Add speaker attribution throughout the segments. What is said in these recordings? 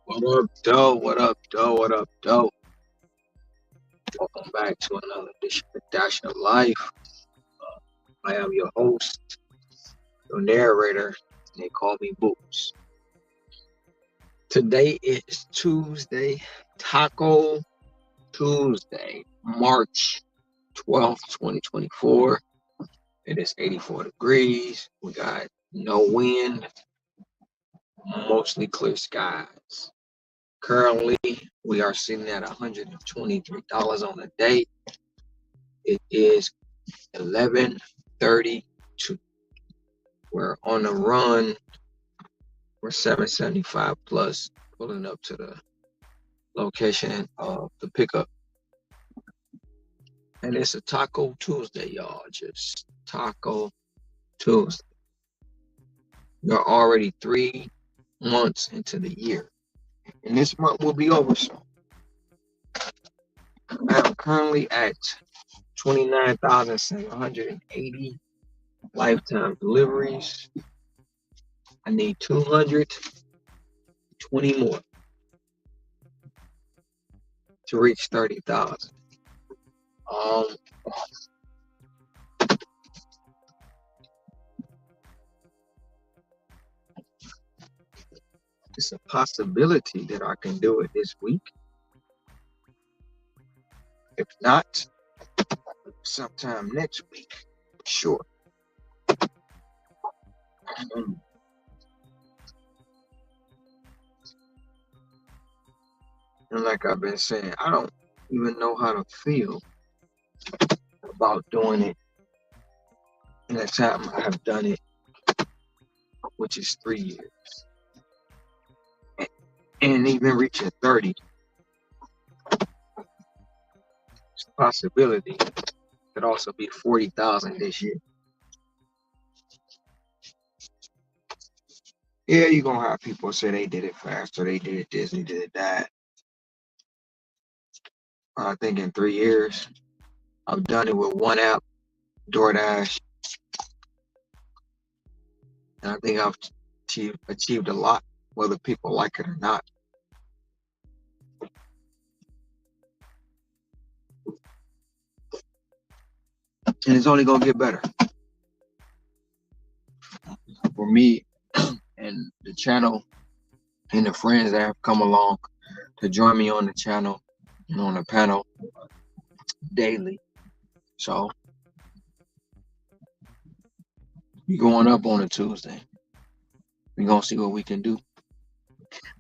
Speaker 1: What up, doe? What up, doe? What up, doe? Welcome back to another edition of Dash of Life. I am your host, your narrator, and they call me Boots. Today is Tuesday, Taco Tuesday, March 12th, 2024. It is 84 degrees. We got no wind, mostly clear skies. Currently, we are sitting at $123 on the day. It is 11:32. We're on the run. We're 775 plus, pulling up to the location of the pickup. And it's a Taco Tuesday, y'all. Just Taco Tuesday. We're already 3 months into the year. And this month will be over soon. I'm currently at 29,780 lifetime deliveries. I need 220 more to reach 30,000. It's a possibility that I can do it this week. If not, sometime next week, sure. And like I've been saying, I don't even know how to feel about doing it in the time I have done it, which is 3 years. And even reaching 30, it's a possibility. Could also be 40,000 this year. Yeah, you're going to have people say they did it faster, they did it this, they did it that. I think in 3 years, I've done it with one app, DoorDash. And I think I've achieved a lot, whether people like it or not. And it's only going to get better. For me and the channel and the friends that have come along to join me on the channel and on the panel daily. So we're going up on a Tuesday. We're going to see what we can do.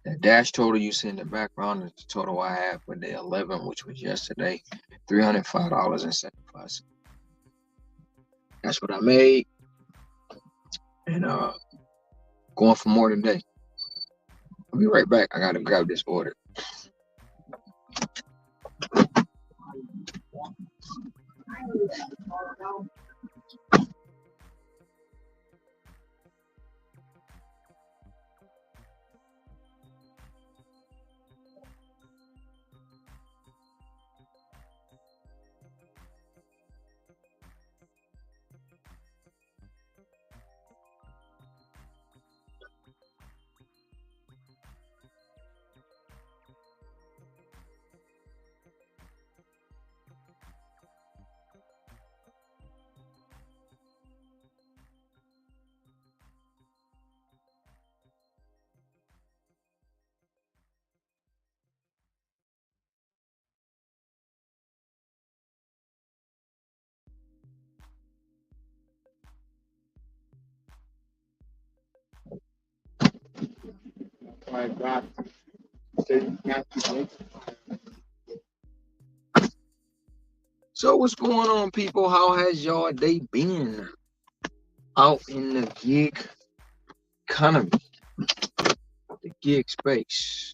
Speaker 1: The dash total you see in the background is the total I had for day 11, which was yesterday, $305.75. That's what I made. And going for more today. I'll be right back. I got to grab this order. So what's going on, people? How has y'all day been out in the gig economy, the gig space?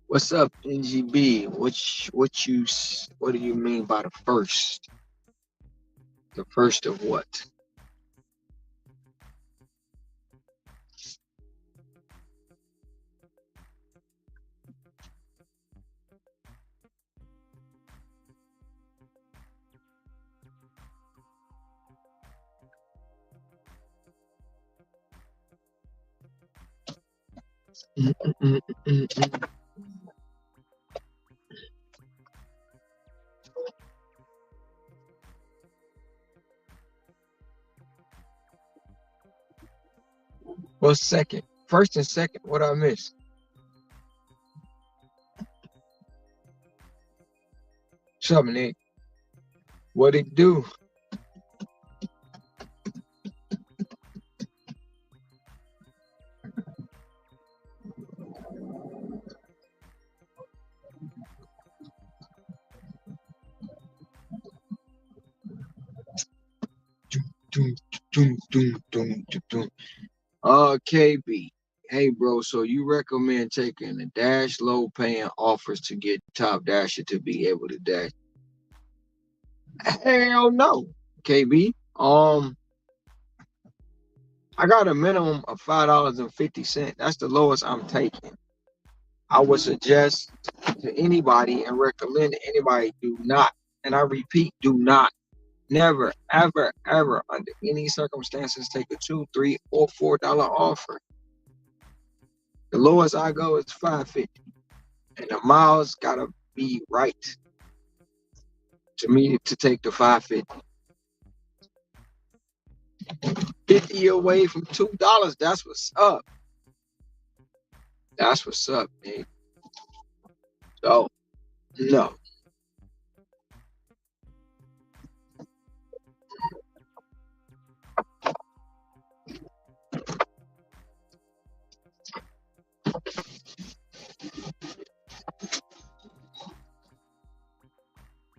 Speaker 1: What's up, NGB? What do you mean by the first? The first of what? What's second? First and second, what I miss? What's up, Nick? What it do? KB. Hey, bro, so you recommend taking the dash low paying offers to get top dasher to be able to dash? Hell no, KB. I got a minimum of $5.50. That's the lowest I'm taking. I would suggest to anybody and recommend to anybody, do not, and I repeat, do not, never, ever, ever, under any circumstances, take a $2, $3, or $4 offer. The lowest I go is $5.50, and the miles gotta be right to me to take the $5.50. 50 away from $2. That's what's up. That's what's up, man. So, no.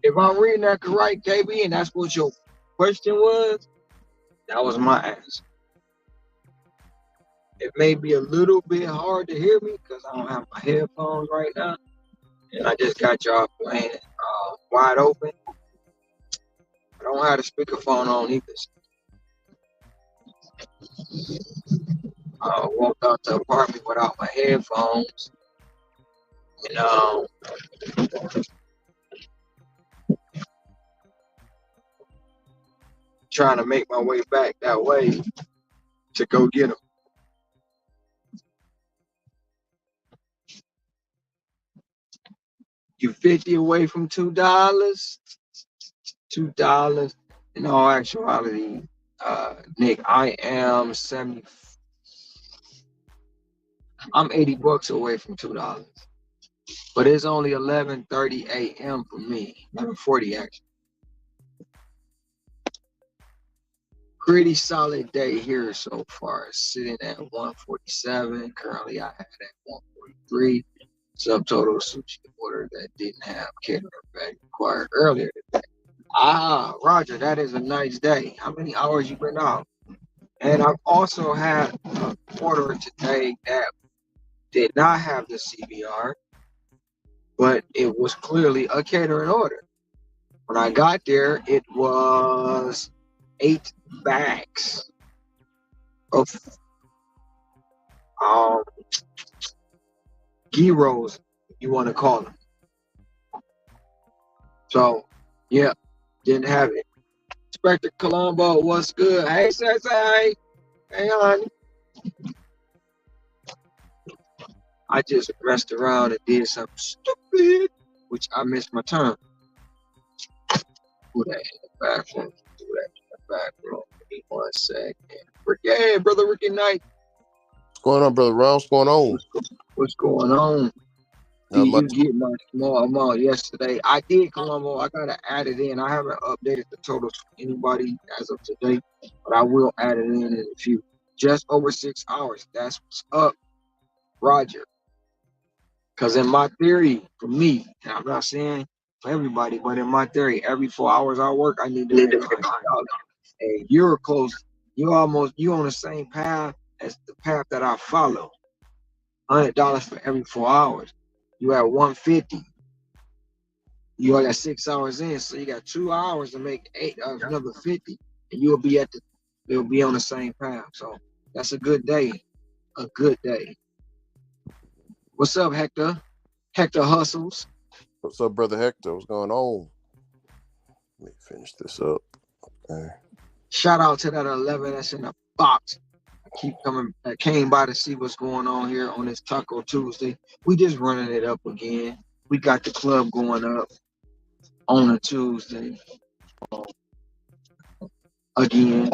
Speaker 1: If I'm reading that correct, KB, and that's what your question was, that was my answer. It may be a little bit hard to hear me because I don't have my headphones right now, and I just got y'all playing wide open. I don't have the speakerphone on either. I walked out the apartment without my headphones, and trying to make my way back that way to go get them. You 50 away from $2. $2. In all actuality, Nick, I am 70. I'm 80 bucks away from $2. But it's only 11:30 a.m. for me. 11:40 actually. Pretty solid day here so far. Sitting at 147. Currently I had at 143. Subtotal sushi order that didn't have catering bag required earlier today. Roger, that is a nice day. How many hours you been out? And I've also had an order today that did not have the CBR, but it was clearly a catering order. When I got there, it was 8 bags of gyros, you want to call them. So, yeah, didn't have it. Inspector Colombo, what's good? Hey, Sensei. Hey, honey. I just messed around and did something stupid, which I missed my turn. Do that in the bathroom. Do that in the bathroom. Give me 1 second. Yeah, brother Ricky Knight.
Speaker 2: What's going on, brother Ron? What's going on?
Speaker 1: What's going on?
Speaker 2: How
Speaker 1: Did
Speaker 2: much?
Speaker 1: you get my small amount yesterday? I did, Colombo. I gotta add it in. I haven't updated the totals for anybody as of today, but I will add it in a few. Just over 6 hours. That's what's up, Roger. Because in my theory, for me, and I'm not saying for everybody, but in my theory, every 4 hours I work, I need to make $100. And you're close. You on the same path as the path that I follow. $100 for every 4 hours. You at 150. You only got 6 hours in, so you got 2 hours to make another 50, and you'll be on the same path. So that's a good day. A good day. What's up, Hector? Hector Hustles.
Speaker 2: What's up, brother Hector? What's going on? Let me finish this up. Okay.
Speaker 1: Shout out to that 11 that's in the box. I came by to see what's going on here on this Taco Tuesday. We just running it up again. We got the club going up on a Tuesday. Again.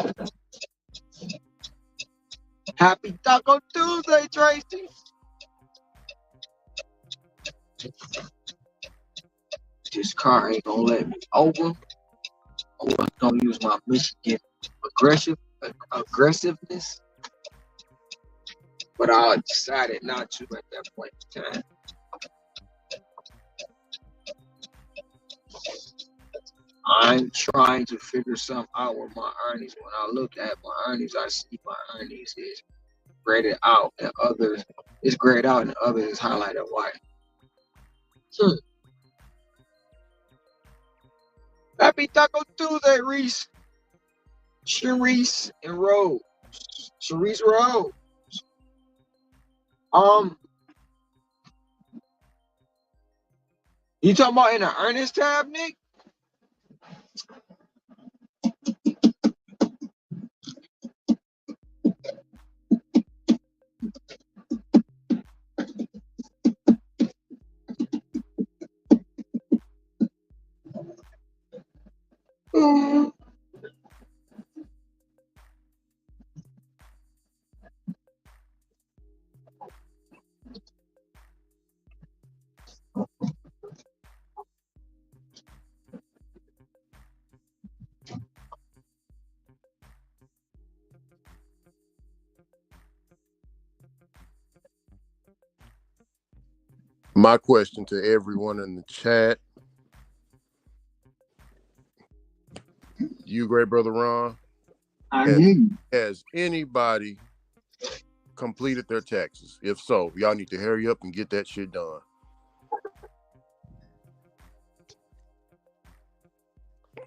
Speaker 1: Happy Taco Tuesday, Tracy. This car ain't gonna let me over. I'm gonna use my Michigan aggressiveness. But I decided not to at that point in time. I'm trying to figure something out with my earnings. When I look at my earnings, I see my earnings is graded out and others is graded out and others is highlighted white. Happy Taco Tuesday, Reese. Sharice and Rose. Sharice Rose. You talking about in the earnings tab, Nick?
Speaker 2: My question to everyone in the chat. You, great brother Ron. Has anybody completed their taxes? If so, y'all need to hurry up and get that shit done.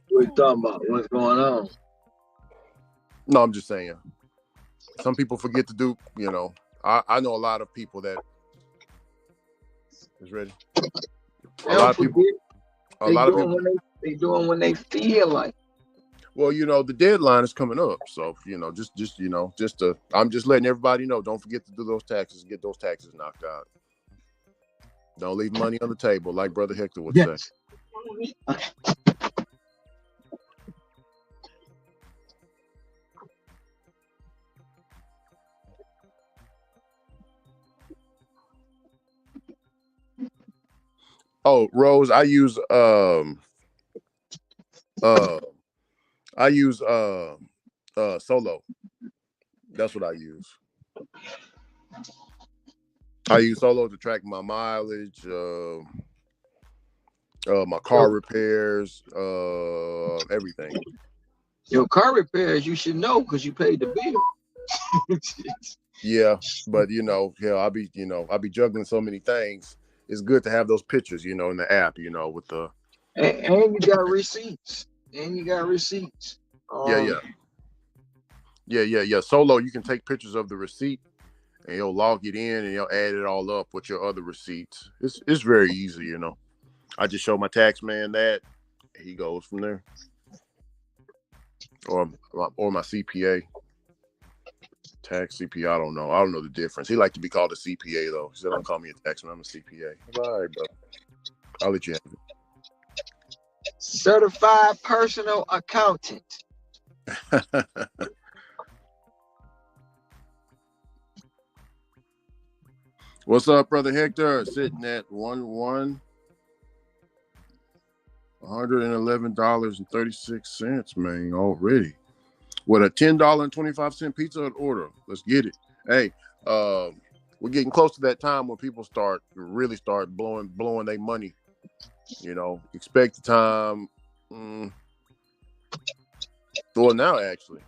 Speaker 1: What you talking about? What's going on?
Speaker 2: No, I'm just saying. Some people forget to do, I know a lot of people that is ready. A lot of people
Speaker 1: They doing when they feel like.
Speaker 2: Well, the deadline is coming up, so I'm just letting everybody know. Don't forget to do those taxes. Get those taxes knocked out. Don't leave money on the table, like Brother Hector would say. Oh, Rose, I use Solo. That's what I use. I use Solo to track my mileage, my car repairs, everything.
Speaker 1: Your car repairs, you should know because you paid the bill.
Speaker 2: Yeah, but I'll be juggling so many things. It's good to have those pictures, in the app, with the
Speaker 1: and you got receipts.
Speaker 2: Yeah. Solo, you can take pictures of the receipt and you'll log it in and you'll add it all up with your other receipts. It's very easy, I just show my tax man that, he goes from there. Or my CPA. Tax CPA, I don't know the difference. He like to be called a CPA though. He said, "Don't call me a tax man, I'm a CPA." All right, bro. I'll let you have it.
Speaker 1: Certified personal accountant.
Speaker 2: What's up, brother Hector? Sitting at $111.36, man, already. With a $10.25 pizza order. Let's get it. Hey, we're getting close to that time when people really start blowing their money. You know, expect the time. Well, now actually,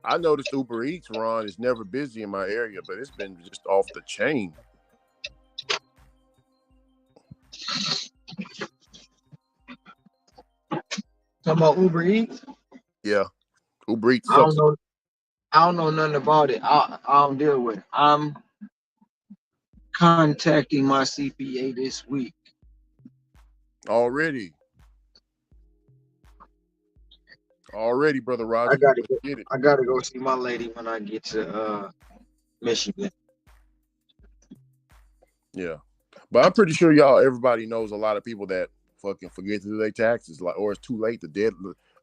Speaker 2: I noticed Uber Eats, Ron, is never busy in my area, but it's been just off the chain.
Speaker 1: Talking about Uber Eats?
Speaker 2: Yeah, Uber Eats sucks.
Speaker 1: I don't know nothing about it. I don't deal with it. I'm contacting my CPA this week.
Speaker 2: Already, brother Roger.
Speaker 1: I gotta go see my lady when I get to Michigan.
Speaker 2: Yeah, but I'm pretty sure everybody knows a lot of people that fucking forget to do their taxes, or it's too late.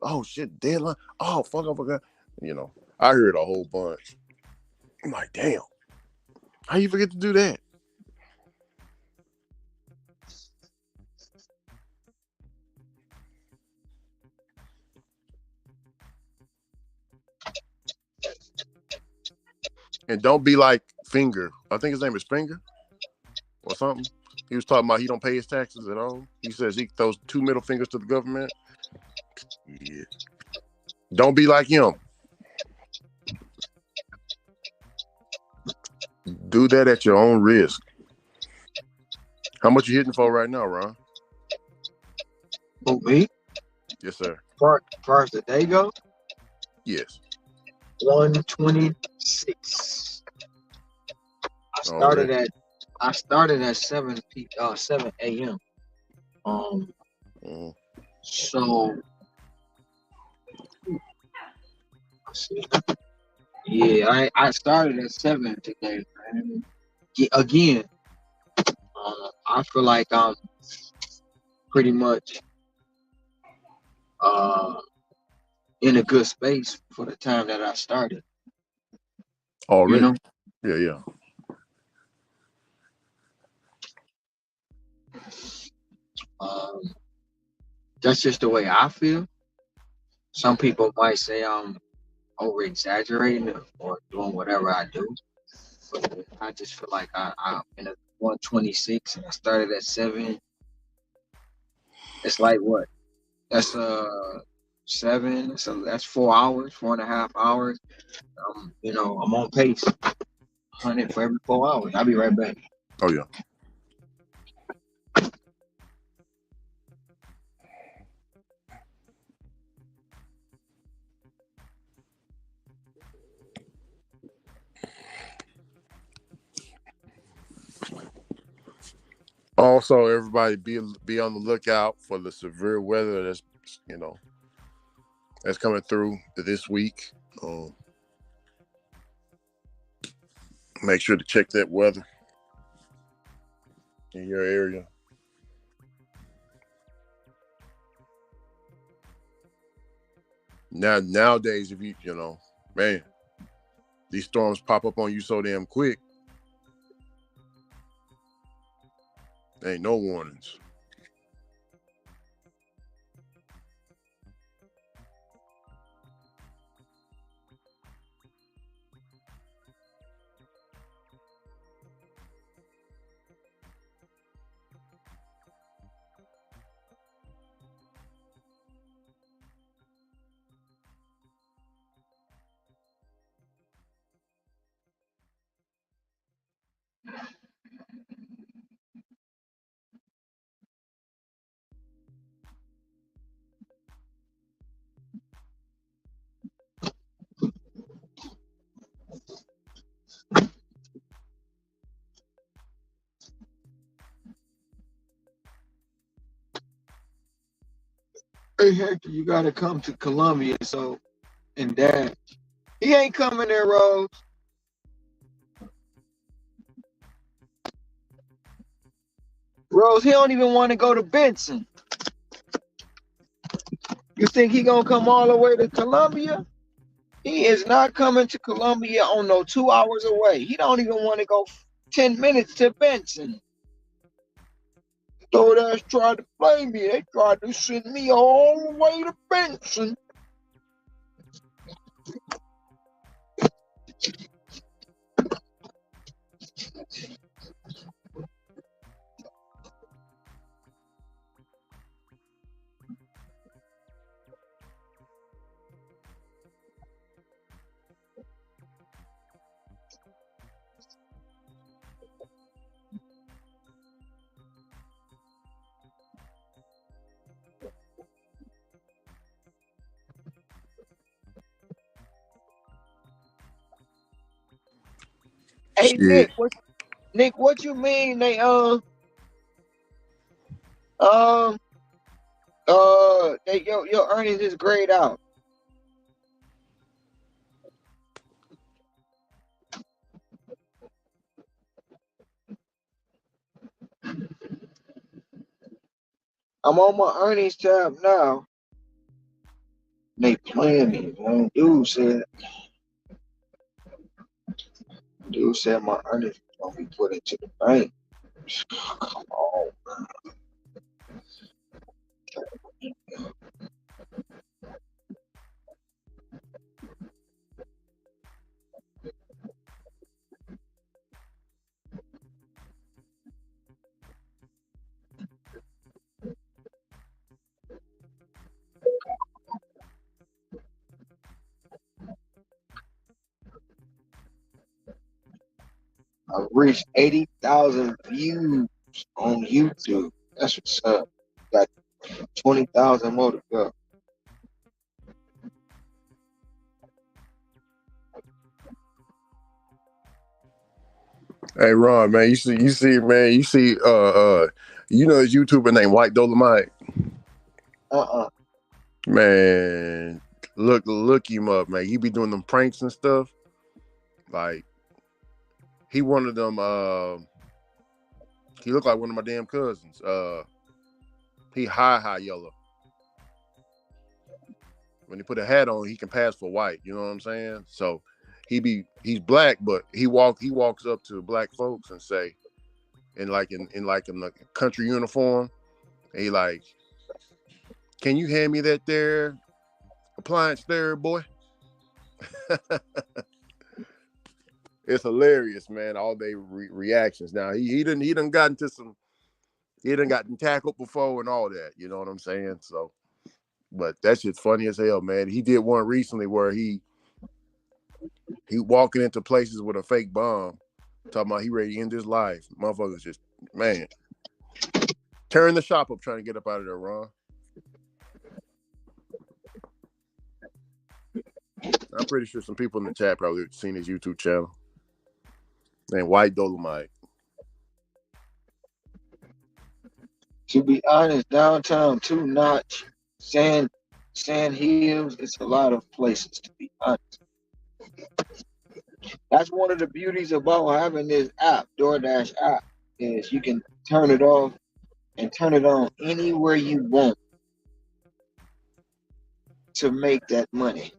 Speaker 2: Oh shit, deadline. Oh fuck, I forgot. You know, I heard a whole bunch. I'm like, damn, how you forget to do that? And don't be like Finger. I think his name is Finger or something. He was talking about he don't pay his taxes at all. He says he throws 2 middle fingers to the government. Yeah. Don't be like him. Do that at your own risk. How much you hitting for right now, Ron?
Speaker 1: Who, me?
Speaker 2: Yes, sir.
Speaker 1: Far as the day go?
Speaker 2: Yes.
Speaker 1: 126. I started at 7 a.m. So yeah, I started at 7 today, man. Again, I feel like I'm pretty much in a good space for the time that I started.
Speaker 2: Already?
Speaker 1: You know?
Speaker 2: Yeah.
Speaker 1: That's just the way I feel. Some people might say I'm over exaggerating or doing whatever I do, but I just feel like I'm in a 126 and I started at 7. It's like what? That's 7. So that's 4 hours, 4.5 hours. I'm on pace. 100 for every 4 hours. I'll be right back.
Speaker 2: Oh yeah. Also, everybody be on the lookout for the severe weather that's coming through this week. Make sure to check that weather in your area. Nowadays, if man, these storms pop up on you so damn quick. Ain't no warnings.
Speaker 1: Hey Hector, you gotta come to Columbia. And Dad, he ain't coming there, Rose. Rose, he don't even want to go to Benson. You think he gonna come all the way to Columbia? He is not coming to Columbia on no 2 hours away. He don't even want to go 10 minutes to Benson. DoorDash tried to play me. They tried to send me all the way to Benson. Hey
Speaker 2: Shit.
Speaker 1: Nick, what you mean they your earnings is grayed out? I'm on my earnings tab now. They playing me, man. Dude said my earnings gonna be put into the bank. Come on. I reached 80,000 views on YouTube. That's what's up. Got 20,000 more to go.
Speaker 2: Hey Ron, man, you see, man, this YouTuber named White Dolomite. Man, look him up, man. He be doing them pranks and stuff. Like, he one of them. He look like one of my damn cousins. He high yellow. When he put a hat on, he can pass for white. You know what I'm saying? So he's black, but he walks up to black folks and say, in the country uniform, he like, "Can you hand me that there appliance there, boy?" It's hilarious, man. All day reactions. Now he done gotten tackled before and all that. You know what I'm saying? So, but that shit's funny as hell, man. He did one recently where he walking into places with a fake bomb, talking about he ready to end his life. Motherfuckers just, man, tearing the shop up trying to get up out of there, Ron. I'm pretty sure some people in the chat probably seen his YouTube channel. Named White Dolomite.
Speaker 1: To be honest, downtown Two Notch, Sand Hills, it's a lot of places, to be honest. That's one of the beauties about having this app, DoorDash app, is you can turn it off and turn it on anywhere you want to make that money.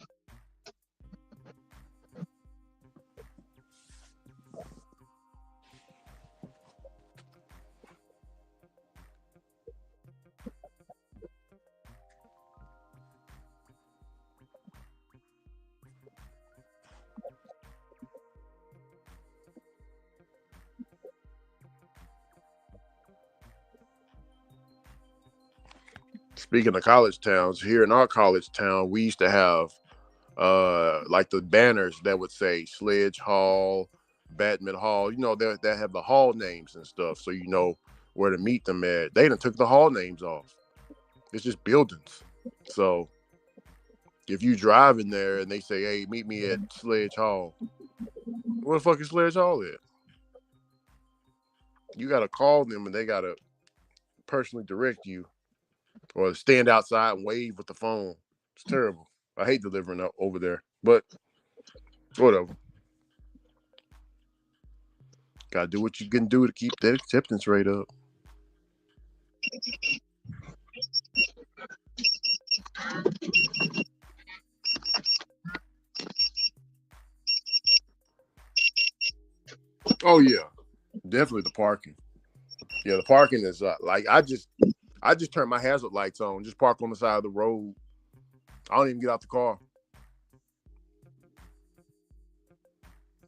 Speaker 2: Speaking of college towns, here in our college town, we used to have like the banners that would say Sledge Hall, Batman Hall. You know, that have the hall names and stuff, so you know where to meet them at. They done took the hall names off. It's just buildings. So if you drive in there and they say, "Hey, meet me at Sledge Hall," where the fuck is Sledge Hall at? You gotta call them and they gotta personally direct you, or stand outside and wave with the phone. It's terrible. I hate delivering over there, but whatever. Gotta do what you can do to keep that acceptance rate up. Oh yeah. Definitely the parking. Yeah, the parking is like I just turn my hazard lights on, just park on the side of the road. I don't even get out the car.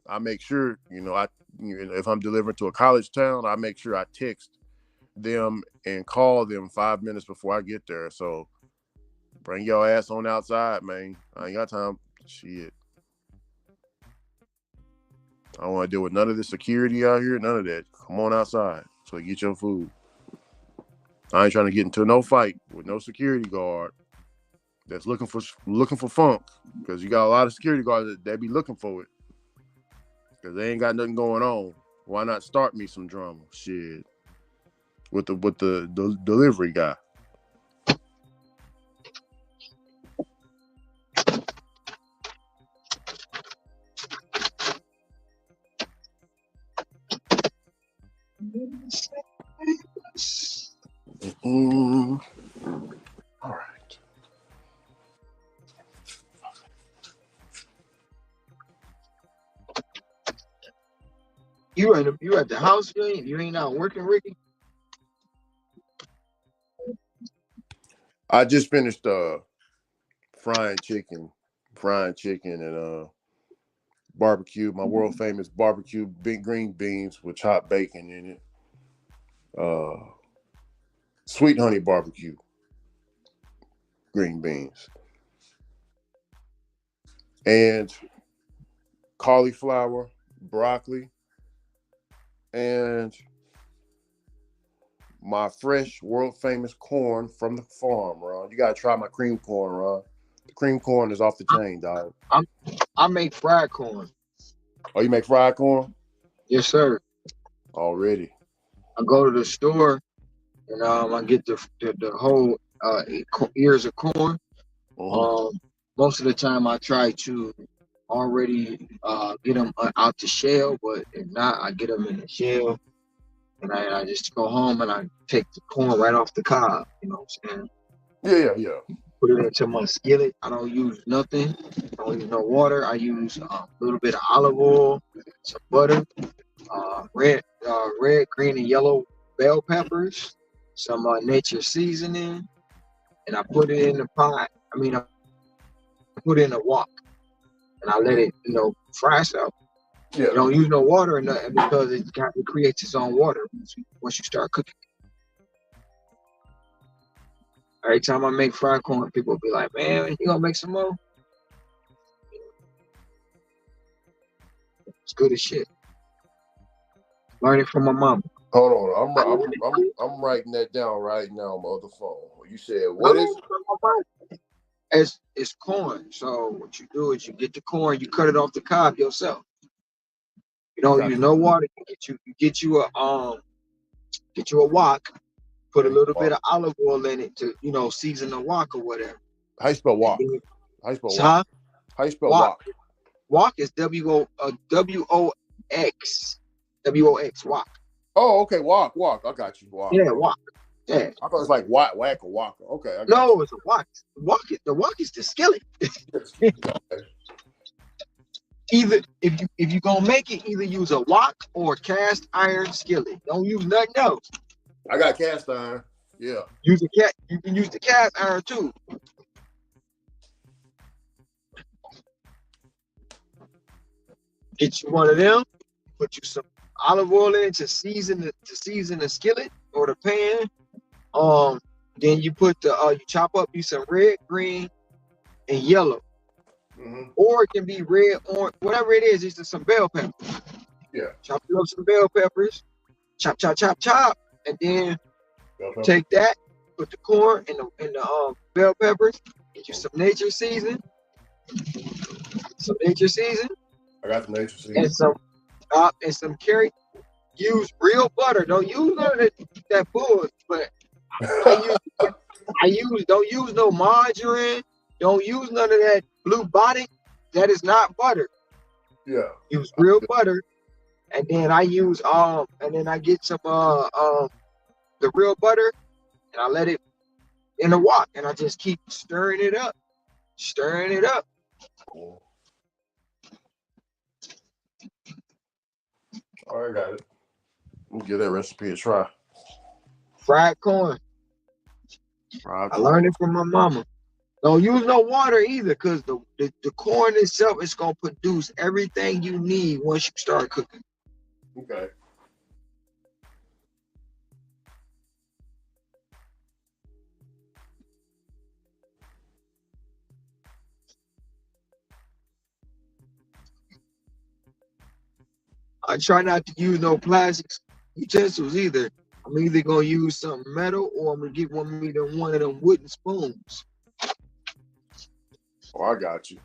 Speaker 2: I make sure, if I'm delivering to a college town, I make sure I text them and call them 5 minutes before I get there. So bring your ass on outside, man. I ain't got time. Shit. I don't want to deal with none of the security out here, none of that. Come on outside so you get your food. I ain't trying to get into no fight with no security guard that's looking for funk, because you got a lot of security guards that be looking for it because they ain't got nothing going on. Why not start me some drama? Shit, with the delivery guy. All right.
Speaker 1: You at the house, you ain't out working, Ricky?
Speaker 2: I just finished frying chicken and barbecue, my world famous barbecue big green beans with chopped bacon in it. Sweet honey barbecue green beans and cauliflower, broccoli, and my fresh world famous corn from the farm, Ron. You gotta try my cream corn, Ron. The cream corn is off the chain, dog.
Speaker 1: I make fried corn.
Speaker 2: Oh, you make fried corn?
Speaker 1: Yes, sir.
Speaker 2: Already.
Speaker 1: I go to the store and I get the whole ears of corn. Most of the time I try to already get them out the shell, but if not, I get them in the shell, and I just go home and I take the corn right off the cob. You know what I'm
Speaker 2: saying? Yeah.
Speaker 1: Put it into my skillet. I don't use nothing. I don't use no water. I use a little bit of olive oil, some butter, red, green, and yellow bell peppers, some nature seasoning, and I put it in the pot. I put it in a wok, and I let it, fry itself.
Speaker 2: Yeah.
Speaker 1: You don't use no water or nothing because it creates its own water once you start cooking. Every time I make fried corn, people will be like, "Man, you gonna make some more?" It's good as shit. Learn it from my mama.
Speaker 2: Hold on, I'm writing that down right now on my other phone. You said what is it?
Speaker 1: It's corn. So what you do is you get the corn, you cut it off the cob yourself. You don't use no water. You get you a wok. Put a little bit of olive oil in it to season the wok or whatever.
Speaker 2: How you spell wok? How you spell wok? How you spell wok?
Speaker 1: Wok is W-O-X. W-O-X, wok.
Speaker 2: Oh, okay, wok. I got you. Wok.
Speaker 1: Yeah, wok. Yeah.
Speaker 2: I thought it was like whack or wok. Okay.
Speaker 1: No, it's a wok. The wok is the skillet. Either if you gonna make it, either use a wok or cast iron skillet. Don't use nothing else.
Speaker 2: I got cast iron. Yeah.
Speaker 1: You can use the cast iron too. Get you one of them. Put you some olive oil in to season the skillet or the pan. Then you put you chop up some red, green, and yellow. Mm-hmm. Or it can be red, orange, whatever it is. It's just some bell peppers.
Speaker 2: Yeah.
Speaker 1: Chop up some bell peppers. Chop, and then take that, put the corn and the bell peppers. Get you some nature season.
Speaker 2: I got the nature season.
Speaker 1: And some carrot. Use real butter. Don't use none of that bull. But don't use no margarine. Don't use none of that blue body. That is not butter.
Speaker 2: Yeah.
Speaker 1: Use real butter. And then I use and then I get some the real butter and I let it in the wok and I just keep stirring it up.
Speaker 2: Cool. All right, got it. We'll give that recipe a try.
Speaker 1: Fried corn.
Speaker 2: Fried
Speaker 1: I learned
Speaker 2: corn.
Speaker 1: it from my mama. Don't use no water either, because the corn itself is gonna produce everything you need once you start cooking.
Speaker 2: Okay.
Speaker 1: I try not to use no plastics utensils either. I'm either gonna use something metal, or I'm gonna get one of them wooden spoons.
Speaker 2: Oh, I got you.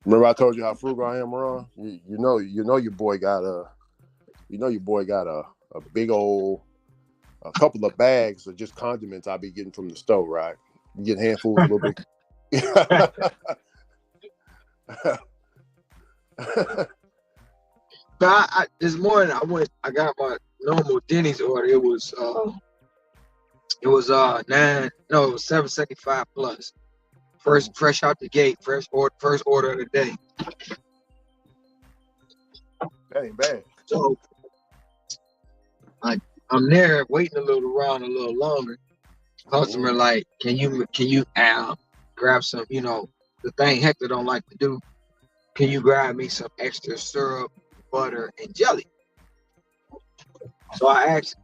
Speaker 2: Remember I told you how frugal I am, Ron? You know your boy got a big old a couple of bags of just condiments I be getting from the store, right? You get handfuls a little bit.
Speaker 1: But this morning I got my normal Denny's order. It was it was 775 plus. First, fresh out the gate, first order of the day.
Speaker 2: That ain't bad.
Speaker 1: So I'm there waiting a little longer. Customer like, can you grab some, the thing Hector don't like to do. Can you grab me some extra syrup, butter, and jelly? So I asked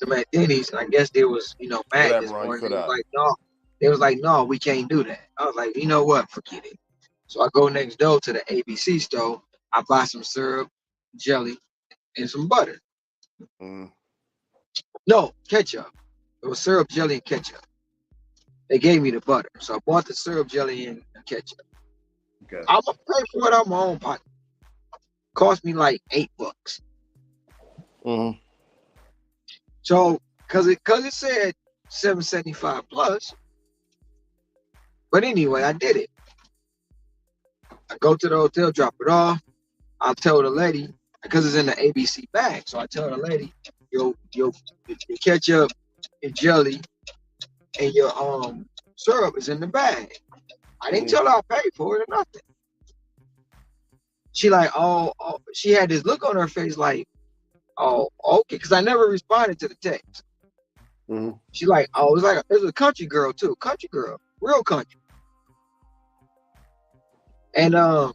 Speaker 1: them at Denny's, and I guess they was, mad this morning. They was like, no. They was like, no, we can't do that. I was like, you know what? Forget it. So I go next door to the ABC store. I buy some syrup, jelly, and some butter. No, ketchup. It was syrup, jelly, and ketchup. They gave me the butter. So I bought the syrup, jelly, and ketchup. Okay. I'm going to pay for it out of my own pocket. Cost me like $8. So, cause it said 775 plus. But anyway, I did it. I go to the hotel, drop it off. I'll tell the lady, because it's in the ABC bag. So I tell the lady, your ketchup and jelly and your syrup is in the bag. I didn't tell her I paid for it or nothing. She like, oh, she had this look on her face like, oh, okay, because I never responded to the text. She like, oh, it was a country girl too, real country. And I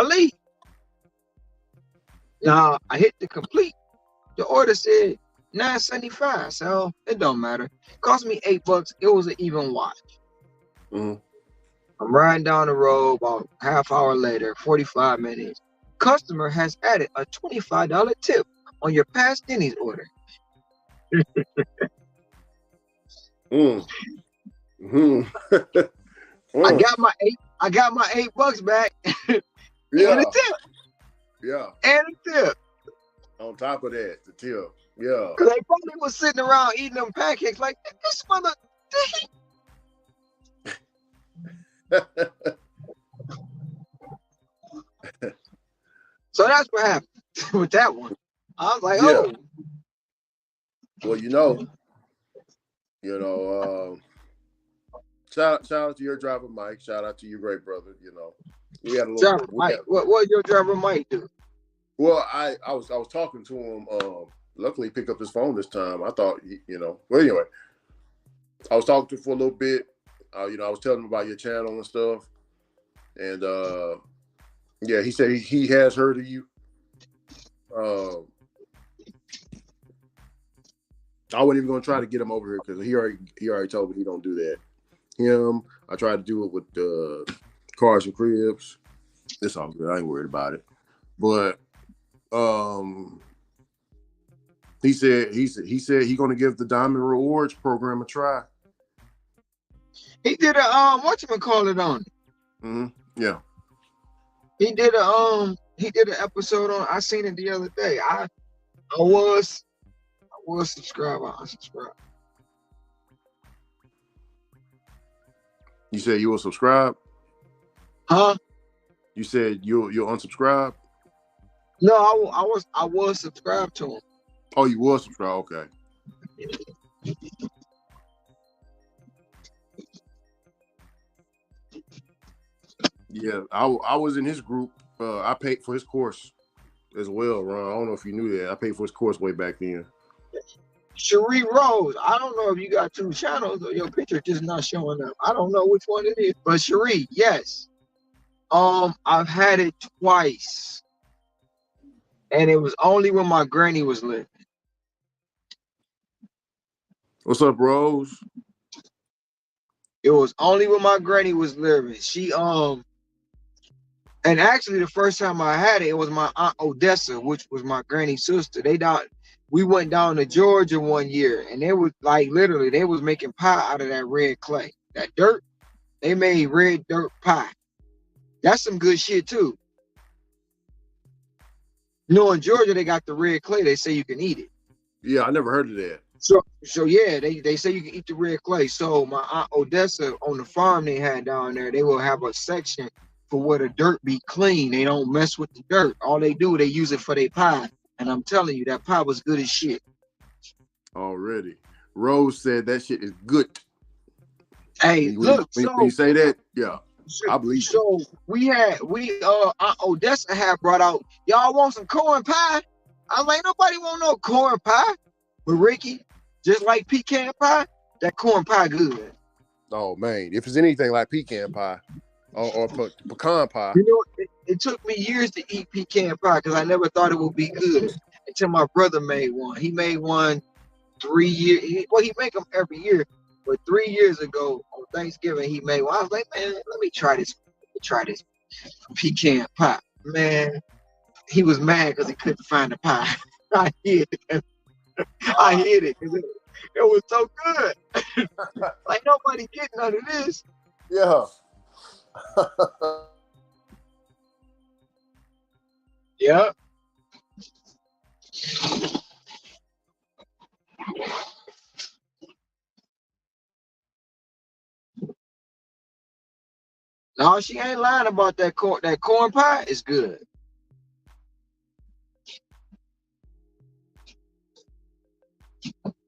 Speaker 1: leave. Now I hit the complete. The order said $9.75, so it don't matter. It cost me $8. It was an even wash. I'm riding down the road about half hour later, 45 minutes. Customer has added a $25 tip on your past Denny's order. I got my $8 back.
Speaker 2: Yeah.
Speaker 1: And a tip.
Speaker 2: Yeah.
Speaker 1: And a tip.
Speaker 2: On top of that, the tip. Yeah.
Speaker 1: Because they probably was sitting around eating them pancakes like, this mother. So that's what happened with that one. I was like, oh.
Speaker 2: Well, shout out to your driver, Mike. Shout out to your great brother. We had a little
Speaker 1: driver Mike. What your driver Mike do?
Speaker 2: Well, I was talking to him. Luckily, he picked up his phone this time. I thought, Well, anyway, I was talking to him for a little bit. I was telling him about your channel and stuff. And he said he has heard of you. I wasn't even gonna try to get him over here because he already told me he don't do that. I tried to do it with Cars and Cribs. It's all good. I ain't worried about it. But he said he gonna give the Diamond Rewards program a try.
Speaker 1: He did a whatchamacallit on it.
Speaker 2: Yeah.
Speaker 1: He did an episode on. I seen it the other day. I was subscribed. I unsubscribed.
Speaker 2: You said you will subscribe?
Speaker 1: Huh?
Speaker 2: You said you'll unsubscribe?
Speaker 1: No, I was subscribed to him.
Speaker 2: Oh, you was subscribed? Okay. Yeah, I was in his group. I paid for his course. as well, Ron. I don't know if you knew that. I paid for his course way back then.
Speaker 1: Cherie Rose. I don't know if you got two channels or your picture just not showing up. I don't know which one it is. But Cherie, yes. I've had it twice. And it was only when my granny was living.
Speaker 2: What's up, Rose?
Speaker 1: It was only when my granny was living. She and actually the first time I had it, it was my aunt Odessa, which was my granny's sister. We went down to Georgia one year, and they was like literally they was making pie out of that red clay. That dirt, they made red dirt pie. That's some good shit too. You know, in Georgia they got the red clay. They say you can eat it.
Speaker 2: Yeah, I never heard of that.
Speaker 1: So yeah, they say you can eat the red clay. So my aunt Odessa on the farm they had down there, they will have a section for where the dirt be clean. They don't mess with the dirt. All they do, they use it for their pie. And I'm telling you, that pie was good as shit.
Speaker 2: Already. Rose said that shit is good.
Speaker 1: Hey,
Speaker 2: when you say that, yeah, I believe.
Speaker 1: So Aunt Odessa had brought out, y'all want some corn pie? I was like, nobody want no corn pie. But Ricky, just like pecan pie, that corn pie good.
Speaker 2: Oh man, if it's anything like pecan pie or pecan pie.
Speaker 1: You know, it took me years to eat pecan pie because I never thought it would be good until my brother made one. He made one 3 years. Well, he make them every year, but 3 years ago on Thanksgiving he made one. I was like, man, let me try this. Pecan pie. Man, he was mad because he couldn't find the pie. I hid it. I hid it because it was so good. Like nobody getting none of this.
Speaker 2: Yeah.
Speaker 1: Yeah. No, she ain't lying about that corn. That corn pie is good.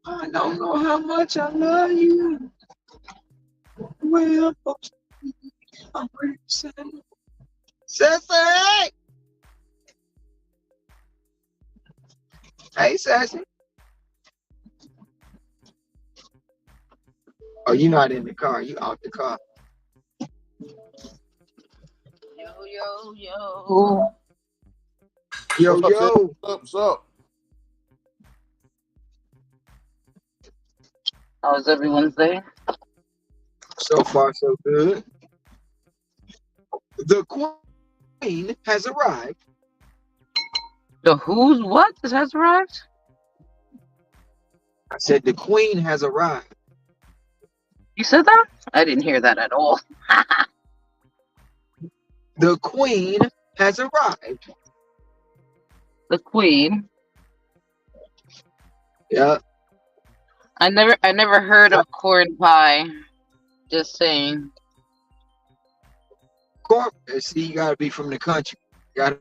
Speaker 1: I don't know how much I love you. Well, I'm pretty sad. Sassy! Hey, Sassy. Oh, you're not in the car. You out the car.
Speaker 3: Yo.
Speaker 1: Yo.
Speaker 2: What's up?
Speaker 3: How was everyone's day?
Speaker 1: So far, so good. The queen has arrived.
Speaker 3: The who's what has arrived?
Speaker 1: I said the queen has arrived.
Speaker 3: You said that? I didn't hear that at all.
Speaker 1: The queen has arrived.
Speaker 3: The queen.
Speaker 1: Yeah.
Speaker 3: I never heard of corn pie. Just saying.
Speaker 1: See, you gotta be from the country. You gotta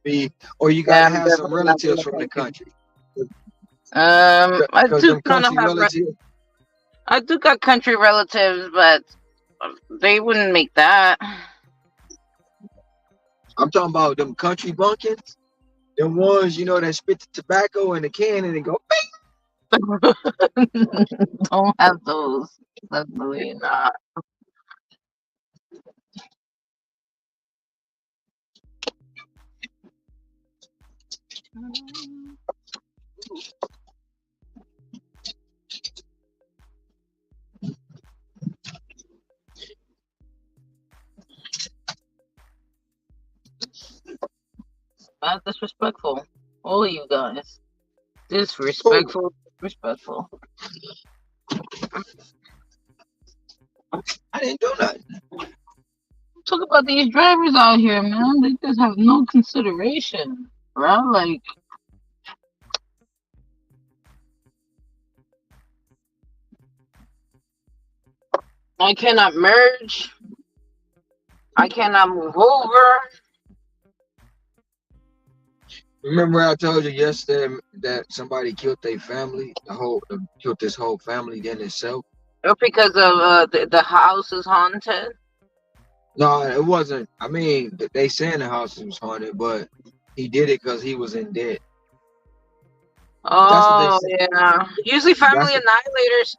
Speaker 1: be, or you gotta have some relatives from the country.
Speaker 3: I do kind of have. I do got country relatives, but they wouldn't make that.
Speaker 1: I'm talking about them country bumpkins, them ones that spit the tobacco in the can and they go bing.
Speaker 3: Don't have those. Definitely not. Not disrespectful. All of you guys. Disrespectful. Respectful.
Speaker 1: I didn't do nothing.
Speaker 3: Talk about these drivers out here, man. They just have no consideration, right? Like, I cannot merge. I cannot move over.
Speaker 1: Remember I told you yesterday that somebody killed their family, killed this whole family then itself?
Speaker 3: Because of the house is haunted?
Speaker 1: No, it wasn't. I mean, they saying the house was haunted, but he did it because he was in debt. That's what they
Speaker 3: Oh
Speaker 1: said.
Speaker 3: yeah.
Speaker 1: That's
Speaker 3: Usually family annihilators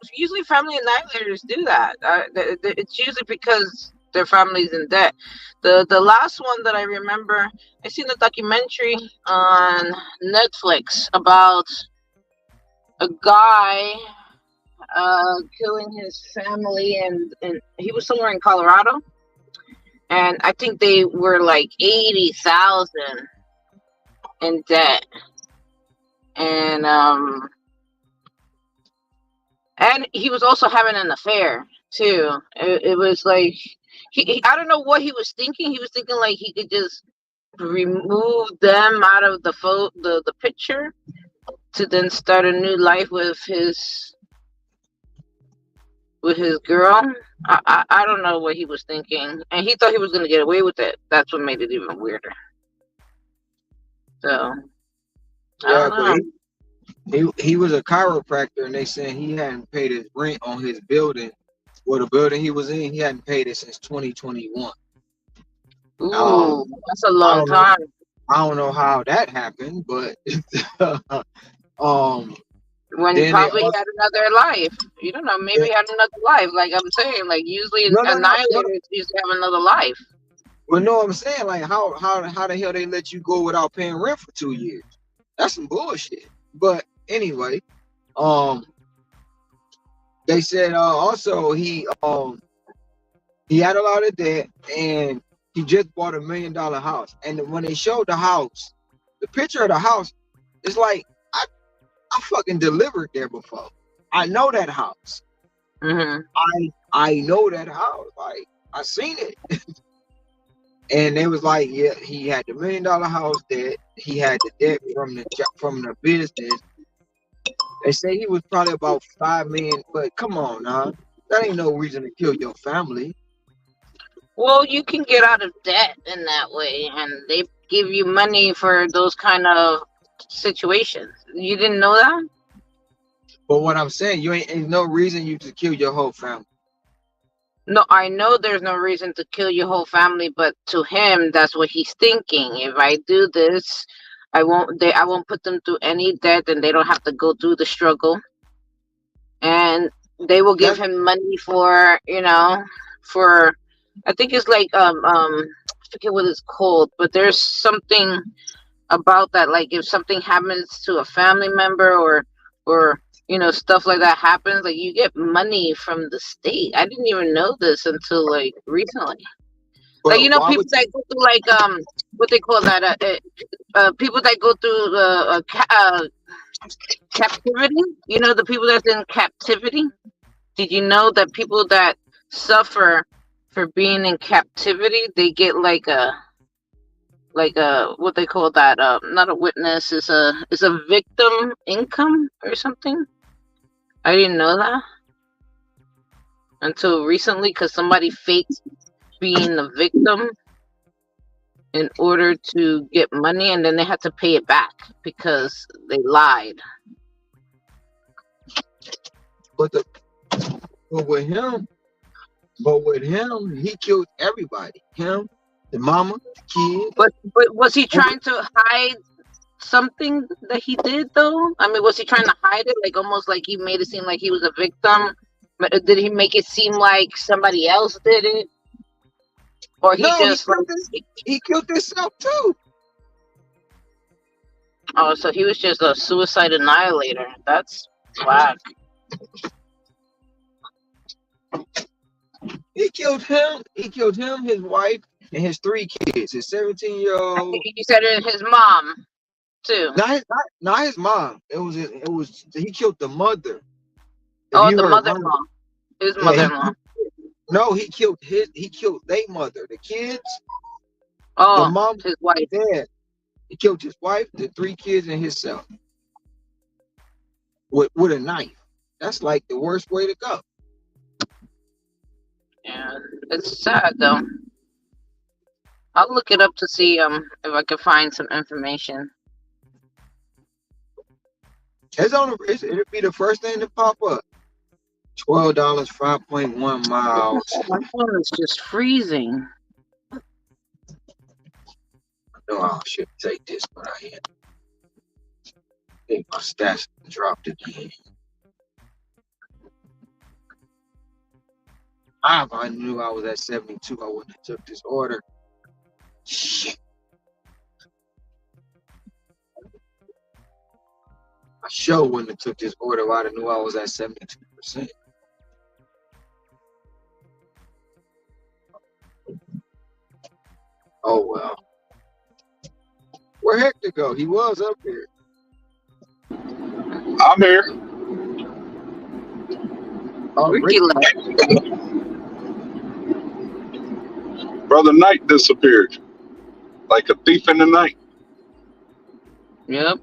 Speaker 3: do that. It's usually because their family's in debt. The last one that I remember, I seen a documentary on Netflix about a guy killing his family, and he was somewhere in Colorado, and I think they were like 80,000 in debt, and and he was also having an affair too. It was like I don't know what he was thinking. He was thinking like he could just remove them out of the picture to then start a new life with his girl. I don't know what he was thinking, and he thought he was gonna get away with it. That's what made it even weirder. So I
Speaker 1: yeah,
Speaker 3: don't
Speaker 1: but
Speaker 3: know.
Speaker 1: he was a chiropractor, and they said he hadn't paid his rent on his building. Well, the building he was in, he hadn't paid it since 2021.
Speaker 3: Ooh, that's a
Speaker 1: I
Speaker 3: long
Speaker 1: don't know.
Speaker 3: time.
Speaker 1: I don't know how that happened, but um,
Speaker 3: When
Speaker 1: then they
Speaker 3: probably he
Speaker 1: also
Speaker 3: had another life. You don't know. Maybe he had another life. Like I'm saying, like usually
Speaker 1: no.
Speaker 3: annihilators usually have another life.
Speaker 1: But no, I'm saying like how the hell they let you go without paying rent for 2 years? That's some bullshit. But anyway, um, they said also he had a lot of debt, and he just bought $1 million house. And when they showed the house, the picture of the house, it's like I fucking delivered there before. I know that house.
Speaker 3: Mm-hmm.
Speaker 1: I know that house. Like I seen it. And they was like, yeah, he had the $1 million house debt. He had the debt from the business. They say he was probably about 5 million, but come on, now, that ain't no reason to kill your family.
Speaker 3: Well, you can get out of debt in that way, and they give you money for those kind of situations. You didn't know that?
Speaker 1: But what I'm saying, ain't no reason you to kill your whole family.
Speaker 3: No, I know there's no reason to kill your whole family, but to him, that's what he's thinking. If I do this, I won't put them through any debt, and they don't have to go through the struggle. And they will give
Speaker 1: That's
Speaker 3: him money for, for, I think it's like I forget what it's called, but there's something about that. Like if something happens to a family member, or stuff like that happens, like you get money from the state. I didn't even know this until like recently. Like
Speaker 1: but why
Speaker 3: people
Speaker 1: would
Speaker 3: that go through like what they call that people that go through captivity. The people that's in captivity. Did you know that people that suffer for being in captivity, they get like a what they call that, not a witness, is a victim income or something. I didn't know that until recently, because somebody faked being a victim in order to get money, and then they had to pay it back because they lied.
Speaker 1: but with him, he killed everybody. Him, the mama, the kids.
Speaker 3: But was he trying to hide something that he did though? I mean, was he trying to hide it? Like almost like he made it seem like he was a victim, but did he make it seem like somebody else did it, or he
Speaker 1: No,
Speaker 3: just like?
Speaker 1: he killed himself too.
Speaker 3: Oh, so he was just a suicide annihilator. That's whack.
Speaker 1: He killed him. He killed him, his wife, and his 3 kids. His 17-year-old.
Speaker 3: You said it, his mom too.
Speaker 1: Not his mom. It was he killed the mother. If
Speaker 3: Oh,
Speaker 1: you
Speaker 3: the
Speaker 1: heard
Speaker 3: mother-in-law. His
Speaker 1: yeah,
Speaker 3: mother-in-law.
Speaker 1: no, he killed their mother, the kids, the
Speaker 3: Oh,
Speaker 1: mom,
Speaker 3: his wife.
Speaker 1: the dad. He killed his wife, the 3 kids, and himself with a knife. That's like the worst way to go.
Speaker 3: Yeah, it's sad though. I'll look it up to see if I can find some information.
Speaker 1: It'll be the first thing to pop up. $12, 5.1 miles.
Speaker 3: My phone is just freezing.
Speaker 1: No, I should take this, but I think my stats dropped again. If I knew I was at 72, I wouldn't have took this order. Shit. I sure wouldn't have took this order if I knew I was at 72%. Oh well. Where Hector go? He was up here.
Speaker 4: I'm here.
Speaker 1: Oh,
Speaker 3: Ricky left.
Speaker 4: Brother Knight disappeared. Like a thief in the night.
Speaker 3: Yep.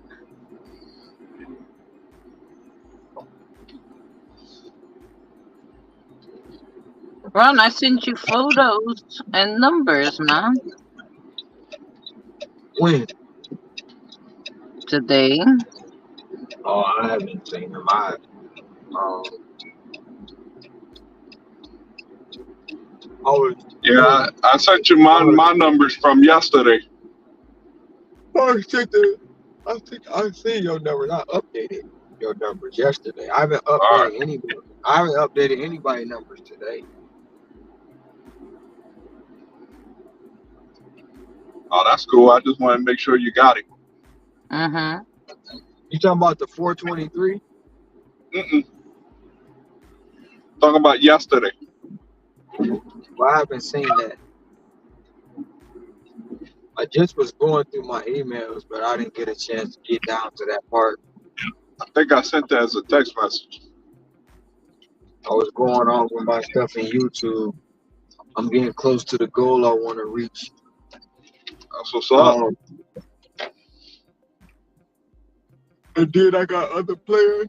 Speaker 3: Ron, I sent you photos and numbers, man.
Speaker 1: When?
Speaker 3: Today.
Speaker 1: Oh, I haven't seen them.
Speaker 4: Yeah, I sent you my numbers from yesterday.
Speaker 1: I think I see your numbers. I updated your numbers yesterday. I haven't updated anybody. I haven't updated anybody's numbers today.
Speaker 4: Oh, that's cool. I just want to make sure you got it.
Speaker 3: Mm-hmm.
Speaker 1: You talking about the 423?
Speaker 4: Talking about yesterday.
Speaker 1: Well, I haven't seen that. I just was going through my emails, but I didn't get a chance to get down to that part.
Speaker 4: I think I sent that as a text message.
Speaker 1: I was going on with my stuff in YouTube. I'm getting close to the goal I want to reach.
Speaker 4: That's what's up.
Speaker 1: And then I got other players.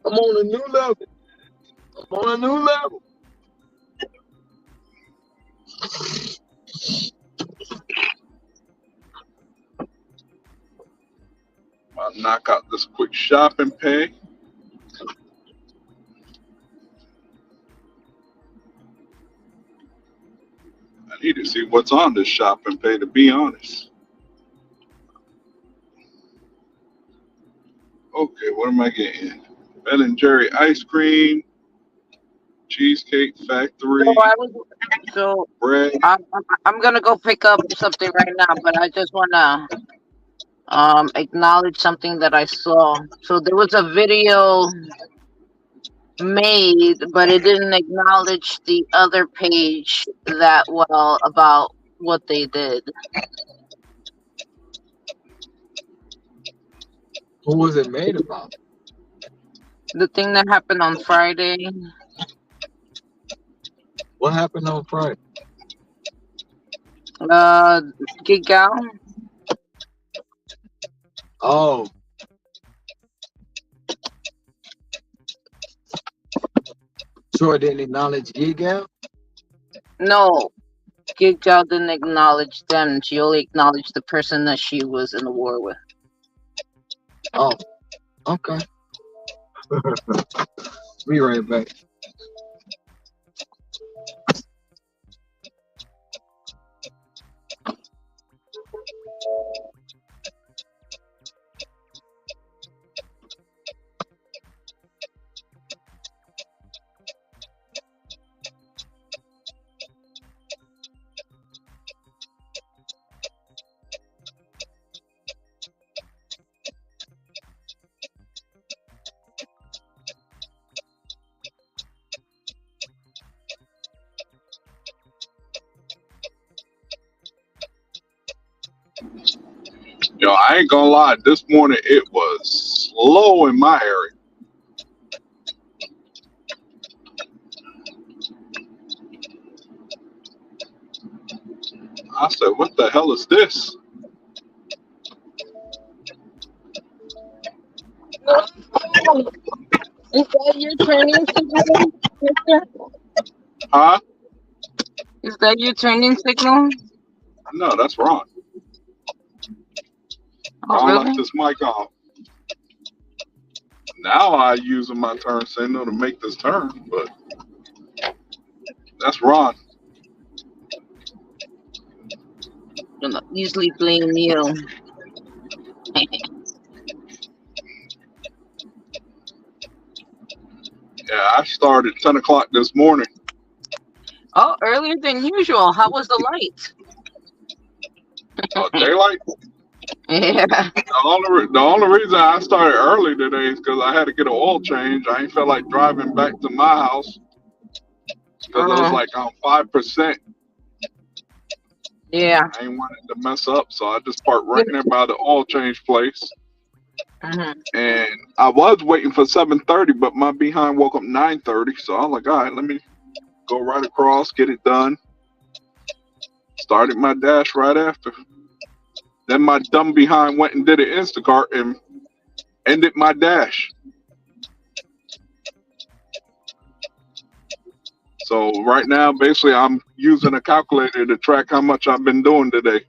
Speaker 1: I'm on a new level.
Speaker 4: I'll knock out this quick shopping pay. I need to see what's on this shopping pay, to be honest. Okay, what am I getting? Ben & Jerry ice cream, Cheesecake Factory, bread.
Speaker 3: I'm gonna go pick up something right now, but I just wanna acknowledge something that I saw. So there was a video made, but it didn't acknowledge the other page that well about what they did.
Speaker 1: Who was it made about?
Speaker 3: The thing that happened on Friday.
Speaker 1: What happened on Friday?
Speaker 3: Gig Gal.
Speaker 1: Oh. So it didn't acknowledge Gig Gal?
Speaker 3: No. Gig Gal didn't acknowledge them. She only acknowledged the person that she was in the war with.
Speaker 1: Oh. Okay. Be right back.
Speaker 4: Yo, I ain't gonna lie, this morning it was slow in my area. I said, what the hell is this?
Speaker 3: Is that your turning signal, sister?
Speaker 4: Huh?
Speaker 3: Is that your turning signal?
Speaker 4: No, that's Ron.
Speaker 3: Oh,
Speaker 4: Ron
Speaker 3: really?
Speaker 4: left his mic off. Now I using my turn signal to make this turn, but that's Ron.
Speaker 3: I'm not usually blame you.
Speaker 4: Yeah, I started 10 o'clock this morning.
Speaker 3: Oh, earlier than usual. How was the light?
Speaker 4: Daylight?
Speaker 3: Yeah.
Speaker 4: The only reason I started early today is because I had to get an oil change. I ain't felt like driving back to my house because I was like on 5%.
Speaker 3: Yeah.
Speaker 4: I ain't wanted to mess up, so I just parked right there by the oil change place. And I was waiting for 7:30, but my behind woke up 9:30, so I was like, all right, let me go right across, get it done. Started my dash right after. Then my dumb behind went and did an Instacart and ended my dash. So right now, basically, I'm using a calculator to track how much I've been doing today.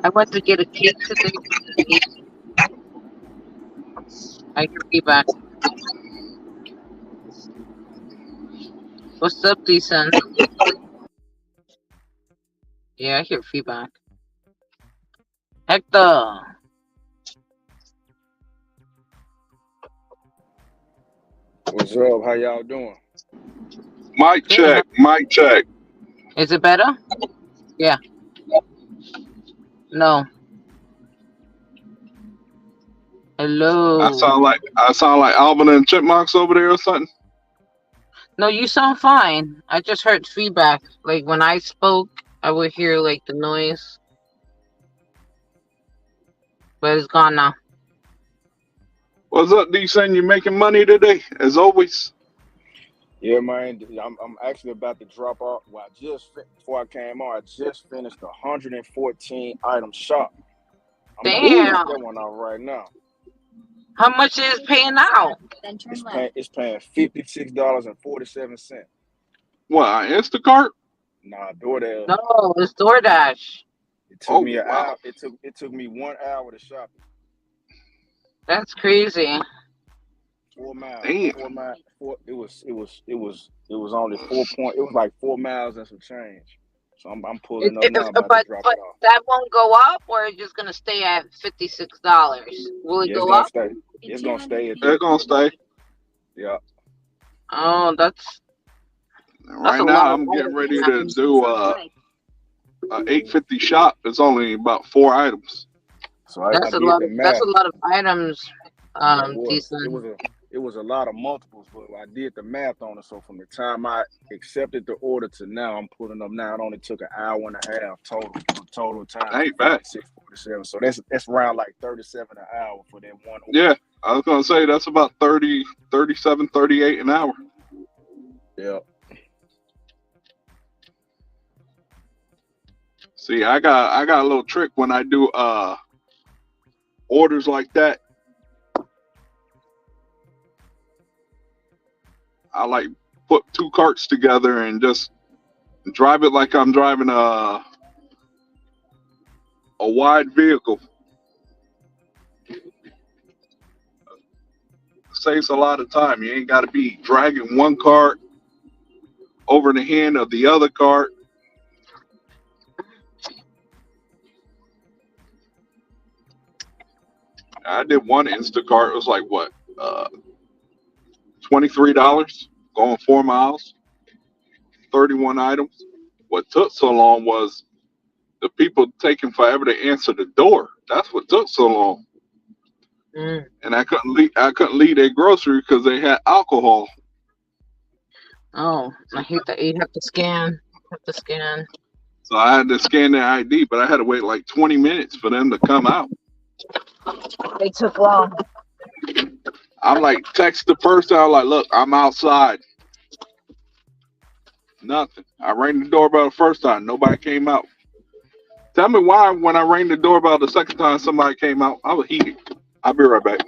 Speaker 3: I went to get a cake today. I can be back. What's up, decent? Yeah, I hear feedback. Hector.
Speaker 5: What's up? How y'all doing?
Speaker 4: Mic check, mic check.
Speaker 3: Is it better? Yeah. No. Hello.
Speaker 4: I sound like Alvin and Chipmunks over there or something.
Speaker 3: No, you sound fine. I just heard feedback. Like when I spoke, I would hear like the noise. But it's gone now.
Speaker 4: What's up, D? Saying you making money today, as always?
Speaker 5: Yeah, man. I'm actually about to drop off. Well, before I came on, I just finished a 114 item shop. I'm
Speaker 3: Damn.
Speaker 5: about to that one out right now.
Speaker 3: How much is paying out?
Speaker 5: It's paying $56.47.
Speaker 4: What, Instacart?
Speaker 5: Nah, DoorDash.
Speaker 3: No, it's DoorDash.
Speaker 5: It took me an hour. It took me 1 hour to shop it.
Speaker 3: That's crazy.
Speaker 5: 4 miles.
Speaker 4: Damn.
Speaker 5: 4 miles. It was only 4 point. It was like 4 miles and some change. So I'm pulling up now. About to drop it off.
Speaker 3: That won't go up, or it's just gonna stay at $56. Will it go up?
Speaker 5: It's gonna stay.
Speaker 4: It's gonna stay.
Speaker 5: Yeah.
Speaker 3: Oh, that's
Speaker 4: right now. I'm getting ready to do a 850 shop. It's only about 4 items.
Speaker 5: So
Speaker 3: that's a lot of items. Decent.
Speaker 5: It was a lot of multiples, but I did the math on it. So from the time I accepted the order to now, I'm pulling up now. It only took an hour and a half total time.
Speaker 4: Ain't bad.
Speaker 5: 6:47. So that's around like 37 an hour for that one order.
Speaker 4: Yeah, I was gonna say that's about 30, 37, 38 an hour.
Speaker 5: Yeah.
Speaker 4: See, I got a little trick when I do orders like that. I like put 2 carts together and just drive it like I'm driving a wide vehicle. Saves a lot of time. You ain't got to be dragging one cart over the hand of the other cart. I did one Instacart. It was like what, $23 going 4 miles, 31 items. What took so long was the people taking forever to answer the door. That's what took so long. And I couldn't leave their grocery because they had alcohol.
Speaker 3: Oh, I hate that. You have to scan.
Speaker 4: So I had to scan their ID, but I had to wait like 20 minutes for them to come out.
Speaker 3: They took long.
Speaker 4: I'm like, text the person. I'm like, look, I'm outside. Nothing. I rang the doorbell the first time. Nobody came out. Tell me why when I rang the doorbell the second time somebody came out. I was heated. I'll be right back.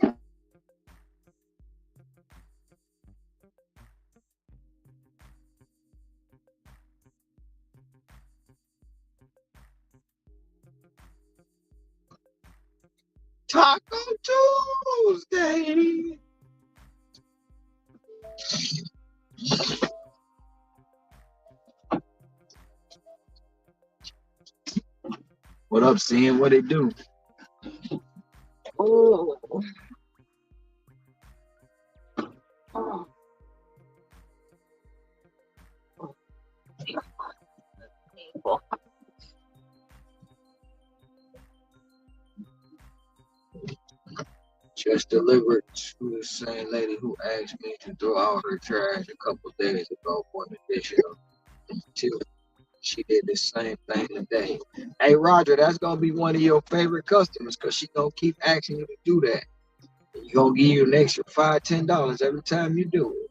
Speaker 1: Taco Tuesday. What up, seeing what it do?
Speaker 3: Oh.
Speaker 1: Just delivered to the same lady who asked me to throw out her trash a couple days ago for an additional until she did the same thing today. Hey Roger, that's gonna be one of your favorite customers because she gonna keep asking you to do that. You're gonna give you an extra $5, $10 every time you do it.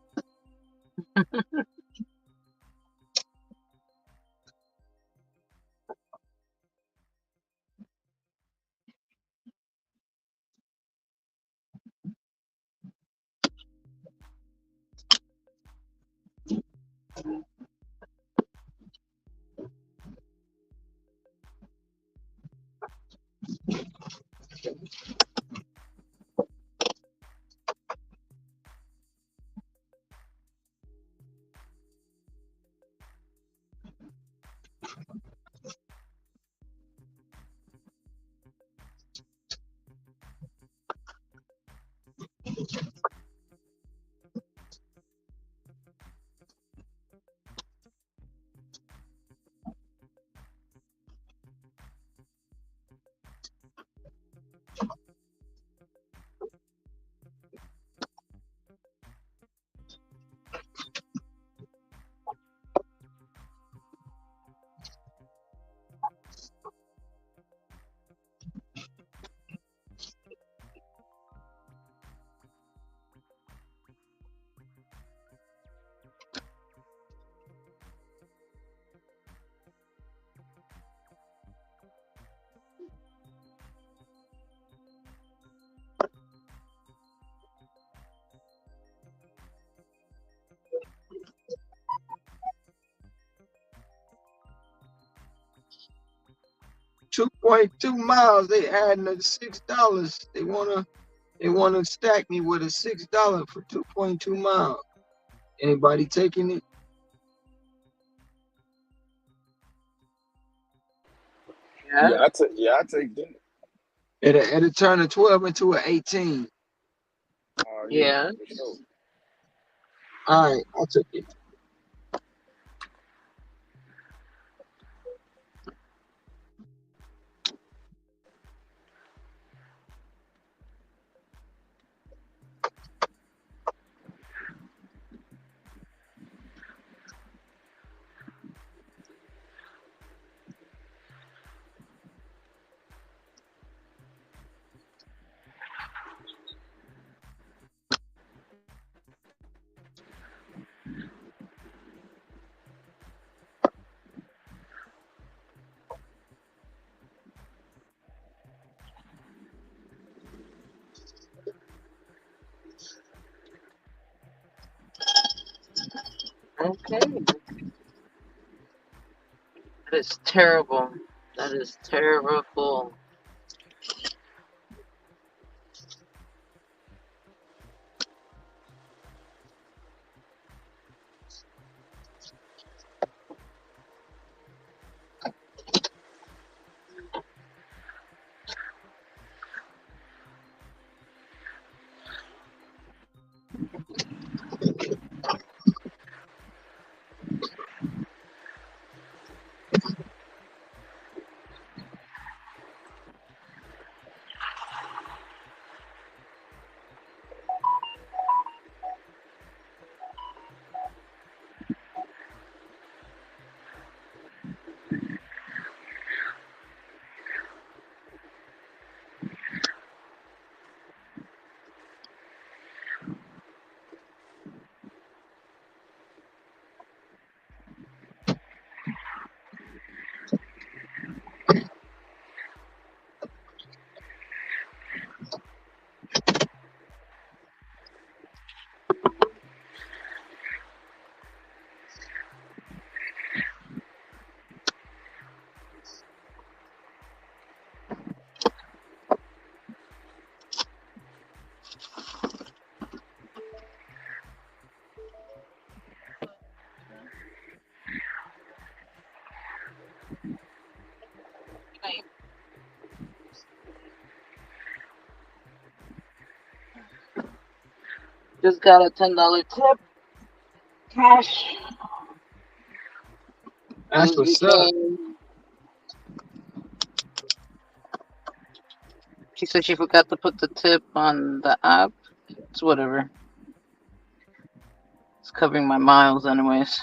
Speaker 1: $2.2 miles. They adding the $6. They wanna stack me with a $6 for 2.2 miles. Anybody taking it?
Speaker 5: Yeah, I take them.
Speaker 1: It'll turn a 12 into an 18.
Speaker 3: Yeah.
Speaker 5: For sure.
Speaker 1: All right, I'll take it.
Speaker 3: Okay. That is terrible. That is terrible. Just got a $10 tip. Cash.
Speaker 1: That's what's up.
Speaker 3: She said she forgot to put the tip on the app. It's whatever. It's covering my miles anyways.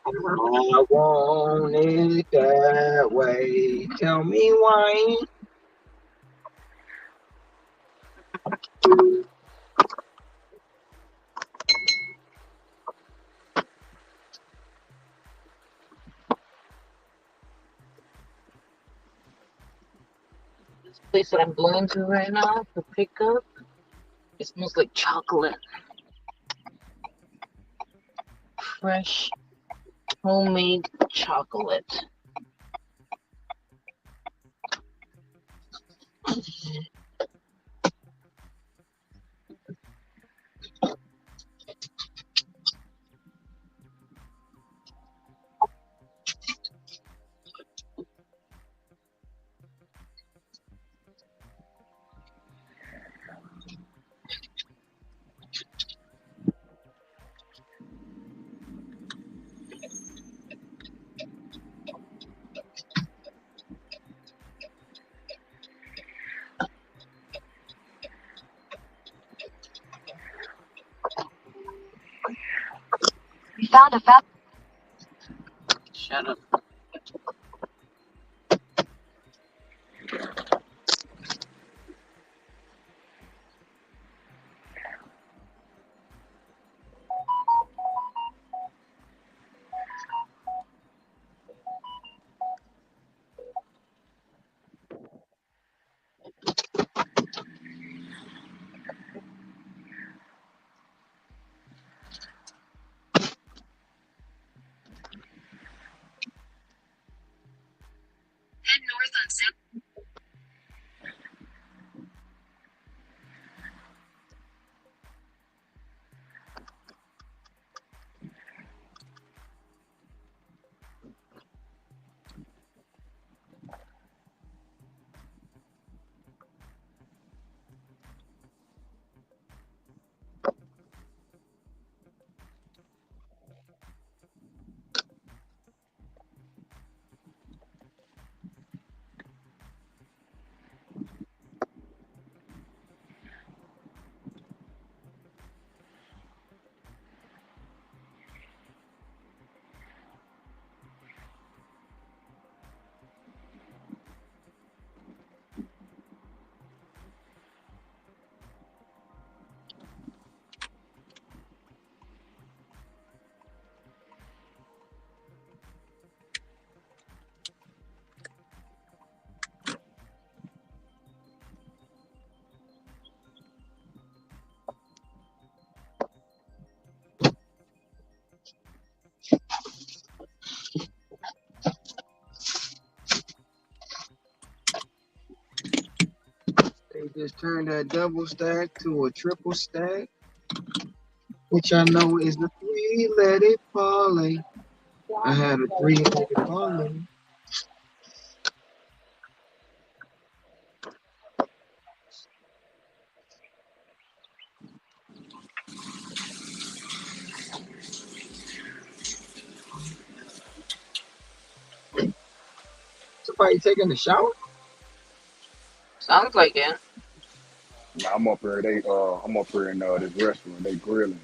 Speaker 1: I want it that way. Tell me why.
Speaker 3: This place that I'm going to right now to pick up, it smells like chocolate. Fresh, homemade chocolate.
Speaker 6: We found a fountain.
Speaker 3: Shut up.
Speaker 6: Head north on South.
Speaker 1: They just turned that double stack to a triple stack, which I know is the three-legged parlay. I had a three-legged parlay. Somebody taking a shower?
Speaker 3: Sounds like it.
Speaker 5: Nah, I'm up here. I'm up here in this restaurant. They grilling.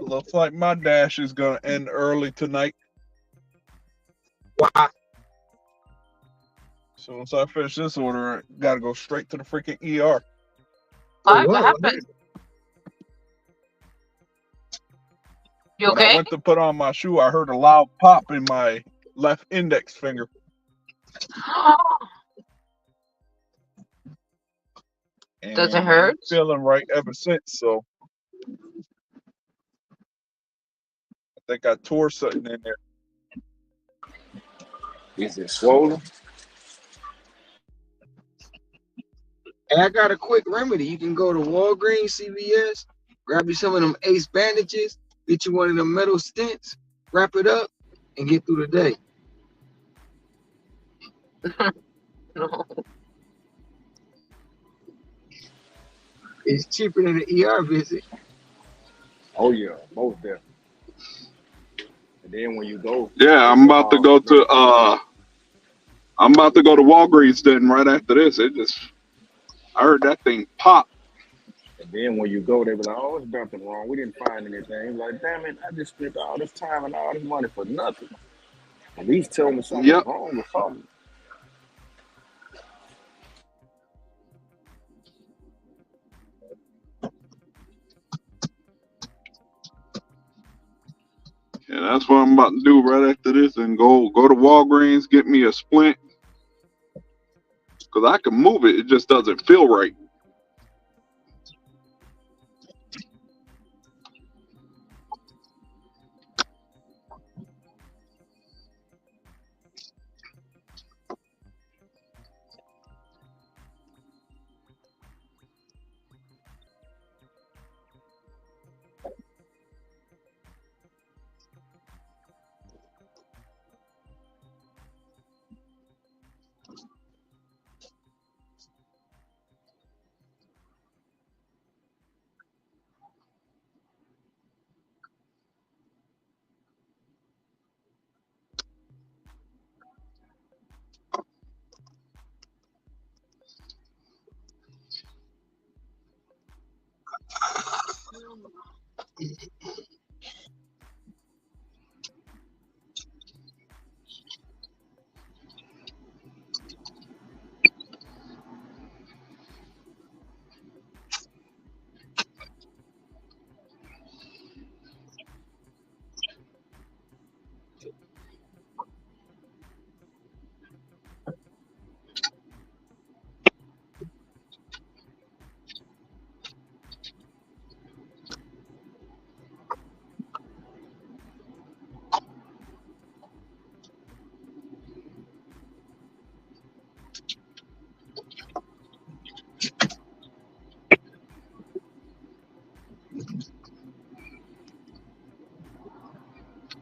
Speaker 4: Looks like my dash is gonna end early tonight.
Speaker 1: Why?
Speaker 4: So once I finish this order, I gotta go straight to the freaking ER.
Speaker 3: Why?
Speaker 1: Oh,
Speaker 3: What
Speaker 1: wow.
Speaker 3: happened? You
Speaker 4: When I
Speaker 3: okay?
Speaker 4: went to put on my shoe, I heard a loud pop in my left index finger. And
Speaker 3: Does it hurt?
Speaker 4: I'm feeling right ever since, so I think I tore something in there.
Speaker 5: Is it swollen?
Speaker 1: Hey, I got a quick remedy. You can go to Walgreens, CVS, grab you some of them Ace bandages, get you one of them metal stents, wrap it up, and get through the day.
Speaker 3: No.
Speaker 1: It's cheaper than an ER visit.
Speaker 5: Oh yeah, most definitely. And then when you go,
Speaker 4: Yeah,
Speaker 5: they
Speaker 4: I'm
Speaker 5: say,
Speaker 4: about to
Speaker 5: "Oh,
Speaker 4: go
Speaker 5: man,
Speaker 4: to I'm about to go to Walgreens then right after this. I heard that thing pop.
Speaker 5: And then when you go, they be like, "Oh, it's nothing wrong. We didn't find anything." Like, damn it, I just spent all this time and all this money for nothing. At least tell me something's
Speaker 4: Yep.
Speaker 5: wrong with something.
Speaker 4: Yeah, that's what I'm about to do right after this and go to Walgreens, get me a splint. Cause I can move it, it just doesn't feel right.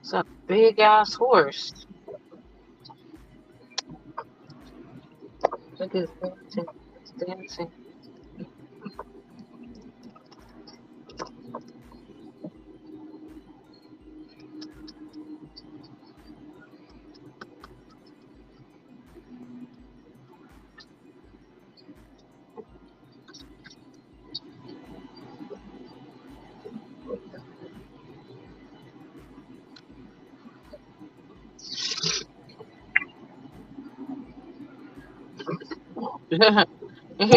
Speaker 3: It's a big ass horse. Look, it's dancing. It's dancing.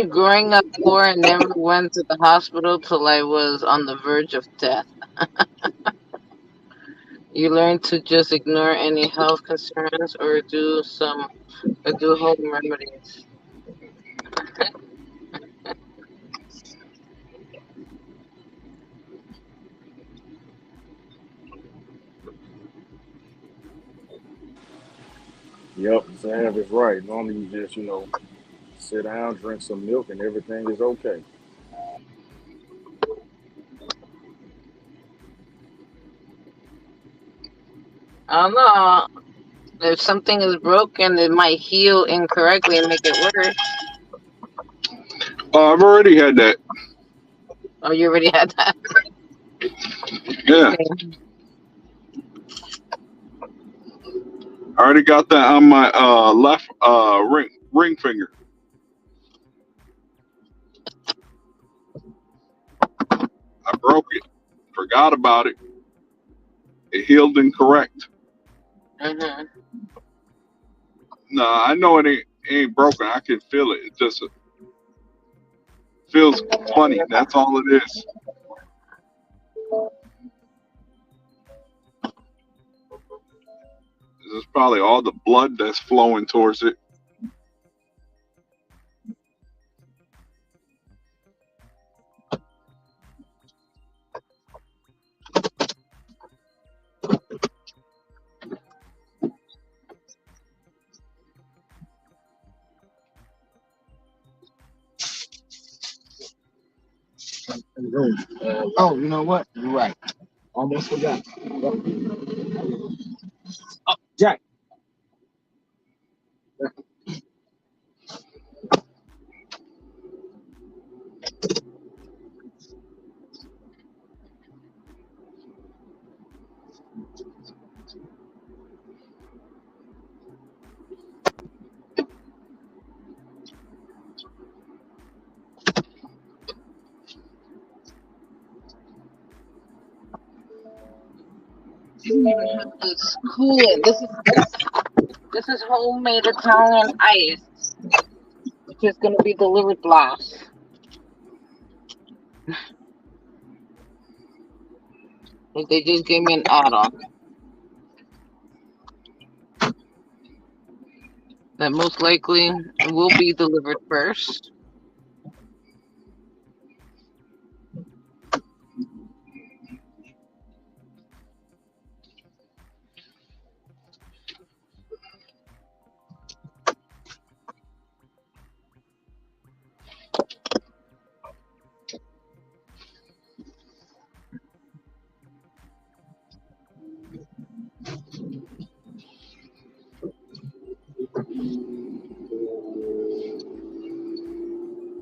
Speaker 3: Growing up poor and never went to the hospital till I was on the verge of death. You learn to just ignore any health concerns or do home remedies.
Speaker 5: Yep, Sav is right. Normally you just, sit down, drink some milk, and everything is okay.
Speaker 3: I don't know. If something is broken, it might heal incorrectly and make it worse.
Speaker 4: I've already had that.
Speaker 3: Oh, you already had that.
Speaker 4: Yeah,
Speaker 3: Okay.
Speaker 4: I already got that on my left ring finger. I broke it. Forgot about it. It healed incorrect.
Speaker 3: Mhm.
Speaker 4: No, I know it ain't broken. I can feel it. It just feels funny. That's all it is. It's probably all the blood that's flowing towards it.
Speaker 1: Oh, you know what? You're right. Almost forgot. Jack.
Speaker 3: They don't even have this coolant. This is homemade Italian ice, which is gonna be delivered last. But they just gave me an add-on that most likely will be delivered first.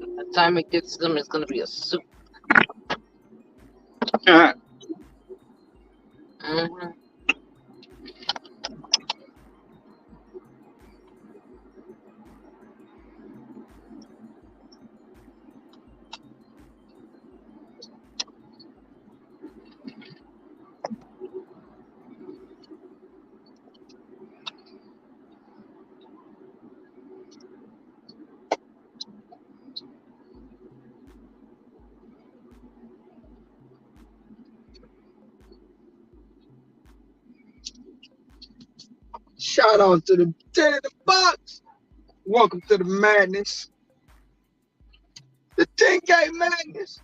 Speaker 3: By the time it gets to them, it's gonna be a soup. Hmm.
Speaker 1: Shout out to the 10 in the box. Welcome to the madness. The 10K madness.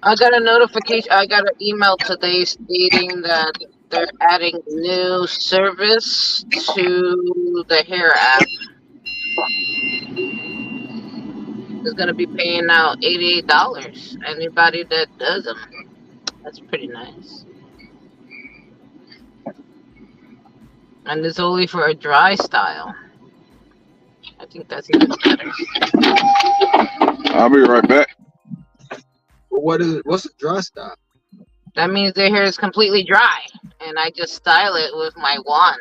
Speaker 3: I got a notification. I got an email today stating that they're adding new service to the hair app. Is gonna be paying out $88. Anybody that does them, that's pretty nice. And it's only for a dry style. I think that's even better.
Speaker 4: I'll be right back.
Speaker 1: What's a dry style?
Speaker 3: That means their hair is completely dry, and I just style it with my wand.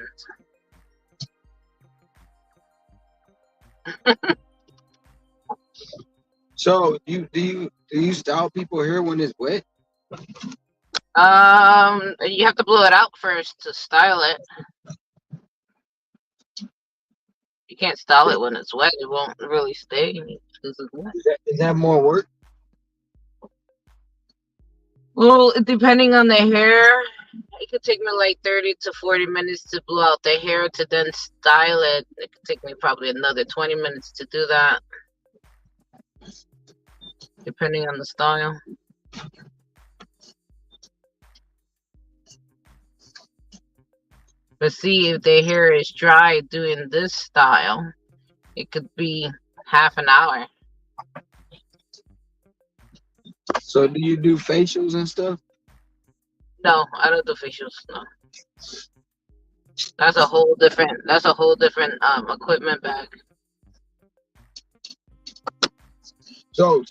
Speaker 1: So do you style people hair when it's wet?
Speaker 3: You have to blow it out first to style it. You can't style it when it's wet. It won't really stay because it's wet.
Speaker 1: Is that more work?
Speaker 3: Well, depending on the hair, it could take me like 30 to 40 minutes to blow out the hair to then style it. It could take me probably another 20 minutes to do that, depending on the style. But see, if the hair is dry doing this style, it could be half an hour.
Speaker 1: So do you do facials and stuff?
Speaker 3: No, I don't do facials. No, that's a whole different equipment bag.
Speaker 1: So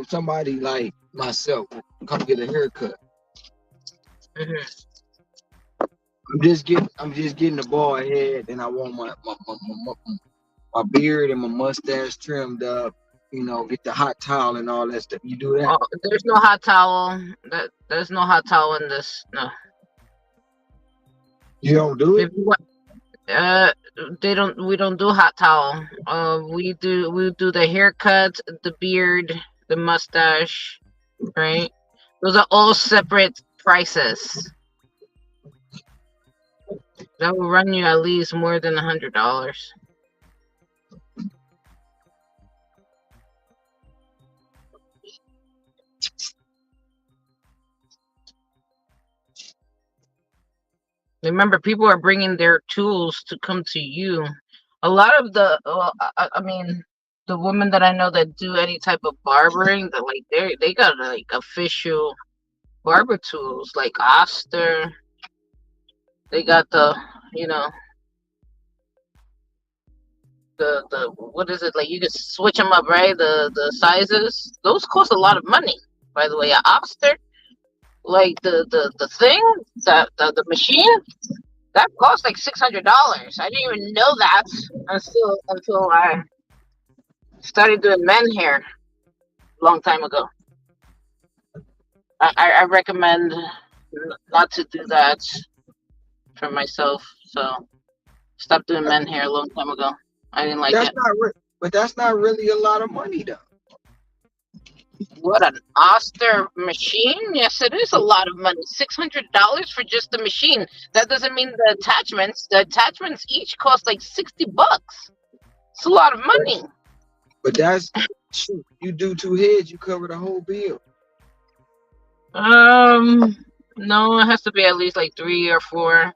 Speaker 1: somebody like myself come get a haircut. I'm just getting the bald head, and I want my beard and my mustache trimmed up. You know, get the hot towel and all that stuff. You do that?
Speaker 3: Oh, there's no hot towel. There's no hot towel in this. No.
Speaker 1: You don't do it?
Speaker 3: We don't do hot towel. We do the haircut, the beard, the mustache, right? Those are all separate prices. That will run you at least more than $100. Remember, people are bringing their tools to come to you. A lot of the, the women that I know that do any type of barbering, they got like official barber tools, like Oster. They got the what is it, like you can switch them up, right? The sizes, those cost a lot of money, by the way. Oster, like the thing, the machine, that cost like $600. I didn't even know that until I started doing men hair a long time ago. I recommend not to do that for myself. So stopped doing men hair a long time ago. I didn't like it.
Speaker 1: But that's not really a lot of money, though.
Speaker 3: What, an Oster machine? Yes, it is a lot of money. $600 for just the machine. That doesn't mean the attachments. The attachments each cost like $60. It's a lot of money.
Speaker 1: But that's shoot. You do 2 heads, you cover the whole bill.
Speaker 3: No, it has to be at least like 3 or 4.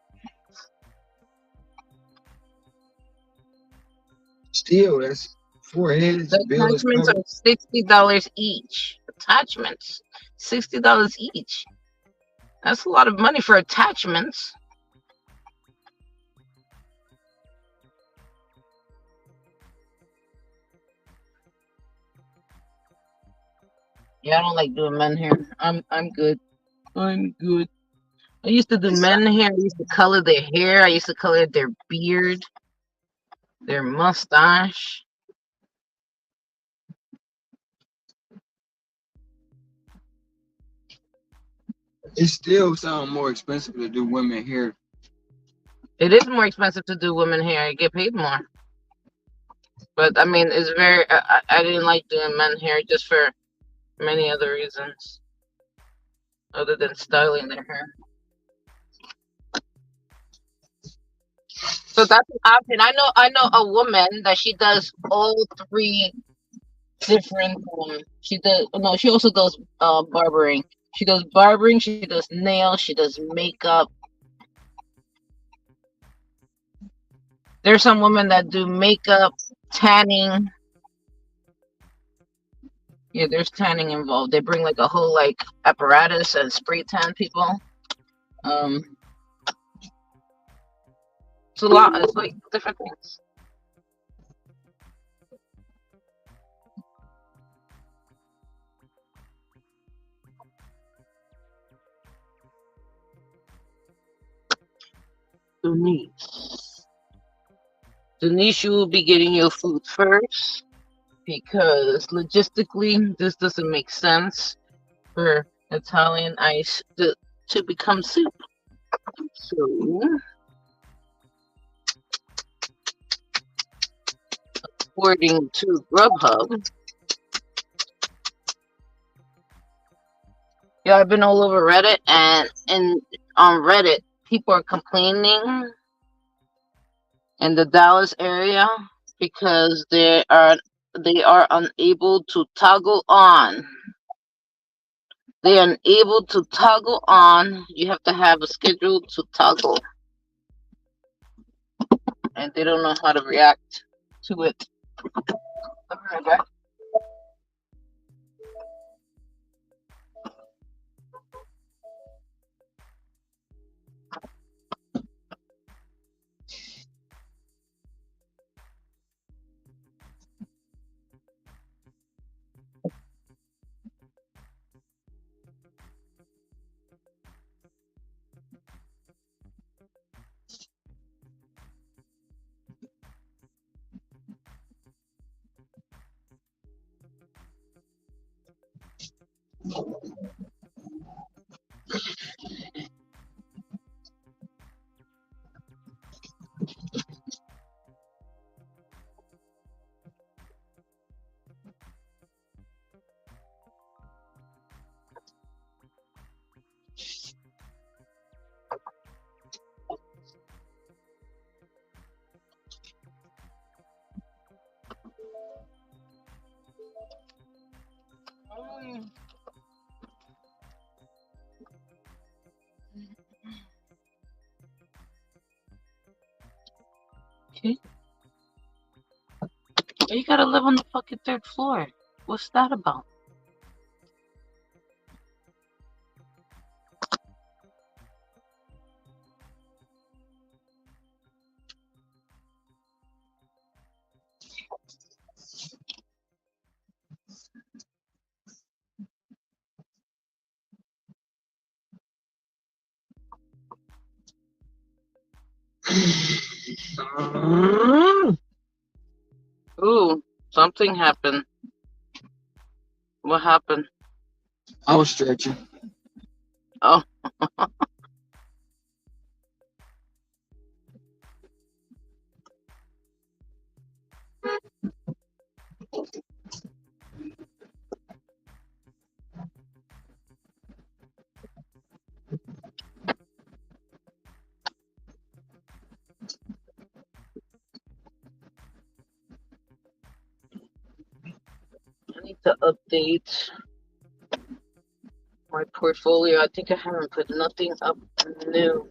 Speaker 1: Still, that's 4 heads.
Speaker 3: The attachments are $60 each. Attachments, $60 each. That's a lot of money for attachments. Yeah, I don't like doing men hair. I'm good. I'm good. I used to do men hair. I used to color their hair. I used to color their beard, their mustache.
Speaker 1: It still sounds more expensive to do women hair.
Speaker 3: It is more expensive to do women hair. I get paid more. But I mean, it's very. I didn't like doing men hair just for many other reasons, other than styling their hair. So that's an option. I know a woman that she does all 3 different. She also does barbering. She does barbering. She does nails. She does makeup. There's some women that do makeup, tanning. Yeah, there's tanning involved. They bring like a whole like apparatus and spray tan people. It's a lot. It's like different things. Denise, you will be getting your food first because logistically this doesn't make sense for Italian ice to become soup. So, according to Grubhub, yeah, I've been all over Reddit, and on Reddit, people are complaining in the Dallas area because they are unable to toggle on. They are unable to toggle on. You have to have a schedule to toggle, and they don't know how to react to it. I'll be right back. Okay. You gotta live on the fucking 3rd floor. What's that about? Ooh, something happened. What happened?
Speaker 1: I was stretching.
Speaker 3: Oh. I need to update my portfolio. I think I haven't put nothing up new.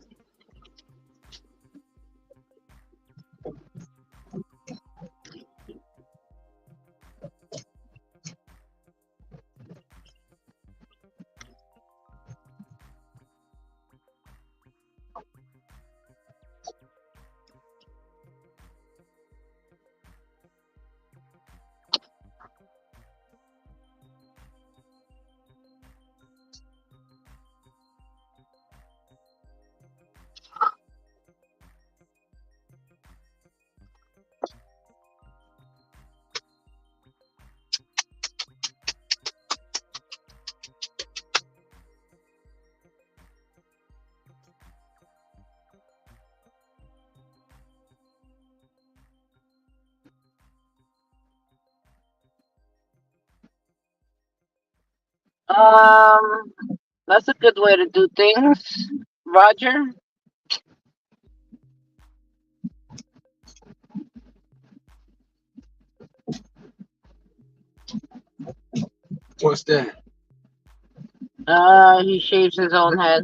Speaker 3: That's a good way to do things, Roger.
Speaker 1: What's that?
Speaker 3: He shaves his own head.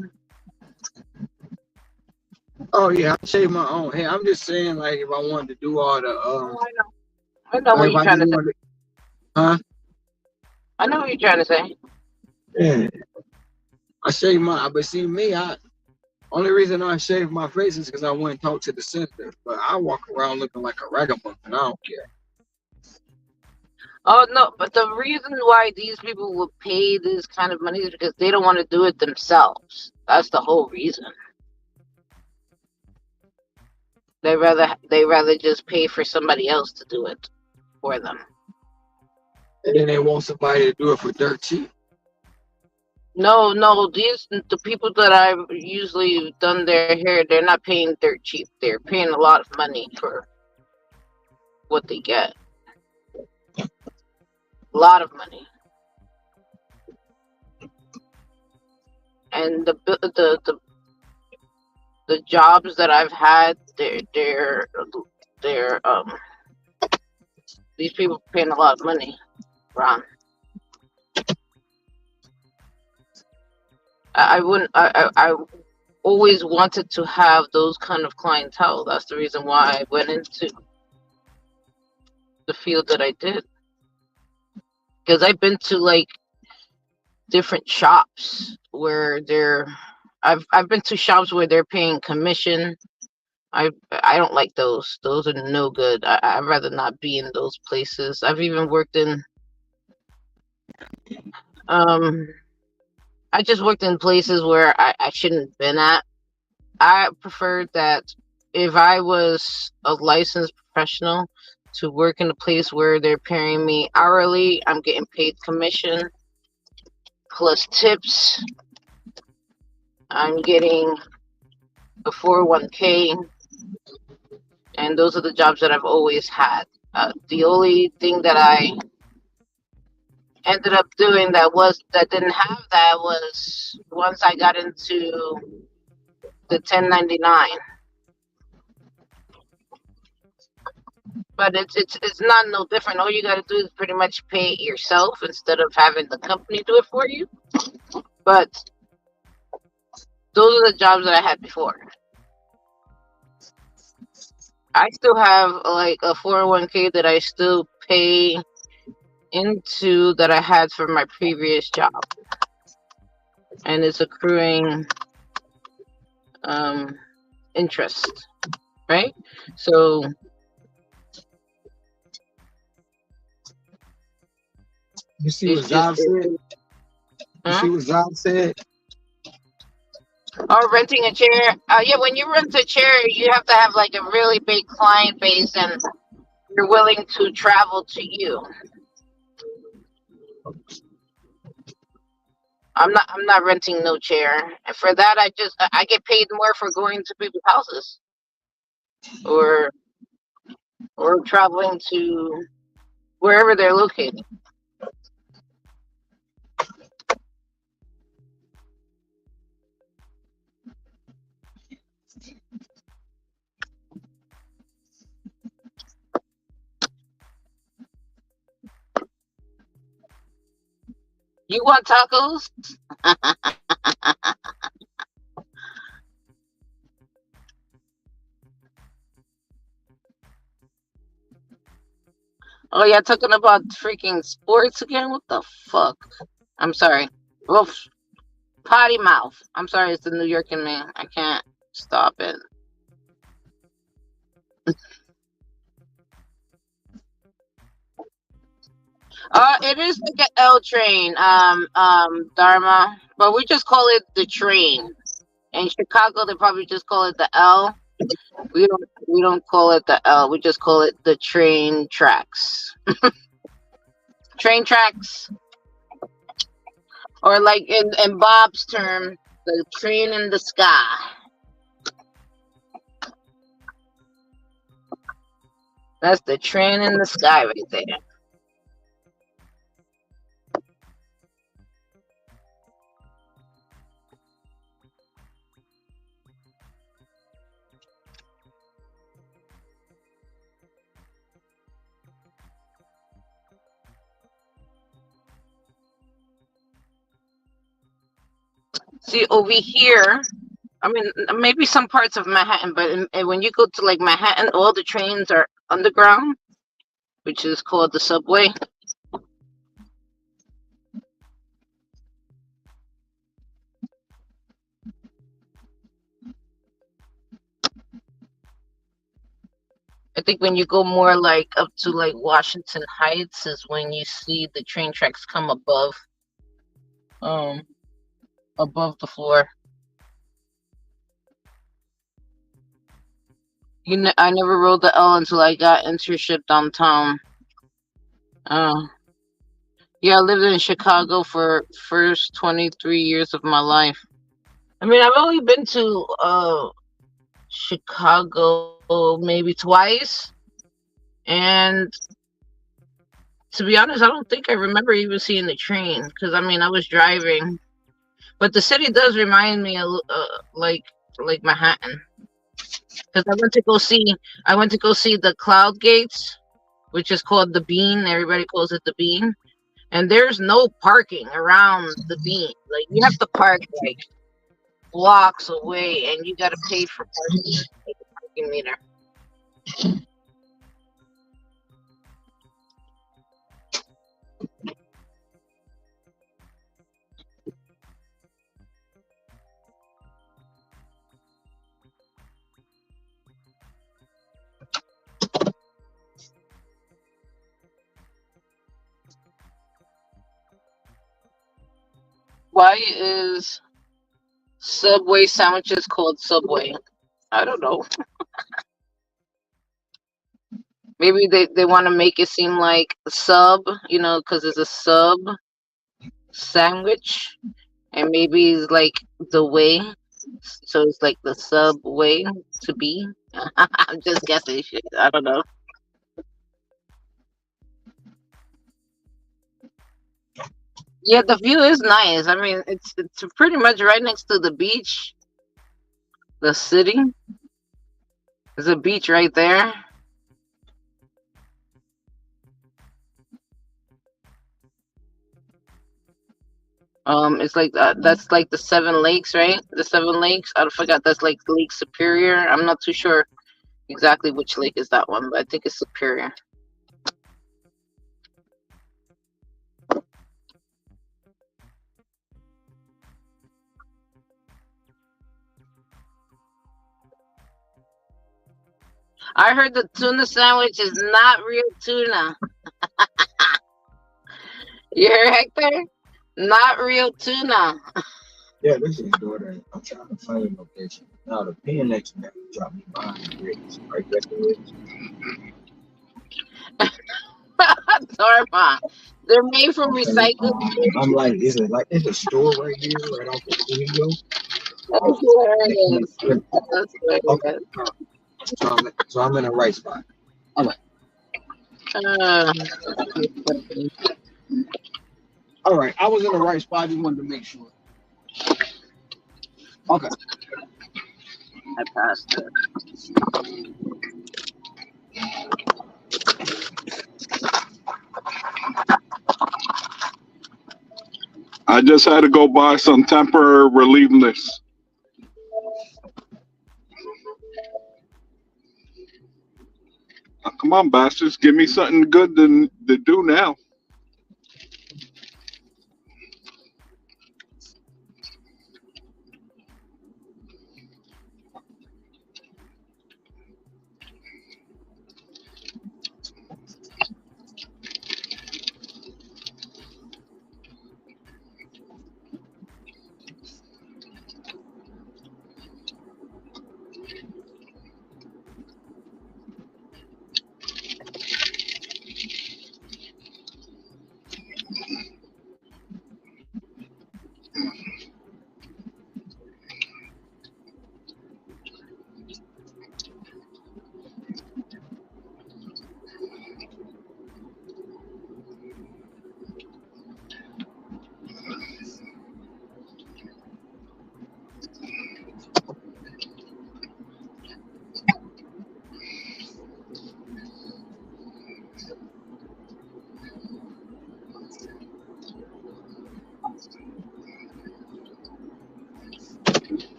Speaker 1: Oh yeah, I shave my own hair. I'm just saying, like, if I wanted to do all the
Speaker 3: I know what
Speaker 1: like,
Speaker 3: you're trying to say.
Speaker 1: huh?
Speaker 3: I know what you're trying to say.
Speaker 1: Yeah. I shave my, but see me, Only reason I shave my face is because I went and talked to the center. But I walk around looking like a ragamuffin. I don't care.
Speaker 3: Oh no, but the reason why these people will pay this kind of money is because they don't want to do it themselves. That's the whole reason. They rather just pay for somebody else to do it for them.
Speaker 1: And then they want somebody to do it for dirt cheap.
Speaker 3: No, the people that I've usually done their hair, they're not paying dirt cheap. They're paying a lot of money for what they get. A lot of money. And the jobs that I've had, they're these people paying a lot of money, Ron. I wouldn't. I always wanted to have those kind of clientele. That's the reason why I went into the field that I did. Because I've been to like different shops where I've been to shops where they're paying commission. I don't like those. Those are no good. I'd rather not be in those places. I've even worked in I just worked in places where I shouldn't have been at. I preferred that if I was a licensed professional to work in a place where they're paying me hourly, I'm getting paid commission plus tips. I'm getting a 401k, and those are the jobs that I've always had. The only thing that I ended up doing that didn't have that was once I got into the 1099. But it's not no different. All you got to do is pretty much pay it yourself instead of having the company do it for you. But those are the jobs that I had before. I still have like a 401k that I still pay into that I had for my previous job, and it's accruing interest, right? So
Speaker 1: you see what Zab said? You see what Zab said?
Speaker 3: Oh, renting a chair. Yeah, when you rent a chair, you have to have like a really big client base, and you're willing to travel to you. I'm not renting no chair, and for that I get paid more for going to people's houses, or traveling to wherever they're located. You want tacos? Oh, yeah, talking about freaking sports again? What the fuck? I'm sorry. Oof. Potty mouth. I'm sorry, it's the New York in me. I can't stop it. It is like an L train, Dharma, but we just call it the train. In Chicago, they probably just call it the L. We don't call it the L. We just call it the train tracks. Train tracks, or like in Bob's term, the train in the sky. That's the train in the sky right there. See, over here, I mean, maybe some parts of Manhattan, but when you go to like Manhattan, all the trains are underground, which is called the subway. I think when you go more like up to like Washington Heights is when you see the train tracks come um above the floor. I never rode the L until I got internship downtown. Uh, yeah, I lived in Chicago for first 23 years of my life. I mean, I've only been to Chicago maybe twice, and to be honest, I don't think I remember even seeing the train because I mean I was driving. But the city does remind me of like Manhattan because I went to go see the Cloud Gates, which is called the Bean. Everybody calls it the Bean, and there's no parking around the Bean. Like you have to park like blocks away, and you got to pay for parking, like a parking meter. Why is Subway sandwiches called Subway? I don't know. Maybe they want to make it seem like sub, because it's a sub sandwich, and maybe it's like the way, so it's like the subway to be. I'm just guessing shit. I don't know. Yeah, the view is nice. I mean, it's pretty much right next to the beach, the city. There's a beach right there. It's like that's like the Seven Lakes, right? The Seven Lakes. I forgot. That's like Lake Superior. I'm not too sure exactly which lake is that one, but I think it's Superior. I heard the tuna sandwich is not real tuna. You heard, Hector? Not real tuna.
Speaker 1: Yeah, this is daughter. I'm trying to find a location. Now the PNX never dropped me behind the grades. Right, that's the way.
Speaker 3: Torma. They're made from
Speaker 1: Okay.
Speaker 3: recycled.
Speaker 1: I'm like, is a store right here, right off of Louisville?
Speaker 3: That's where it is. That's where
Speaker 1: Okay.
Speaker 3: it is.
Speaker 1: So I'm in the right spot. All right. All right. I was in the right spot. Just wanted to make sure. Okay.
Speaker 3: I passed it.
Speaker 4: I just had to go buy some temporary relieveness. Come on, bastards. Give me something good to do now.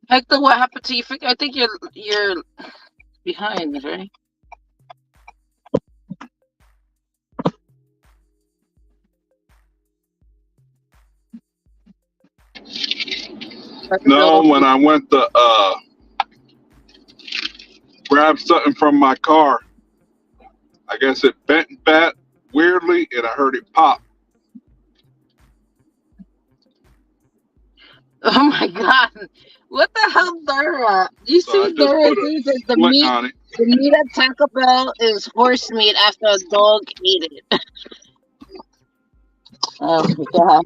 Speaker 3: Hector, what happened to you? I think you're behind, right?
Speaker 4: No, when I went to grab something from my car, I guess it bent back weirdly, and I heard it pop.
Speaker 3: Oh my god. What the hell, Dora? You
Speaker 4: So I
Speaker 3: see,
Speaker 4: just
Speaker 3: Dora
Speaker 4: put a
Speaker 3: says that
Speaker 4: splint on it.
Speaker 3: the meat at Taco Bell is horse meat after a dog ate it. Oh my god.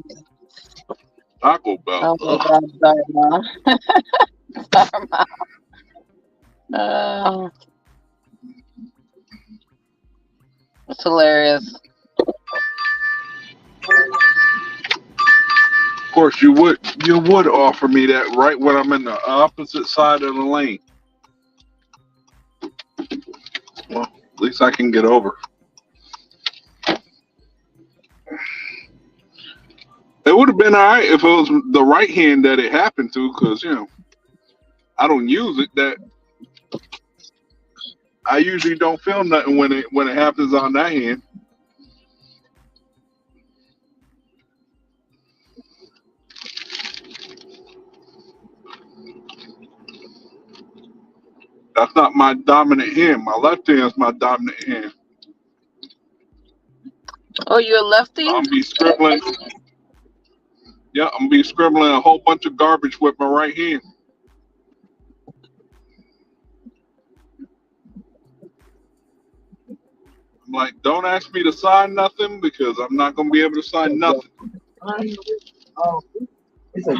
Speaker 4: Taco Bell.
Speaker 3: Oh my
Speaker 4: Ugh.
Speaker 3: god, Dharma. Dharma. It's hilarious.
Speaker 4: Of course, you would offer me that right when I'm in the opposite side of the lane. Well, at least I can get over. It would have been all right if it was the right hand that it happened to, because I don't use it. That I usually don't feel nothing when it happens on that hand. That's not my dominant hand. My left hand is my dominant hand.
Speaker 3: Oh, you're a lefty?
Speaker 4: So I'm be scribbling. Yeah, I'm be scribbling a whole bunch of garbage with my right hand. I'm like, don't ask me to sign nothing because I'm not gonna be able to sign nothing.
Speaker 1: Oh, it's a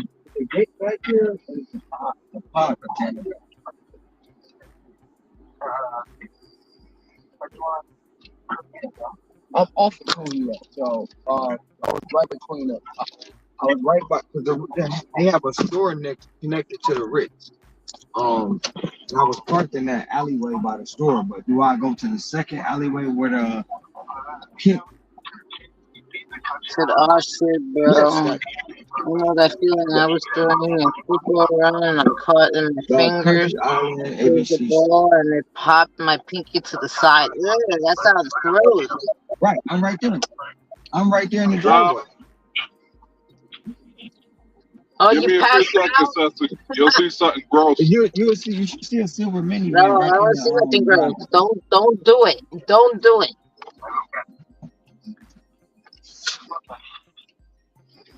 Speaker 1: gate right here. It's a pod. I'm off of cleanup, so I was right between up. I was right by because they have a store connected to the Ritz. And I was parked in that alleyway by the store, but do I go to the second alleyway where the pink?
Speaker 3: Said, oh shit, bro.
Speaker 1: Yes, like
Speaker 3: You know that feeling I was throwing and football around and I caught in my
Speaker 1: the
Speaker 3: fingers.
Speaker 1: Country Island
Speaker 3: There's the
Speaker 1: ABC.
Speaker 3: ball and it popped my pinky to the side. Ugh, that sounds gross.
Speaker 1: Right, I'm right there. I'm right there in the
Speaker 4: Uh,
Speaker 1: driveway.
Speaker 3: Oh,
Speaker 4: give
Speaker 3: you
Speaker 4: me a few
Speaker 3: passed
Speaker 4: seconds,
Speaker 3: out?
Speaker 4: Cecily. You'll see something gross.
Speaker 1: You should see a silver
Speaker 3: No,
Speaker 1: minivan right
Speaker 3: I
Speaker 1: in
Speaker 3: don't see nothing
Speaker 1: the
Speaker 3: gross.
Speaker 1: driveway.
Speaker 3: Don't do it. Don't do it.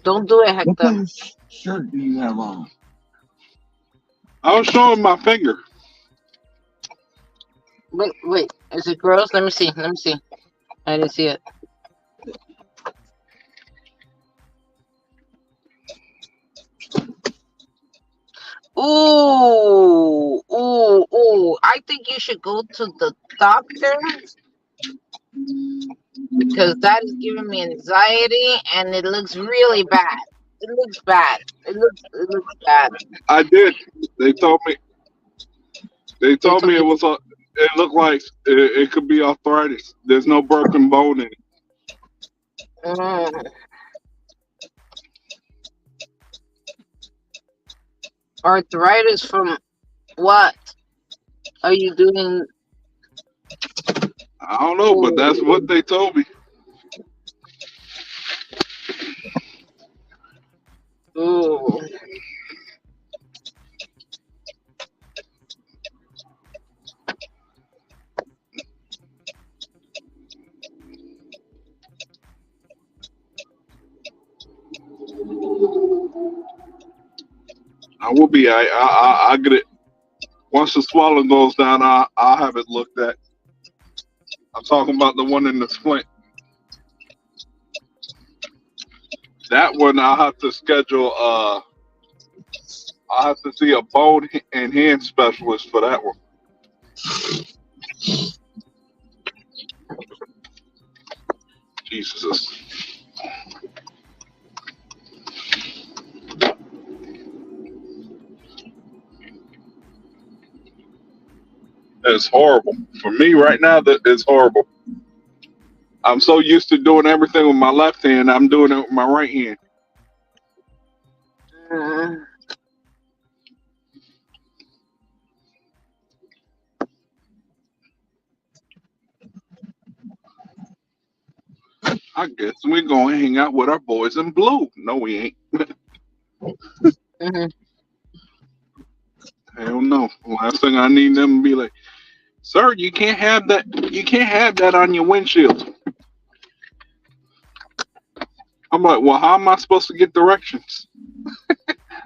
Speaker 3: Don't do it,
Speaker 1: What
Speaker 3: Hector.
Speaker 1: color shirt do you have on?
Speaker 4: I was showing my finger.
Speaker 3: Wait. Is it gross? Let me see. I didn't see it. Ooh. I think you should go to the doctor because that is giving me anxiety and it looks really bad. It looks bad. It looks bad.
Speaker 4: I did. They told me. They
Speaker 3: They
Speaker 4: told
Speaker 3: told
Speaker 4: me it
Speaker 3: you,
Speaker 4: was a. It looked like it could be arthritis. There's no broken bone in it.
Speaker 3: mm, arthritis from what? Are you doing?
Speaker 4: I don't know, but that's what they told me.
Speaker 3: Ooh.
Speaker 4: I will be. I get it. Once the swelling goes down, I'll have it looked at. I'm talking about the one in the splint. That one I'll have to schedule. I'll have to see a bone and hand specialist for that one. Jesus. It's horrible. For me right now, that is horrible. I'm so used to doing everything with my left hand, I'm doing it with my right hand.
Speaker 3: Mm.
Speaker 4: I guess we're going to hang out with our boys in blue. No, we ain't.
Speaker 3: Mhm.
Speaker 4: Hell no. Last thing I need them to be like, sir, you can't have that. You can't have that on your windshield. I'm like, well, how am I supposed to get directions?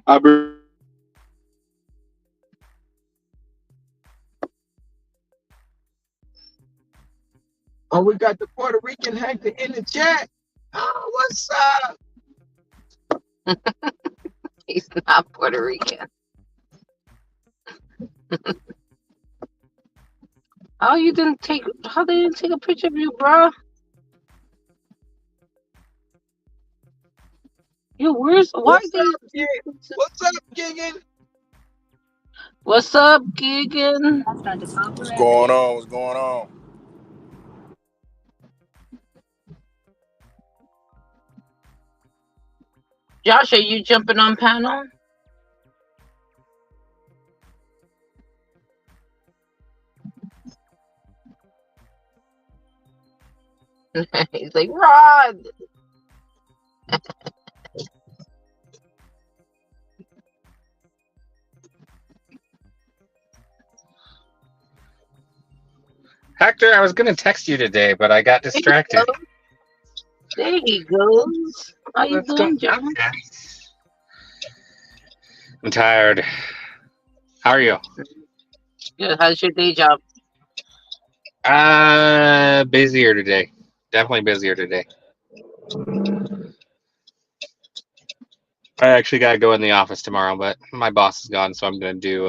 Speaker 4: I've been
Speaker 1: Oh, we got the Puerto Rican Hector in the chat. Oh, what's up?
Speaker 3: He's not Puerto Rican. How they didn't take a picture of you, bro? Yo, why
Speaker 1: What's
Speaker 3: they?
Speaker 1: up, Gig? What's up, Giggin?
Speaker 3: What's up, Gigan?
Speaker 5: What's going on? What's going on?
Speaker 3: Josh, are you jumping on panel? He's like, Rod.
Speaker 7: Hector, I was going to text you today, but I got distracted.
Speaker 3: There he goes. How you doing, Josh?
Speaker 7: I'm tired. How are you?
Speaker 3: Good. How's your day job?
Speaker 7: Busier today. Definitely busier today. I actually got to go in the office tomorrow, but my boss is gone, so I'm going to do...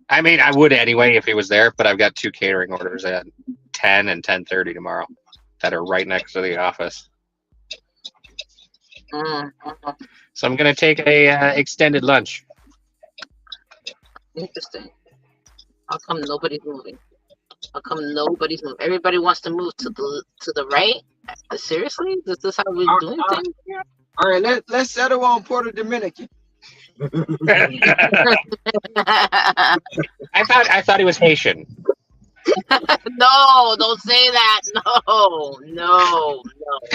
Speaker 7: I mean, I would anyway if he was there, but I've got 2 catering orders at 10 and 10:30 tomorrow that are right next to the office.
Speaker 3: Mm-hmm.
Speaker 7: So I'm going to take a extended lunch.
Speaker 3: Interesting. How come nobody's moving? How come nobody's moving? Everybody wants to move to the right? Seriously? Is this how we're doing things here?
Speaker 1: All right, let's settle on Puerto Dominican.
Speaker 7: I thought he was Haitian.
Speaker 3: No, don't say that. No.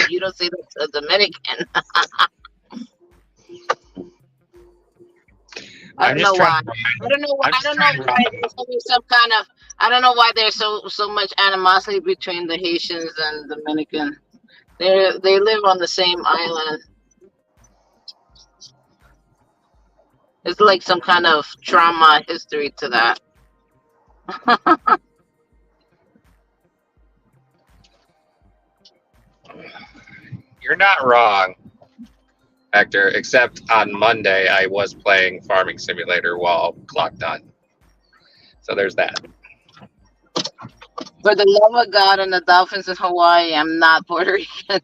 Speaker 3: You don't say that to a Dominican. I don't know why. I don't know why there's always some kind of. I don't know why there's so much animosity between the Haitians and Dominican. They live on the same island. It's like some kind of trauma history to that.
Speaker 7: You're not wrong, Hector, except on Monday I was playing Farming Simulator while clocked on. So there's that.
Speaker 3: For the love of God and the dolphins in Hawaii, I'm not Puerto Rican.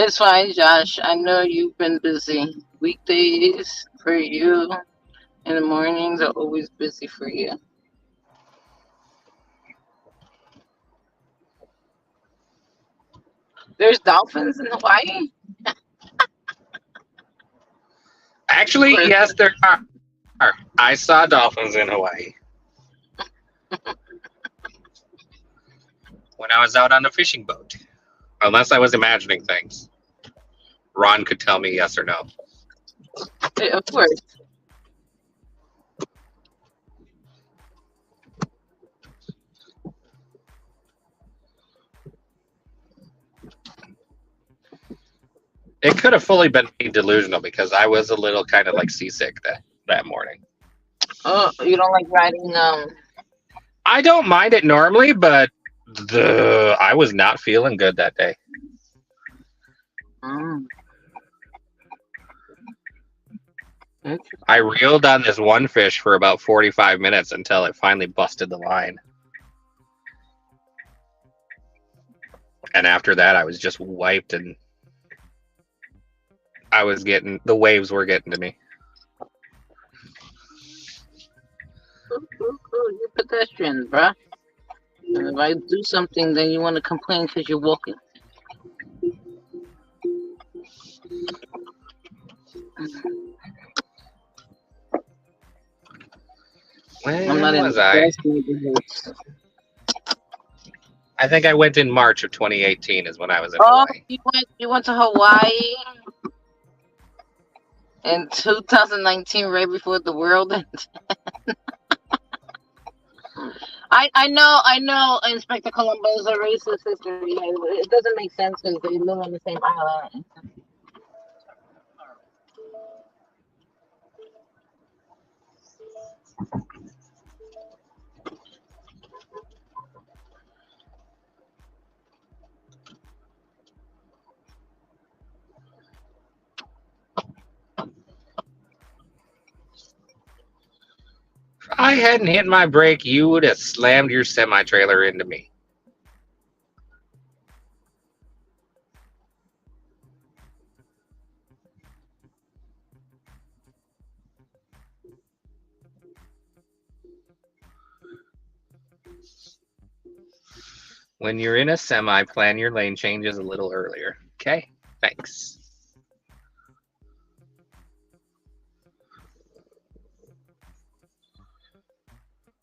Speaker 3: It's fine, Josh. I know you've been busy. Weekdays for you in the mornings are always busy for you. There's dolphins in Hawaii?
Speaker 7: Actually, yes, there are. I saw dolphins in Hawaii. When I was out on a fishing boat. Unless I was imagining things. Ron could tell me yes or no.
Speaker 3: Of course.
Speaker 7: It could have fully been delusional because I was a little kind of like seasick that morning.
Speaker 3: Oh, you don't like riding?
Speaker 7: I don't mind it normally, but I was not feeling good that day. I reeled on this one fish for about 45 minutes until it finally busted the line. And after that, I was just wiped and the waves were getting to me.
Speaker 3: Cool. You're pedestrian, bruh. And if I do something, then you want to complain because you're walking.
Speaker 7: When
Speaker 3: I'm not
Speaker 7: was
Speaker 3: in
Speaker 7: I?
Speaker 3: the neighborhoods.
Speaker 7: I think I went in March of 2018 is when I was in
Speaker 3: Oh,
Speaker 7: Hawaii.
Speaker 3: you went to Hawaii in 2019, right before the world ended. I know. Inspector Columbo is a racist history. It doesn't make sense because they live on the same island.
Speaker 7: If I hadn't hit my brake, you would have slammed your semi-trailer into me. When you're in a semi, plan your lane changes a little earlier. Okay? Thanks.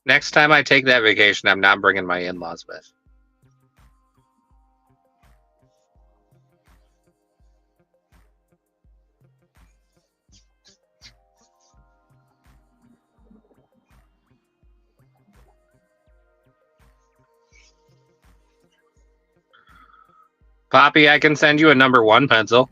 Speaker 7: Next time I take that vacation, I'm not bringing my in-laws with. Poppy, I can send you a number 1 pencil.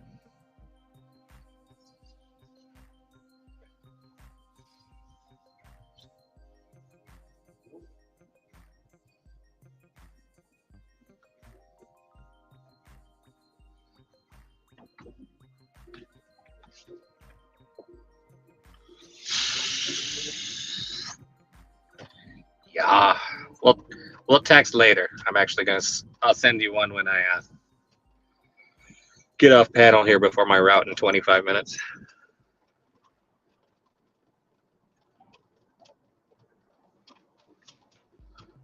Speaker 7: Yeah. We'll text later. I'm actually I'll send you one when I get off panel here before my route in 25 minutes.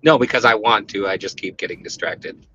Speaker 7: No, because I want to. I just keep getting distracted.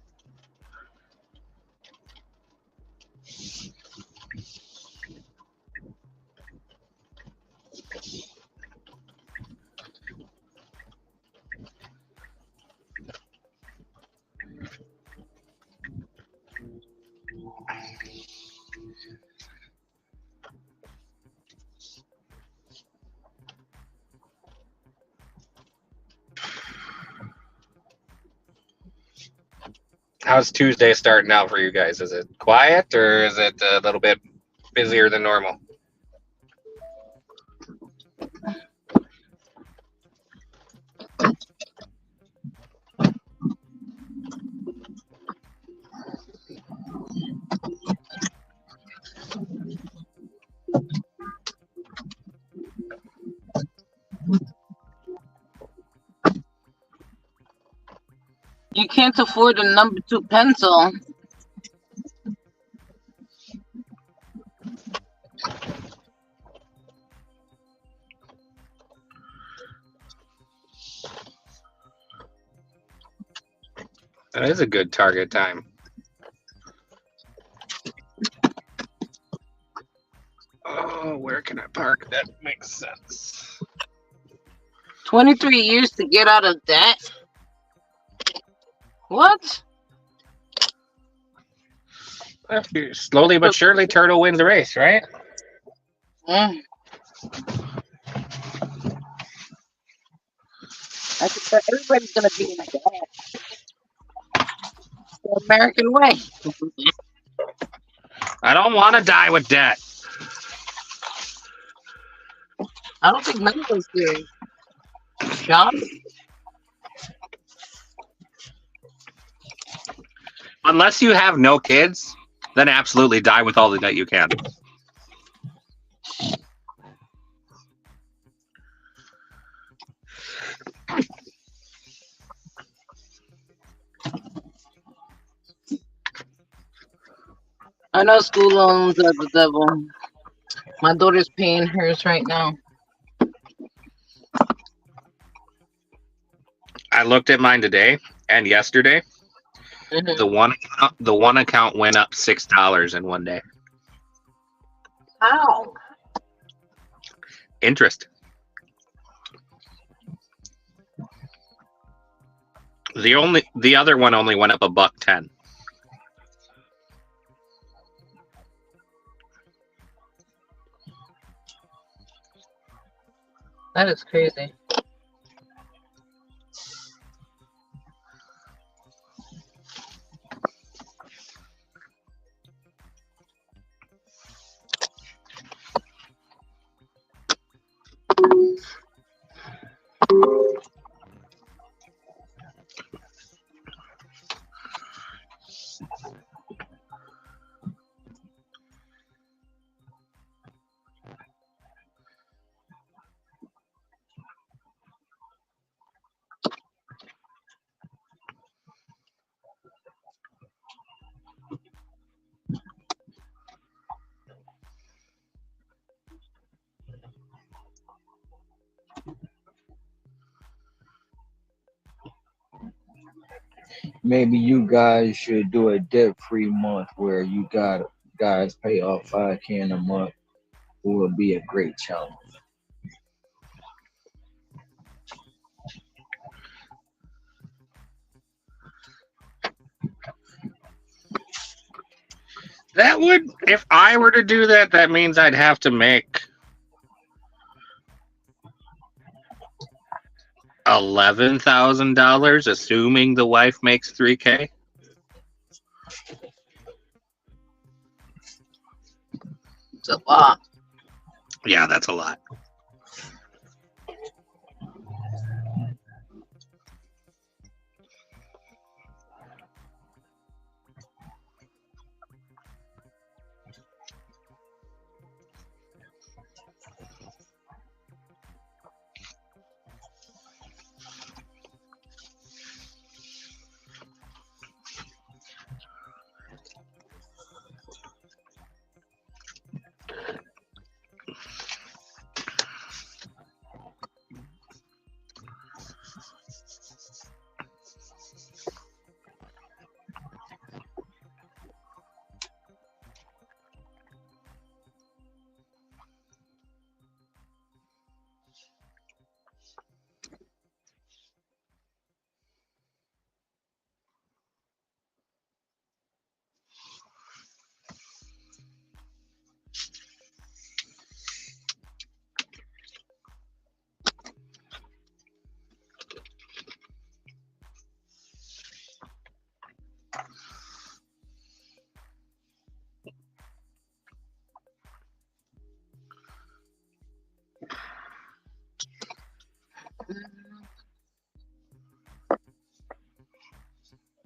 Speaker 7: How's Tuesday starting out for you guys? Is it quiet or is it a little bit busier than normal?
Speaker 3: You can't afford a number 2 pencil.
Speaker 7: That is a good target time. Oh, where can I park? That makes sense.
Speaker 3: 23 years to get out of debt? What?
Speaker 7: Slowly but surely, Turtle wins the race, right?
Speaker 3: Mm. I think that everybody's gonna be in debt. The American way.
Speaker 7: I don't want to die with debt.
Speaker 3: I don't think none of us do. Sean?
Speaker 7: Unless you have no kids, then absolutely die with all the debt you can.
Speaker 3: I know school loans are the devil. My daughter's paying hers right now.
Speaker 7: I looked at mine today and yesterday.
Speaker 3: Mm-hmm.
Speaker 7: The one account went up $6 in one day.
Speaker 3: How?
Speaker 7: Interest. The other one only went up $1.10.
Speaker 3: That is crazy.
Speaker 1: Maybe you guys should do a debt-free month where you guys pay off $5K in a month. It would be a great challenge.
Speaker 7: That would, if I were to do that, that means I'd have to make $11,000, assuming the wife makes $3K.
Speaker 3: It's a lot.
Speaker 7: Yeah, that's a lot.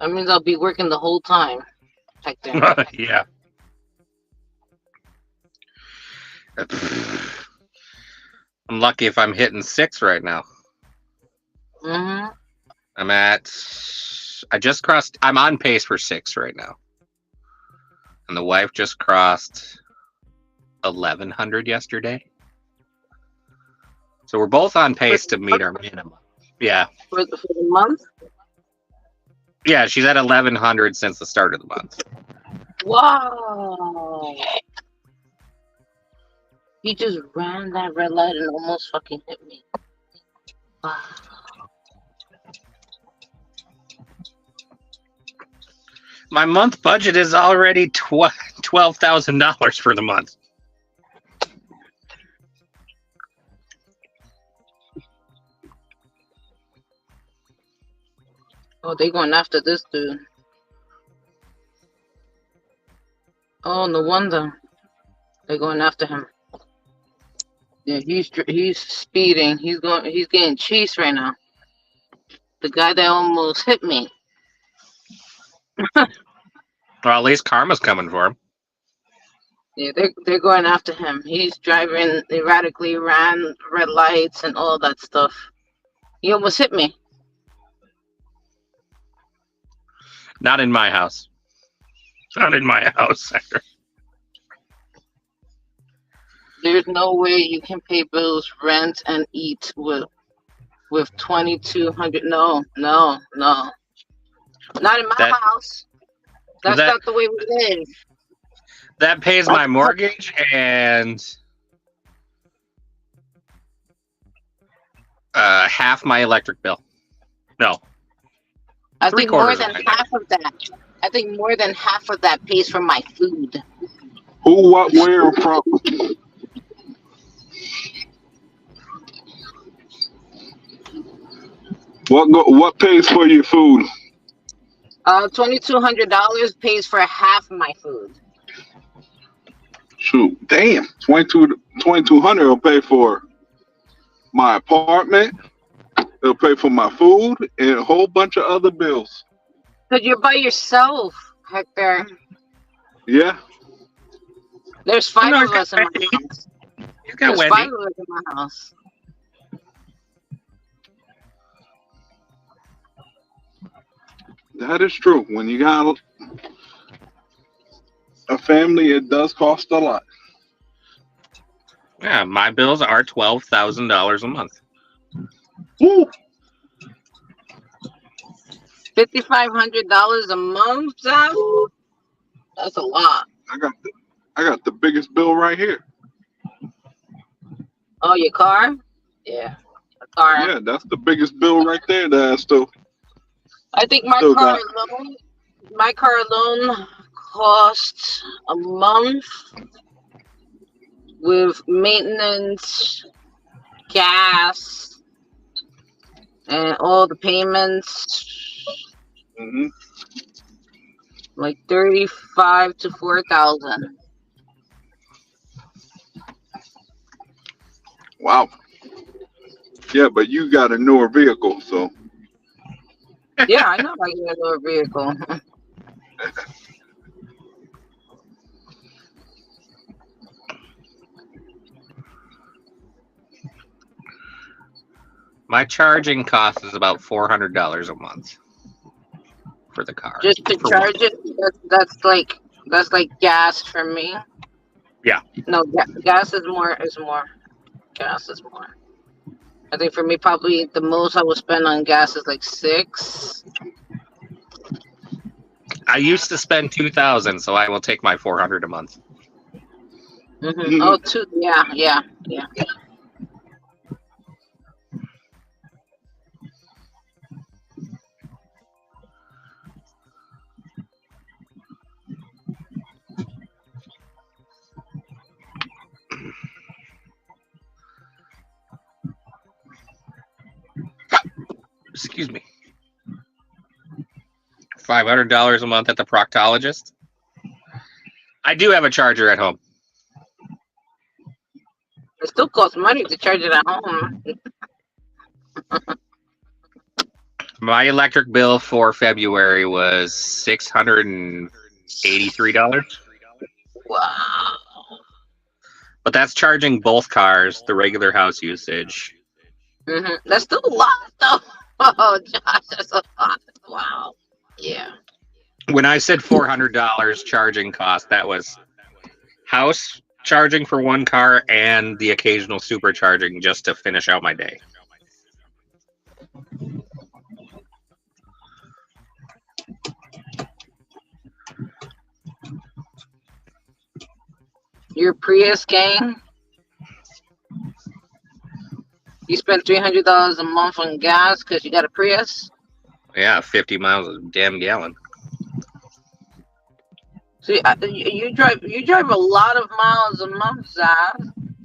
Speaker 3: That means I'll be working the whole time. Like that.
Speaker 7: Yeah. I'm lucky if I'm hitting 6 right now.
Speaker 3: Mm-hmm.
Speaker 7: I'm on pace for 6 right now. And the wife just crossed 1,100 yesterday. So we're both on pace to meet our minimum. Yeah.
Speaker 3: For the month?
Speaker 7: Yeah, she's at 1,100 since the start of the month.
Speaker 3: Wow. He just ran that red light and almost fucking hit me. Wow.
Speaker 7: My month budget is already $12,000 for the month.
Speaker 3: Oh, they going after this dude. Oh, no wonder. They're going after him. Yeah, he's speeding. He's getting chased right now. The guy that almost hit me.
Speaker 7: Well, at least karma's coming for him.
Speaker 3: Yeah, they're going after him. He's driving erratically, ran red lights and all that stuff. He almost hit me.
Speaker 7: Not in my house. Not in my house.
Speaker 3: There's no way you can pay bills, rent, and eat with $2,200. No. Not in my house. That's not the way we live.
Speaker 7: That pays my mortgage and half my electric bill. No.
Speaker 3: I think more
Speaker 7: Three-quarters of
Speaker 3: than
Speaker 7: it.
Speaker 3: half of that. I think more than half of that pays for my food.
Speaker 4: Who, what, where, and from? What pays for your food?
Speaker 3: $2,200 pays for half my food.
Speaker 4: Shoot, damn, 2,200 will pay for my apartment. It'll pay for my food and a whole bunch of other bills.
Speaker 3: But you're by yourself, Hector.
Speaker 4: Yeah.
Speaker 3: There's
Speaker 7: Oh,
Speaker 3: five
Speaker 7: no,
Speaker 3: of us in my house.
Speaker 7: He's got
Speaker 3: There's
Speaker 7: Wendy.
Speaker 3: 5 of us in my house.
Speaker 4: That is true. When you got a family, it does cost a lot.
Speaker 7: Yeah, my bills are $12,000 a month.
Speaker 4: Woo.
Speaker 3: $5,500 a month, Zach? That's a lot.
Speaker 4: I got the biggest bill right here.
Speaker 3: Oh, your car? Yeah, a car.
Speaker 4: Yeah, that's the biggest bill right there that I still
Speaker 3: I think my
Speaker 4: still
Speaker 3: car
Speaker 4: got.
Speaker 3: alone. My car alone costs a month with maintenance, gas, and all the payments,
Speaker 4: Hmm.
Speaker 3: like 35 to 4,000.
Speaker 4: Wow. Yeah, but you got a newer vehicle, so
Speaker 3: Yeah, I know I get a newer vehicle.
Speaker 7: My charging cost is about $400 a month for the car.
Speaker 3: Just to
Speaker 7: For
Speaker 3: charge
Speaker 7: one.
Speaker 3: it, that's like gas for me.
Speaker 7: Yeah.
Speaker 3: No, gas is more. Gas is more. I think for me, probably the most I would spend on gas is like 6.
Speaker 7: I used to spend $2,000, so I will take my $400 a month.
Speaker 3: Mm-hmm. Oh, 2. Yeah.
Speaker 7: Excuse me. $500 a month at the proctologist. I do have a charger at home.
Speaker 3: It still costs money to charge it at home.
Speaker 7: My electric bill for February was $683.
Speaker 3: Wow.
Speaker 7: But that's charging both cars, the regular house usage.
Speaker 3: Mm-hmm. That's still a lot, though. Oh, Josh, that's a lot. Wow. Yeah.
Speaker 7: When I said $400 charging cost, that was house charging for one car and the occasional supercharging just to finish out my day.
Speaker 3: Your Prius gang. You spend $300 a month on gas because you got a Prius.
Speaker 7: Yeah, 50 miles a damn gallon.
Speaker 3: See, you drive a lot of miles a month, Zach,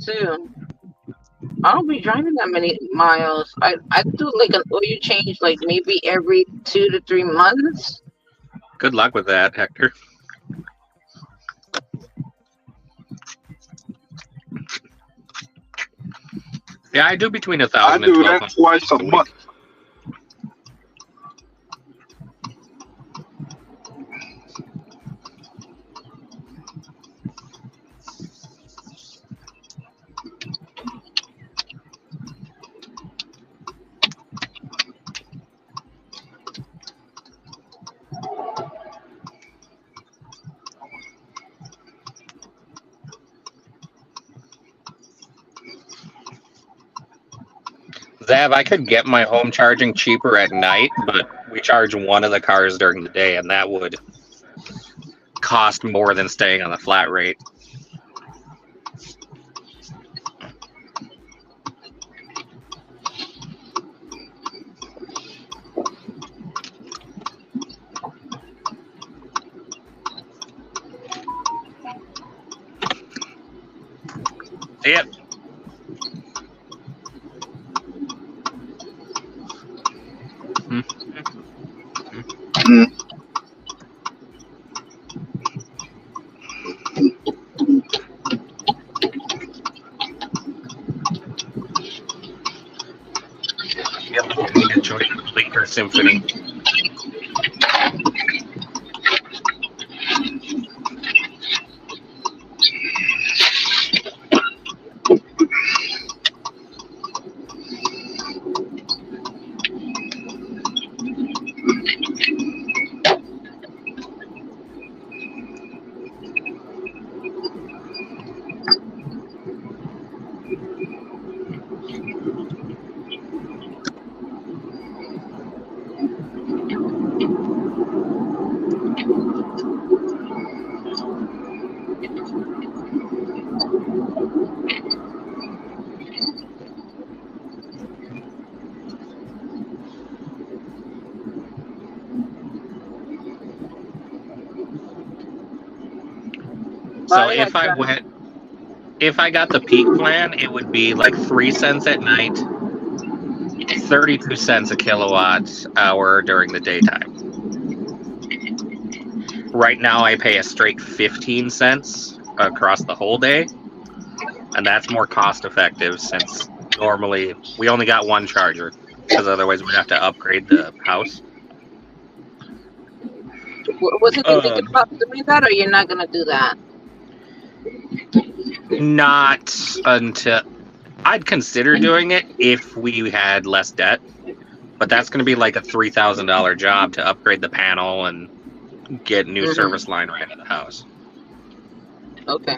Speaker 3: too. I don't be driving that many miles. I do like an oil change, like maybe every 2 to 3 months.
Speaker 7: Good luck with that, Hector. Yeah, I do between
Speaker 4: I
Speaker 7: 1,000 and
Speaker 4: do
Speaker 7: 1,200
Speaker 4: that twice a month.
Speaker 7: Zav, I could get my home charging cheaper at night, but we charge one of the cars during the day, and that would cost more than staying on the flat rate. Yep. Yep. I need to join the Bleaker Symphony. So if I got the peak plan, it would be like 3 cents at night, 32 cents a kilowatt hour during the daytime. Right now, I pay a straight 15 cents across the whole day, and that's more cost effective since normally we only got one charger, because otherwise we'd have to upgrade the house.
Speaker 3: Was it thinking about doing that, or you're not gonna do that?
Speaker 7: Not until I'd consider doing it if we had less debt, but that's going to be like a $3,000 job to upgrade the panel and get new service line right in the house.
Speaker 3: Okay.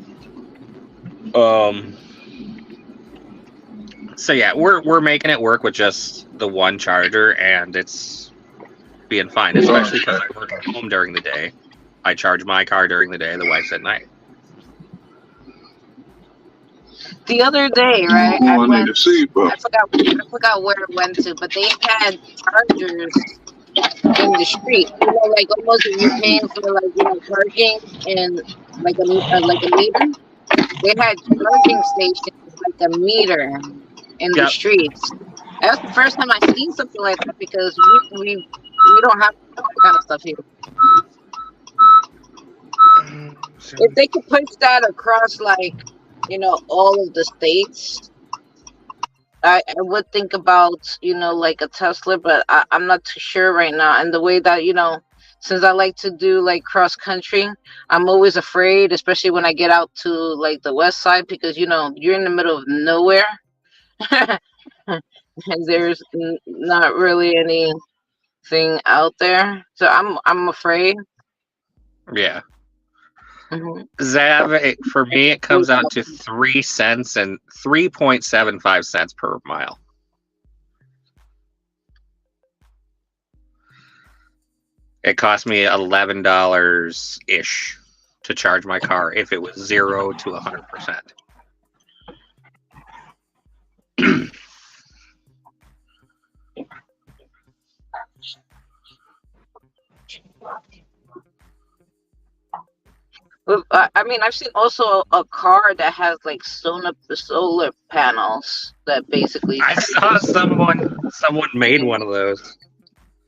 Speaker 7: So yeah, we're making it work with just the one charger, and it's being fine, especially because I work at home during the day. I charge my car during the day, the wife's at night.
Speaker 3: The other day, right? I forgot where it went to, but they had chargers in the street. You know, like almost if you're paying for parking and like a meter. They had charging stations like a meter in the streets. That was the first time I seen something like that because we don't have that kind of stuff here. If they could push that across all of the states, I would think about, like a Tesla, but I'm not too sure right now. And the way that, since I like to do like cross country, I'm always afraid, especially when I get out to like the west side, because, you're in the middle of nowhere. And there's not really anything out there. So I'm afraid.
Speaker 7: Yeah. Zav, for me, it comes out to 3 cents and 3.75 cents per mile. It cost me $11 ish to charge my car if it was 0 to 100%.
Speaker 3: I mean, I've seen also a car that has like solar panels that basically.
Speaker 7: I saw someone made one of those.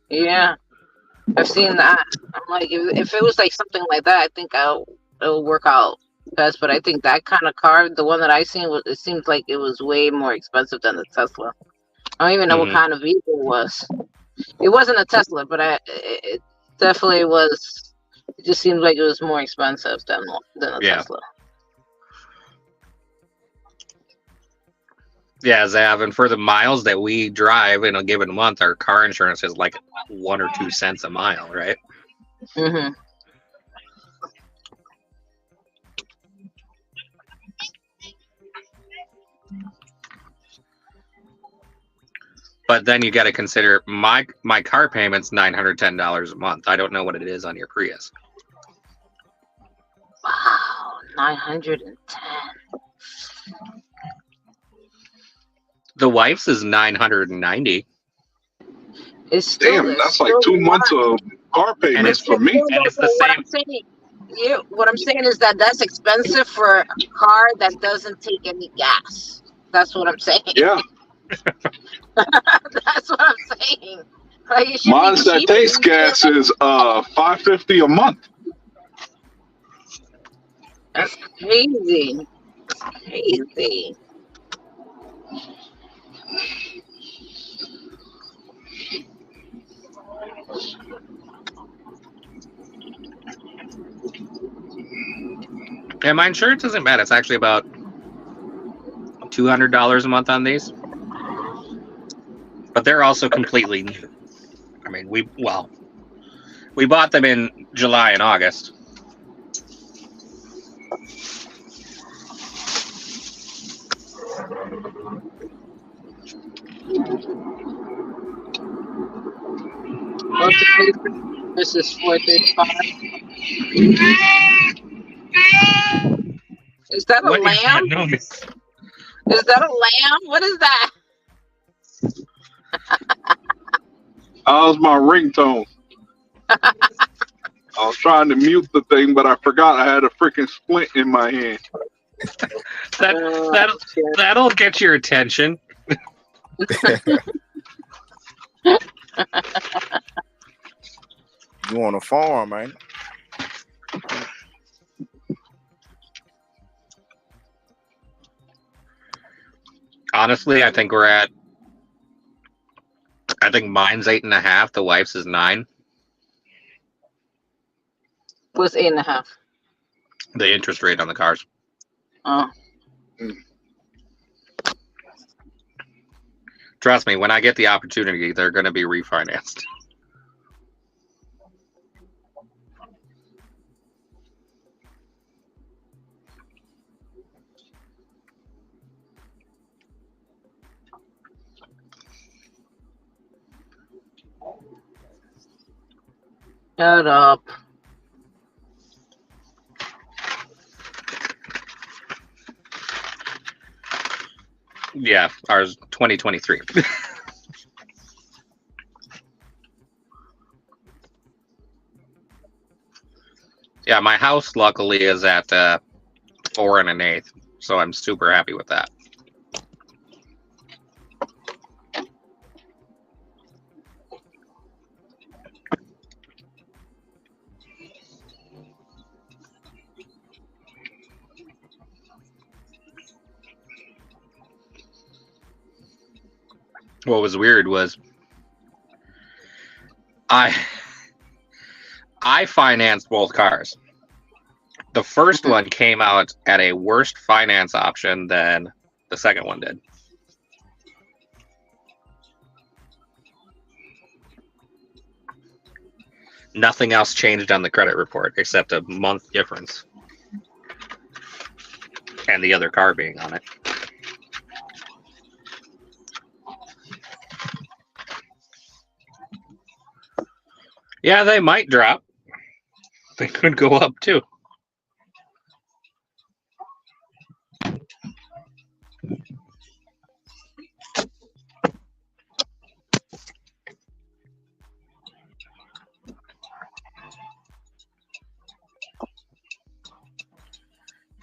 Speaker 3: Yeah, I've seen that. I'm like, if it was like something like that, I think it'll work out best. But I think that kind of car, the one that I seen, it seems like it was way more expensive than the Tesla. I don't even know what kind of vehicle it was. It wasn't a Tesla, but it definitely was. It just seems like it was more expensive than a Tesla.
Speaker 7: Yeah, Zav, and for the miles that we drive in a given month, our car insurance is like 1 or 2 cents a mile, right?
Speaker 3: Mm-hmm.
Speaker 7: But then you got to consider my car payment's $910 a month. I don't know what it is on your Prius.
Speaker 3: Wow, 910.
Speaker 7: The wife's is 990.
Speaker 3: It's still,
Speaker 4: damn, that's like 2 months of car payments for me.
Speaker 7: And it's the same.
Speaker 3: What I'm saying is that that's expensive for a car that doesn't take any gas. That's what I'm saying.
Speaker 4: Yeah.
Speaker 3: That's what I'm saying. Like it should be
Speaker 4: Mine's that
Speaker 3: cheaper.
Speaker 4: takes gas is $5.50 a month.
Speaker 3: That's crazy. That's crazy.
Speaker 7: And my insurance isn't bad. It's actually about $200 a month on these, but they're also completely new. I mean, we bought them in July and August.
Speaker 3: This is 435. Is that a lamb? Is that a lamb? What is that?
Speaker 4: That was my ringtone. I was trying to mute the thing, but I forgot I had a freaking splint in my hand.
Speaker 7: That'll get your attention.
Speaker 5: You on a farm, man?
Speaker 7: Honestly, I think mine's 8.5. The wife's is 9.
Speaker 3: What's 8.5?
Speaker 7: The interest rate on the cars.
Speaker 3: Oh.
Speaker 7: Trust me, when I get the opportunity, they're going to be refinanced.
Speaker 3: Shut up.
Speaker 7: Yeah, ours 2023. Yeah, my house luckily is at 4 1/8, so I'm super happy with that. What was weird was I financed both cars. The first one came out at a worse finance option than the second one did. Nothing else changed on the credit report except a month difference and the other car being on it. Yeah, they might drop. They could go up too.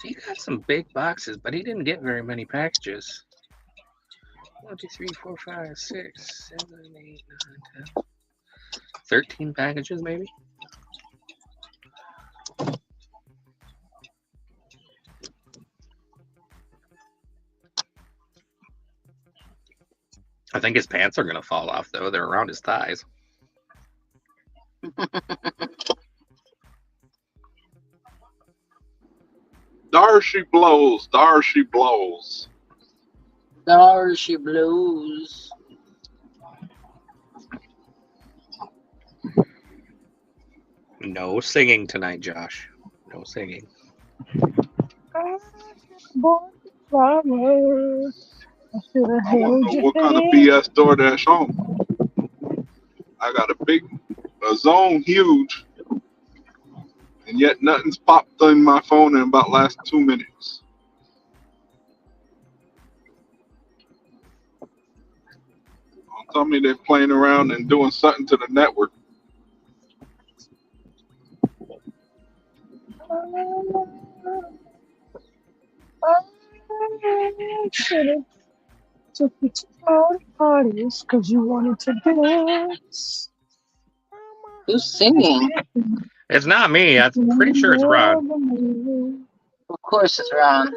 Speaker 7: He got some big boxes, but he didn't get very many packages. 1, 2, 3, 4, 5, 6, 7, 8, 9, 10. 13 packages, maybe? I think his pants are going to fall off, though. They're around his thighs.
Speaker 4: Darcy blows. Darcy blows.
Speaker 3: Darcy Blues.
Speaker 7: No singing tonight, Josh. No singing.
Speaker 4: I don't know what kind of BS DoorDash on. I got a zone huge, and yet nothing's popped in my phone in about last 2 minutes. Don't tell me they're playing around and doing something to the network.
Speaker 1: Took you to all the parties because you wanted to dance.
Speaker 3: Who's singing?
Speaker 7: It's not me. I'm pretty sure it's Ron.
Speaker 3: Of course it's Ron.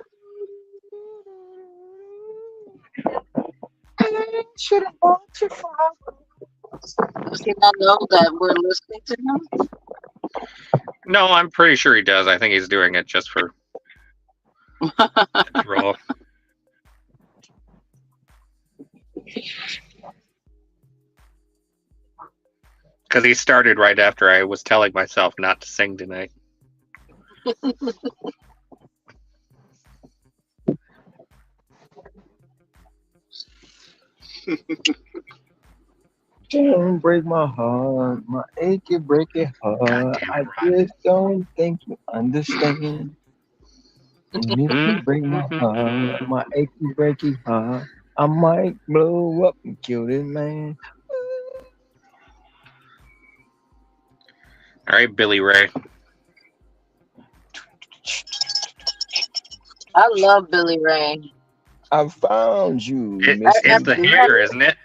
Speaker 1: Should have bought you for.
Speaker 3: Does he not know that we're listening to him?
Speaker 7: No, I'm pretty sure he does. I think he's doing it just for roll. Because he started right after I was telling myself not to sing tonight.
Speaker 1: Don't break my heart, my achy breaky heart. I just don't think you understand. And if you break my heart, my achy breaky heart, I might blow up and kill this man.
Speaker 7: All right, Billy Ray.
Speaker 3: I love Billy Ray.
Speaker 1: I found you.
Speaker 7: It's the hair, isn't it?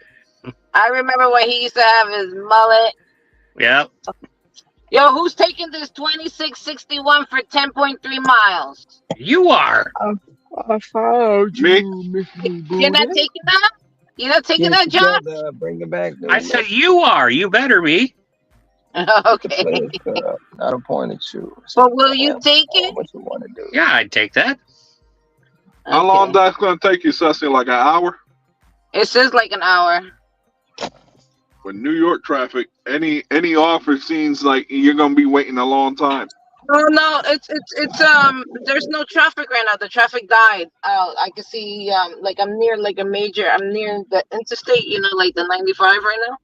Speaker 3: I remember when he used to have his mullet.
Speaker 7: Yep.
Speaker 3: Yo, who's taking this 2661 for 10.3 miles?
Speaker 7: You are.
Speaker 1: I found you.
Speaker 3: You're not taking that? You're not taking that, John?
Speaker 1: Bring it back.
Speaker 7: I said you are. You better be.
Speaker 3: Okay.
Speaker 1: Not a point at you.
Speaker 3: But will you take it?
Speaker 1: What you want to do?
Speaker 7: Yeah, I'd take that.
Speaker 4: How long that's gonna take you, Sussy? Like an hour?
Speaker 3: It says like an hour.
Speaker 4: With New York traffic, any offer seems like you're gonna be waiting a long time.
Speaker 3: No, it's there's no traffic right now. The traffic died. I can see like I'm near the interstate, like the 95 right now.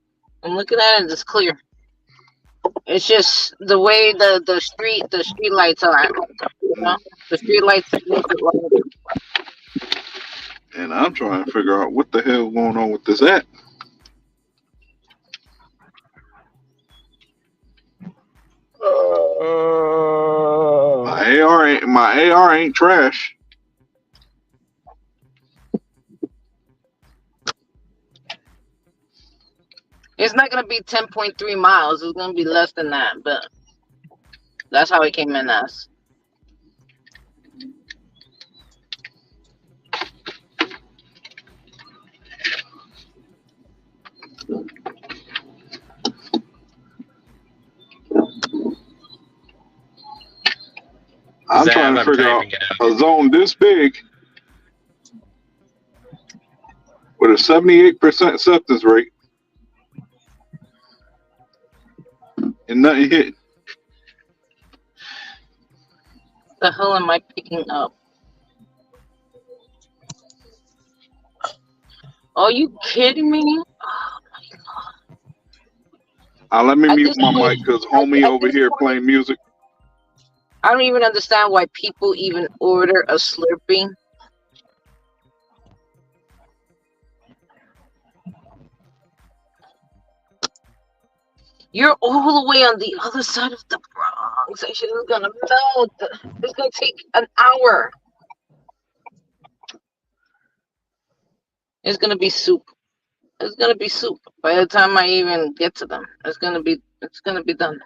Speaker 3: I'm looking at it and it's clear. It's just the way the street lights are, the street lights make it longer.
Speaker 4: And I'm trying to figure out what the hell is going on with this app. My AR ain't trash.
Speaker 3: It's not gonna be 10.3 miles. It's gonna be less than that, but that's how it came in as.
Speaker 4: I'm trying to figure out a zone this big with a 78% acceptance rate and nothing hit.
Speaker 3: The hell am I picking up? Are you kidding me? Oh my god!
Speaker 4: Let me mute my mic because homie over here playing music.
Speaker 3: I don't even understand why people even order a Slurpee. You're all the way on the other side of the Bronx. I should have gonna melt. It's gonna take an hour. It's gonna be soup. It's gonna be soup by the time I even get to them. It's gonna be done.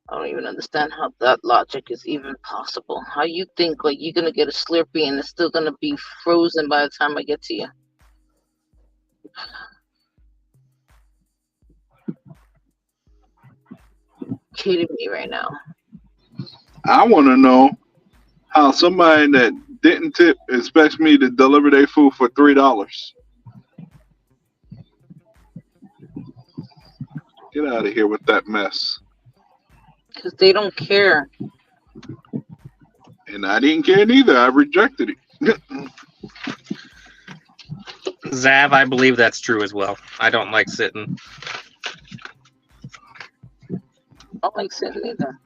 Speaker 3: I don't even understand how that logic is even possible. How you think like you're gonna get a Slurpee and it's still gonna be frozen by the time I get to you? Kidding me right now.
Speaker 4: I want to know how somebody that didn't tip expects me to deliver their food for $3. Get out of here with that mess.
Speaker 3: Because they don't care.
Speaker 4: And I didn't care neither. I rejected it.
Speaker 7: Zav, I believe that's true as well. I don't like sitting.
Speaker 3: I don't like sitting either.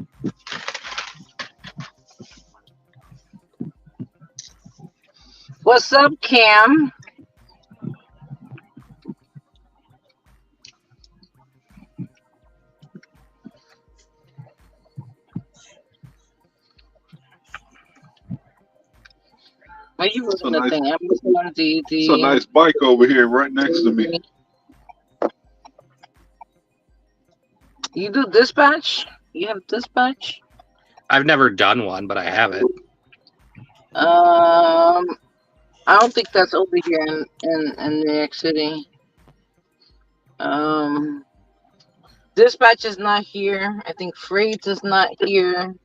Speaker 3: What's up, Cam? Are you
Speaker 4: It's a
Speaker 3: moving the
Speaker 4: nice,
Speaker 3: thing? I'm looking at
Speaker 4: it's a nice bike over here right next to me.
Speaker 3: You do dispatch? You have dispatch?
Speaker 7: I've never done one, but I have it.
Speaker 3: I don't think that's over here in New York City. Dispatch is not here. I think freight is not here.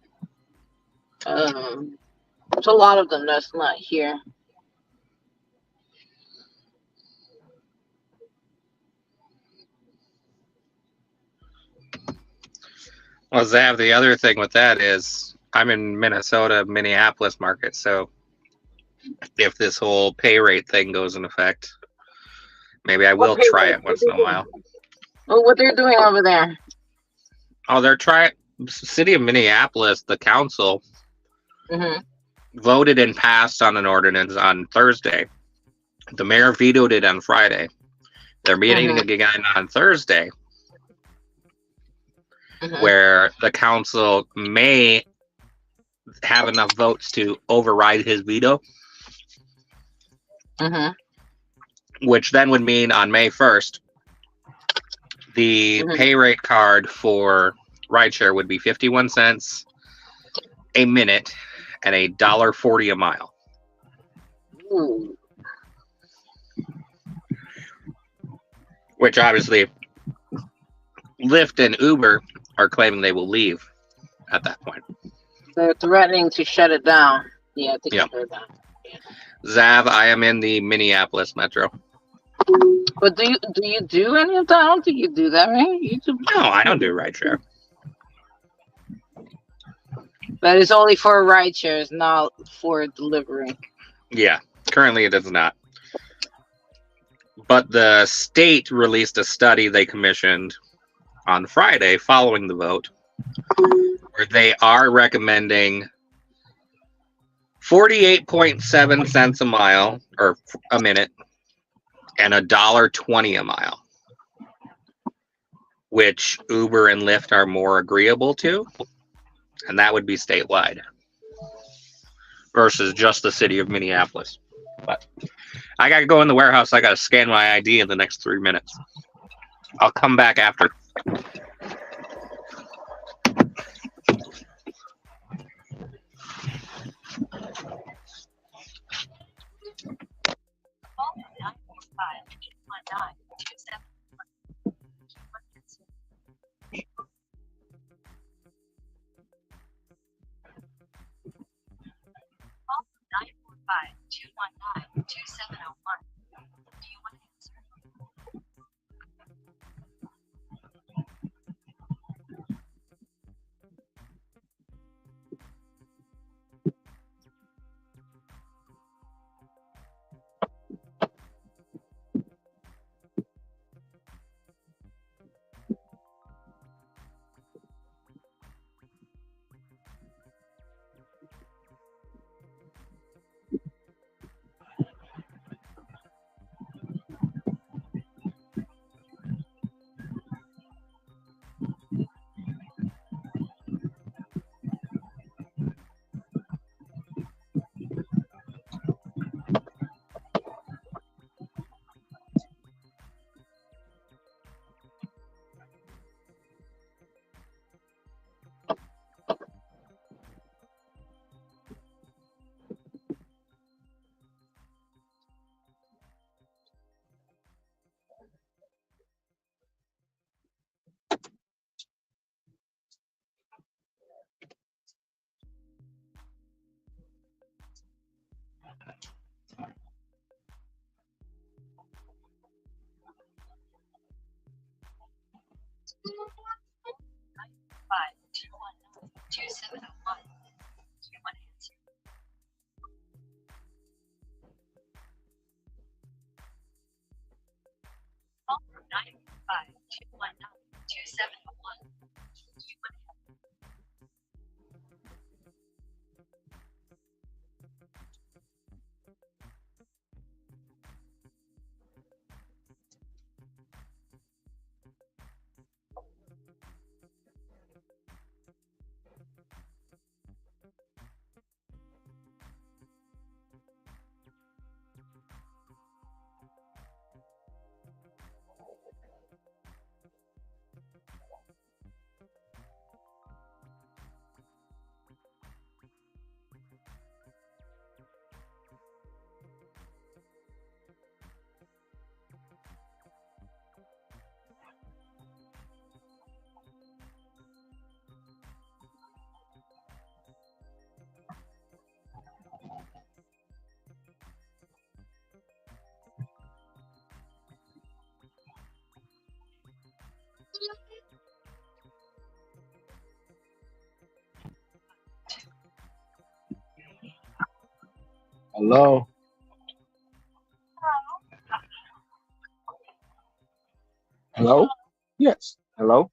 Speaker 3: There's a lot of them that's not here.
Speaker 7: Well, Zav, the other thing with that is I'm in Minnesota, Minneapolis market, so if this whole pay rate thing goes in effect, maybe I will try it once in a while.
Speaker 3: Well, what they're doing over there?
Speaker 7: Oh, they're trying. City of Minneapolis, the council voted and passed on an ordinance on Thursday. The mayor vetoed it on Friday. They're meeting again on Thursday, where the council may have enough votes to override his veto, which then would mean on May 1st, the pay rate card for rideshare would be 51 cents a minute and $1.40 a mile.
Speaker 3: Ooh.
Speaker 7: Which obviously Lyft and Uber are claiming they will leave at that point.
Speaker 3: They're threatening to shut it down. Yeah, I think I heard that.
Speaker 7: Zav, I am in the Minneapolis metro.
Speaker 3: But do you do any of that? I don't think you do that, right? You do.
Speaker 7: No, I don't do rideshare.
Speaker 3: But it's only for rideshare, it's not for delivery.
Speaker 7: Yeah, currently it is not. But the state released a study they commissioned on Friday following the vote, where they are recommending 48.7 cents a mile or a minute and $1.20 a mile, which Uber and Lyft are more agreeable to, and that would be statewide versus just the city of Minneapolis. But I got to go in the warehouse. I got to scan my ID in the next 3 minutes. I'll come back after.
Speaker 1: Hello? Hello? Yes. Hello?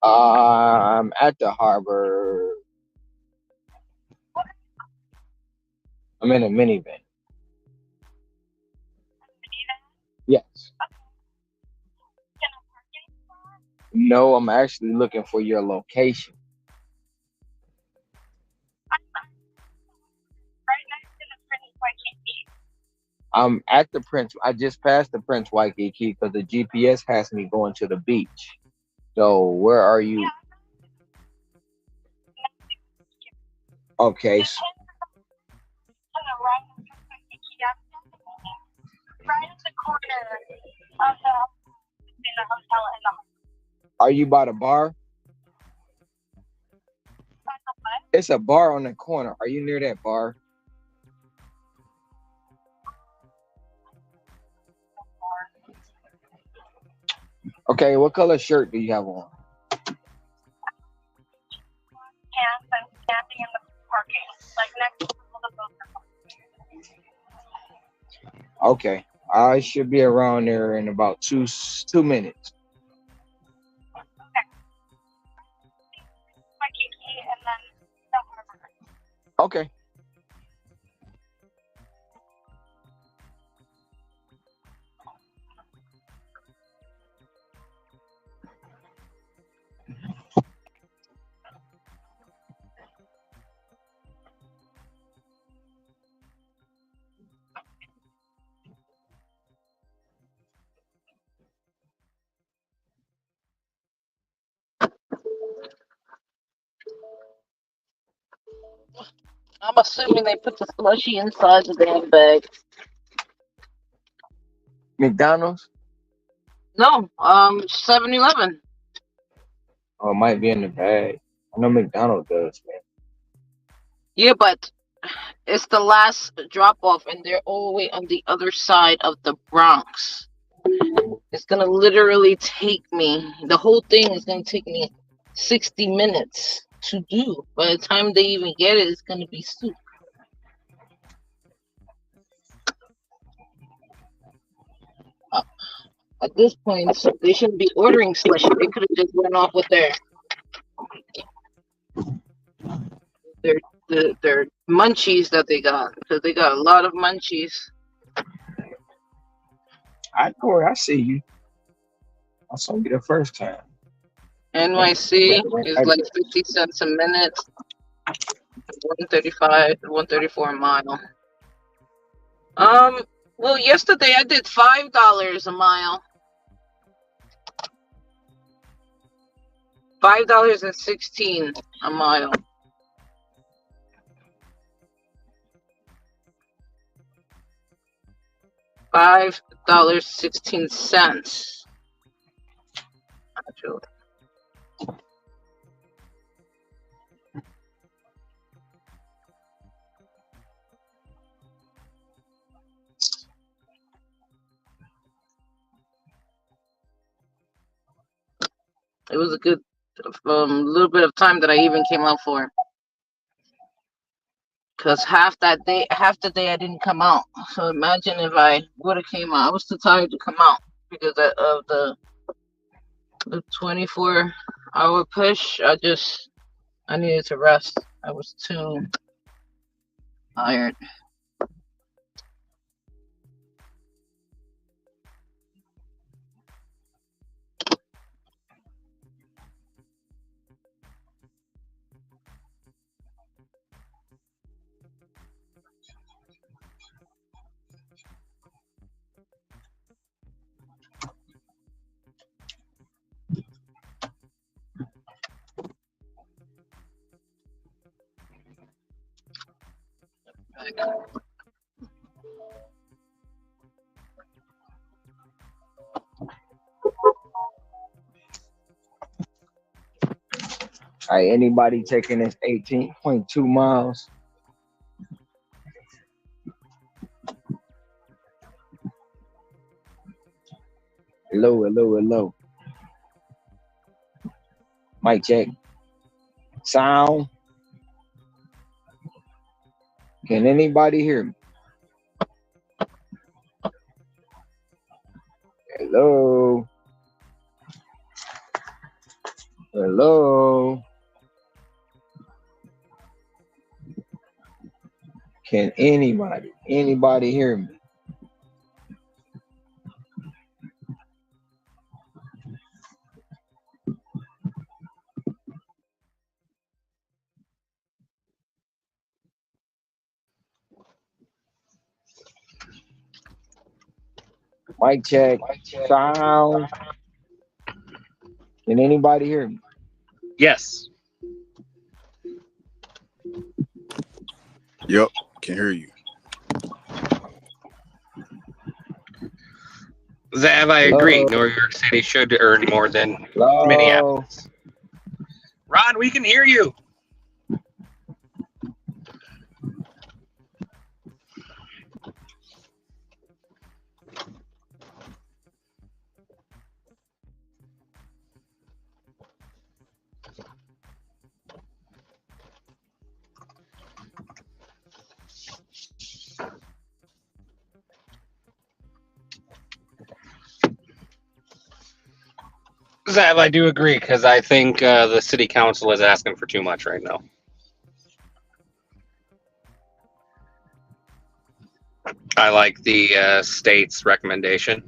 Speaker 1: I'm at the harbor. I'm in a minivan. Yes. No, I'm actually looking for your location. I'm at the Prince. I just passed the Prince Waikiki because the GPS has me going to the beach. So where are you? Okay. Are you by the bar? It's a bar on the corner. Are you near that bar? Okay, what color shirt do you have on? Okay, I should be around there in about two minutes. Okay.
Speaker 3: I'm assuming they put the slushy inside the damn bag.
Speaker 1: McDonald's?
Speaker 3: No, 7-Eleven.
Speaker 1: Oh, it might be in the bag. I know McDonald's does, man.
Speaker 3: Yeah, but it's the last drop off, and they're all the way on the other side of the Bronx. It's gonna literally take me. The whole thing is gonna take me 60 minutes to do. By the time they even get it, it's gonna be soup. At this point, they shouldn't be ordering slushy. They could have just went off with their munchies that they got, because they got a lot of munchies.
Speaker 1: Corey, I see you. I saw you the first time.
Speaker 3: NYC is like 50 cents a minute. 134 a mile. Well, yesterday I did $5 a mile. $5.16 a mile. $5.16. Actually. It was a good little bit of time that I even came out for. Because half the day I didn't come out. So imagine if I would have came out. I was too tired to come out because of the 24-hour push. I needed to rest. I was too tired.
Speaker 1: All right, anybody taking this 18.2 miles? Hello. Mic check. Sound. Can anybody hear me? Hello? Hello? Can anybody hear me? Mic check. Sound. Can anybody hear me?
Speaker 7: Yes.
Speaker 2: Yep, can hear you.
Speaker 7: Zav, I agree. New York City should earn more than Minneapolis. Ron, we can hear you. Zav, I do agree because I think the city council is asking for too much right now. I like the state's recommendation.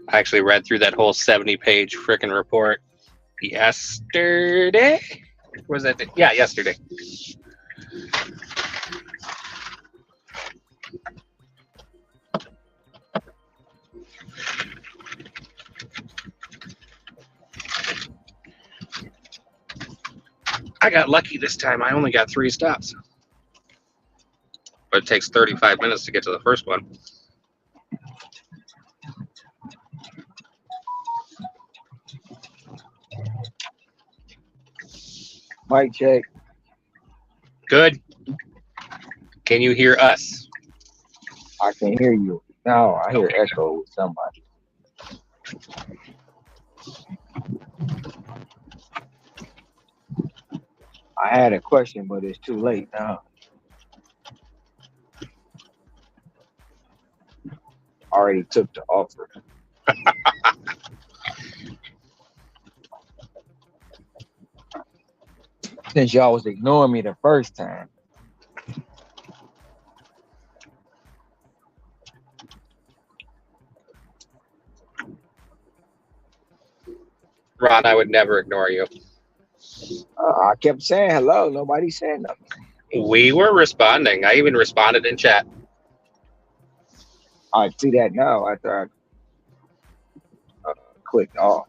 Speaker 7: I actually read through that whole 70-page frickin' report yesterday. Was that? Yeah, yesterday. I got lucky this time. I only got 3 stops. But it takes 35 minutes to get to the first one.
Speaker 1: Mic check.
Speaker 7: Good. Can you hear us?
Speaker 1: I can hear you. No, I hear echo with somebody. I had a question, but it's too late now. Already took the offer. Since y'all was ignoring me the first time.
Speaker 7: Ron, I would never ignore you.
Speaker 1: I kept saying hello. Nobody said nothing.
Speaker 7: We were responding. I even responded in chat.
Speaker 1: I see that now after I clicked off.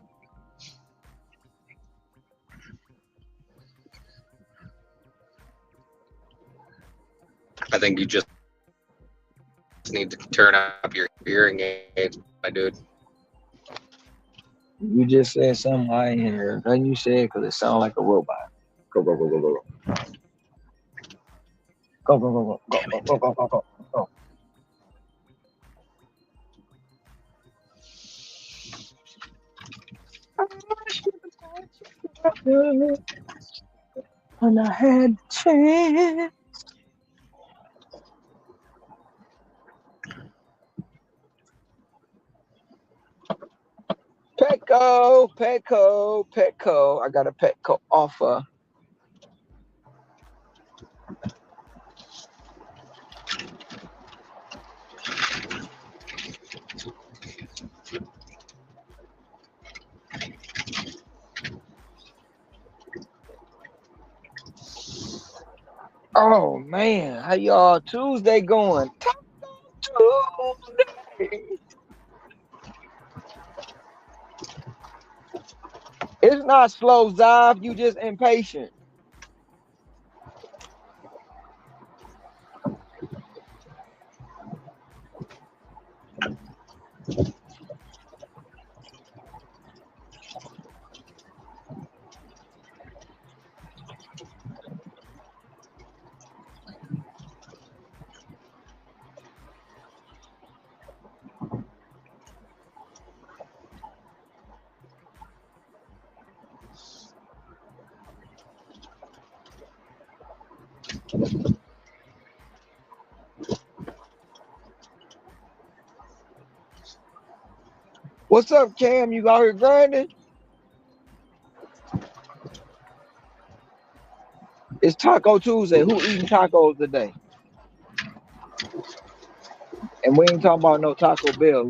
Speaker 7: I think you just need to turn up your hearing aids, my dude.
Speaker 1: You just said something I ain't hear. Nothing you said because it sounded like a robot. Go, go, go, go, go. Go, go, go, go, go, go, go, go, go, go. When I had the chance. Petco. I got a Petco offer. Oh man, how y'all Tuesday going? Tuesday. It's not slow, Zav. You just impatient. What's up, Cam? You out here grinding? It's Taco Tuesday. Who eating tacos today? And we ain't talking about no Taco Bell.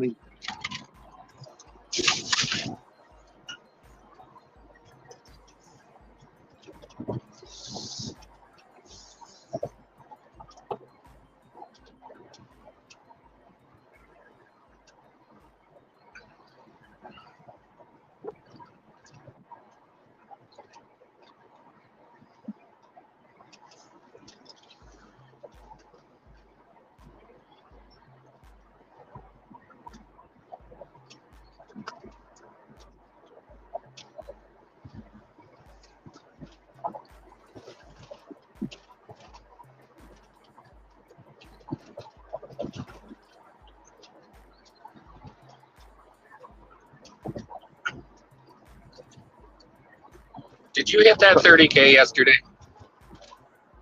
Speaker 7: Did you hit that 30K yesterday?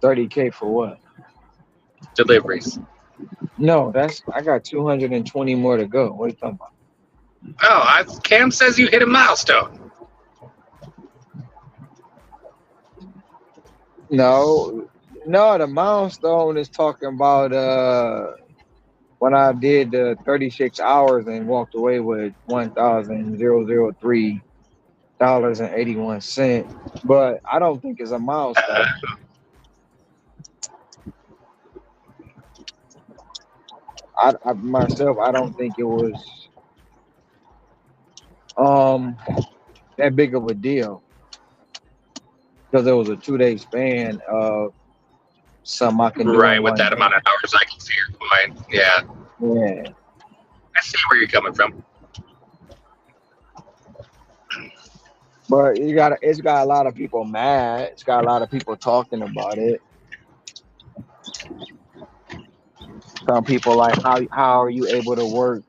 Speaker 1: 30K for what?
Speaker 7: Deliveries.
Speaker 1: No, I got 220 more to go. What are you talking about?
Speaker 7: Oh, Cam says you hit a milestone.
Speaker 1: No, the milestone is talking about when I did 36 hours and walked away with $1,003.81. But I don't think it's a milestone. I myself, I don't think it was that big of a deal because it was a 2-day span of something I can do
Speaker 7: Right,
Speaker 1: in
Speaker 7: with
Speaker 1: one
Speaker 7: that
Speaker 1: day.
Speaker 7: amount of hours, I can see your point. Yeah,
Speaker 1: Yeah.
Speaker 7: I see where you're coming from.
Speaker 1: But it's got a lot of people mad. It's got a lot of people talking about it. Some people like, how are you able to work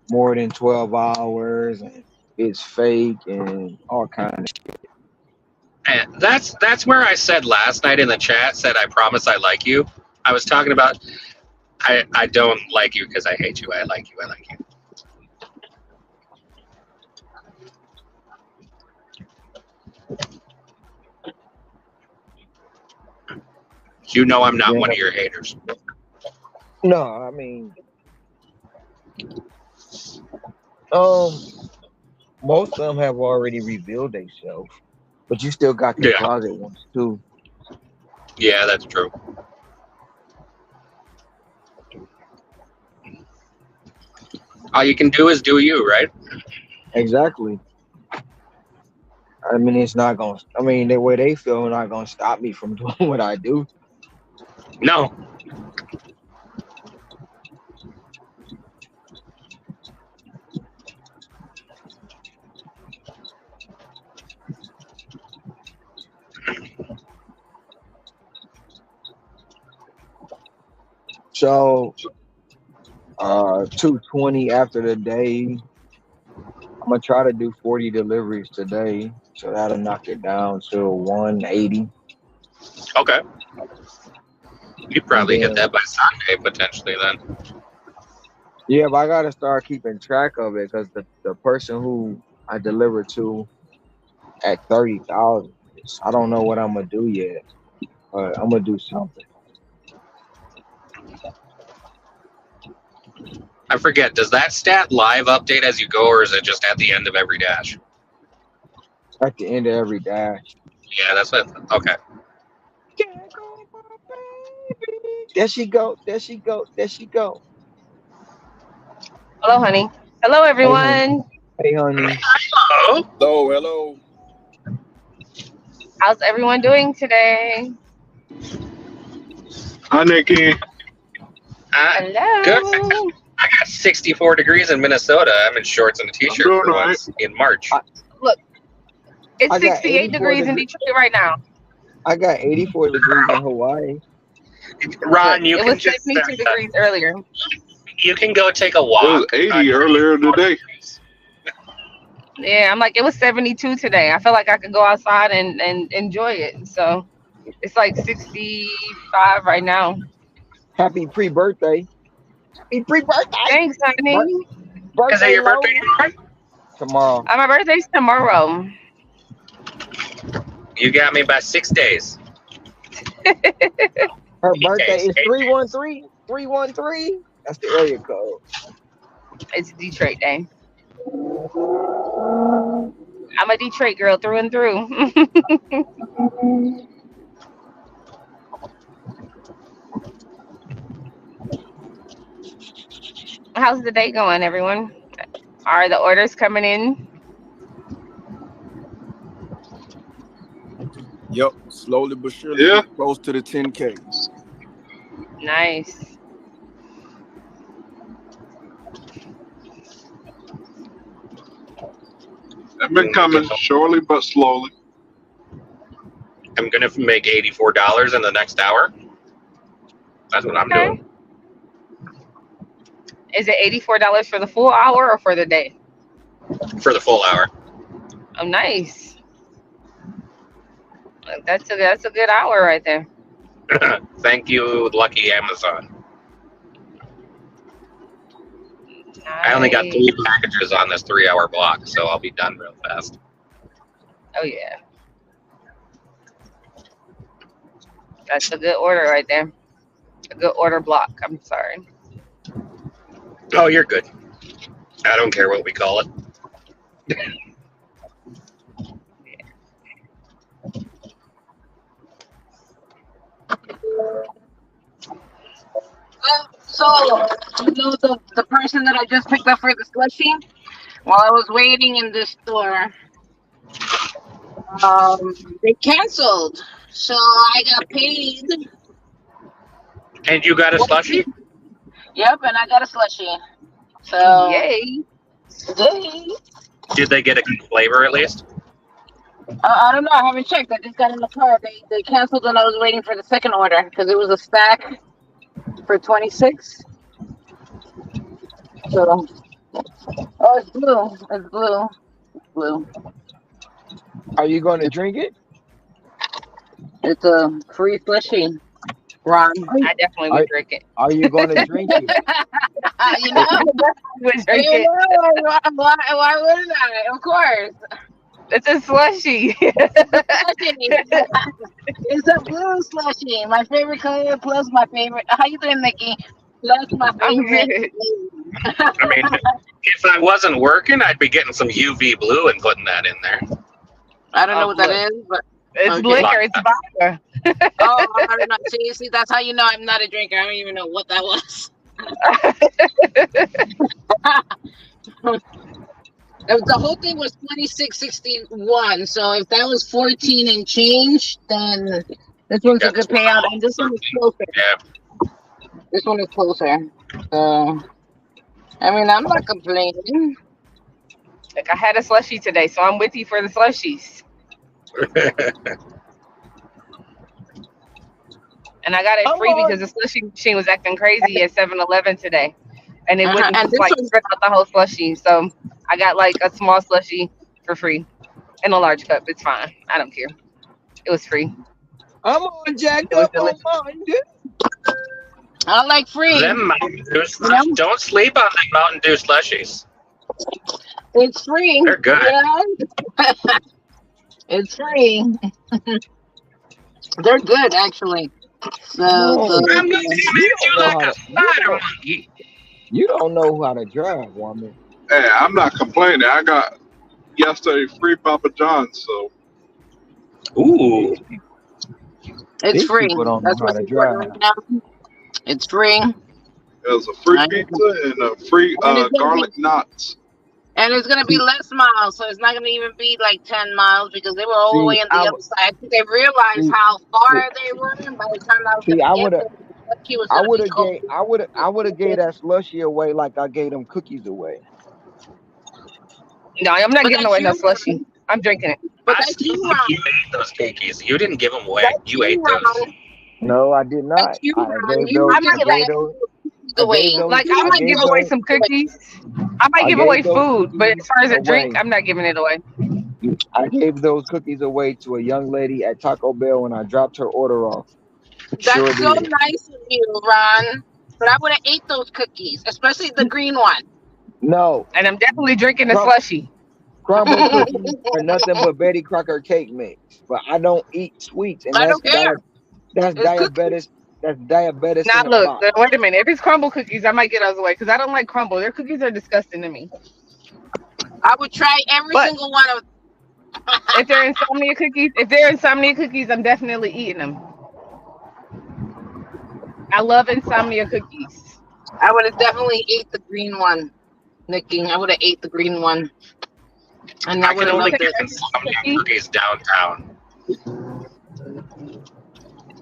Speaker 1: more than 12 hours and it's fake and all kinds of shit.
Speaker 7: And that's where I said last night in the chat, said I promise I like you. I was talking about I don't like you because I hate you. I like you. I like you. You know I'm not one of your haters.
Speaker 1: No, I mean, most of them have already revealed themselves, but you still got the closet ones too.
Speaker 7: Yeah, that's true. All you can do is do you, right?
Speaker 1: Exactly. I mean, it's not gonna. I mean, the way they feel not gonna stop me from doing what I do.
Speaker 7: No.
Speaker 1: So, 220 after the day. I'm gonna try to do 40 deliveries today, so that'll knock it down to 180.
Speaker 7: Okay. You'd probably hit that by Sunday potentially then.
Speaker 1: Yeah, but I gotta start keeping track of it because the person who I delivered to at 30,000, I don't know what I'm gonna do yet, but I'm gonna do something.
Speaker 7: I forget, does that stat live update as you go, or is it just at the end of every dash?
Speaker 1: At the end of every dash.
Speaker 7: Yeah, that's what. Okay.
Speaker 1: There she go. There she go. There she go.
Speaker 8: Hello, honey. Hello, everyone.
Speaker 1: Hey, honey.
Speaker 7: Hello.
Speaker 5: Hello.
Speaker 8: How's everyone doing today?
Speaker 4: Hi, Nikki.
Speaker 8: Hello.
Speaker 7: Good. I got 64 degrees in Minnesota. I'm in shorts and a t-shirt
Speaker 4: doing
Speaker 7: for
Speaker 4: all right.
Speaker 7: once in March.
Speaker 8: Look, it's
Speaker 1: I got
Speaker 8: 68 degrees in Detroit right now.
Speaker 1: I got 84 degrees in Hawaii.
Speaker 7: Ron, you
Speaker 8: it
Speaker 7: can
Speaker 8: was
Speaker 7: just
Speaker 8: 72 degrees earlier.
Speaker 7: you can go take a
Speaker 4: It was
Speaker 7: walk.
Speaker 4: 80 earlier today.
Speaker 8: Yeah, I'm like, it was 72 today. I feel like I could go outside and enjoy it. So It's like 65 right now.
Speaker 9: Happy pre-birthday. Happy pre-birthday.
Speaker 8: Thanks, honey.
Speaker 7: Is it
Speaker 9: Birthday
Speaker 7: your birthday
Speaker 9: load tomorrow.
Speaker 8: My birthday's tomorrow.
Speaker 7: You got me by 6 days.
Speaker 9: Her
Speaker 7: 8
Speaker 9: birthday
Speaker 7: days,
Speaker 9: is
Speaker 7: 8
Speaker 9: 313. 313. That's the area code.
Speaker 8: It's Detroit Day. I'm a Detroit girl through and through. How's the day going, everyone? Are the orders coming in?
Speaker 5: Yep, slowly but surely,
Speaker 4: Yeah.
Speaker 5: getting close to the 10K.
Speaker 8: Nice.
Speaker 4: They've been coming surely but slowly.
Speaker 7: I'm gonna make $84 in the next hour. That's what I'm doing.
Speaker 8: Is it $84 for the full hour or for the day?
Speaker 7: For the full hour.
Speaker 8: Oh, nice. That's a good hour right there.
Speaker 7: Thank you, lucky Amazon.
Speaker 8: Nice.
Speaker 7: I only got 3 packages on this 3-hour block, so I'll be done real fast.
Speaker 8: Oh yeah. That's a good order right there. A good order block. I'm sorry.
Speaker 7: Oh, you're good. I don't care what we call it.
Speaker 3: So, the person that I just picked up for the slushie, while I was waiting in this store, they canceled. So I got paid.
Speaker 7: And you got a slushie?
Speaker 3: Yep, and I got a slushie. So,
Speaker 8: Yay.
Speaker 3: yay.
Speaker 7: Did they get a good flavor at least?
Speaker 3: I don't know. I haven't checked. I just got in the car. They canceled, and I was waiting for the second order because it was a stack for 26. So, oh, it's blue. It's blue. It's blue.
Speaker 9: Are you going to drink it?
Speaker 3: It's a free slushie, Ron.
Speaker 8: I definitely would drink it.
Speaker 9: Are you going to drink it?
Speaker 3: You know,
Speaker 8: Would drink
Speaker 3: you
Speaker 8: it.
Speaker 3: know, why wouldn't I? Of course.
Speaker 8: It's a slushie.
Speaker 3: It's a blue slushie. My favorite color plus my favorite. How you doing, Nikki? Plus my
Speaker 8: I'm
Speaker 3: favorite.
Speaker 8: good.
Speaker 7: I mean, if I wasn't working, I'd be getting some UV blue and putting that in there.
Speaker 3: I don't know what that is, but
Speaker 8: It's
Speaker 3: okay.
Speaker 8: liquor. It's vodka.
Speaker 3: Oh, I don't know. See, that's how you know I'm not a drinker. I don't even know what that was. The whole thing was 26.61. So if that was 14 and change, then this one's a good payout, and this one is closer.
Speaker 7: Yeah.
Speaker 3: This one is closer. So, I mean, I'm not complaining.
Speaker 8: Like I had a slushie today, so I'm with you for the slushies. And I got it free because the slushie machine was acting crazy at 7-Eleven today. And it wouldn't
Speaker 3: And
Speaker 8: just like spread out the whole slushie. So I got like a small slushie for free in a large cup. It's fine. I don't care. It was free.
Speaker 9: I'm on jacked up on mine.
Speaker 3: I like free.
Speaker 7: Them Mountain Dew slushies. Don't sleep on the Mountain Dew slushies.
Speaker 3: It's free.
Speaker 7: They're good.
Speaker 3: Yeah. It's free. They're good, actually. So,
Speaker 7: I'm looking at you like a spider monkey.
Speaker 9: You don't know how to drive, woman.
Speaker 4: Hey, I'm not complaining. I got yesterday free Papa John's, so.
Speaker 7: Ooh.
Speaker 3: it's
Speaker 9: These
Speaker 3: free.
Speaker 9: people don't know
Speaker 3: That's
Speaker 9: how
Speaker 3: what's
Speaker 9: to
Speaker 3: important
Speaker 9: drive.
Speaker 3: right now. It's free.
Speaker 4: There's a free pizza and a free garlic knots.
Speaker 3: And it's gonna be less miles, so it's not gonna even be like 10 miles because they were all the way on the other side. They realized how far they were, and by the time I was
Speaker 9: I would have gave that slushie away like I gave them cookies away.
Speaker 8: No, I'm not giving away no slushie. I'm drinking it.
Speaker 3: But
Speaker 7: I still think you ate those cookies. You didn't give them away. You ate those.
Speaker 9: No, I did not. I gave those.
Speaker 8: Like I might give away some cookies. I might give away food, but as far as a drink, I'm not giving it away.
Speaker 9: I gave those cookies away to a young lady at Taco Bell when I dropped her order off. Sure
Speaker 3: That's so
Speaker 9: did.
Speaker 3: nice of you, Ron. But I would have ate those cookies, especially the green one.
Speaker 9: No,
Speaker 8: And I'm definitely drinking the
Speaker 9: crumb,
Speaker 8: slushy.
Speaker 9: crumble cookies are nothing but Betty Crocker cake mix. But I don't eat sweets, and
Speaker 3: I don't care.
Speaker 9: that's
Speaker 3: It's cookies.
Speaker 9: diabetes. That's diabetes
Speaker 8: Now
Speaker 9: in a
Speaker 8: look,
Speaker 9: box.
Speaker 8: wait a minute. If it's crumble cookies, I might get those away because I don't like crumble. Their cookies are disgusting to me.
Speaker 3: I would try every
Speaker 8: But
Speaker 3: single one of.
Speaker 8: if they're insomnia cookies, I'm definitely eating them. I love insomnia cookies.
Speaker 3: I would have definitely ate the green one, Nikki. I would have ate the green one, and I
Speaker 7: I
Speaker 3: would
Speaker 7: can
Speaker 3: have
Speaker 7: only
Speaker 3: loved
Speaker 7: get
Speaker 3: it.
Speaker 7: insomnia
Speaker 8: Cookie.
Speaker 7: cookies downtown.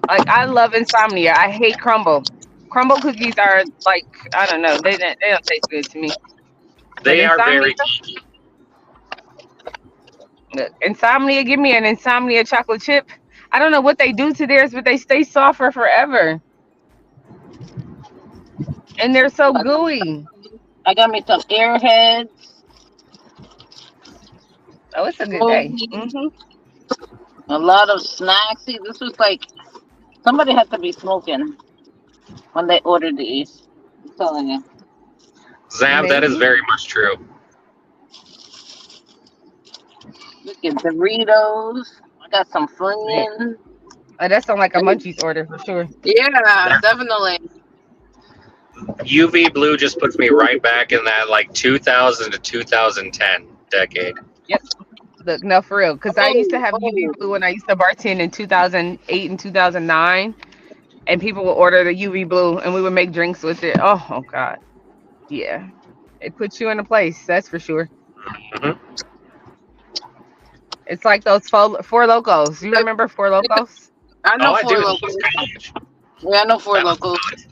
Speaker 8: Like I love insomnia. I hate crumble. Crumble cookies are like I don't know. They don't taste good to me. But
Speaker 7: They are very
Speaker 8: insomnia, give me an insomnia chocolate chip. I don't know what they do to theirs, but they stay soft for forever, and they're so gooey.
Speaker 3: I got me some Airheads,
Speaker 8: Oh, it's a good day.
Speaker 3: smoothies, a lot of snacks. See, this was like somebody had to be smoking when they ordered these. I'm telling you.
Speaker 7: Zab, that is
Speaker 8: Maybe.
Speaker 7: very much true.
Speaker 3: Look at Doritos. I got some
Speaker 8: Yeah.
Speaker 3: Funyuns.
Speaker 8: That sounds like a munchies order for sure.
Speaker 3: Yeah, definitely.
Speaker 7: UV blue just puts me right back in that like 2000 to 2010 decade.
Speaker 8: Yep. Look, no, for real. Because I used to have UV
Speaker 3: Oh,
Speaker 8: blue when I used to bartend in 2008 and 2009, and people would order the UV blue, and we would make drinks with it. Oh God. Yeah. It puts you in a place, that's for sure.
Speaker 7: Mhm.
Speaker 8: It's like those four locos. You remember Four Locos?
Speaker 3: I know
Speaker 7: Oh, I
Speaker 3: Four
Speaker 7: do. This
Speaker 3: Locos.
Speaker 7: was college.
Speaker 3: Yeah, I know Four
Speaker 7: That was
Speaker 3: Locos.
Speaker 7: college.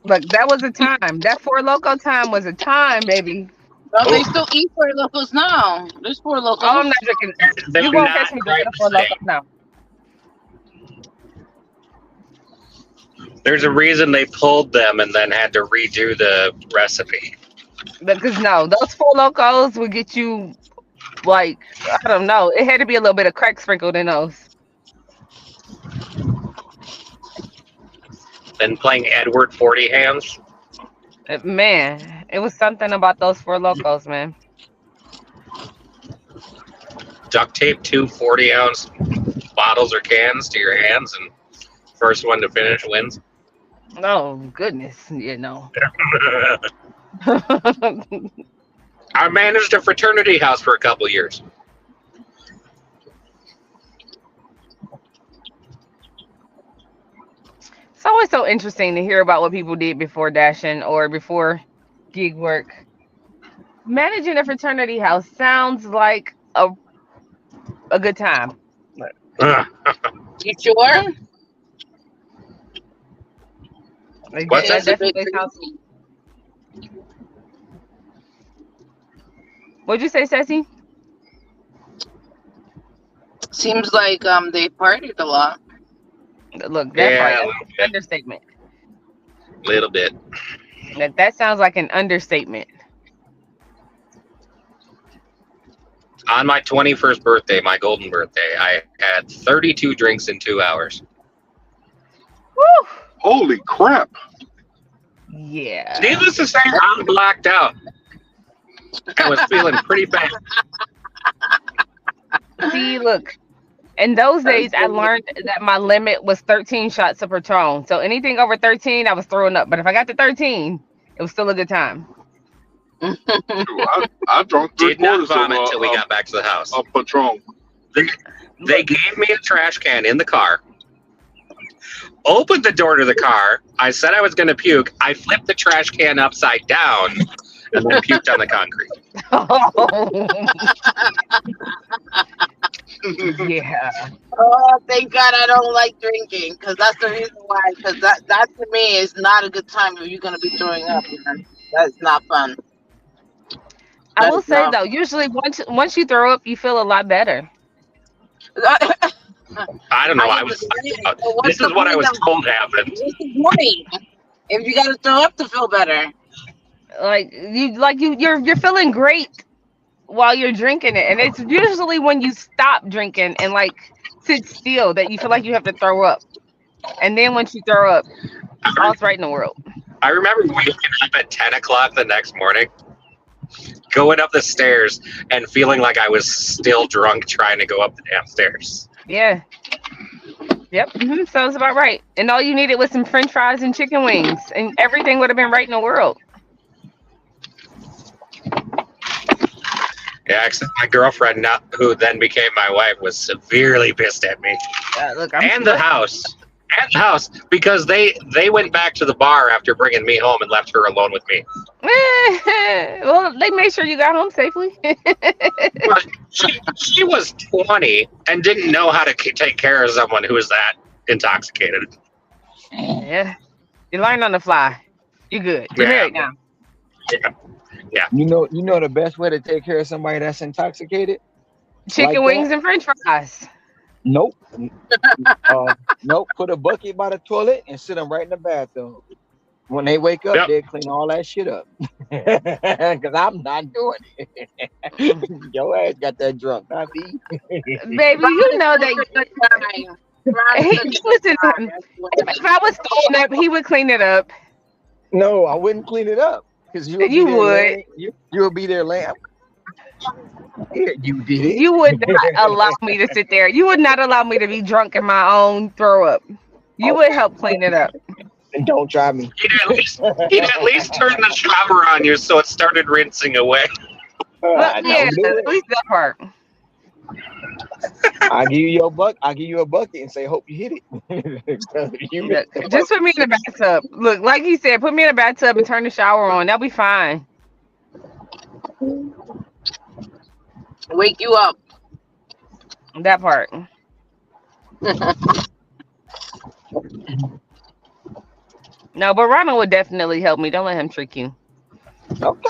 Speaker 8: Look, that was a time. That Four Loco time was a time, baby.
Speaker 3: No, they
Speaker 7: Oh,
Speaker 3: still eat Four Locos now. There's Four
Speaker 8: Oh, I'm
Speaker 3: Locos.
Speaker 8: not drinking.
Speaker 7: they're
Speaker 8: You won't
Speaker 7: not
Speaker 8: catch me
Speaker 7: quite
Speaker 8: drinking
Speaker 7: the
Speaker 8: Four Locos
Speaker 7: same.
Speaker 8: now.
Speaker 7: There's a reason they pulled them and then had to redo the recipe.
Speaker 8: Because no, those Four Locos would get you like I don't know. It had to be a little bit of crack sprinkled in those.
Speaker 7: Then playing Edward 40 Hands.
Speaker 8: Man, it was something about those Four Locos, man.
Speaker 7: Duct tape 2 40-ounce bottles or cans to your hands, and first one to finish wins.
Speaker 8: Oh goodness, you know.
Speaker 7: I managed a fraternity house for a couple of years.
Speaker 8: It's always so interesting to hear about what people did before dashing or before gig work. Managing a fraternity house sounds like a good time.
Speaker 3: You sure?
Speaker 8: Like,
Speaker 7: What's
Speaker 8: that
Speaker 7: that?
Speaker 8: definitely sounds. What'd you say, Ceci?
Speaker 3: Seems like they partied a lot.
Speaker 8: Look, that part,
Speaker 7: Yeah,
Speaker 8: that's an understatement.
Speaker 7: a little bit.
Speaker 8: That sounds like an understatement.
Speaker 7: On my 21st birthday, my golden birthday, I had 32 drinks in 2 hours.
Speaker 8: Woo!
Speaker 4: Holy crap!
Speaker 8: Yeah.
Speaker 7: Needless to say, I'm blacked out. I was feeling pretty bad.
Speaker 8: See, look, in those days, I learned that my limit was 13 shots of Patron. So anything over 13, I was throwing up. But if I got to 13, it was still a good time.
Speaker 4: I drunk
Speaker 7: Did not
Speaker 4: 3/4
Speaker 7: vomit
Speaker 4: of
Speaker 7: until we got back to the house.
Speaker 4: a Patron.
Speaker 7: They gave me a trash can in the car. Opened the door to the car. I said I was going to puke. I flipped the trash can upside down and then puked on the concrete.
Speaker 8: Yeah.
Speaker 3: Oh, thank God I don't like drinking, because that's the reason why. Because that to me is not a good time if you're gonna be throwing up. Man. That's not fun.
Speaker 8: I will say though, usually once you throw up, you feel a lot better.
Speaker 7: I don't know. This is what I was told happened.
Speaker 3: What's the point? If you gotta throw up to feel better.
Speaker 8: You're feeling great while you're drinking it, and it's usually when you stop drinking and like sit still that you feel like you have to throw up, and then once you throw up, all's right in the world.
Speaker 7: I remember waking up at 10 o'clock the next morning, going up the stairs, and feeling like I was still drunk trying to go up the damn stairs.
Speaker 8: Yeah. Yep. Sounds about right. And all you needed was some French fries and chicken wings, and everything would have been right in the world.
Speaker 7: Yeah, except my girlfriend, who then became my wife, was severely pissed at me.
Speaker 8: Look,
Speaker 7: And the house, because they went back to the bar after bringing me home and left her alone with me.
Speaker 8: Well, they made sure you got home safely.
Speaker 7: But she was 20 and didn't know how to take care of someone who was that intoxicated.
Speaker 8: Yeah, you learn on the fly. You're good. You're married now.
Speaker 7: Yeah.
Speaker 9: You know the best way to take care of somebody that's intoxicated?
Speaker 8: Chicken wings and French fries.
Speaker 9: Nope. Nope. Put a bucket by the toilet and sit them right in the bathtub. When they wake up, they clean all that shit up. Because I'm not doing it. Your ass got that drunk, not me.
Speaker 8: Baby, you know that. Listen, if I was cleaning up, he would clean it up.
Speaker 9: No, I wouldn't clean it up. Because you would. You would be there laying. Yeah, you did it.
Speaker 8: You would not allow me to sit there. You would not allow me to be drunk in my own throw up. You would help clean it up.
Speaker 9: And don't try me.
Speaker 7: He'd at least turn the shower on you so it started rinsing away.
Speaker 8: Yeah, at least that part.
Speaker 9: I'll give you a bucket and say, hope you hit it.
Speaker 8: Just put me in the bathtub. Look, like he said, put me in the bathtub and turn the shower on. That'll be fine.
Speaker 3: Wake you up.
Speaker 8: That part. No, but Ronald would definitely help me. Don't let him trick you.
Speaker 9: Okay.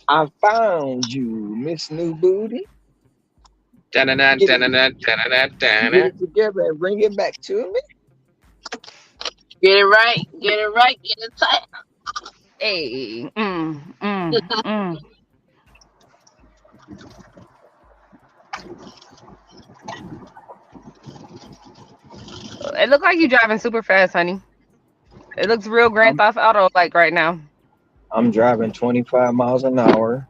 Speaker 9: I found you, Miss New Booty. Get it together and bring it back to me.
Speaker 3: Get it right. Get it tight.
Speaker 8: Hey. It looks like you're driving super fast, honey. It looks real Grand Theft Auto like right now.
Speaker 9: I'm driving 25 miles an hour.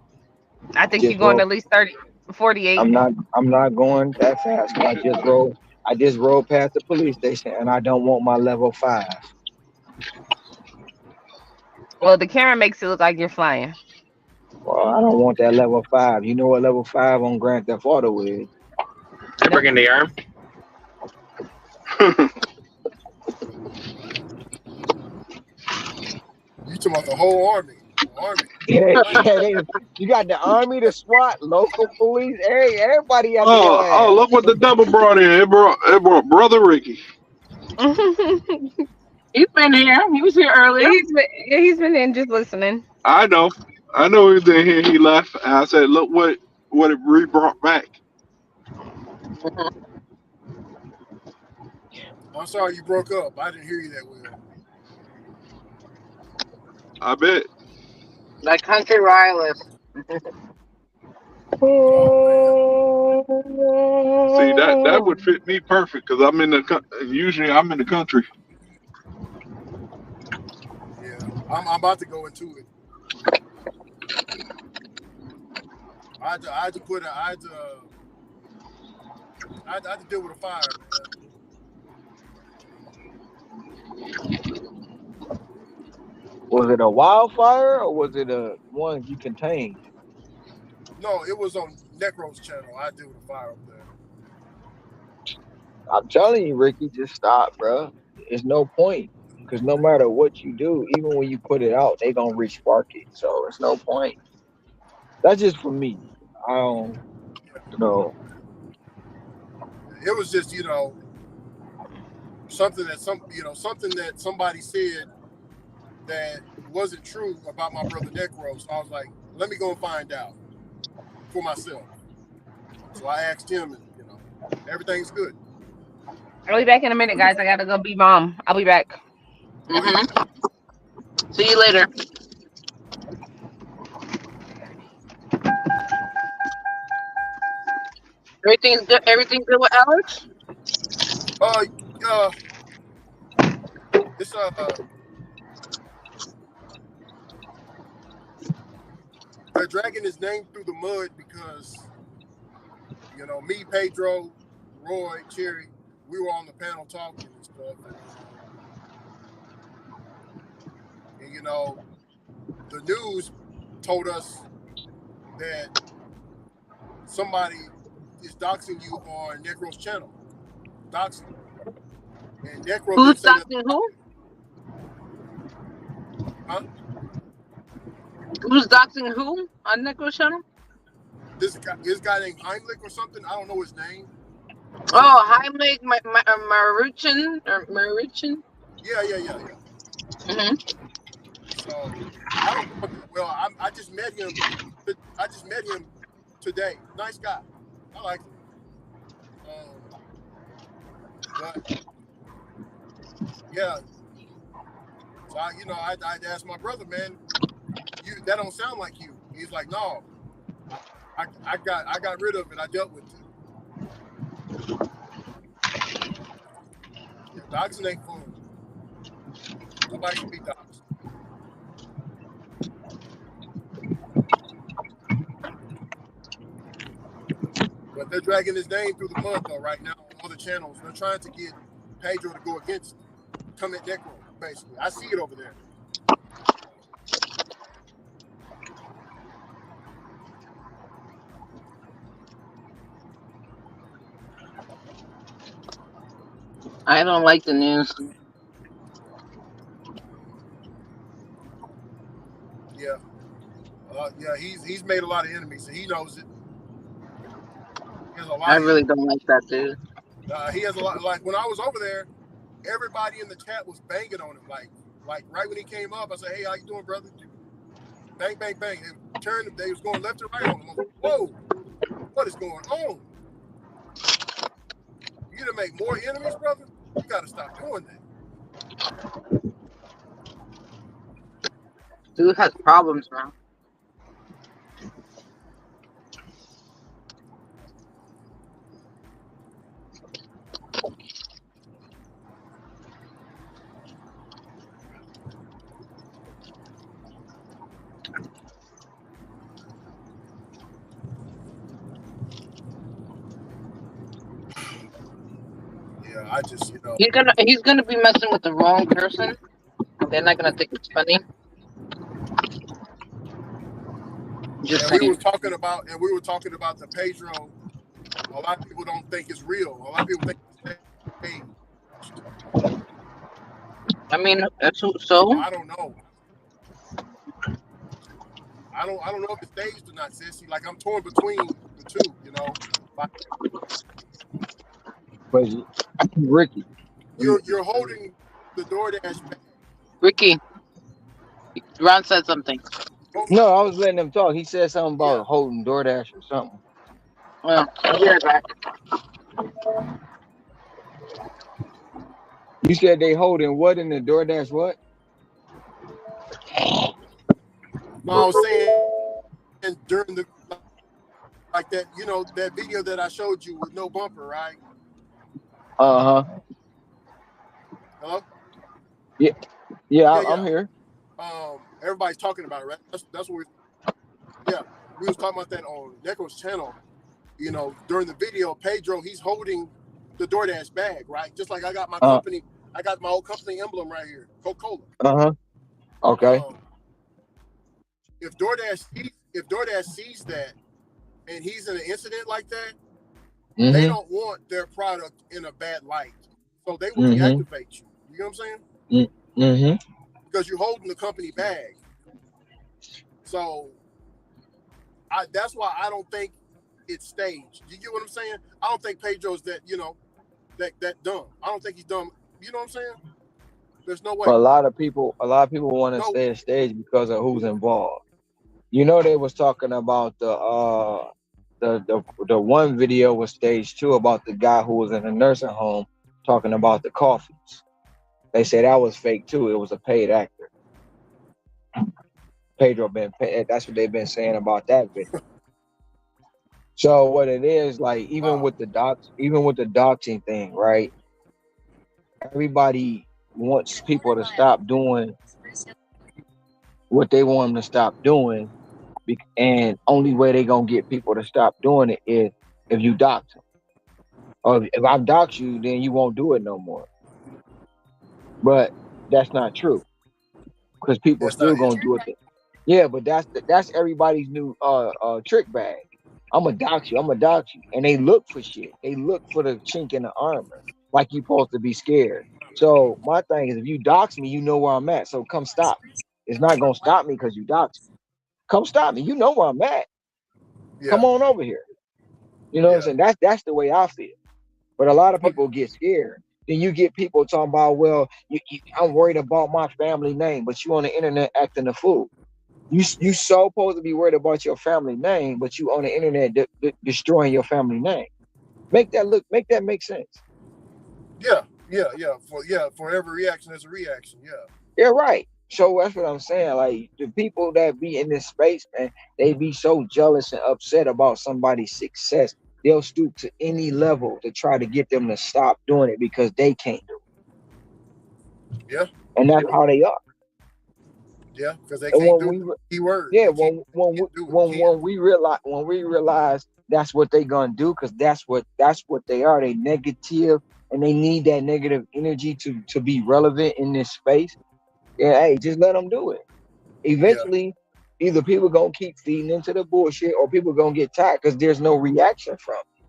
Speaker 8: I think you're going at least 48.
Speaker 9: I'm not going that fast. I just rolled past the police station and I don't want my level 5.
Speaker 8: Well, the camera makes it look like you're flying.
Speaker 9: Well, I don't want that level 5. You know what level 5 on Grand Theft Auto is?
Speaker 7: They're bringing the arm.
Speaker 2: You talking about the whole army?
Speaker 9: You got the army, the SWAT, local police. Hey, everybody.
Speaker 4: Look what the double brought in. It brought Brother Ricky.
Speaker 3: He's been here. He was here earlier.
Speaker 8: He's been in just listening.
Speaker 4: I know he was in here. He left. And I said, look what it brought back.
Speaker 2: I'm sorry you broke up. I didn't hear you that well.
Speaker 4: I bet.
Speaker 3: Like country wireless.
Speaker 4: See, that would fit me perfect because usually I'm in the country.
Speaker 2: Yeah, I'm about to go into it. I had to deal with a fire.
Speaker 9: Was it a wildfire or was it a one you contained?
Speaker 2: No, it was on Necro's channel. I deal with a fire up there.
Speaker 9: I'm telling you, Ricky, just stop, bro. It's no point because no matter what you do, even when you put it out, they gonna re-spark it. So it's no point. That's just for me. I don't know.
Speaker 2: It was just something that somebody said that wasn't true about my brother Necro. So I was like, let me go and find out for myself. So I asked him, and everything's good.
Speaker 8: I'll be back in a minute, guys. I gotta go be mom. I'll be back.
Speaker 3: Mm-hmm. See you later. Everything's good. Everything's good with Alex.
Speaker 2: It's they're dragging his name through the mud because, you know, me, Pedro, Roy, Cherry, we were on the panel talking and stuff. And you know, the news told us that somebody is doxing you on Necro's channel. Doxing. And Necro
Speaker 3: Who's
Speaker 2: didn't say that.
Speaker 3: doxing who?
Speaker 2: Huh?
Speaker 3: Who's doxing who on Necro's channel?
Speaker 2: This guy named Heimlich or something. I don't know his name.
Speaker 3: Oh, Heimlich Maruchin or Maruchin.
Speaker 2: Yeah.
Speaker 3: Mm-hmm.
Speaker 2: So I don't know. Well, I just met him. I just met him today. Nice guy. I like him. But yeah. So I asked my brother, man, that don't sound like you. He's like, no. I got rid of it. I dealt with it. Yeah, doxing ain't fun. Nobody should be doxed. But they're dragging his name through the mud though right now on other channels. They're trying to get Pedro to go against come at Necro, basically. I see it over there.
Speaker 3: I don't like the news.
Speaker 2: Yeah. Yeah, he's made a lot of enemies, and he knows it. He has a lot
Speaker 3: I
Speaker 2: of
Speaker 3: really
Speaker 2: enemies.
Speaker 3: don't like that dude.
Speaker 2: He has a lot. Like when I was over there, everybody in the chat was banging on him. Like right when he came up, I said, "Hey, how you doing, brother?" Bang, bang, bang. They turned. They was going left and right on him. I was like, whoa, what is going on? You gonna make more enemies, brother? You gotta stop doing that.
Speaker 3: Dude has problems, man.
Speaker 2: Yeah, I just
Speaker 3: He's gonna be messing with the wrong person. They're not gonna think it's funny. Just
Speaker 2: and we
Speaker 3: saying.
Speaker 2: were talking about the Pedro. A lot of people don't think it's real. A lot of people think it's staged.
Speaker 3: I mean, so
Speaker 2: I don't know. I don't know if it's staged or not, sissy. Like I'm torn between the two, you know. Like,
Speaker 9: But Ricky,
Speaker 2: you're holding the DoorDash bag.
Speaker 3: Ricky, Ron said something.
Speaker 9: No, I was letting him talk. He said something about
Speaker 2: Yeah.
Speaker 9: holding DoorDash or something.
Speaker 3: Well, I'll be right back.
Speaker 9: You said they holding what in the DoorDash? What?
Speaker 2: No, I was saying during the like that, you know, that video that I showed you with no bumper, right?
Speaker 9: Uh-huh.
Speaker 2: Hello?
Speaker 9: Yeah, I'm here.
Speaker 2: Everybody's talking about it, right? That's what we was talking about that on Necro's channel. You know, during the video, Pedro, he's holding the DoorDash bag, right? Just like I got my company, I got my old company emblem right here, Coca-Cola.
Speaker 9: Uh-huh. Okay.
Speaker 2: If DoorDash sees that and he's in an incident like that, they don't want their product in a bad light. So they will deactivate you. You know what I'm saying? Because you're holding the company bag. So that's why I don't think it's staged. You get what I'm saying? I don't think Pedro's that, you know, that dumb. I don't think he's dumb. You know what I'm saying? There's no way.
Speaker 9: But a lot of people want to stay staged because of who's involved. You know, they was talking about the one video was staged too about the guy who was in a nursing home talking about the coffins. They said that was fake too. It was a paid actor. Pedro that's what they've been saying about that video. So what it is, like, even with the doxing thing, right? Everybody wants people to stop doing what they want them to stop doing, and only way they gonna get people to stop doing it is if you dox them. Or if I dox you, then you won't do it no more. But that's not true, because people
Speaker 2: That's not
Speaker 9: still
Speaker 2: it.
Speaker 9: gonna do it. Yeah, but that's everybody's new trick bag. I'm gonna dox you. I'm gonna dox you, and they look for shit. They look for the chink in the armor, like you supposed to be scared. So my thing is, if you dox me, you know where I'm at. So come stop me. It's not gonna stop me because you dox me. Come stop me. You know where I'm at.
Speaker 2: Yeah.
Speaker 9: Come on over here. You know what I'm saying? That's the way I feel. But a lot of people get scared. Then you get people talking about, well, I'm worried about my family name, but you on the internet acting a fool. You supposed to be worried about your family name, but you on the internet destroying your family name. Make that make sense.
Speaker 2: Yeah. For every reaction, there's a reaction. Yeah.
Speaker 9: Yeah, right. So that's what I'm saying. Like, the people that be in this space, man, they be so jealous and upset about somebody's success. They'll stoop to any level to try to get them to stop doing it because they can't do it.
Speaker 2: Yeah.
Speaker 9: And that's how they are.
Speaker 2: Yeah, because they
Speaker 9: And
Speaker 2: can't do the keyword.
Speaker 9: yeah, when we realize that's what they gonna do, because that's what they are. They negative, and they need that negative energy to be relevant in this space. Yeah, hey, just let them do it. Eventually, either people gonna keep feeding into the bullshit, or people gonna get tired because there's no reaction from it.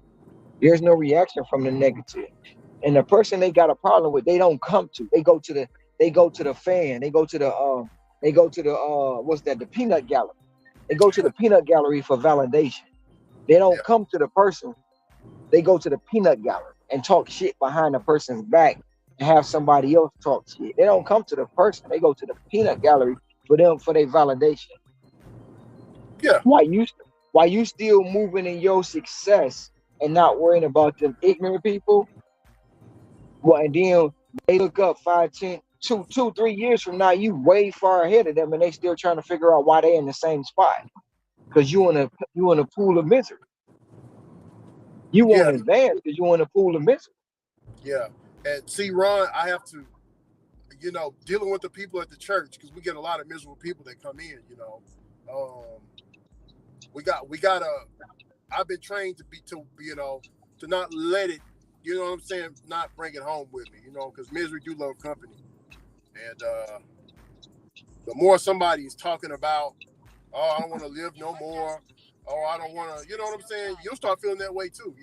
Speaker 9: There's no reaction from the negative. And the person they got a problem with, they don't come to. They go to the fan. They go to the what's that? The peanut gallery. They go to the peanut gallery for validation. They don't come to the person. They go to the peanut gallery and talk shit behind the person's back and have somebody else talk shit. They don't come to the person. They go to the peanut gallery for their validation.
Speaker 2: Yeah.
Speaker 9: Why you still moving in your success and not worrying about them ignorant people? Well, and then they look up 5, 10, 2, 3 years from now, you way far ahead of them, and they still trying to figure out why they in the same spot. Because you in a pool of misery. You won't advance because you in a pool of misery.
Speaker 2: Yeah. And see, Ron, I have to, dealing with the people at the church, because we get a lot of miserable people that come in, I've been trained to not let it, you know what I'm saying, not bring it home with me, because misery do love company. And the more somebody is talking about, oh, I don't want to live no more, oh, I don't want to, you know what I'm saying, you'll start feeling that way too,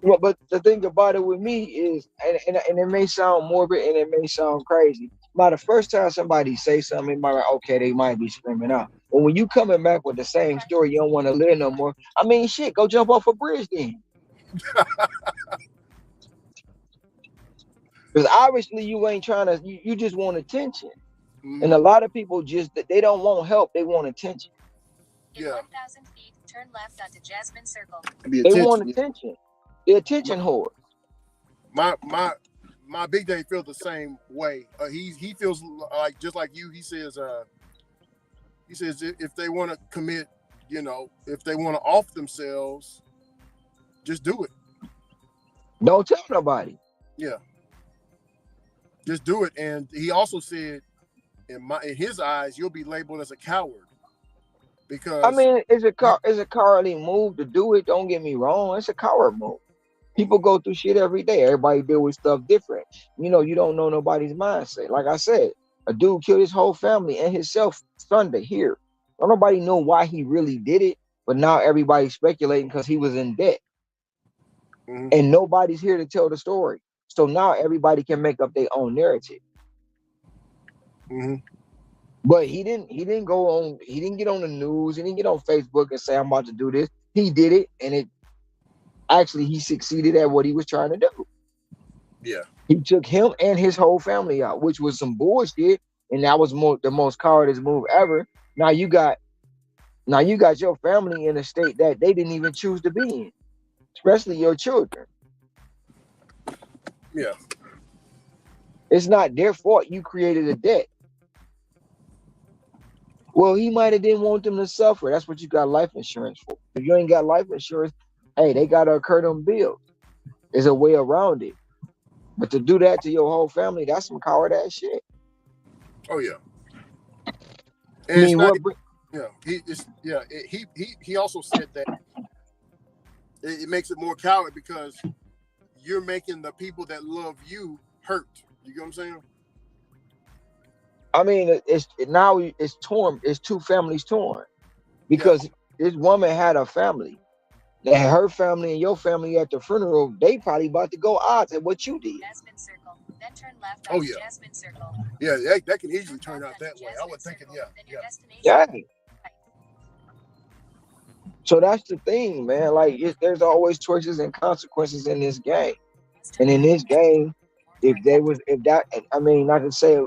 Speaker 9: Well, but the thing about it with me is, and it may sound morbid and it may sound crazy. By the first time somebody say something, it might be like, okay, they might be screaming out. But when you coming back with the same story, you don't want to live no more. I mean, shit, go jump off a bridge then. Because obviously you ain't trying to, you just want attention. Mm-hmm. And a lot of people they don't want help, they want attention.
Speaker 6: In 1,000 feet, turn left onto Jasmine Circle.
Speaker 9: They want attention. They're attention whores.
Speaker 2: My Big Day feels the same way. He feels like, just like you. He says if they want to commit, if they want to off themselves, just do it.
Speaker 9: Don't tell nobody.
Speaker 2: Yeah. Just do it. And he also said, in his eyes, you'll be labeled as a coward. Because
Speaker 9: I mean, it's a cowardly move to do it. Don't get me wrong. It's a coward move. People go through shit every day. Everybody deal with stuff different. You don't know nobody's mindset. Like I said, a dude killed his whole family and himself Sunday here. Don't nobody know why he really did it, but now everybody's speculating because he was in debt. Mm-hmm. And nobody's here to tell the story. So now everybody can make up their own narrative.
Speaker 2: Mm-hmm.
Speaker 9: But he didn't go on, he didn't get on the news, he didn't get on Facebook and say, I'm about to do this. He did it, and he succeeded at what he was trying to do.
Speaker 2: Yeah.
Speaker 9: He took him and his whole family out, which was some bullshit, and that was the most cowardice move ever. Now you got your family in a state that they didn't even choose to be in, especially your children.
Speaker 2: Yeah.
Speaker 9: It's not their fault you created a debt. Well, he might have didn't want them to suffer. That's what you got life insurance for. If you ain't got life insurance, hey, they gotta incur them bills. There's a way around it. But to do that to your whole family, that's some coward ass shit.
Speaker 2: Oh yeah.
Speaker 9: I
Speaker 2: And it's
Speaker 9: mean,
Speaker 2: not.
Speaker 9: what?
Speaker 2: He also said that it makes it more coward because you're making the people that love you hurt. You get what I'm saying?
Speaker 9: I mean, it's torn. It's two families torn because this woman had a family. That her family and your family at the funeral, they probably about to go odds at what you did.
Speaker 6: Jasmine Circle, then turn left
Speaker 2: Oh
Speaker 6: onto
Speaker 2: yeah.
Speaker 6: Jasmine Circle.
Speaker 2: Yeah, that can easily turn out that way. I would think it.
Speaker 9: Yeah. So that's the thing, man. Like, there's always choices and consequences in this game. And in this game, I mean, not to say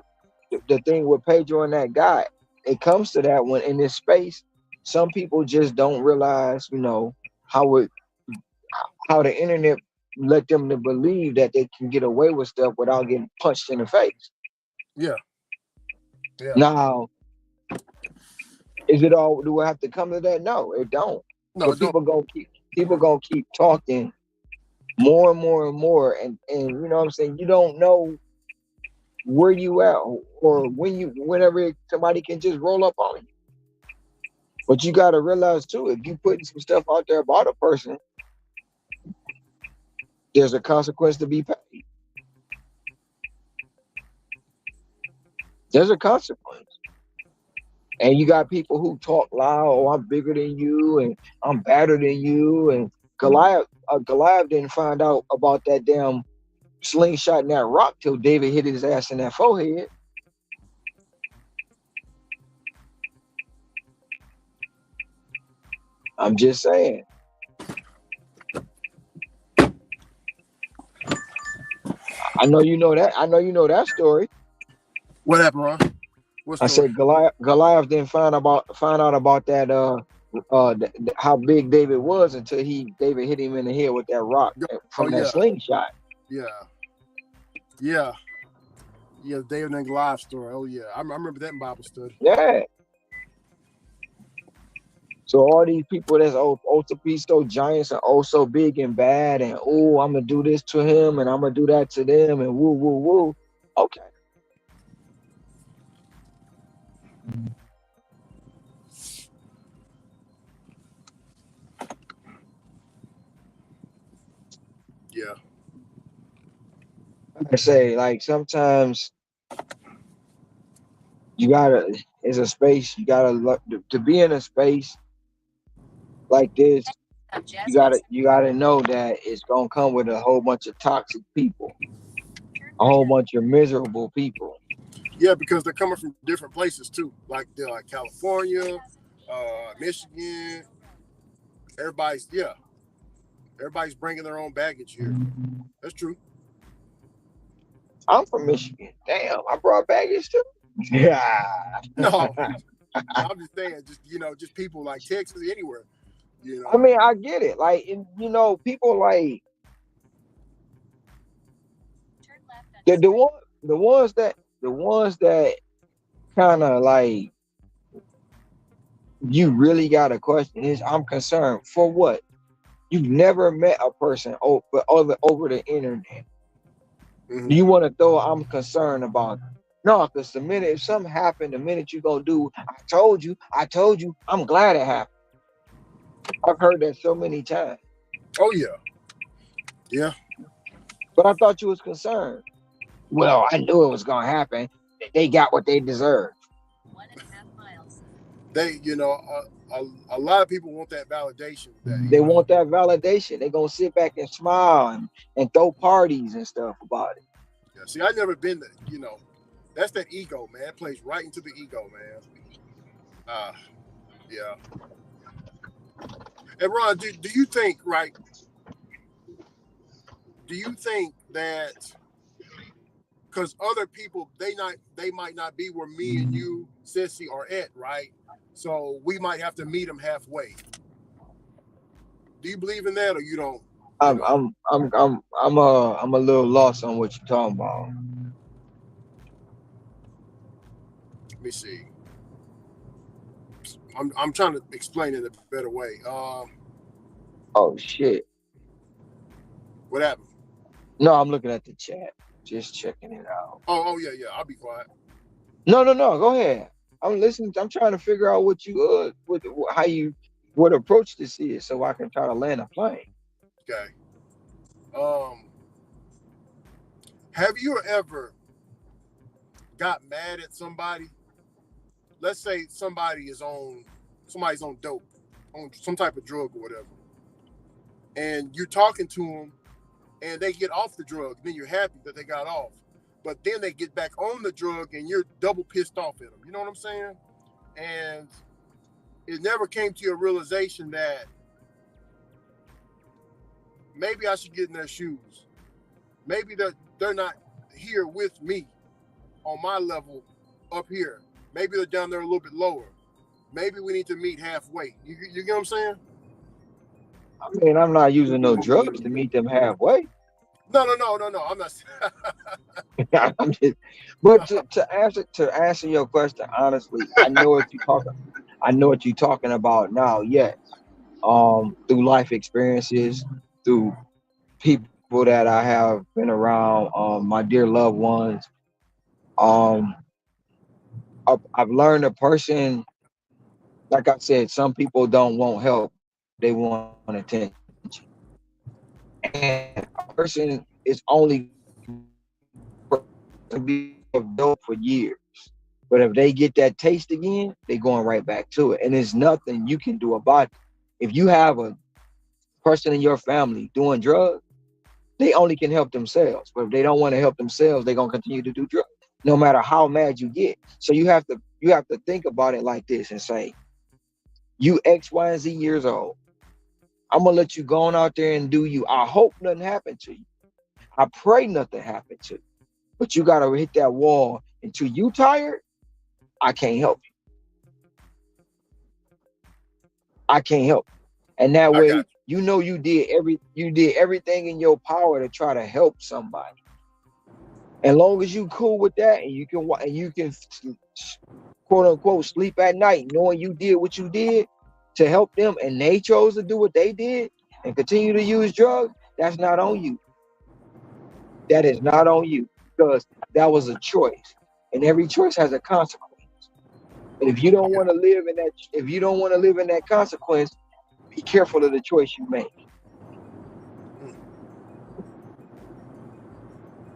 Speaker 9: the thing with Pedro and that guy, it comes to that when in this space, some people just don't realize, how the internet let them to believe that they can get away with stuff without getting punched in the face.
Speaker 2: Yeah. Yeah.
Speaker 9: Now, do I have to come to that? No, it don't.
Speaker 2: No,
Speaker 9: but people gonna keep talking more and more and more, and you know what I'm saying? You don't know where you at or whenever somebody can just roll up on you. But you gotta realize too, if you putting some stuff out there about a person, there's a consequence to be paid. There's a consequence. And you got people who talk loud, oh, I'm bigger than you and I'm badder than you. And Goliath didn't find out about that damn slingshot and that rock till David hit his ass in that forehead. I'm just saying. I know you know that. I know you know that story.
Speaker 2: What happened, Ron?
Speaker 9: I said Goliath didn't find out about that how big David was until David hit him in the head with that rock from that slingshot.
Speaker 2: Yeah, David and Goliath story. Oh yeah, I remember that in Bible study.
Speaker 9: Yeah. So all these people that's to be so giants and so big and bad, and I'm gonna do this to him and I'm gonna do that to them and woo woo woo. Okay.
Speaker 2: Yeah.
Speaker 9: I say, like, sometimes it's a space you gotta to be in a space like this. You gotta know that it's gonna come with a whole bunch of toxic people, a whole bunch of miserable people.
Speaker 2: Yeah, because they're coming from different places too, like California, Michigan. Everybody's bringing their own baggage here. That's true.
Speaker 9: I'm from Michigan. Damn, I brought baggage too. Yeah.
Speaker 2: No, I'm just saying, just people like Texas, anywhere.
Speaker 9: I mean, I get it. Like, people like the ones that kind of like you really got to question is, I'm concerned for what? You've never met a person over the internet. Mm-hmm. Do you want to throw I'm concerned about it? No, because if something happened, the minute you go do, I told you, I'm glad it happened. I've heard that so many times.
Speaker 2: Oh yeah. Yeah.
Speaker 9: But I thought you was concerned. Well, I knew it was gonna happen. They got what they deserved.
Speaker 6: 1.5 miles.
Speaker 2: They, a lot of people want that validation.
Speaker 9: They want that validation. They're gonna sit back and smile and throw parties and stuff about it.
Speaker 2: Yeah. See, I've never been there. That's that ego, man. It plays right into the ego, man. Yeah. And Ron, do you think, right? Do you think that because other people they might not be where me and you, Sissy, are at, right? So we might have to meet them halfway. Do you believe in that, or you don't?
Speaker 9: I'm a little lost on what you're talking about.
Speaker 2: Let me see. I'm trying to explain it a better way.
Speaker 9: Oh shit.
Speaker 2: What happened?
Speaker 9: No, I'm looking at the chat. Just checking it out.
Speaker 2: Oh yeah. I'll be quiet.
Speaker 9: No. Go ahead. I'm listening. I'm trying to figure out what you what approach this is, so I can try to land a plane.
Speaker 2: Okay. Have you ever got mad at somebody? Let's say somebody's on dope, on some type of drug or whatever, and you're talking to them, and they get off the drug. Then you're happy that they got off, but then they get back on the drug, and you're double pissed off at them. You know what I'm saying? And it never came to your realization that maybe I should get in their shoes. Maybe they're not here with me on my level up here. Maybe they're down there a little bit lower. Maybe we need to meet halfway. You get what I'm saying?
Speaker 9: I mean, I'm not using no drugs to meet them halfway.
Speaker 2: No. I'm not.
Speaker 9: I'm just, but to answer your question honestly, I know what you're talking about now. Yes, through life experiences, through people that I have been around, my dear loved ones. I've learned a person, like I said, some people don't want help; they want attention. And a person is only to be of dope for years, but if they get that taste again, they're going right back to it, and there's nothing you can do about it. If you have a person in your family doing drugs, they only can help themselves. But if they don't want to help themselves, they're gonna continue to do drugs, no matter how mad you get. So you have to think about it like this and say, you X, Y, and Z years old. I'm gonna let you go on out there and do you. I hope nothing happened to you. I pray nothing happened to you. But you gotta hit that wall until you tired. I can't help you. I can't help you. And that way, you know you did everything in your power to try to help somebody. As long as you cool with that, and you can quote unquote sleep at night, knowing you did what you did to help them, and they chose to do what they did and continue to use drugs, that's not on you. That is not on you, because that was a choice, and every choice has a consequence. And if you don't want to live in that consequence, be careful of the choice you make.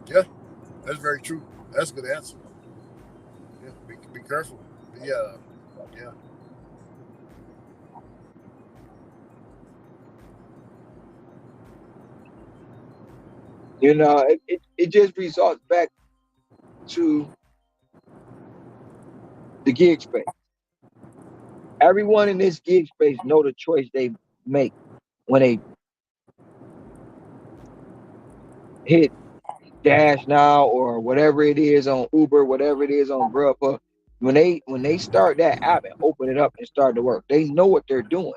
Speaker 2: Yeah, that's very true. That's a good answer. Yeah, be careful. Yeah.
Speaker 9: You know, it just results back to the gig space. Everyone in this gig space know the choice they make when they hit Dash Now or whatever it is on Uber, whatever it is on Grubhub. When they start that app and open it up and start to work, they know what they're doing.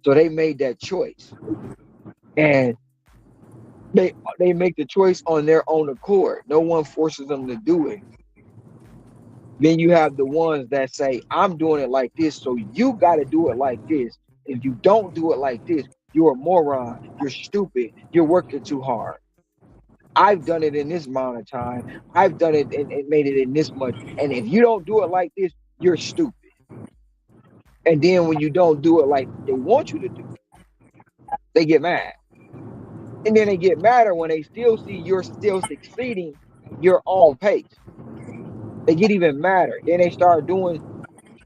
Speaker 9: So they made that choice. And they make the choice on their own accord. No one forces them to do it. Then you have the ones that say, I'm doing it like this, so you got to do it like this. If you don't do it like this, you're a moron, you're stupid, you're working too hard. I've done it in this amount of time. I've done it and made it in this much. And if you don't do it like this, you're stupid. And then when you don't do it like they want you to do it, they get mad. And then they get madder when they still see you're still succeeding your own pace. They get even madder. Then they start doing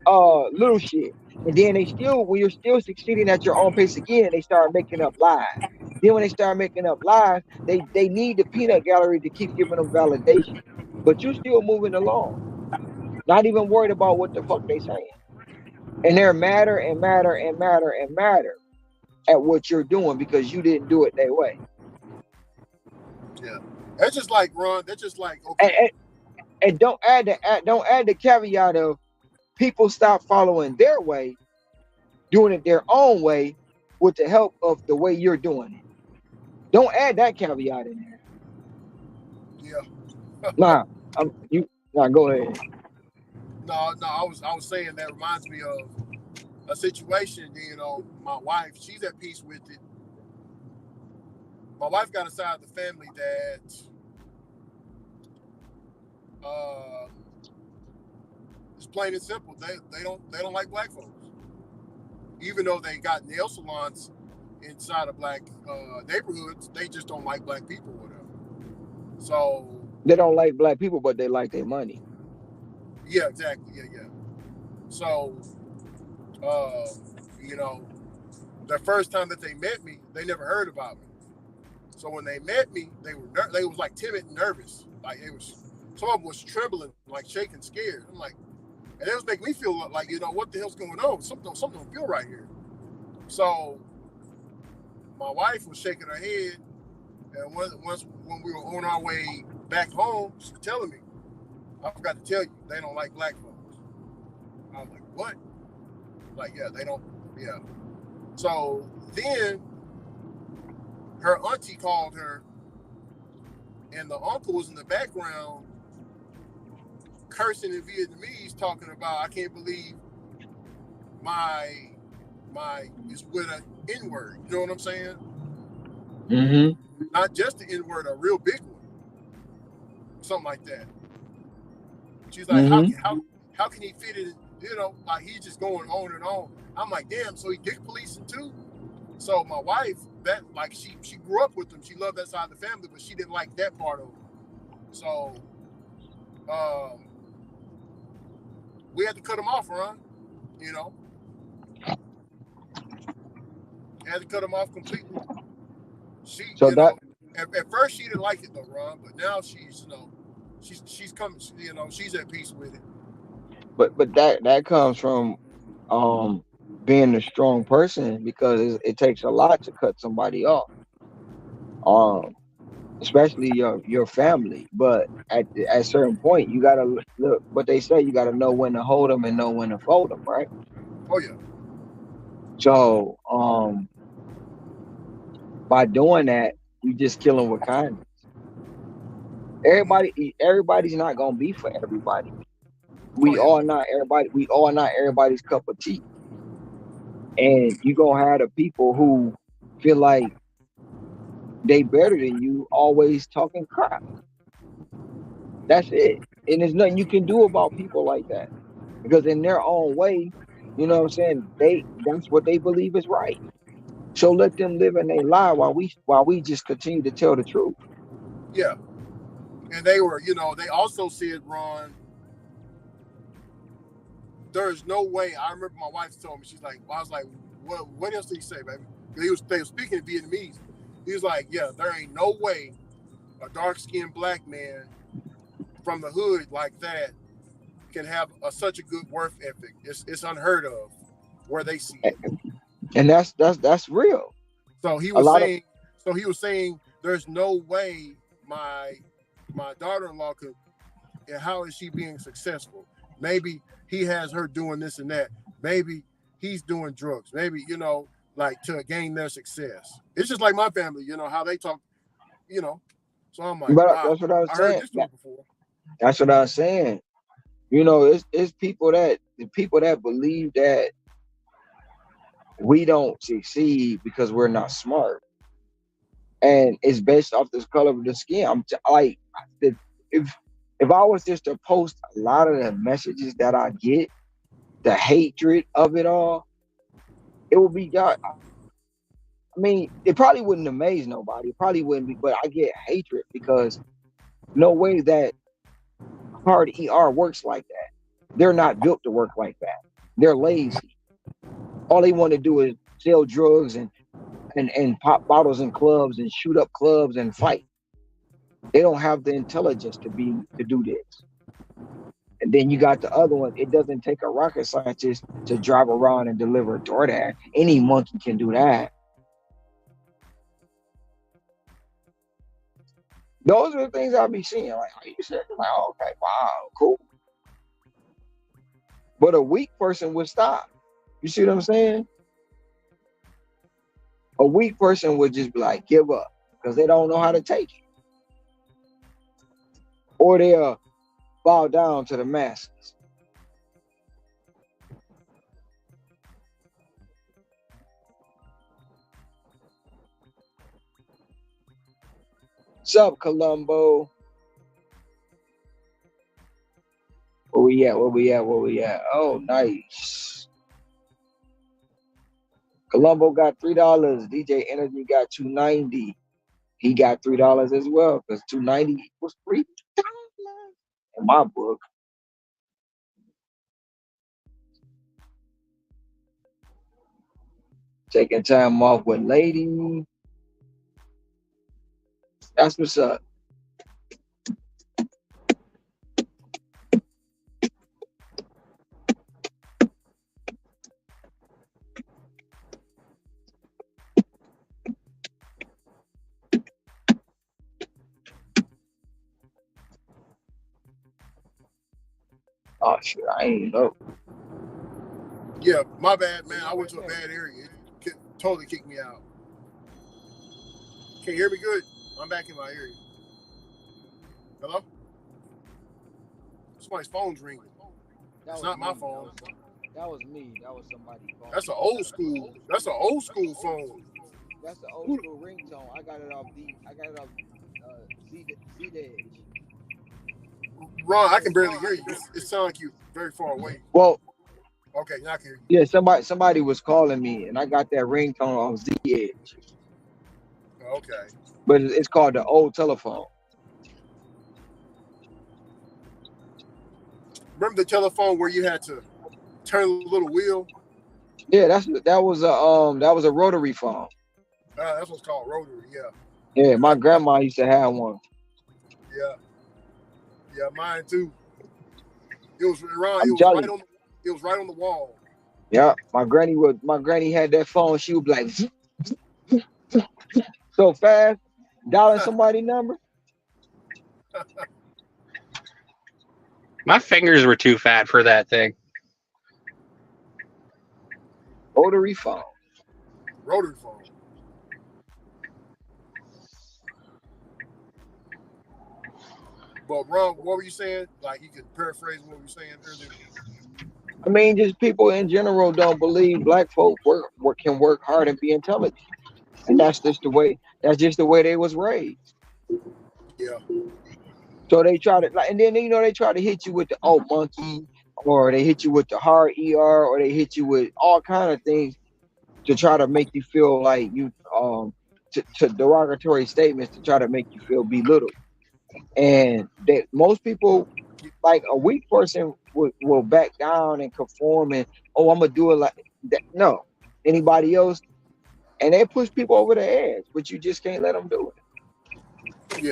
Speaker 9: little shit. And then when you're still succeeding at your own pace again, they start making up lies. Then when they start making up lies, they need the peanut gallery to keep giving them validation. But you're still moving along, not even worried about what the fuck they saying. And they're madder and madder and madder and madder at what you're doing because you didn't do it their way.
Speaker 2: Yeah, that's just like Ron. That's just like okay.
Speaker 9: And don't add the caveat of people stop following their way, doing it their own way, with the help of the way you're doing it. Don't add that caveat in there.
Speaker 2: Yeah.
Speaker 9: Go ahead.
Speaker 2: No, I was saying that reminds me of a situation, you know, my wife, she's at peace with it. My wife got a side of the family that it's plain and simple. They don't like black folks, even though they got nail salons inside of black neighborhoods. They just don't like black people, or whatever. So
Speaker 9: They don't like black people, but they like their money.
Speaker 2: yeah, exactly. Yeah. So you know, the first time that they met me, they never heard about me. So when they met me, they was like timid and nervous. Like some of them was trembling, like shaking, scared. I'm like, and it was making me feel like, you know, what the hell's going on? Something don't feel right here. So my wife was shaking her head, and once when we were on our way back home, she was telling me, I forgot to tell you, they don't like black folks. I was like, what? Like, yeah, they don't, yeah. So then her auntie called her, and the uncle was in the background cursing in Vietnamese, talking about, I can't believe my is with an N-word. You know what I'm saying?
Speaker 9: Mm-hmm.
Speaker 2: Not just the N-word, a real big one. Something like that. She's like, how can he fit it? You know, like he's just going on and on. I'm like, damn, so he dick policing too? So my wife, that like she grew up with them. She loved that side of the family, but she didn't like that part of him. So we had to cut him off, Ron. You know, had to cut him off completely. She,
Speaker 9: So
Speaker 2: you
Speaker 9: that
Speaker 2: know, at first she didn't like it though, Ron, but now she's, you know, she's coming, you know, she's at peace with it.
Speaker 9: but that comes from being a strong person, because it takes a lot to cut somebody off. Um, Especially your family. But at a certain point, you gotta look. What they say, you gotta know when to hold them and know when to fold them, right?
Speaker 2: Oh yeah.
Speaker 9: So by doing that, you just kill them with kindness. Everybody's not gonna be for everybody.
Speaker 2: Oh yeah.
Speaker 9: We all not everybody's cup of tea. And you gonna have the people who feel like they better than you, always talking crap. That's it. And there's nothing you can do about people like that, because in their own way, you know what I'm saying, that's what they believe is right. So let them live in their lie while we just continue to tell the truth.
Speaker 2: Yeah. And they were, you know, they also said, Ron, there's no way. I remember my wife told me, she's like, I was like, what else did he say, baby? They were speaking in Vietnamese. He was like, yeah, there ain't no way a dark-skinned black man from the hood like that can have such a good work ethic. It's unheard of where they see it.
Speaker 9: And that's real.
Speaker 2: So he
Speaker 9: A
Speaker 2: was
Speaker 9: lot of
Speaker 2: saying there's no way my daughter-in-law could. And how is she being successful? Maybe he has her doing this and that. Maybe he's doing drugs. Maybe, you know, like to gain their success. It's just like my family, you know, how they talk, you know. So I'm like,
Speaker 9: but
Speaker 2: wow,
Speaker 9: that's what I was
Speaker 2: I heard
Speaker 9: saying.
Speaker 2: this story before.
Speaker 9: That's what I was saying. You know, it's people that believe that we don't succeed because we're not smart, and it's based off this color of the skin. Like, if I was just to post a lot of the messages that I get, the hatred of it all, it would be God. I mean, it probably wouldn't amaze nobody. It probably wouldn't be, but I get hatred because no way that hard ER works like that. They're not built to work like that. They're lazy. All they want to do is sell drugs and pop bottles in clubs and shoot up clubs and fight. They don't have the intelligence to do this. And then you got the other one. It doesn't take a rocket scientist to drive around and deliver a DoorDash. Any monkey can do that. Those are the things I'll be seeing. Like, are you serious? Like, oh, okay, wow, cool. But a weak person would stop. You see what I'm saying? A weak person would just be like, give up, because they don't know how to take it. Or they'll bow down to the masses. What's up, Columbo? Where we at? Where we at? Where we at? Oh, nice. Columbo got $3. DJ Energy got $2.90. He got $3 as well because $2.90 equals $3 in my book. Taking time off with lady. That's what's up. Oh shit, I ain't know.
Speaker 2: Yeah, my bad, man. I went to a bad area. It totally kicked me out. Can you hear me good? I'm back in my area. Hello? Somebody's phone's ringing. It's not my phone.
Speaker 9: That was me. That was somebody's phone.
Speaker 2: That's an old school. That's an old school phone.
Speaker 9: That's the old school ringtone. I got it off Z-Edge.
Speaker 2: Ron, I can barely hear you. It sounds like you're very far away.
Speaker 9: Well,
Speaker 2: okay, now I can hear you.
Speaker 9: Yeah, somebody was calling me, and I got that ringtone off Z-Edge.
Speaker 2: Okay.
Speaker 9: But it's called the old telephone.
Speaker 2: Remember the telephone where you had to turn the little wheel?
Speaker 9: Yeah, that was a rotary phone.
Speaker 2: That's what's called rotary. Yeah.
Speaker 9: Yeah, my grandma used to have one.
Speaker 2: Yeah, mine too. It was right on the wall.
Speaker 9: Yeah, my granny had that phone. She would be like so fast, dialing somebody's number.
Speaker 7: My fingers were too fat for that thing.
Speaker 9: Rotary phone.
Speaker 2: But Ron, what were you saying? Like you could paraphrase what we were saying earlier.
Speaker 9: I mean, just people in general don't believe black folk can work hard and be intelligent, and that's just the way. That's just the way they was raised.
Speaker 2: Yeah.
Speaker 9: So they try to and then they try to hit you with the monkey, or they hit you with the hard ER, or they hit you with all kind of things to try to make you feel like you to derogatory statements to try to make you feel belittled. And that most people, like a weak person will back down and conform and I'm gonna do it like that. No, anybody else, and they push people over the edge, but you just can't let them do
Speaker 2: it.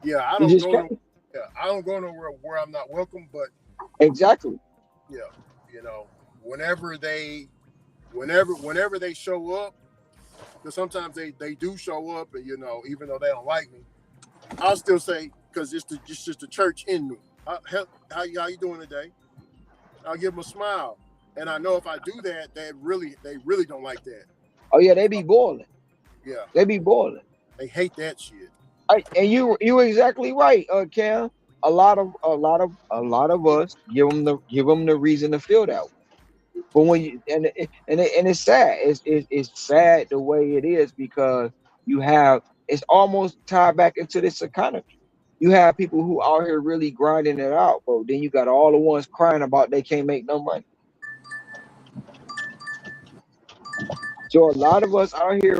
Speaker 2: Yeah, I don't go nowhere where I'm not welcome. But
Speaker 9: exactly.
Speaker 2: Yeah, whenever they show up, because sometimes they do show up, and even though they don't like me, I'll still say, because it's just the church in me. How you doing today? I'll give them a smile, and I know if I do that, they really don't like that.
Speaker 9: Oh yeah, they be boiling.
Speaker 2: Yeah,
Speaker 9: they be boiling.
Speaker 2: They hate that shit.
Speaker 9: And you exactly right, Cam. A lot of us give them the reason to feel that way. But when you and it's sad. It's sad the way it is, because it's almost tied back into this economy. You have people who out here really grinding it out, but then you got all the ones crying about they can't make no money. So a lot of us out here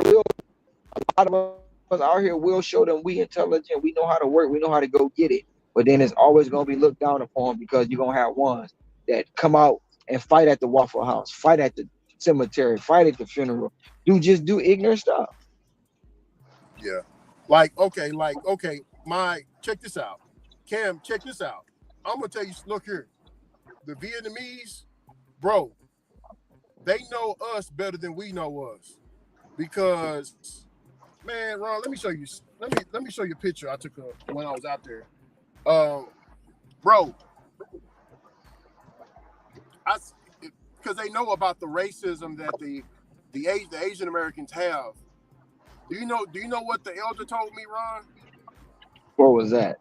Speaker 9: will show them we intelligent, we know how to work, we know how to go get it. But then it's always gonna be looked down upon, because you're gonna have ones that come out and fight at the Waffle House, fight at the cemetery, fight at the funeral, do ignorant stuff.
Speaker 2: Yeah. Like, okay, check this out. Cam, check this out. I'm gonna tell you, look here. The Vietnamese, bro, they know us better than we know us. Because, man, Ron, let me show you a picture I took when I was out there. Bro, because they know about the racism that the Asian Americans have. Do you know what the elder told me, Ron?
Speaker 9: What was that?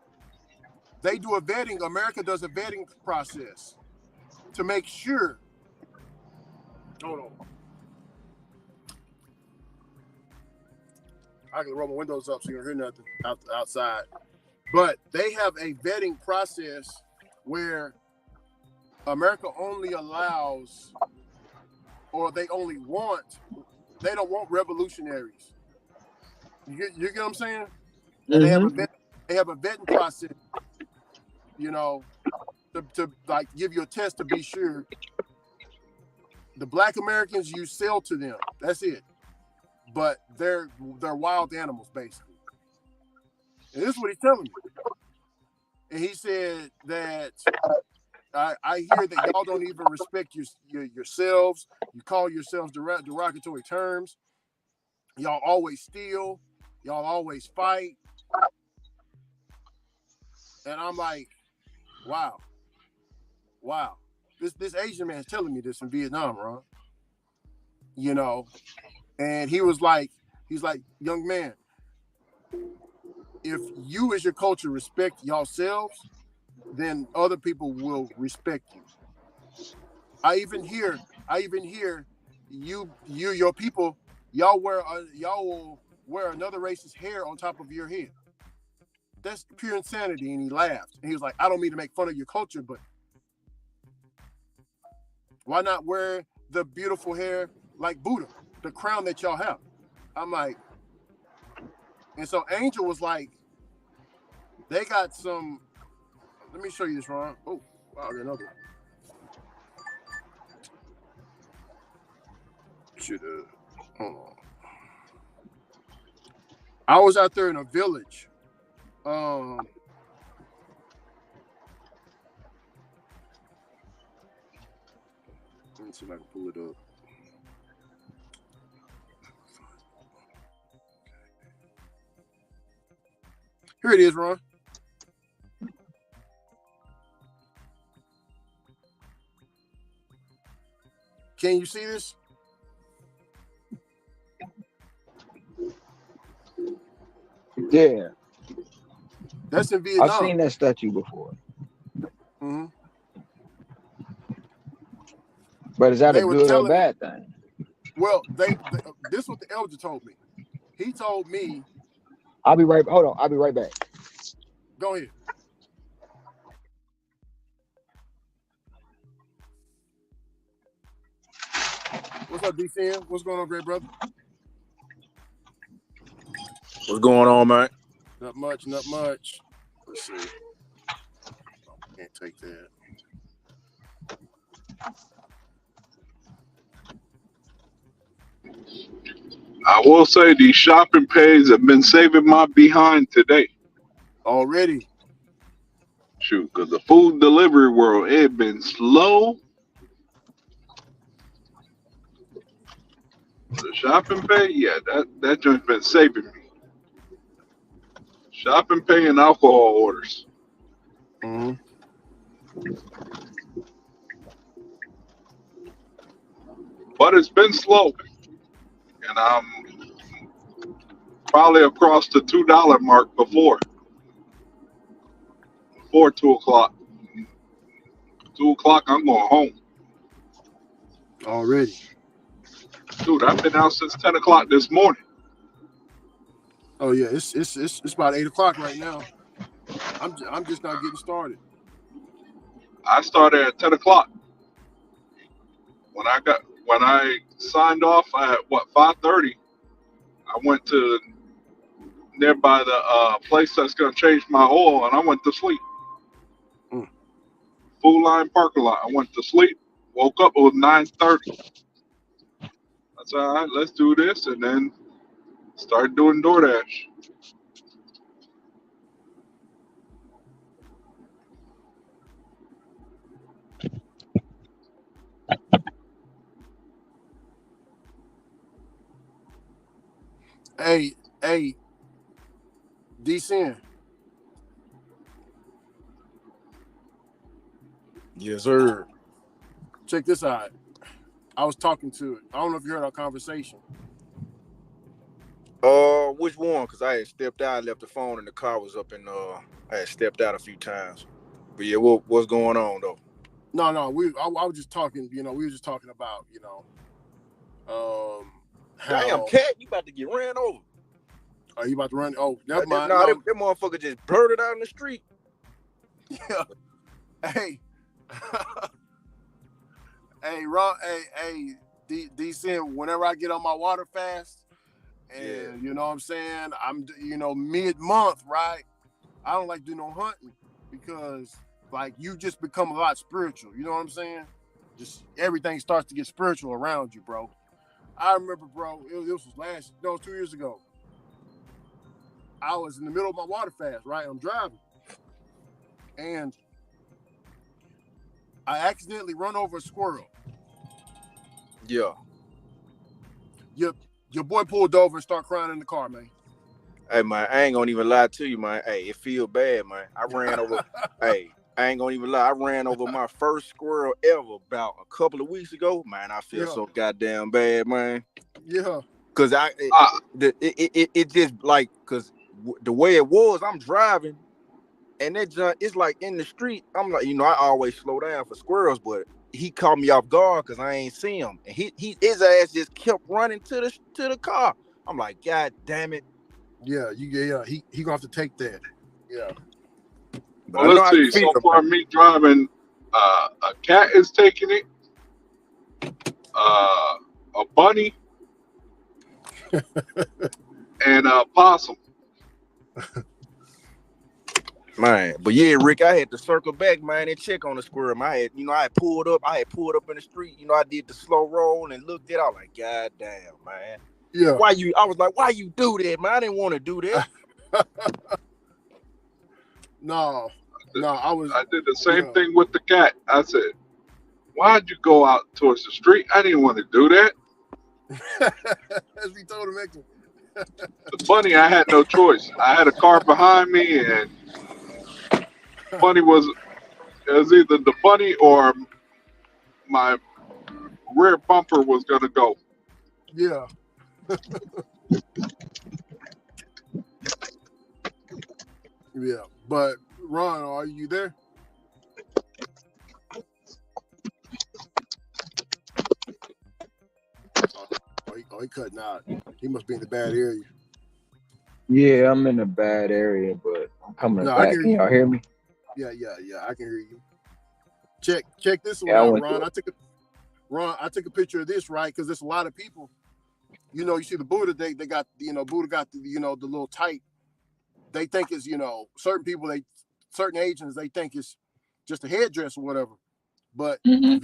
Speaker 2: They do a vetting. America does a vetting process to make sure. Hold on. I can roll my windows up so you don't hear nothing outside. But they have a vetting process where America only allows, or they don't want revolutionaries. You get what I'm saying? And they have a vetting process, you know, to like give you a test to be sure. The Black Americans, you sell to them. That's it. But they're wild animals, basically. And this is what he's telling me. And he said that I hear that y'all don't even respect yourselves. You call yourselves derogatory terms. Y'all always steal. Y'all always fight. And I'm like, wow. This Asian man's telling me this in Vietnam, Ron. You know, and he's like, young man, if you as your culture respect yourselves, then other people will respect you. I even hear your people, y'all will wear another race's hair on top of your head. That's pure insanity. And he laughed. And he was like, I don't mean to make fun of your culture, but why not wear the beautiful hair like Buddha, the crown that y'all have? I'm like, and so Angel was like, they got some, let me show you this, Ron. Oh, wow, another. Hold on. I was out there in a village. Let me see if I can pull it up. Here it is, Ron. Can you see this?
Speaker 5: Yeah.
Speaker 2: That's in Vietnam.
Speaker 5: I've seen that statue before.
Speaker 2: Mm-hmm.
Speaker 5: But is that a good or bad thing?
Speaker 2: Well, this is what the elder told me. He told me.
Speaker 5: Hold on. I'll be right back.
Speaker 2: Go ahead. What's up, DCN? What's going on, great brother?
Speaker 10: What's going on, man?
Speaker 2: Not much. Let's see. Can't take that.
Speaker 4: I will say these shopping pays have been saving my behind today.
Speaker 2: Already.
Speaker 4: Shoot, because the food delivery world, it been slow. The shopping pay, yeah, that joint's been saving me. Shopping pay and alcohol orders.
Speaker 2: Mm-hmm.
Speaker 4: But it's been slow. And I'm probably across the $2 mark before 2 o'clock. 2 o'clock, I'm going home.
Speaker 2: Already.
Speaker 4: Dude, I've been out since 10 o'clock this morning.
Speaker 2: Oh yeah, it's about 8 o'clock right now. I'm just not getting started.
Speaker 4: I started at 10 o'clock. When I signed off at 5:30, I went to nearby the place that's gonna change my oil, and I went to sleep. Full line parking lot. I went to sleep. Woke up. It was 9:30. That's all right. Let's do this, and then started doing DoorDash.
Speaker 2: Hey, DCN.
Speaker 10: Yes, sir.
Speaker 2: Check this out. I was talking to it. I don't know if you heard our conversation.
Speaker 10: Which one? Because I had stepped out, left the phone, and the car was up, and I had stepped out a few times. But yeah, what's going on though?
Speaker 2: No, I was just talking. We were just talking about,
Speaker 10: Damn, cat, you about to get ran over.
Speaker 2: Are you about to run? Oh, never mind.
Speaker 5: Nah,
Speaker 2: No.
Speaker 5: that motherfucker just blurted out in the street.
Speaker 2: Yeah. Hey. Hey, Ron. Hey, DC. Whenever I get on my water fast, and you know what I'm saying, I'm mid-month, right? I don't like to do no hunting because like you just become a lot spiritual. You know what I'm saying? Just everything starts to get spiritual around you, bro. I remember, bro. This was 2 years ago. I was in the middle of my water fast, right? I'm driving, and I accidentally run over a squirrel.
Speaker 5: Yeah.
Speaker 2: Your boy pulled over and started crying in the car, man.
Speaker 5: Hey, man, I ain't gonna even lie to you, man. Hey, it feel bad, man. I ran over. Hey, I ain't gonna even lie. I ran over my first squirrel ever about a couple of weeks ago. Man, I feel so goddamn bad, man.
Speaker 2: Yeah.
Speaker 5: Cause it just like, cause the way it was, I'm driving, and that junk, it's like in the street. I'm like, I always slow down for squirrels, but he caught me off guard because I ain't see him, and his ass just kept running to the car. I'm like, God damn it.
Speaker 2: Yeah, he gonna have to take that. Yeah.
Speaker 5: But
Speaker 4: well, let's see. So far, me driving, a cat is taking it. A bunny and a possum.
Speaker 5: Man, but yeah, Rick, I had to circle back, man, and check on the squirrel. I had pulled up in the street. I did the slow roll and looked at it. I was like, God damn, man.
Speaker 2: Yeah.
Speaker 5: I was like, why you do that, man? I didn't want to do that.
Speaker 2: No,
Speaker 4: I did the same thing with the cat. I said, why'd you go out towards the street? I didn't want to do that.
Speaker 2: As we told him, actually.
Speaker 4: The bunny, I had no choice. I had a car behind me, and bunny was either the bunny or my rear bumper was gonna go.
Speaker 2: Yeah. Yeah, but Ron, are you there? Oh, he cutting out. He must be in the bad area.
Speaker 9: Yeah, I'm in a bad area, but I'm coming back. Can y'all hear me?
Speaker 2: Yeah, I can hear you. Check this one out, Ron. I took a picture of this, right? Because there's a lot of people. You see the Buddha, they got, Buddha got the little tight. They think it's, certain people, certain Asians, they think it's just a headdress or whatever. But the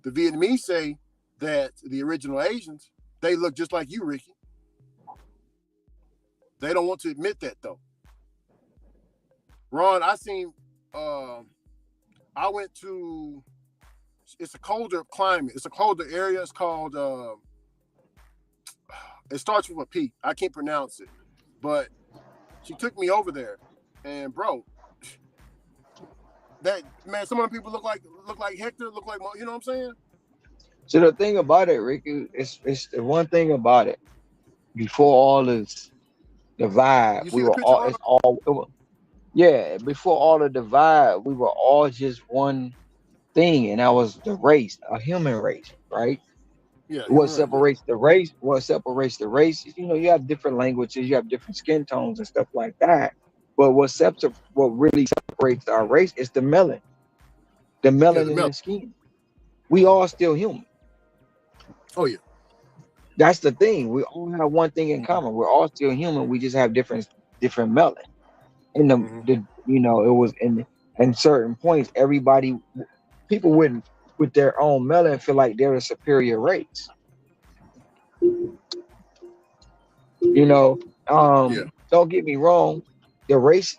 Speaker 2: Vietnamese say that the original Asians, they look just like you, Ricky. They don't want to admit that though. Ron, I seen, I went to, it's a colder climate. It's a colder area. It's called, it starts with a P. I can't pronounce it, but she took me over there, and bro, that man, some of the people look like Hector, look like, you know what I'm saying?
Speaker 9: So the thing about it, Ricky, it's the one thing about it. Before all this divide, we were all before all the divide, we were all just one thing, and that was the race, a human race, right?
Speaker 2: Yeah.
Speaker 9: What separates the race? What separates the race is, you have different languages, you have different skin tones and stuff like that. But what really separates our race is the melanin in the skin. We all still human.
Speaker 2: Oh yeah.
Speaker 9: That's the thing. We all have one thing in common. We're all still human. We just have different melanin. In it was in certain points, people wouldn't with their own melanin feel like they're a superior race. Don't get me wrong. The race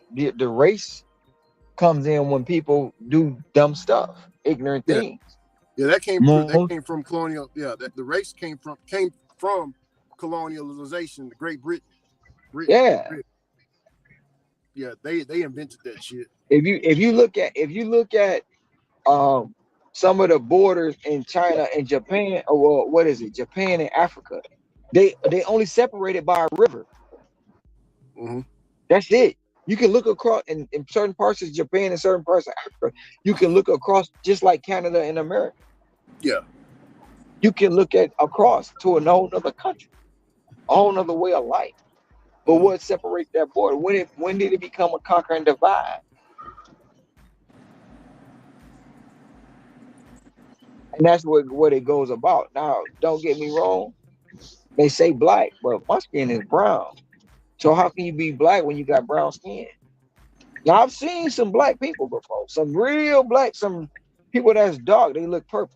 Speaker 9: comes in when people do dumb stuff, ignorant things.
Speaker 2: Yeah, that came from colonial. Yeah, the race came from colonialization. The Great Britain.
Speaker 9: Yeah.
Speaker 2: Yeah, they invented that shit.
Speaker 9: If you look at some of the borders in China and Japan, or what is it? Japan and Africa, they only separated by a river.
Speaker 2: Mm-hmm.
Speaker 9: That's it. You can look across in certain parts of Japan and certain parts of Africa. You can look across just like Canada and America.
Speaker 2: Yeah.
Speaker 9: You can look across to a whole other country, a whole other way of life. But what separates that border? When did it become a conquer and divide? And that's what it goes about. Now, don't get me wrong. They say black, but my skin is brown. So how can you be black when you got brown skin? Now I've seen some black people before, some real black, some people that's dark, they look purple.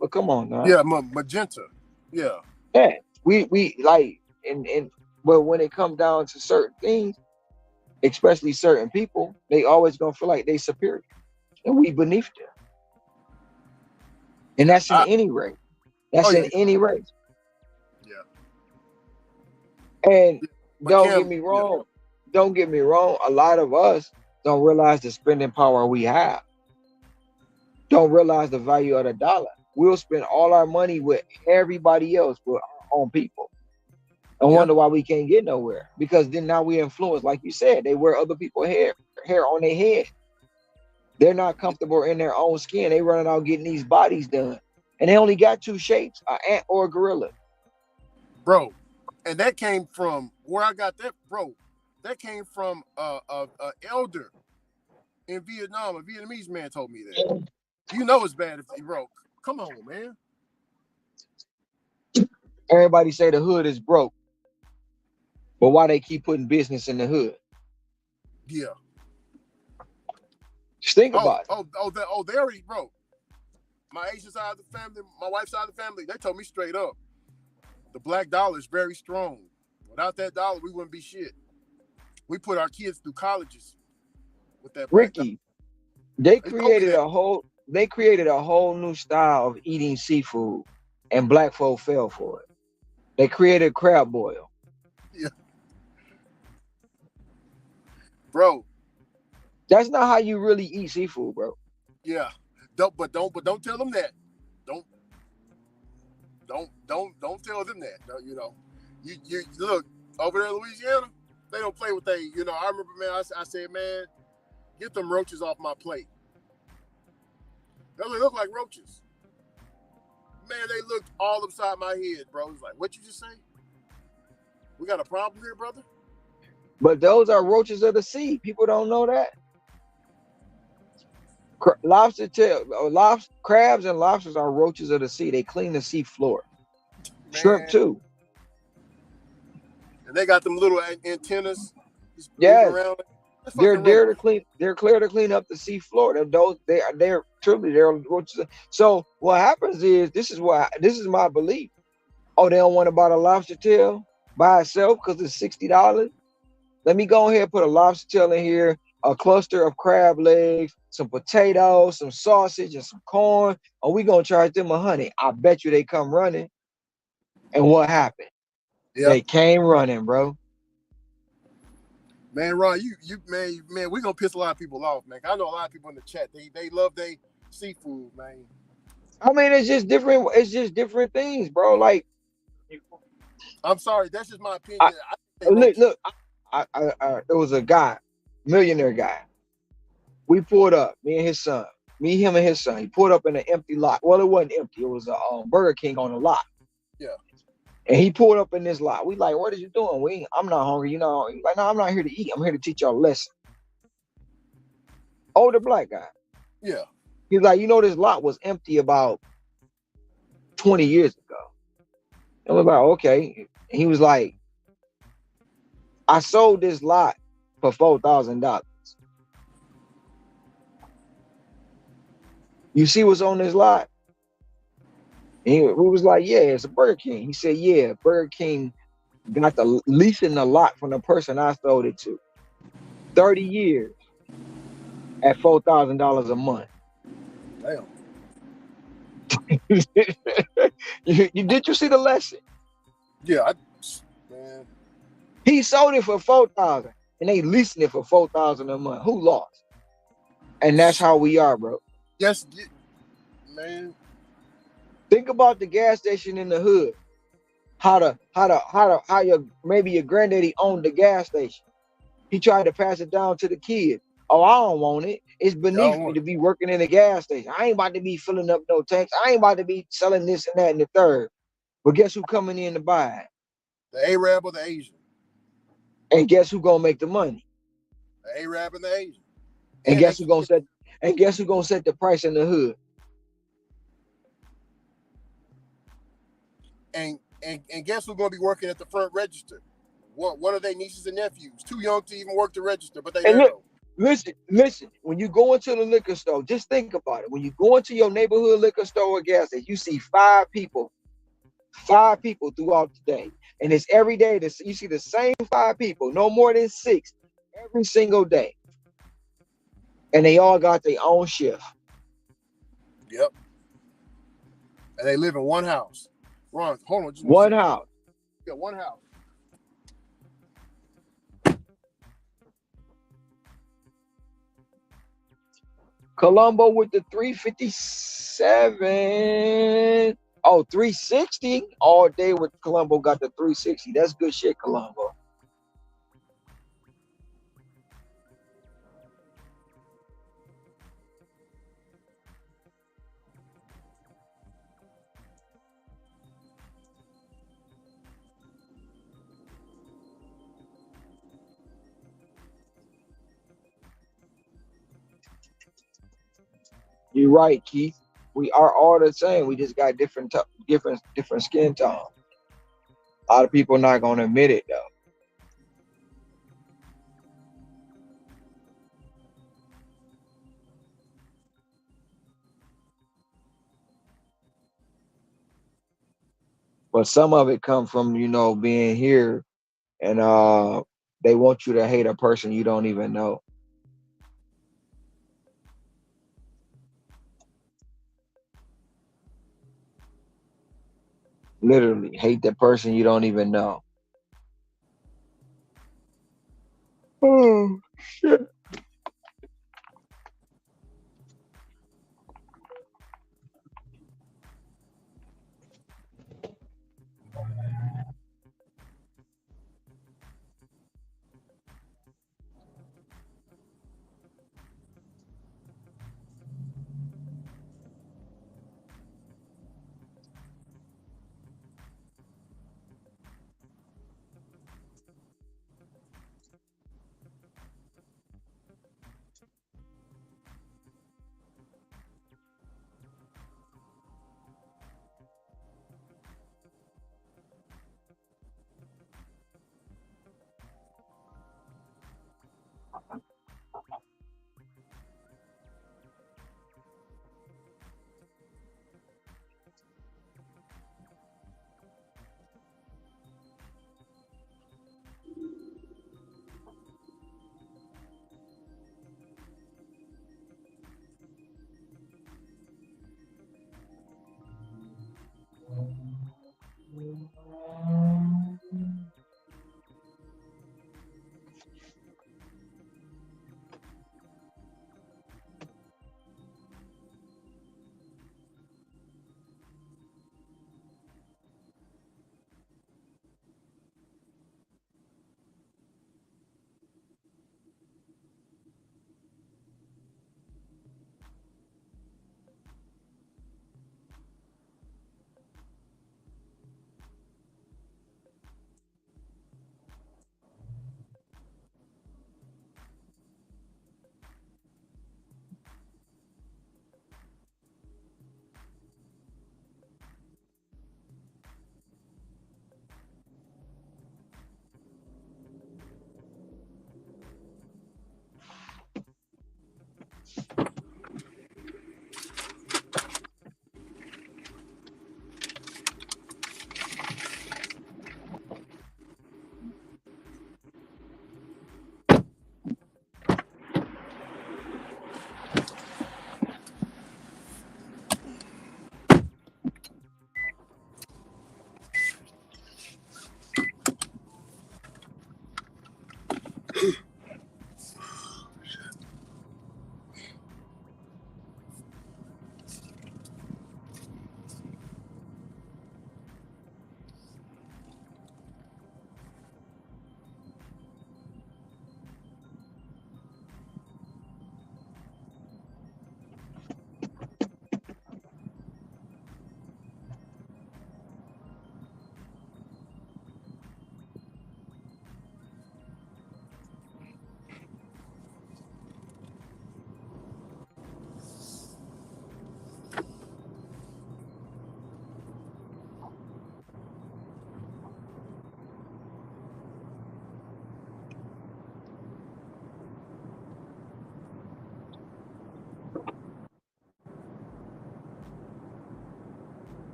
Speaker 9: But come on now.
Speaker 2: Yeah, magenta. Yeah.
Speaker 9: Yeah. We like and but when it comes down to certain things, especially certain people, they always gonna feel like they superior. And we beneath them. And that's in any race. That's in any race.
Speaker 2: Yeah.
Speaker 9: And
Speaker 2: But
Speaker 9: don't
Speaker 2: Cam,
Speaker 9: get me wrong. Don't get me wrong. A lot of us don't realize the spending power we have. Don't realize the value of the dollar. We'll spend all our money with everybody else, with our own people, and wonder why we can't get nowhere. Because then now we influence, like you said, they wear other people's hair on their head. They're not comfortable in their own skin. They running out getting these bodies done, and they only got two shapes: an ant or a gorilla.
Speaker 2: Bro, and that came from where I got that, bro. That came from a elder in Vietnam. A Vietnamese man told me that. You know it's bad if he broke. Come on, man.
Speaker 9: Everybody say the hood is broke, but why they keep putting business in the hood?
Speaker 2: Yeah.
Speaker 9: Just think about
Speaker 2: it. They already broke. My Asian side of the family, my wife's side of the family, they told me straight up, the black dollar is very strong. Without that dollar, we wouldn't be shit. We put our kids through colleges with that black dollar.
Speaker 9: Ricky, they created a whole new style of eating seafood, and black folk fell for it. They created crab boil.
Speaker 2: Yeah. Bro.
Speaker 9: That's not how you really eat seafood, bro.
Speaker 2: Yeah. Don't tell them that. Don't tell them that. No, you know. You look over there in Louisiana, they don't play with I remember, man, I said, man, get them roaches off my plate. They look like roaches. Man, they looked all upside my head, bro. It's like, what you just say? We got a problem here, brother?
Speaker 9: But those are roaches of the sea. People don't know that. Crabs and lobsters are roaches of the sea. They clean the sea floor. Man. Shrimp too.
Speaker 2: And they got them little antennas.
Speaker 9: Yes. They're there to clean. They're clear to clean up the sea floor. They're truly roaches. So what happens is this is my belief. Oh, they don't want to buy a lobster tail by itself because it's $60. Let me go ahead and put a lobster tail in here, a cluster of crab legs, some potatoes, some sausage, and some corn. And we gonna charge them $100. I bet you they come running. And what happened? Yeah. They came running, bro.
Speaker 2: Man, Ron, man, we gonna piss a lot of people off, man. I know a lot of people in the chat. They love their seafood, man.
Speaker 9: I mean, it's just different. It's just different things, bro. Like,
Speaker 2: I'm sorry, that's just my opinion.
Speaker 9: Look, there was a guy, millionaire guy. We pulled up, me, him, and his son. He pulled up in an empty lot. Well, it wasn't empty. It was a Burger King on the lot.
Speaker 2: Yeah.
Speaker 9: And he pulled up in this lot. We like, what are you doing? I'm not hungry. He's like, no, I'm not here to eat. I'm here to teach y'all a lesson. Older black guy.
Speaker 2: Yeah.
Speaker 9: He's like, this lot was empty about 20 years ago. And we're like, okay. And he was like, I sold this lot for $4,000. You see what's on this lot? And we was like, yeah, it's a Burger King. He said, yeah, Burger King got the leasing the lot from the person I sold it to. 30 years at $4,000 a month.
Speaker 2: Damn.
Speaker 9: Did you see the lesson?
Speaker 2: Yeah, man.
Speaker 9: He sold it for $4,000 and they leasing it for $4,000 a month. Who lost? And that's how we are, bro.
Speaker 2: Yes, man.
Speaker 9: Think about the gas station in the hood. How your granddaddy owned the gas station. He tried to pass it down to the kid. Oh, I don't want it. It's beneath me to be working in a gas station. I ain't about to be filling up no tanks. I ain't about to be selling this and that and the third. But guess who coming in to buy it?
Speaker 2: The Arab or the Asian?
Speaker 9: And guess who gonna make the money?
Speaker 2: The Arab and the Asian.
Speaker 9: And guess who gonna set? And guess who gonna set the price in the hood?
Speaker 2: And guess who's gonna be working at the front register? One of their nieces and nephews, too young to even work the register, but they
Speaker 9: And
Speaker 2: there
Speaker 9: look,
Speaker 2: though.
Speaker 9: listen. When you go into the liquor store, just think about it. When you go into your neighborhood liquor store or gas station, you see five people throughout the day, and it's every day that you see the same five people, no more than six, every single day, and they all got their own shift.
Speaker 2: Yep. And they live in one house. Ron, hold on, just
Speaker 9: one house.
Speaker 2: Yeah, one house.
Speaker 9: Colombo with the 357. Oh, 360 all day with Colombo got the 360. That's good shit, Colombo. You're right, Keith. We are all the same. We just got different skin tone. A lot of people not gonna admit it though. But some of it come from, being here, and they want you to hate a person you don't even know. Literally hate the person you don't even know. Oh shit.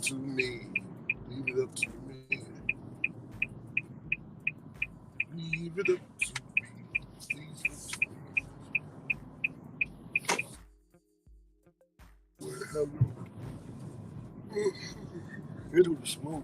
Speaker 2: to me. Leave it up to me. Leave it up to me. Leave it up to me. Where the hell? Hit it with the smoke.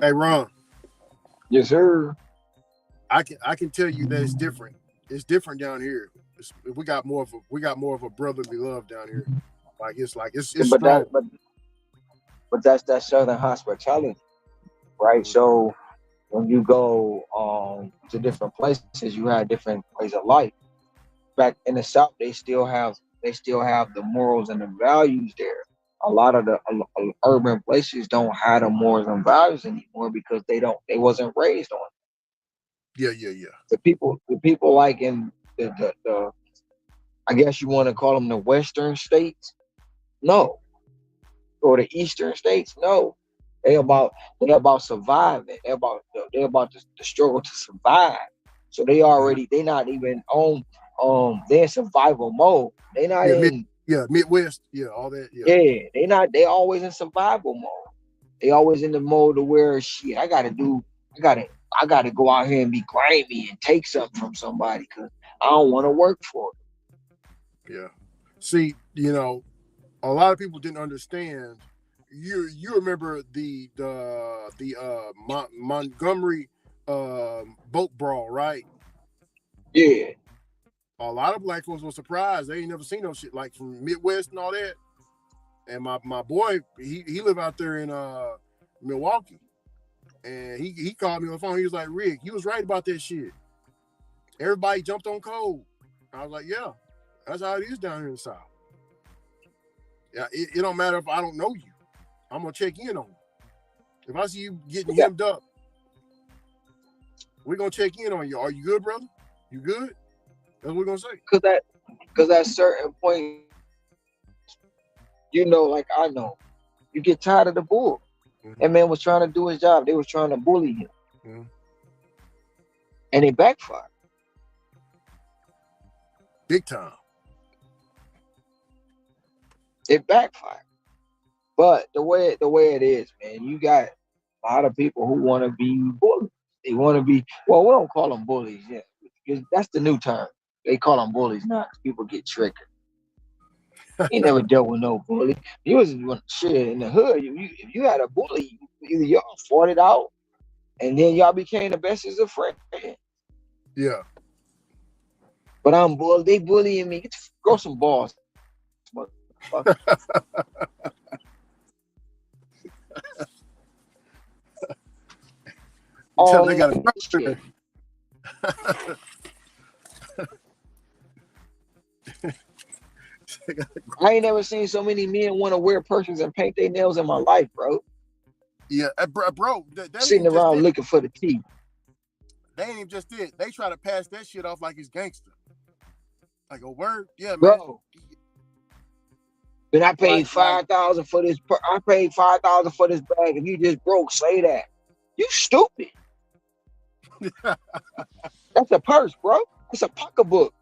Speaker 2: Hey Ron.
Speaker 9: Yes, sir.
Speaker 2: I can tell you that it's different. It's different down here. We got more of a brotherly love down here. It's
Speaker 9: But
Speaker 2: strong.
Speaker 9: that's that Southern hospitality, right? So when you go to different places, you have different ways of life. Back in the South, they still have the morals and the values there. A lot of the urban places don't have the morals and values anymore because they wasn't raised on it.
Speaker 2: Yeah.
Speaker 9: The people like in the I guess you want to call them the Western states, no, or the Eastern states, no. They about surviving. They're about the struggle to survive. So they not even on they're in survival mode. They not in
Speaker 2: Midwest, all that, yeah.
Speaker 9: they not they always in survival mode. They always in the mode of where shit I gotta go out here and be grimy and take something from somebody because I don't want to work for it.
Speaker 2: Yeah. See, a lot of people didn't understand. You remember the Montgomery boat brawl, right?
Speaker 9: Yeah.
Speaker 2: A lot of black folks were surprised. They ain't never seen no shit like from Midwest and all that. And my boy, he lived out there in Milwaukee. And he called me on the phone. He was like, Rick, he was right about that shit. Everybody jumped on cold. I was like, yeah, that's how it is down here in the South. Yeah, it don't matter if I don't know you. I'm gonna check in on you. If I see you getting hemmed up, we're gonna check in on you. Are you good, brother? You good? That's what we're gonna say.
Speaker 9: Because at certain point, like I know, you get tired of the bull. Mm-hmm. That man was trying to do his job. They was trying to bully him. Mm-hmm. And it backfired.
Speaker 2: Big time.
Speaker 9: It backfired. But the way it is, man, you got a lot of people who want to be bullies. They want to be, well, we don't call them bullies yet, because that's the new term. They call them bullies now. People get triggered. You never dealt with no bully. You was shit in the hood. If you had a bully, either y'all fought it out, and then y'all became the best as a friend.
Speaker 2: Yeah.
Speaker 9: But I'm bullied. They bullying me. Grow some balls, motherfucker.
Speaker 2: They got a
Speaker 9: I ain't never seen so many men want to wear perfumes and paint their nails in my life, bro.
Speaker 2: Yeah, bro.
Speaker 9: Sitting around looking for the tea.
Speaker 2: They ain't even just it. They try to pass that shit off like it's gangster. Like a word, yeah, man.
Speaker 9: Bro. But I paid $5,000 for this. I paid $5,000 for this bag, and you just broke. Say that. You stupid. That's a purse, bro. It's a pocketbook.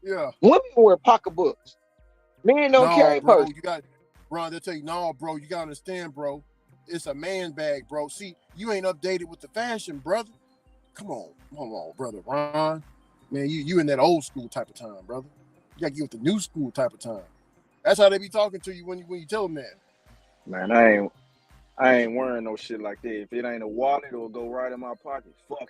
Speaker 2: Yeah.
Speaker 9: Women wear pocketbooks. Men don't carry purse.
Speaker 2: Ron, they'll tell you, no, bro, you gotta understand, bro. It's a man bag, bro. See, you ain't updated with the fashion, brother. Come on, brother Ron. Man, you in that old school type of time, brother. You gotta get with the new school type of time. That's how they be talking to you when you tell them that.
Speaker 10: Man, I ain't wearing no shit like that. If it ain't a wallet, it'll go right in my pocket. Fuck it.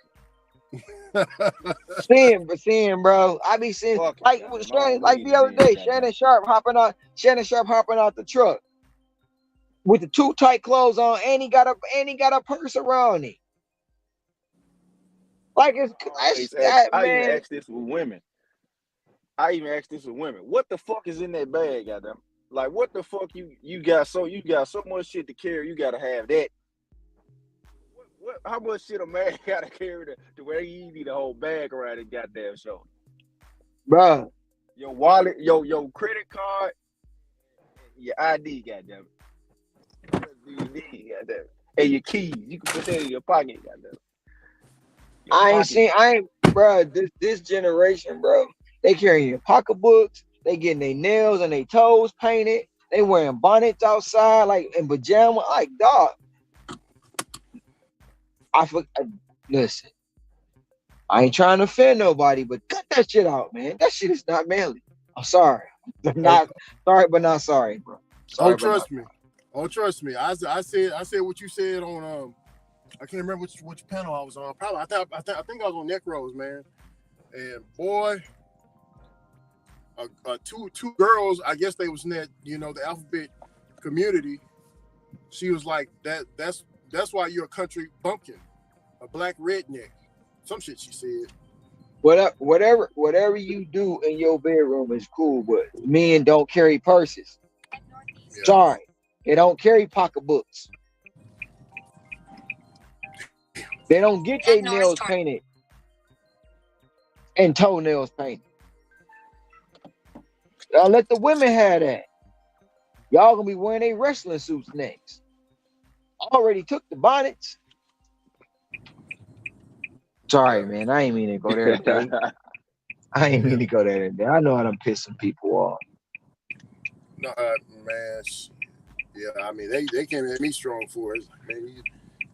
Speaker 9: Seeing, bro. I be seeing Shannon, like the other day, Shannon Sharp hopping out the truck with the too tight clothes on, and he got a purse around him. Like I
Speaker 10: ask this with women.
Speaker 5: I even asked this with women. What the fuck is in that bag, goddamn? Like, what the fuck you got so much shit to carry, you gotta have that. What how much shit a man gotta carry to where you need a whole bag around his goddamn shoulder?
Speaker 9: Bruh.
Speaker 5: Your wallet, your credit card, your ID, goddamn it. Goddamn it. And your keys. You can put that in your pocket, goddamn it.
Speaker 9: Bro, this generation, bro, they carrying your pocketbooks, they getting their nails and their toes painted, they wearing bonnets outside, like in pajama, like dog. Listen, I ain't trying to offend nobody, but cut that shit out, man. That shit is not manly. I'm sorry. Not sorry, but not sorry, bro. Sorry,
Speaker 2: trust me. Oh, trust me. I said what you said on I can't remember which panel I was on. Probably I think I was on Necros, man. And boy, two girls, I guess they was in that, the alphabet community. She was like, that's why you're a country bumpkin, a black redneck. Some shit she said.
Speaker 9: Whatever you do in your bedroom is cool, but men don't carry purses. Yeah. Sorry, they don't carry pocketbooks. They don't get their nails painted and toenails painted. I'll let the women have that. Y'all gonna be wearing their wrestling suits next. Already took the bonnets. Sorry, man. I ain't mean to go there today. I ain't mean to go there today. I know how I'm pissing people off.
Speaker 2: No, man. Yeah, I mean, they came at me strong for it. Man, you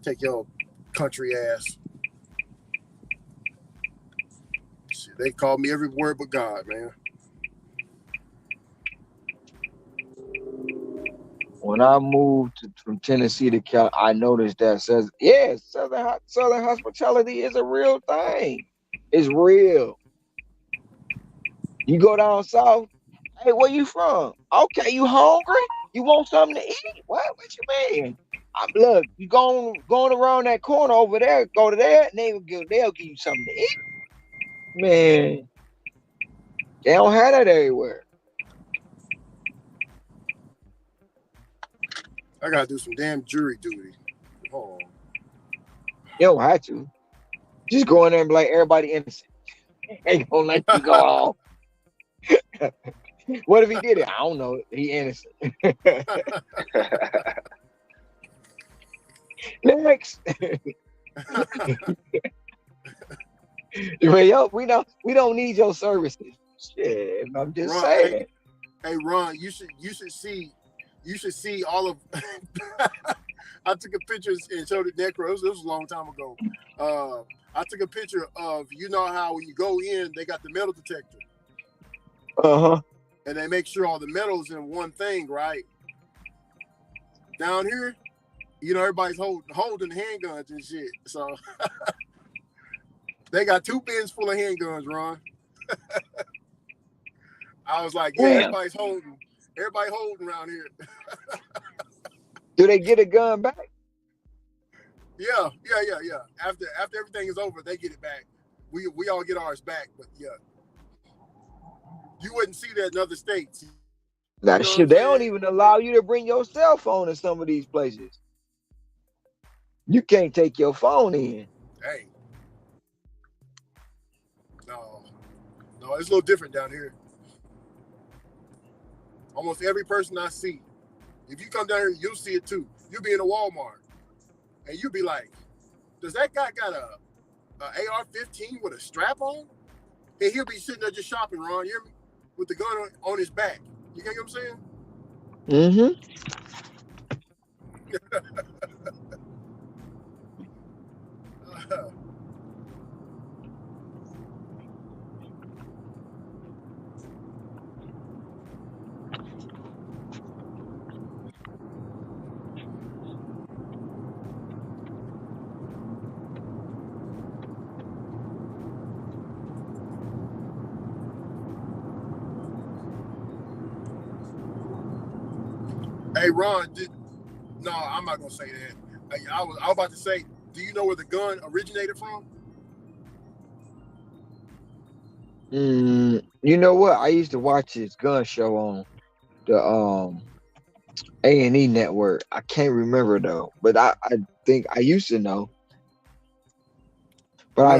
Speaker 2: take your country ass. Shit, they called me every word but God, man.
Speaker 9: When I moved from Tennessee to Cal, I noticed that Southern hospitality is a real thing. It's real. You go down south, hey, where you from? Okay, you hungry? You want something to eat? What you mean? Look, you going around that corner over there, go to there, and they'll give you something to eat. Man, they don't have that everywhere.
Speaker 2: I gotta do some damn jury duty. Hold on.
Speaker 9: You don't have to. Just go in there and be like, everybody innocent. Ain't gonna let you go on. What if he did it? I don't know. He innocent. Next. Yo, we don't need your services. Shit, I'm just saying.
Speaker 2: Hey, Ron, you should see all of. I took a picture and showed it Necros. This was a long time ago. I took a picture of, how when you go in, they got the metal detector.
Speaker 9: Uh-huh.
Speaker 2: And they make sure all the metal's in one thing, right? Down here, everybody's holding handguns and shit. So they got 2 bins full of handguns, Ron. I was like, yeah, everybody holding around here.
Speaker 9: Do they get a gun back?
Speaker 2: Yeah. After everything is over, they get it back. We all get ours back, but yeah. You wouldn't see that in other states.
Speaker 9: That shit, they don't even allow you to bring your cell phone in some of these places. You can't take your phone in.
Speaker 2: Hey. No, it's a little different down here. Almost every person I see, if you come down here, you'll see it too. You'll be in a Walmart, and you'll be like, does that guy got a AR-15 with a strap on? And he'll be sitting there just shopping, Ron, you hear me? With the gun on his back. You get what I'm saying?
Speaker 9: Mm-hmm.
Speaker 2: Hey, Ron, no, I'm not gonna say that. I was about to say, do you know where the gun originated from?
Speaker 9: You know what? I used to watch this gun show on the A&E network. I can't remember though, but I think I used to know. But
Speaker 2: Well,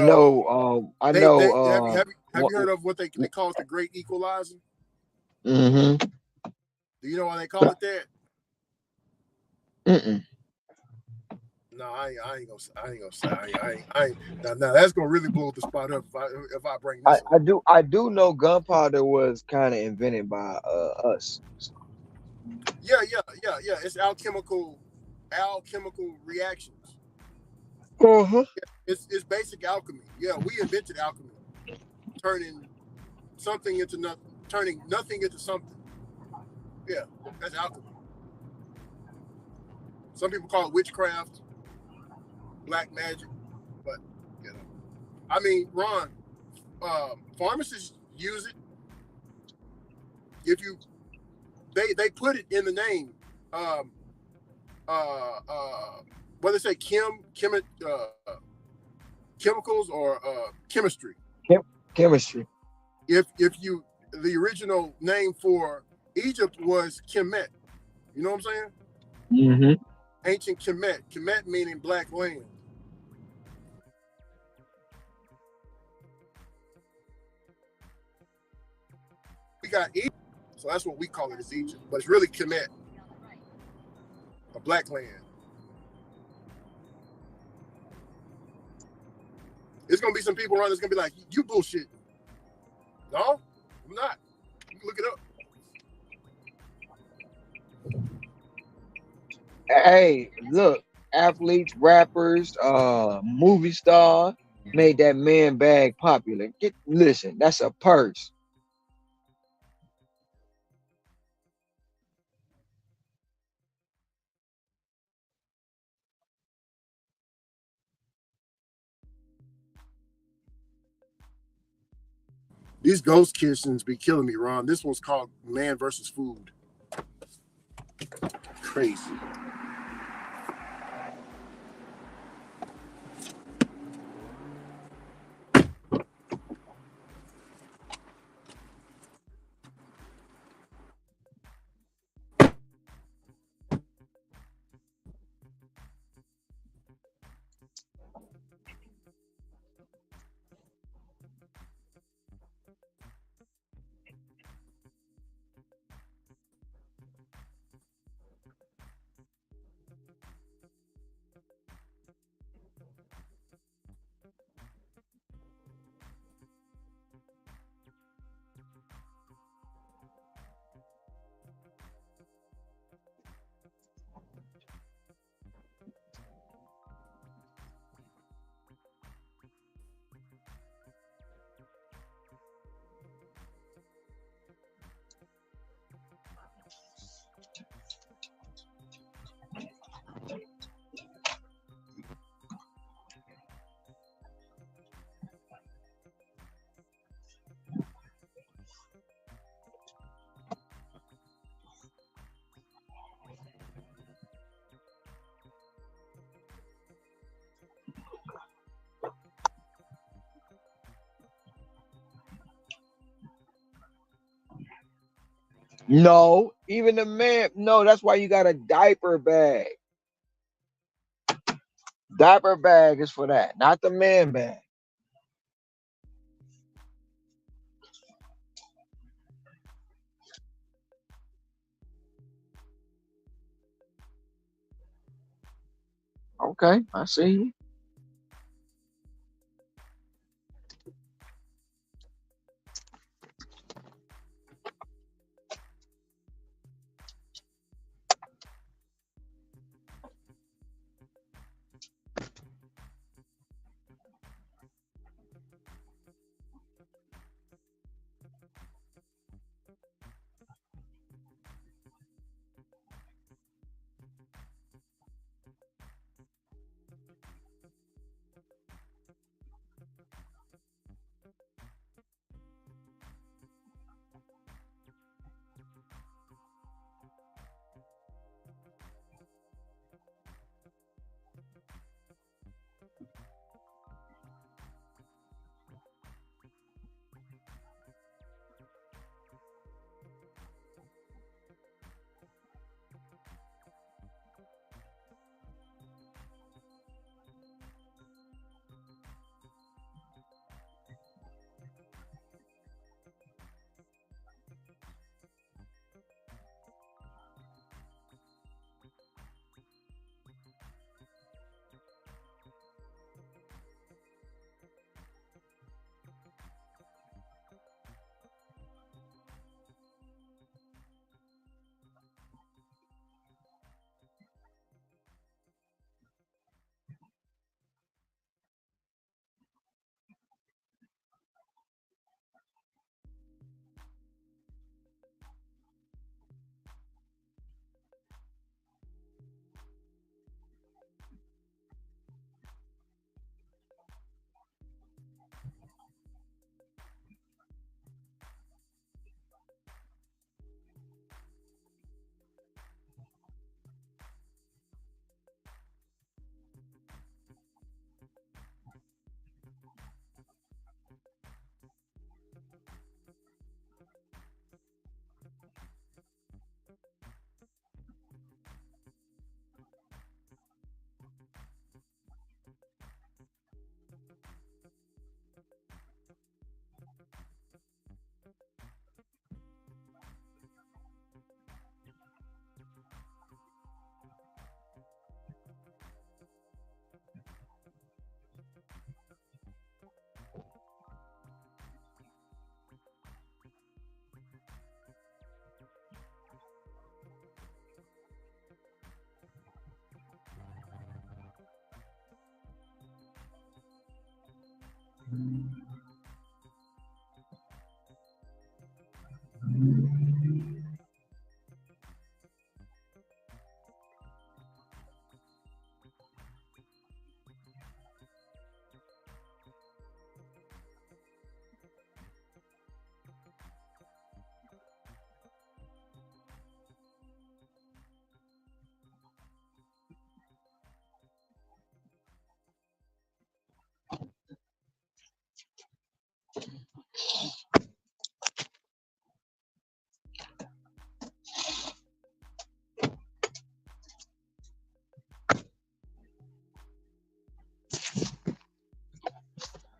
Speaker 9: I
Speaker 2: they
Speaker 9: know
Speaker 2: have
Speaker 9: what
Speaker 2: you heard of what they call it the Great Equalizer?
Speaker 9: mm-hmm.
Speaker 2: Do you know why they call it that?
Speaker 9: Mm-mm.
Speaker 2: No, I ain't gonna say. Now that's gonna really blow the spot up if I bring this up.
Speaker 9: I do know gunpowder was kind of invented by us.
Speaker 2: Yeah. It's alchemical reactions.
Speaker 9: Uh-huh.
Speaker 2: It's basic alchemy. Yeah, we invented alchemy, turning something into nothing, turning nothing into something. Yeah, that's alchemy. Some people call it witchcraft, black magic, but you know, I mean, Ron, pharmacists use it. If you, they put it in the name. Um, what they say, chemicals or chemistry.
Speaker 9: Chemistry.
Speaker 2: If you, the original name for Egypt was Kemet. You know what I'm saying?
Speaker 9: Mm-hmm.
Speaker 2: Ancient Kemet. Kemet meaning black land. We got Egypt, so that's what we call it as Egypt, but it's really Kemet, a black land. There's gonna be some people around that's gonna be like, "You bullshit." No, I'm not. You can look it up.
Speaker 9: Hey, look, athletes, rappers, movie star made that man bag popular. Listen, that's a purse.
Speaker 2: These ghost kitchens be killing me, Ron. This one's called Man versus Food. Crazy.
Speaker 9: No, even the man. No, that's why you got a diaper bag. Diaper bag is for that, not the man bag. Okay, I see you.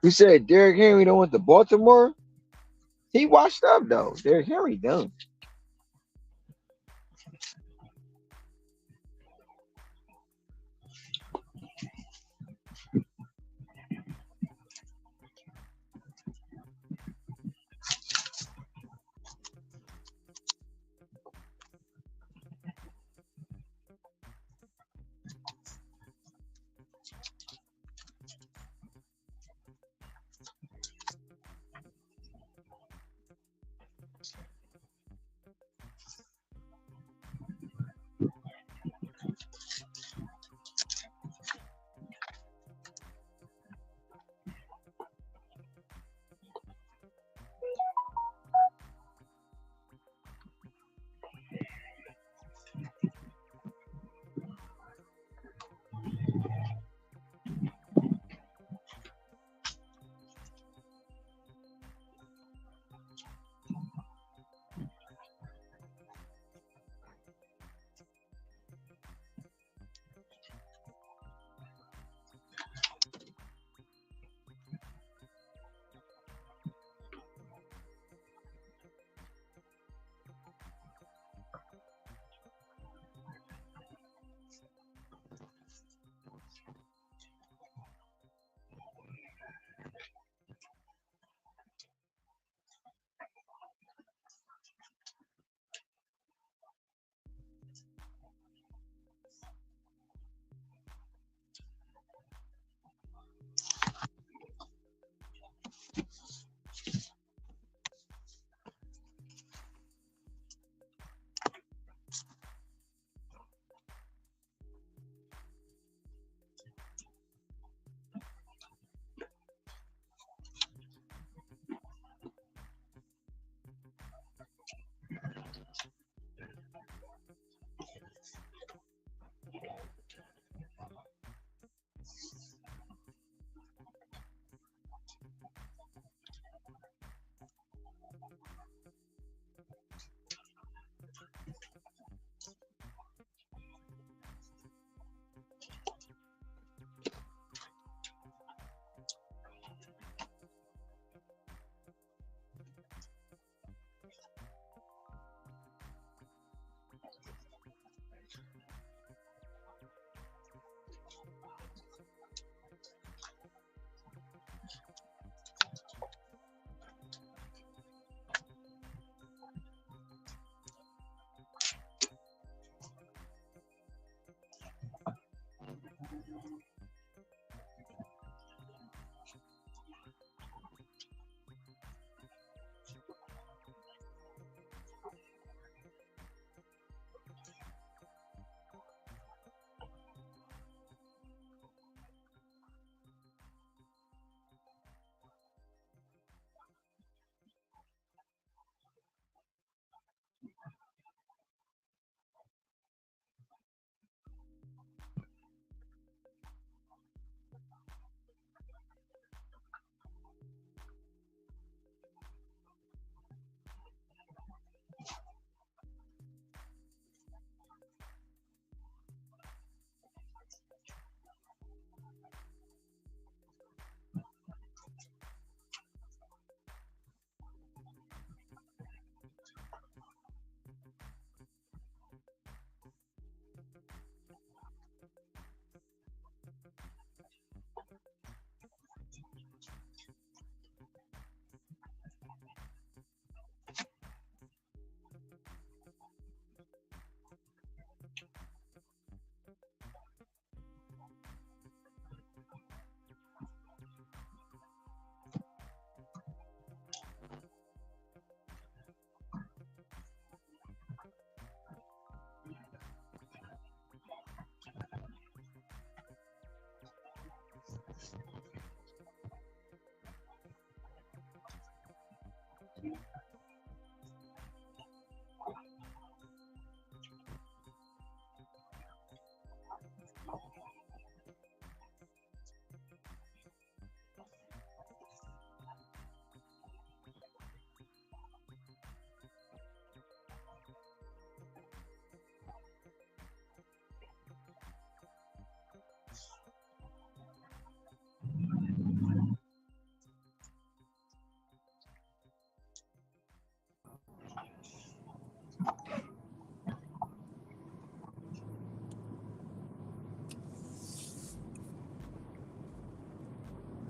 Speaker 9: You said Derrick Henry done went to Baltimore? He washed up though. Derrick Henry done.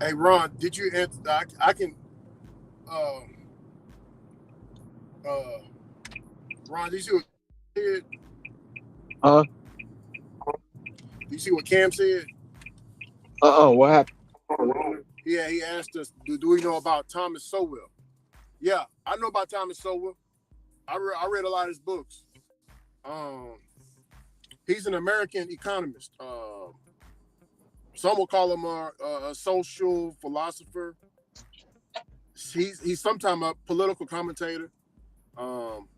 Speaker 2: Hey, Ron, did you answer? I can. Uh, uh, Ron, did you see what said?
Speaker 9: Huh?
Speaker 2: Did you see what Cam said?
Speaker 9: What happened?
Speaker 2: Yeah, he asked us, do we know about Thomas Sowell? Yeah, I know about Thomas Sowell. I read a lot of his books. Um, he's an American economist. Some will call him a social philosopher. He's sometimes a political commentator. Um,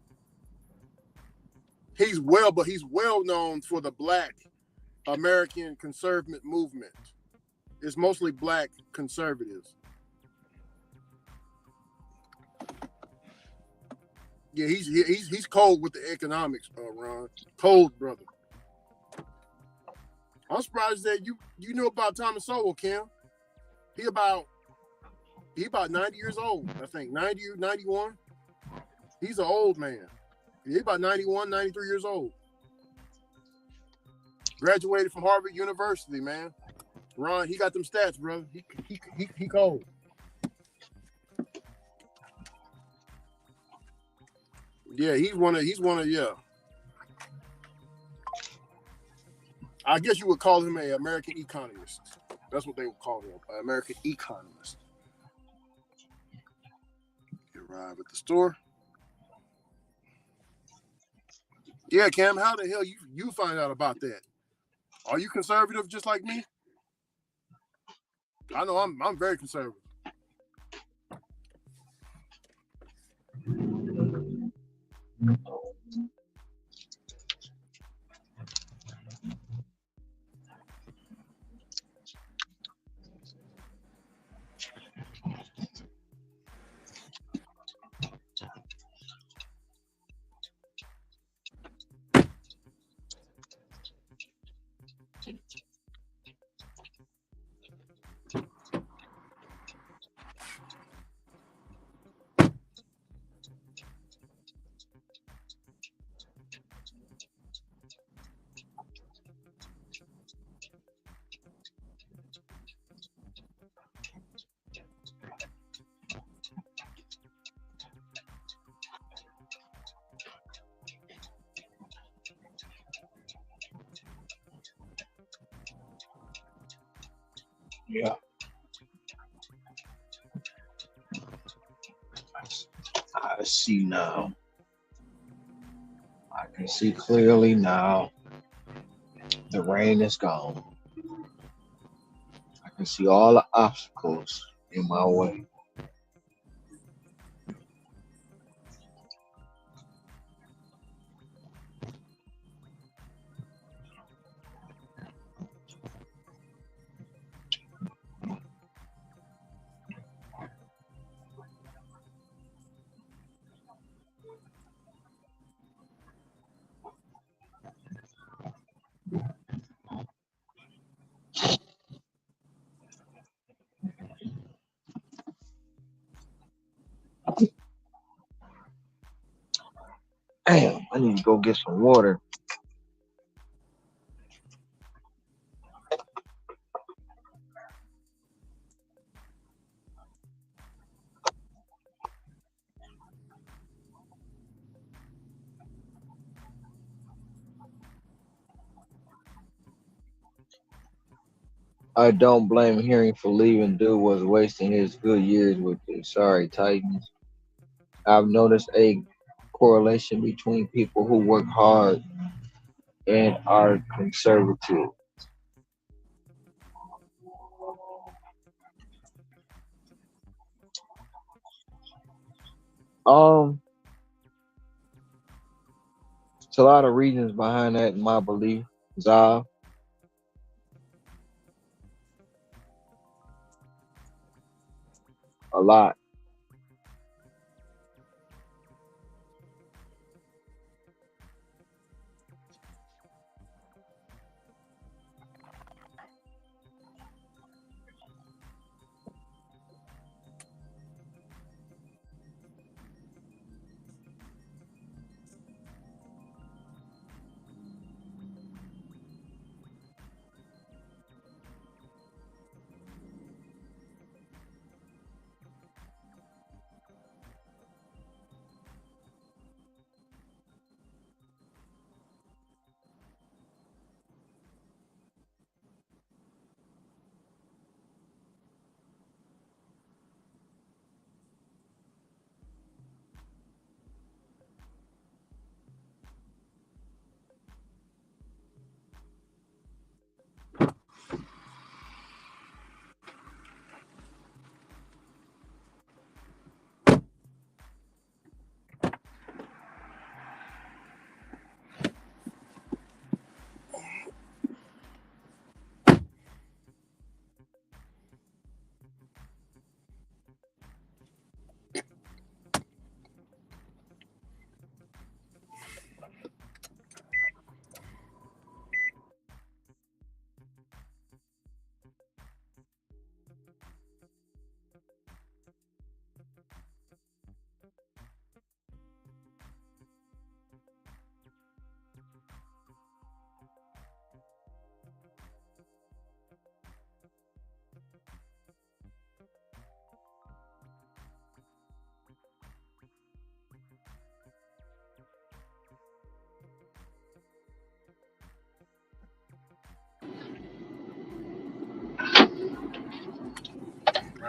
Speaker 2: he's well known for the Black American conservative movement. It's mostly Black conservatives. Yeah, he's cold with the economics, Ron. Cold, brother. I'm surprised that you know about Thomas Sowell, Kim. He about 90 years old, I think. 90, 91. He's an old man. He's about 91, 93 years old. Graduated from Harvard University, man. Ron, he got them stats, brother. He cold. Yeah, he's one of yeah. I guess you would call him an American economist. That's what they would call him, an American economist. You arrive at the store. Yeah, Cam, how the hell you find out about that? Are you conservative just like me? I know I'm very conservative.
Speaker 9: Yeah. I see now. I can see clearly now. The rain is gone. I can see all the obstacles in my way. Damn, I need to go get some water. I don't blame Hearing for leaving. Dude was wasting his good years with it. Sorry, Titans. I've noticed a correlation between people who work hard and are conservative. Um, it's a lot of reasons behind that in my belief, Zav. A lot.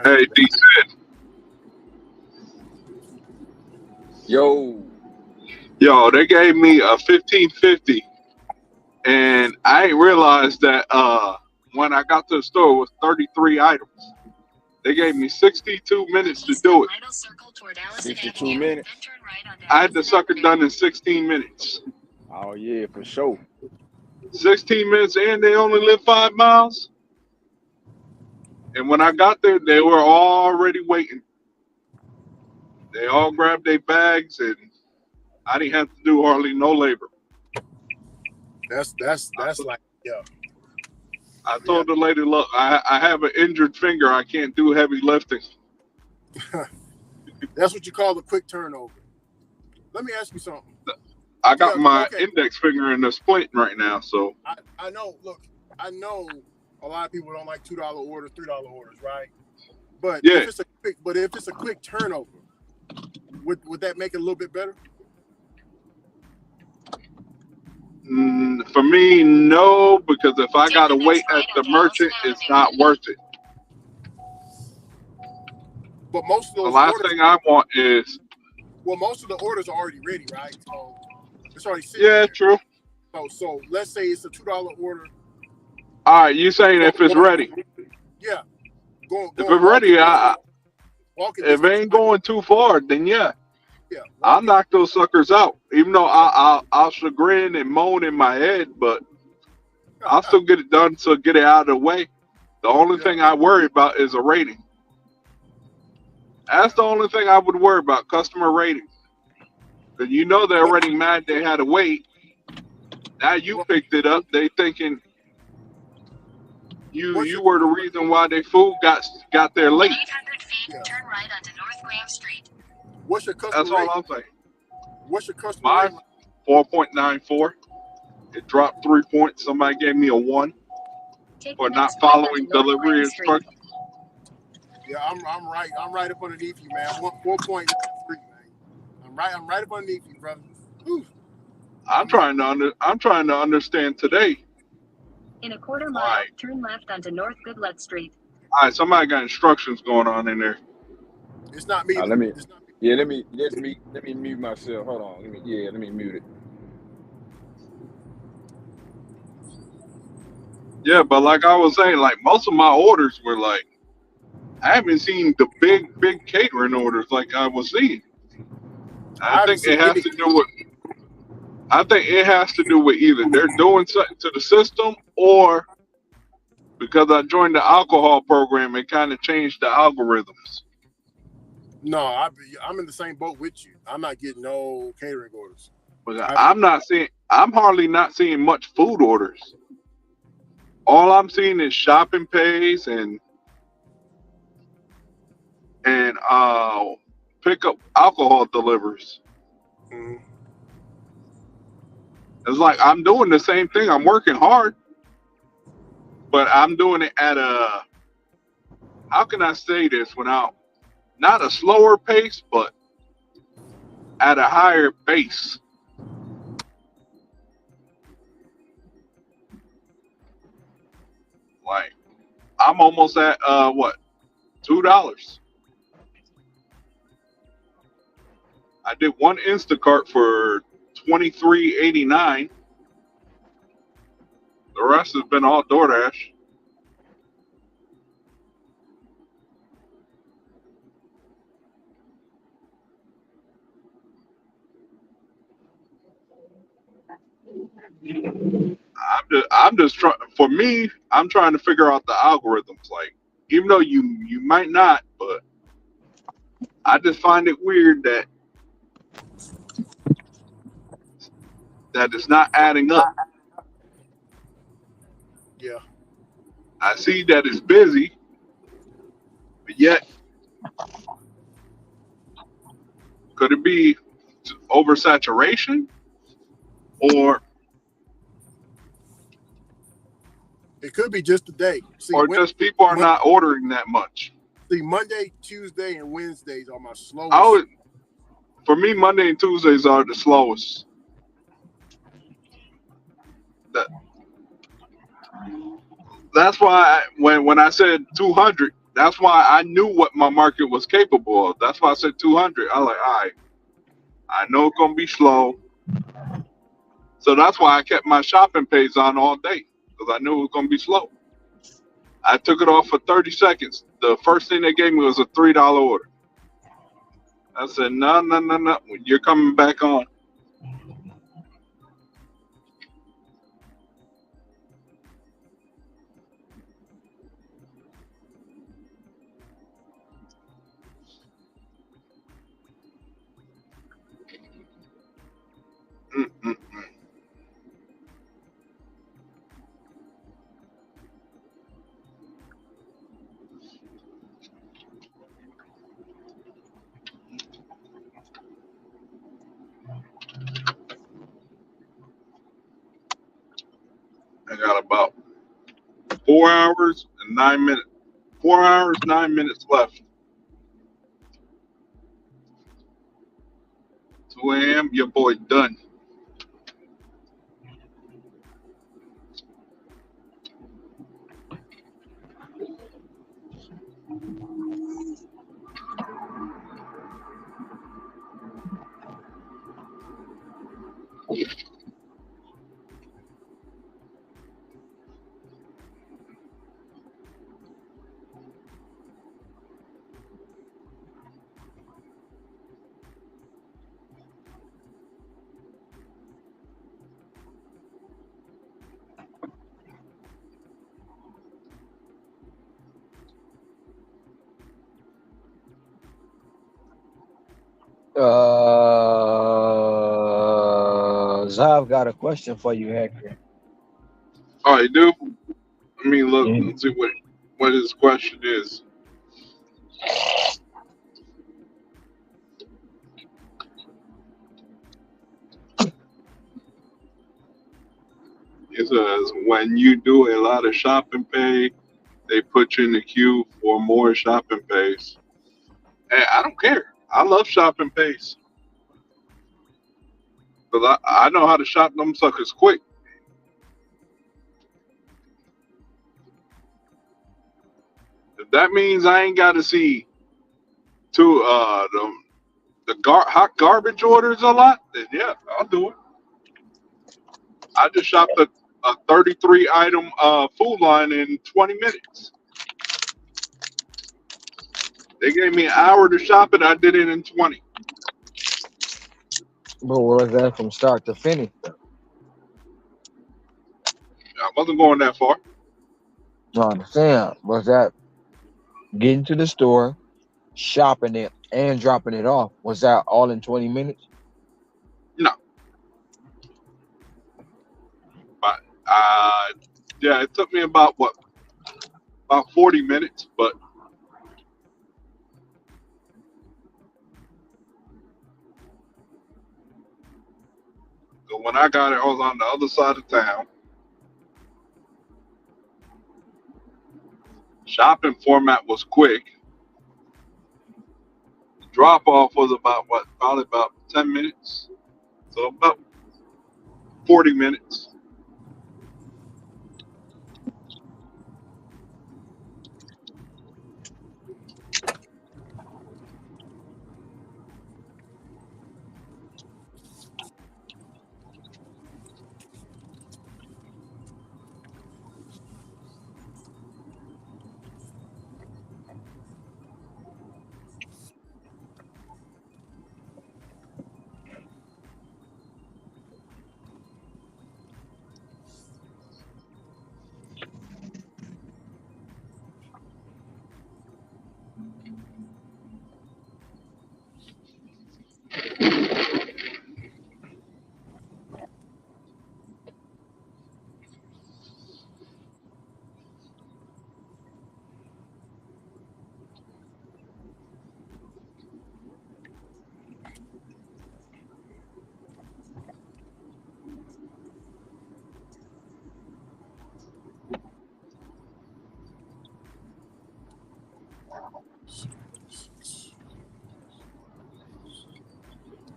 Speaker 4: Hey, D.
Speaker 10: Yo,
Speaker 4: Yo, they gave me a 1550, and I ain't realized that when I got to the store it was 33 items. They gave me 62 minutes to do it.
Speaker 10: 62 minutes.
Speaker 4: I had the sucker done in 16 minutes.
Speaker 10: Oh yeah, for sure.
Speaker 4: 16 minutes, and they only live 5 miles. And when I got there, they were already waiting. They all grabbed their bags, and I didn't have to do hardly no labor.
Speaker 2: That's like, yeah.
Speaker 4: I told the lady, look, I have an injured finger. I can't do heavy lifting.
Speaker 2: That's what you call a quick turnover. Let me ask you something.
Speaker 4: I got my index finger in the splint right now, so.
Speaker 2: I know, look, I know a lot of people don't like $2 orders, $3 orders, right? But
Speaker 4: yeah.
Speaker 2: if it's a quick turnover, would that make it a little bit better?
Speaker 4: For me, no, because if I gotta wait at the merchant, it's not worth it.
Speaker 2: But most of those
Speaker 4: the last thing I want is.
Speaker 2: Well, most of the orders are already ready, right? So it's already sitting
Speaker 4: Yeah,
Speaker 2: there.
Speaker 4: true.
Speaker 2: So let's say it's a $2 order.
Speaker 4: All right, you saying if it's ready?
Speaker 2: Yeah.
Speaker 4: If it's ready, if it ain't going too far, then yeah.
Speaker 2: Yeah.
Speaker 4: I'll knock those suckers out. Even though I'll chagrin and moan in my head, but I'll still get it done to get it out of the way. The only thing I worry about is a rating. That's the only thing I would worry about, customer rating. Because you know they're already mad they had to wait. Now you picked it up. They thinking you were the reason why their food got there late.
Speaker 6: 800 feet, turn right onto North Graham Street.
Speaker 2: What's your customer
Speaker 4: That's all I'm saying.
Speaker 2: What's your customer
Speaker 4: Mine, 4.94. It dropped 3 points. Somebody gave me a 1 for not following delivery instructions.
Speaker 2: Yeah, I'm right. I'm right up underneath you, man. 4.93, man. I'm right up underneath you, brother. Whew.
Speaker 4: I'm trying to understand today.
Speaker 6: In a quarter mile, turn left onto North Goodlet Street.
Speaker 4: All right, somebody got instructions going on in there.
Speaker 2: It's not me.
Speaker 10: Let me mute myself. Hold on. Let me mute it.
Speaker 4: Yeah, but like I was saying, like most of my orders were like, I haven't seen the big catering orders like I was seeing. I think it has to do with either they're doing something to the system, or because I joined the alcohol program, it kind of changed the algorithms.
Speaker 2: No, I'm in the same boat with you. I'm not getting no catering orders.
Speaker 4: But I'm hardly not seeing much food orders. All I'm seeing is shopping pays and pick up alcohol deliveries.
Speaker 2: Mm-hmm.
Speaker 4: It's like I'm doing the same thing. I'm working hard, but I'm doing it at how can I say this without not a slower pace, but at a higher pace. Like I'm almost at $2. I did one Instacart for $23.89. The rest has been all DoorDash. I'm just trying. For me, I'm trying to figure out the algorithms. Like, even though you might not, but I just find it weird that it's not adding up.
Speaker 2: Yeah.
Speaker 4: I see that it's busy, but yet could it be oversaturation, or
Speaker 2: it could be just today.
Speaker 4: Just people are not ordering that much.
Speaker 2: See, Monday, Tuesday, and Wednesdays are my slowest.
Speaker 4: For me, Monday and Tuesdays are the slowest. That's why when I said 200, That's why I knew what my market was capable of. That's why I said 200. I was like, all right, I know it's gonna be slow. So that's why I kept my shopping pays on all day because I knew it was gonna be slow. I took it off for 30 seconds. The first thing they gave me was a $3 order. I said, no, no, no, no. You're coming back on. Mm-mm. I got about 4 hours and 9 minutes. 4 hours, 9 minutes left. 2 a.m. Your boy done.
Speaker 9: Zav got a question for you, Hector.
Speaker 4: Oh, you do? Let me look
Speaker 9: Mhm.
Speaker 4: and see what his question is. It says, when you do a lot of shopping pay, they put you in the queue for more shopping pays. Hey, I don't care. I love shopping pays. Because I know how to shop them suckers quick. If that means I ain't got to see the hot garbage orders a lot, then yeah, I'll do it. I just shopped a 33 item food line in 20 minutes. They gave me an hour to shop it. I did it in 20.
Speaker 9: But was that from start to finish?
Speaker 4: I wasn't going that far.
Speaker 9: No, I understand. Was that getting to the store, shopping it, and dropping it off? Was that all in 20 minutes?
Speaker 4: No, but yeah, it took me about 40 minutes. But when I got it, I was on the other side of town. Shopping format was quick. Drop off was about probably about 10 minutes. So about 40 minutes.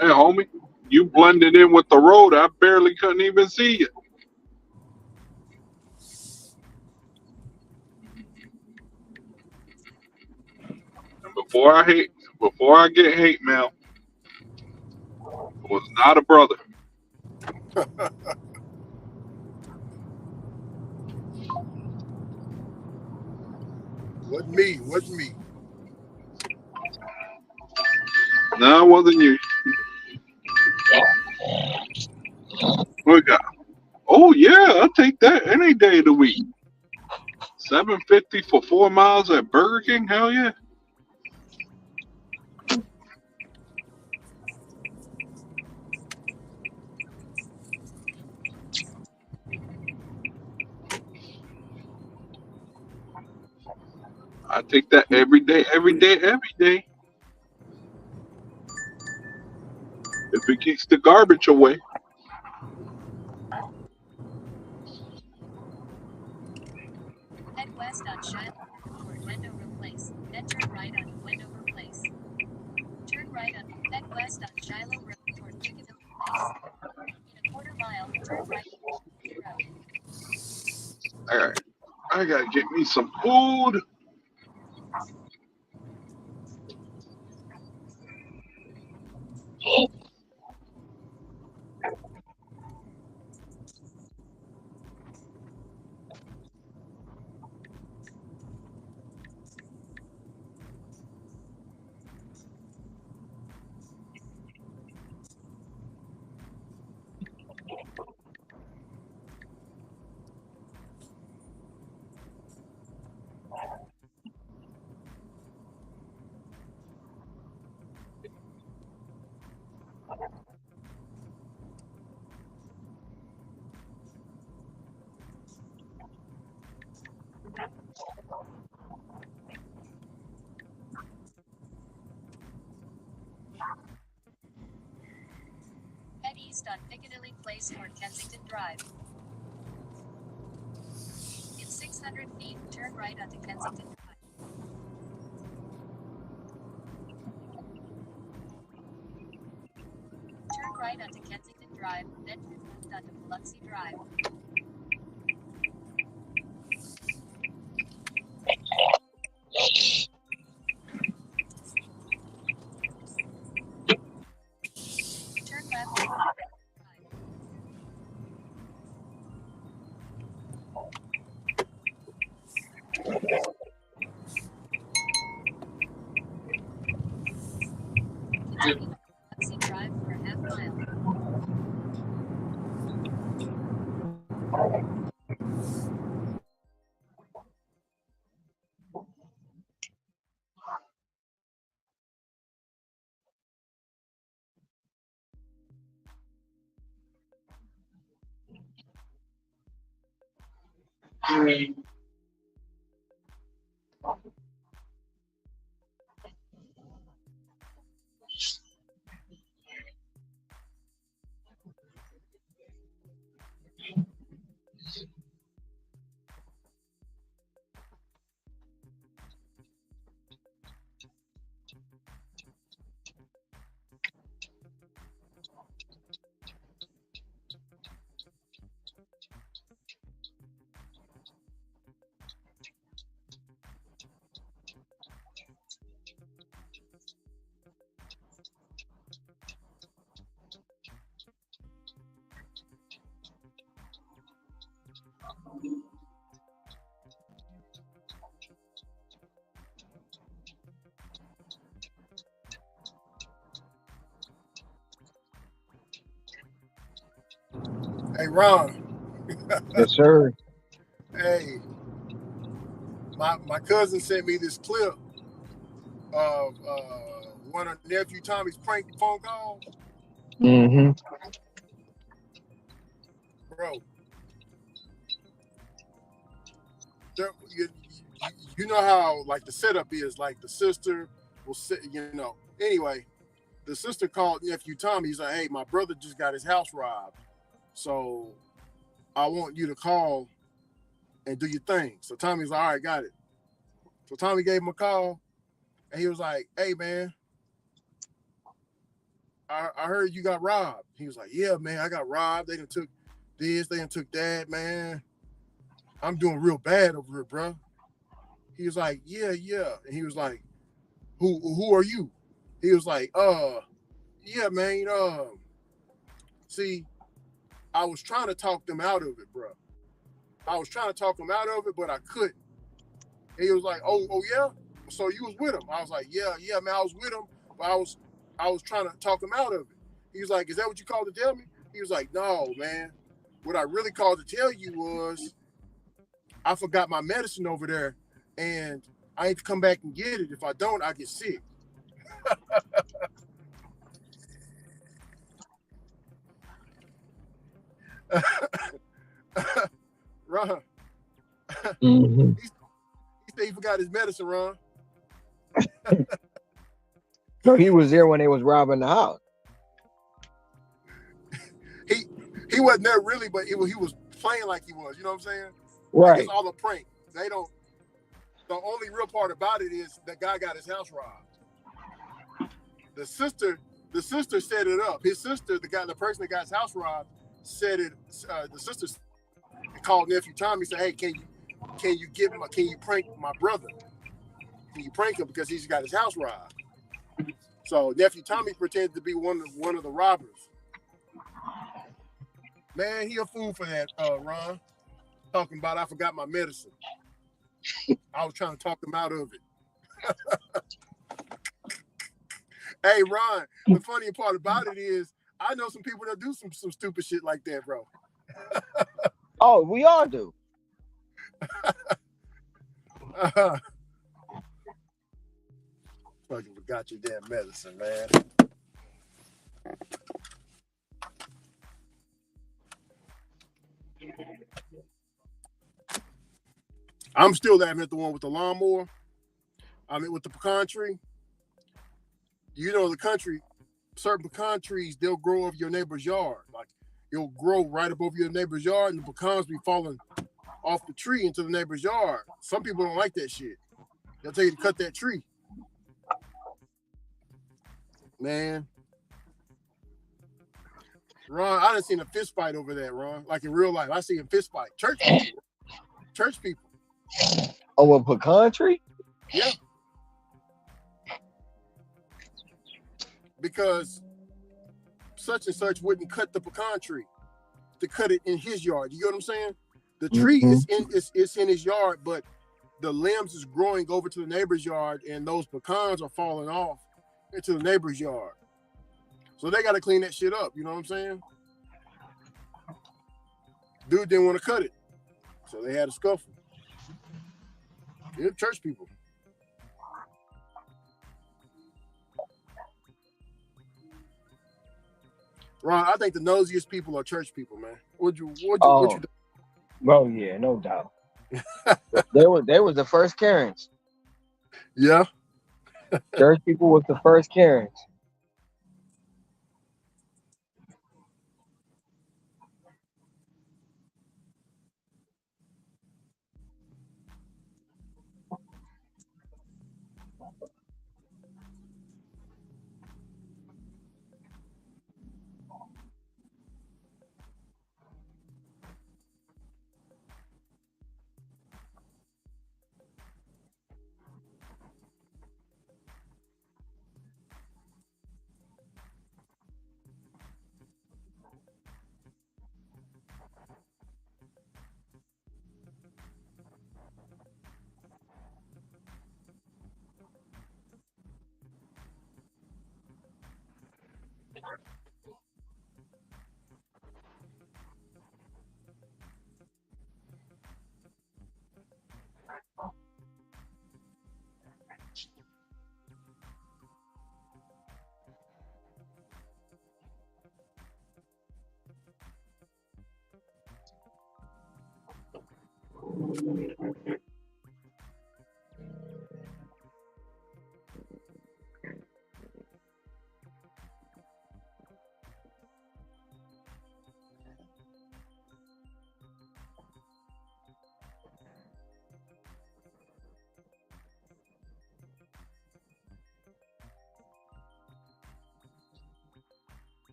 Speaker 4: Hey, homie, you blended in with the road. I barely couldn't even see you. before I get hate mail, it was not a brother.
Speaker 2: Wasn't me. Wasn't me.
Speaker 4: No, it wasn't you. What we got? Oh yeah, I'll take that any day of the week. $7.50 for 4 miles at Burger King. Hell yeah. I take that every day, every day, every day. If it keeps the garbage away.
Speaker 6: Head west on Shiloh toward Wendover Place, then turn right on Wendover Place. Turn right on head west on Shiloh Road toward Piccadilly Place. In a quarter mile, turn right on Road.
Speaker 4: All right. I gotta get me some food.
Speaker 6: Head east on Piccadilly Place toward Kensington Drive. In 600 feet, turn right onto Kensington Drive. Turn right onto Kensington Drive, then turn left onto Biloxi Drive. Turn left onto Drive. Continue on Biloxi Drive for a half mile.
Speaker 2: Hey, Ron.
Speaker 9: Yes, sir.
Speaker 2: Hey, my cousin sent me this clip of one of nephew Tommy's prank phone calls.
Speaker 9: Mm-hmm.
Speaker 2: Bro, you know how like the setup is, like the sister will sit, Anyway, the sister called nephew Tommy. He's like, hey, my brother just got his house robbed, so I want you to call and do your thing. So Tommy's like, all right, got it. So Tommy gave him a call, and he was like, hey, man, I heard you got robbed. He was like, yeah, man, I got robbed. They done took this, they done took that, man. I'm doing real bad over here, bro. He was like, yeah. And he was like, who are you? He was like, yeah, man. See, I was trying to talk them out of it, bro. I was trying to talk them out of it, but I couldn't. And he was like, oh yeah. So you was with him? I was like, yeah, man. I was with him, but I was trying to talk him out of it. He was like, is that what you called to tell me? He was like, no, man. What I really called to tell you was I forgot my medicine over there, and I need to come back and get it. If I don't, I get sick. Ron,
Speaker 9: Mm-hmm.
Speaker 2: he said he forgot his medicine, Ron.
Speaker 9: So he was there when they was robbing the house.
Speaker 2: He wasn't there really, but he was playing like he was. You know what I'm saying?
Speaker 9: Right.
Speaker 2: Like it's all a prank. They don't. The only real part about it is the guy got his house robbed. The sister set it up. His sister, the person that got his house robbed, said it. The sister called nephew Tommy, said, "Hey, can you prank my brother? Can you prank him because he's got his house robbed?" So nephew Tommy pretended to be one of the robbers. Man, he a fool for that, Ron. Talking about I forgot my medicine. I was trying to talk him out of it. Hey, Ron, the funny part about it is I know some people that do some stupid shit like that, bro.
Speaker 9: Oh, we all do.
Speaker 2: Fucking forgot your damn medicine, man. I'm still laughing at the one with the lawnmower. I mean, with the pecan tree. You know, the country, certain pecan trees, they'll grow over your neighbor's yard. Like, it'll grow right up over your neighbor's yard, and the pecans be falling off the tree into the neighbor's yard. Some people don't like that shit. They'll tell you to cut that tree. Man. Ron, I done seen a fist fight over that, Ron. Like in real life. I see a fist fight. Church people.
Speaker 9: Oh, a pecan tree?
Speaker 2: Yeah. Because such and such wouldn't cut the pecan tree to cut it in his yard. You get what I'm saying? The tree is in his yard, but the limbs is growing over to the neighbor's yard, and those pecans are falling off into the neighbor's yard. So they got to clean that shit up. You know what I'm saying? Dude didn't want to cut it, so they had a scuffle. They're church people. Ron, I think the nosiest people are church people, man. What you do?
Speaker 9: Oh yeah, no doubt. they was the first Karens.
Speaker 2: Yeah.
Speaker 9: Church people was the first Karens.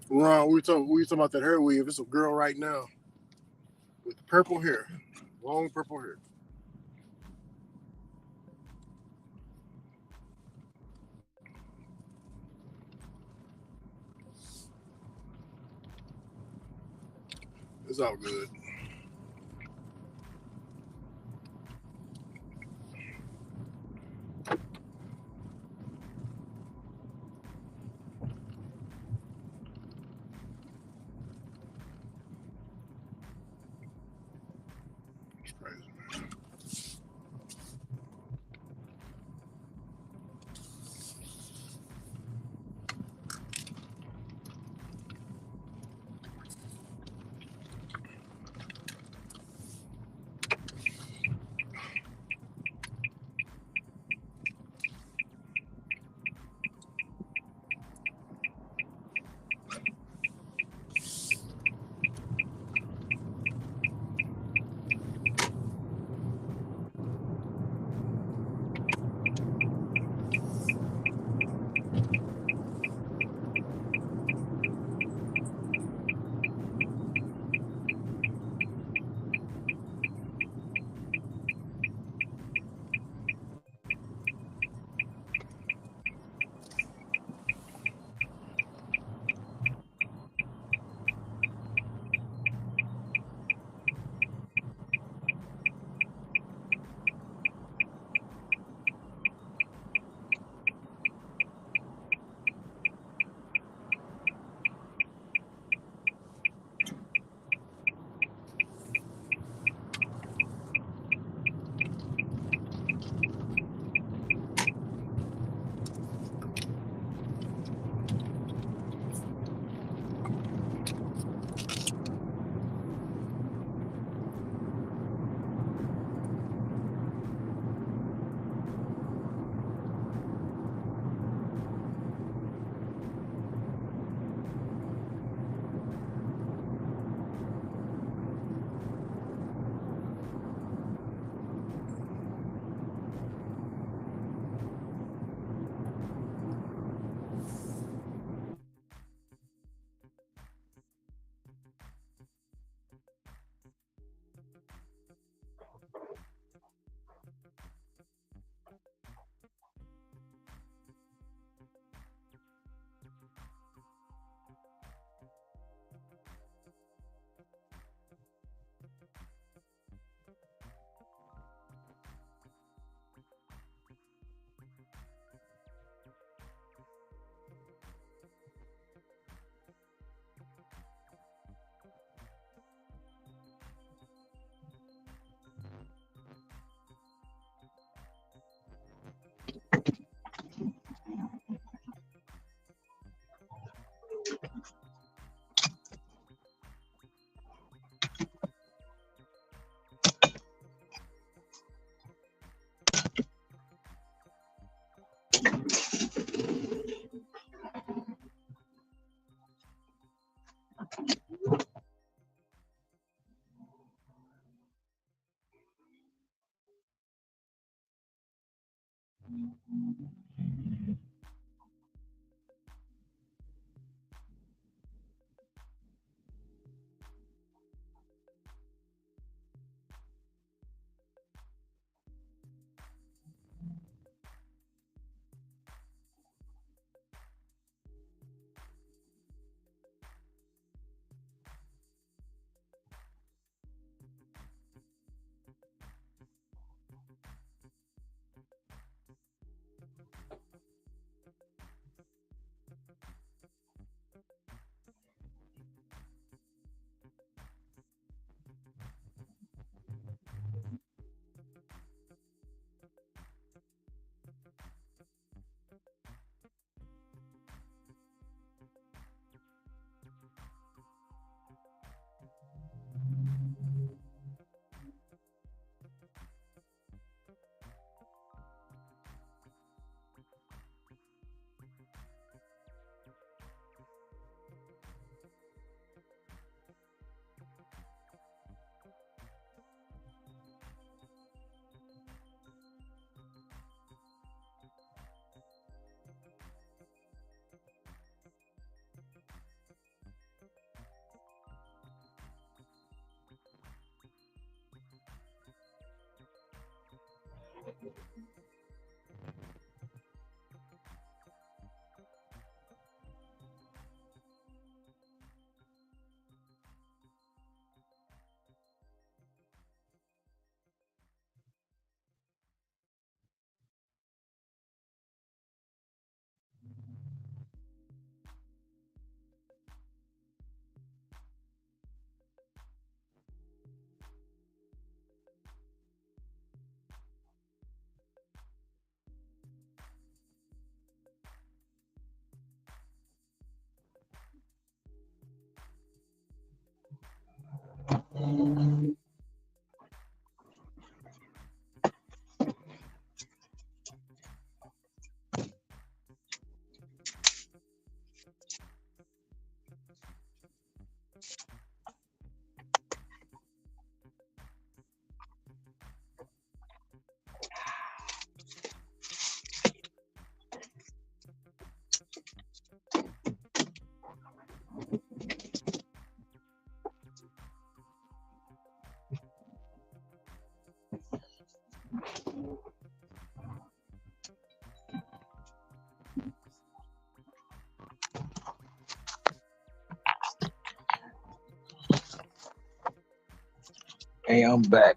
Speaker 2: Ron, we talking about that hair weave. It's a girl right now with purple hair, long purple hair.
Speaker 10: It's all good. It's crazy, man.
Speaker 9: Hey, I'm back.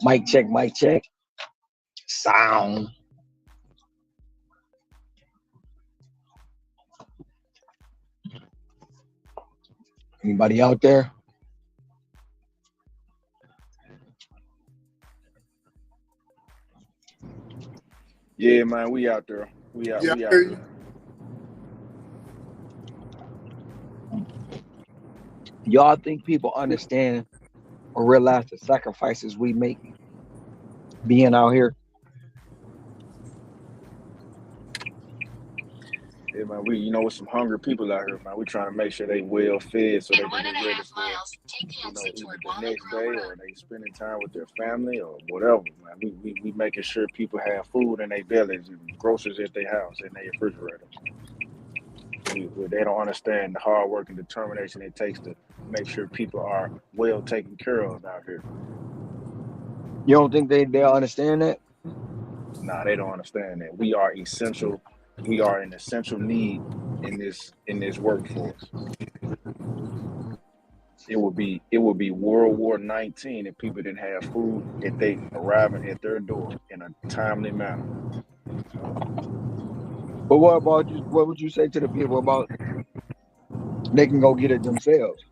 Speaker 9: Mic check, mic check. Sound. Anybody out there?
Speaker 10: Yeah, man, we out there. We out there.
Speaker 9: Y'all think people understand or realize the sacrifices we make being out here?
Speaker 10: Yeah, man, we with some hungry people out here, man. We trying to make sure they well fed so they
Speaker 6: In
Speaker 10: can be ready
Speaker 6: 1.5
Speaker 10: for
Speaker 6: miles, take the exit
Speaker 10: either
Speaker 6: toward
Speaker 10: the
Speaker 6: Walnut
Speaker 10: next
Speaker 6: Grove
Speaker 10: day or
Speaker 6: Road.
Speaker 10: they spending time with their family or whatever, man. We making sure people have food in their bellies and groceries at their house and their refrigerators. They don't understand the hard work and determination it takes to make sure people are well taken care of out here.
Speaker 9: You don't think they'll understand that?
Speaker 10: Nah, they don't understand that we are essential. We are an essential need in this workforce. It would be World War 19 if people didn't have food if they arriving at their door in a timely manner.
Speaker 9: But what about you? What would you say to the people about they can go get it themselves?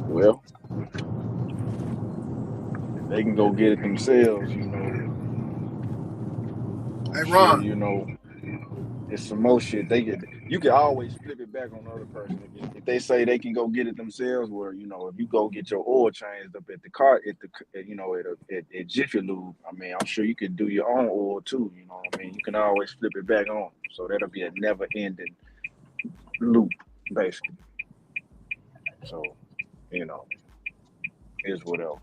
Speaker 10: Well, if they can go get it themselves, I'm
Speaker 2: Hey,
Speaker 10: sure
Speaker 2: Ron.
Speaker 10: it's some more shit they get. You can always flip it back on the other person. If they say they can go get it themselves, where if you go get your oil changed up at the car at Jiffy Lube, I mean, I'm sure you could do your own oil too. You know what I mean? You can always flip it back on, so that'll be a never ending loop, basically. So, you know, is whatever.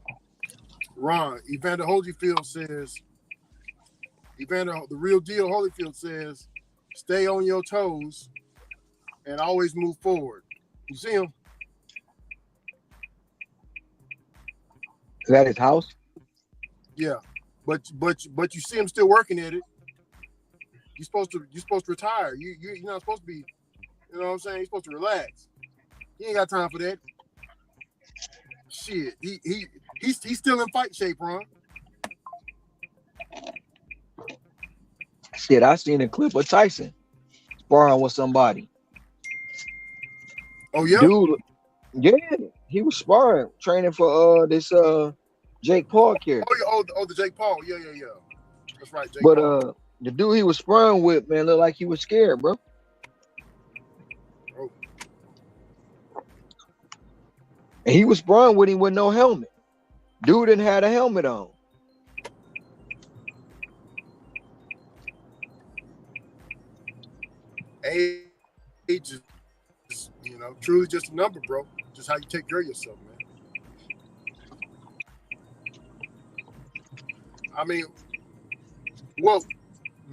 Speaker 2: Ron, Evander Holyfield says, the real deal Holyfield says, stay on your toes and always move forward. You see him?
Speaker 9: Is that his house?
Speaker 2: Yeah. But you see him still working at it. You're supposed to retire. You're not supposed to be, you know what I'm saying? You're supposed to relax. He ain't got time for that. Shit. He's still in fight shape, Ron.
Speaker 9: Shit, I seen a clip of Tyson sparring with somebody.
Speaker 2: Oh yeah?
Speaker 9: Dude, yeah, he was sparring, training for this Jake Paul character.
Speaker 2: The Jake Paul. Yeah. That's right, Jake
Speaker 9: But
Speaker 2: Paul.
Speaker 9: the dude he was sparring with, man, looked like he was scared, bro.
Speaker 2: Oh.
Speaker 9: And he was sparring with him with no helmet. Dude didn't have a helmet on.
Speaker 2: Age is, truly just a number, bro. Just how you take care of yourself, man. I mean, well,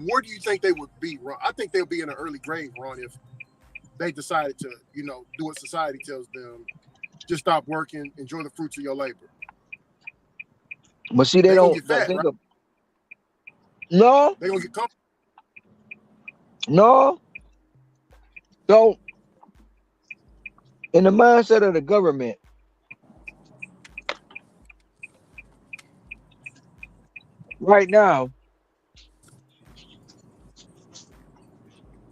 Speaker 2: where do you think they would be, Ron? I think they'll be in an early grave, Ron, if they decided to, do what society tells them. Just stop working, enjoy the fruits of your labor.
Speaker 9: But see,
Speaker 2: They're
Speaker 9: they
Speaker 2: gonna
Speaker 9: don't
Speaker 2: get fat,
Speaker 9: think
Speaker 2: right?
Speaker 9: of. No,
Speaker 2: They're gonna get comfortable.
Speaker 9: no. So, in the mindset of the government, right now,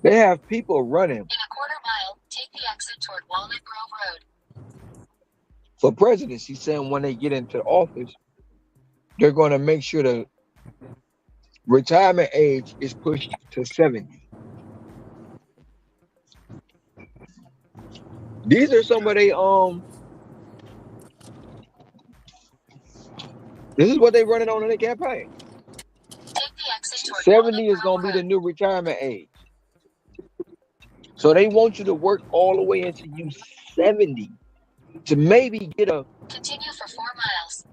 Speaker 9: they have people running
Speaker 6: In a quarter mile, take the exit toward Walnut Grove Road.
Speaker 9: for presidency, saying when they get into office, they're going to make sure the retirement age is pushed to 70. These are some of they this is what they running on in their campaign.
Speaker 6: Take the exit toward
Speaker 9: 70 is
Speaker 6: Walnut
Speaker 9: going to
Speaker 6: Grove
Speaker 9: be the
Speaker 6: Road.
Speaker 9: new retirement age. So they want you to work all the way until you 70 to maybe get a
Speaker 6: Continue for 4 miles.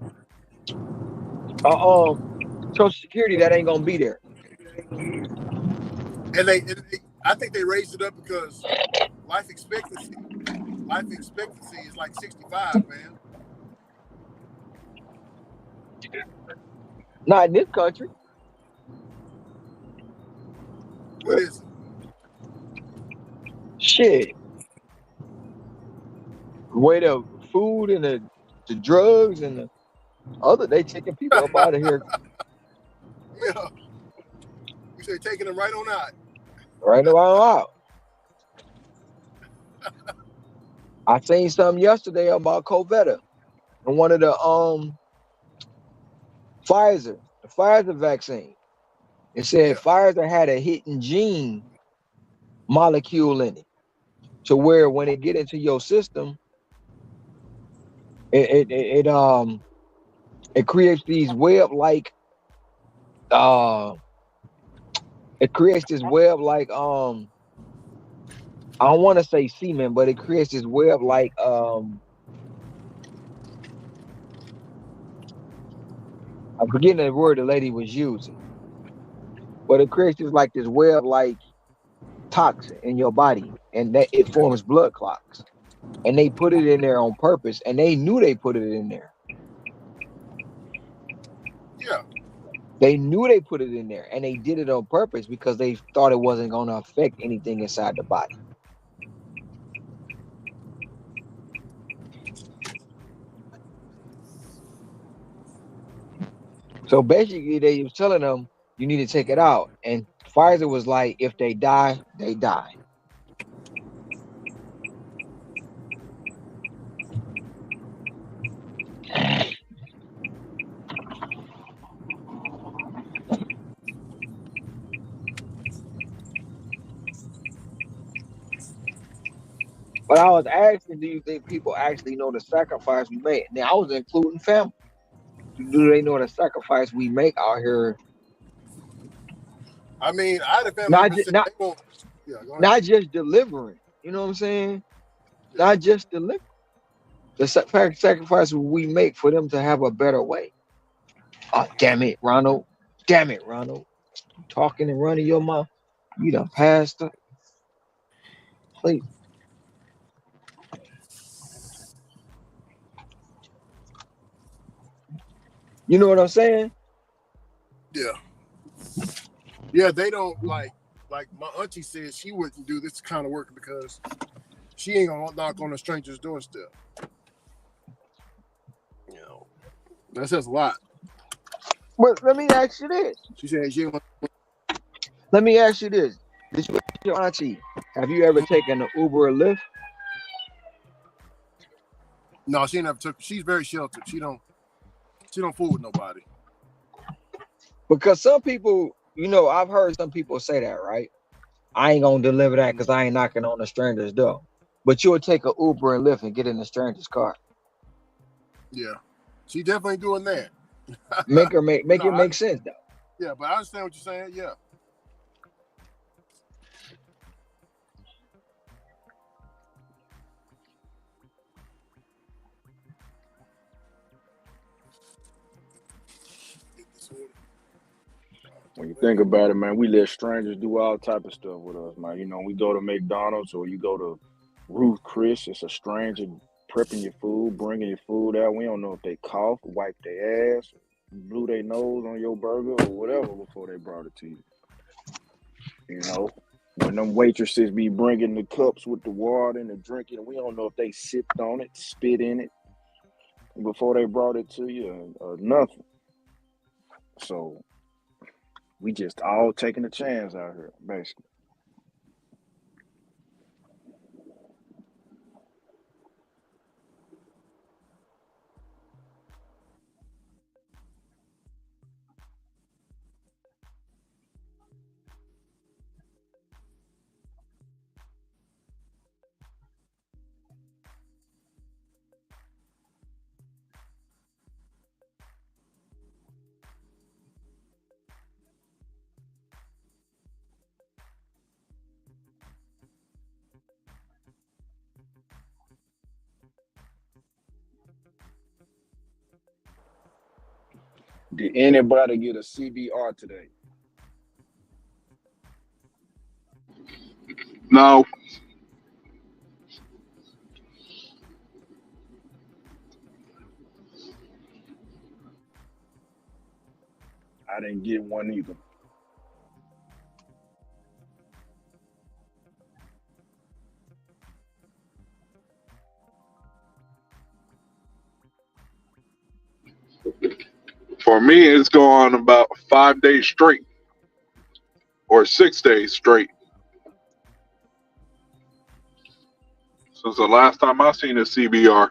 Speaker 9: Social Security that ain't gonna be there.
Speaker 2: And I think they raised it up because life expectancy is like 65, man.
Speaker 9: Not in this country.
Speaker 2: What is it?
Speaker 9: Shit. Way the food and the drugs and the other, they taking people up out of here.
Speaker 2: Yeah. You say taking them right on out.
Speaker 9: Right around out. I seen something yesterday about Covetta and one of the the Pfizer vaccine. It said Pfizer had a hidden gene molecule in it, to where when it get into your system, it creates these web like It creates this web like I don't want to say semen, but it creates this web like I'm forgetting the word the lady was using, but it creates this web like toxin in your body, and that it forms blood clots. And they put it in there on purpose, and they knew they put it in there.
Speaker 2: Yeah.
Speaker 9: They knew they put it in there, and they did it on purpose because they thought it wasn't going to affect anything inside the body. So basically, they was telling them you need to take it out, and Pfizer was like, if they die, they die. But I was asking, do you think people actually know the sacrifice we make? Now I was including family. Do they know the sacrifice we make out here?
Speaker 2: I mean, I had a family
Speaker 9: Not
Speaker 2: member
Speaker 9: just
Speaker 2: say
Speaker 9: not
Speaker 2: they won't. Yeah, go ahead.
Speaker 9: not just delivering. You know what I'm saying?
Speaker 2: Yeah.
Speaker 9: Not just delivering. The sacrifice we make for them to have a better way. Oh damn it, Ronald! Damn it, Ronald! You talking and running your mouth. You done passed up. Please. You know what I'm saying?
Speaker 2: Yeah. Yeah, they don't like my auntie said she wouldn't do this kind of work because she ain't gonna knock on a stranger's doorstep. You know, that says a lot.
Speaker 9: But let me ask you this.
Speaker 2: She said she ain't gonna.
Speaker 9: Let me ask you this. Did you ask your auntie, have you ever taken an Uber or Lyft?
Speaker 2: No, she ain't never took. She's very sheltered. She don't fool with nobody.
Speaker 9: Because some people, I've heard some people say that, right? I ain't gonna deliver that because I ain't knocking on a stranger's door. But you'll take an Uber and Lyft and get in a stranger's car.
Speaker 2: Yeah, she definitely doing that.
Speaker 9: Make it make sense though.
Speaker 2: Yeah, but I understand what you're saying. Yeah.
Speaker 10: When you think about it, man, we let strangers do all type of stuff with us, man. You know, we go to McDonald's or you go to Ruth Chris, it's a stranger prepping your food, bringing your food out. We don't know if they coughed, wiped their ass, blew their nose on your burger or whatever before they brought it to you. You know, when them waitresses be bringing the cups with the water and the drinking, we don't know if they sipped on it, spit in it before they brought it to you or nothing. So we just all taking a chance out here, basically. Did anybody get a CBR today?
Speaker 4: No,
Speaker 10: I didn't get one either.
Speaker 4: for me, it's gone about 5 days straight or 6 days straight since the last time I seen a CBR.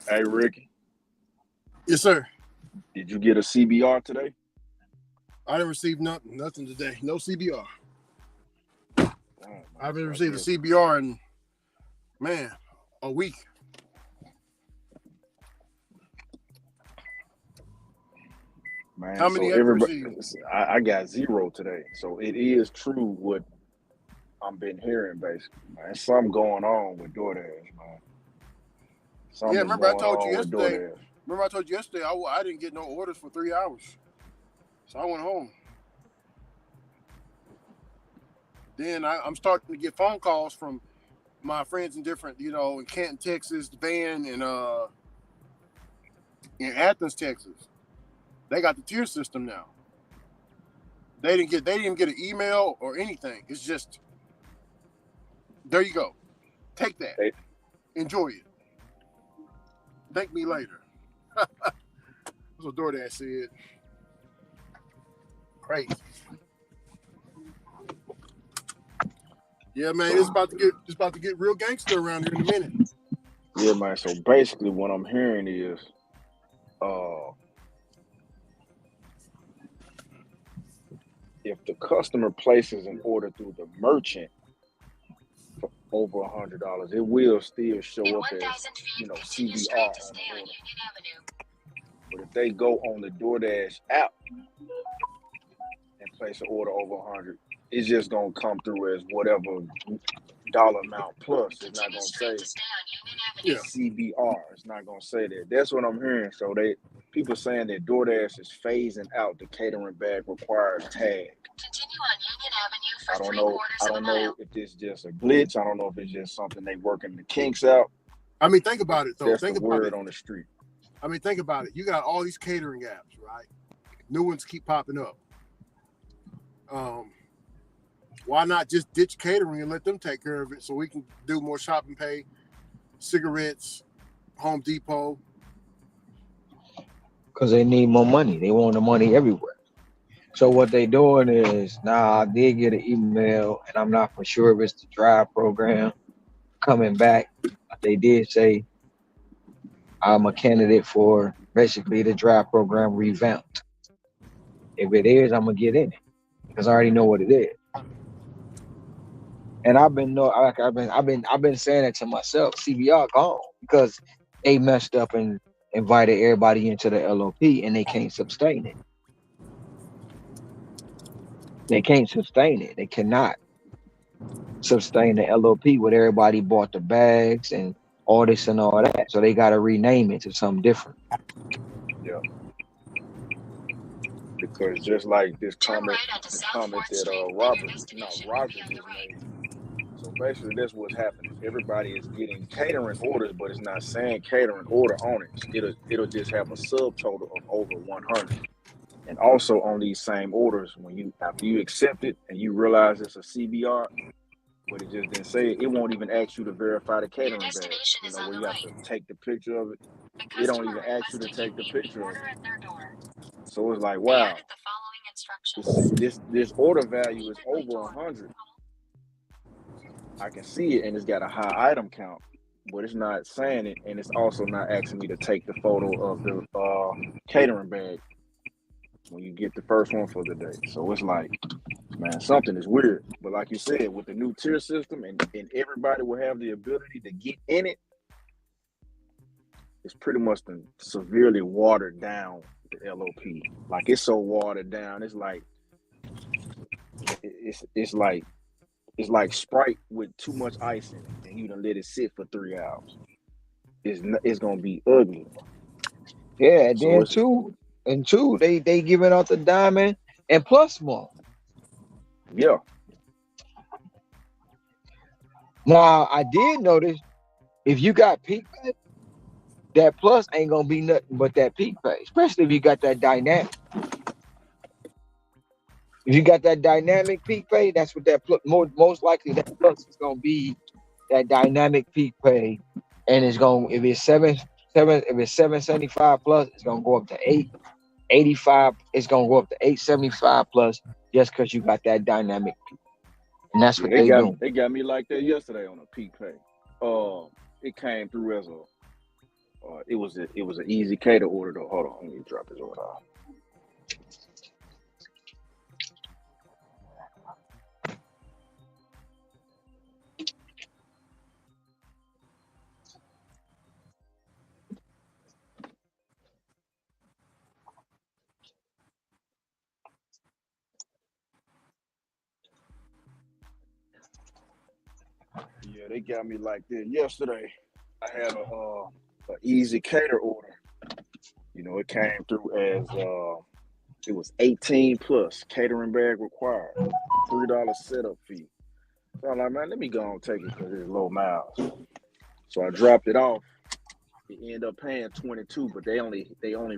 Speaker 10: Hey, Ricky.
Speaker 2: Yes, sir.
Speaker 10: Did you get a CBR today?
Speaker 2: I didn't receive nothing today. No CBR.
Speaker 10: Oh,
Speaker 2: I haven't received a CBR in, man, a week.
Speaker 10: Man,
Speaker 2: How many
Speaker 10: so
Speaker 2: have you
Speaker 10: everybody,
Speaker 2: received?
Speaker 10: I got 0 today. So it is true what I've been hearing, basically, man. Something going on with DoorDash, man.
Speaker 2: Yeah,
Speaker 10: Something's
Speaker 2: remember I
Speaker 10: going
Speaker 2: told you
Speaker 10: on with
Speaker 2: yesterday.
Speaker 10: DoorDash.
Speaker 2: Remember I told you yesterday I didn't get no orders for 3 hours, so I went home. Then I'm starting to get phone calls from my friends in different, in Canton, Texas, Van, and in Athens, Texas. They got the tier system now. They didn't even get an email or anything. It's just, there you go. Take that.
Speaker 10: Hey.
Speaker 2: Enjoy it. Thank me later. That's what DoorDash said. Crazy. Yeah, man, it's about to get real gangster around here in a minute.
Speaker 10: Yeah, man. So basically, what I'm hearing is, if the customer places an order through the merchant for over $100, it will still show up as, CBR on the order. But if they go on the DoorDash app and place an order over 100, it's just gonna come through as whatever dollar amount plus. It's not gonna say CBR. It's not gonna say that. That's what I'm hearing. So people saying that DoorDash is phasing out the catering bag required tag.
Speaker 6: Continue on Union Avenue for
Speaker 10: I don't know if it's just a glitch. I don't know if it's just something they working the kinks out.
Speaker 2: I mean, think about it though.
Speaker 10: That's the word on the street.
Speaker 2: I mean, think about it. You got all these catering apps, right? New ones keep popping up. Why not just ditch catering and let them take care of it so we can do more shop and pay, cigarettes, Home Depot?
Speaker 9: Because they need more money. They want the money everywhere. So what they doing is, I did get an email, and I'm not for sure if it's the drive program coming back. They did say I'm a candidate for basically the drive program revamped. If it is, I'm gonna get in it because I already know what it is. And I've been saying it to myself. CBR gone because they messed up and invited everybody into the LOP, and they can't sustain it. They can't sustain it. They cannot sustain the LOP with everybody bought the bags and all this and all that. So they got to rename it to something different.
Speaker 10: Yeah. Because just like this comment that Roger just made. So basically, that's what's happening. Everybody is getting catering orders, but it's not saying catering order on it. It'll just have a subtotal of over 100. And also on these same orders, after you accept it and you realize it's a CBR, but it just didn't say it, it won't even ask you to verify the catering bag. Where you have to take the picture of it. It don't even ask you to take the picture of it. So it's like, wow, this order value is over 100. I can see it, and it's got a high item count, but it's not saying it, and it's also not asking me to take the photo of the catering bag when you get the first one for the day. So it's like, man, something is weird. But like you said, with the new tier system and everybody will have the ability to get in it, it's pretty much severely watered down the LOP. Like, it's so watered down, it's like it's like Sprite with too much ice in it, and you done let it sit for 3 hours. It's gonna be ugly.
Speaker 9: Yeah, and then two, they giving out the diamond and plus more.
Speaker 10: Yeah.
Speaker 9: Now I did notice if you got peak pay, that plus ain't gonna be nothing but that peak pay, especially if you got that dynamic. If you got that dynamic peak pay, that's what that most likely that plus is gonna be, that dynamic peak pay, and it's gonna, if it's 775 plus, it's gonna go up to 885. It's gonna go up to 875 plus just because you got that dynamic peak. And that's what they do.
Speaker 10: They got me like that yesterday on a peak pay. It came through as It was an easy cater order though. Hold on, let me drop his order off. Yeah, they got me like that yesterday. I had a easy cater order. You know, it came through as it was 18 plus catering bag required, $3 setup fee. So I'm like, man, let me go and take it because it's low miles. So I dropped it off. It ended up paying 22, but they only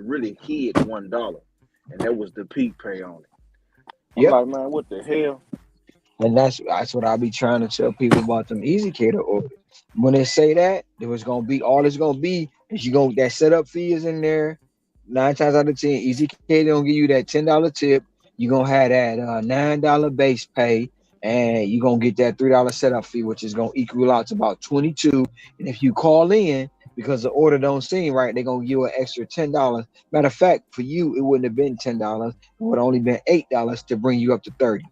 Speaker 10: really hid $1, and that was the peak pay on it. I'm
Speaker 9: Yep.
Speaker 10: like, man, what the hell?
Speaker 9: And that's what I be trying to tell people about them easy cater orders. When they say that, there was gonna be all it's gonna be is you gonna that setup fee is in there. 9 times out of 10, easy cater gonna give you that $10 tip. You're gonna have that $9 base pay, and you're gonna get that $3 setup fee, which is gonna equal out to about 22. And if you call in because the order don't seem right, they're gonna give you an extra $10. Matter of fact, for you, it wouldn't have been $10, it would have only been $8 to bring you up to 30.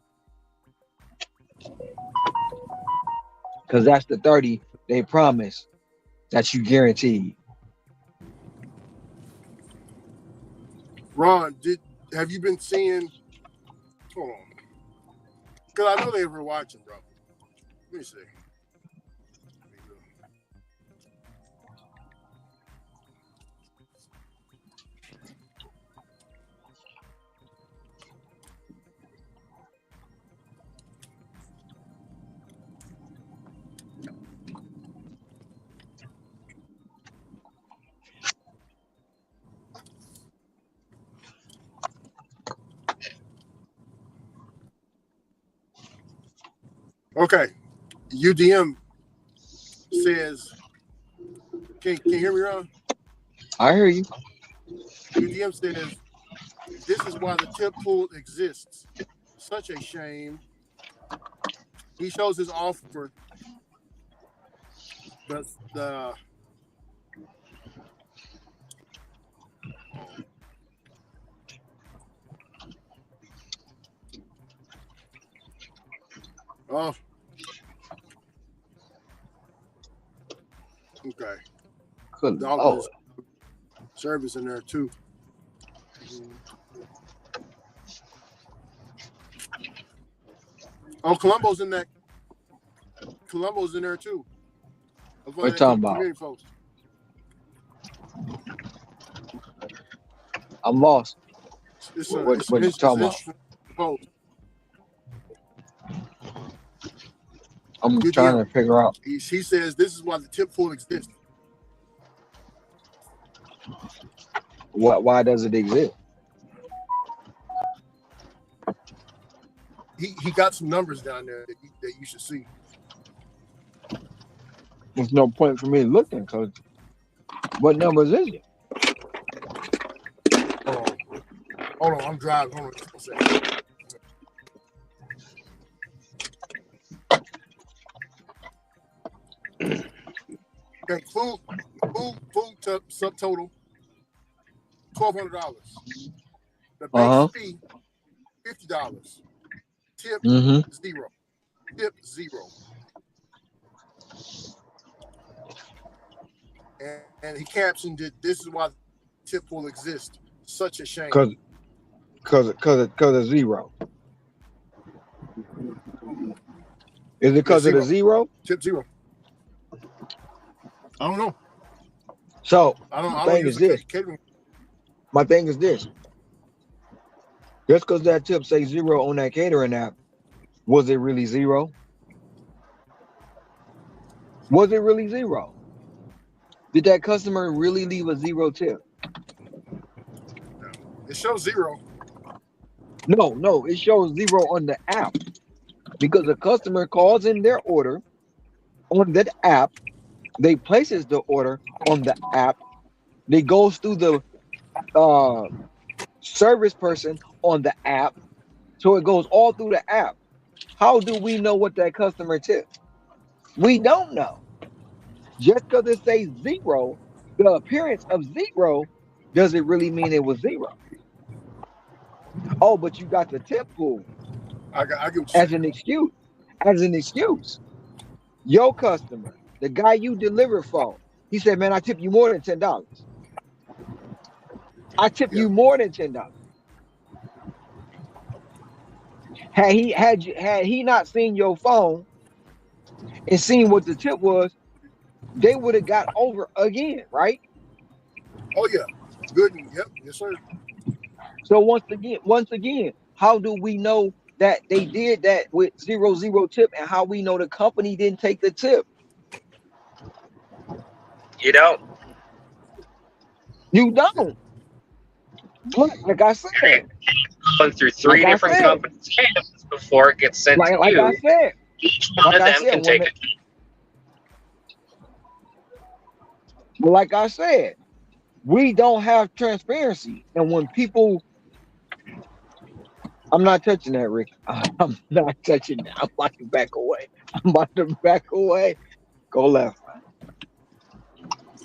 Speaker 9: Because that's the 30 they promise that you guaranteed.
Speaker 2: Ron, have you been seeing? Hold on, because I know they were watching, bro. Let me see. Okay, UDM says, can you hear me, Ron?
Speaker 9: I hear you.
Speaker 2: UDM says, this is why the tip pool exists. Such a shame. He shows his offer. The oh, okay.
Speaker 9: Good
Speaker 2: All
Speaker 9: Lord.
Speaker 2: this service in there too. Oh, Columbo's in that. Columbo's in there too.
Speaker 9: What you talking about?
Speaker 2: Community folks.
Speaker 9: I'm lost.
Speaker 2: It's
Speaker 9: What you talking about?
Speaker 2: Post.
Speaker 9: I'm
Speaker 2: UDM.
Speaker 9: trying to figure out.
Speaker 2: He says this is why the tip pool exists.
Speaker 9: Why does it exist?
Speaker 2: He got some numbers down there that you should see.
Speaker 9: There's no point for me looking because what numbers is it?
Speaker 2: Hold on, I'm driving. Hold on just a second. Okay, food subtotal $1,200. The base fee $50. Tip zero. Tip zero. And he captioned it. This is why the tip pool exists. Such a shame.
Speaker 9: Because it's zero. Is it because of the zero?
Speaker 2: Tip zero. I don't know.
Speaker 9: So
Speaker 2: I don't
Speaker 9: my thing is this. My thing is this. Just because that tip say zero on that catering app, was it really zero? Was it really zero? Did that customer really leave a zero tip?
Speaker 2: No. It shows zero.
Speaker 9: No, it shows zero on the app because the customer calls in their order on that app. They places the order on the app. They goes through the service person on the app, so it goes all through the app. How do we know what that customer tipped? We don't know. Just because it says zero The appearance of zero doesn't really mean it was zero. Oh, but you got the tip pool
Speaker 2: I get what you're
Speaker 9: as
Speaker 2: saying.
Speaker 9: an excuse. As an excuse. Your customer, the guy you deliver for, he said, man, I tip you more than $10. I tip
Speaker 2: Yeah.
Speaker 9: you more than $10. Had he not seen your phone and seen what the tip was, they would have got over again, right?
Speaker 2: Oh yeah. Good. Yep. Yes, sir.
Speaker 9: So once again, how do we know that they did that with 0 tip, and how we know the company didn't take the tip?
Speaker 7: You don't.
Speaker 9: You don't. But like I said,
Speaker 7: Going through
Speaker 9: like
Speaker 7: three
Speaker 9: I
Speaker 7: different
Speaker 9: said,
Speaker 7: companies' hands before it gets sent to
Speaker 9: like I
Speaker 7: you.
Speaker 9: said,
Speaker 7: Each one of them can take it.
Speaker 9: like I said, we don't have transparency, and when people, I'm not touching that, Rick. I'm not touching that. I'm about to back away. I'm about to back away. Go left.
Speaker 4: To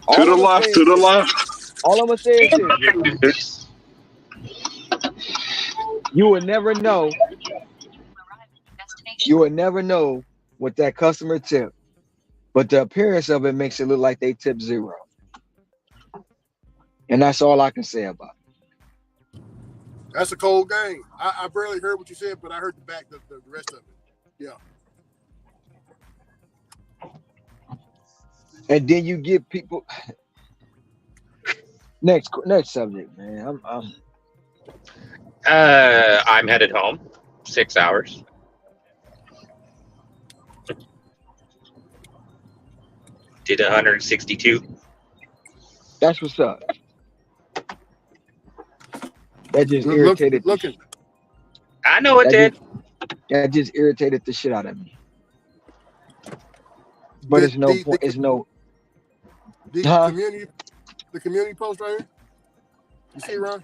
Speaker 9: All
Speaker 4: the
Speaker 9: I'm gonna say
Speaker 4: left, to
Speaker 9: is
Speaker 4: the
Speaker 9: this.
Speaker 4: left.
Speaker 9: All I'm gonna say is this, Ricky. You would never know. You would never know what that customer tip, but the appearance of it makes it look like they tip zero. And that's all I can say about it.
Speaker 2: That's a cold game. I barely heard what you said, but I heard the rest of it. Yeah.
Speaker 9: And then you give people next subject, man.
Speaker 7: I'm headed home. 6 hours. Did 162.
Speaker 9: That's what's up. That just irritated.
Speaker 2: Looking.
Speaker 7: I know it did.
Speaker 9: That just irritated the shit out of me. But it's no point. It's no.
Speaker 2: The community post right here. You see it, Ron?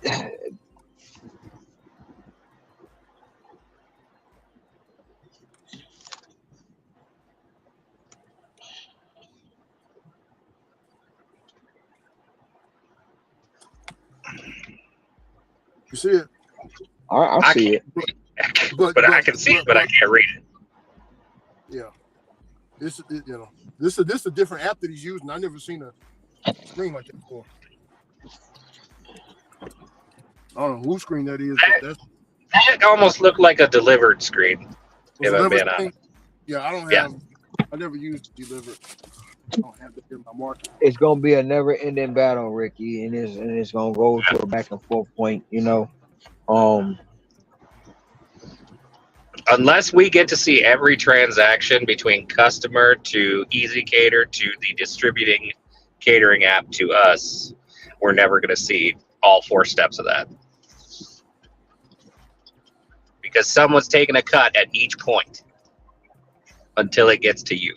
Speaker 2: You see it?
Speaker 9: I see it.
Speaker 7: But I can see it, but I can't read it.
Speaker 2: Yeah. This is a different app that he's using. I've never seen a screen like that before. I don't know whose screen that is, but
Speaker 7: That almost looked like a delivered screen. If I'm being honest.
Speaker 2: Yeah, I don't have. I never used delivered. I don't have that in my market.
Speaker 9: It's gonna be a never-ending battle, Ricky, and it's gonna go to a back and forth point.
Speaker 7: Unless we get to see every transaction between customer to Easy Cater to the distributing catering app to us, we're never going to see all 4 steps of that. Because someone's taking a cut at each point until it gets to you.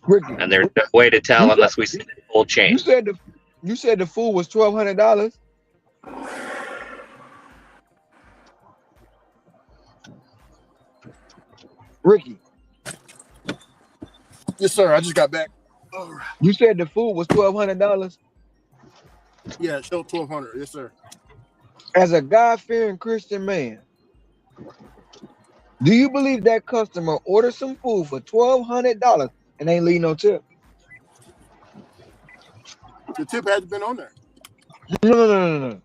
Speaker 9: Ricky,
Speaker 7: and there's no way to tell unless we see the full chain.
Speaker 9: You said the food was $1,200. Ricky.
Speaker 2: Yes, sir. I just got back.
Speaker 9: You said the food was $1,200.
Speaker 2: Yeah, it showed 1,200. Yes, sir.
Speaker 9: As a God-fearing Christian man, do you believe that customer ordered some food for $1,200 and ain't leave no tip?
Speaker 2: The tip hasn't been on there.
Speaker 9: No.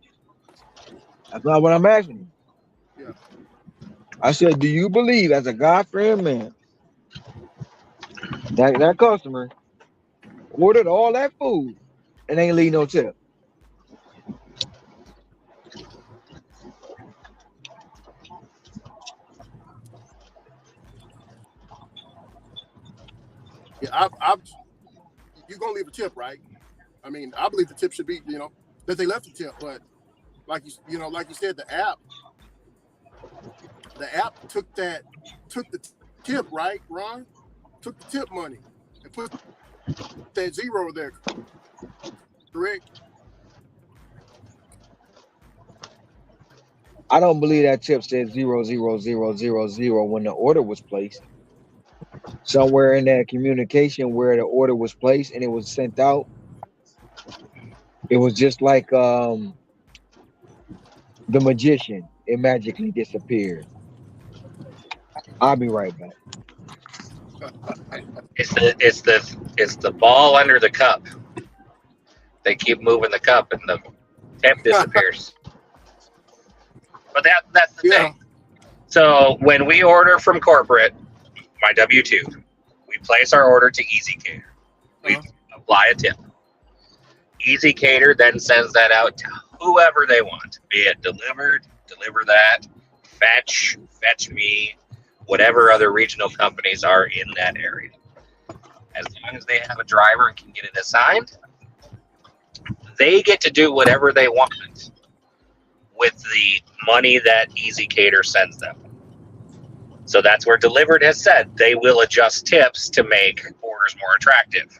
Speaker 9: That's not what I'm asking you.
Speaker 2: Yeah.
Speaker 9: I said, do you believe, as a God-fearing man, that customer ordered all that food and ain't leave no tip?
Speaker 2: Yeah, you're gonna leave a tip, right? I mean, I believe the tip should be, that they left the tip, but like you said, the app took the tip, right, Ron? Took the tip money and put that zero there. Correct?
Speaker 9: I don't believe that tip said 00000 when the order was placed. somewhere in that communication where the order was placed and it was sent out, it was just like the magician. It magically disappeared. I'll be right back.
Speaker 7: It's the ball under the cup. They keep moving the cup and the tip disappears. But that's the thing. So when we order from corporate, my W-2, we place our order to Easy Cater. We apply a tip. Easy Cater then sends that out to whoever they want, be it deliver that, fetch me, whatever other regional companies are in that area. As long as they have a driver and can get it assigned, they get to do whatever they want with the money that Easy Cater sends them. So that's where Delivered has said they will adjust tips to make orders more attractive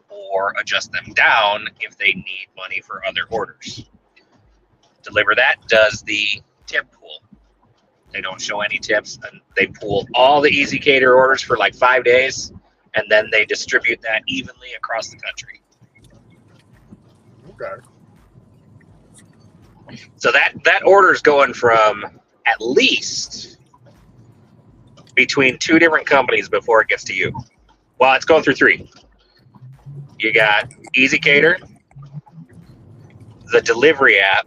Speaker 7: or adjust them down if they need money for other orders. Deliver That does the tip pool. They don't show any tips, and they pool all the Easy Cater orders for like 5 days, and then they distribute that evenly across the country.
Speaker 2: Okay.
Speaker 7: So that order is going from at least between 2 different companies before it gets to you. Well, it's going through 3. You got Easy Cater, the delivery app,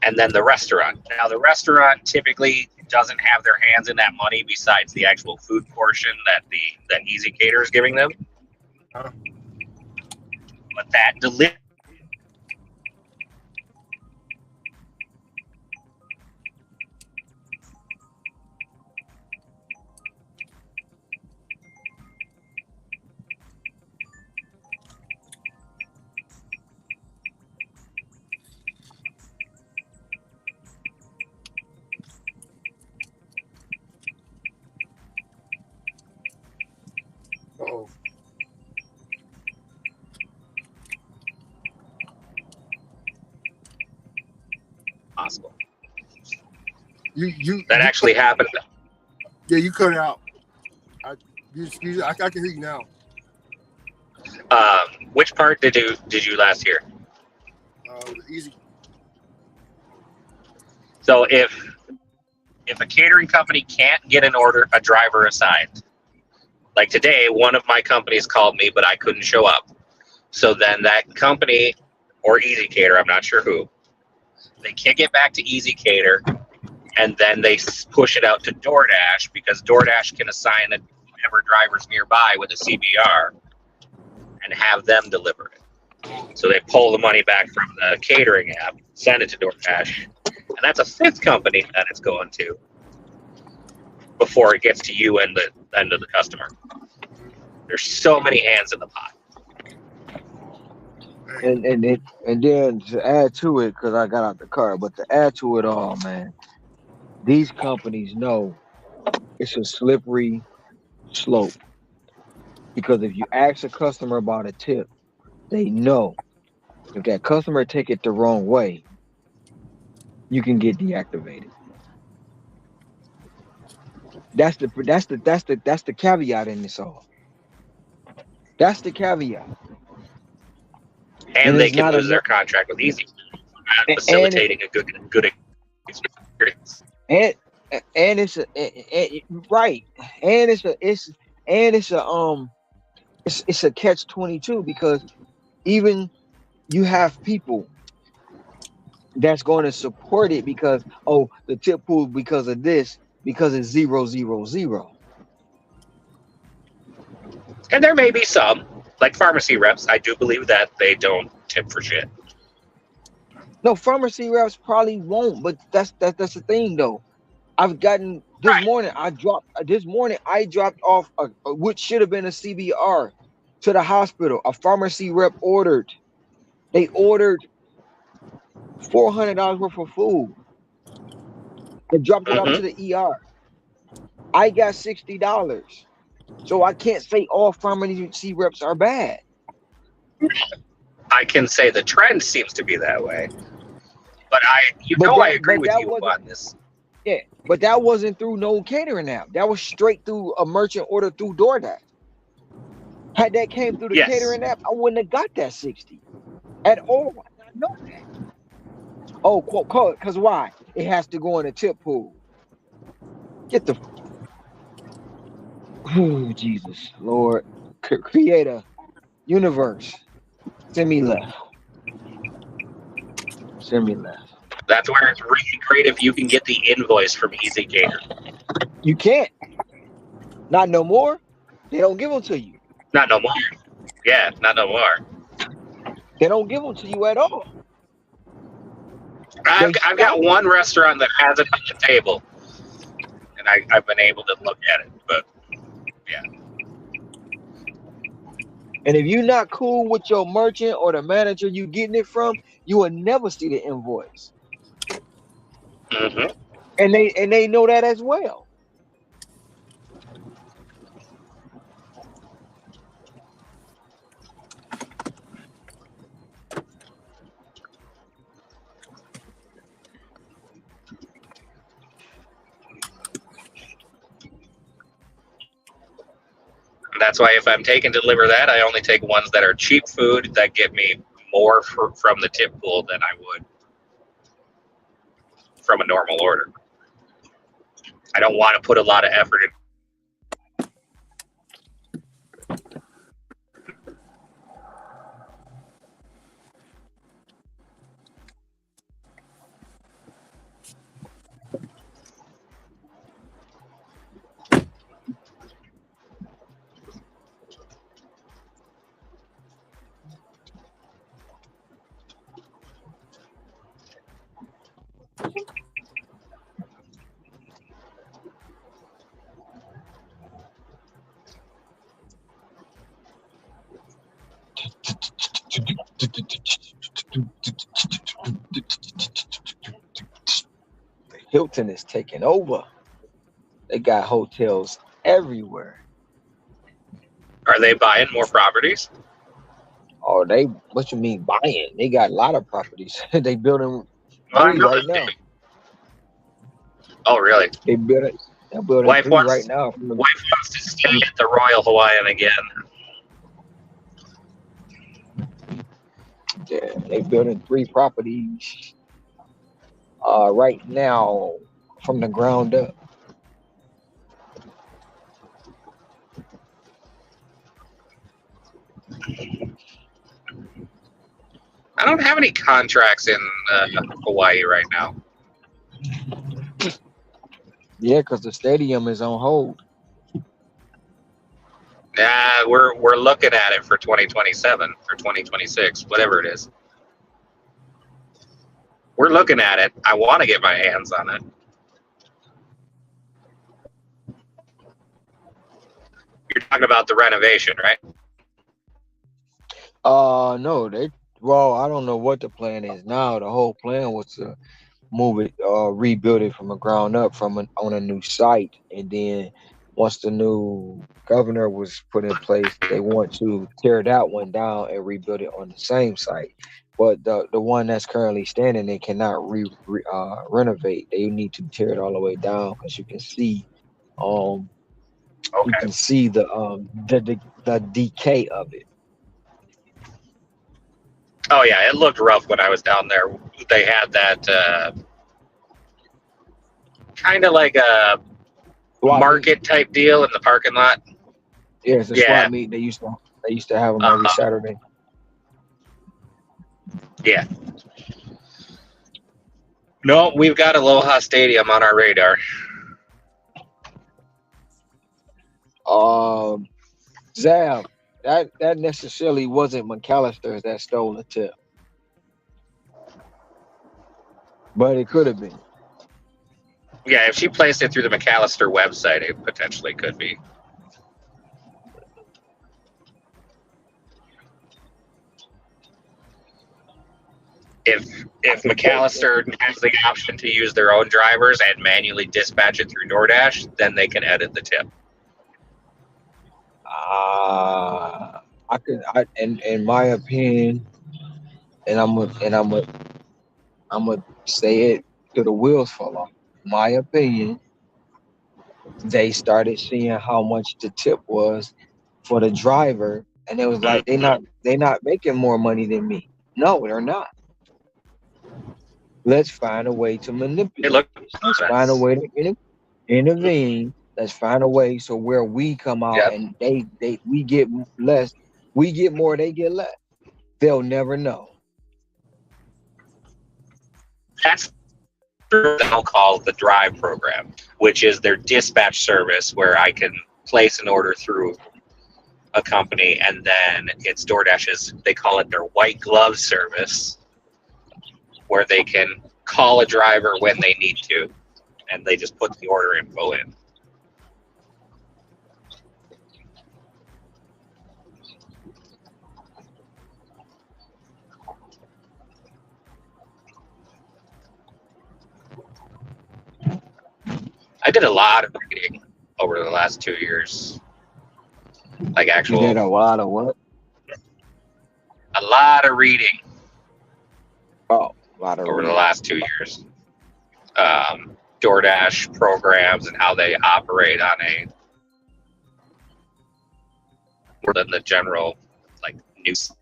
Speaker 7: and then the restaurant. Now, the restaurant typically doesn't have their hands in that money besides the actual food portion that Easy Cater is giving them. But that delivery
Speaker 2: Oh,
Speaker 7: possible.
Speaker 2: you
Speaker 7: That actually happened.
Speaker 2: Yeah, you cut out. I can hear you now.
Speaker 7: Which part did you last hear?
Speaker 2: Easy.
Speaker 7: So if a catering company can't get a driver assigned, like today, one of my companies called me, but I couldn't show up. So then that company or Easy Cater, I'm not sure who, they kick it back to Easy Cater, and then they push it out to DoorDash because DoorDash can assign whatever drivers nearby with a CBR and have them deliver it. So they pull the money back from the catering app, send it to DoorDash, and that's a 5th company that it's going to before it gets to you and the end of the customer. There's so many hands in the pot.
Speaker 9: And then to add to it, because I got out the car, but to add to it all, man, these companies know it's a slippery slope. Because if you ask a customer about a tip, they know if that customer take it the wrong way, you can get deactivated. That's the caveat in this all. That's the caveat.
Speaker 7: And they can lose their contract with Easy, facilitating a good experience.
Speaker 9: And it's right, and it's a catch-22 because even you have people that's going to support it because the tip pool because of this because it's 000.
Speaker 7: And there may be some, like pharmacy reps, I do believe that they don't tip for shit.
Speaker 9: No, pharmacy reps probably won't, but that's the thing though. I've gotten this morning. I dropped off what should have been a CBR to the hospital. A pharmacy rep ordered. They ordered $400 worth of food. They dropped it off to the ER. I got $60. So I can't say all pharmacy reps are bad.
Speaker 7: I can say the trend seems to be that way. But I agree with you on this.
Speaker 9: Yeah, but that wasn't through no catering app. That was straight through a merchant order through DoorDash. Had that came through the
Speaker 7: Yes.
Speaker 9: catering app, I wouldn't have got that 60 at all. I know that. Oh, quote, because why? It has to go in a tip pool. Get the Jesus, Lord, Creator, Universe, send me left. Send me left.
Speaker 7: That's where it's really great if you can get the invoice from Easy Cater.
Speaker 9: You can't. Not no more. They don't give them to you.
Speaker 7: Not no more. Yeah, not no more.
Speaker 9: They don't give them to you at all.
Speaker 7: I've got one restaurant that has it on the table, and I've been able to look at it. But yeah.
Speaker 9: And if you're not cool with your merchant or the manager you getting it from, you will never see the invoice.
Speaker 7: Mm-hmm.
Speaker 9: And they know that as well.
Speaker 7: That's why if I'm taking deliver that, I only take ones that are cheap food that get me more from the tip pool than I would from a normal order. I don't want to put a lot of effort in.
Speaker 9: Hilton is taking over. They got hotels everywhere.
Speaker 7: Are they buying more properties?
Speaker 9: Oh, what you mean buying? They got a lot of properties. They building
Speaker 7: Well,
Speaker 9: 3 right now.
Speaker 7: Oh, really?
Speaker 9: They're building
Speaker 7: Wife
Speaker 9: 3
Speaker 7: wants,
Speaker 9: right now.
Speaker 7: Wife wants to stay at the Royal Hawaiian again.
Speaker 9: Yeah, they building 3 properties right now from the ground up.
Speaker 7: I don't have any contracts in Hawaii right now.
Speaker 9: Yeah, because the stadium is on hold.
Speaker 7: We're looking at it for 2027 or 2026, whatever it is. We're looking at it. I want to get my hands on it. You're talking about the renovation, right?
Speaker 9: No, I don't know what the plan is now. The whole plan was to move it, rebuild it from the ground up on a new site, and then once the new governor was put in place, they want to tear that one down and rebuild it on the same site. But the one that's currently standing, they cannot renovate. They need to tear it all the way down because you can see, you can see the decay of it.
Speaker 7: Oh yeah, it looked rough when I was down there. They had that kind of like a market type deal in the parking lot.
Speaker 9: Yeah, it's a swap meet. They used to have them every Saturday.
Speaker 7: Yeah. No, we've got Aloha Stadium on our radar.
Speaker 9: Zav, that necessarily wasn't McAllister's that stole the tip, but it could have been.
Speaker 7: Yeah, if she placed it through the McAllister website, it potentially could be. If McAllister has the option to use their own drivers and manually dispatch it through DoorDash, then they can edit the tip.
Speaker 9: In my opinion, and I'm gonna say it till the wheels fall off. my opinion, they started seeing how much the tip was for the driver, and it was like they not making more money than me. No, they're not. Let's find a way to manipulate this. Let's find a way to intervene. Let's find a way so where we come out and we get less, we get more, they get less. They'll never know.
Speaker 7: That's they'll call the Drive program, which is their dispatch service where I can place an order through a company, and then it's DoorDash's, they call it their white glove service, where they can call a driver when they need to, and they just put the order info in. I did a lot of reading over the last 2 years. Like actual.
Speaker 9: You did a lot of what?
Speaker 7: A lot of reading.
Speaker 9: Oh, a lot of
Speaker 7: over
Speaker 9: reading.
Speaker 7: The last 2 years. DoorDash programs and how they operate on a more than the general like news.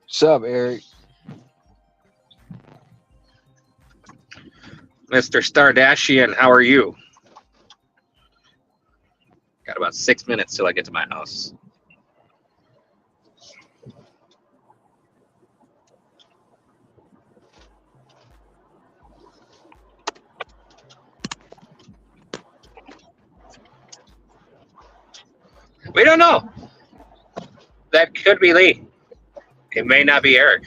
Speaker 9: What's up, Eric?
Speaker 7: Mr. Stardashian, how are you? Got about 6 minutes till I get to my house. We don't know. That could be Lee. It may not be Eric.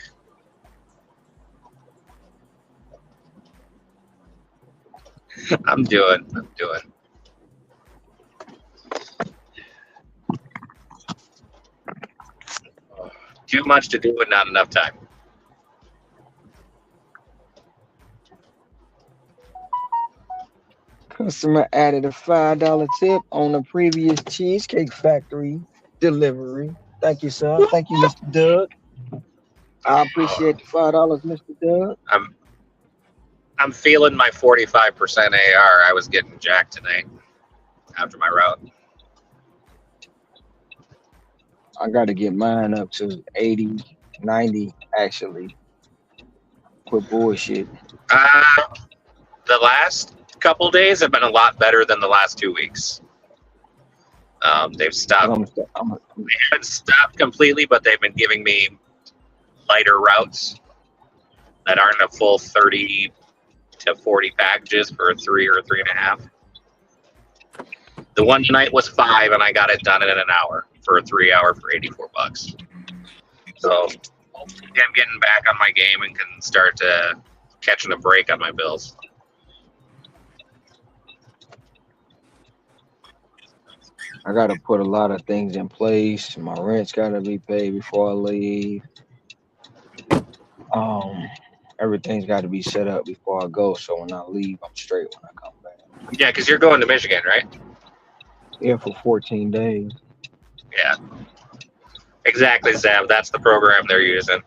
Speaker 7: I'm doing. Too much to do and not enough time.
Speaker 9: Customer added a $5 tip on the previous Cheesecake Factory delivery. Thank you, sir. Thank you, Mr. Doug. I appreciate the $5, Mr. Doug.
Speaker 7: I'm feeling my 45% AR. I was getting jacked tonight after my route.
Speaker 9: I got to get mine up to 80, 90, actually. Quit bullshit.
Speaker 7: The last couple days have been a lot better than the last 2 weeks. They've stopped. They haven't stopped completely, but they've been giving me lighter routes that aren't a full 30 to 40 packages for 3 or 3.5. The one tonight was 5, and I got it done in an hour for a 3 hour for $84. So I'm getting back on my game and can start catching a break on my bills.
Speaker 9: I got to put a lot of things in place. My rent's got to be paid before I leave. Everything's got to be set up before I go, so when I leave, I'm straight when I come back.
Speaker 7: Yeah, because you're going to Michigan, right?
Speaker 9: Yeah, for 14 days.
Speaker 7: Yeah. Exactly, Sam. That's the program they're using.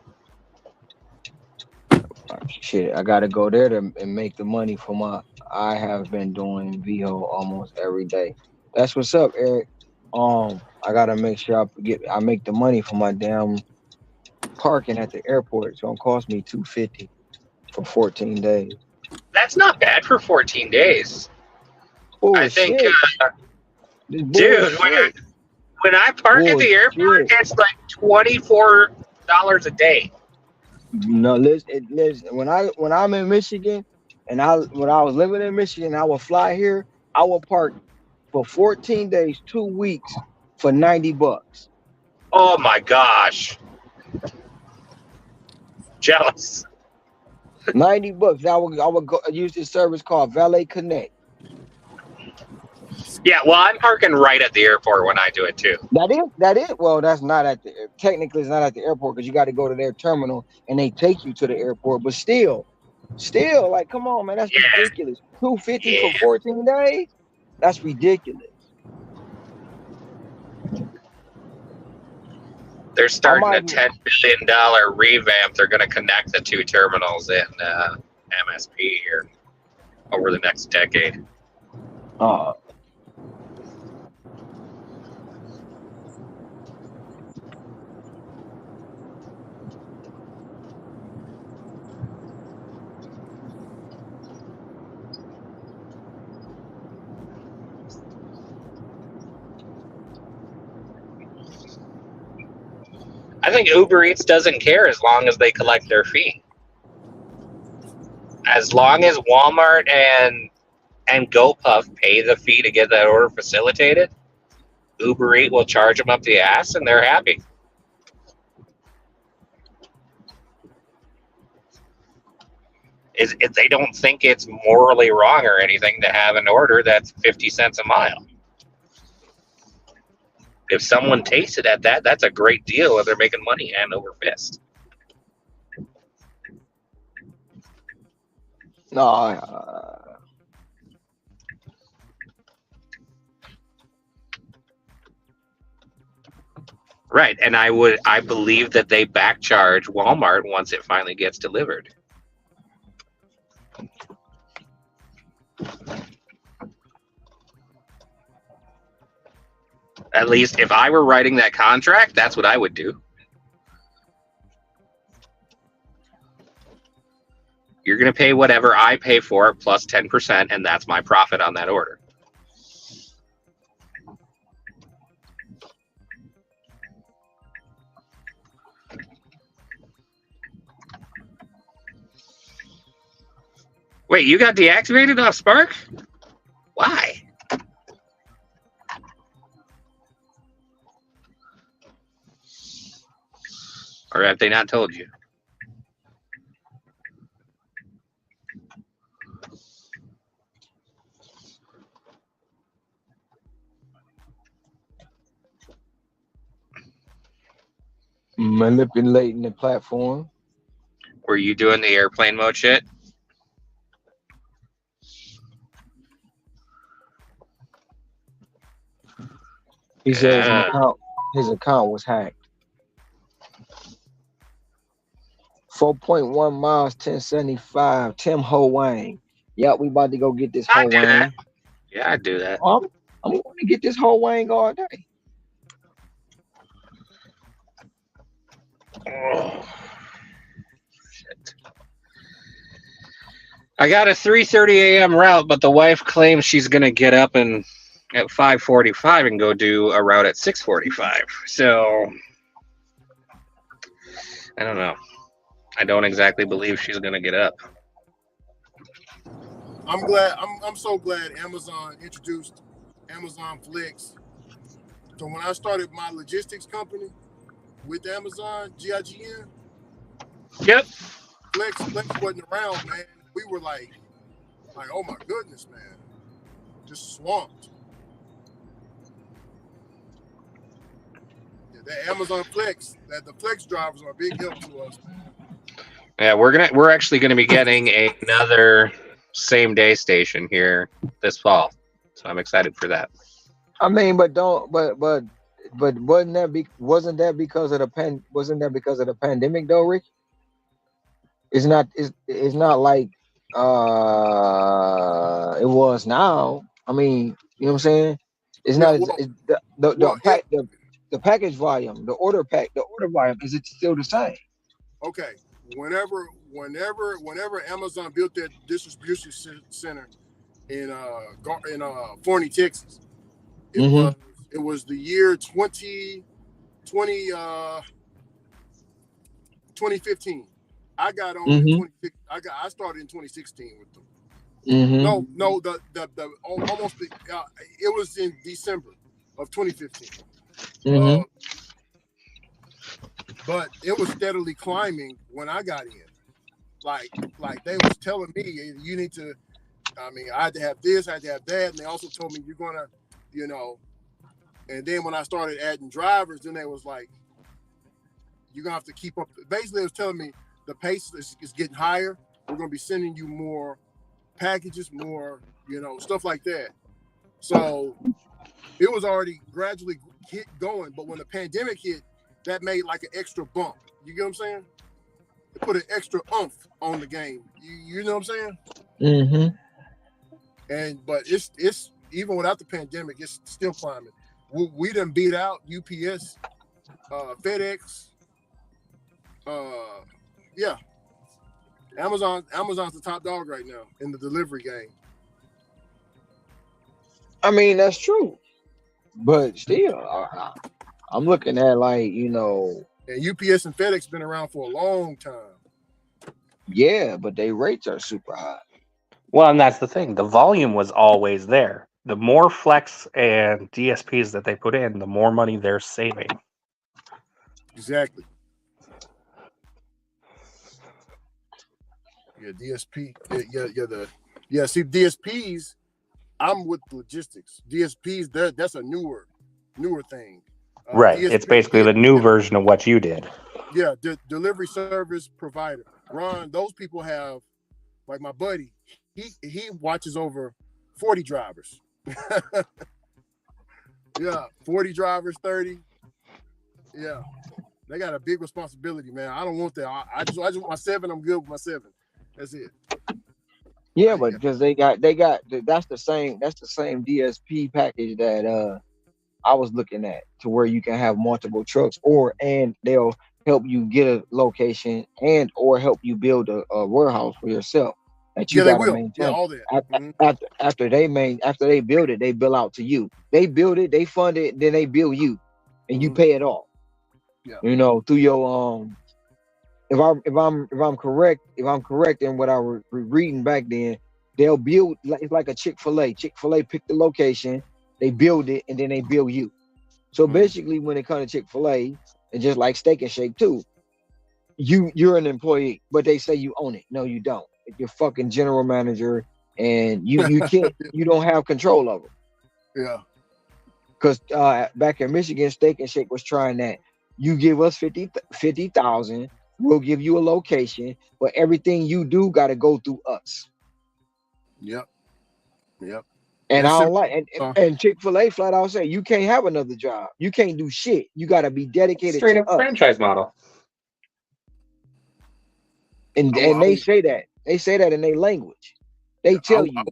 Speaker 9: Shit, I got to go there and make the money for my... I have been doing VO almost every day. That's what's up, Eric. I got to make sure I make the money for my damn parking at the airport. It's going to cost me $250 for 14 days.
Speaker 7: That's not bad for 14 days.
Speaker 9: Oh,
Speaker 7: I think,
Speaker 9: dude,
Speaker 7: when I park at the airport, it's like $24 a day.
Speaker 9: No, listen. When I'm in Michigan, when I was living in Michigan, I would fly here. I would park for 14 days, 2 weeks for $90.
Speaker 7: Oh my gosh! Jealous.
Speaker 9: $90. I would go use this service called Valet Connect.
Speaker 7: Yeah, well, I'm parking right at the airport when I do it too.
Speaker 9: That is. Well, that's not technically it's not at the airport because you got to go to their terminal and they take you to the airport. But still, like, come on, man, that's ridiculous. $250 for 14 days? That's ridiculous.
Speaker 7: They're starting a
Speaker 9: might.
Speaker 7: $10 billion revamp. They're going to connect the two terminals in MSP here over the next decade. I think Uber Eats doesn't care as long as they collect their fee. As long as Walmart and GoPuff pay the fee to get that order facilitated, Uber Eats will charge them up the ass, and they're happy. They don't think it's morally wrong or anything to have an order that's 50 cents a mile. If someone tastes it at that, that's a great deal, and they're making money hand over fist.
Speaker 9: No.
Speaker 7: Right, and I believe that they back charge Walmart once it finally gets delivered. At least if I were writing that contract, that's what I would do. You're going to pay whatever I pay for it plus 10%, and that's my profit on that order. Wait, you got deactivated off Spark? Why? Or have they not told you?
Speaker 9: Manipulating the platform.
Speaker 7: Were you doing the airplane mode shit?
Speaker 9: He said his account was hacked. 4.1 miles, 1075. Tim Ho Wang. Yeah, we about to go get this Ho Wang.
Speaker 7: That. Yeah, I'd do that.
Speaker 9: I'm going to get this Ho Wang all day.
Speaker 7: Oh, shit. I got a 3:30 a.m. route, but the wife claims she's going to get up and at 5:45 and go do a route at 6:45. So I don't know. I don't exactly believe she's going to get up.
Speaker 2: I'm so glad Amazon introduced Amazon Flex. So when I started my logistics company with Amazon, GIGN.
Speaker 7: Yep.
Speaker 2: Flex wasn't around, man. We were like, oh my goodness, man. Just swamped. Yeah, that Amazon Flex, the Flex drivers are a big help to us, man.
Speaker 7: Yeah, we're actually gonna be getting another same day station here this fall. So I'm excited for that.
Speaker 9: I mean, but wasn't that because of the pandemic though, Rick? It's not like it was now. I mean, you know what I'm saying? It's not the package volume, the order volume, is it still the same?
Speaker 2: Okay. Whenever Amazon built that distribution center in Forney, Texas, it was the year 2015. I got on in 2016. I started in 2016 with them. No, it was in December of 2015. But it was steadily climbing when I got in. Like they was telling me, you need to. I mean, I had to have this, I had to have that, and they also told me you're gonna, And then when I started adding drivers, then they was like, you're gonna have to keep up. Basically, it was telling me the pace is getting higher. We're gonna be sending you more packages, more, stuff like that. So it was already gradually going, but when the pandemic hit, that made like an extra bump. You get what I'm saying? It put an extra oomph on the game. You know what I'm saying? But it's even without the pandemic, it's still climbing. We done beat out UPS, FedEx, yeah. Amazon's the top dog right now in the delivery game.
Speaker 9: I mean, that's true, but still, I'm looking at like, you know,
Speaker 2: and UPS and FedEx been around for a long time.
Speaker 9: Yeah, but their rates are super high.
Speaker 7: Well, and that's the thing. The volume was always there. The more flex and DSPs that they put in, the more money they're saving.
Speaker 2: Exactly. Yeah, DSP. See, DSPs. I'm with logistics. DSPs. That's a newer thing.
Speaker 7: Right. It's basically the new version of what you did.
Speaker 2: Yeah, delivery service provider. Ron, those people have, like my buddy, he watches over 40 drivers. Yeah, 40 drivers, 30. Yeah, they got a big responsibility, man. I don't want that. I just want my 7. I'm good with my 7. That's it.
Speaker 9: Yeah, but because they got that's the same DSP package that I was looking at, to where you can have multiple trucks, and they'll help you get a location or help you build a warehouse for yourself that you gotta maintain.
Speaker 2: Yeah, all that.
Speaker 9: After they build it, they bill out to you. They build it, they fund it, then they bill you, and you pay it off.
Speaker 2: Yeah.
Speaker 9: You know, through your if I'm correct in what I was reading back then, they'll build, it's like a Chick-fil-A. Chick-fil-A pick the location, they build it, and then they bill you. So basically, when it comes to Chick-fil-A, and just like Steak and Shake too, you're an employee, but they say you own it. No, you don't. You're fucking general manager, and you can't you don't have control of it.
Speaker 2: Yeah.
Speaker 9: Because back in Michigan, Steak and Shake was trying that. You give us 50,000, we'll give you a location, but everything you do got to go through us.
Speaker 2: Yep.
Speaker 9: And I don't like, and Chick-fil-A flat out say you can't have another job. You can't do shit. You got to be dedicated
Speaker 7: straight
Speaker 9: to
Speaker 7: up
Speaker 9: us.
Speaker 7: franchise model.
Speaker 9: And they say that. They say that in their language. They tell you.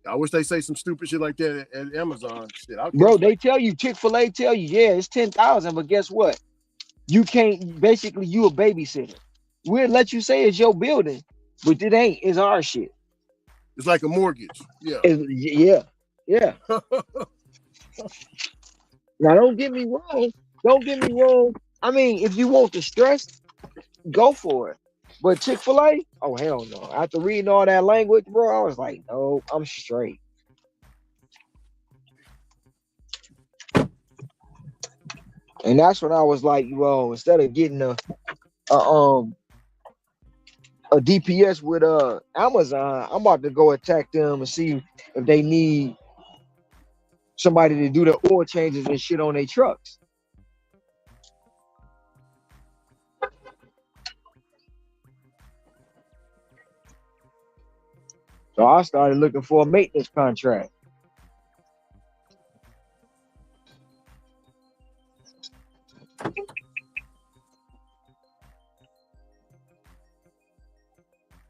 Speaker 2: I wish they say some stupid shit like that at Amazon. Shit,
Speaker 9: bro, they tell you, Chick-fil-A tell you, yeah, it's 10,000, but guess what? You can't, basically, you a babysitter. We'll let you say it's your building, but it ain't. It's our shit.
Speaker 2: It's like a mortgage. Yeah.
Speaker 9: Yeah. Now, don't get me wrong. I mean, if you want the stress, go for it. But Chick-fil-A, oh, hell no. After reading all that language, bro, I was like, no, I'm straight. And that's when I was like, well, instead of getting a DPS with Amazon, I'm about to go attack them and see if they need somebody to do the oil changes and shit on their trucks. So I started looking for a maintenance contract.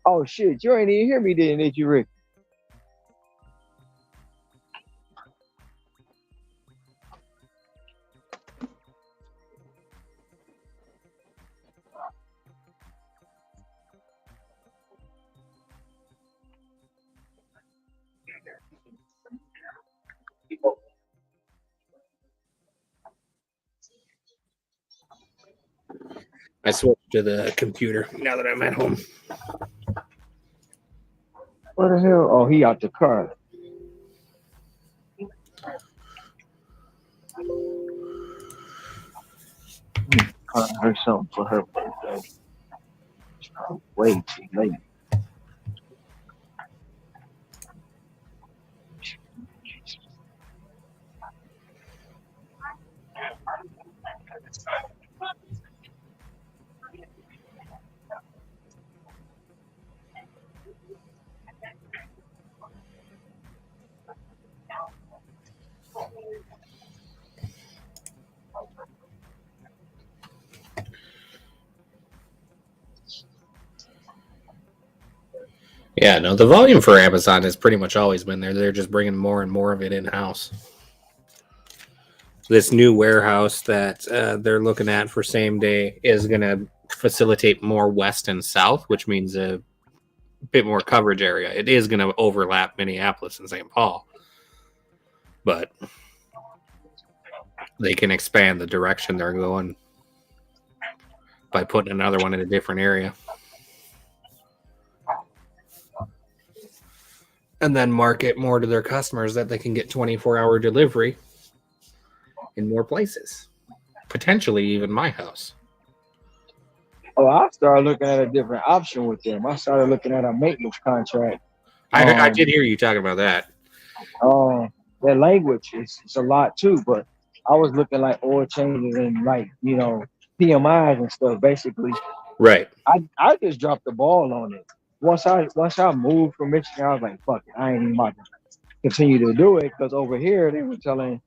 Speaker 9: Oh shit, you ain't even hear me then, did you, Rick?
Speaker 7: I switched to the computer now that I'm at home.
Speaker 9: Where the hell? Oh, he out the car. Her something for her birthday. It's probably way too late.
Speaker 7: Yeah, no, the volume for Amazon has pretty much always been there. They're just bringing more and more of it in house. This new warehouse that they're looking at for same day is going to facilitate more west and south, which means a bit more coverage area. It is going to overlap Minneapolis and St. Paul, but they can expand the direction they're going by putting another one in a different area. And then market more to their customers that they can get 24-hour delivery in more places. Potentially even my house.
Speaker 9: Oh, I started looking at a different option with them. I started looking at a maintenance contract.
Speaker 7: I did hear you talking about that.
Speaker 9: Their language is a lot too, but I was looking like oil changes and like, you know, PMIs and stuff, basically.
Speaker 7: Right.
Speaker 9: I just dropped the ball on it. Once I moved from Michigan, I was like, fuck it, I ain't even about to continue to do it, because over here they were telling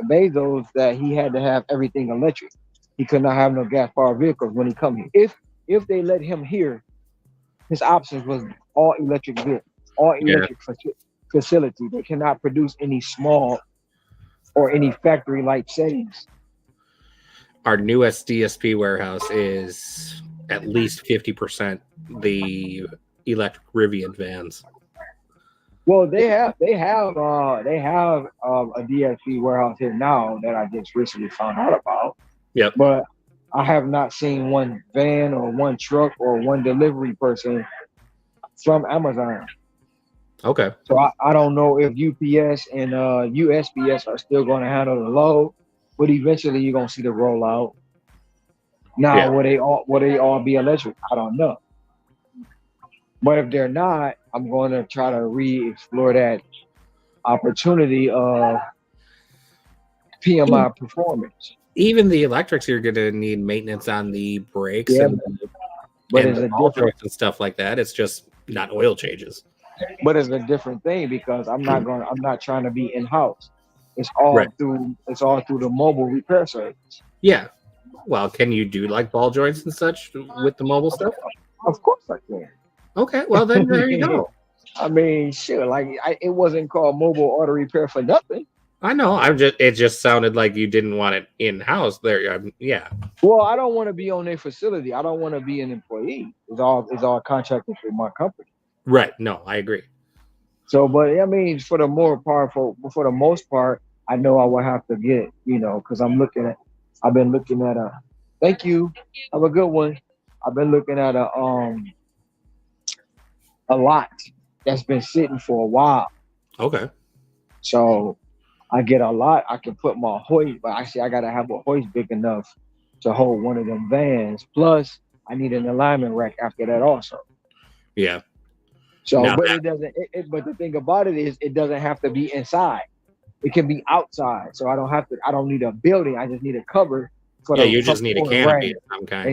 Speaker 9: Bezos that he had to have everything electric. He could not have no gas powered vehicles when he come here. If they let him here, his options was all electric facility. They cannot produce any small or any factory like settings.
Speaker 7: Our newest DSP warehouse is at least 50% the electric Rivian vans.
Speaker 9: Well, they have a DSP warehouse here now that I just recently found out about.
Speaker 7: Yep.
Speaker 9: But I have not seen one van or one truck or one delivery person from Amazon.
Speaker 7: Okay.
Speaker 9: So I don't know if UPS and USPS are still going to handle the load, but eventually you're going to see the rollout. Now,
Speaker 7: Yeah.
Speaker 9: will they all be electric? I don't know. But if they're not, I'm going to try to re-explore that opportunity of PMI performance.
Speaker 7: Even the electrics, you're going to need maintenance on the brakes and the ball joints and stuff like that. It's just not oil changes.
Speaker 9: But it's a different thing because I'm not trying to be in-house. It's all through the mobile repair service.
Speaker 7: Yeah. Well, can you do like ball joints and such with the mobile stuff?
Speaker 9: Of course I can.
Speaker 7: Okay, well then there you go.
Speaker 9: I mean, sure, like it wasn't called mobile auto repair for nothing.
Speaker 7: I know. It just sounded like you didn't want it in-house there. Yeah.
Speaker 9: Well, I don't want to be on their facility. I don't want to be an employee. It's all contracted through my company.
Speaker 7: Right. No, I agree.
Speaker 9: So, but I mean, for the most part, I know I will have to get, because I've been looking at thank you. Have a good one. I've been looking at a lot that's been sitting for a while.
Speaker 7: Okay.
Speaker 9: So I get a lot. I can put my hoist, but actually I gotta have a hoist big enough to hold one of them vans. Plus, I need an alignment rack after that also.
Speaker 7: Yeah.
Speaker 9: So, but it doesn't. But the thing about it is, it doesn't have to be inside. It can be outside. So I don't need a building. I just need a cover for
Speaker 7: you just need a canopy of some kind.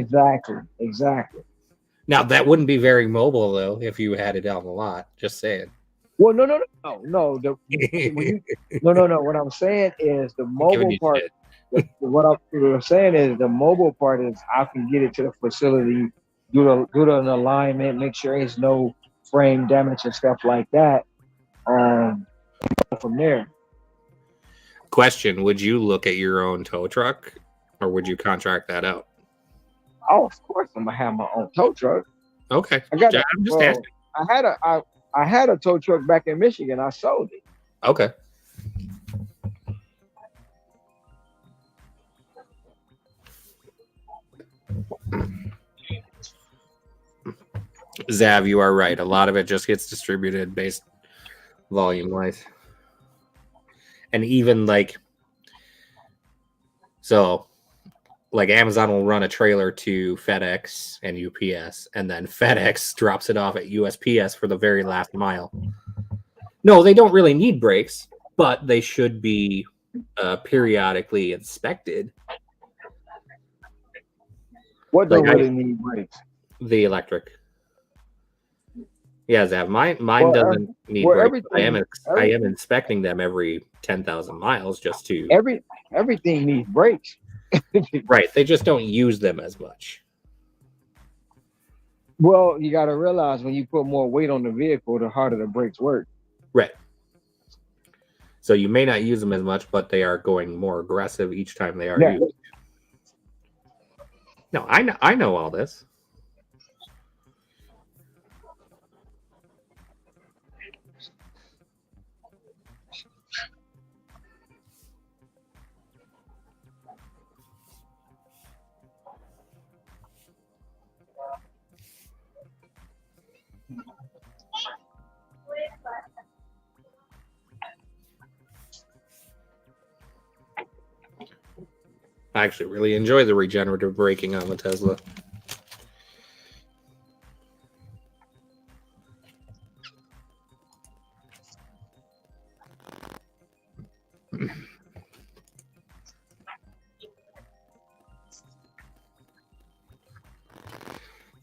Speaker 9: Exactly.
Speaker 7: Now that wouldn't be very mobile though if you had it on the lot. Just saying.
Speaker 9: Well, no. No. What I'm saying is the mobile part. What I'm saying is the mobile part is I can get it to the facility, do an alignment, make sure there's no frame damage and stuff like that. From there.
Speaker 7: Question: would you look at your own tow truck, or would you contract that out?
Speaker 9: Oh, of course, I'm gonna have my own tow truck.
Speaker 7: Okay,
Speaker 9: I'm just asking. I had a tow truck back in Michigan. I sold it.
Speaker 7: Okay. Zav, you are right. A lot of it just gets distributed based volume wise. And even like Amazon will run a trailer to FedEx and UPS, and then FedEx drops it off at USPS for the very last mile. No, they don't really need brakes, but they should be periodically inspected.
Speaker 9: What don't really need brakes?
Speaker 7: The electric. Yeah, Zav, mine doesn't need brakes. I am inspecting them every 10,000 miles just to...
Speaker 9: Everything needs brakes.
Speaker 7: Right, they just don't use them as much.
Speaker 9: Well, you got to realize when you put more weight on the vehicle, the harder the brakes work.
Speaker 7: Right. So you may not use them as much, but they are going more aggressive each time they are
Speaker 9: Yeah.
Speaker 7: used. No, I know all this. I actually really enjoy the regenerative braking on the Tesla.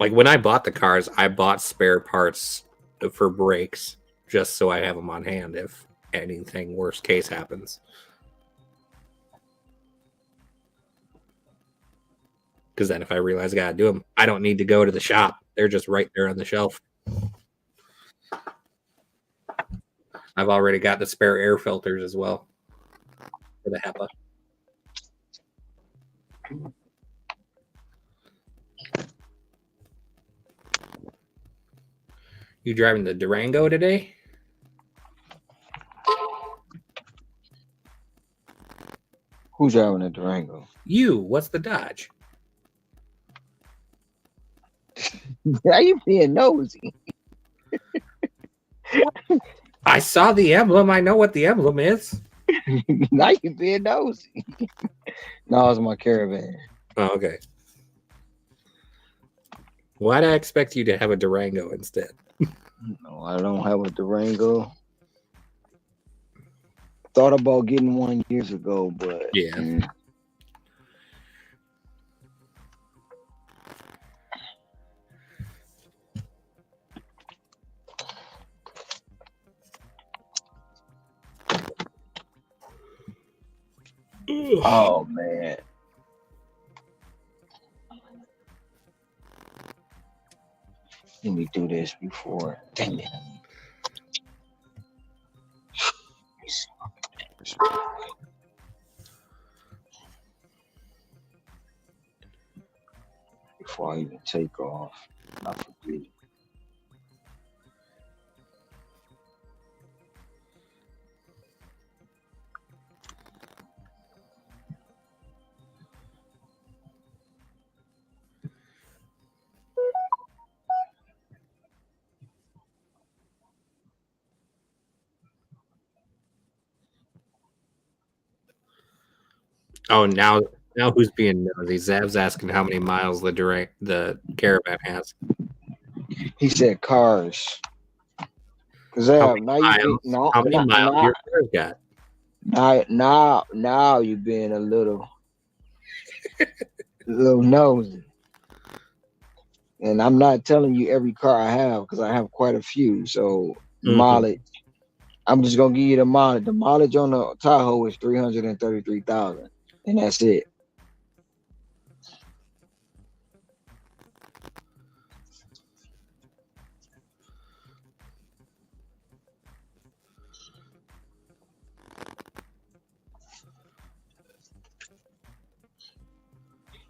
Speaker 7: Like when I bought the cars, I bought spare parts for brakes just so I have them on hand if anything worst case happens. Because then if I realize I gotta do them, I don't need to go to the shop. They're just right there on the shelf. I've already got the spare air filters as well for the HEPA. You driving the Durango today?
Speaker 9: Who's driving a Durango?
Speaker 7: You. What's the Dodge?
Speaker 9: How you being nosy?
Speaker 7: I saw the emblem. I know what the emblem is.
Speaker 9: Now you being nosy. No, it's my Caravan.
Speaker 7: Oh, okay. Why'd I expect you to have a Durango instead?
Speaker 9: No, I don't have a Durango. Thought about getting one years ago, but
Speaker 7: Yeah.
Speaker 9: Oh man. Let me do this before. Damn it. Before I even take off, I forget.
Speaker 7: Oh, now who's being nosy? Zav's asking how many miles the Caravan has.
Speaker 9: He said cars. Cause
Speaker 7: How
Speaker 9: now
Speaker 7: many
Speaker 9: you
Speaker 7: miles? How many miles your car's got?
Speaker 9: now you being a little nosy. And I'm not telling you every car I have because I have quite a few. So mileage, I'm just gonna give you the mileage. The mileage on the Tahoe is 333,000, and that's it.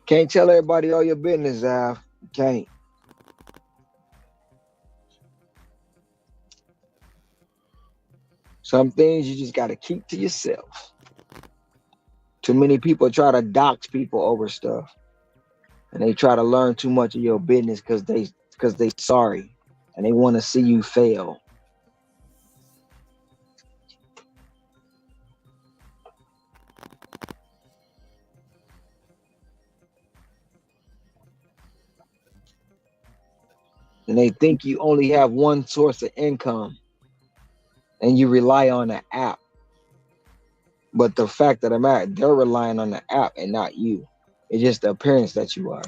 Speaker 9: Can't tell everybody all your business, Zav. You can't. Some things you just gotta keep to yourself. Too many people try to dox people over stuff, and they try to learn too much of your business because they sorry and they want to see you fail. And they think you only have one source of income and you rely on the app. But the fact of the matter, they're relying on the app and not you. It's just the appearance that you are.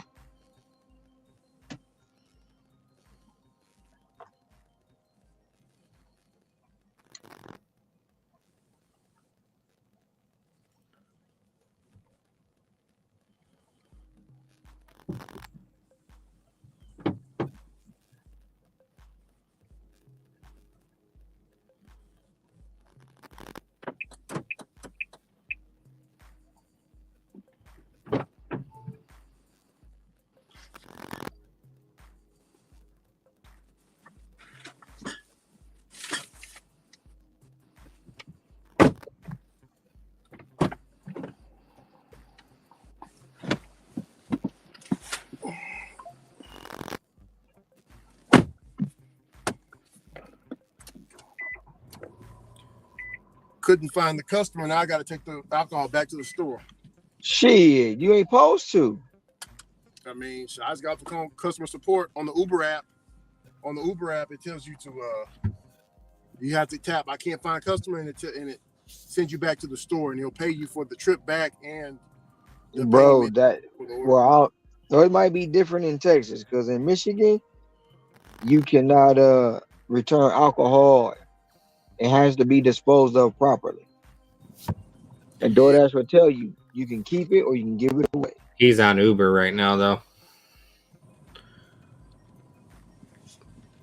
Speaker 2: couldn't find the customer, now I got to take the alcohol back to the store.
Speaker 9: Shit, you ain't supposed to.
Speaker 2: I mean, I just got to call customer support on the Uber app. On the Uber app, it tells you to you have to tap I can't find a customer, and it sends you back to the store, and he'll pay you for the trip back and the
Speaker 9: Bro,
Speaker 2: payment
Speaker 9: that
Speaker 2: for the order.
Speaker 9: well, it might be different in Texas because in Michigan you cannot return alcohol. It has to be disposed of properly. And
Speaker 2: Yeah.
Speaker 9: DoorDash will tell you you can keep it or you can give it away.
Speaker 7: He's on Uber right now, though.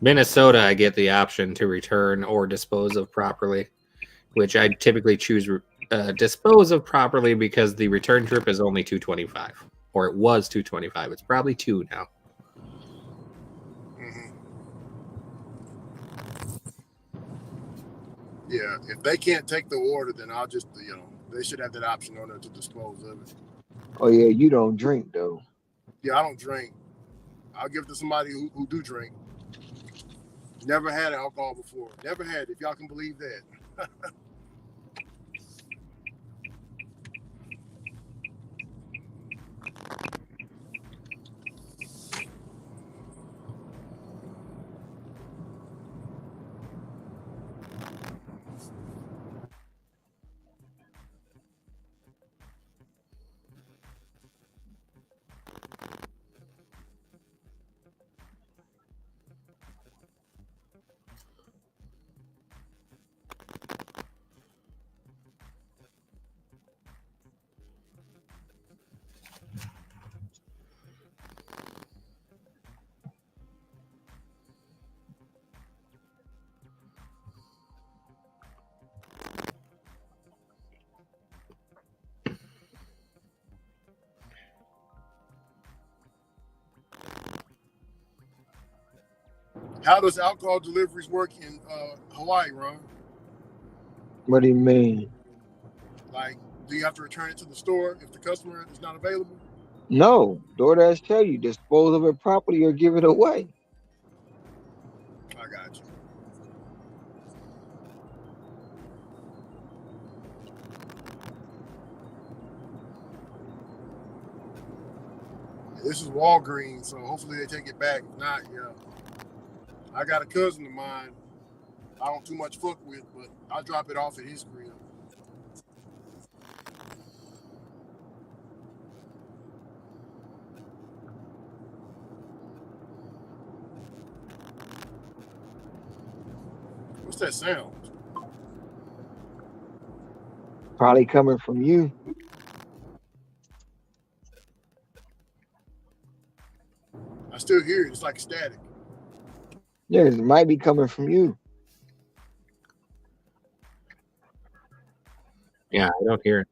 Speaker 7: Minnesota, I get the option to return or dispose of properly, which I typically choose dispose of properly because the return trip is only $225, or it was $225. It's probably $2 now.
Speaker 2: Mm-hmm. Yeah, if they can't take the order, then I'll just they should have that option on there to dispose of it.
Speaker 9: Oh yeah, you don't drink though.
Speaker 2: Yeah, I don't drink. I'll give it to somebody who do drink. Never had alcohol before. Never had it, if y'all can believe that. How does alcohol deliveries work in Hawaii, Ron?
Speaker 9: What do you mean?
Speaker 2: Like, do you have to return it to the store if the customer is not available?
Speaker 9: No, DoorDash tell you dispose of it properly or give it away.
Speaker 2: I got you. This is Walgreens, so hopefully they take it back. If not, yeah. I got a cousin of mine I don't too much fuck with, but I'll drop it off at his crib. What's that sound?
Speaker 9: Probably coming from you.
Speaker 2: I still hear it. It's like static.
Speaker 9: Yes, it might be coming from you.
Speaker 7: Yeah, I don't hear it.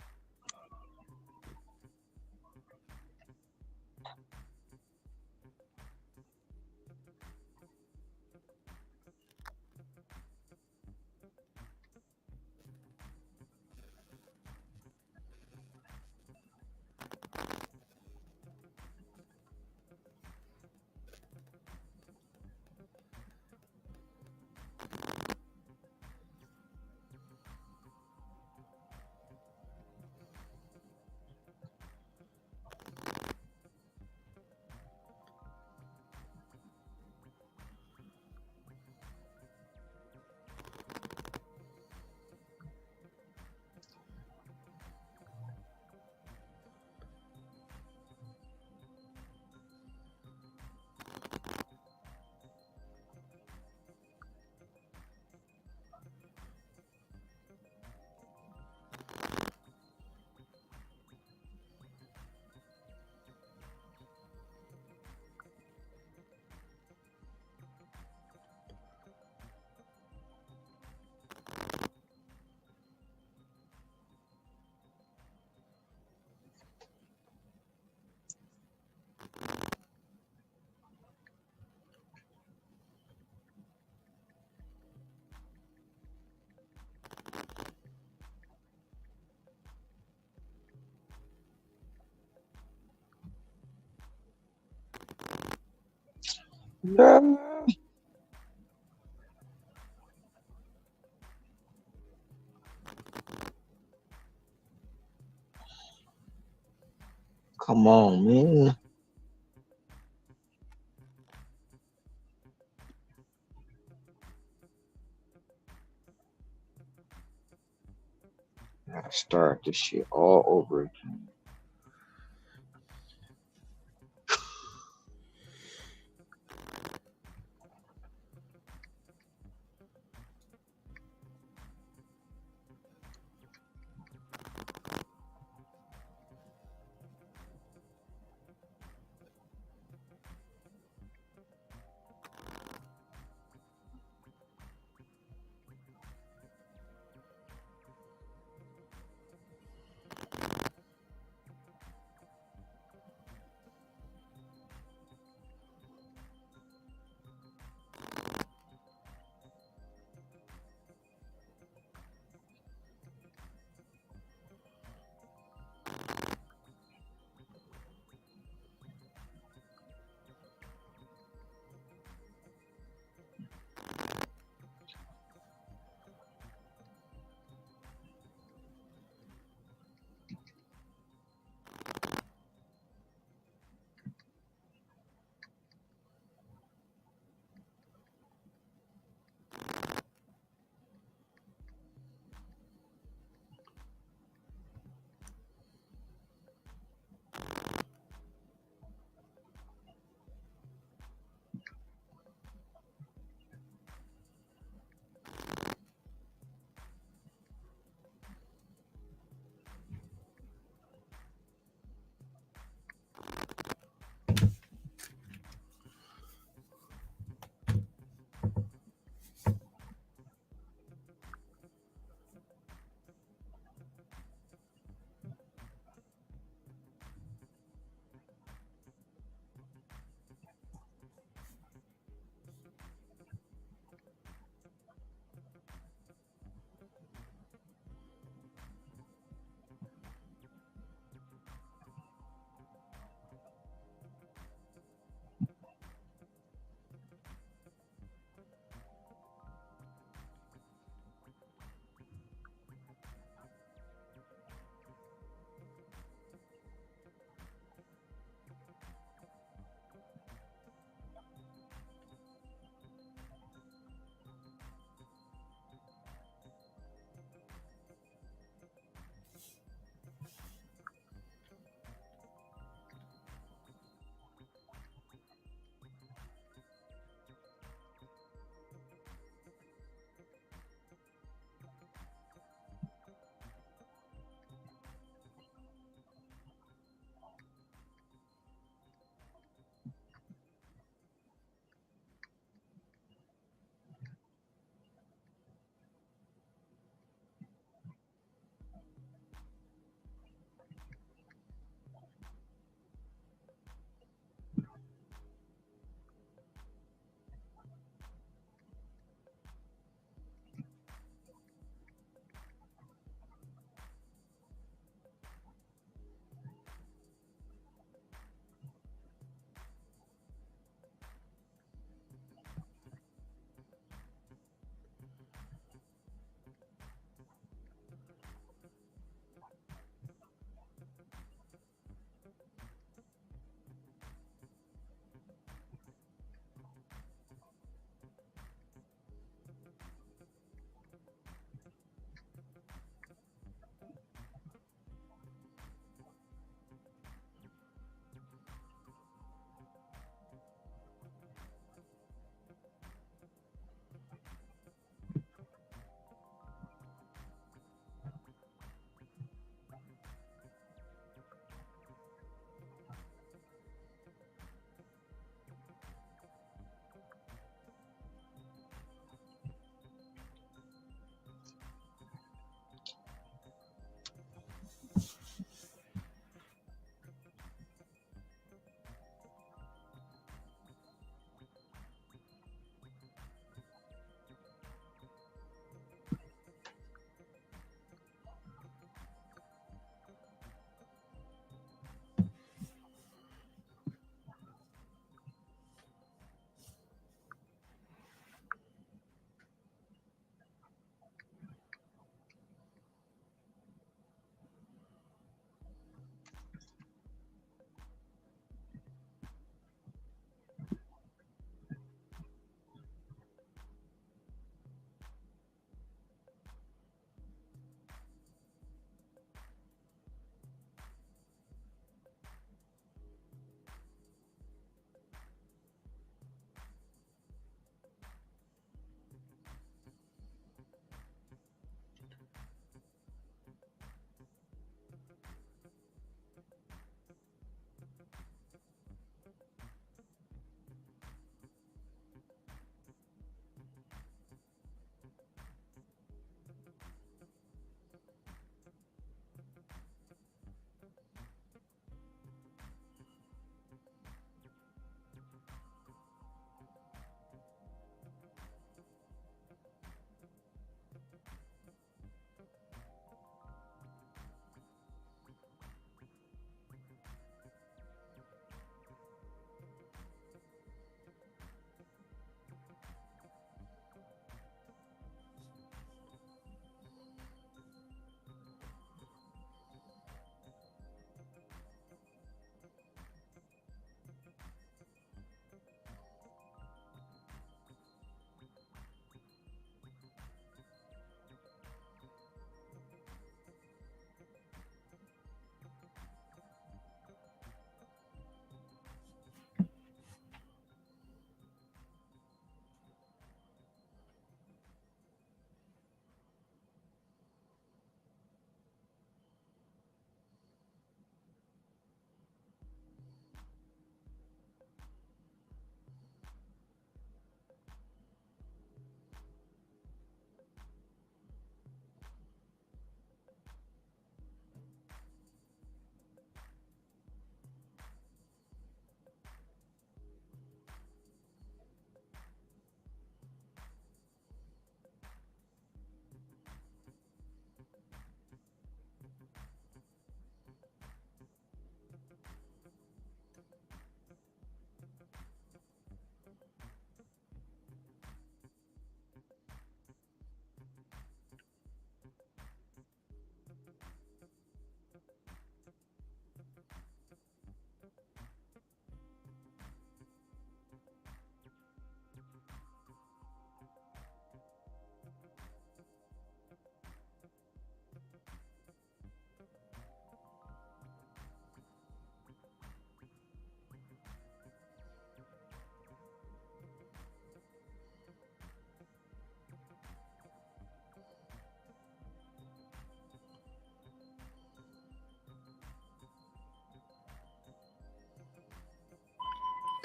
Speaker 9: No. Come on, man. Gotta start this shit all over again.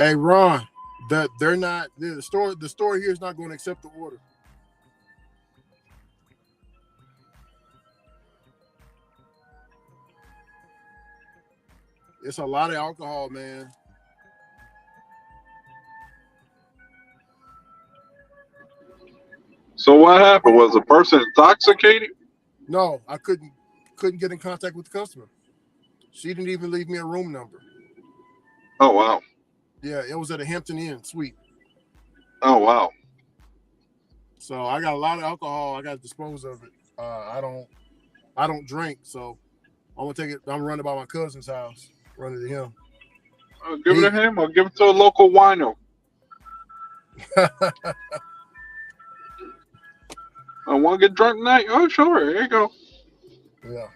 Speaker 2: Hey, Ron, they're not the store. The store here is not going to accept the order. It's a lot of alcohol, man.
Speaker 4: So what happened? Was the person intoxicated?
Speaker 2: No, I couldn't get in contact with the customer. She didn't even leave me a room number.
Speaker 4: Oh wow.
Speaker 2: Yeah, it was at a Hampton Inn suite.
Speaker 4: Oh wow.
Speaker 2: So I got a lot of alcohol. I got to dispose of it. I don't drink, so I'm gonna take it. I'm running by my cousin's house, running to him.
Speaker 4: Give it to him or give it to a local wino. I want to get drunk tonight. Oh sure, here you go.
Speaker 2: Yeah.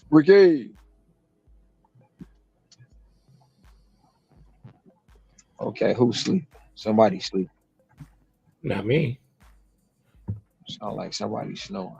Speaker 9: Ricky. Okay, who's sleep? Somebody sleep.
Speaker 11: Not me.
Speaker 9: Sound like somebody snoring.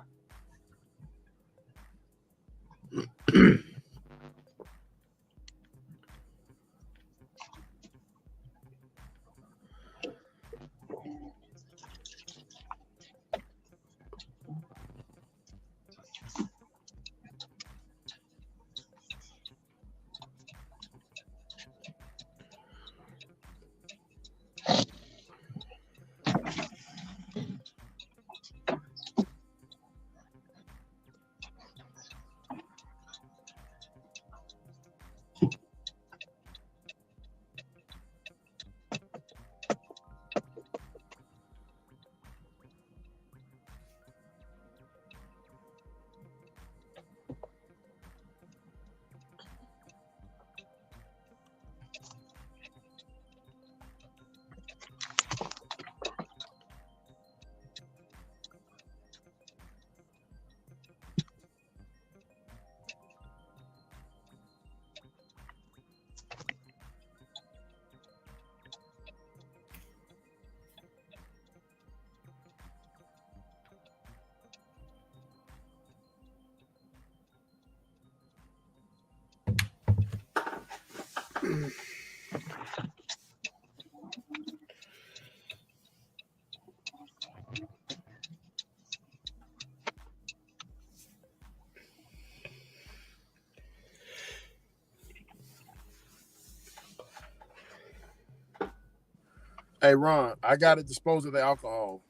Speaker 2: Hey Ron, I gotta dispose of the alcohol.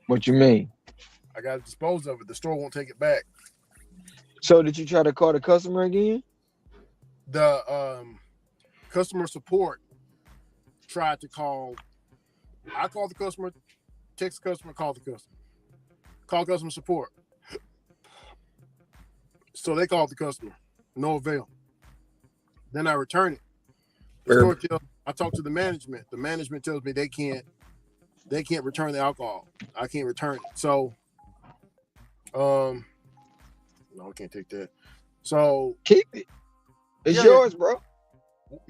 Speaker 9: What you mean?
Speaker 2: I gotta dispose of it. The store won't take it back.
Speaker 9: So did you try to call the customer again?
Speaker 2: The customer support tried to call. I called the customer, text the customer, call the customer. Call customer support. So they called the customer. No avail. Then I return it. The store tells I talk to the management. The management tells me they can't return the alcohol. I can't return it. So no, I can't take that. So
Speaker 9: keep it. It's
Speaker 2: yeah,
Speaker 9: yours, bro.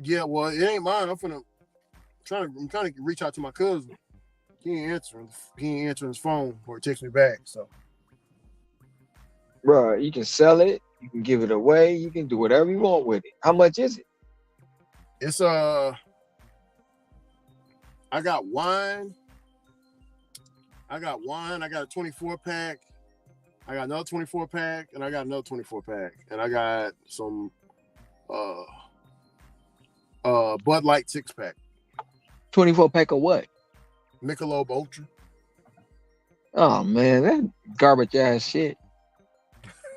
Speaker 2: Yeah, well, it ain't mine. I'm trying to reach out to my cousin. He ain't answering. He ain't answering his phone or text me back. So,
Speaker 9: Bro, you can sell it. You can give it away. You can do whatever you want with it. How much is it?
Speaker 2: It's I got wine. I got a 24 pack. I got another 24 pack, and I got another 24 pack, and I got some Bud Light 6-pack.
Speaker 9: 24 pack of what?
Speaker 2: Michelob Ultra.
Speaker 9: Oh man, that garbage ass shit.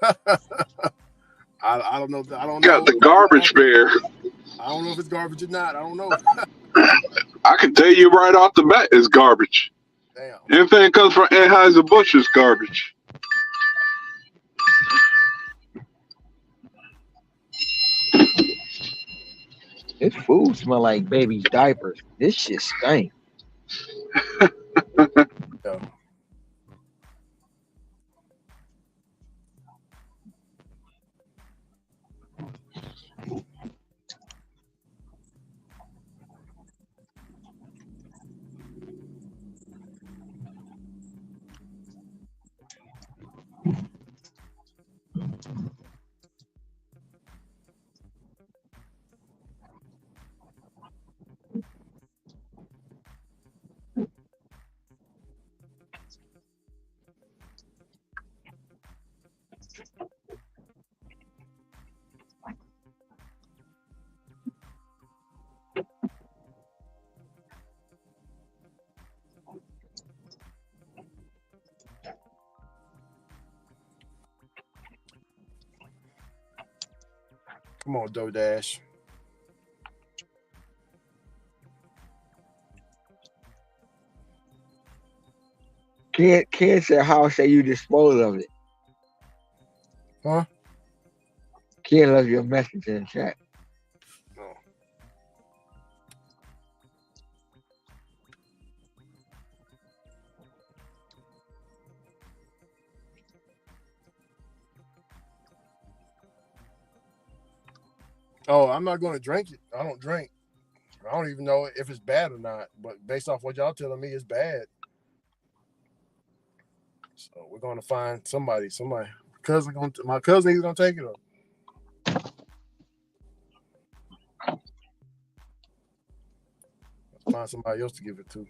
Speaker 2: I don't know. I don't
Speaker 4: Got
Speaker 2: know.
Speaker 4: the garbage bear.
Speaker 2: I don't know if it's garbage or not. I don't know.
Speaker 4: I can tell you right off the bat, it's garbage.
Speaker 2: Damn.
Speaker 4: Anything comes from Anheuser-Busch is garbage.
Speaker 9: This food smell like baby's diapers. This shit stink.
Speaker 2: Yeah. Come on, DoorDash.
Speaker 9: Ken said, how shall you dispose of it?
Speaker 2: Huh?
Speaker 9: Ken left you a message in the chat.
Speaker 2: No. Oh, I'm not going to drink it. I don't drink. I don't even know if it's bad or not. But based off what y'all telling me, it's bad. So we're going to find somebody. My cousin, he's going to take it up. Find somebody else to give it to.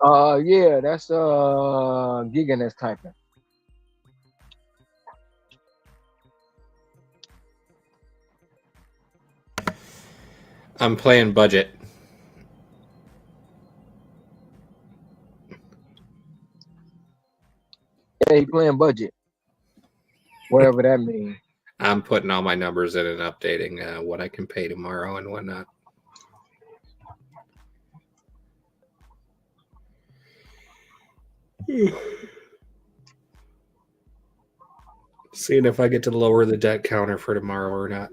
Speaker 9: Yeah, that's Gigan that's typing.
Speaker 7: I'm playing budget.
Speaker 9: Yeah, he playing budget. Whatever that means.
Speaker 7: I'm putting all my numbers in and updating what I can pay tomorrow and whatnot. Seeing if I get to lower the debt counter for tomorrow or not.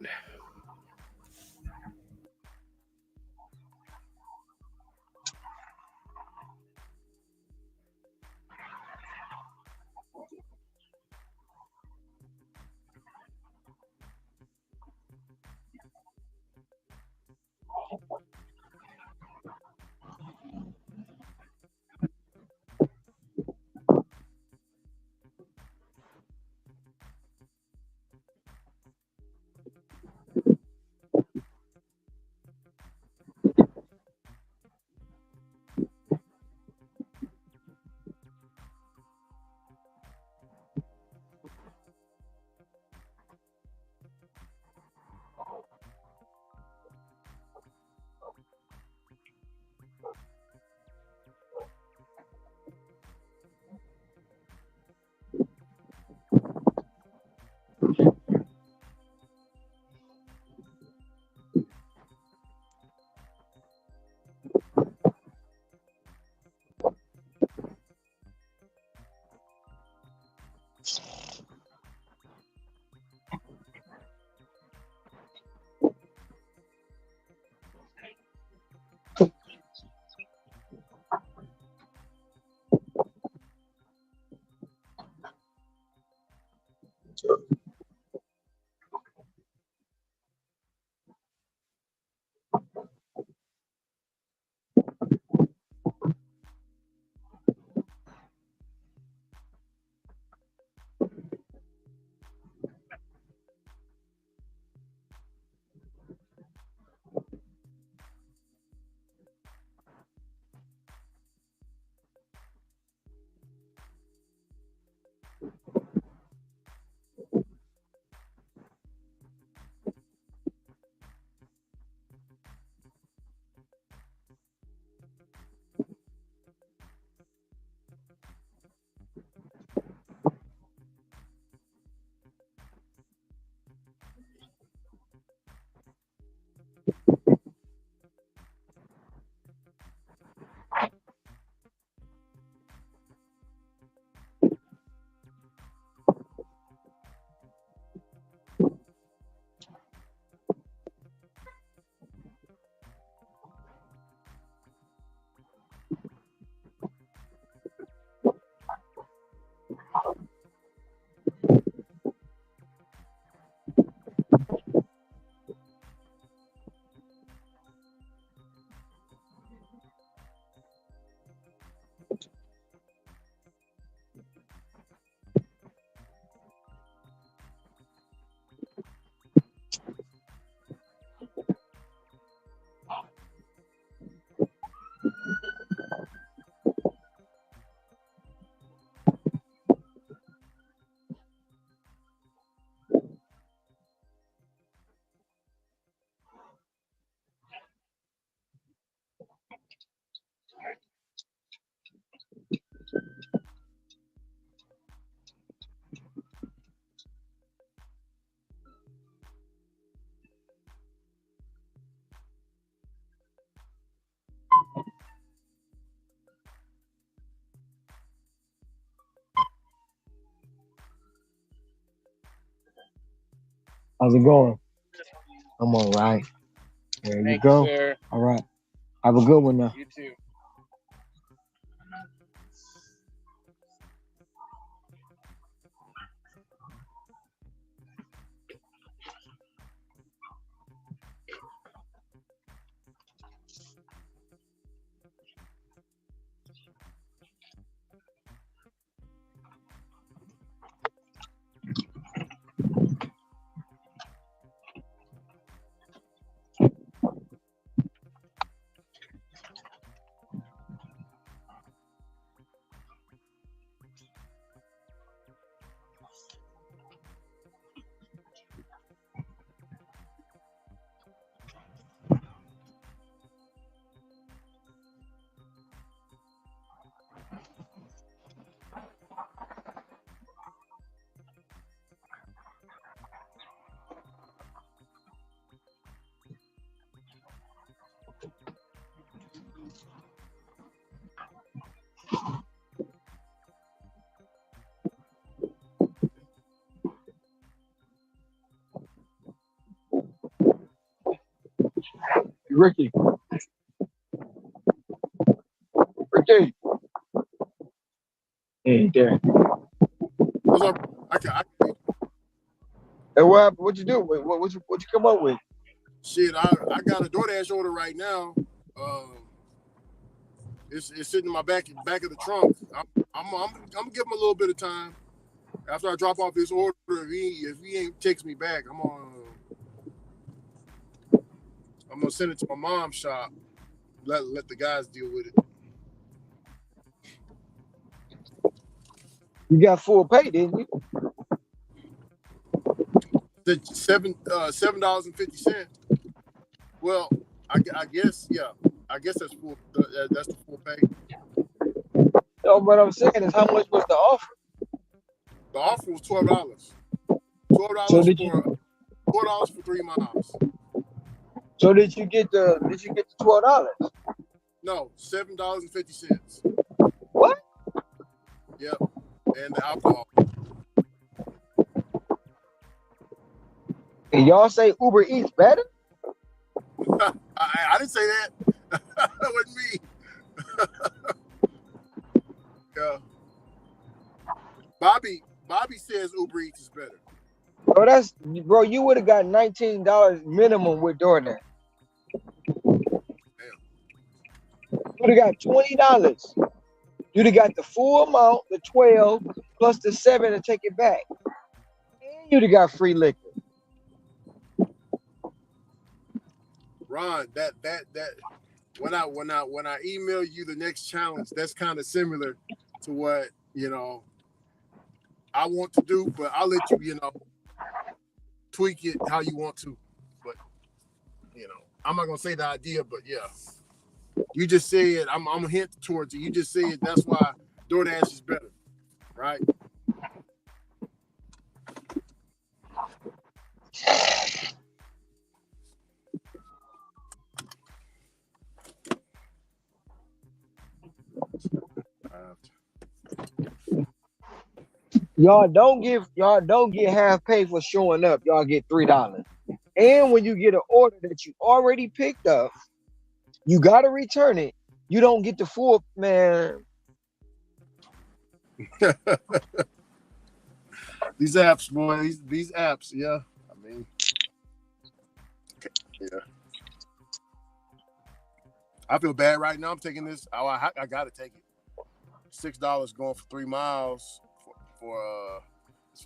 Speaker 9: How's it going? I'm all right. There you go.
Speaker 12: Sir.
Speaker 9: All right. Have a good one now.
Speaker 12: You too.
Speaker 9: Ricky. Ricky. Ain't there.
Speaker 2: What's up? I can
Speaker 9: Hey, what happened? What you do? What you come up with?
Speaker 2: shit. I got a DoorDash order right now. It's sitting in my back of the trunk. I'm gonna give him a little bit of time. After I drop off this order, if he ain't takes me back, I'm gonna send it to my mom's shop. Let the guys deal with it.
Speaker 9: You got full pay, didn't you?
Speaker 2: The $7.50. Well, I guess yeah. I guess that's full. That's the full pay.
Speaker 9: No, what I'm saying is, how much was the offer?
Speaker 2: The offer was $12. $12
Speaker 9: So
Speaker 2: for 3 miles.
Speaker 9: So did you get the $12?
Speaker 2: No, $7.50.
Speaker 9: What?
Speaker 2: Yep, and the alcohol.
Speaker 9: And y'all say Uber Eats better?
Speaker 2: I didn't say that. That wasn't me. Yeah. Bobby says Uber Eats is better.
Speaker 9: Bro, you would have got $19 minimum with DoorDash.
Speaker 2: Damn.
Speaker 9: You would have got $20. You'd have got the full amount, the 12 plus the 7 to take it back. And you'd have got free liquor.
Speaker 2: Ron, that when I email you the next challenge, that's kind of similar to what I want to do, but I'll let you tweak it how you want to. But I'm not gonna say the idea, but yeah, you just said I'm a hint towards it. You just said that's why DoorDash is better, right?
Speaker 9: Y'all don't get half pay for showing up. Y'all get $3. And when you get an order that you already picked up, you gotta return it. You don't get the full, man.
Speaker 2: These apps, boy. These apps, yeah. I mean, yeah. I feel bad right now. I'm taking this. I gotta take it. $6 going for 3 miles for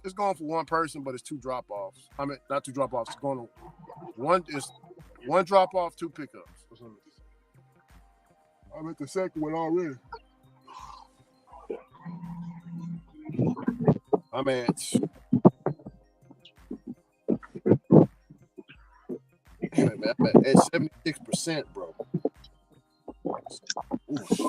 Speaker 2: it's going for one person, but it's 2 drop-offs. I mean, not 2 drop-offs. It's going to one drop-off, 2 pickups. I'm at the second one already. I'm at 76%, bro. Oof.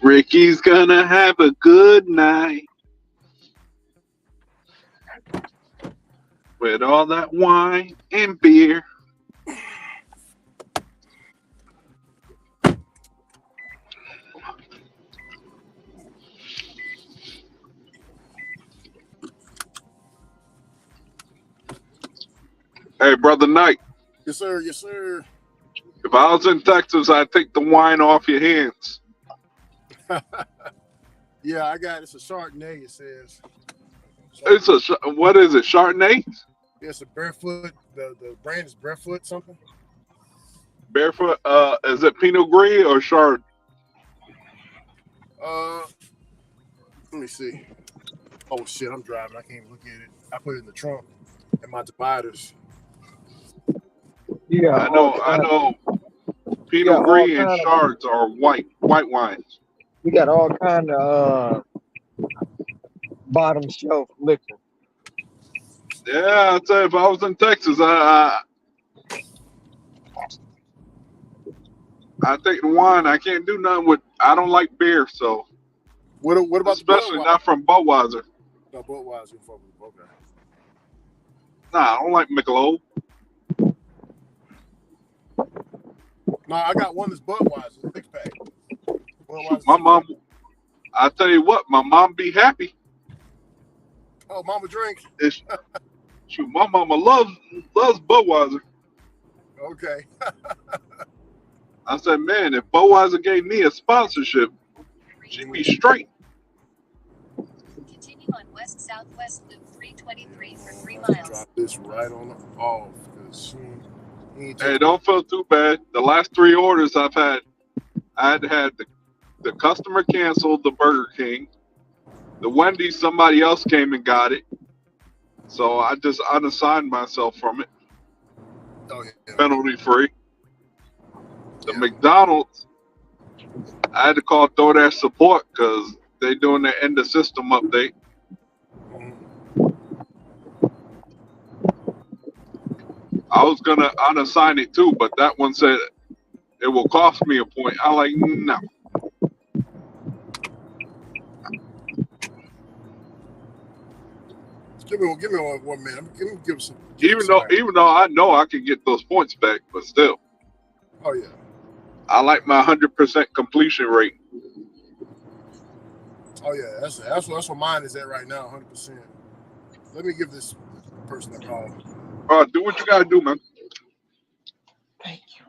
Speaker 4: Ricky's gonna have a good night with all that wine and beer. Hey, Brother Knight,
Speaker 2: Yes, sir. Yes, sir.
Speaker 4: if I was in Texas, I'd take the wine off your hands.
Speaker 2: Yeah, I got it's a Chardonnay. It says.
Speaker 4: It's what is it? Chardonnay?
Speaker 2: It's a Barefoot. The brand is Barefoot something.
Speaker 4: Barefoot. Is it Pinot Gris or Chard?
Speaker 2: Let me see. Oh shit, I'm driving. I can't even look at it. I put it in the trunk and my dividers.
Speaker 9: Yeah,
Speaker 4: I know. Pinot Gris and Chards are white wines.
Speaker 9: We got all kind of bottom shelf liquor.
Speaker 4: Yeah, I'd say if I was in Texas, I take the wine. I can't do nothing with. I don't like beer, so.
Speaker 2: What about
Speaker 4: especially
Speaker 2: the
Speaker 4: not from Budweiser?
Speaker 2: No, Budweiser. Okay.
Speaker 4: Nah, I don't like Michelob.
Speaker 2: No, I got one that's Budweiser, 6-pack.
Speaker 4: My mom, I tell you what, my mom be happy.
Speaker 2: Oh, mama drink.
Speaker 4: Shoot, my mama loves Budweiser.
Speaker 2: Okay.
Speaker 4: I said, man, if Budweiser gave me a sponsorship, she'd be straight.
Speaker 6: Continue on west-southwest loop 323 for 3 miles.
Speaker 2: Drop this right on the off because
Speaker 4: Hey, don't feel too bad. The last 3 orders I've had, I had the customer canceled the Burger King. The Wendy's, somebody else came and got it. So I just unassigned myself from it.
Speaker 2: Oh, yeah.
Speaker 4: Penalty free. The McDonald's, I had to call DoorDash support because they're doing their end of system update. I was going to unassign it too, but that one said it will cost me a point. I'm like, no.
Speaker 2: Give me 1 minute. Give some.
Speaker 4: Even though I know I can get those points back, but still.
Speaker 2: Oh yeah.
Speaker 4: I like my 100% completion rate.
Speaker 2: Oh yeah, that's what mine is at right now, 100%. Let me give this person a call.
Speaker 4: Do what you gotta do, man.
Speaker 9: Thank you.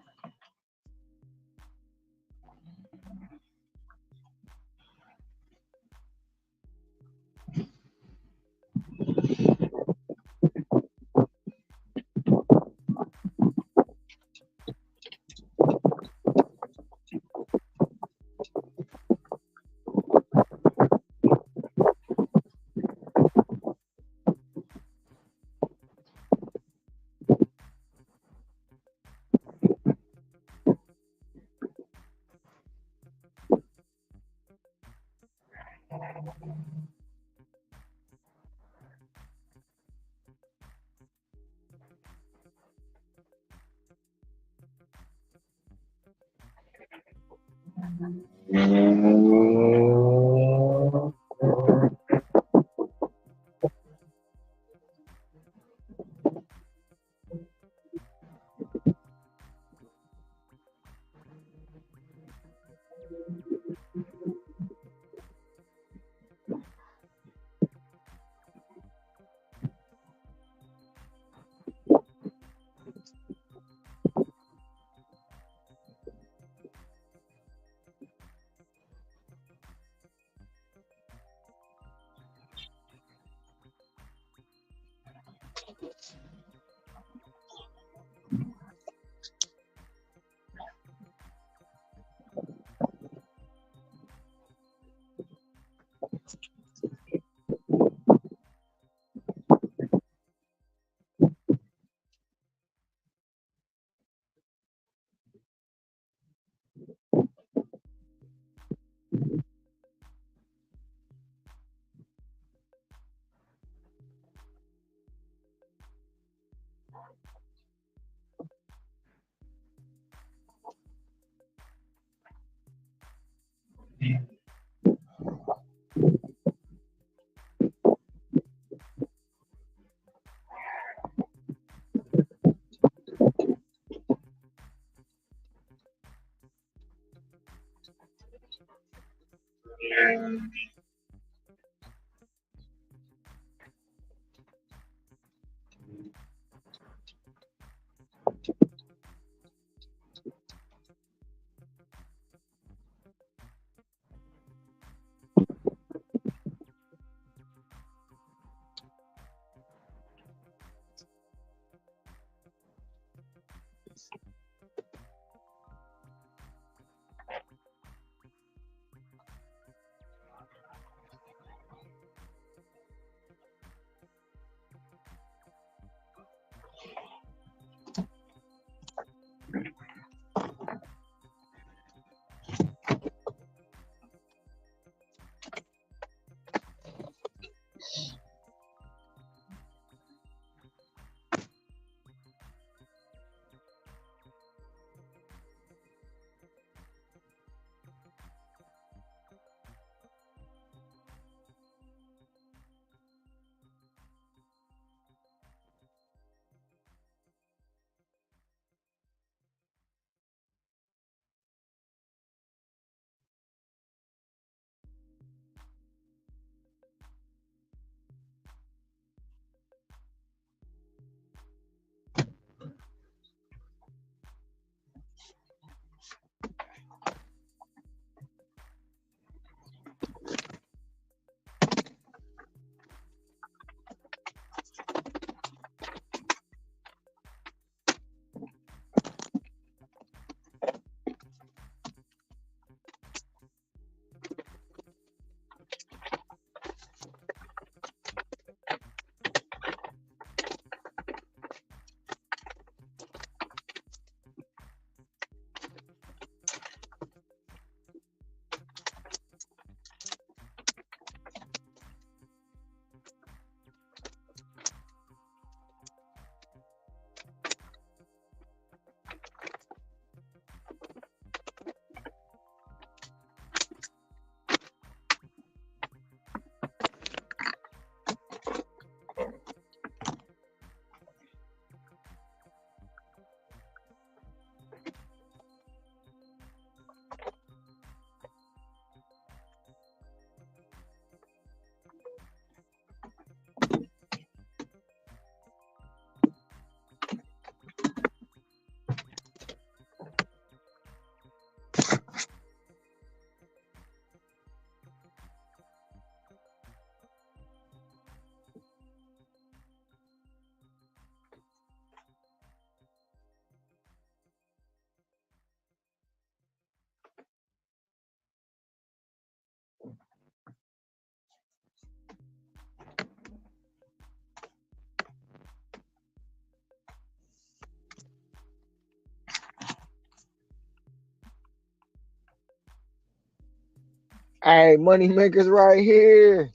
Speaker 9: Hey, money makers right here.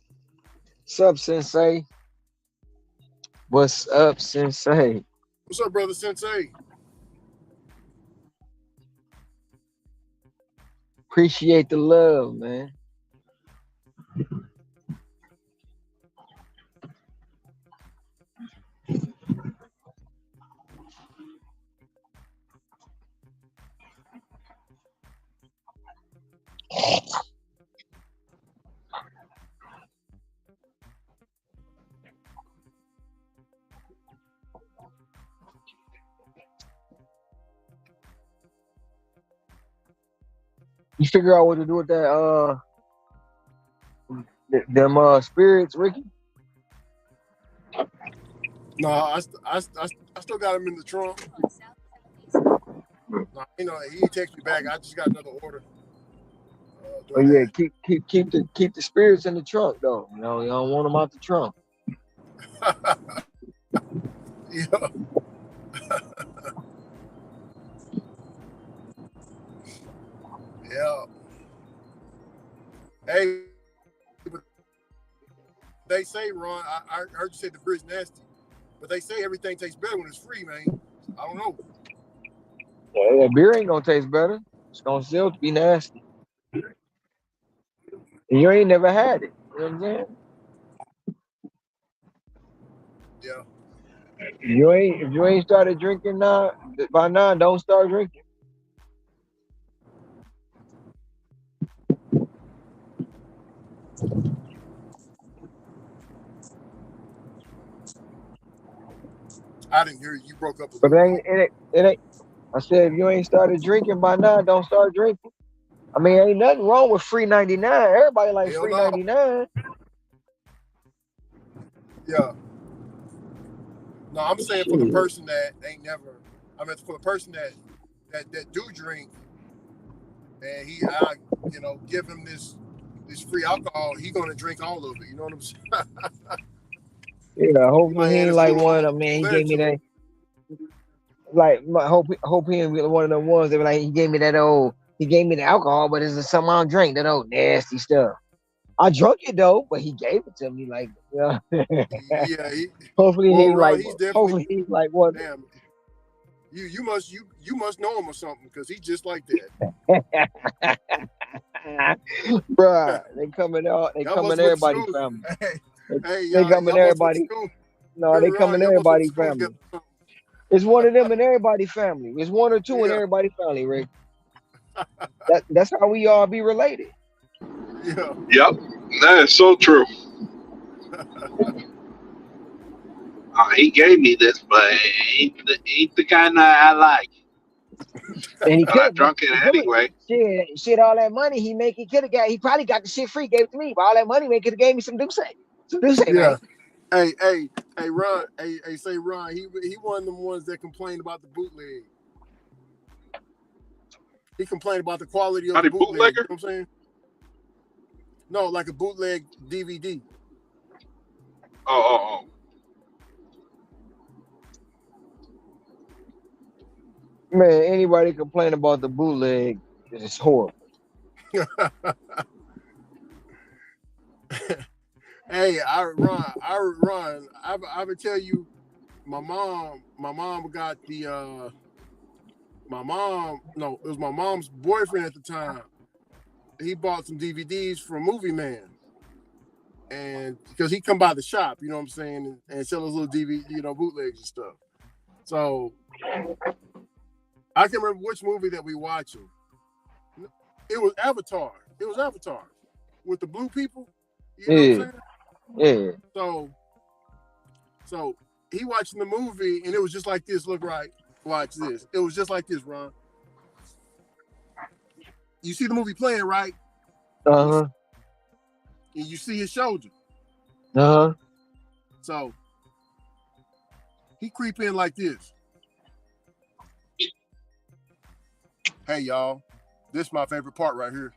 Speaker 9: What's up, Sensei? What's up, Sensei?
Speaker 2: What's up, brother Sensei?
Speaker 9: Appreciate the love, man. You figure out what to do with that them spirits, Ricky?
Speaker 2: No, I still got him in the trunk. No, he texted me back. I just got another order.
Speaker 9: Oh yeah, keep the spirits in the trunk though. You don't want them out the trunk.
Speaker 2: Yeah. Yeah. Hey, but they say, Ron, I heard you say the beer's nasty, but they say everything tastes better when it's free, man. I don't know.
Speaker 9: Yeah, beer ain't gonna taste better. It's gonna still be nasty. And you ain't never had it. You know what I'm saying?
Speaker 2: Yeah.
Speaker 9: If you ain't started drinking now, by now, don't start drinking.
Speaker 2: I didn't hear you. You broke up a
Speaker 9: But
Speaker 2: little bit.
Speaker 9: it ain't. I said, if you ain't started drinking by now, don't start drinking. I mean, ain't nothing wrong with free 99. Everybody like
Speaker 2: Hell
Speaker 9: free
Speaker 2: no.
Speaker 9: 99.
Speaker 2: Yeah. No, I'm saying for the
Speaker 9: Shit.
Speaker 2: person that ain't never. I mean, for the person that do drink, and I give him this free alcohol, he gonna drink all of it. You know what I'm saying?
Speaker 9: Yeah,
Speaker 2: He
Speaker 9: hopefully
Speaker 2: might
Speaker 9: he
Speaker 2: add
Speaker 9: ain't
Speaker 2: his
Speaker 9: like
Speaker 2: little
Speaker 9: one of them, man. He
Speaker 2: flair
Speaker 9: gave me
Speaker 2: to it.
Speaker 9: that. Like, hope he ain't one of them ones that be like, he gave me the alcohol, but it's something I don't drink, that old nasty stuff. I drunk it though, but he gave it to me like, yeah.
Speaker 2: Yeah.
Speaker 9: Hopefully he
Speaker 2: Well,
Speaker 9: ain't like,
Speaker 2: Ron, he's definitely.
Speaker 9: hopefully he's like one.
Speaker 2: Damn. You must know him or something because he's just like that.
Speaker 9: Bruh, they coming out. They
Speaker 2: Y'all
Speaker 9: coming
Speaker 2: must have went to
Speaker 9: everybody
Speaker 2: school.
Speaker 9: family.
Speaker 2: Hey,
Speaker 9: They
Speaker 2: y'all
Speaker 9: coming
Speaker 2: must have went to
Speaker 9: everybody.
Speaker 2: school.
Speaker 9: No, they
Speaker 2: Ron,
Speaker 9: coming
Speaker 2: y'all must have went to
Speaker 9: everybody
Speaker 2: school together.
Speaker 9: family. It's one of them in everybody family. It's one or two in
Speaker 2: Yeah.
Speaker 9: everybody family, Rick. That's how we all be related.
Speaker 2: Yeah.
Speaker 4: Yep, that is so true. He gave me this, but it ain't the kind I like.
Speaker 9: And he
Speaker 4: But I
Speaker 9: could have,
Speaker 4: drunk it anyway.
Speaker 9: shit, all that money he could have got, he probably got the shit free, gave it to me. But all that money, he could have gave me some Douce. Some Douce,
Speaker 2: Yeah.
Speaker 9: man.
Speaker 2: Hey, Ron. Say Ron. He one of them ones that complained about the bootleg. He complained about the quality of the
Speaker 4: Honey
Speaker 2: bootleg. You know
Speaker 4: bootlegger?
Speaker 2: what I'm saying? No, like a bootleg DVD.
Speaker 4: Oh.
Speaker 9: Man, anybody complain about the bootleg is horrible.
Speaker 2: Hey, Ron. I would tell you, my mom got the my mom. No, it was my mom's boyfriend at the time. He bought some DVDs from Movie Man, and because he come by the shop, you know what I'm saying, and sell those little DVD, bootlegs and stuff. So I can remember which movie that we watching. It was Avatar. It was Avatar with the blue people. You know what I'm
Speaker 9: Yeah,
Speaker 2: saying?
Speaker 9: yeah.
Speaker 2: So he watching the movie, and it was just like this. Look right. Watch this. It was just like this, Ron. You see the movie playing, right?
Speaker 9: Uh-huh.
Speaker 2: And you see his shoulder.
Speaker 9: Uh-huh.
Speaker 2: So he creep in like this. Hey, y'all. This is my favorite part right here.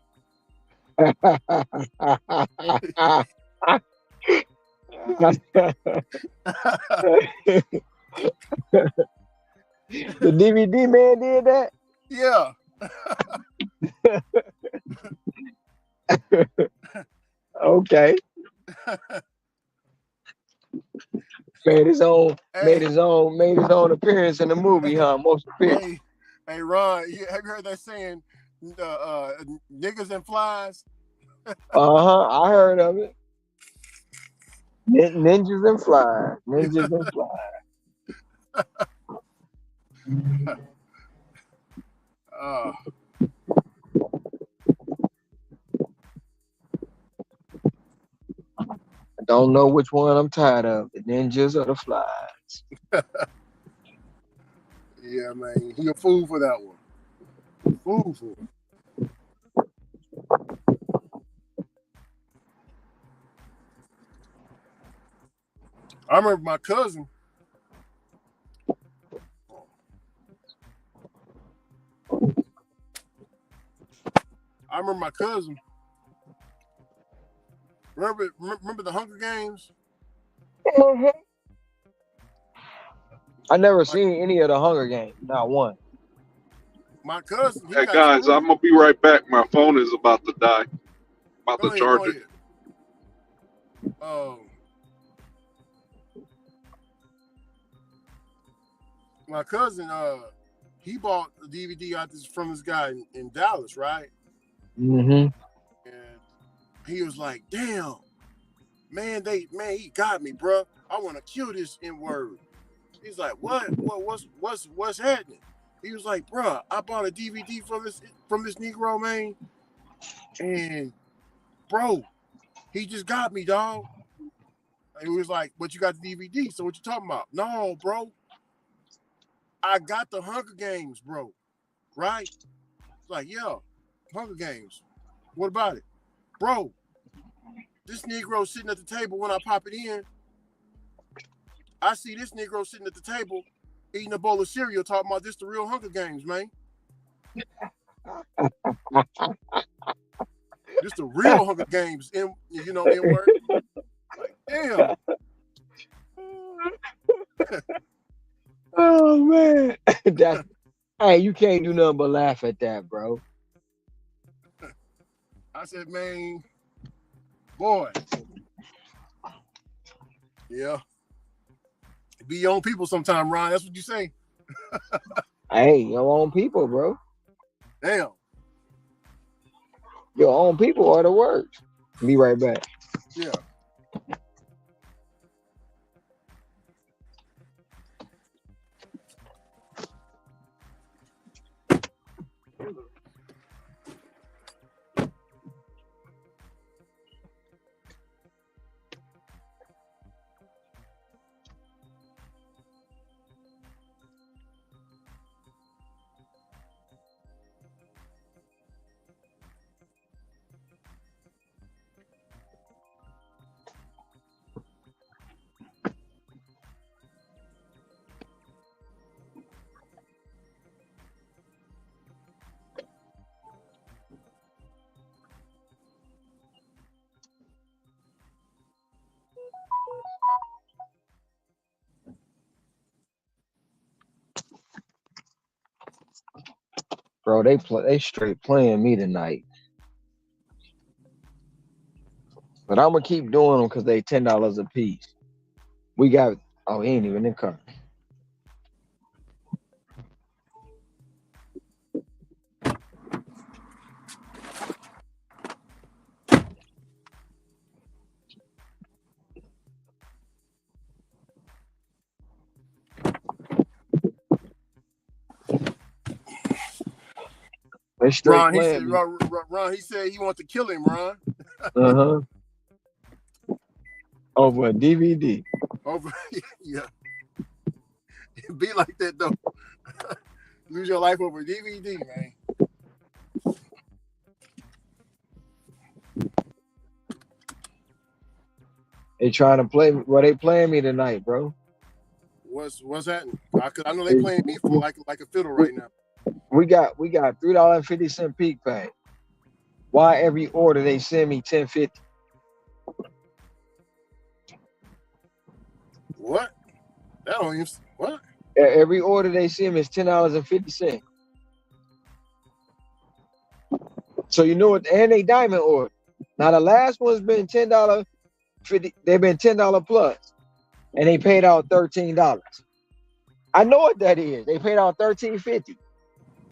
Speaker 9: The DVD man did that?
Speaker 2: Yeah.
Speaker 9: Okay. Made his own appearance in the movie, huh? Most appearance.
Speaker 2: Hey, Ron, have you heard that saying, niggas and flies?
Speaker 9: Uh-huh. I heard of it. Ninjas and flies. Ninjas and flies. I don't know which one I'm tired of, the ninjas or the flies.
Speaker 2: Yeah, man. He a fool for that one. Fool for it. I remember my cousin. Remember the Hunger Games?
Speaker 9: Mm-hmm. I never seen any of the Hunger Games, not one.
Speaker 2: My cousin, he
Speaker 4: Hey
Speaker 2: got
Speaker 4: guys, I'm
Speaker 2: screwed.
Speaker 4: gonna be right back. My phone is about to die. About to
Speaker 2: Go
Speaker 4: charge it.
Speaker 2: ahead. My cousin, he bought the DVD from this guy in Dallas, right?
Speaker 9: Mm-hmm.
Speaker 2: And he was like, "Damn, man, he got me, bro. I want to kill this N-word." He's like, "What? What's happening?" He was like, "Bro, I bought a DVD from this Negro, man, and bro, he just got me, dog." And he was like, "But you got the DVD, so what you talking about?" "No, bro, I got the Hunger Games, bro. Right? It's like, yeah, Hunger Games. What about it? Bro, this Negro sitting at the table when I pop it in. I see this Negro sitting at the table eating a bowl of cereal talking about this the real Hunger Games, man. This the real Hunger Games, N-word. Like, damn.
Speaker 9: Oh man. That's hey, you can't do nothing but laugh at that, bro.
Speaker 2: I said, man, boy. Yeah. Be your own people sometime, Ron. That's what you say.
Speaker 9: Hey, your own people, bro.
Speaker 2: Damn.
Speaker 9: Your own people are the worst. Be right back.
Speaker 2: Yeah.
Speaker 9: Bro, they straight playing me tonight. But I'm gonna keep doing them because they $10 a piece. We got he ain't even in the car. They straight
Speaker 2: Ron, he said,
Speaker 9: playing me.
Speaker 2: Ron, he said he want to kill him, Ron.
Speaker 9: Uh-huh. Over a DVD.
Speaker 2: Over, yeah. Be like that though. Lose your life over a DVD, man.
Speaker 9: They trying to play me. Well, they playing me tonight, bro.
Speaker 2: What's happening? I know they playing me for like a fiddle right now.
Speaker 9: We got $3.50 peak pay. Why every order they send me $10.50?
Speaker 2: What? That don't even what?
Speaker 9: Every order they send me is $10.50. So you know what? And they diamond order. Now the last one's been $10.50. They've been $10 plus, and they paid out $13. I know what that is. They paid out $13.50.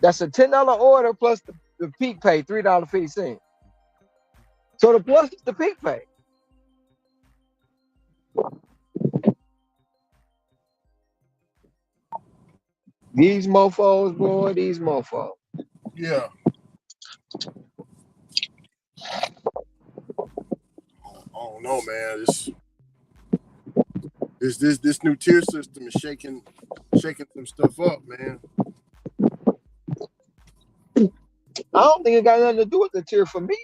Speaker 9: That's a $10 order plus the peak pay, $3.50. So the plus is the peak pay. These mofos, boy, these mofos.
Speaker 2: Yeah. I don't know, man. This new tier system is shaking some stuff up, man.
Speaker 9: I don't think it got nothing to do with the tier for me.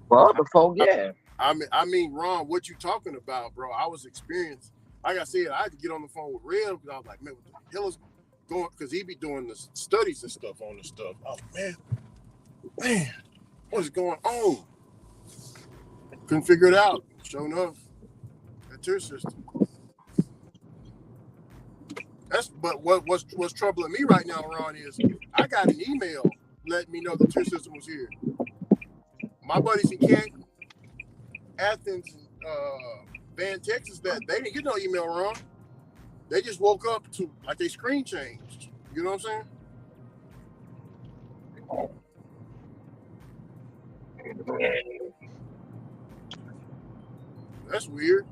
Speaker 9: Well, the folk, yeah.
Speaker 2: I mean, Ron, what you talking about, bro? I was experienced. Like I said, I had to get on the phone with Red because I was like, man, what the hell is going? Because he be doing the studies and stuff on this stuff. Oh man, what is going on? Couldn't figure it out. Sure enough, that tier system. But what's troubling me right now, Ron, is I got an email letting me know the tier system was here. My buddies in Canton, Athens, Van, Texas, that they didn't get no email, Ron. They just woke up to like they screen changed. You know what I'm saying? That's weird.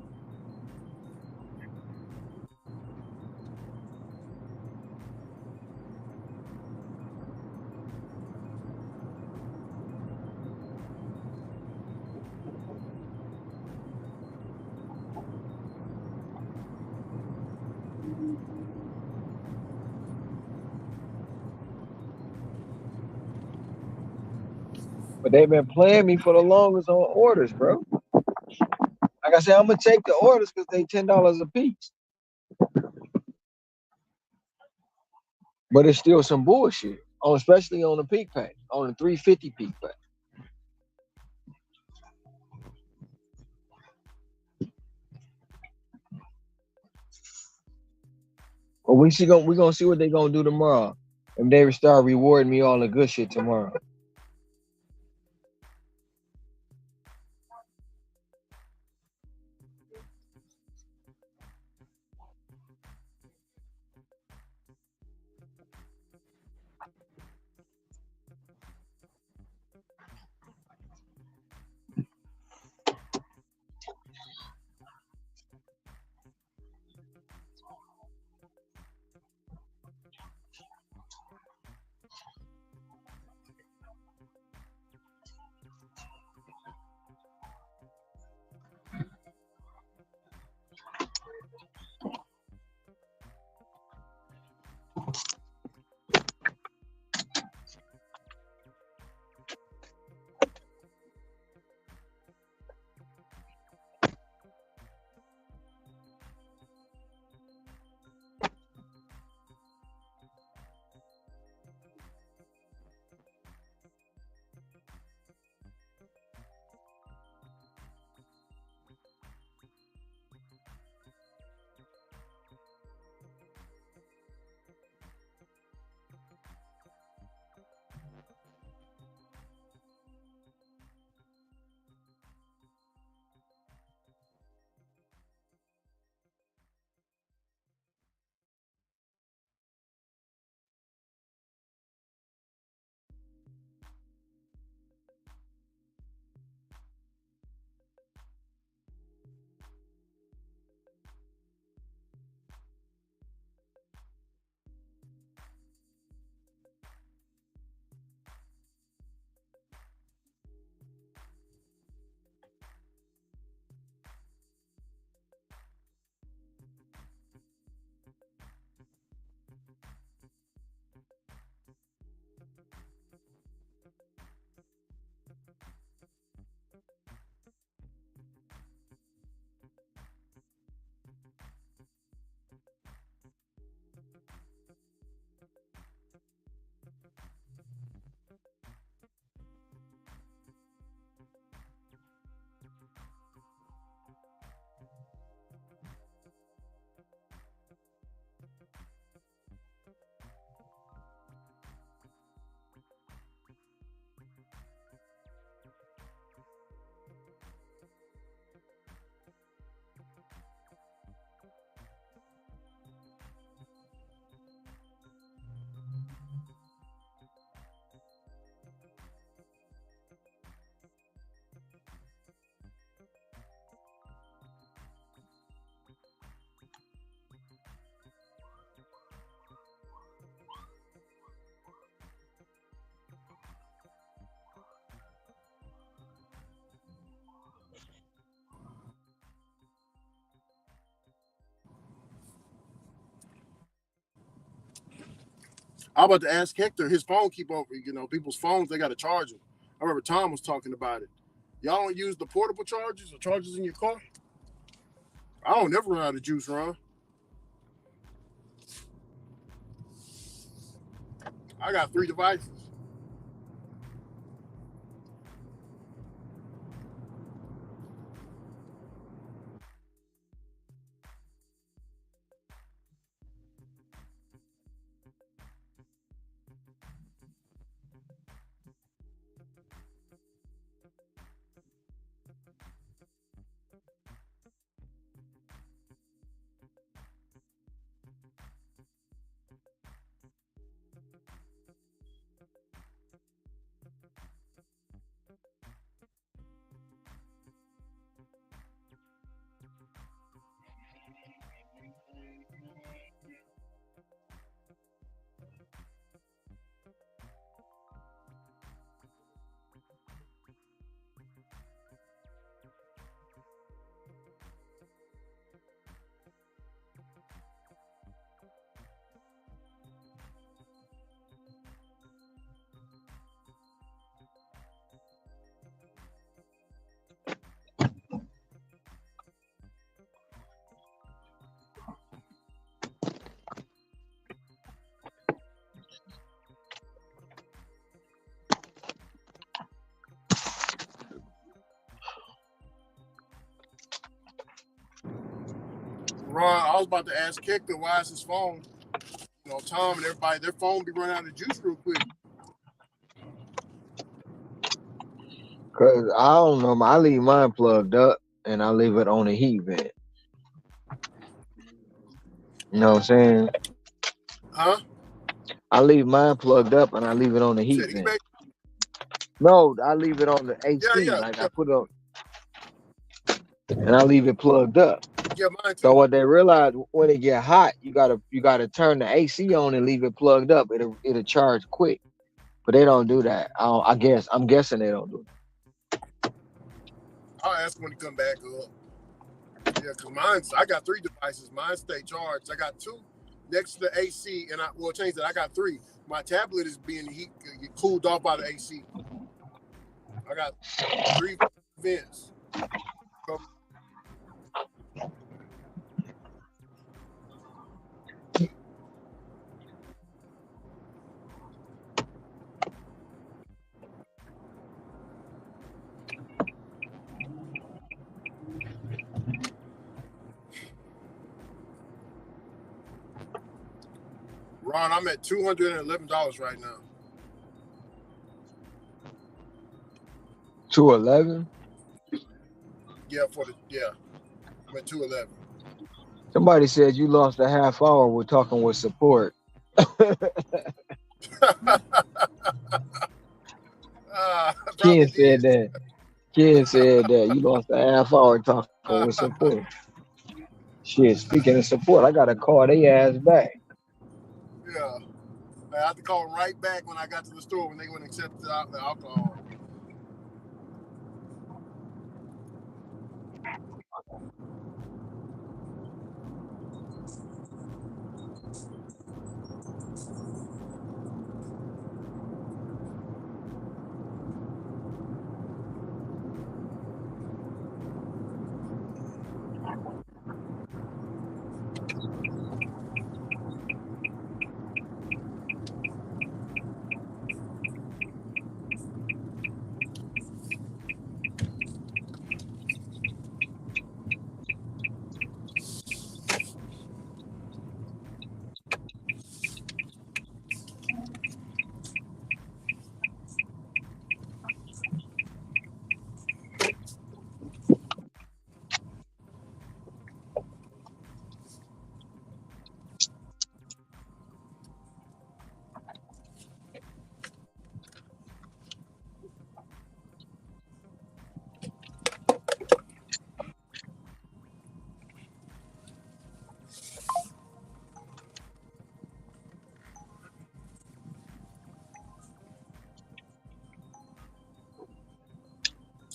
Speaker 9: But they've been playing me for the longest on orders, bro. Like I said, I'm gonna take the orders because they $10 a piece. But it's still some bullshit. Especially on the peak pack, on the 350 peak pack. But we're gonna see what they're gonna do tomorrow. If they start rewarding me all the good shit tomorrow.
Speaker 2: I'm about to ask Hector. His phone keep over. People's phones, they got to charge them. I remember Tom was talking about it. Y'all don't use the portable chargers or chargers in your car? I don't never run out of juice, Ron. I got 3 devices. Ron, I was about to ask Kicker why is his phone. You know, Tom and everybody, their phone be running out of juice real quick.
Speaker 9: Cause I don't know, I leave mine plugged up and I leave it on the heat vent. You know what I'm saying?
Speaker 2: Huh?
Speaker 9: I leave mine plugged up and I leave it on the heat vent. No, I leave it on the AC. Like I put it on, and I leave it plugged up.
Speaker 2: Yeah, mine too.
Speaker 9: So what they realize when it get hot, you gotta turn the AC on and leave it plugged up. It'll charge quick. But they don't do that. I'm guessing they don't do that.
Speaker 2: I'll ask when to come back up. Yeah, because I got 3 devices. Mine stay charged. I got 2 next to the AC, and change that. I got 3. My tablet is being cooled off by the AC. I got 3 vents. So, Ron, I'm at $211 right now.
Speaker 9: 211?
Speaker 2: Yeah, I'm at 211.
Speaker 9: Somebody said you lost a half hour with talking with support. Ken said that. Ken said that you lost a half hour talking with support. Shit, speaking of support, I gotta call their ass back.
Speaker 2: Yeah. I had to call them right back when I got to the store when they wouldn't accept the alcohol.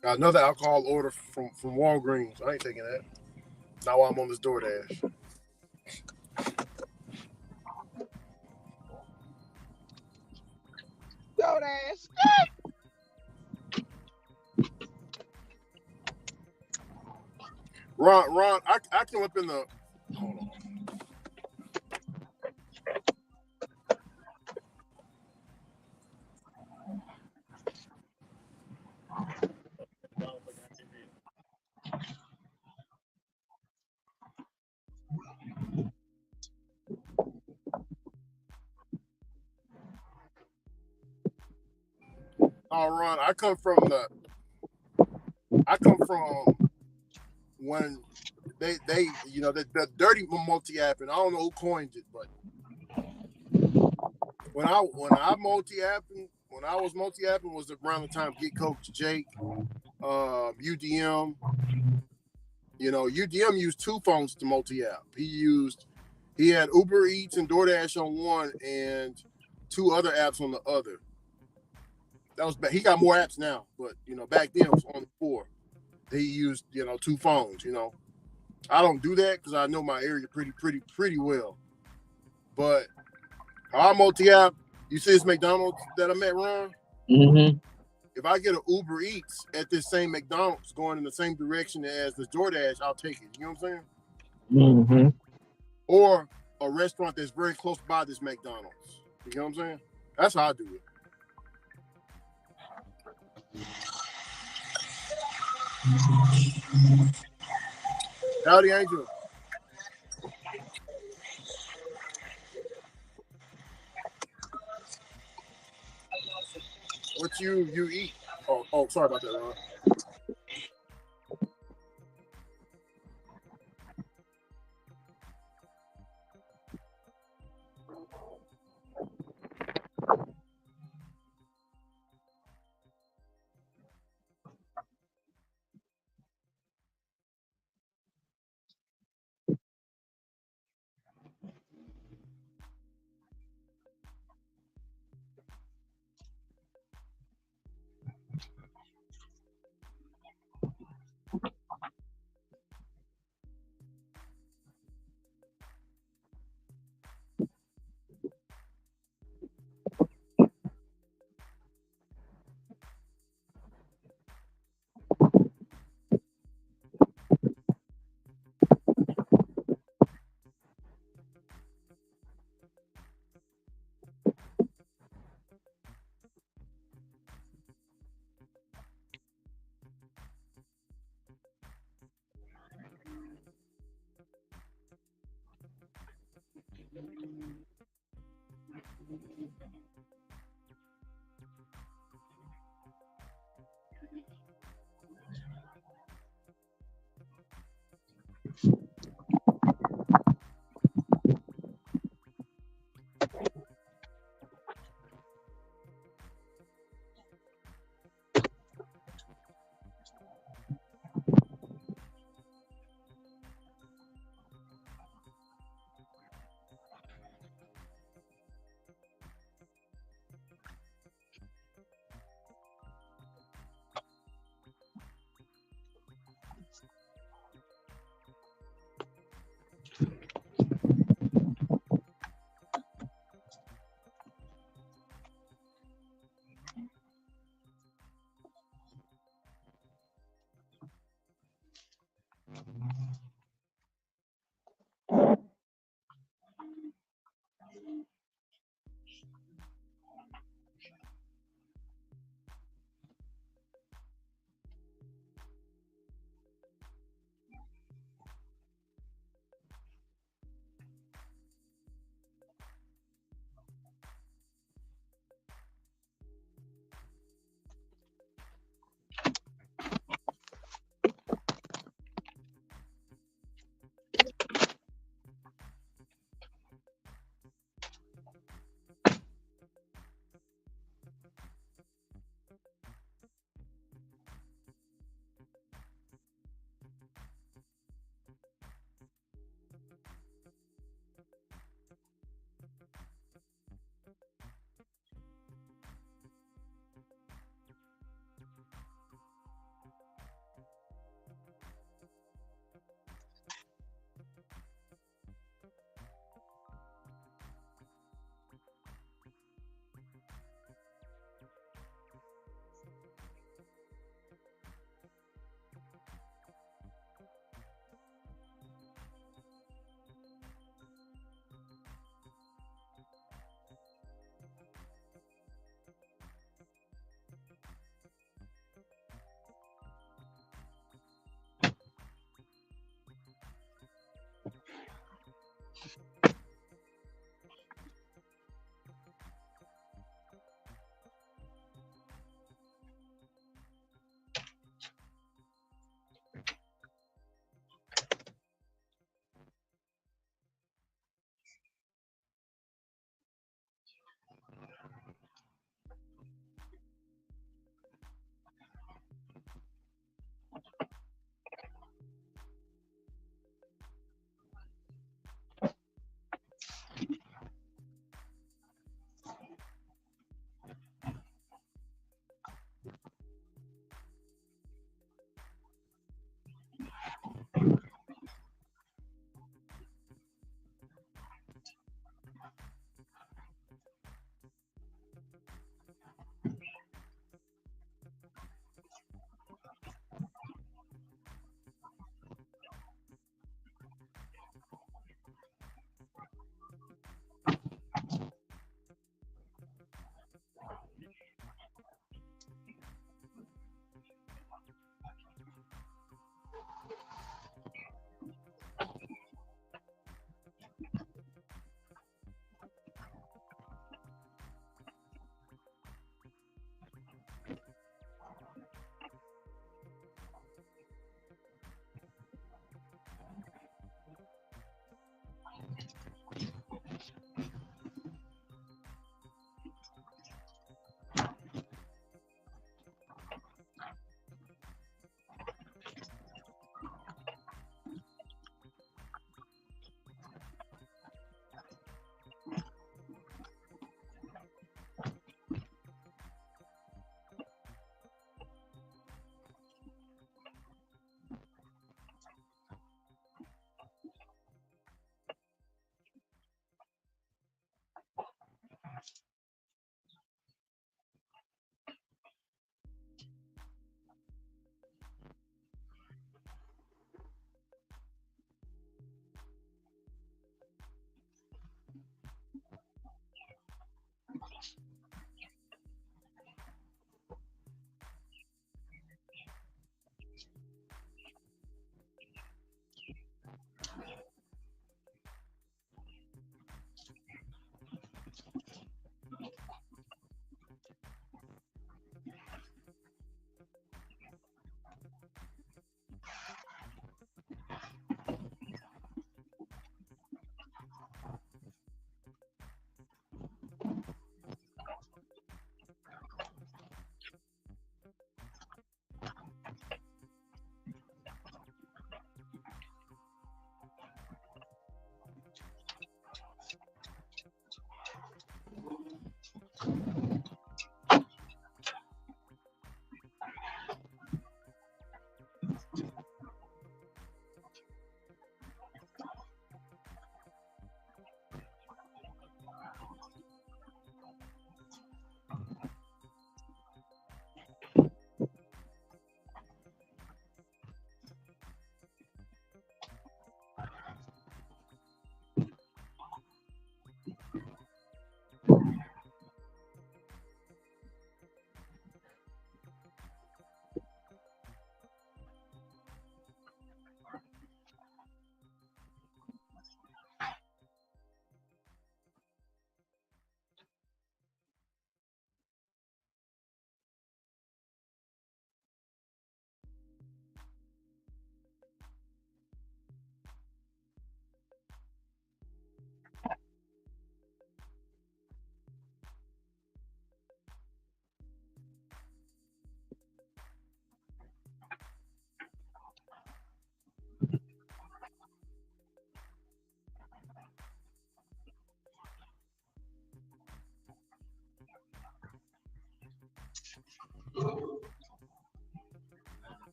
Speaker 2: Got another alcohol order from Walgreens. I ain't taking that. Not while I'm on this DoorDash.
Speaker 9: DoorDash.
Speaker 2: Ron, I came up in the. Hold on. Oh, Ron, I come from when they the dirty multi-apping. I don't know who coined it, but when I was multi-apping was around the time Get Coach Jake, UDM. You know, UDM used 2 phones to multi-app. He had Uber Eats and DoorDash on one and 2 other apps on the other. That was he got more apps now, but back then it was only 4. He used 2 phones. I don't do that because I know my area pretty well. But our multi-app, you see this McDonald's that I'm at, Ron?
Speaker 9: Mm-hmm.
Speaker 2: If I get an Uber Eats at this same McDonald's going in the same direction as the DoorDash, I'll take it. You know what I'm saying?
Speaker 9: Mm-hmm.
Speaker 2: Or a restaurant that's very close by this McDonald's. You know what I'm saying? That's how I do it. Howdy, Angel. What you eat? Oh, sorry about that, Ron.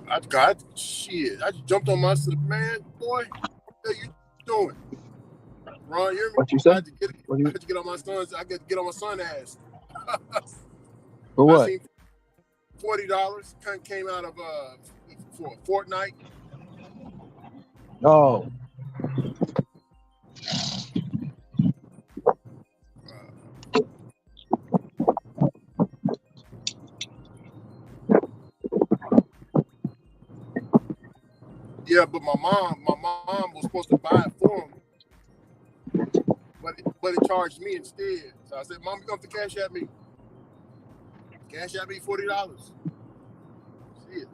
Speaker 2: I shit. I just jumped on my man, boy. What are you doing? Ron, you hear me?
Speaker 9: What you say?
Speaker 2: I had to get on my son's. I got to get on my son's ass.
Speaker 9: For what?
Speaker 2: I seen $40 came out of for a fortnight.
Speaker 9: Oh.
Speaker 2: Yeah, but my mom was supposed to buy it for him, but it charged me instead. So I said, "Mom, you gonna have to cash at me? Cash at me $40." Shit.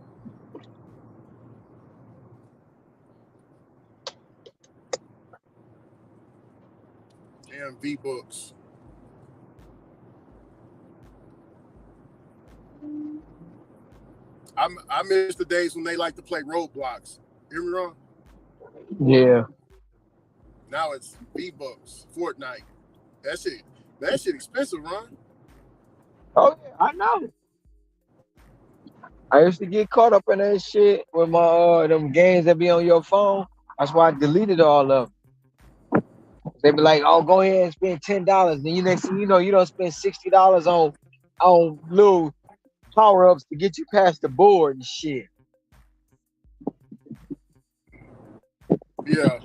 Speaker 2: Damn V-Books. I miss the days when they like to play Roblox. Hear me wrong?
Speaker 9: Yeah.
Speaker 2: Now it's V-Bucks, Fortnite. That shit expensive, Ron.
Speaker 9: Oh yeah, I know. I used to get caught up in that shit with my them games that be on your phone. That's why I deleted all of them. They be like, "Oh, go ahead and spend $10." Then you next thing you know, you don't spend $60 on little power ups to get you past the board and shit.
Speaker 2: Yeah.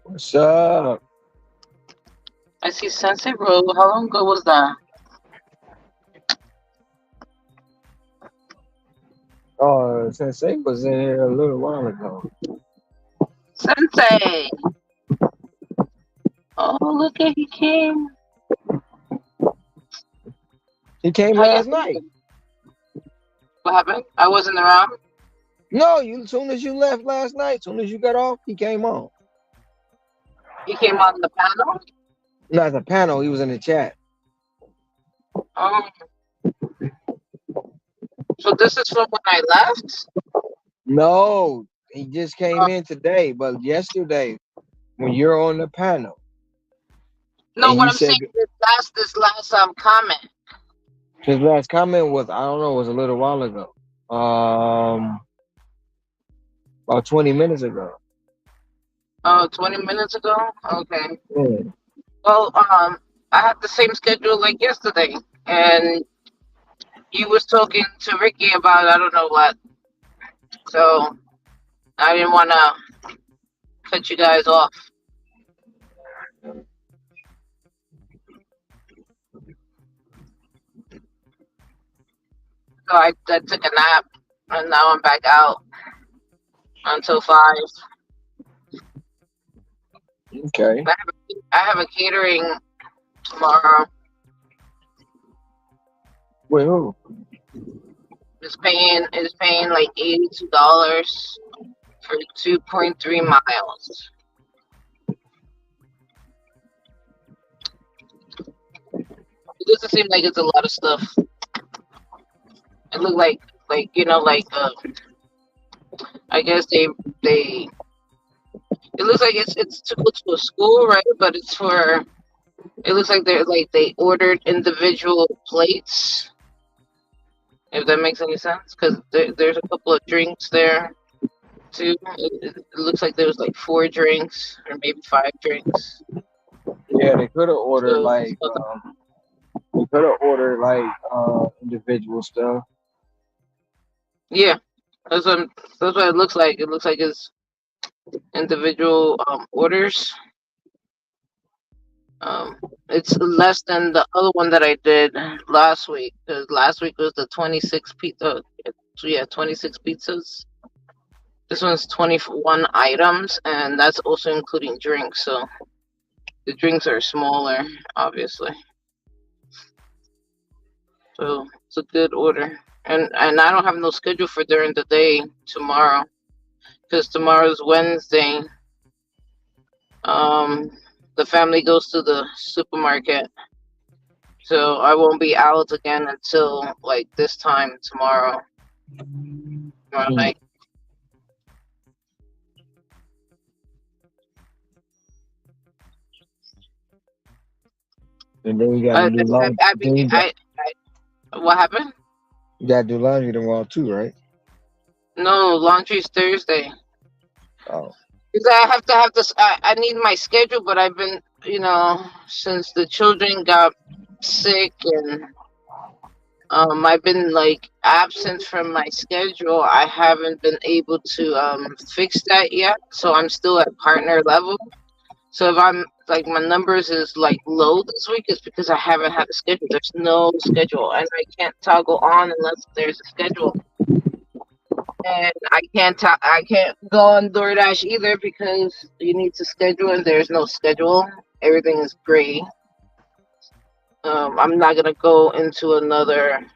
Speaker 9: What's up?
Speaker 3: I see Sunset Road. How long ago was that?
Speaker 9: Oh, Sensei was in here a little while ago.
Speaker 3: Sensei. Oh, look at he came.
Speaker 9: He came
Speaker 3: How you
Speaker 9: last night.
Speaker 3: doing? What happened? I wasn't around.
Speaker 9: No, as soon as you left last night, as soon as you got off, he came on.
Speaker 3: He came on the panel.
Speaker 9: Not the panel, he was in the chat.
Speaker 3: So this is from when I left?
Speaker 9: No, he just came in today, but yesterday when you're on the panel.
Speaker 3: No,
Speaker 9: and
Speaker 3: what
Speaker 9: you
Speaker 3: I'm
Speaker 9: said,
Speaker 3: saying is this last comment.
Speaker 9: His last comment was, I don't know, it was a little while ago. About 20 minutes ago.
Speaker 3: Oh, 20 minutes ago? Okay.
Speaker 9: Yeah.
Speaker 3: Well, I had the same schedule like yesterday, and you was talking to Ricky about I don't know what, so I didn't want to cut you guys off. So I took a nap, and now I'm back out until 5.
Speaker 9: Okay.
Speaker 3: I have a catering tomorrow.
Speaker 9: Wait, who?
Speaker 3: It's paying like $82 for 2.3 miles. It doesn't seem like it's a lot of stuff. It looked like I guess they it looks like it's to go to a school, right? But it's for it looks like they ordered individual plates. If that makes any sense, because there's a couple of drinks there too. It looks like there was like 4 drinks or maybe 5 drinks.
Speaker 9: Yeah, they could have ordered
Speaker 3: So,
Speaker 9: like individual stuff.
Speaker 3: yeah, that's what it looks like. It looks like it's individual orders. It's less than the other one that I did last week, because last week was the 26 pizza. Yeah, 26 pizzas. This one's 21 items, and that's also including drinks. So the drinks are smaller, obviously. So it's a good order, and I don't have no schedule for during the day tomorrow, because tomorrow's Wednesday. The family goes to the supermarket, so I won't be out again until like this time tomorrow night.
Speaker 9: And then you gotta do laundry.
Speaker 3: What happened?
Speaker 9: You gotta do laundry tomorrow too, right?
Speaker 3: No, laundry's Thursday.
Speaker 9: Oh.
Speaker 3: Because I have to have this. I need my schedule, but I've been, since the children got sick and I've been like absent from my schedule. I haven't been able to fix that yet. So I'm still at partner level. So if I'm like my numbers is like low this week, it's because I haven't had a schedule. There's no schedule, and I can't toggle on unless there's a schedule. And I can't go on DoorDash either because you need to schedule and there's no schedule. Everything is gray. I'm not gonna go into another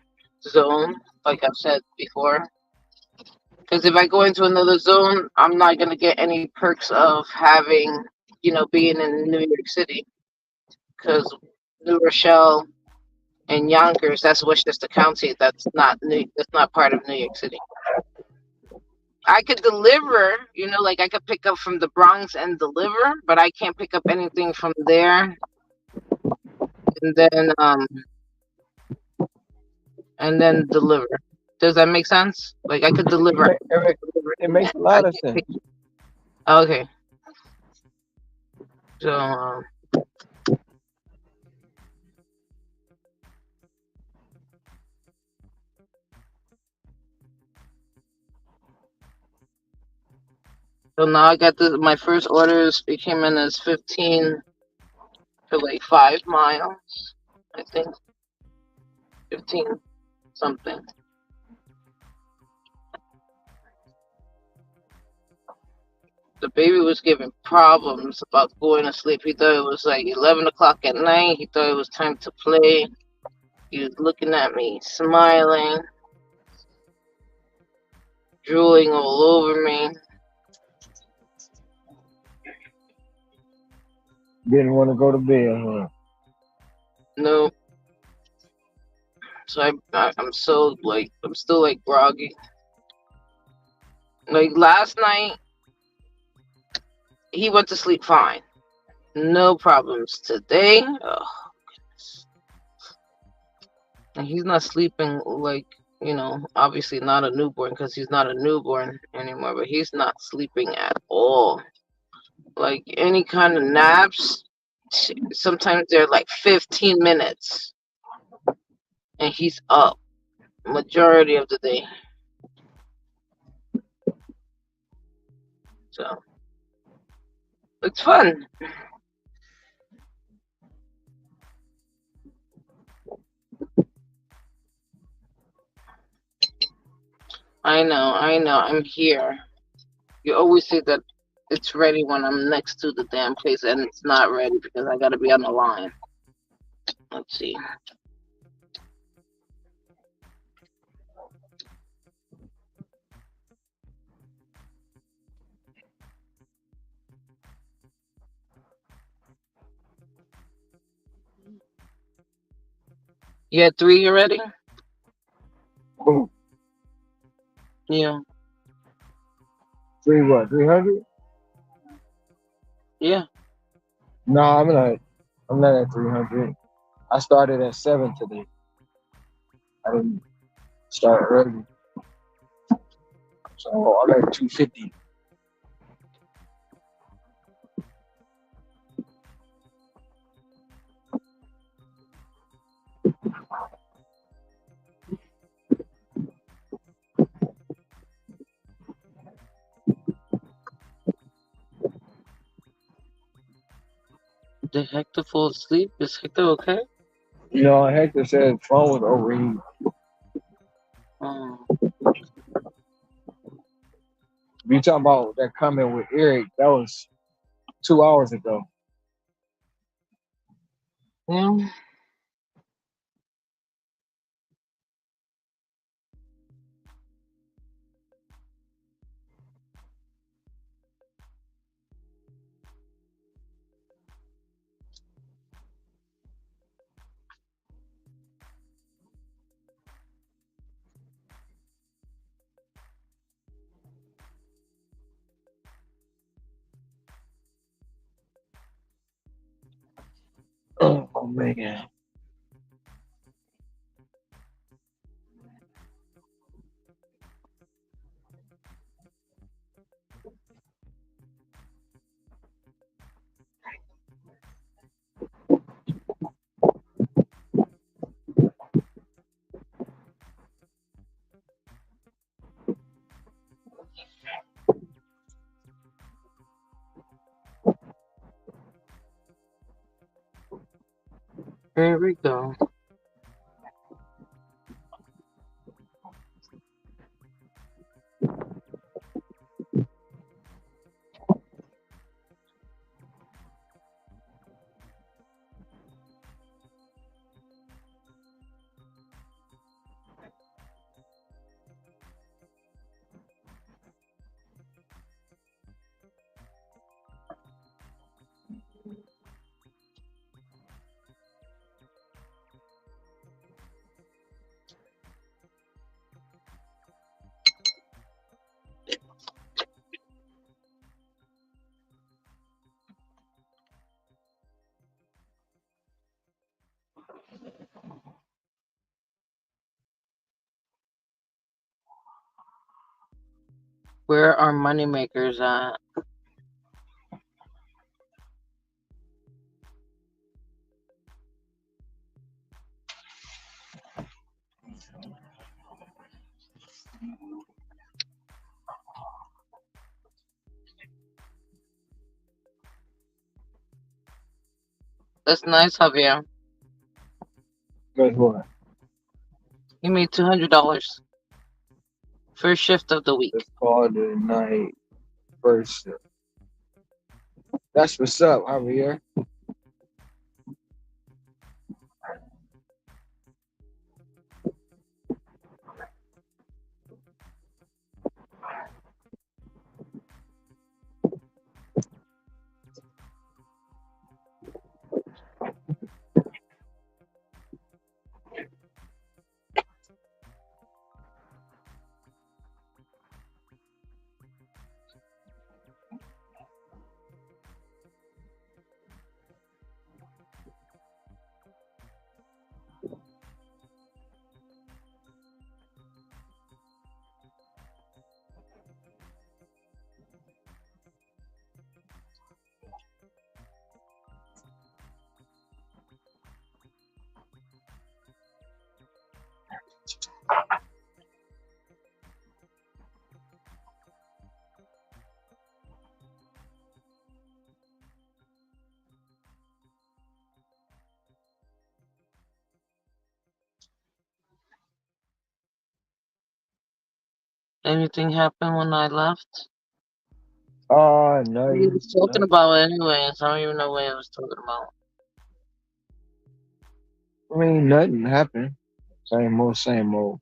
Speaker 3: zone like I've said before, because if I go into another zone, I'm not gonna get any perks of having being in New York City, because New Rochelle and Yonkers, that's Westchester County. That's not part of New York City. I could deliver, like I could pick up from the Bronx and deliver, but I can't pick up anything from there. And then deliver. Does that make sense? Like I could deliver.
Speaker 9: It makes a lot of sense.
Speaker 3: Okay. So So now I got my first orders. It came in as 15 for like 5 miles, I think. 15 something. The baby was giving problems about going to sleep. He thought it was like 11 o'clock at night. He thought it was time to play. He was looking at me, smiling, drooling all over me.
Speaker 9: Didn't want to go to bed, huh?
Speaker 3: No. So I'm still like groggy. Like last night, he went to sleep fine. No problems. Today, oh goodness. And he's not sleeping like, obviously not a newborn because he's not a newborn anymore, but he's not sleeping at all. Like any kind of naps, sometimes they're like 15 minutes and he's up majority of the day. So it's fun. I know. I'm here. You always say that it's ready when I'm next to the damn place, and it's not ready because I gotta be on the line. Let's see. You had 3 already?
Speaker 9: Who?
Speaker 3: Yeah.
Speaker 9: 3 what? 300?
Speaker 3: Yeah.
Speaker 9: No, I'm not at 300. I started at 7 today. I didn't start early. So I'm at 250.
Speaker 3: Did Hector fall asleep? Is Hector okay?
Speaker 9: Hector said his phone was overheating. You talking about that comment with Eric? That was 2 hours ago.
Speaker 3: Yeah.
Speaker 9: Oh man.
Speaker 3: Here we go. Where are moneymakers at? That's nice, Javier.
Speaker 9: Guess what?
Speaker 3: You made $200. First shift of the week.
Speaker 9: Let's call it a night first. That's what's up, Javier.
Speaker 3: Anything happened when I left?
Speaker 9: Oh,
Speaker 3: What he
Speaker 9: nothing.
Speaker 3: was talking about anyways. I don't even know what he was talking about.
Speaker 9: I mean, nothing happened. Same old, same old.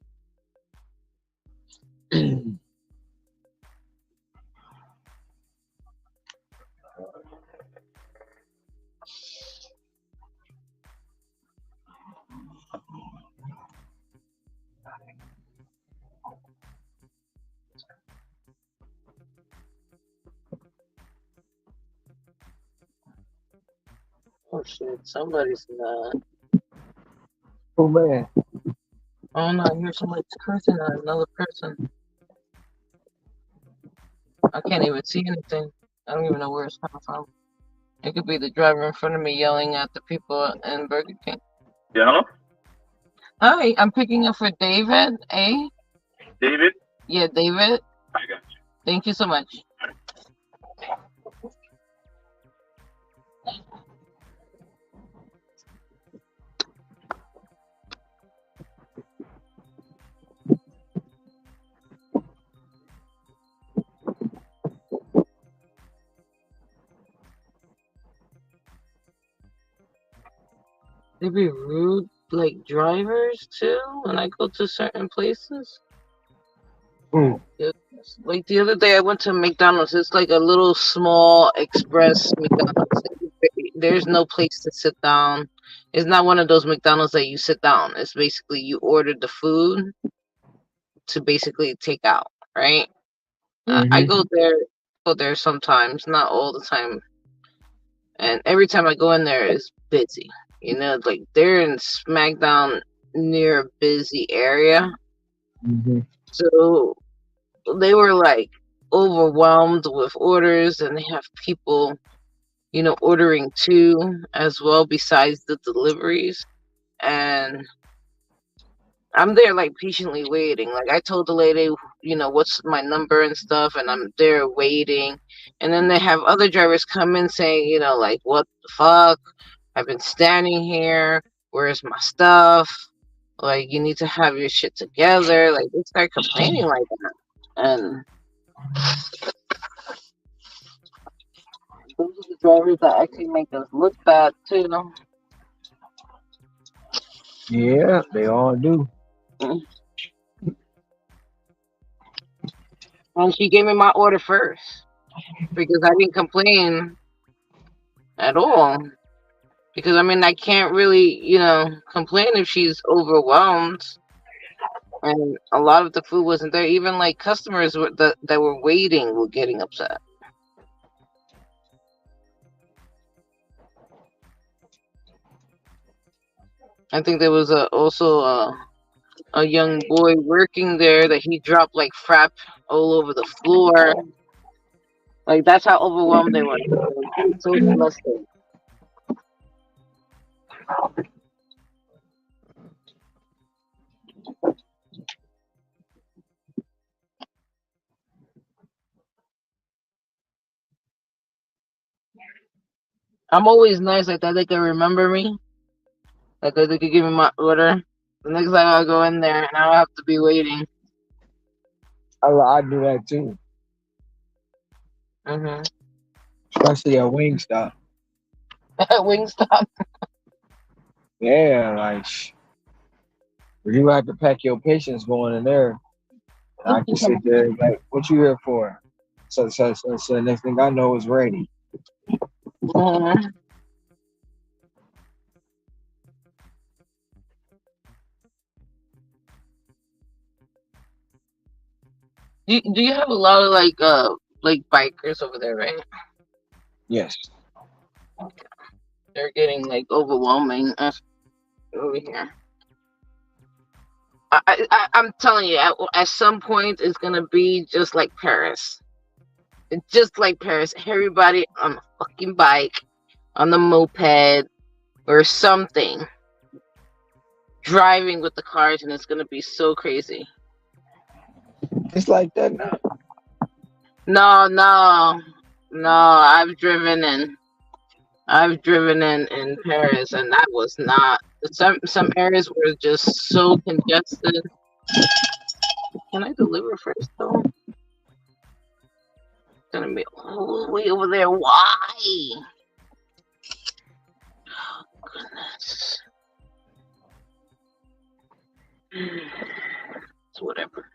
Speaker 3: Oh shit, somebody's
Speaker 9: Oh man.
Speaker 3: oh no, I hear somebody's cursing at another person. I can't even see anything. I don't even know where it's coming from. It could be the driver in front of me yelling at the people in Burger King.
Speaker 12: Yeah, hello?
Speaker 3: Hi, I'm picking up for David. Eh?
Speaker 12: David?
Speaker 3: Yeah, David.
Speaker 12: I got you.
Speaker 3: Thank you so much. They be rude, like drivers too, when I go to certain places.
Speaker 9: Mm.
Speaker 3: Like the other day, I went to McDonald's. It's like a little small express McDonald's. There's no place to sit down. It's not one of those McDonald's that you sit down. It's basically you order the food to basically take out, right? I go there sometimes, not all the time. And every time I go in there, it's busy. You know, like they're in SmackDown near a busy area. So they were like overwhelmed with orders, and they have people, you know, ordering too as well besides the deliveries. And I'm there like patiently waiting. Like I told the lady, you know, what's my number and stuff, and I'm there waiting. And then they have other drivers come in saying, you know, like, what the fuck? I've been standing here. Where's my stuff? Like, you need to have your shit together. Like, they start complaining like that. And those are the drivers that actually make us look bad, too.
Speaker 9: Yeah, they all do.
Speaker 3: And she gave me my order first because I didn't complain at all. Because, I mean, I can't really, you know, complain if she's overwhelmed. And a lot of the food wasn't there. Even, like, customers that were waiting were getting upset. I think there was also a young boy working there that he dropped, like, frap all over the floor. Like, that's how overwhelmed they were. He was so flustered. I'm always nice like that. They can remember me. Like they could give me my order. The next time I go in there and I don't have to be waiting.
Speaker 9: I do that too. Especially at Wingstop.
Speaker 3: Wingstop.
Speaker 9: Yeah, like you have to pack your patience going in there. And I can sit there like, what you here for? So next thing I know is ready.
Speaker 3: Do you have a lot of like bikers over there, right?
Speaker 9: Yes.
Speaker 3: Okay. They're getting like overwhelming over here. I'm telling you, at some point it's gonna be just like Paris. Just like Paris, everybody on a fucking bike, on the moped, or something, driving with the cars, and it's gonna be so crazy.
Speaker 9: It's like that now.
Speaker 3: No. I've driven in Paris, and that was not. Some areas were just so congested. Can I deliver first though? It's gonna be all the way over there. Why? Goodness. It's whatever.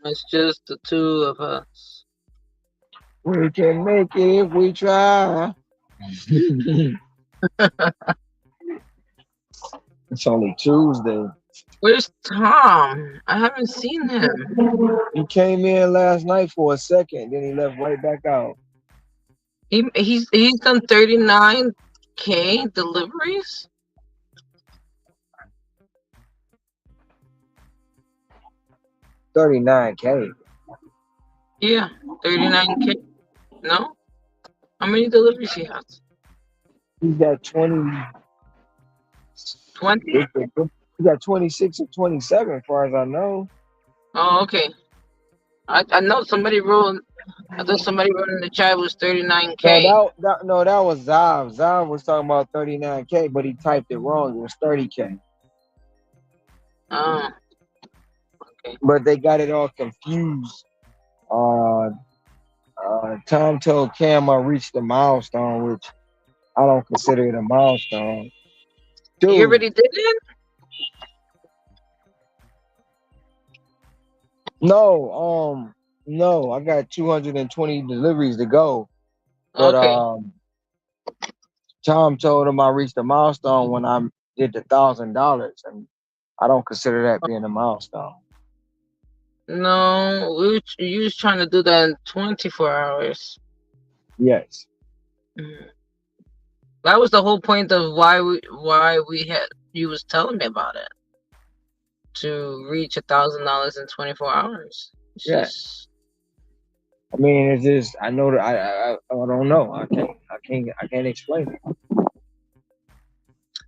Speaker 3: It's just the two of us.
Speaker 9: We can make it if we try. It's only Tuesday.
Speaker 3: Where's Tom? I haven't seen him.
Speaker 9: He came in last night for a second, then he left right back out.
Speaker 3: He's done 39K deliveries.
Speaker 9: 39K.
Speaker 3: Yeah, 39K. No, how many deliveries he has?
Speaker 9: He's got 20.
Speaker 3: 20.
Speaker 9: He got 26 or 27, as far as I know.
Speaker 3: Oh, okay. I know somebody wrote. I thought somebody wrote in the chat it was 39K.
Speaker 9: No, that was Zav. Zav was talking about 39K, but he typed it wrong. It was 30K.
Speaker 3: Oh, okay.
Speaker 9: But they got it all confused. Tom told Cam I reached the milestone, which I don't consider it a milestone. Dude,
Speaker 3: You already did it?
Speaker 9: No, I got 220 deliveries to go. But
Speaker 3: Okay.
Speaker 9: Tom told him I reached a milestone when I did the $1,000, and I don't consider that being a milestone.
Speaker 3: No, you was trying to do that in 24 hours.
Speaker 9: Yes.
Speaker 3: That was the whole point of why we had you was telling me about it. To reach $1,000 in 24 hours. It's just,
Speaker 9: I mean, it's just I know that I don't know. I can't explain it.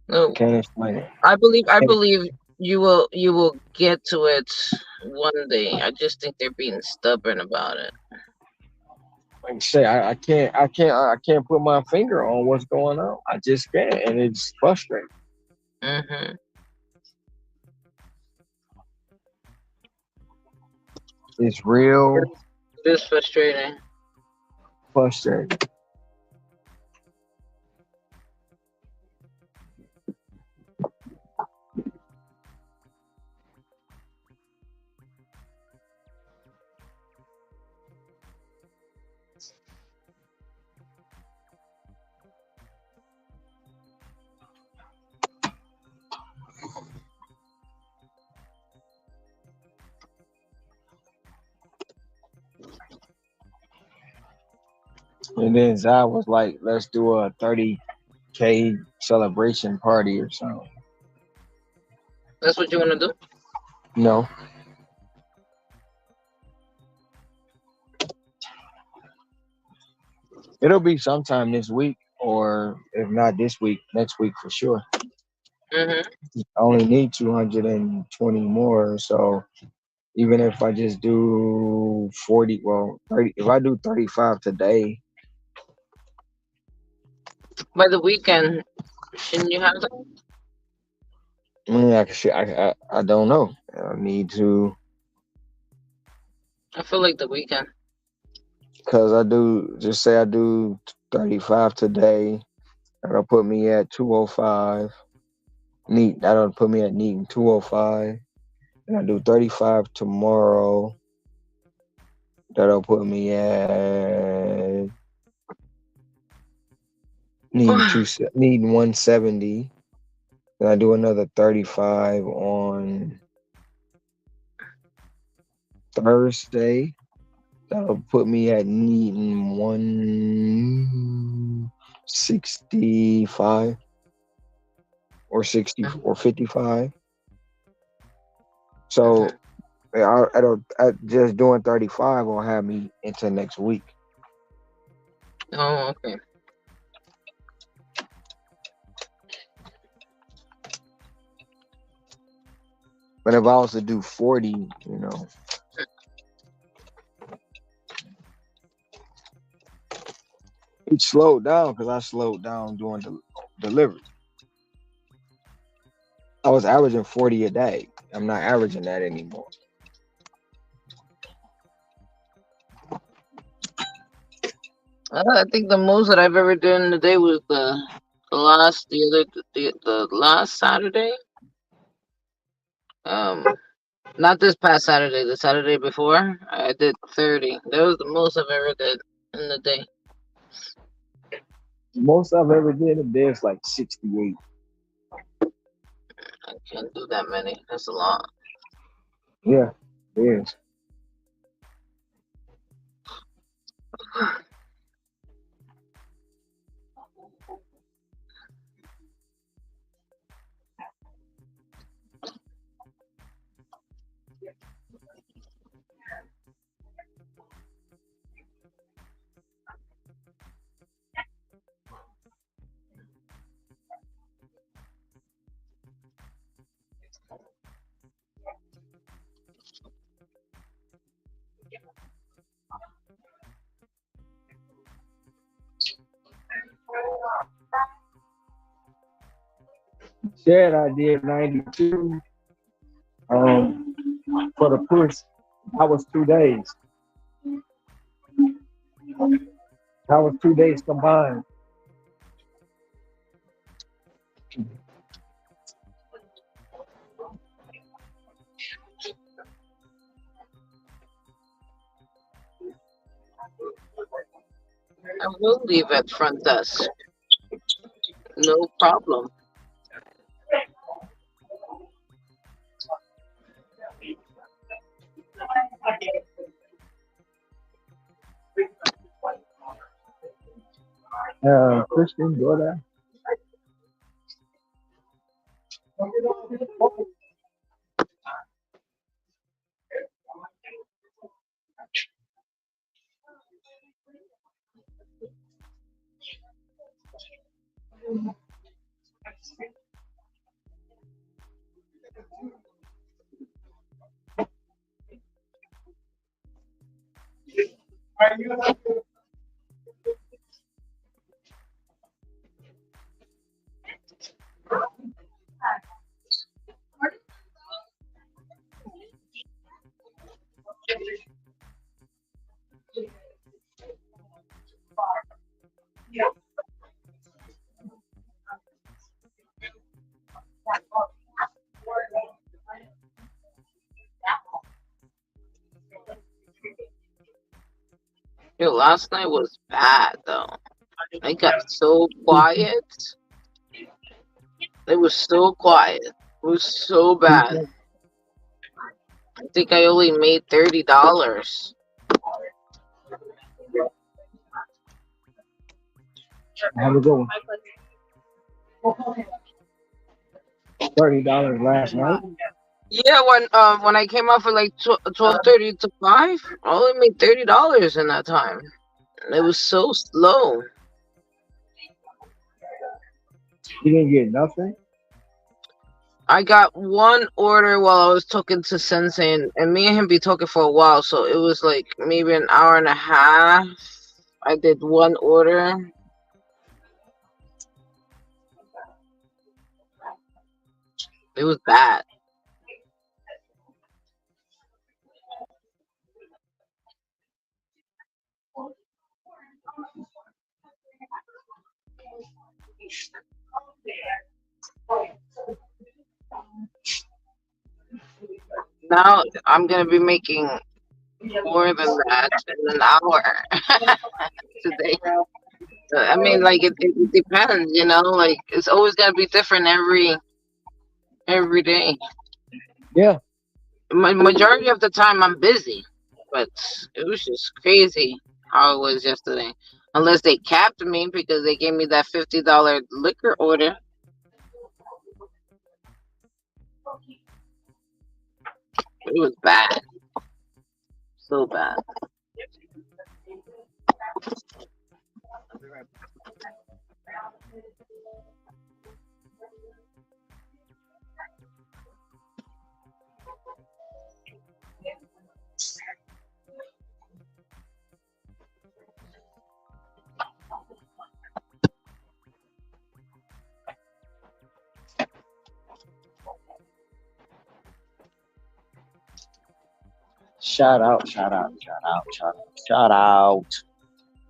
Speaker 3: no.
Speaker 9: Can't explain it.
Speaker 3: I believe you will get to it one day. I just think they're being stubborn about it.
Speaker 9: Like I say, I can't put my finger on what's going on. I just can't, and it's frustrating.
Speaker 3: Mm-hmm.
Speaker 9: It's real.
Speaker 3: It is frustrating.
Speaker 9: Frustrating. And then Zai was like, let's do a 30K celebration party or something.
Speaker 3: That's what you want to do?
Speaker 9: No. It'll be sometime this week, or if not this week, next week for sure.
Speaker 3: Mm-hmm.
Speaker 9: I only need 220 more, so even if I just do 40, 30, if I do 35 today.
Speaker 3: By the weekend, shouldn't you have that?
Speaker 9: I don't know. I need to.
Speaker 3: I feel like the weekend.
Speaker 9: Because I do 35 today. That'll put me at 205. That'll put me at needing 205. And I do 35 tomorrow. That'll put me at needing 170. Then I do another 35 on Thursday. That'll put me at needing 165 or 60 or 55. So I just doing 35 will have me into next week.
Speaker 3: Oh, okay.
Speaker 9: But if I was to do 40, it slowed down because I slowed down doing the delivery. I was averaging 40 a day. I'm not averaging that anymore.
Speaker 3: I think the most that I've ever done in a day was the last Saturday. Not this past Saturday, the Saturday before. I did 30. That was the most I've ever did in the day.
Speaker 9: Most I've ever did a day is like 68.
Speaker 3: I can't do that many. That's a lot.
Speaker 9: Yeah, it is. Said I did 92 for the push. That was 2 days. That was 2 days combined.
Speaker 3: I will leave at front desk. No problem.
Speaker 9: Christian, go there.
Speaker 3: Yo, last night was bad though. I got so quiet. It was so quiet. It was so bad. I think I only made $30.
Speaker 9: Have a good one. $30 last night.
Speaker 3: Yeah, when I came out for like 12:30 to 5, I only made $30 in that time. It was so slow.
Speaker 9: You didn't get nothing?
Speaker 3: I got one order while I was talking to Sensei, and me and him be talking for a while, so it was like maybe an hour and a half. I did one order. It was bad. Now I'm gonna be making more than that in an hour today. I mean, like it depends, you know. Like it's always gonna be different every day.
Speaker 9: Yeah.
Speaker 3: Majority of the time I'm busy, but it was just crazy how it was yesterday. Unless they capped me because they gave me that $50 liquor order. It was bad. So bad.
Speaker 9: Shout out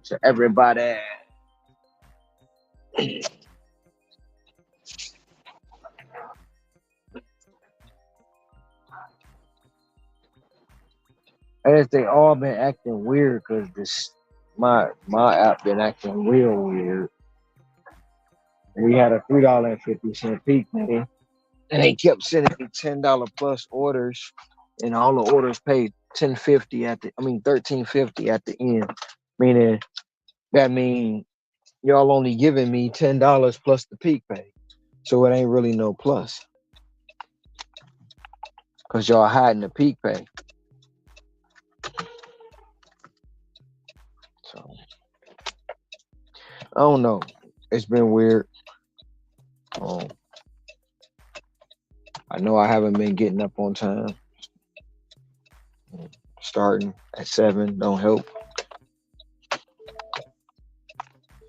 Speaker 9: to everybody. I guess they all been acting weird because this my app been acting real weird. We had a $3.50 peak pay, and they kept sending me $10 plus orders, and all the orders paid $13.50 at the end. Meaning that mean y'all only giving me $10 plus the peak pay, so it ain't really no plus because y'all hiding the peak pay. So I don't know. It's been weird. I know I haven't been getting up on time. Starting at 7 don't help.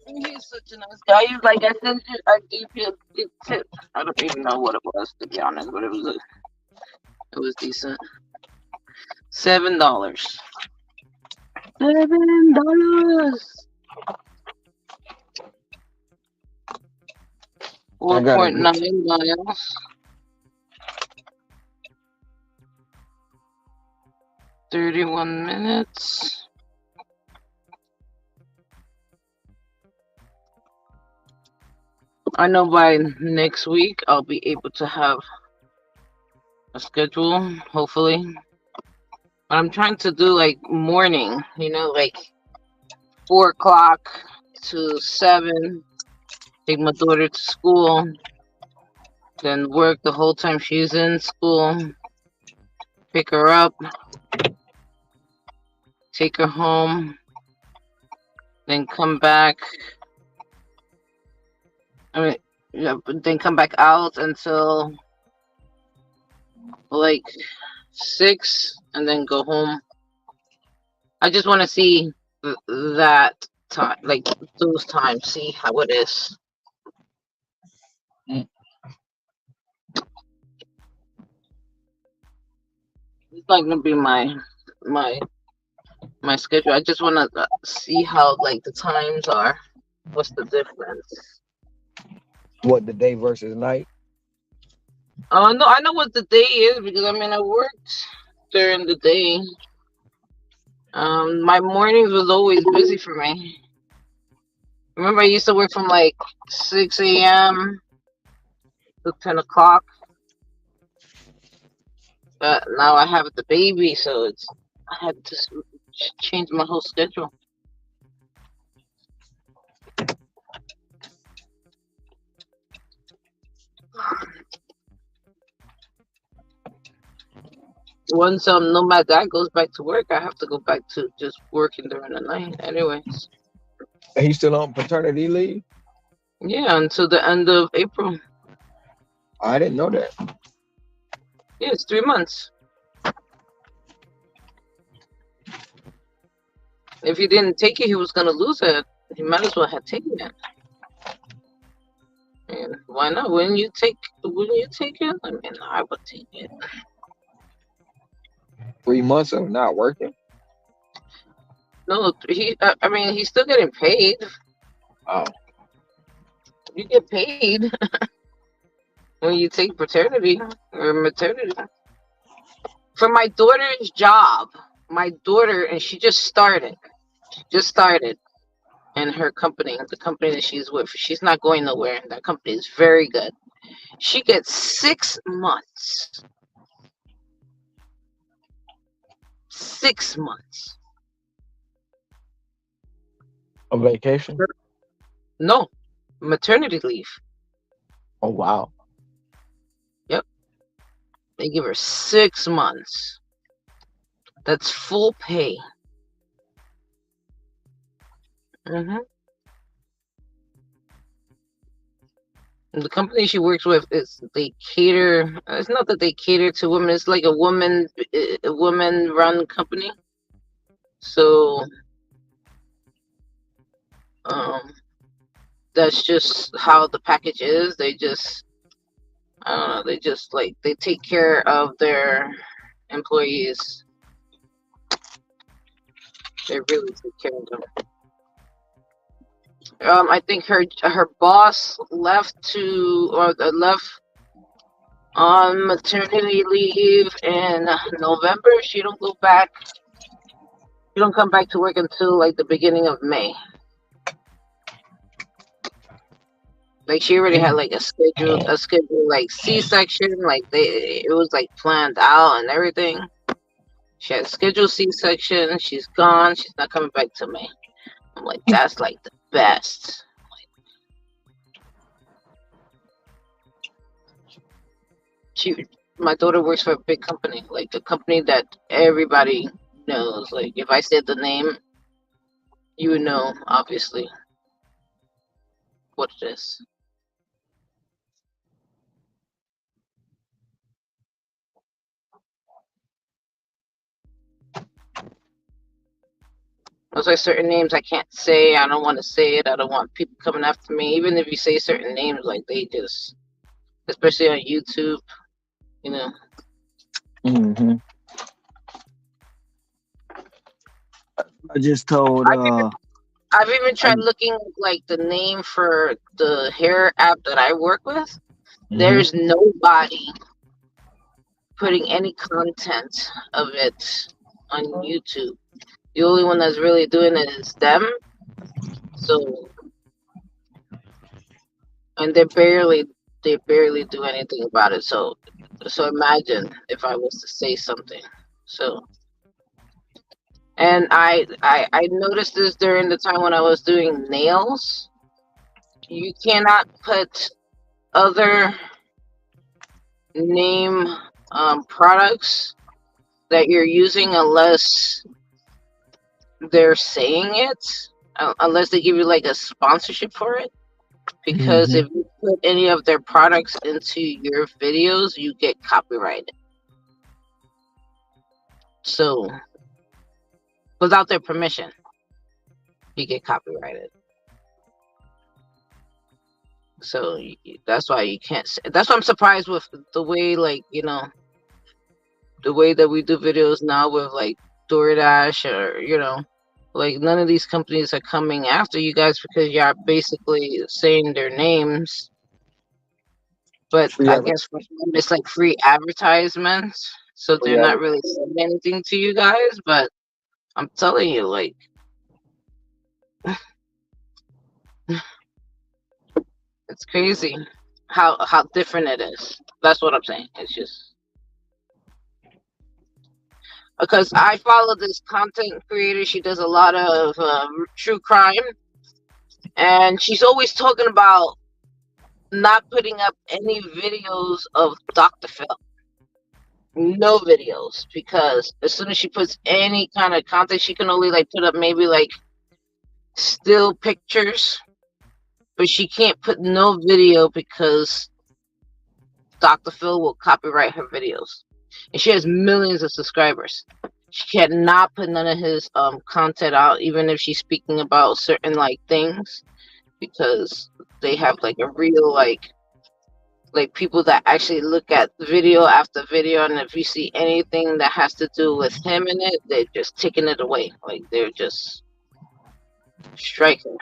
Speaker 3: He's such a nice guy. He's like, I gave you a good tip. I don't even know what it was, to be honest, but it was decent. $7. $7. 4.9 miles. 31 minutes. I know by next week I'll be able to have a schedule, hopefully. But I'm trying to do like morning, like 4 o'clock to 7. Take my daughter to school, then work the whole time she's in school. Pick her up, take her home, then come back. Then come back out until like 6, and then go home. I just want to see that time, like those times, see how it is. It's not gonna be my schedule. I just want to see how like the times are. What's the difference?
Speaker 9: What, the day versus night?
Speaker 3: No, I know what the day is because I worked during the day. My mornings was always busy for me. Remember, I used to work from like 6 a.m. to 10 o'clock. But now I have the baby, so I had to change my whole schedule. Once Nomad Dad goes back to work, I have to go back to just working during the night. Anyways.
Speaker 9: He's still on paternity leave?
Speaker 3: Yeah, until the end of April.
Speaker 9: I didn't know that.
Speaker 3: Yeah, it's 3 months. If he didn't take it, he was gonna lose it. He might as well have taken it. And why not? Wouldn't you take it? I would take it.
Speaker 9: 3 months of not working?
Speaker 3: No, he's still getting paid.
Speaker 9: Oh.
Speaker 3: You get paid when you take paternity or maternity. For my daughter's job, and she just started. In her company, the company that she's with. She's not going nowhere. That company is very good. She gets 6 months. 6 months.
Speaker 9: On vacation?
Speaker 3: No, maternity leave.
Speaker 9: Oh, wow.
Speaker 3: Yep. They give her 6 months. That's full pay. The company she works with is they cater. It's not that they cater to women. It's like a woman-run company. So, that's just how the package is. They just, I don't know. They just like they take care of their employees. They really take care of them. I think her boss left on maternity leave in November. She don't go back. She don't come back to work until like the beginning of May. Like she already had like a schedule like C-section. Like it was like planned out and everything. She had scheduled C-section. She's gone. She's not coming back to May. I'm like, that's like the best. My daughter works for a big company, like a company that everybody knows. Like if I said the name, you would know, obviously, what it is. There's like certain names I can't say. I don't want to say it. I don't want people coming after me. Even if you say certain names, like they just, especially on YouTube, you know.
Speaker 9: I just told.
Speaker 3: I've even tried looking like the name for the hair app that I work with. There's nobody putting any content of it on YouTube. The only one that's really doing it is them. So, and they barely do anything about it. So imagine if I was to say something. So, and I noticed this during the time when I was doing nails. You cannot put other name products that you're using unless they're saying it, unless they give you like a sponsorship for it. Because if you put any of their products into your videos, you get copyrighted. So, without their permission, you get copyrighted. So that's why you can't say. That's why I'm surprised with the way, like, you know, the way that we do videos now with like DoorDash or, you know, like none of these companies are coming after you guys because you're basically saying their names. But I guess for them it's like free advertisements, so they're not really saying anything to you guys. But I'm telling you, like, it's crazy how different it is. That's what I'm saying. It's just because I follow this content creator. She does a lot of true crime, and she's always talking about not putting up any videos of Dr. Phil. No videos, because as soon as she puts any kind of content, she can only like put up maybe like still pictures, but she can't put no video because Dr. Phil will copyright her videos. And she has millions of subscribers. She cannot put none of his content out, even if she's speaking about certain like things, because they have like a real like people that actually look at video after video, and if you see anything that has to do with him in it, they're just taking it away. Like they're just striking.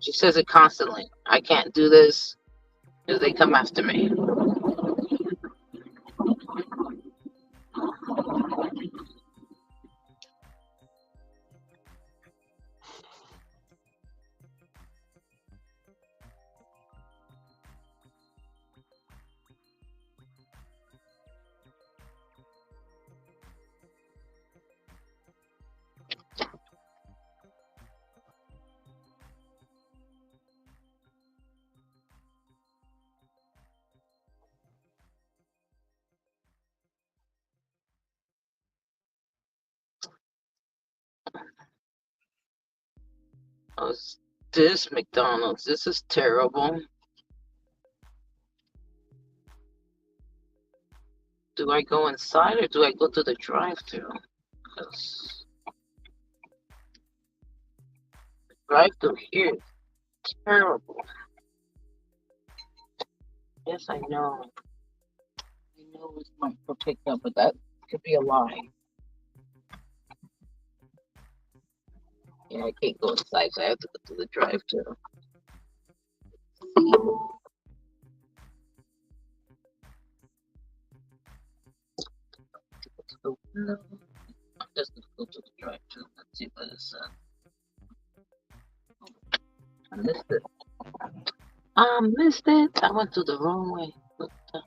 Speaker 3: She says it constantly. I can't do this because they come after me. Oh, it's this McDonald's. This is terrible. Do I go inside or do I go to the drive-thru? Because the drive-thru here is terrible. Yes, I know. I know it's not for pickup, but that could be a lie. Yeah, I can't go inside, so I have to go to the drive-thru. No, I'm just gonna go to the drive-thru. Let's see what it says. I missed it. I missed it. I went to the wrong way. What the?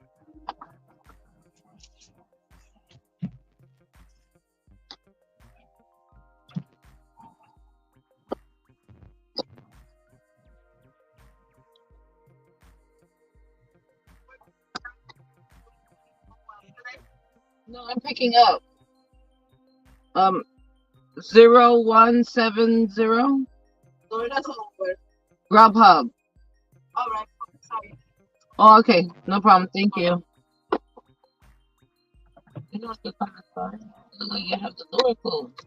Speaker 3: No, I'm picking up. 0170. Grubhub.
Speaker 6: All right. Sorry.
Speaker 3: Oh, okay. No problem. Thank you. You know what the time is? You have the door closed.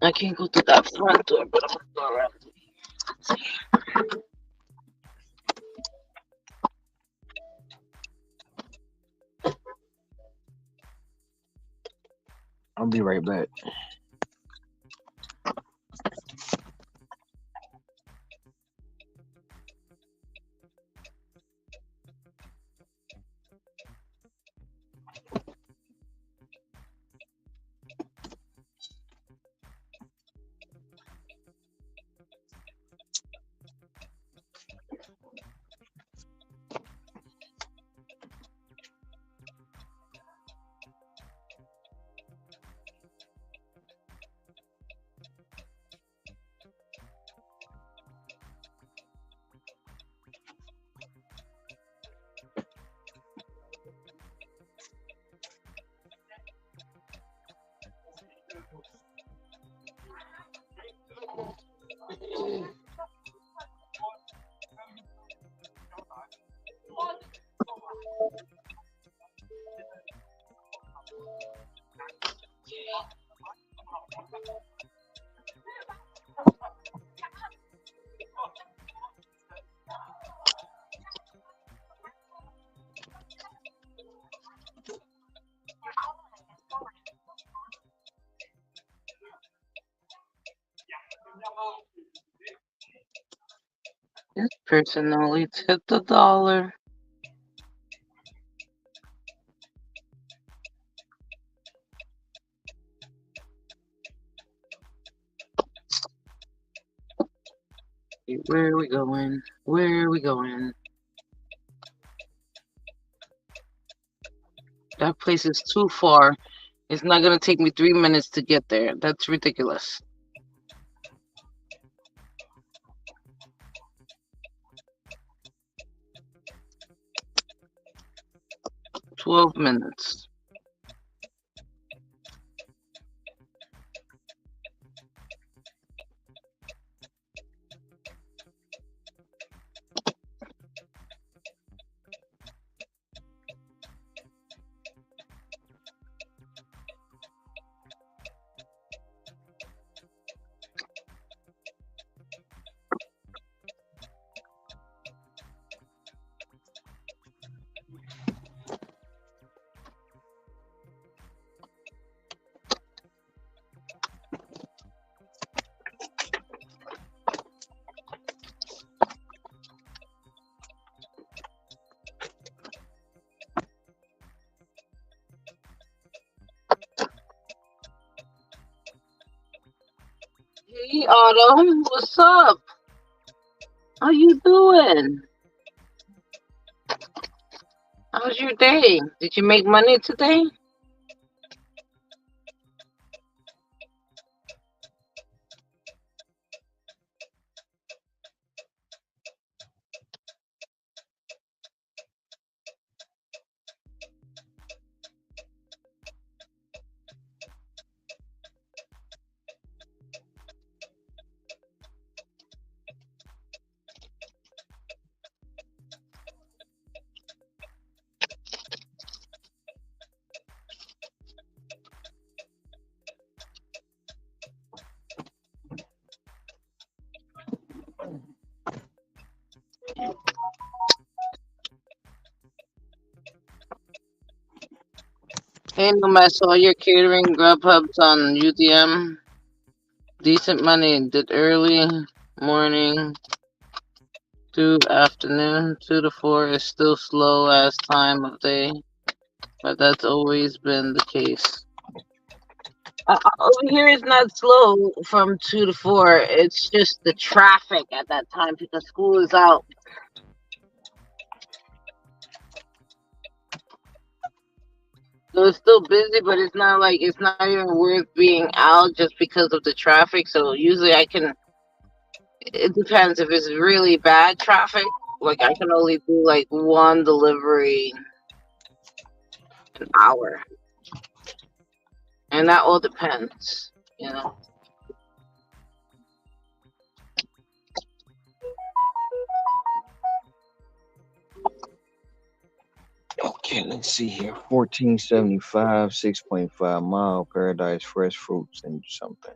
Speaker 3: I can't go to that front door, but I'm gonna go around.
Speaker 9: I'll be right back.
Speaker 3: This person only tipped $1. Where are we going? Where are we going? That place is too far. It's not gonna take me 3 minutes to get there. That's ridiculous. 12 minutes. Hey, Autumn, what's up? How you doing? How was your day? Did you make money today? Hey, I saw your catering Grubhub's on UDM. Decent money. Did early morning to afternoon. 2 to 4 is still slow as time of day, but that's always been the case. Over here it's not slow from 2 to 4. It's just the traffic at that time because school is out. So it's still busy, but it's not even worth being out just because of the traffic. So usually it depends. If it's really bad traffic, like I can only do like one delivery an hour. And that all depends, you know.
Speaker 9: Okay, let's see here. 1475, 6.5 mile, Paradise Fresh Fruits and something.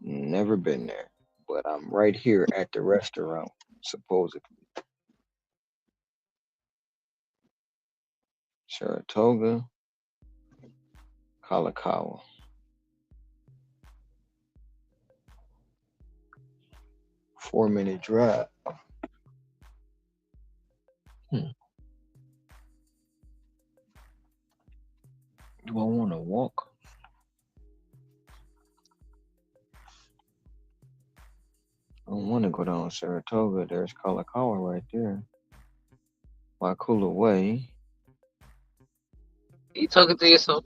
Speaker 9: Never been there, but I'm right here at the restaurant, supposedly. Saratoga, Kalakaua. 4-minute drive. Do I want to walk? I don't want to go down Saratoga. There's Kalakaua right there. Waikula Way.
Speaker 3: You talking to yourself?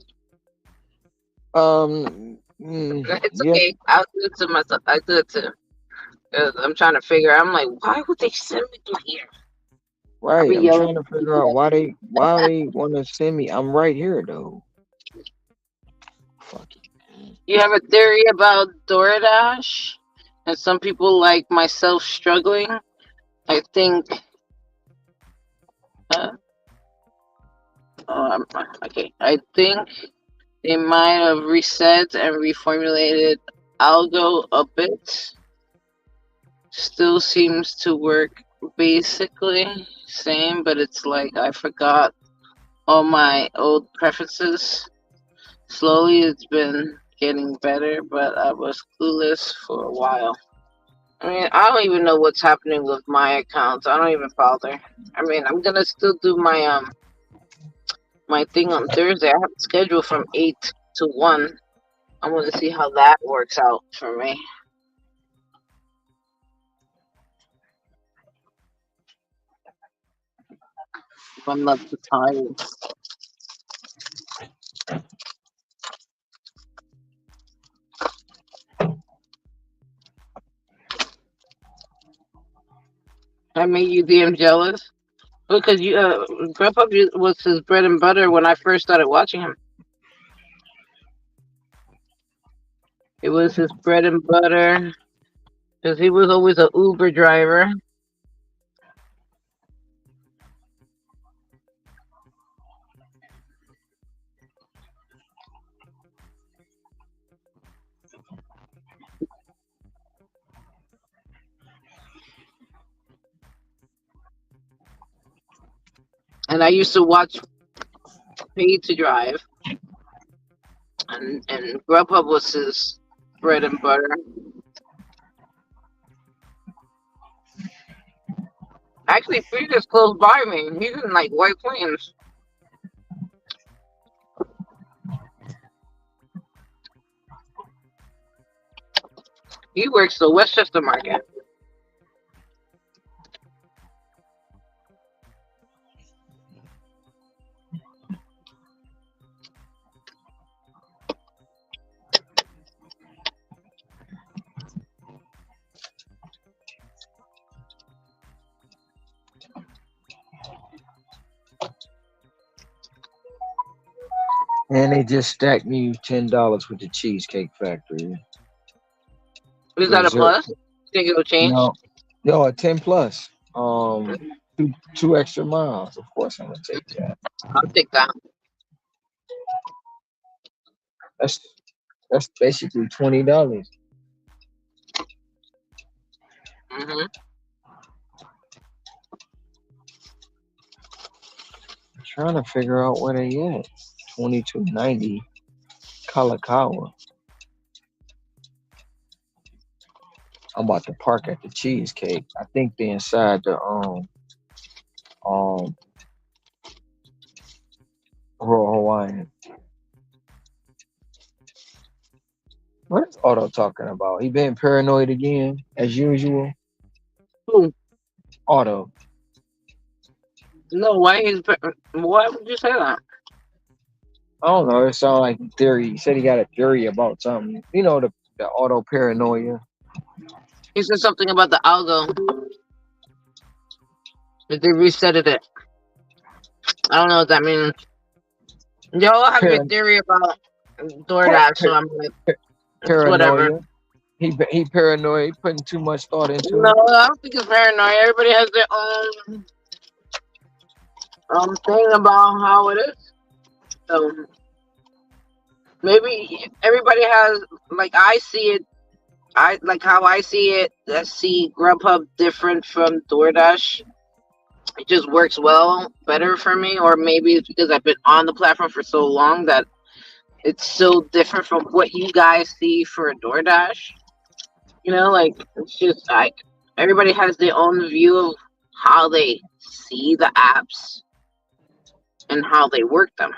Speaker 3: It's
Speaker 9: Yeah.
Speaker 3: okay. I'll do it to myself. I do it too. I'm trying to figure. I'm like, why would they send me through here?
Speaker 9: Right. I'm trying to figure out why they want to send me. I'm right here though. Fuck it.
Speaker 3: You have a theory about DoorDash and some people like myself struggling? I think. Okay. I think they might have reset and reformulated algo a bit. Still seems to work basically same, but it's like I forgot all my old preferences. Slowly it's been getting better, but I was clueless for a while. I mean, I don't even know what's happening with my accounts. I don't even bother. I mean, I'm gonna still do my my thing on Thursday. I have it scheduled from 8 to 1. I want to see how that works out for me. If I'm not too tired. I made you damn jealous because you Grandpa was his bread and butter when I first started watching him. It was his bread and butter because he was always an Uber driver. And I used to watch Paid to Drive, and Grubhub was his bread and butter. Actually, Free is close by me. He's in like White Plains. He works the Westchester market.
Speaker 9: And they just stacked me $10 with the Cheesecake Factory.
Speaker 3: Is that a
Speaker 9: Reserve.
Speaker 3: plus? Think it'll change?
Speaker 9: No, a 10 plus. Two extra miles. Of course, I'm gonna take that.
Speaker 3: I'll take that.
Speaker 9: That's basically $20.
Speaker 3: Mm-hmm.
Speaker 9: I'm trying to figure out where they at. 2290 Kalakaua. I'm about to park at the Cheesecake. I think they're inside the Royal Hawaiian. What is Otto talking about? He been paranoid again, as usual.
Speaker 3: Who?
Speaker 9: Otto.
Speaker 3: No, why would you say that?
Speaker 9: I don't know. It sounded like a theory. He said he got a theory about something. You know, the auto paranoia.
Speaker 3: He said something about the algo. That they reset it. I don't know what that means. Y'all have your theory about DoorDash, so I'm like,
Speaker 9: paranoia.
Speaker 3: whatever.
Speaker 9: He paranoid, putting too much thought into
Speaker 3: No,
Speaker 9: it.
Speaker 3: I don't think it's paranoid. Everybody has their own thing about how it is. So maybe everybody has, like, I see it. I like how I see it. I see Grubhub different from DoorDash. It just works better for me, or maybe it's because I've been on the platform for so long that it's so different from what you guys see for a DoorDash. You know, like, it's just like everybody has their own view of how they see the apps and how they work them.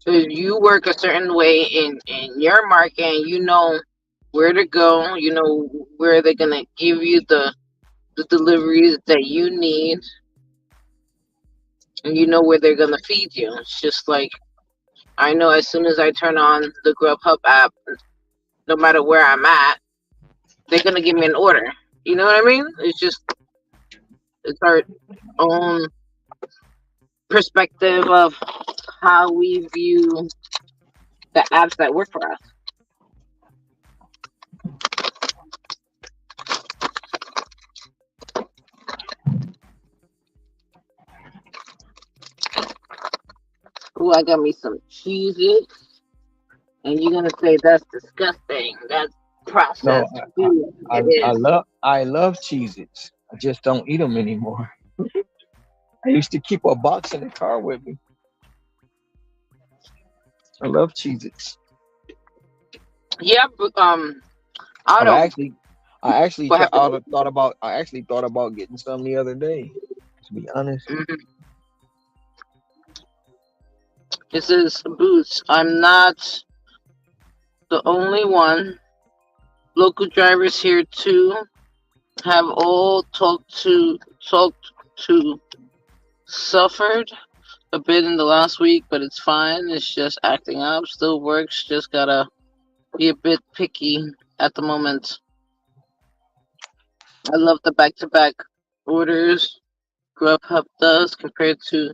Speaker 3: If you work a certain way in your market and you know where to go, you know where they're gonna give you the deliveries that you need, and you know where they're gonna feed you. It's just like, I know as soon as I turn on the Grubhub app, no matter where I'm at, they're gonna give me an order. You know what I mean? It's our own perspective of how we view the apps that work for us. Oh, I got me some cheeses, and you're gonna say that's disgusting. That's processed food.
Speaker 9: I love Cheez-Its. I just don't eat them anymore. I used to keep a box in the car with me. I love Cheez-Its.
Speaker 3: Yeah, but
Speaker 9: I actually thought about getting some the other day. To be honest.
Speaker 3: Mm-hmm. This is Boots. I'm not the only one. Local drivers here too have all talked to suffered a bit in the last week, but it's fine. It's just acting up. Still works. Just gotta be a bit picky at the moment. I love the back-to-back orders Grubhub does compared to,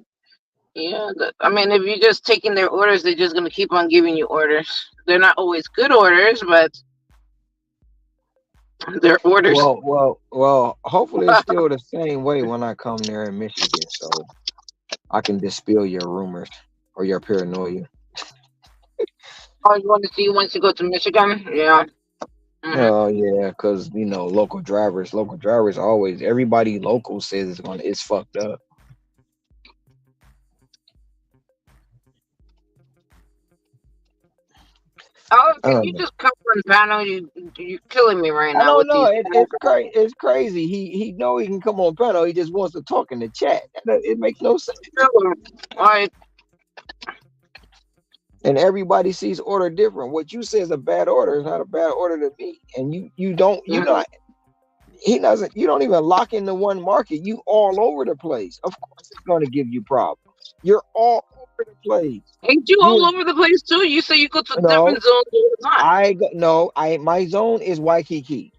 Speaker 3: I mean, if you're just taking their orders, they're just gonna keep on giving you orders. They're not always good orders, but they're orders.
Speaker 9: Well. Hopefully it's still the same way when I come there in Michigan, so I can dispel your rumors or your paranoia.
Speaker 3: Oh, you want to see once you go to Michigan? Yeah.
Speaker 9: Mm-hmm. Oh yeah, because local drivers always, everybody local says it's fucked up.
Speaker 3: Oh, can you just come from panel? You're killing me right now.
Speaker 9: I don't know. It's crazy. He know he can come on panel. He just wants to talk in the chat. It makes no sense.
Speaker 3: Right.
Speaker 9: And everybody sees order different. What you say is a bad order is not a bad order to me. And you don't even lock into one market. You all over the place. Of course it's going to give you problems. You're all over the place.
Speaker 3: Ain't you all over the place too? You say you go to different zones all the time.
Speaker 9: My zone is Waikiki.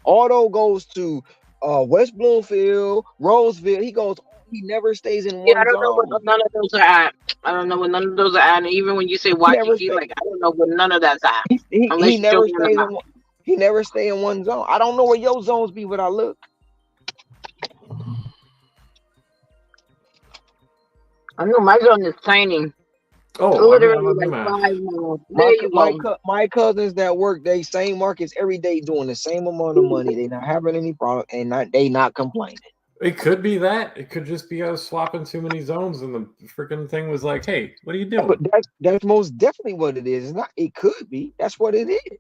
Speaker 9: Auto goes to West Bloomfield, Roseville. He never stays in
Speaker 3: Yeah, I
Speaker 9: one
Speaker 3: don't know what
Speaker 9: zone.
Speaker 3: none of those are at. I don't know what none of those are at. And even when you say
Speaker 9: He never
Speaker 3: Waikiki,
Speaker 9: stay.
Speaker 3: like I don't know what none of that's at.
Speaker 9: He
Speaker 3: Unless you show
Speaker 9: never
Speaker 3: me on the
Speaker 9: stays
Speaker 3: map.
Speaker 9: in one. He never stay in one zone. I don't know where your zones be, but I look.
Speaker 3: I know my zone is tiny.
Speaker 11: Oh, I mean, I'm
Speaker 3: Literally
Speaker 11: on the
Speaker 3: like
Speaker 11: map.
Speaker 3: 5 miles. There you go.
Speaker 9: My cousins that work they same markets every day doing the same amount of money. They not having any problem and they not complaining.
Speaker 11: It could be that. It could just be I was swapping too many zones, and the freaking thing was like, "Hey, what are you doing?"
Speaker 9: That's most definitely what it is. It's not. It could be. That's what it is.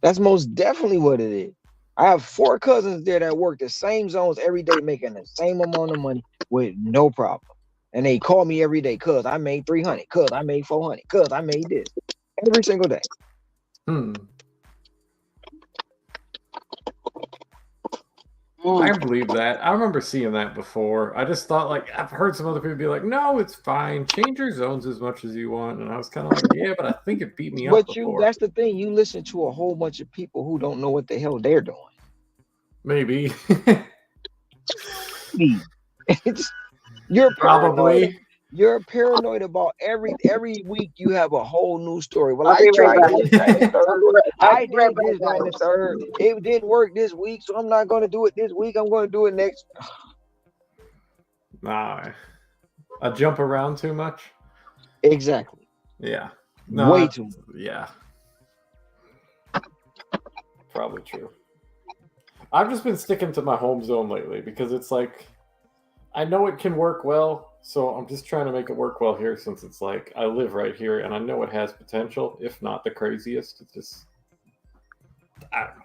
Speaker 9: That's most definitely what it is. I have 4 cousins there that work the same zones every day, making the same amount of money with no problem. And they call me every day, cuz I made 300, cuz I made 400, cuz I made this every single day.
Speaker 11: I believe that. I remember seeing that before. I just thought, like, I've heard some other people be like, "No, it's fine. Change your zones as much as you want." And I was kind of like, "Yeah, but I think it beat me up before."
Speaker 9: That's the thing. You listen to a whole bunch of people who don't know what the hell they're doing.
Speaker 11: Maybe.
Speaker 9: You're
Speaker 11: Probably.
Speaker 9: paranoid. You're paranoid about every week you have a whole new story. Well,
Speaker 3: I'll be
Speaker 9: I
Speaker 3: right
Speaker 9: tried
Speaker 3: back.
Speaker 9: this, that, and the third.
Speaker 3: I'll
Speaker 9: I
Speaker 3: be right
Speaker 9: did
Speaker 3: back,
Speaker 9: this, that, and the
Speaker 3: guys.
Speaker 9: third. It didn't work this week, so I'm not going to do it this week. I'm going to do it next.
Speaker 11: Nah. I jump around too much?
Speaker 9: Exactly.
Speaker 11: Yeah.
Speaker 9: Way too much.
Speaker 11: Yeah. Probably true. I've just been sticking to my home zone lately because it's like, I know it can work well, so I'm just trying to make it work well here since it's like, I live right here and I know it has potential, if not the craziest. It's just, I don't know.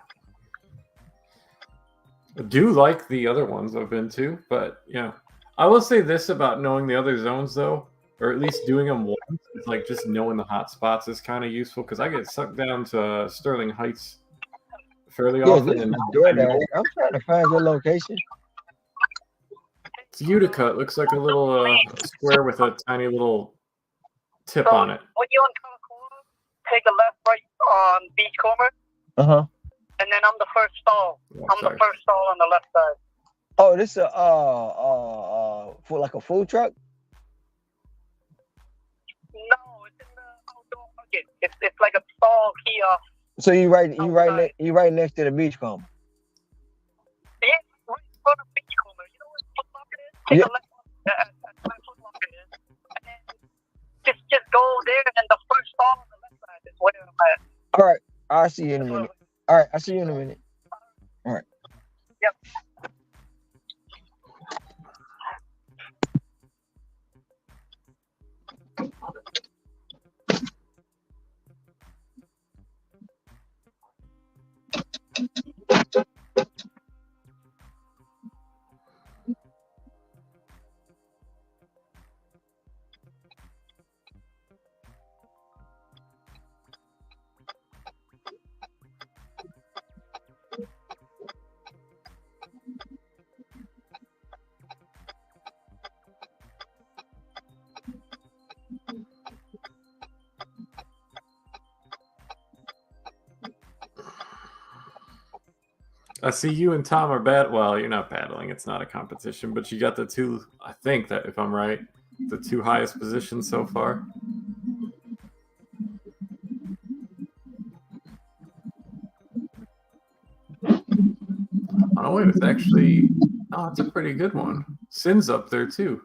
Speaker 11: I do like the other ones I've been to, but, you know, I will say this about knowing the other zones, though, or at least doing them once. It's like just knowing the hot spots is kind of useful because I get sucked down to Sterling Heights fairly often. And
Speaker 9: DoorDash. I'm trying to find your location.
Speaker 11: It's Utica. It looks like a little square with a tiny little tip on it.
Speaker 13: When you're on Kamakura, take a left right on Beachcomber. And then I'm the first stall. I'm the first stall on the left side.
Speaker 9: Oh, this is for like a food truck?
Speaker 13: No, it's in the outdoor market. It's like a stall kiosk.
Speaker 9: So you right next to the Beachcomber.
Speaker 13: Yeah, right in front of Beachcomber. You know where Foot Locker is? Take a left at where Foot Locker is. And then just go there and the first stall on the left side is where I'm at.
Speaker 9: All right. I'll see you in a minute. All right, I'll see you in a minute. All right.
Speaker 13: Yep.
Speaker 11: I see you and Tom are well, you're not battling. It's not a competition, but you got the two, I think that if I'm right, the 2 highest positions so far. Oh, wait, it's actually, it's a pretty good one. Sin's up there too.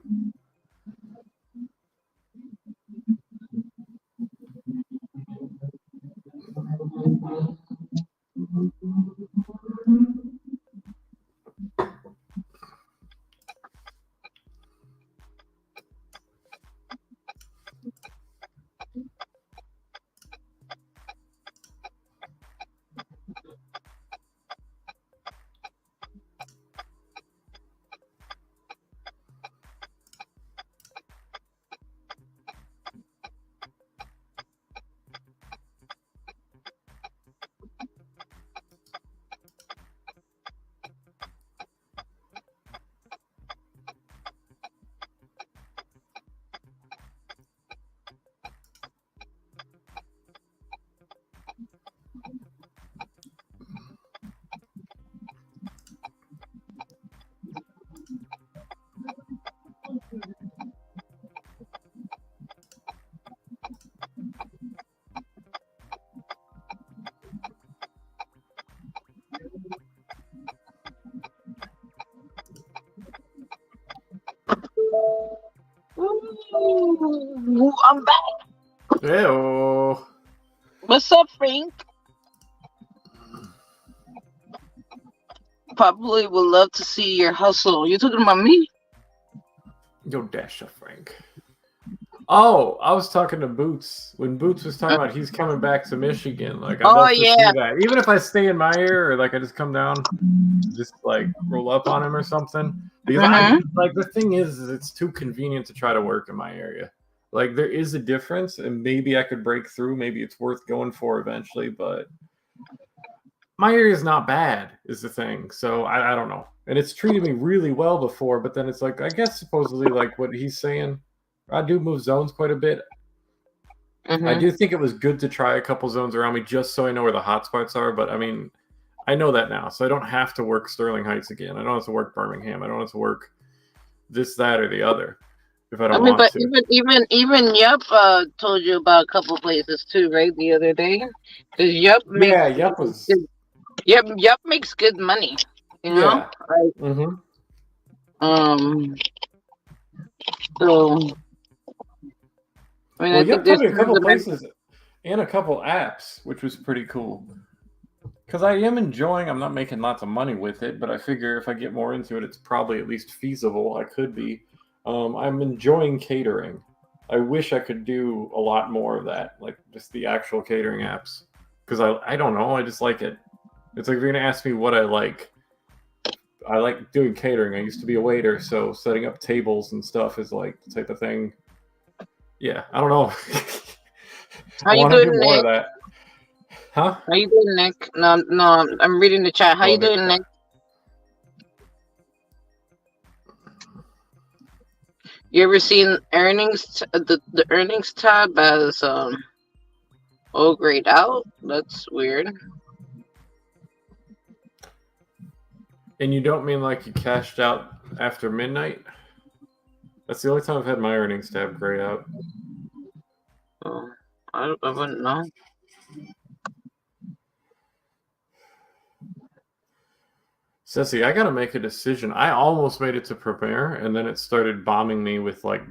Speaker 3: Ooh, I'm back.
Speaker 11: Ew.
Speaker 3: What's up, Frank? Probably would love to see your hustle. You talking about me?
Speaker 11: Yo, Dasha Frank. Oh, I was talking to Boots. When Boots was talking about he's coming back to Michigan. Like, I'd love to see that. Even if I stay in my area or like I just come down, just like roll up on him or something. Because I like the thing is it's too convenient to try to work in my area. Like there is a difference, and maybe I could break through. Maybe it's worth going for eventually, but my area is not bad, is the thing. So I don't know. And it's treated me really well before, but then it's like I guess supposedly like what he's saying. I do move zones quite a bit. I do think it was good to try a couple zones around me just so I know where the hot spots are. But I mean, I know that now, so I don't have to work Sterling Heights again. I don't have to work Birmingham. I don't have to work this, that, or the other if I don't want to.
Speaker 3: Even Yup told you about a couple places too, right? The other day, because Yup makes good money. You know, So. I mean,
Speaker 11: well, Yup told me a couple places and a couple apps, which was pretty cool. Because I am enjoying, I'm not making lots of money with it, but I figure if I get more into it, it's probably at least feasible. I could be. I'm enjoying catering. I wish I could do a lot more of that, like just the actual catering apps. Because I don't know, I just like it. It's like if you're going to ask me what I like doing catering. I used to be a waiter, so setting up tables and stuff is like the type of thing. Yeah, I don't know.
Speaker 3: How you doing,
Speaker 11: more
Speaker 3: Nick?
Speaker 11: of that. Huh?
Speaker 3: How you doing, Nick? No, I'm reading the chat. How you doing, Nick? You ever seen earnings? The earnings tab as all grayed out? That's weird.
Speaker 11: And you don't mean like you cashed out after midnight? That's the only time I've had my earnings tab grayed out.
Speaker 3: Oh, I wouldn't know.
Speaker 11: Ceci, I gotta make a decision. I almost made it to Premiere, and then it started bombing me with like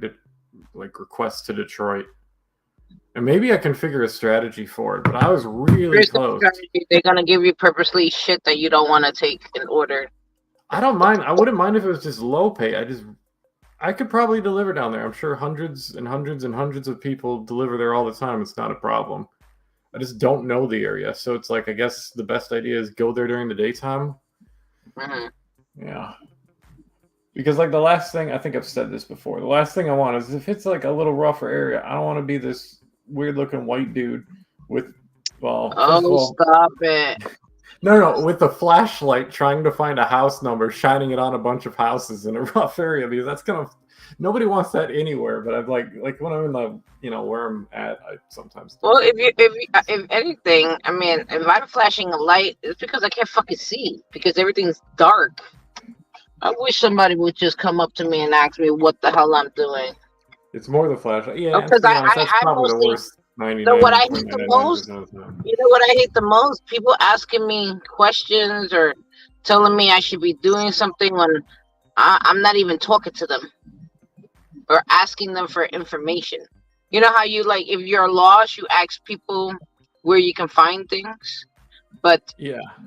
Speaker 11: requests to Detroit. And maybe I can figure a strategy for it, but I was really close.
Speaker 3: They're gonna give you purposely shit that you don't want to take in order.
Speaker 11: I don't mind. I wouldn't mind if it was just low pay. I could probably deliver down there. I'm sure hundreds and hundreds and hundreds of people deliver there all the time. It's not a problem. I just don't know the area. So it's like, I guess the best idea is go there during the daytime. Yeah. Because like the last thing, I think I've said this before, the last thing I want is if it's like a little rougher area, I don't want to be this weird looking white dude with,
Speaker 3: stop it.
Speaker 11: No, with the flashlight trying to find a house number, shining it on a bunch of houses in a rough area, because that's kind of, nobody wants that anywhere. But I'd like when I'm in the, where I'm at, I sometimes.
Speaker 3: Well, if anything, I mean, if I'm flashing a light, it's because I can't fucking see because everything's dark. I wish somebody would just come up to me and ask me what the hell I'm doing.
Speaker 11: It's more the flashlight, yeah.
Speaker 3: Because
Speaker 11: that's probably the worst.
Speaker 3: So what I hate the most, what I hate the most? People asking me questions or telling me I should be doing something when I'm not even talking to them or asking them for information. You know how you like if you're lost, you ask people where you can find things, but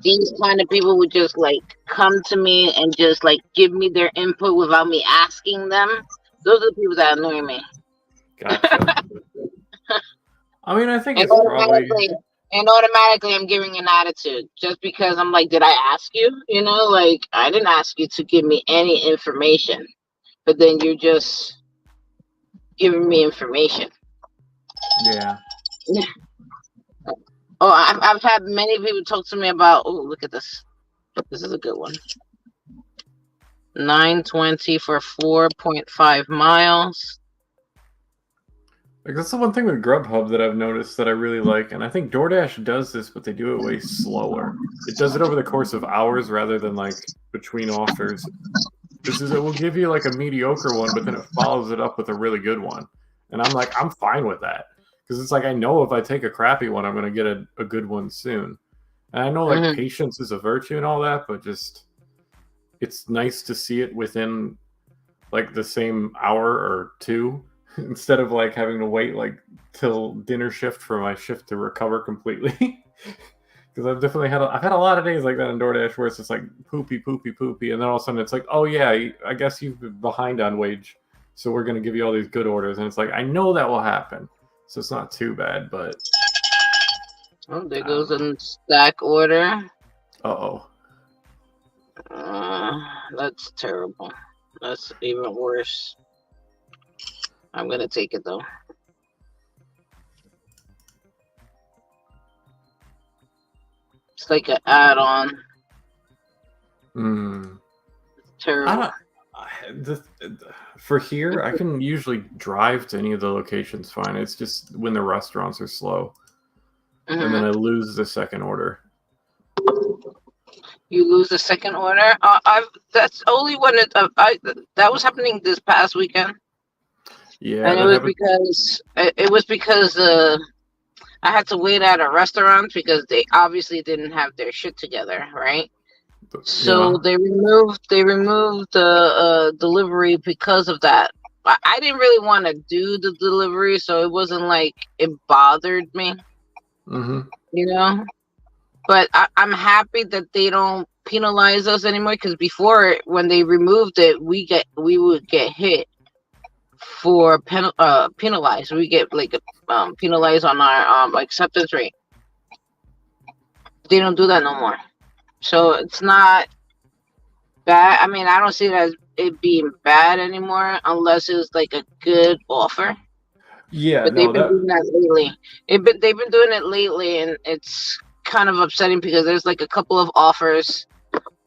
Speaker 3: these kind of people would just like come to me and just like give me their input without me asking them. Those are the people that annoy me.
Speaker 11: Gotcha. I mean, I think
Speaker 3: and automatically I'm giving an attitude just because I'm like, did I ask you? Like I didn't ask you to give me any information, but then you're just giving me information.
Speaker 11: Yeah.
Speaker 3: Oh, I've had many people talk to me about. Oh, look at this. This is a good one. 920 for 4.5 miles.
Speaker 11: Like that's the one thing with Grubhub that I've noticed that I really like, and I think DoorDash does this, but they do it way slower. It does it over the course of hours rather than like between offers. It will give you like a mediocre one, but then it follows it up with a really good one, and I'm fine with that because it's like I know if I take a crappy one, I'm gonna get a good one soon, and I know like patience is a virtue and all that, but just it's nice to see it within like the same hour or two. instead of like having to wait like till dinner shift for my shift to recover completely. Because I've definitely I've had a lot of days like that on DoorDash where it's just like poopy, and then all of a sudden it's like, oh yeah, I guess you've been behind on wage, so we're gonna give you all these good orders, and it's like I know that will happen, so it's not too bad, but.
Speaker 3: Oh, there goes a stack order.
Speaker 11: Uh-oh.
Speaker 3: That's terrible. That's even worse. I'm gonna take it though. It's like an add-on. Terrible.
Speaker 11: For here, I can usually drive to any of the locations fine. It's just when the restaurants are slow. And then I lose the second order.
Speaker 3: You lose the second order? That's only when that was happening this past weekend.
Speaker 11: Yeah,
Speaker 3: and it was because I had to wait at a restaurant because they obviously didn't have their shit together, right? So they removed the delivery because of that. I didn't really want to do the delivery, so it wasn't like it bothered me, you know. But I'm happy that they don't penalize us anymore, because before, when they removed it, we would get hit for penalized. We get like penalized on our acceptance rate. They don't do that no more, so it's not bad. I mean, I don't see it as it being bad anymore unless it's like a good offer.
Speaker 11: Yeah,
Speaker 3: but they've been doing that lately. They've been doing it lately, and it's kind of upsetting because there's like a couple of offers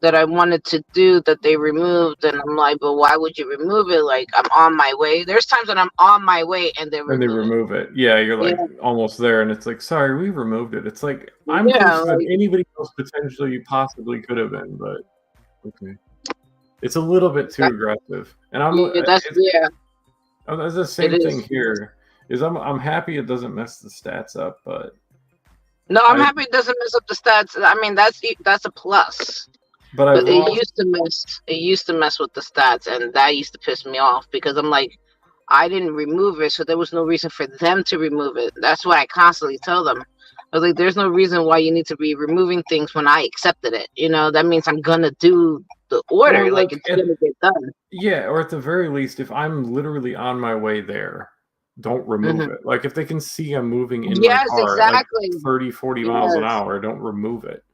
Speaker 3: that I wanted to do that they removed, and I'm like, but why would you remove it? Like, I'm on my way. There's times when I'm on my way and they remove
Speaker 11: it. Yeah, you're like almost there, and it's like, sorry, we removed it. It's like I'm closer than anybody else potentially possibly could have been, but okay. It's a little bit too aggressive, and it's the same thing here. I'm happy it doesn't mess the stats up, but
Speaker 3: no, I'm happy it doesn't mess up the stats. I mean, that's a plus. But it used to mess with the stats, and that used to piss me off because I'm like, I didn't remove it, so there was no reason for them to remove it. That's why I constantly tell them. I was like, there's no reason why you need to be removing things when I accepted it. You know, that means I'm gonna do the order,
Speaker 11: or
Speaker 3: like it's gonna get done.
Speaker 11: Yeah, or at the very least, if I'm literally on my way there, don't remove it. Like if they can see I'm moving in my car
Speaker 3: exactly.
Speaker 11: like 30, 40 miles an hour, don't remove it.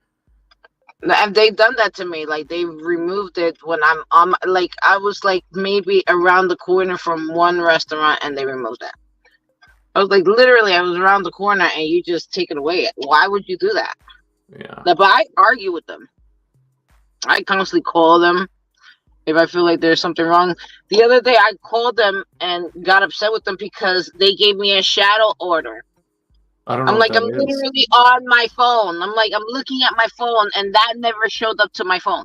Speaker 3: And they've done that to me. Like they removed it when I'm on. Like I was like maybe around the corner from one restaurant, and they removed that. I was like, literally, I was around the corner, and you just take it away. Why would you do that?
Speaker 11: Yeah.
Speaker 3: But I argue with them. I constantly call them if I feel like there's something wrong. The other day, I called them and got upset with them because they gave me a shadow order. I'm like, I'm literally on my phone. I'm like, I'm looking at my phone, and that never showed up to my phone.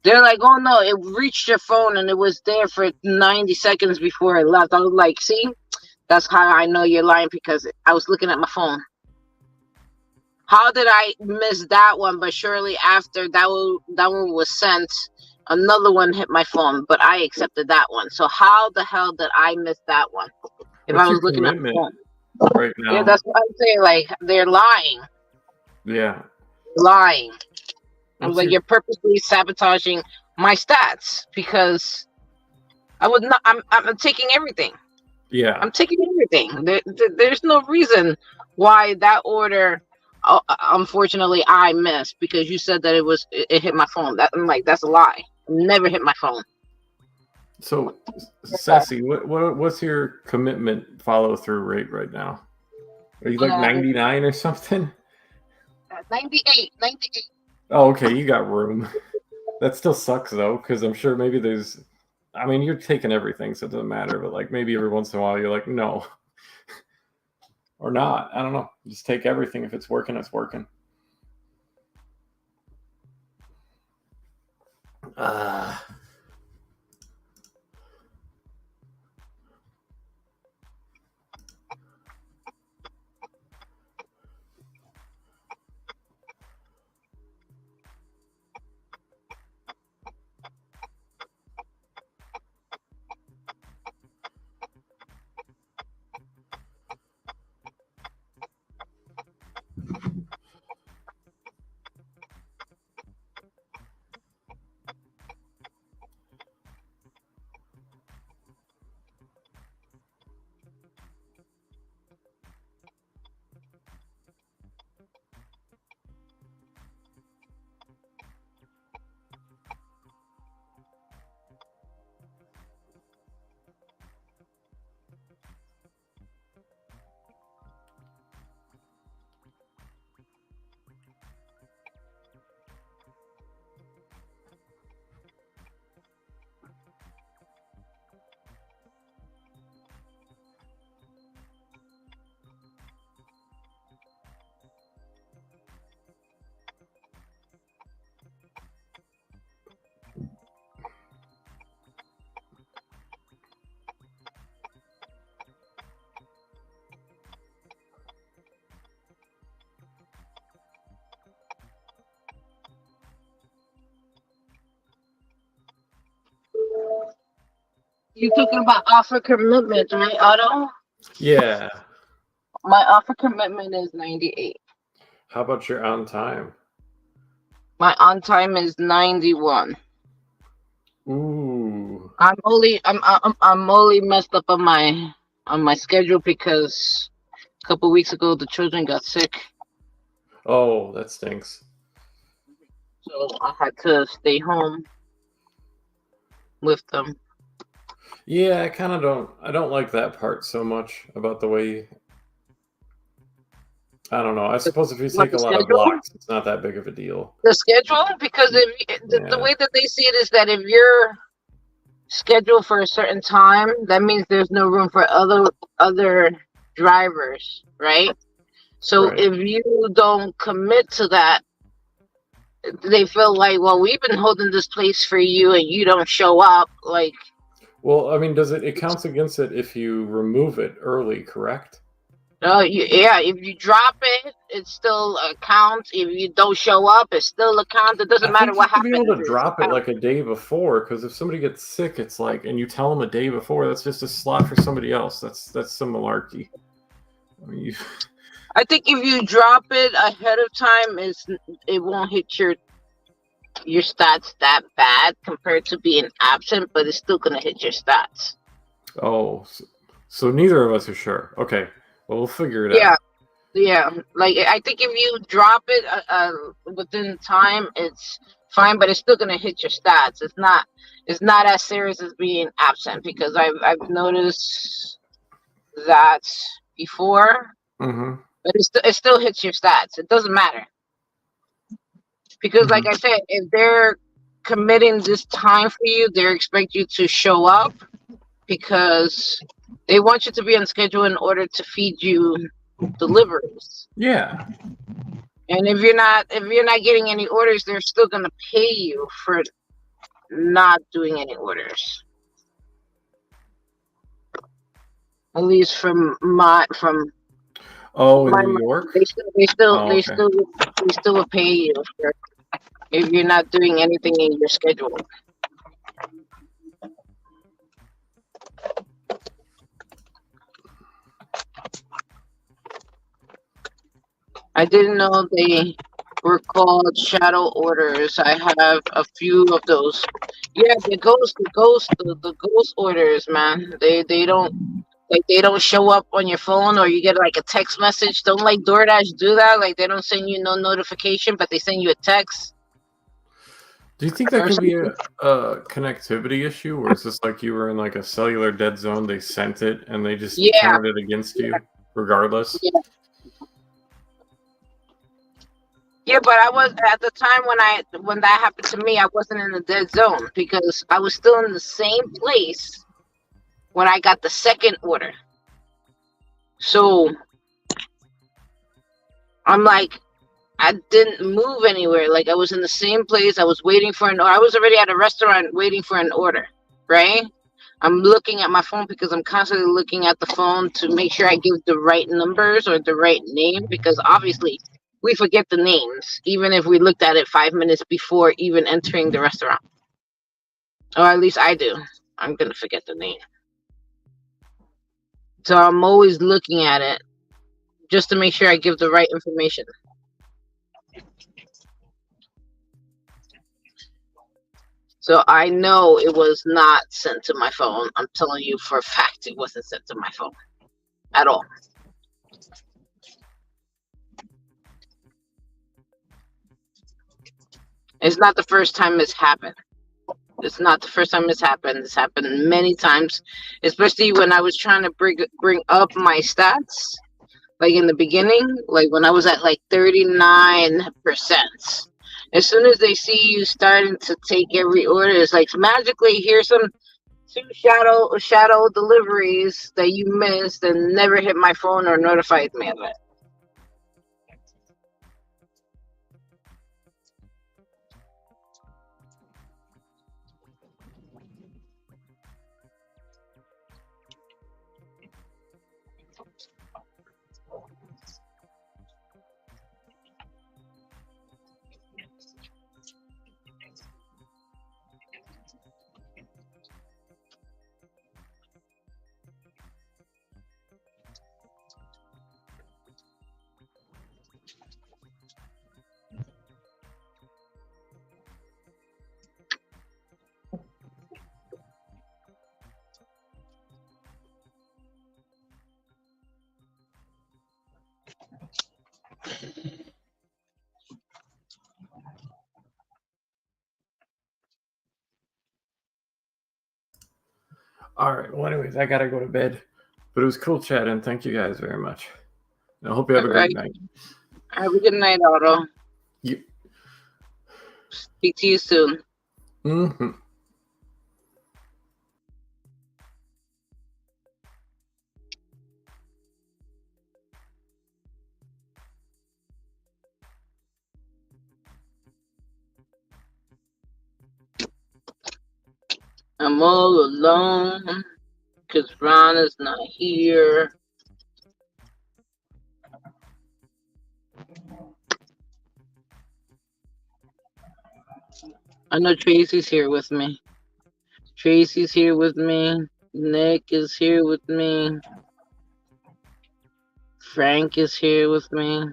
Speaker 3: They're like, oh no, it reached your phone, and it was there for 90 seconds before it left. I was like, see, that's how I know you're lying, because I was looking at my phone. How did I miss that one? But surely after that one was sent, another one hit my phone, but I accepted that one. So how the hell did I miss that one? If I was looking at my phone.
Speaker 11: Right now.
Speaker 3: Yeah, that's what I'm saying. Like, they're lying.
Speaker 11: Yeah.
Speaker 3: Lying. I was like, you're purposely sabotaging my stats because I would not. I'm taking everything.
Speaker 11: Yeah.
Speaker 3: I'm taking everything. There's no reason why that order. Unfortunately, I missed because you said that it hit my phone. I'm like, that's a lie. Never hit my phone.
Speaker 11: So, Sassy, what's your commitment follow-through rate right now? Are you like 99 or something?
Speaker 3: 98.
Speaker 11: Oh, okay, you got room. That still sucks though, because I'm sure maybe there's. I mean, you're taking everything, so it doesn't matter. But like maybe every once in a while, you're like, no, or not. I don't know. Just take everything. If it's working, it's working.
Speaker 3: You're talking about offer commitment, right, Otto?
Speaker 11: Yeah.
Speaker 3: My offer commitment is 98.
Speaker 11: How about your on time?
Speaker 3: My on time is 91.
Speaker 11: Ooh.
Speaker 3: I'm only messed up on my schedule because a couple weeks ago the children got sick,
Speaker 11: Oh, that stinks.
Speaker 3: so I had to stay home with them.
Speaker 11: Yeah, I don't like that part so much about the way. I don't know. I suppose if you
Speaker 3: What,
Speaker 11: take
Speaker 3: the
Speaker 11: a lot of
Speaker 3: schedule?
Speaker 11: blocks, it's not that big of a deal.
Speaker 3: The schedule, because if the
Speaker 11: Yeah.
Speaker 3: way that they see it is that if you're scheduled for a certain time, that means there's no room for other drivers, right? So
Speaker 11: Right.
Speaker 3: if you don't commit to that, they feel like, well, we've been holding this place for you and you don't show up. Like,
Speaker 11: Well, I mean, it counts against it if you remove it early, correct?
Speaker 3: yeah, if you drop it, it still counts. If you don't show up, it still counts. It doesn't
Speaker 11: I
Speaker 3: matter
Speaker 11: think you
Speaker 3: what
Speaker 11: should be able
Speaker 3: happens.
Speaker 11: to
Speaker 3: It
Speaker 11: drop it
Speaker 3: counts.
Speaker 11: like a day before, because if somebody gets sick, it's like, and you tell them a day before, that's just a slot for somebody else. That's some malarkey. I mean,
Speaker 3: I think if you drop it ahead of time, it won't hit your stats that bad compared to being absent, but it's still gonna hit your stats.
Speaker 11: Oh, so neither of us are sure. Okay, well, we'll figure it
Speaker 3: Yeah,
Speaker 11: out.
Speaker 3: yeah. Like, I think if you drop it within time, it's fine, but it's still gonna hit your stats. It's not as serious as being absent, because I've noticed that before,
Speaker 11: Mm-hmm.
Speaker 3: but it still hits your stats. It doesn't matter, because, like
Speaker 11: Mm-hmm.
Speaker 3: I said, if they're committing this time for you, they expect you to show up, because they want you to be on schedule in order to feed you deliveries.
Speaker 11: Yeah.
Speaker 3: And if you're not getting any orders, they're still gonna pay you for not doing any orders. At least from my
Speaker 11: Oh, in New York? Oh,
Speaker 3: they
Speaker 11: okay.
Speaker 3: still will pay you for if you're not doing anything in your schedule. I didn't know they were called shadow orders. I have a few of those. Yeah, the ghost orders, man. They don't, like, they don't show up on your phone, or you get like a text message. Don't like DoorDash do that. Like, they don't send you no notification, but they send you a text
Speaker 11: Do you think that
Speaker 3: or
Speaker 11: can be
Speaker 3: something.
Speaker 11: a connectivity issue, where it's just like you were in like a cellular dead zone, they sent it, and they just
Speaker 3: Yeah,
Speaker 11: counted it against you, regardless?
Speaker 3: yeah, yeah. But I was, at the time when that happened to me, I wasn't in the dead zone, because I was still in the same place when I got the second order. So I'm like, I didn't move anywhere. Like, I was in the same place. I was waiting for an order. I was already at a restaurant waiting for an order, right? I'm looking at my phone, because I'm constantly looking at the phone to make sure I give the right numbers or the right name, because obviously we forget the names, even if we looked at it 5 minutes before even entering the restaurant. Or at least I do. I'm going to forget the name. So I'm always looking at it just to make sure I give the right information. So I know it was not sent to my phone. I'm telling you for a fact it wasn't sent to my phone at all. It's not the first time it's happened. It's not the first time it's happened. It's happened many times, especially when I was trying to bring up my stats, like in the beginning, like when I was at like 39%. As soon as they see you starting to take every order, it's like magically, here's some 2 shadow deliveries that you missed and never hit my phone or notified me of it.
Speaker 11: All right. Well, anyways, I gotta go to bed. But it was cool chatting. Thank you guys very much. And I hope you have a great night.
Speaker 3: Have a good night, Otto.
Speaker 11: You.
Speaker 3: Speak to you soon.
Speaker 11: Mm-hmm.
Speaker 3: I'm all alone because Ron is not here. I know Tracy's here with me. Tracy's here with me. Nick is here with me. Frank is here with me.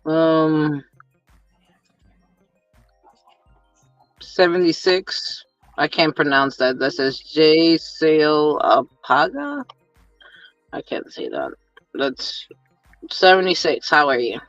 Speaker 3: Um, 76. I can't pronounce that. That says J Sale Apaga. I can't say that. That's 76. How are you?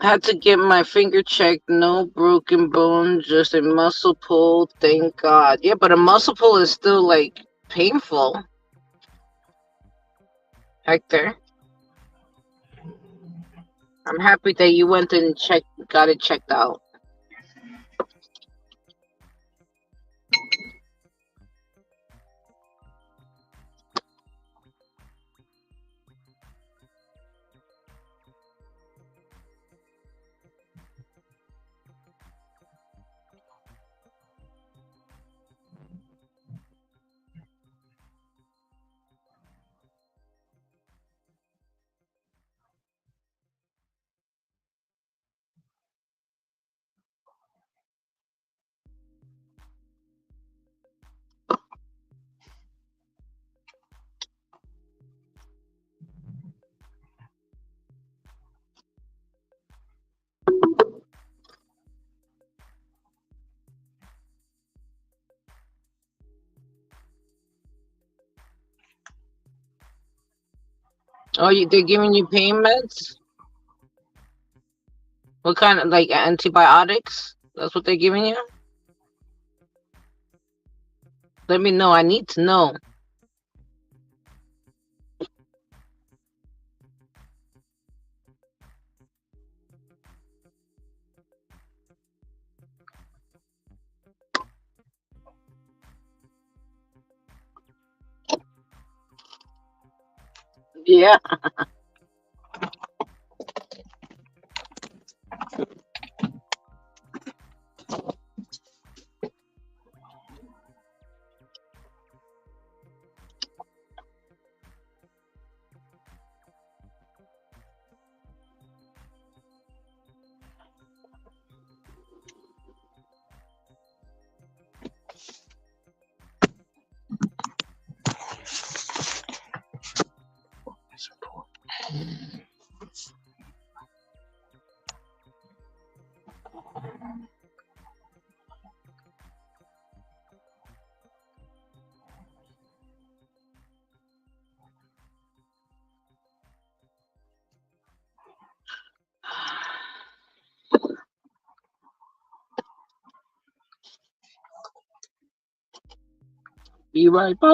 Speaker 3: Had to get my finger checked. No broken bone, just a muscle pull. Thank God. Yeah, but a muscle pull is still like painful. Hector, I'm happy that you went and got it checked out. Oh, they're giving you pain meds? What kind of, like, antibiotics? That's what they're giving you? Let me know. I need to know. Yeah.
Speaker 1: Be right back.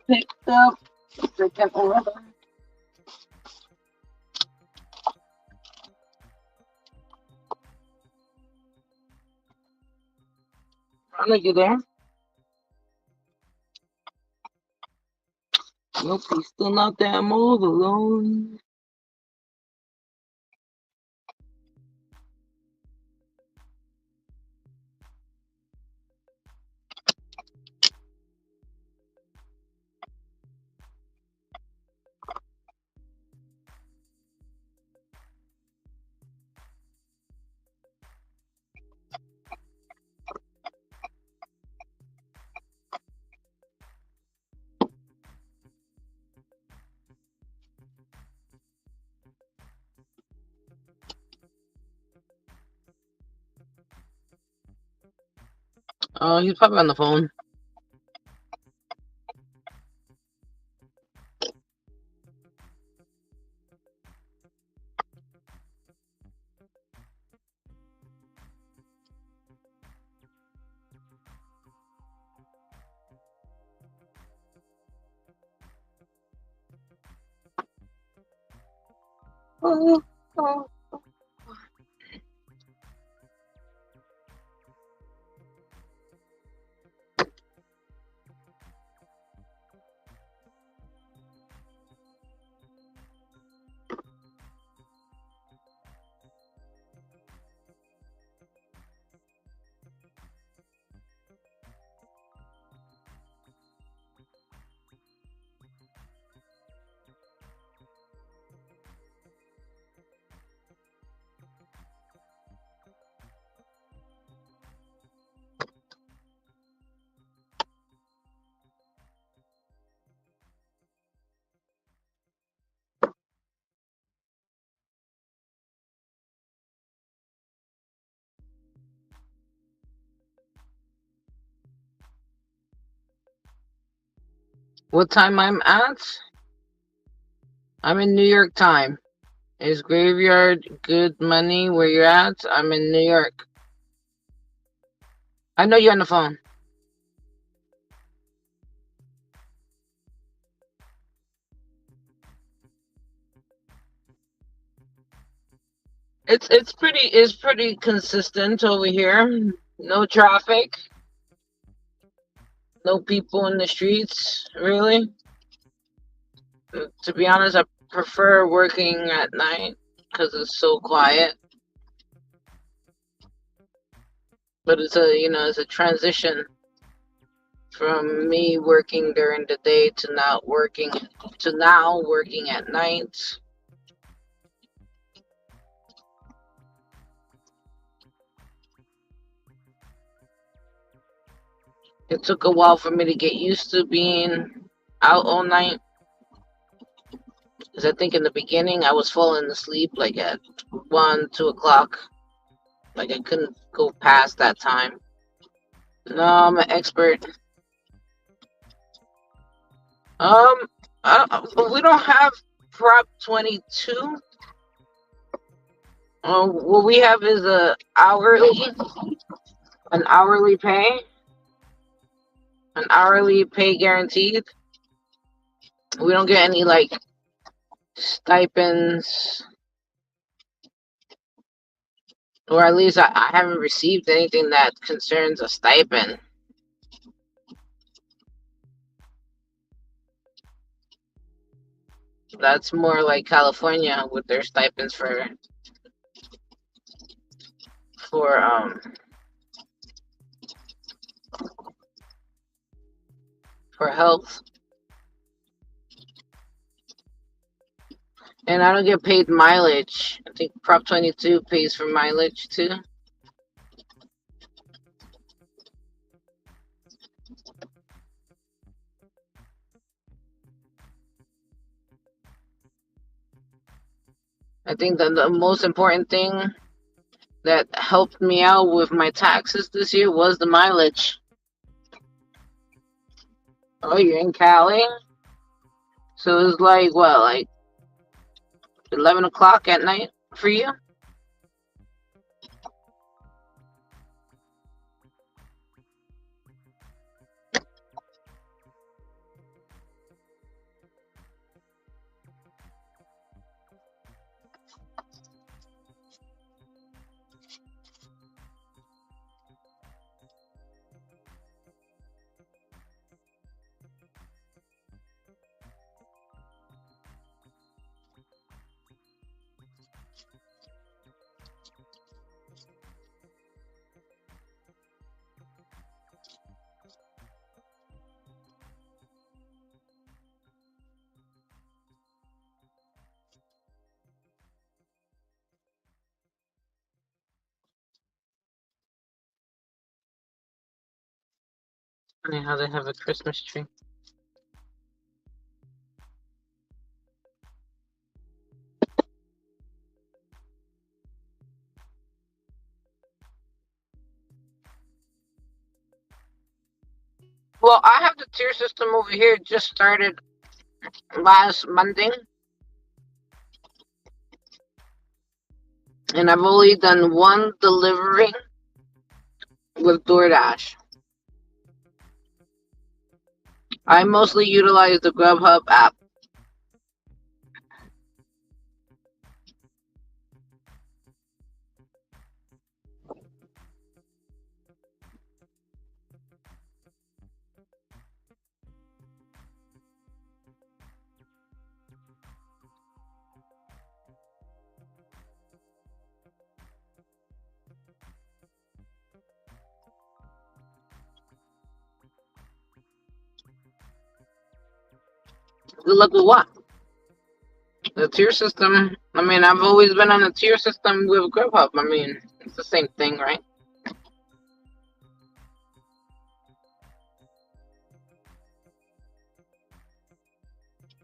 Speaker 1: Picked up freaking order. Rhonda, you there? Nope, he's still not there. I'm all alone. He's probably on the phone. Oh, oh.
Speaker 3: What time I'm at? I'm in New York time. Is graveyard good money where you're at? I'm in New York. I know you're on the phone. It's pretty consistent over here. No traffic. No people in the streets, really. To be honest, I prefer working at night because it's so quiet. But it's a transition from me working during the day to now working at night. It took a while for me to get used to being out all night. Because I think in the beginning I was falling asleep like at 1, 2 o'clock. Like I couldn't go past that time. No, I'm an expert. We don't have Prop 22. What we have is an hourly pay guaranteed. We don't get any like stipends, or at least I haven't received anything that concerns a stipend. That's more like California with their stipends for health. And I don't get paid mileage. I think Prop 22 pays for mileage too. I think that the most important thing that helped me out with my taxes this year was the mileage. Oh, you're in Cali? So it's like, what, like 11 o'clock at night for you? Funny how they have a Christmas tree. Well, I have the tier system over here. It just started last Monday. And I've only done one delivery with DoorDash. I mostly utilize the Grubhub app. Good luck with what? The tier system. I mean, I've always been on the tier system with Grubhub. I mean, it's the same thing, right?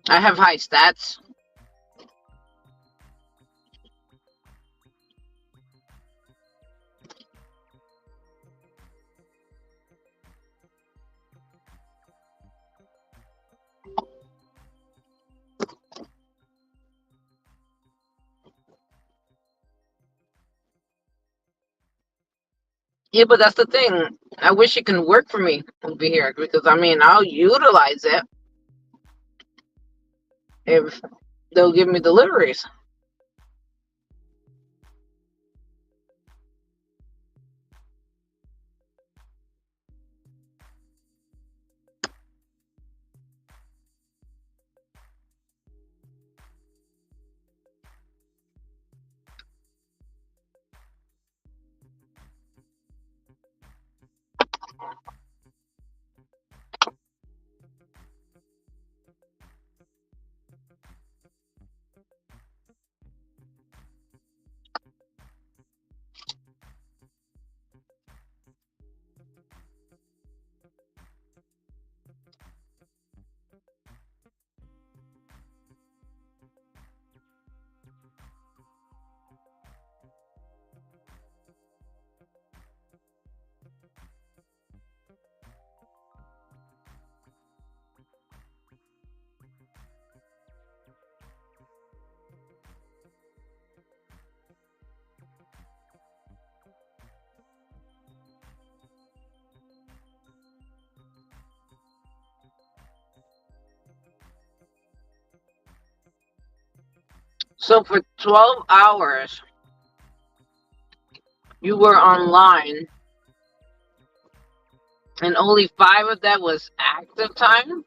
Speaker 3: I have high stats. Yeah, but that's the thing. I wish it can work for me over here because I mean I'll utilize it if they'll give me deliveries. So for 12 hours you were online and only 5 of that was active time?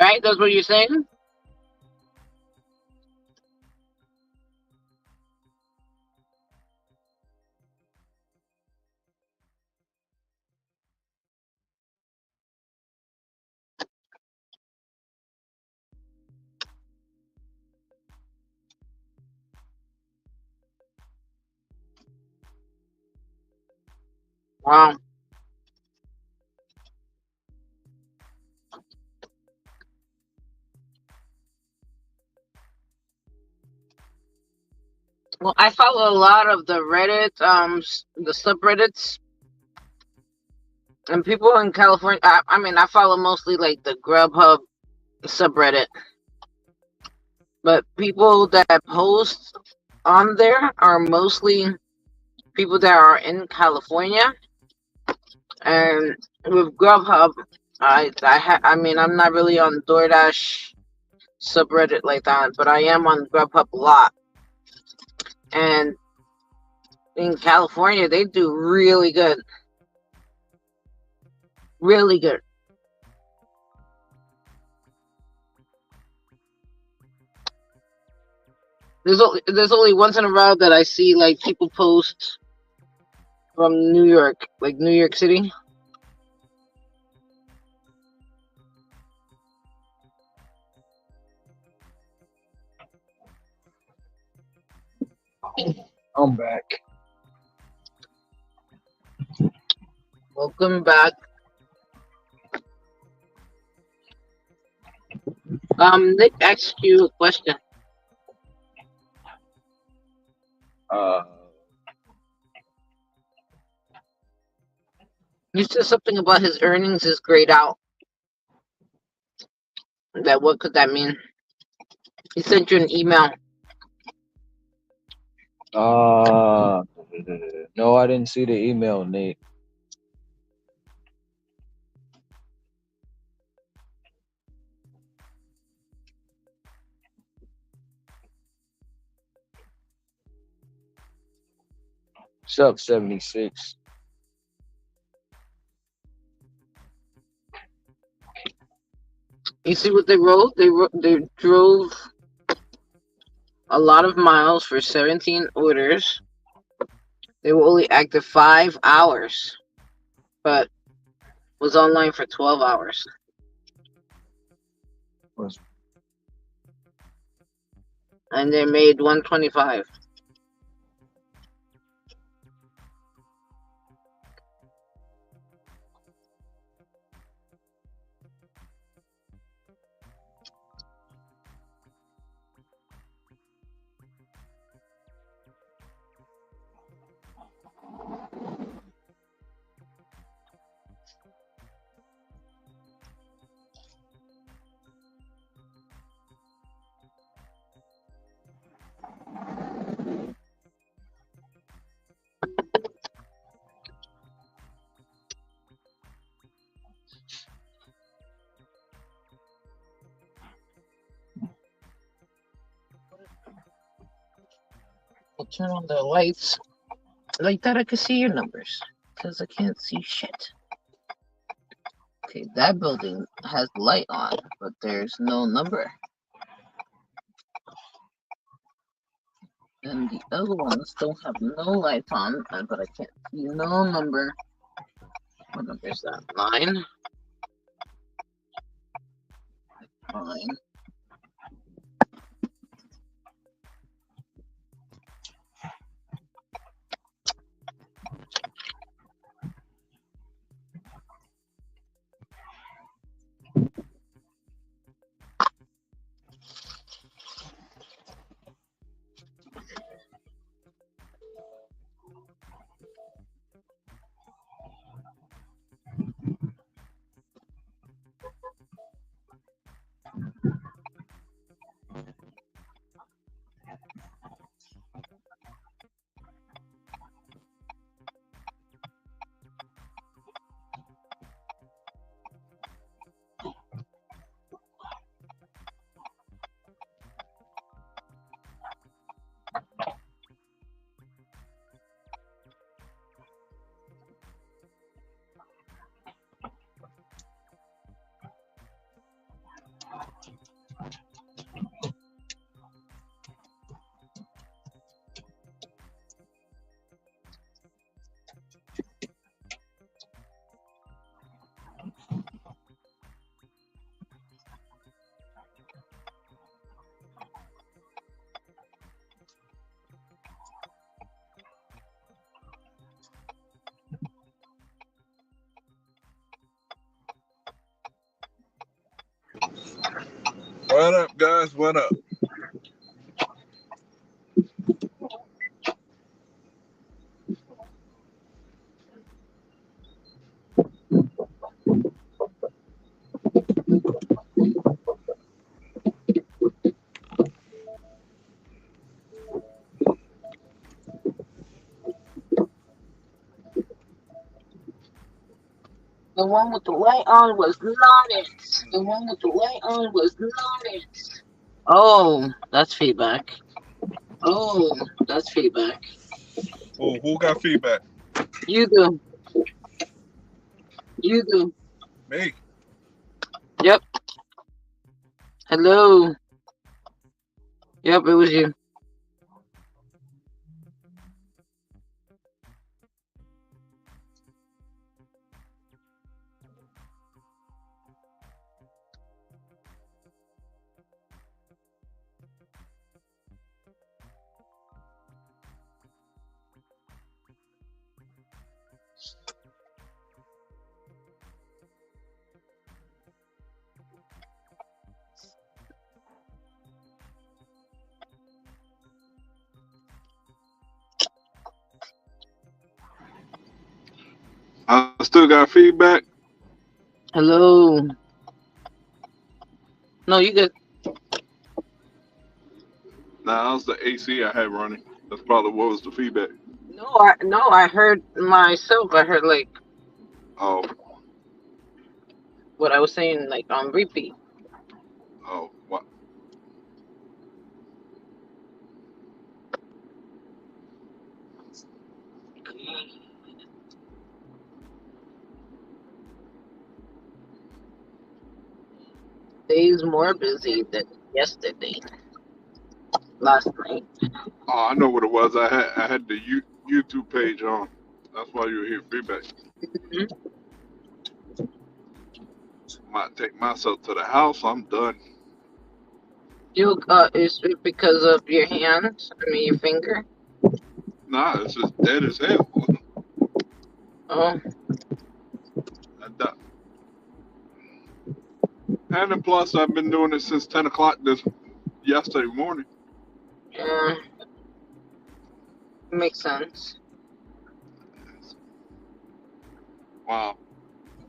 Speaker 3: Right? That's what you're saying? Wow. Well, I follow a lot of the Reddit, the subreddits, and people in California. I mean, I follow mostly like the Grubhub subreddit, but people that post on there are mostly people that are in California. And with Grubhub, I mean, I'm not really on DoorDash subreddit like that, but I am on Grubhub a lot. And in California, they do really good. Really good. There's only once in a while that I see like people post from New York, like New York City.
Speaker 9: I'm back.
Speaker 3: Welcome back. Nick asked you a question. You said something about his earnings is grayed out. That what could that mean? He sent you an email.
Speaker 9: No, I didn't see the email, Nate. Sub 76.
Speaker 3: You see what they wrote? They drove a lot of miles for 17 orders. They were only active 5 hours, but was online for 12 hours. And they made 125. I'll turn on the lights. Like that I can see your numbers. Because I can't see shit. Okay, that building has light on, but there's no number. And the other ones don't have no lights on, but I can't see no number. What number is that? 9? 9.
Speaker 4: What up, guys? What up?
Speaker 3: The one with the light on was not it. The one with the light on was not it. Oh, that's feedback. Oh, that's feedback.
Speaker 4: Oh, who got feedback?
Speaker 3: You do. You do.
Speaker 4: Me.
Speaker 3: Yep. Hello. Yep, it was you.
Speaker 4: I still got feedback.
Speaker 3: Hello. No, you good.
Speaker 4: Nah, that was the AC I had running. That's probably what was the feedback.
Speaker 3: No, I heard myself. I heard like
Speaker 4: Oh,
Speaker 3: what I was saying like on repeat.
Speaker 4: oh, what?
Speaker 3: Today's more busy than yesterday. Last night.
Speaker 4: Oh, I know what it was. I had the YouTube page on. That's why you hear feedback.
Speaker 3: Mm-hmm.
Speaker 4: Might take myself to the house. I'm done.
Speaker 3: Is it because of your hands? I mean, your finger?
Speaker 4: Nah, it's just dead as hell.
Speaker 3: Oh.
Speaker 4: And then plus, I've been doing it since 10 o'clock yesterday morning.
Speaker 3: Yeah. Makes sense.
Speaker 4: Wow.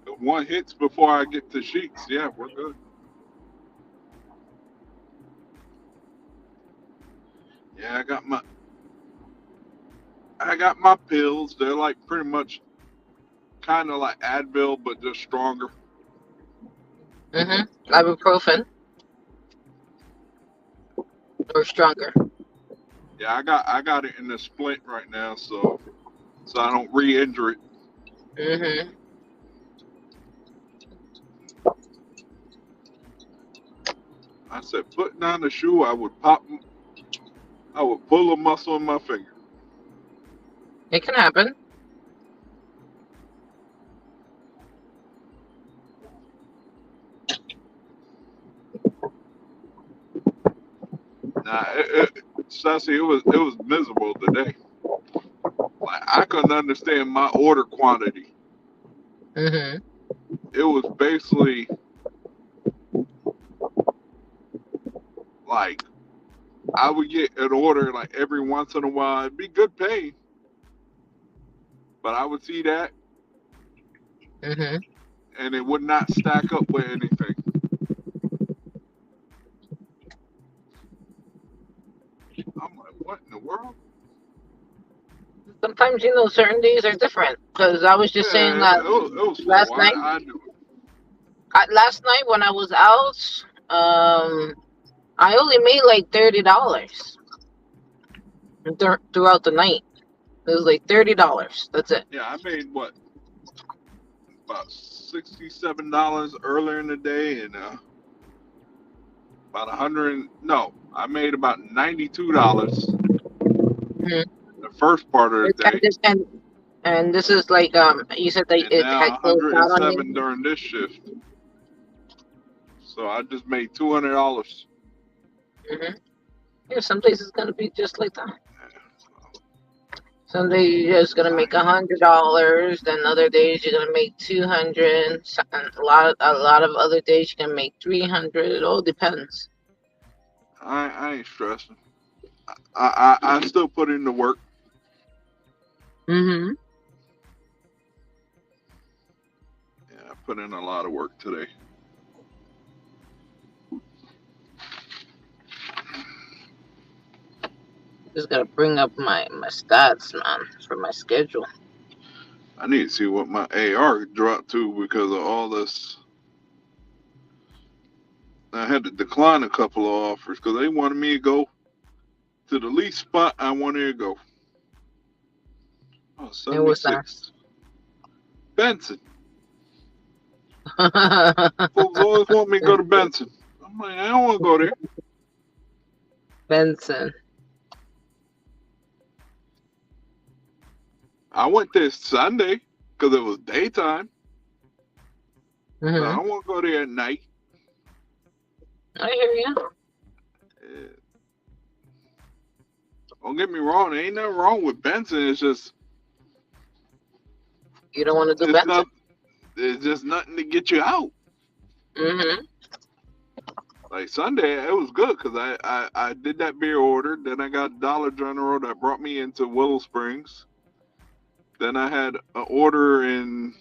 Speaker 4: If one hits before I get to sheets, yeah, we're good. Yeah, I got my pills. They're like pretty much kind of like Advil, but just stronger.
Speaker 3: Mm-hmm. Ibuprofen. Or stronger.
Speaker 4: Yeah, I got it in a splint right now, so I don't re-injure it.
Speaker 3: Mm-hmm.
Speaker 4: I said, put down the shoe, I would pull a muscle in my finger.
Speaker 3: It can happen.
Speaker 4: Nah, Sassy, it was miserable today. Like I couldn't understand my order quantity.
Speaker 3: Mm-hmm.
Speaker 4: It was basically like I would get an order like every once in a while. It'd be good pay, but I would see that
Speaker 3: Mm-hmm.
Speaker 4: and it would not stack up with anything. I'm like, what in the world?
Speaker 3: Sometimes, certain days are different. Because I was just saying
Speaker 4: Yeah,
Speaker 3: that
Speaker 4: it was slow.
Speaker 3: last night.
Speaker 4: I knew it.
Speaker 3: Last night when I was out, I only made like $30 throughout the night. It was like $30. That's it.
Speaker 4: Yeah, I made what about $67 earlier in the day and about 100. No, I made about $92
Speaker 3: Mm-hmm.
Speaker 4: the first part of the day,
Speaker 3: And this is like you said that
Speaker 4: and
Speaker 3: it had
Speaker 4: now
Speaker 3: closed out on
Speaker 4: 107
Speaker 3: you.
Speaker 4: during this shift. So I just made $200.
Speaker 3: Mm-hmm. Yeah, some days it's gonna be just like that. Some days you're just gonna make $100. Then other days you're gonna make 200. A lot of other days you can make 300. It all depends.
Speaker 4: I ain't stressing. I still put in the work.
Speaker 3: Mm-hmm.
Speaker 4: Yeah, I put in a lot of work today.
Speaker 3: Just gotta bring up my stats, man, for my schedule.
Speaker 4: I need to see what my AR dropped to because of all this. I had to decline a couple of offers because they wanted me to go to the least spot I wanted to go. Oh,
Speaker 3: And what's that?
Speaker 4: 76. Benson. Folks always want me to go to Benson. I'm like, I don't want to go there.
Speaker 3: Benson.
Speaker 4: I went there Sunday because it was daytime.
Speaker 3: Mm-hmm.
Speaker 4: So I don't want to go there at night.
Speaker 3: I hear you.
Speaker 4: Don't get me wrong. There ain't nothing wrong with Benson. It's just
Speaker 3: you don't want to do Benson.
Speaker 4: There's just nothing to get you out.
Speaker 3: Mm-hmm.
Speaker 4: Like Sunday, it was good because I did that beer order. Then I got Dollar General that brought me into Willow Springs. Then I had an order in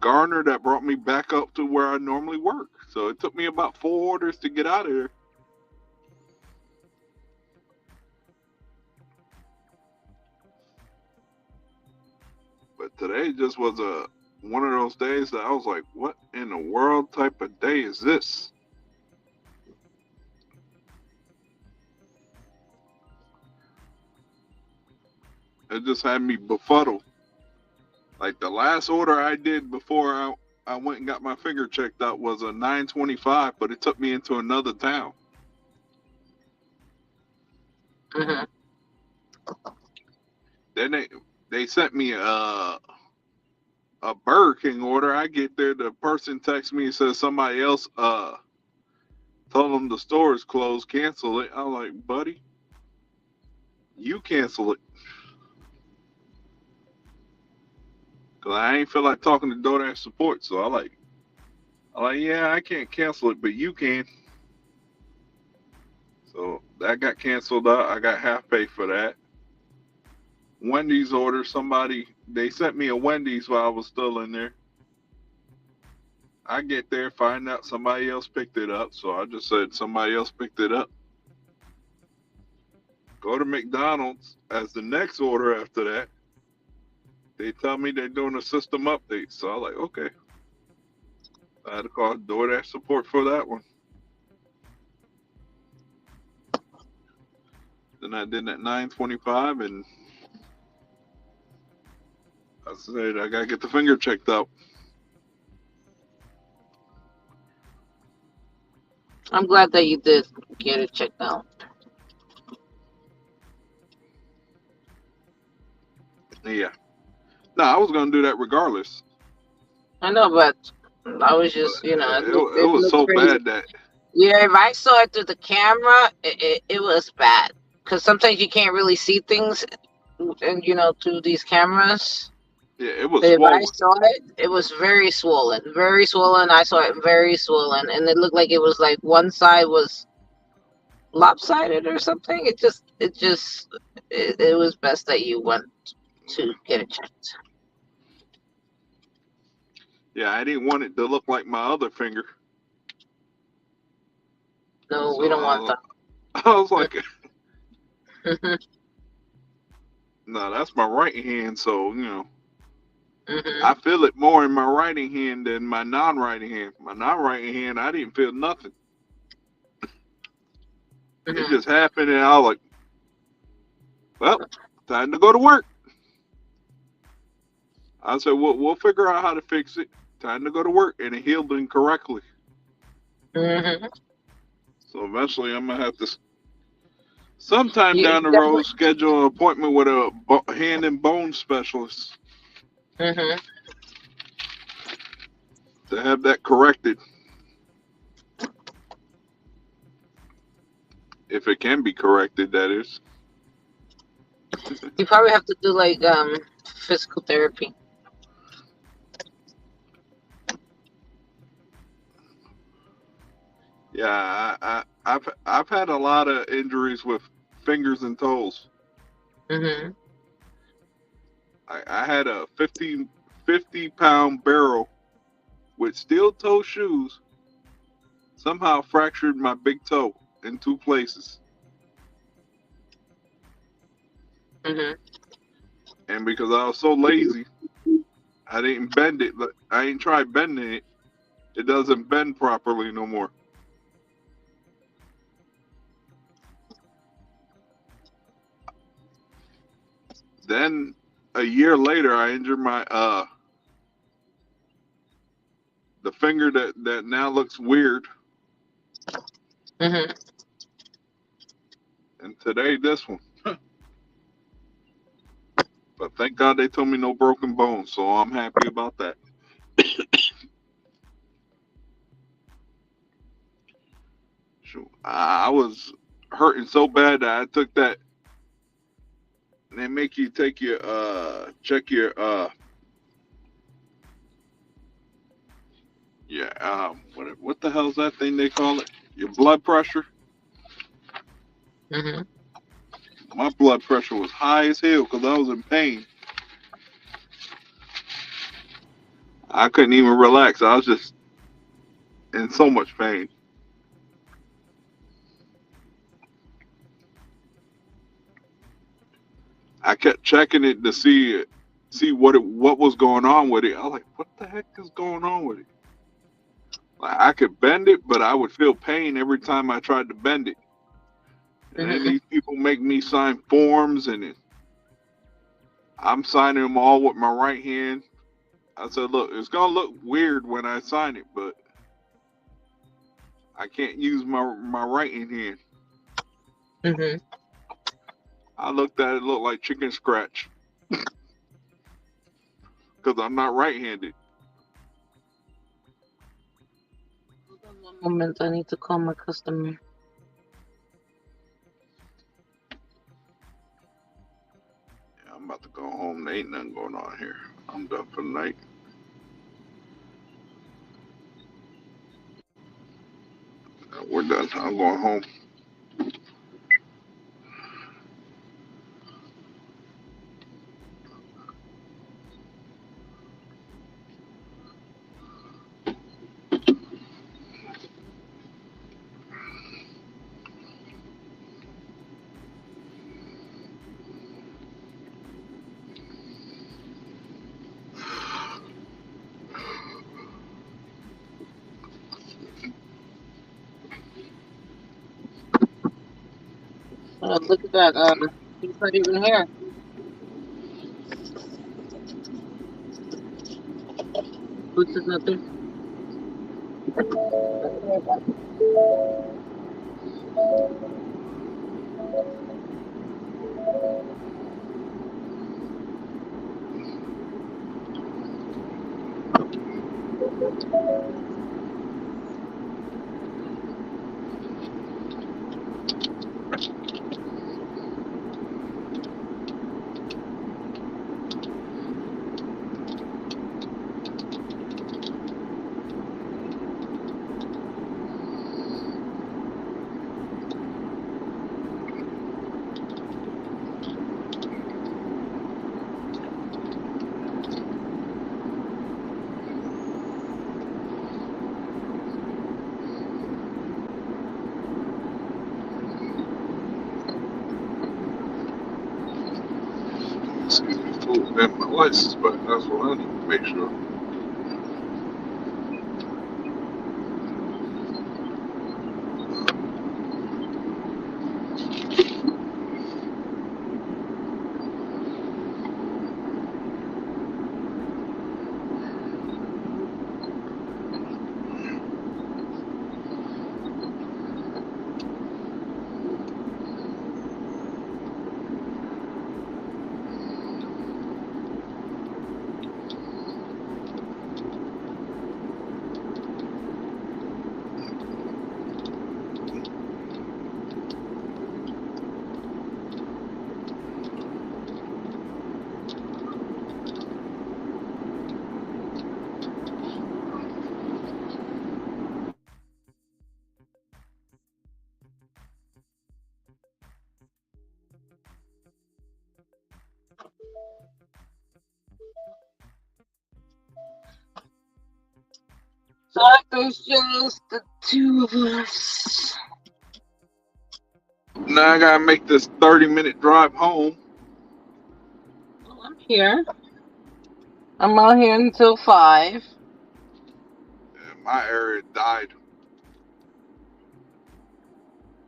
Speaker 4: Garner that brought me back up to where I normally work. So it took me about 4 orders to get out of here. But today just was one of those days that I was like, what in the world type of day is this? It just had me befuddled. Like the last order I did before I went and got my finger checked out was a 925, but it took me into another town.
Speaker 3: Mm-hmm.
Speaker 4: Then they sent me a Burger King order. I get there, the person texts me and says somebody else told them the store is closed, cancel it. I'm like, buddy, you cancel it. Cause I ain't feel like talking to DoorDash support, so I'm like, yeah, I can't cancel it, but you can. So that got canceled out. I got half pay for that. Wendy's order, they sent me a Wendy's while I was still in there. I get there, find out somebody else picked it up, so I just said somebody else picked it up. Go to McDonald's as the next order after that. They tell me they're doing a system update, so I'm like, okay. I had to call DoorDash support for that one. Then I did at 9:25, and I said I gotta get the finger checked out.
Speaker 3: I'm glad that you did get it checked out.
Speaker 4: Yeah. No, I was gonna do that regardless.
Speaker 3: I know, but I was
Speaker 4: But
Speaker 3: just, it
Speaker 4: it was
Speaker 3: looked
Speaker 4: so
Speaker 3: pretty.
Speaker 4: bad that
Speaker 3: Yeah, if I saw it through the camera, it was bad. Because sometimes you can't really see things, and through these cameras.
Speaker 4: it was
Speaker 3: But if I
Speaker 4: swollen.
Speaker 3: saw it, it was very swollen, very swollen. I saw it very swollen, and it looked like it was like one side was lopsided or something. It was best that you went to get it checked.
Speaker 4: Yeah, I didn't want it to look like my other finger.
Speaker 3: No,
Speaker 4: So
Speaker 3: we don't want that.
Speaker 4: I was like, no, that's my right hand. So I feel it more in my right hand than my non-right hand. My non-right hand, I didn't feel nothing. It just happened, and I was like, well, time to go to work. I said, we'll figure out how to fix it. Time to go to work, and it healed incorrectly. So eventually, I'm gonna have to, sometime down the road, schedule an appointment with a hand and bone specialist to have that corrected, if it can be corrected. That is.
Speaker 3: You probably have to do like physical therapy.
Speaker 4: Yeah, I've had a lot of injuries with fingers and toes. I had a 50-pound barrel with steel toe shoes. Somehow fractured my big toe in 2 places. And because I was so lazy, I didn't bend it. I ain't tried bending it. It doesn't bend properly no more. Then a year later, I injured my the finger that now looks weird. And today, this one. But thank God they told me no broken bones, so I'm happy about that. I was hurting so bad that I took that. They make you take your check your what the hell's that thing they call it? Your blood pressure. My blood pressure was high as hell because I was in pain. I couldn't even relax. I was just in so much pain. I kept checking it to see what was going on with it. I was like, what the heck is going on with it? Like, I could bend it, but I would feel pain every time I tried to bend it. And then these people make me sign forms, and I'm signing them all with my right hand. I said, look, it's gonna look weird when I sign it, but I can't use my right hand. I looked at it, looked like chicken scratch because I'm not right-handed.
Speaker 3: Hold on one moment, I need to call my customer.
Speaker 4: Yeah, I'm about to go home. There ain't nothing going on here. I'm done for the night. We're done. I'm going home.
Speaker 3: Oh, look at that. He's not even here. Boots is not there.
Speaker 4: Excuse me, food and my license, but that's what I need to make sure.
Speaker 3: So there's just the two of us.
Speaker 4: Now I gotta make this 30-minute drive home.
Speaker 3: Well, I'm here. I'm out here until 5.
Speaker 4: And my area died.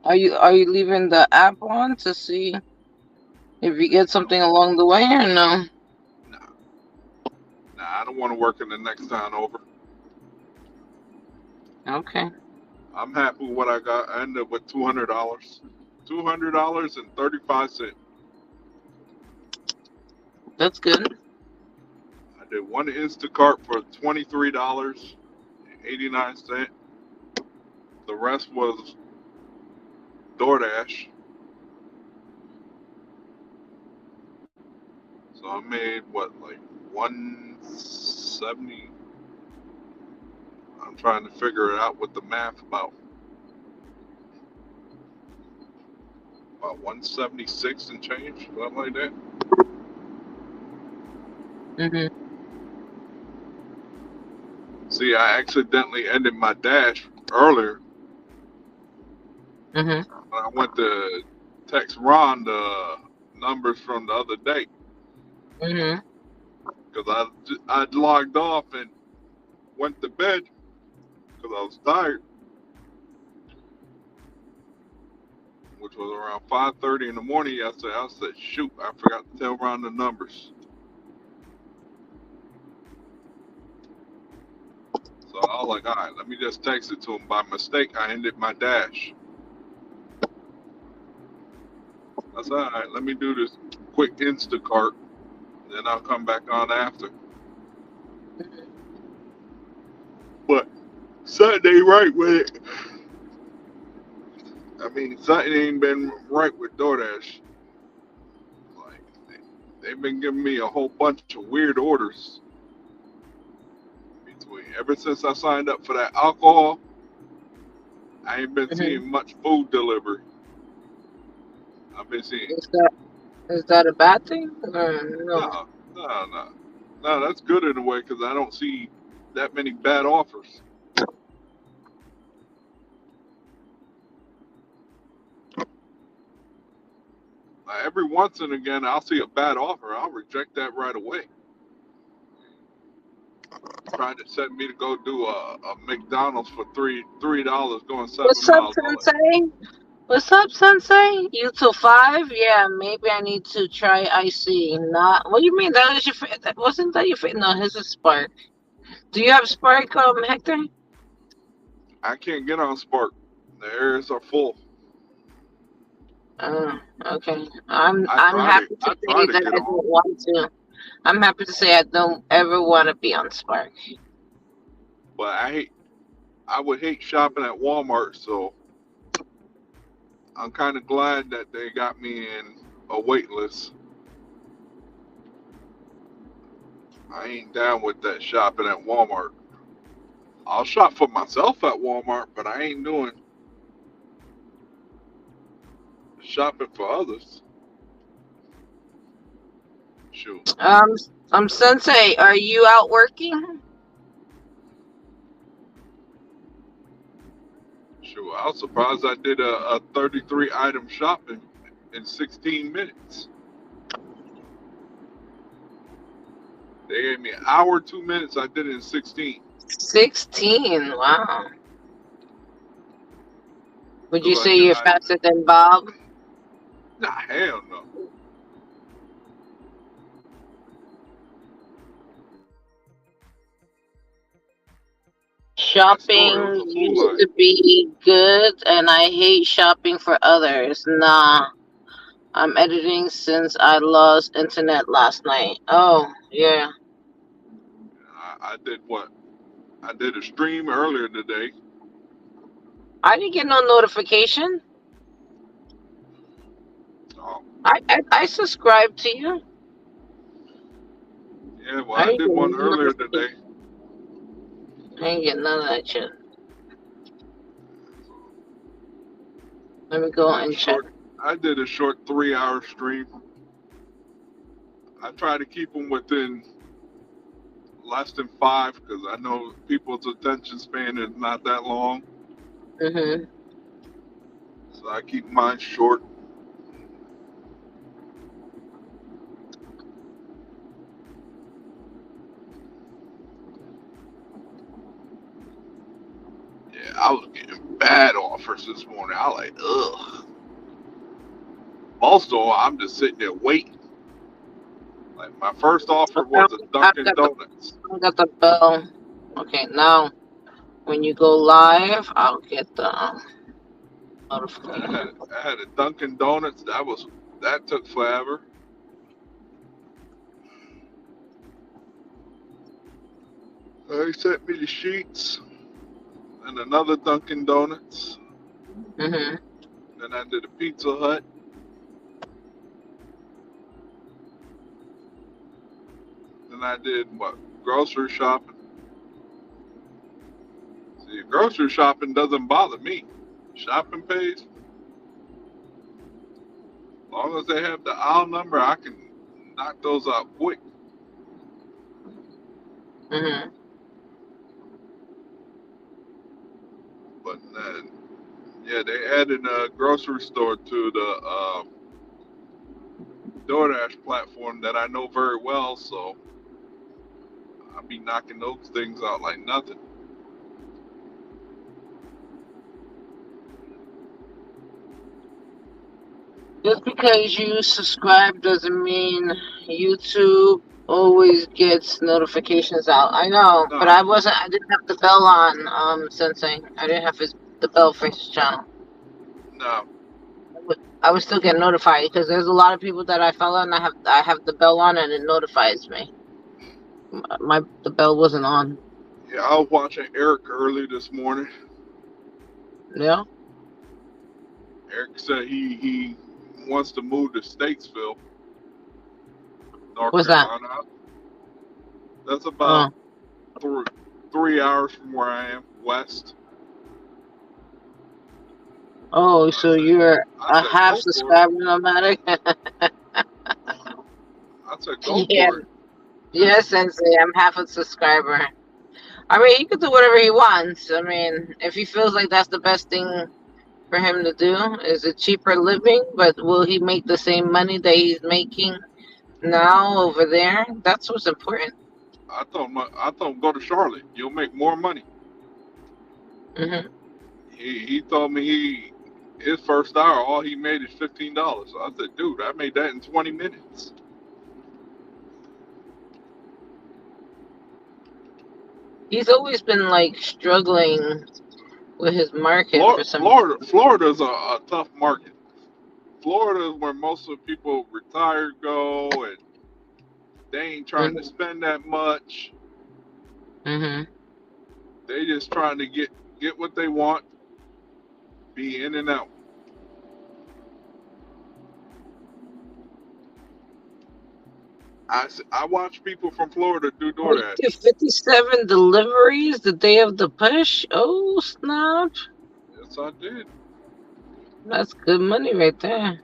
Speaker 3: Are you leaving the app on to see if you get something along the way or no?
Speaker 4: Nah, I don't want to work in the next town over.
Speaker 3: Okay.
Speaker 4: I'm happy with what I got. I ended up with $200. $200.35.
Speaker 3: That's good.
Speaker 4: I did one Instacart for $23.89. The rest was DoorDash. So I made what, like 170? I'm trying to figure it out with the math about 176 and change, something like that.
Speaker 3: Mhm.
Speaker 4: See, I accidentally ended my dash earlier.
Speaker 3: Mhm.
Speaker 4: I went to text Ron the numbers from the other day
Speaker 3: Mhm.
Speaker 4: because I'd logged off and went to bed because I was tired, which was around 5:30 in the morning yesterday. I said, shoot, I forgot to tell Ron the numbers. So I was like, all right, let me just text it to him. By mistake, I ended my dash. I said, all right, let me do this quick Instacart, then I'll come back on after. But something ain't right with it. I mean, something ain't been right with DoorDash. Like, they've been giving me a whole bunch of weird orders. Ever since I signed up for that alcohol, I ain't been
Speaker 3: Mhm.
Speaker 4: seeing much food delivery. I've been seeing
Speaker 3: Is that a bad thing? No.
Speaker 4: no. That's good in a way because I don't see that many bad offers. Every once and again, I'll see a bad offer. I'll reject that right away. Trying to set me to go do a McDonald's for $3 going 7
Speaker 3: What's up,
Speaker 4: miles.
Speaker 3: Sensei? What's up, Sensei? You till 5? Yeah, maybe I need to try IC. Not. What do you mean? That was your. That wasn't that your. No, his is Spark. Do you have Spark, Hector?
Speaker 4: I can't get on Spark. The areas are full.
Speaker 3: Okay. I'm
Speaker 4: I
Speaker 3: happy to say
Speaker 4: tried to
Speaker 3: that
Speaker 4: get
Speaker 3: I
Speaker 4: on,
Speaker 3: don't want to. I'm happy to say I don't ever want to be on Spark.
Speaker 4: but I would hate shopping at Walmart, so I'm kind of glad that they got me in a wait list. I ain't down with that shopping at Walmart. I'll shop for myself at Walmart, but I ain't doing shopping for others. Shoot.
Speaker 3: Sensei, are you out working?
Speaker 4: Sure, I was surprised I did a 33 item shopping in 16 minutes. They gave me an hour, 2 minutes. I did it in 16.
Speaker 3: 16. Wow. Would you
Speaker 4: Cause
Speaker 3: say you're faster than Bob?
Speaker 4: Nah, hell no.
Speaker 3: Shopping used to be good, and I hate shopping for others. Nah. I'm editing since I lost internet last night. Oh, yeah.
Speaker 4: I did what? I did a stream earlier today.
Speaker 3: I didn't get no notification.
Speaker 4: Oh.
Speaker 3: I subscribed to you.
Speaker 4: Yeah, well, I did one earlier today.
Speaker 3: I ain't get none of that shit. Let me go and check.
Speaker 4: I did a short 3-hour stream. I try to keep them within less than 5 because I know people's attention span is not that long.
Speaker 3: Mm-hmm.
Speaker 4: So I keep mine short. Yeah, I was getting bad offers this morning. I was like, ugh. Also, I'm just sitting there waiting. Like my first offer was a Dunkin' Donuts.
Speaker 3: I got the bell. Okay, now when you go live, I'll get the notification.
Speaker 4: I had a Dunkin' Donuts. That took forever. They sent me the sheets and another Dunkin' Donuts.
Speaker 3: Mm-hmm.
Speaker 4: Then I did a Pizza Hut. Then I did what? Grocery shopping. See, grocery shopping doesn't bother me. Shopping pays. As long as they have the aisle number, I can knock those out quick.
Speaker 3: Mm-hmm.
Speaker 4: But then, yeah, they added a grocery store to the DoorDash platform that I know very well, so I'll be knocking those things out like nothing.
Speaker 3: Just because you subscribe doesn't mean YouTube always gets notifications out. I know,
Speaker 4: No.
Speaker 3: but I didn't have the bell on, Sensei. I didn't have the bell for his channel.
Speaker 4: No.
Speaker 3: I would still get notified because there's a lot of people that I follow and I have the bell on and it notifies me. The bell wasn't on.
Speaker 4: Yeah, I was watching Eric early this morning.
Speaker 3: Yeah.
Speaker 4: Eric said he wants to move to Statesville, North Carolina.
Speaker 3: That?
Speaker 4: That's about 3 hours from where I am, west.
Speaker 3: Oh, so you're a half subscriber nomadic?
Speaker 4: I said, go for it.
Speaker 3: Yes, Sensei, I'm half a subscriber. I mean, he could do whatever he wants. I mean, if he feels like that's the best thing for him to do, is it cheaper living, but will he make the same money that he's making now over there? That's what's important.
Speaker 4: I told him go to Charlotte. You'll make more money.
Speaker 3: Mm-hmm.
Speaker 4: He told me his first hour, all he made is $15. So I said, dude, I made that in 20 minutes.
Speaker 3: He's always been like struggling with his market for some reason.
Speaker 4: Florida's a tough market. Florida is where most of the people retired go, and they ain't trying to spend that much.
Speaker 3: Mm-hmm.
Speaker 4: They just trying to get what they want, be in and out. I watch people from Florida do
Speaker 3: Oh, you
Speaker 4: DoorDash.
Speaker 3: did 57 deliveries the day of the push? Oh, snap.
Speaker 4: Yes, I did.
Speaker 3: That's good money right there.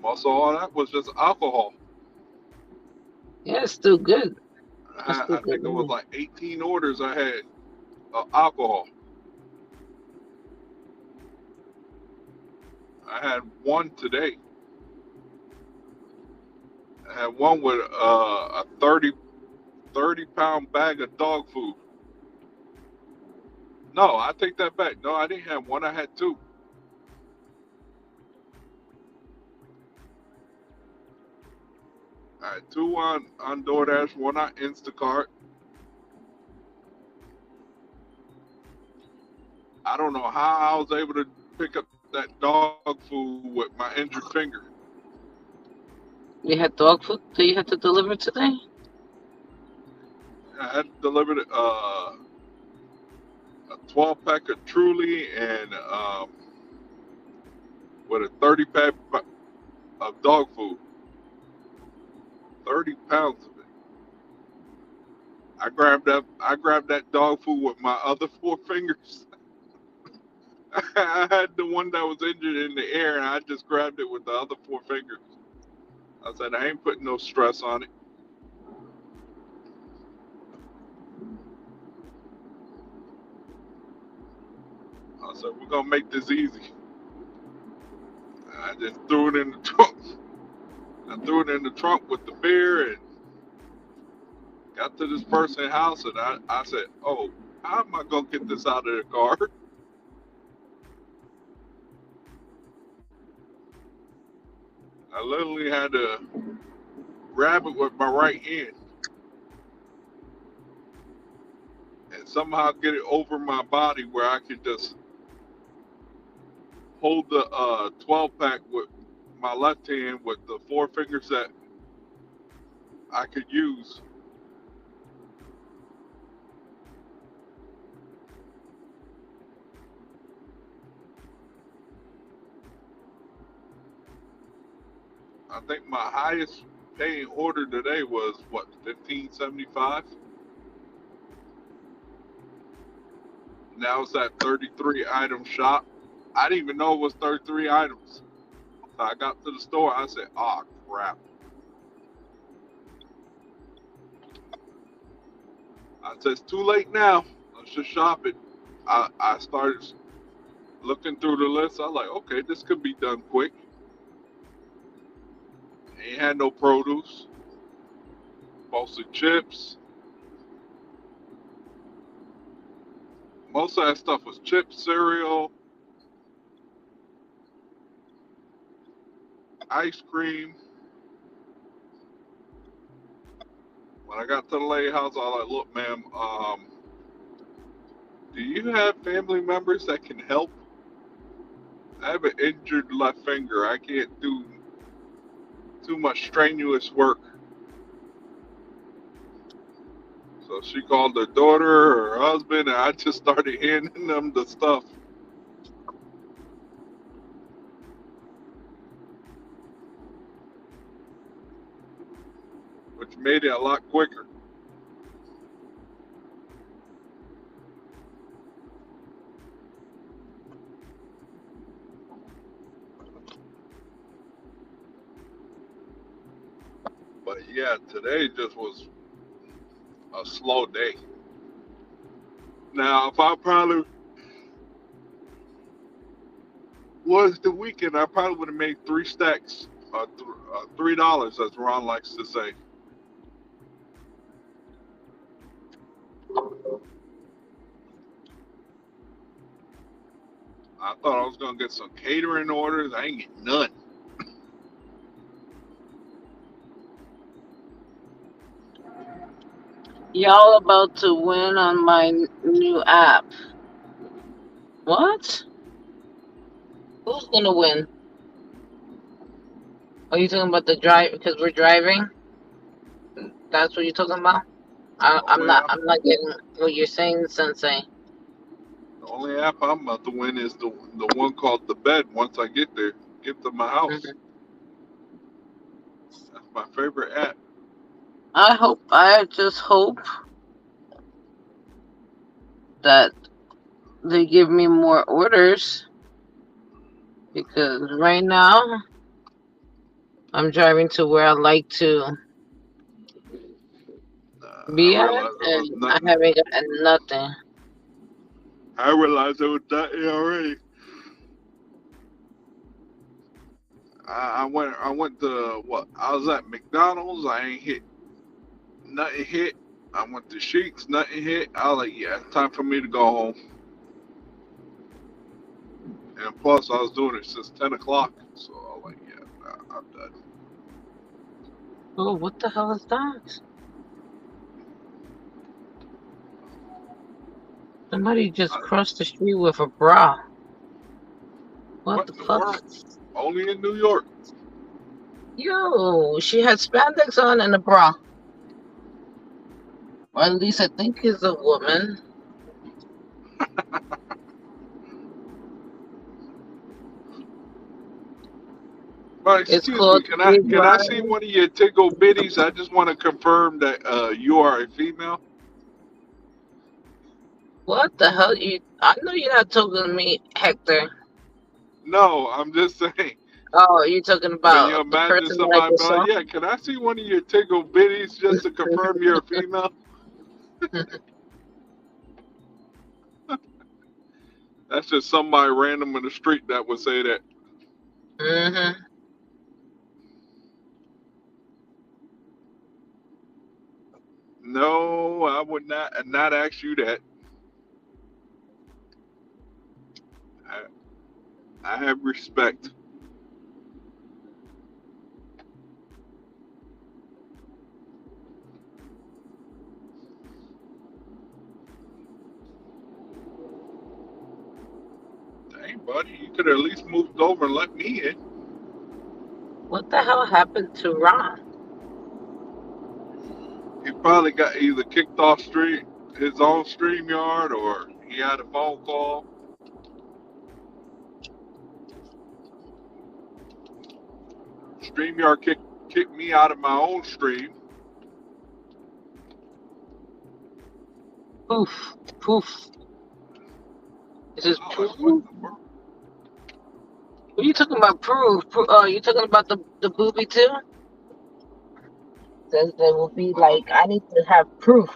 Speaker 4: Most of all that was just alcohol.
Speaker 3: Yeah, it's still good.
Speaker 4: I think it was like 18 orders I had of alcohol. I had one today. I had one with a 30-pound bag of dog food. No, I take that back. No, I didn't have one. I had two. I had two on DoorDash, one on Instacart. I don't know how I was able to pick up that dog food with my injured finger.
Speaker 3: You had dog food that you had to deliver today?
Speaker 4: I had delivered a 12-pack of Truly and with a 30-pack of dog food. 30 pounds of it. I grabbed that dog food with my other four fingers. I had the one that was injured in the air, and I just grabbed it with the other four fingers. I said, I ain't putting no stress on it. I said, we're gonna make this easy. I just threw it in the trunk. I threw it in the trunk with the beer and got to this person's house, and I said, oh, how am I gonna get this out of the car? I literally had to grab it with my right hand and somehow get it over my body where I could just hold the 12-pack with my left hand with the four fingers that I could use. I think my highest paying order today was what, $15.75. Now it's at 33 item shop. I didn't even know it was 33 items. So I got to the store. I said, "Oh crap!" I said, "It's too late now. Let's just shop it." I started looking through the list. I was like, "Okay, this could be done quick." Ain't had no produce. Mostly chips. Most of that stuff was chips, cereal, ice cream. When I got to the lady house, I was like, "Look, ma'am, do you have family members that can help? I have an injured left finger. I can't do too much strenuous work." So she called her daughter, her husband, and I just started handing them the stuff, which made it a lot quicker. But yeah, today just was a slow day. Now, if I probably was the weekend, I probably would have made 3 stacks, $3, as Ron likes to say. I thought I was gonna get some catering orders. I ain't getting none.
Speaker 3: Y'all about to win on my new app. What? Who's gonna win? Are you talking about the drive because we're driving? That's what you're talking about? I'm
Speaker 4: Only
Speaker 3: not.
Speaker 4: app,
Speaker 3: I'm not getting what you're saying, Sensei.
Speaker 4: the only app I'm about to win is the one called the bed. Once I get there, get to my house. That's my favorite app.
Speaker 3: I just hope that they give me more orders because right now I'm driving to where I like to be
Speaker 4: I
Speaker 3: at,
Speaker 4: realized there was
Speaker 3: and I
Speaker 4: nothing.
Speaker 3: haven't gotten nothing.
Speaker 4: I realized there was nothing already. I went to what? I was at McDonald's. I ain't hit nothing hit. I went to Sheets. Nothing hit. I was like, yeah, it's time for me to go home. And plus, I was doing it since 10 o'clock. So I was like, yeah, nah, I'm done.
Speaker 3: Oh, what the hell is that? Somebody just crossed the street with a bra. What the
Speaker 4: in the
Speaker 3: fuck?
Speaker 4: world? Only in New York.
Speaker 3: Yo, she had spandex on and a bra. Or at least I think it's a woman.
Speaker 4: But
Speaker 3: It's
Speaker 4: excuse me,
Speaker 3: called
Speaker 4: can I see one of your tickle bitties? I just want to confirm that you are a female.
Speaker 3: What the hell? I know you're not talking to me, Hector.
Speaker 4: No, I'm just saying.
Speaker 3: Oh, you're talking
Speaker 4: Can you
Speaker 3: about the
Speaker 4: imagine
Speaker 3: person that I
Speaker 4: somebody
Speaker 3: just
Speaker 4: be
Speaker 3: saw?
Speaker 4: like, yeah, can I see one of your tickle bitties just to confirm you're a female? That's just somebody random in the street that would say that.
Speaker 3: Mm-hmm.
Speaker 4: No, I would not ask you that. I have respect. Dang, buddy, you could have at least moved over and let me in.
Speaker 3: What the hell happened to Ron?
Speaker 4: He probably got either kicked off his own StreamYard, or he had a phone call. StreamYard kicked me out of my own stream.
Speaker 3: Poof, poof. Is this
Speaker 4: Oh,
Speaker 3: proof?
Speaker 4: like, what the world?
Speaker 3: What are you talking about? Proof? You talking about the booby too? Says there will be like I need to have proof.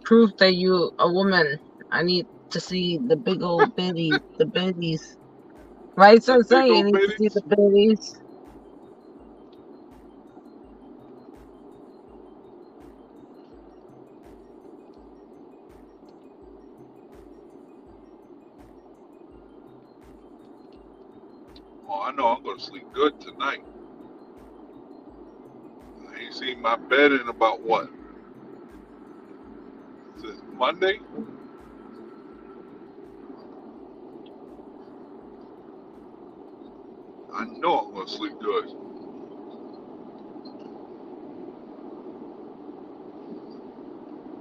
Speaker 3: Proof that you a woman. I need to see the big old bitties, the bitties. Right,
Speaker 4: The
Speaker 3: Sensei?
Speaker 4: big
Speaker 3: You
Speaker 4: old
Speaker 3: need to see
Speaker 4: bitties?
Speaker 3: the bitties.
Speaker 4: Oh, I know I'm going to sleep good tonight. I ain't seen my bed in about what? Since Monday? I know I'm going to sleep good.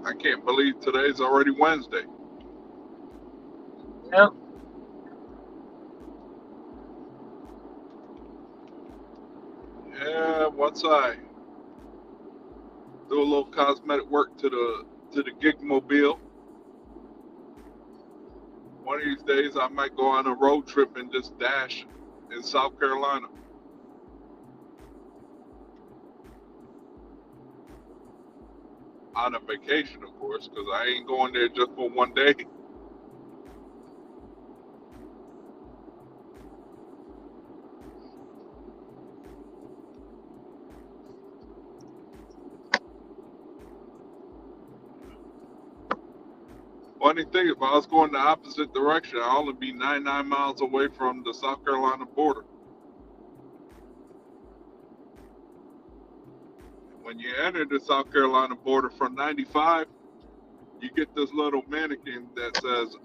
Speaker 4: I can't believe today's already Wednesday.
Speaker 3: Yep.
Speaker 4: Yeah, once I do a little cosmetic work to the gig mobile, one of these days I might go on a road trip and just dash in South Carolina. On a vacation, of course, because I ain't going there just for one day. funny thing, if I was going the opposite direction, I'd only be 99 miles away from the South Carolina border. When you enter the South Carolina border from 95, you get this little mannequin that says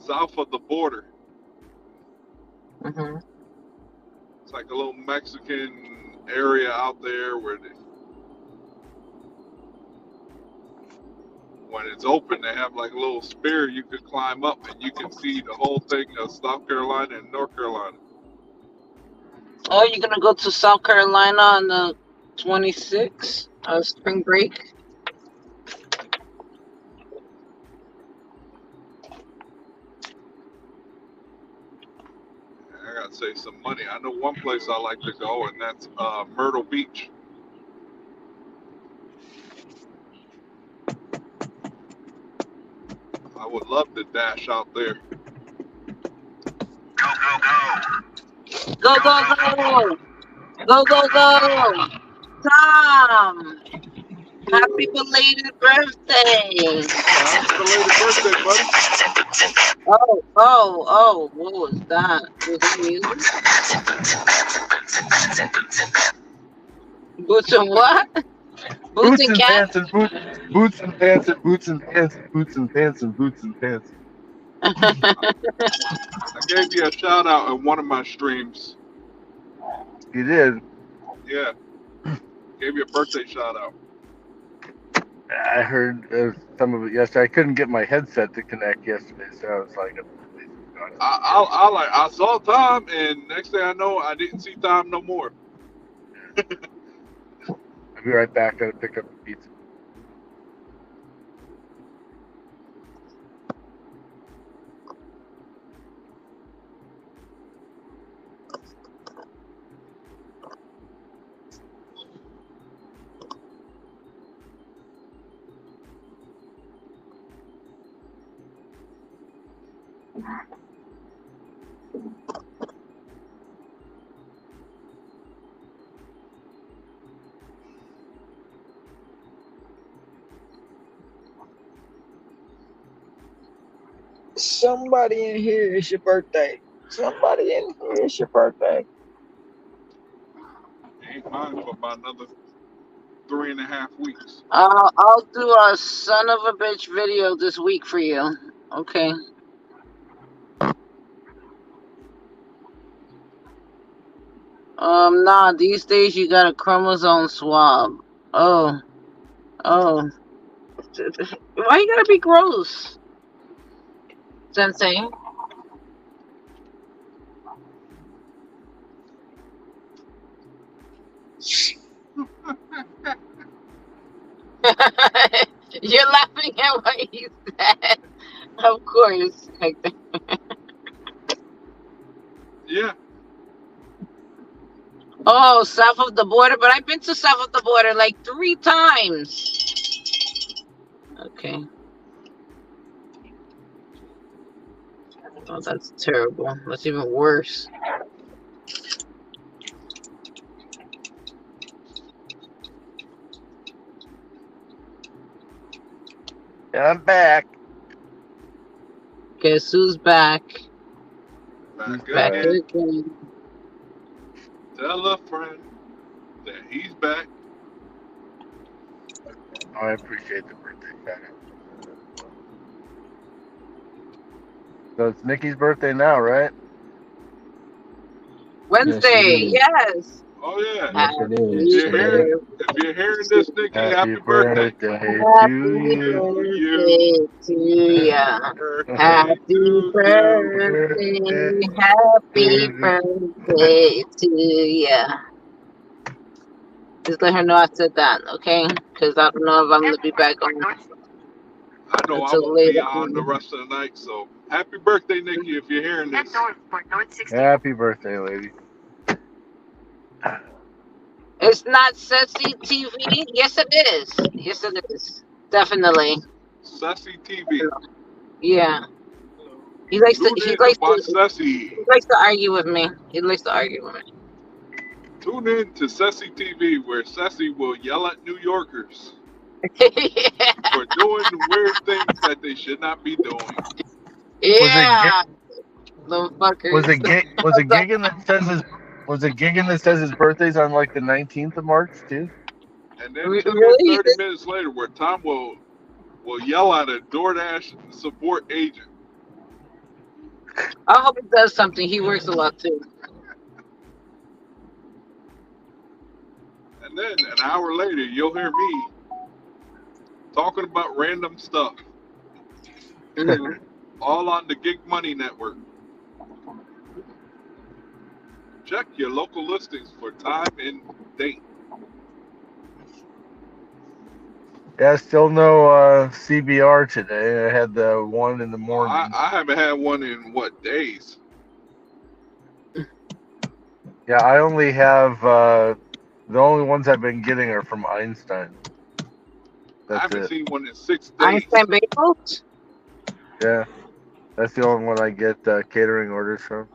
Speaker 4: south of the border.
Speaker 3: Mm-hmm.
Speaker 4: It's like a little Mexican area out there where when it's open, they have like a little spear you could climb up and you can see the whole thing of South Carolina and North Carolina.
Speaker 3: Oh, you're gonna go to South Carolina on the 26th of spring break?
Speaker 4: I gotta save some money. I know one place I like to go, and that's Myrtle Beach. I would love to dash out there.
Speaker 13: Go, go, go.
Speaker 3: Go, go, go! Go, go, go! Tom! Happy belated birthday!
Speaker 4: Happy belated birthday, buddy.
Speaker 3: Oh, what was that? Was that music? Boots and what? Boots and cats?
Speaker 14: and boots, boots and pants and boots and pants and boots and pants and boots and pants.
Speaker 4: I gave you a shout out in one of my streams.
Speaker 14: You did.
Speaker 4: Yeah. Gave you a birthday shout out.
Speaker 14: I heard some of it yesterday. I couldn't get my headset to connect yesterday, so I was like,
Speaker 4: I saw Tom, and next thing I know, I didn't see Tom no more.
Speaker 14: I'll be right back. Gotta pick up the pizza.
Speaker 9: Somebody in here, it's your birthday. Somebody in here, it's your birthday.
Speaker 4: Ain't mine for about another 3.5 weeks.
Speaker 3: I'll do a son of a bitch video this week for you. Okay. Nah, these days you got a chromosome swab. Oh. Why you gotta be gross? Sensei? You're laughing at what he said. Of course.
Speaker 4: Yeah.
Speaker 3: Oh, south of the border, but I've been to south of the border like 3 times. Okay. Oh, that's terrible. That's even worse.
Speaker 14: I'm back.
Speaker 3: Guess who's back?
Speaker 4: Back
Speaker 3: again.
Speaker 4: Tell a friend that he's back.
Speaker 14: Oh, I appreciate the birthday shout out. So it's Nikki's birthday now, right?
Speaker 3: Wednesday, yes.
Speaker 4: Oh yeah.
Speaker 9: Yes, it is.
Speaker 4: If you're hearing this, Nikki, happy birthday.
Speaker 14: Happy
Speaker 3: birthday to ya. Happy birthday to ya. Just let her know I said that, okay? Because I don't know if I'm gonna be back on.
Speaker 4: I know I won't be on the rest of the night, so happy birthday, Nikki, if you're hearing this.
Speaker 14: Happy birthday, lady.
Speaker 3: It's not Sassy TV. Yes, it is. Yes, it is. Definitely.
Speaker 4: Sassy TV.
Speaker 3: Yeah. He likes to argue with me. He likes to argue with me.
Speaker 4: Tune in to Sassy TV, where Sassy will yell at New Yorkers. for doing weird things that they should not be doing.
Speaker 14: Was it
Speaker 3: Yeah, the
Speaker 14: was
Speaker 3: fuckers.
Speaker 14: it Gigan that says his birthday's on like the 19th of March too?
Speaker 4: And then 20 or
Speaker 3: Really?
Speaker 4: 30 minutes later, where Tom will yell at a DoorDash support agent.
Speaker 3: I hope he does something. He works a lot too.
Speaker 4: And then an hour later, you'll hear me talking about random stuff,
Speaker 3: Mhm.
Speaker 4: all on the Gig Money Network. Check your local listings for time and date.
Speaker 14: Yeah, still no CBR today. I had the one in the
Speaker 4: Well,
Speaker 14: morning.
Speaker 4: I haven't had one in what, days?
Speaker 14: Yeah, I only have the only ones I've been getting are from Einstein.
Speaker 4: I
Speaker 14: That's
Speaker 4: haven't
Speaker 14: it.
Speaker 4: seen one in 6 days.
Speaker 3: Einstein Bagels?
Speaker 14: Yeah, that's the only one I get catering orders from.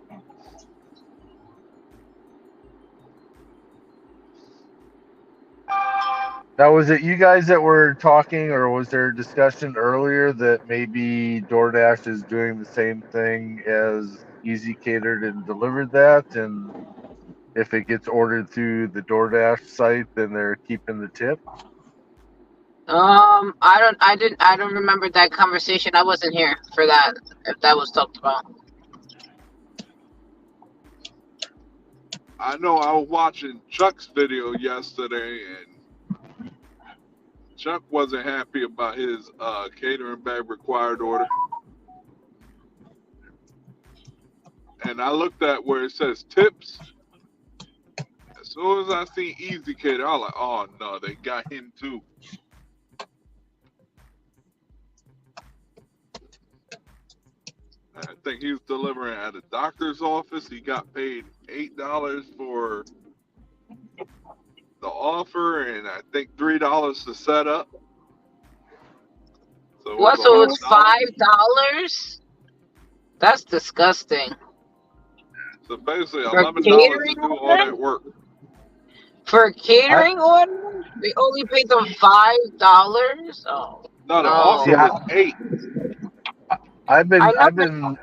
Speaker 14: Now, was it you guys that were talking, or was there discussion earlier that maybe DoorDash is doing the same thing as Easy Catered and Delivered that, and if it gets ordered through the DoorDash site, then they're keeping the tip?
Speaker 3: I don't remember that conversation. I wasn't here for that. If that was talked about.
Speaker 4: I know I was watching Chuck's video yesterday, and Chuck wasn't happy about his catering bag required order. And I looked at where it says tips. As soon as I see Easy Cater, I was like, oh no, they got him too. I think he was delivering at a doctor's office. He got paid $8 for the offer, and I think $3 to set up. So it
Speaker 3: What?
Speaker 4: was
Speaker 3: So it's
Speaker 4: $11.
Speaker 3: $5? That's disgusting.
Speaker 4: So basically,
Speaker 3: For
Speaker 4: $11 to
Speaker 3: catering
Speaker 4: do all
Speaker 3: order?
Speaker 4: that work.
Speaker 3: For a catering order, they only paid them $5. Oh
Speaker 4: No, the
Speaker 3: no!
Speaker 4: offer was $8.
Speaker 14: I've been
Speaker 3: I know.
Speaker 14: I've been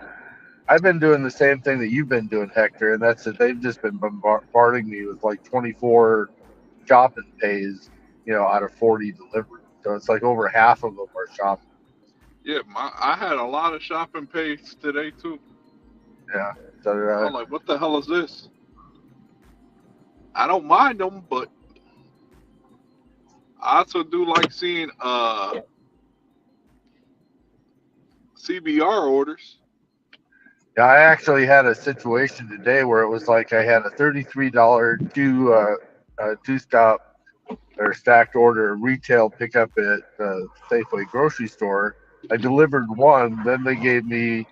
Speaker 14: I've been doing the same thing that you've been doing, Hector, and that's that they've just been bombarding me with like 24 shopping pays, out of 40 deliveries. So it's like over half of them are shopping.
Speaker 4: Yeah, I had a lot of shopping pays today too.
Speaker 14: Yeah. So
Speaker 4: I'm like, what the hell is this? I don't mind them, but I also do like seeing CBR orders.
Speaker 14: yeah, I actually had a situation today where it was like I had a $33 two stop or stacked order retail pickup at Safeway grocery store. I delivered one, then they gave me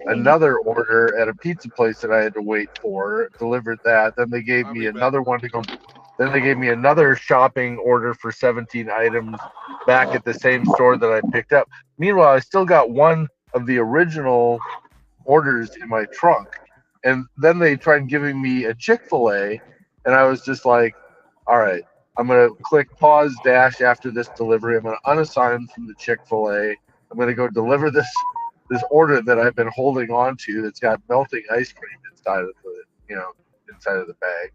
Speaker 14: another order at a pizza place that I had to wait for, delivered that. Then they gave
Speaker 4: I'll
Speaker 14: me
Speaker 4: be back.
Speaker 14: another one to go. Then they gave me another shopping order for 17 items back at the same store that I picked up. Meanwhile, I still got one of the original orders in my trunk. And then they tried giving me a Chick-fil-A, and I was just like, all right, I'm going to click pause dash after this delivery. I'm going to unassign from the Chick-fil-A. I'm going to go deliver this order that I've been holding on to that's got melting ice cream inside of the bag.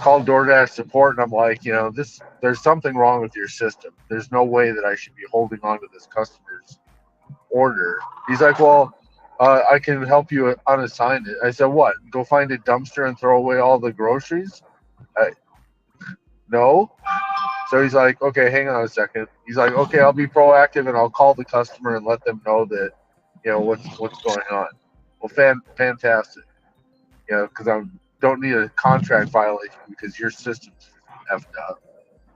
Speaker 14: Called DoorDash support, and I'm like, there's something wrong with your system. There's no way that I should be holding on to this customer's order. He's like, well, I can help you unassign it. I said, what? Go find a dumpster and throw away all the groceries? No. So he's like, okay, hang on a second. He's like, okay, I'll be proactive and I'll call the customer and let them know that, what's going on. Well, fantastic. Because I don't need a contract violation because your system's effed up.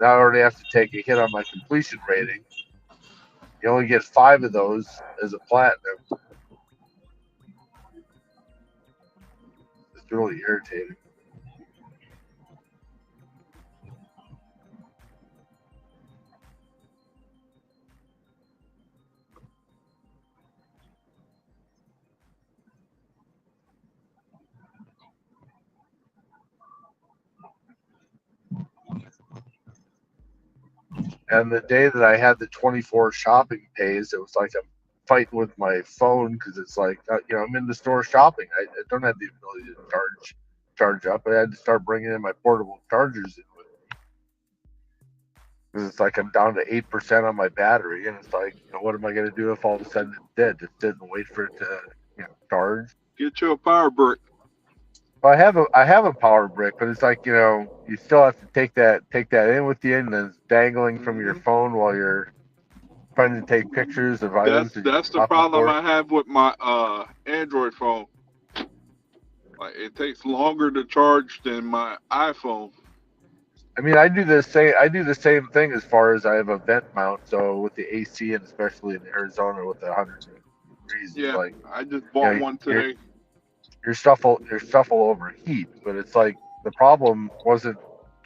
Speaker 14: Now I already have to take a hit on my completion rating. You only get 5 of those as a platinum. It's really irritating. And the day that I had the 24 shopping pays, it was like I'm fighting with my phone because it's like, I'm in the store shopping. I don't have the ability to charge up. I had to start bringing in my portable chargers in with me because it's like I'm down to 8% on my battery, and it's like, what am I going to do if all of a sudden it's dead? Just sit and wait for it to charge.
Speaker 4: Get you a power brick.
Speaker 14: Well, I have a power brick, but it's like, you still have to take that in with you, and then it's dangling from your phone while you're trying to take pictures of items that you're
Speaker 4: That's the
Speaker 14: shopping
Speaker 4: problem
Speaker 14: for.
Speaker 4: I have with my Android phone. Like, it takes longer to charge than my iPhone.
Speaker 14: I mean, I do the same thing as far as I have a vent mount. So with the AC, and especially in Arizona with 100 degrees, it's
Speaker 4: Yeah,
Speaker 14: like,
Speaker 4: I just bought one today.
Speaker 14: your stuff will overheat. But it's like the problem wasn't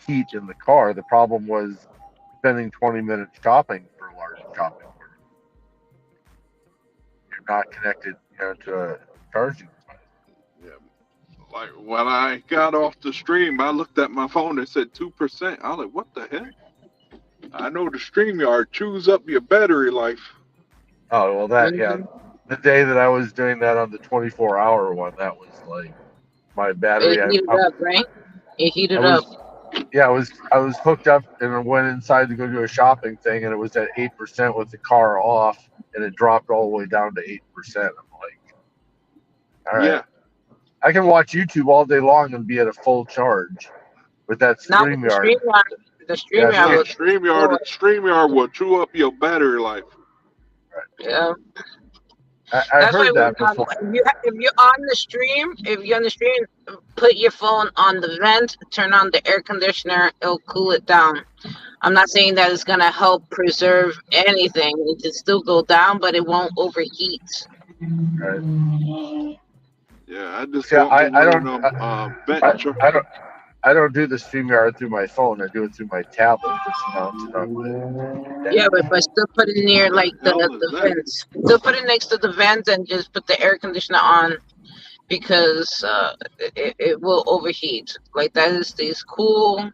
Speaker 14: heat in the car. The problem was spending 20 minutes shopping for a large shopping order. You're not connected, to a charging device.
Speaker 4: Yeah. Like, when I got off the stream, I looked at my phone. It said 2%. I was like, what the hell? I know the StreamYard chews up your battery life.
Speaker 14: Oh, well, that, yeah. The day that I was doing that on the 24-hour one, that was like my battery.
Speaker 3: It heated up, right? It heated up.
Speaker 14: Yeah, I was hooked up and I went inside to go do a shopping thing, and it was at 8% with the car off, and it dropped all the way down to 8%. I'm like, all right.
Speaker 4: Yeah.
Speaker 14: I can watch YouTube all day long and be at a full charge with that StreamYard.
Speaker 3: The
Speaker 4: StreamYard will chew up your battery life.
Speaker 3: Yeah.
Speaker 14: I heard that before.
Speaker 3: If you're on the stream, put your phone on the vent, turn on the air conditioner, it'll cool it down. I'm not saying that it's gonna help preserve anything. It can still go down, but it won't overheat.
Speaker 14: Right.
Speaker 4: Yeah, I just
Speaker 14: I don't do the StreamYard through my phone. I do it through my tablet that's mounted on my.
Speaker 3: Yeah, but still put it near like the vents. Still put it next to the vents and just put the air conditioner on, because it will overheat. Like that, it stays cool.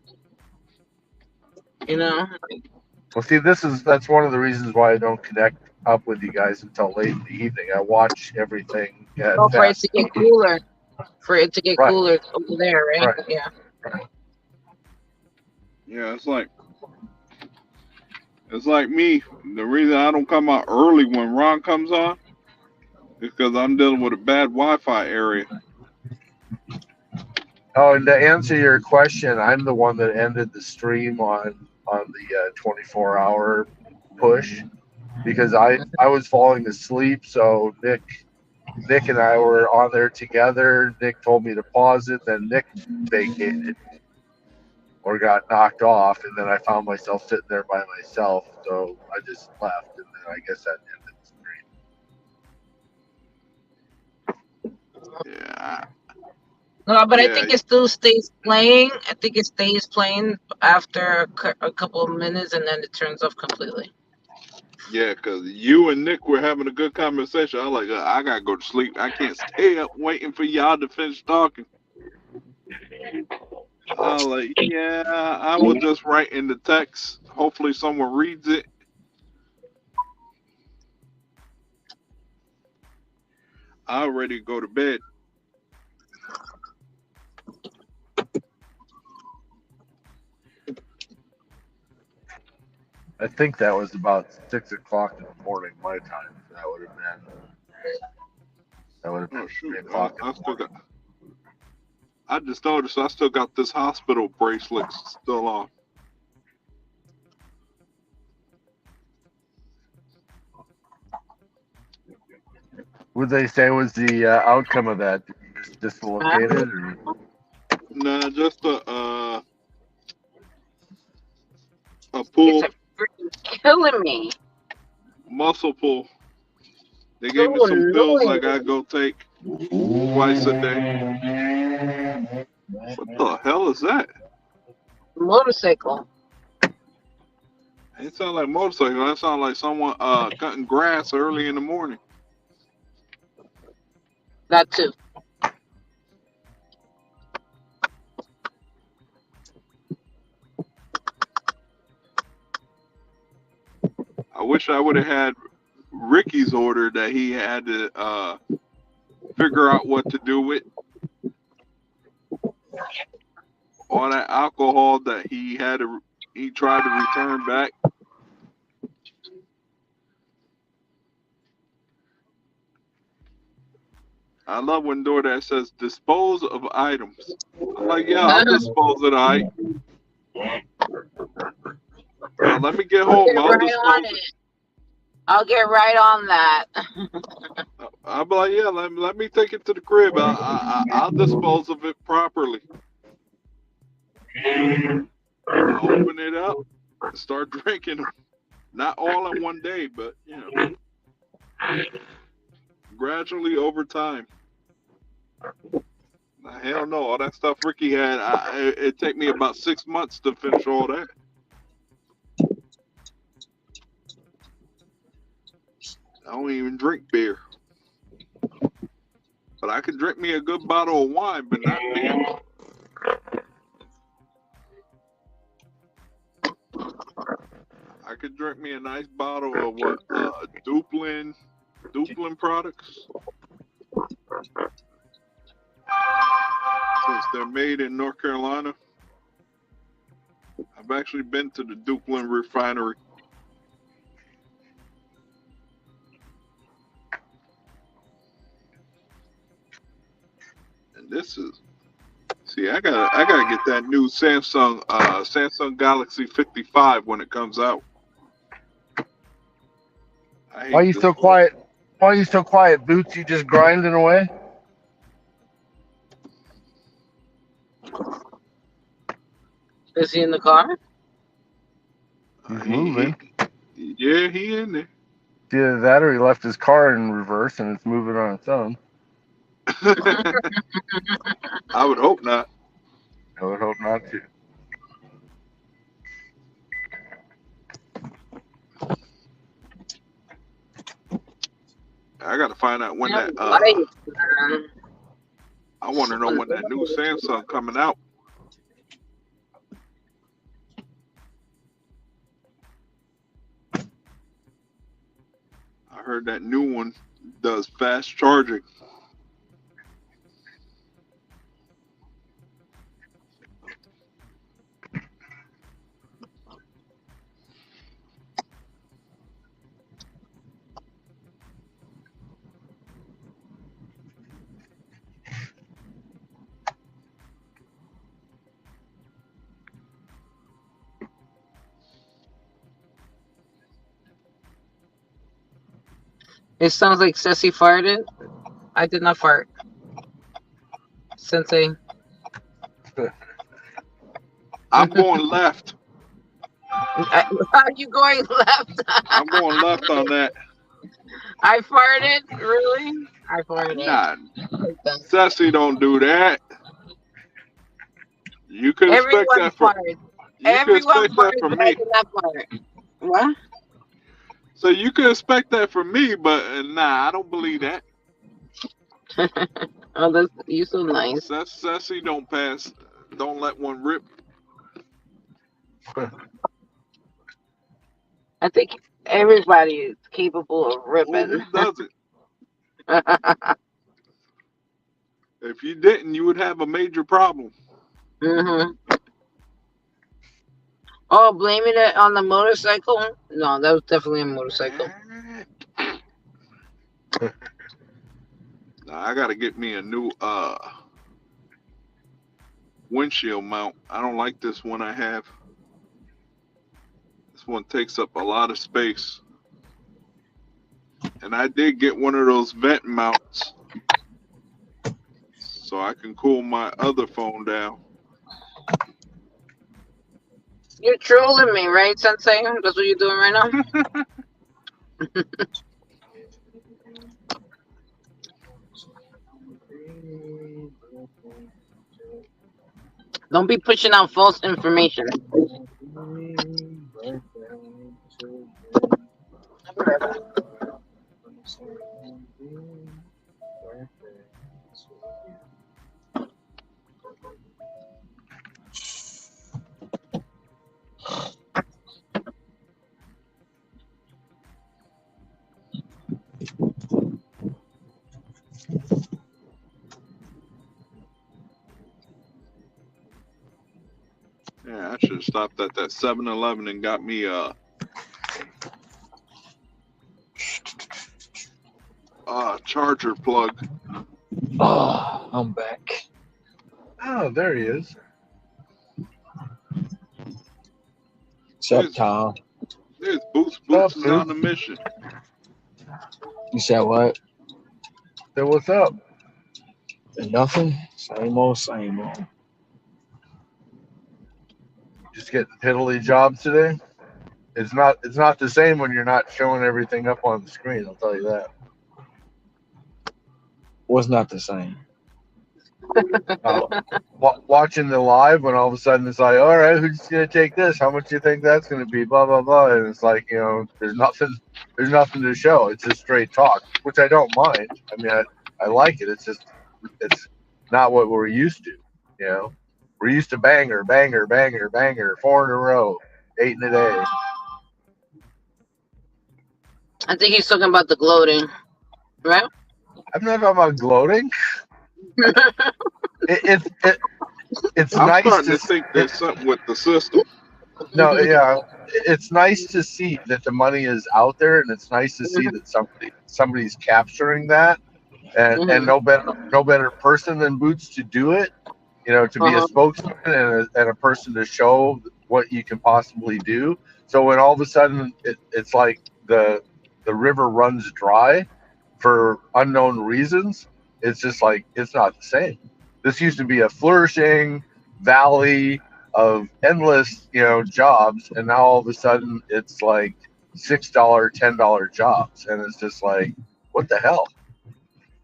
Speaker 14: Well, see, that's one of the reasons why I don't connect up with you guys until late in the evening. I watch everything.
Speaker 3: For it to get cooler. For it to get cooler over there, right? Yeah.
Speaker 14: Right.
Speaker 4: Yeah, it's like me. The reason I don't come out early when Ron comes on is because I'm dealing with a bad Wi-Fi area.
Speaker 14: Oh, and to answer your question, I'm the one that ended the stream on the 24-hour push because I was falling asleep. So Nick and I were on there together. Nick told me to pause it. Then Nick vacated or got knocked off, and then I found myself sitting there by myself. So I just left, and then I guess that ended the
Speaker 4: stream. Yeah.
Speaker 3: No, but I think it still stays playing. I think it stays playing after a couple of minutes, and then it turns off completely.
Speaker 4: Yeah, because you and Nick were having a good conversation. I was like, I gotta go to sleep. I can't stay up waiting for y'all to finish talking. I was like, yeah, I will just write in the text. Hopefully someone reads it. I'm ready to go to bed.
Speaker 14: I think that was about 6 o'clock in the morning my time. That would have been 3 o'clock in the morning.
Speaker 4: I just noticed I still got this hospital bracelet still on.
Speaker 14: Would they say was the outcome of that? Just dislocated? Or?
Speaker 4: Nah, just a pull.
Speaker 3: It's freaking killing me.
Speaker 4: Muscle pull. They gave me some pills I gotta go take twice a day. What the hell is that?
Speaker 3: Motorcycle.
Speaker 4: It sounds like motorcycle. That sounds like someone cutting grass early in the morning.
Speaker 3: That too.
Speaker 4: I wish I would have had Ricky's order that he had to figure out what to do with. All that alcohol that he tried to return back. I love when DoorDash says dispose of items. I'm like, yeah, I'll dispose of the item. Let me get home. I'll dispose it.
Speaker 3: I'll get right on that.
Speaker 4: I'll be like, yeah, let me take it to the crib. I'll dispose of it properly. I'll open it up and start drinking them. Not all in one day, but, gradually over time. Hell no, all that stuff Ricky had, it'd take me about 6 months to finish all that. I don't even drink beer. But I could drink me a good bottle of wine, but not beer. I could drink me a nice bottle of Duplin products. Since they're made in North Carolina. I've actually been to the Duplin refinery. And this is, see, I gotta get that new Samsung Galaxy 55 when it comes out.
Speaker 14: Why are you so quiet? Why are you so quiet, Boots? You just grinding away?
Speaker 3: Is he in the car?
Speaker 14: He's moving.
Speaker 4: Yeah, he in there.
Speaker 14: Either that or he left his car in reverse and it's moving on its own.
Speaker 4: I would hope not.
Speaker 14: I would hope not too.
Speaker 4: I gotta find out when that. I want to know when that new Samsung coming out. I heard that new one does fast charging.
Speaker 3: It sounds like Ceci farted. I did not fart. Sensei.
Speaker 4: I'm going left.
Speaker 3: Are you going left?
Speaker 4: I'm going left on that.
Speaker 3: I farted? Really? I farted.
Speaker 4: Nah, Ceci don't do that. You can expect that from me.
Speaker 3: What?
Speaker 4: So you can expect that from me, but nah, I don't believe that.
Speaker 3: Oh, you're so nice.
Speaker 4: Ceci don't let one rip.
Speaker 3: I think everybody is capable of ripping.
Speaker 4: Well, who doesn't? If you didn't, you would have a major problem.
Speaker 3: Mm-hmm. Oh, blaming it on the motorcycle? No, that was definitely a motorcycle.
Speaker 4: I gotta get me a new windshield mount. I don't like this one I have. This one takes up a lot of space. And I did get one of those vent mounts so I can cool my other phone down.
Speaker 3: You're trolling me, right, Sensei? That's what you're doing right now? Don't be pushing out false information.
Speaker 4: should have stopped at that 7-Eleven and got me a charger plug.
Speaker 9: Oh, I'm back.
Speaker 14: Oh, there he is.
Speaker 9: What's up,
Speaker 4: There's,
Speaker 9: Tom?
Speaker 4: there's Boots.
Speaker 14: What's
Speaker 4: Boots
Speaker 14: up,
Speaker 4: is on
Speaker 14: dude?
Speaker 4: the mission.
Speaker 9: You said what?
Speaker 14: So what's up?
Speaker 9: Nothing. Same old, same old.
Speaker 14: Just getting piddly jobs today. It's not the same when you're not showing everything up on the screen. I'll tell you that.
Speaker 9: Was not the same.
Speaker 14: Watching the live when all of a sudden it's like, all right, who's gonna take this? How much do you think that's gonna be? Blah blah blah. And it's like, there's nothing to show. It's just straight talk, which I don't mind. I mean, I like it. It's not what we're used to. We're used to banger, 4 in a row, 8 in a day.
Speaker 3: I think he's talking about the gloating, right?
Speaker 14: I'm not talking about gloating. It's
Speaker 4: I'm
Speaker 14: nice
Speaker 4: starting to think there's something with the system.
Speaker 14: No, yeah, it's nice to see that the money is out there, and it's nice to see that somebody's capturing that, and no better person than Boots to do it. To be a spokesman and a person to show what you can possibly do. So when all of a sudden it's like the river runs dry for unknown reasons, it's just like it's not the same. This used to be a flourishing valley of endless, jobs, and now all of a sudden it's like $6, $10 jobs, and it's just like, what the hell,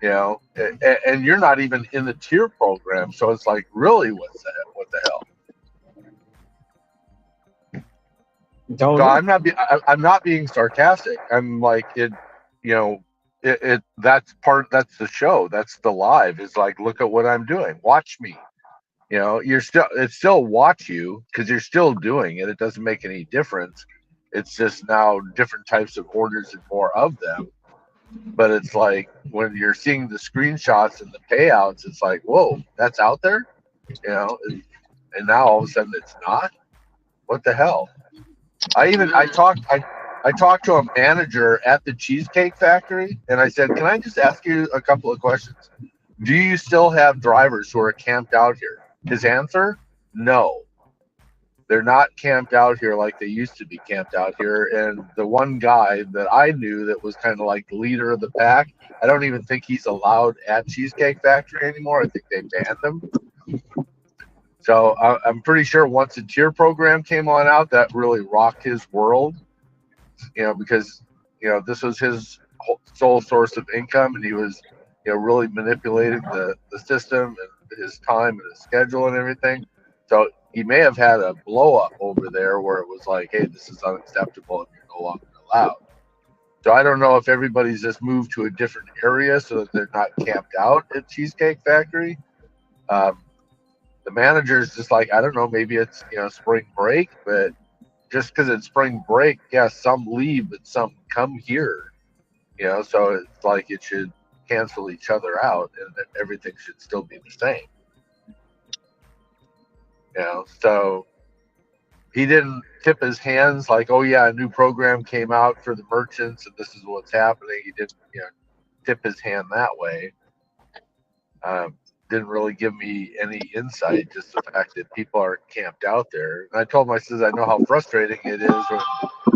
Speaker 14: And you're not even in the tier program, so it's like, really, what the hell?
Speaker 9: Don't
Speaker 14: So
Speaker 9: know.
Speaker 14: I'm not being sarcastic. I'm like that's the show. That's the live. Is like, look at what I'm doing. Watch me. It's still watch you because you're still doing it. It doesn't make any difference. It's just now different types of orders and more of them. But it's like when you're seeing the screenshots and the payouts, it's like, whoa, that's out there, and now all of a sudden it's not. What the hell? I talked to a manager at the Cheesecake Factory, and I said, can I just ask you a couple of questions? Do you still have drivers who are camped out here? His answer, no. They're not camped out here like they used to be camped out here. And the one guy that I knew that was kind of like the leader of the pack, I don't even think he's allowed at Cheesecake Factory anymore. I think they banned him. So I'm pretty sure once the tier program came on out, that really rocked his world, because, this was his sole source of income, and he was, really manipulating the system and his time and his schedule and everything. So he may have had a blow up over there where it was like, hey, this is unacceptable and you're no longer allowed. So I don't know if everybody's just moved to a different area so that they're not camped out at Cheesecake Factory. The manager's just like, I don't know, maybe it's, spring break, but just because it's spring break, yeah, some leave, but some come here, so it's like it should cancel each other out and that everything should still be the same. So he didn't tip his hands like, oh yeah, a new program came out for the merchants and this is what's happening. He didn't, tip his hand that way. Didn't really give me any insight, just the fact that people are camped out there. And I told him, I says, I know how frustrating it is when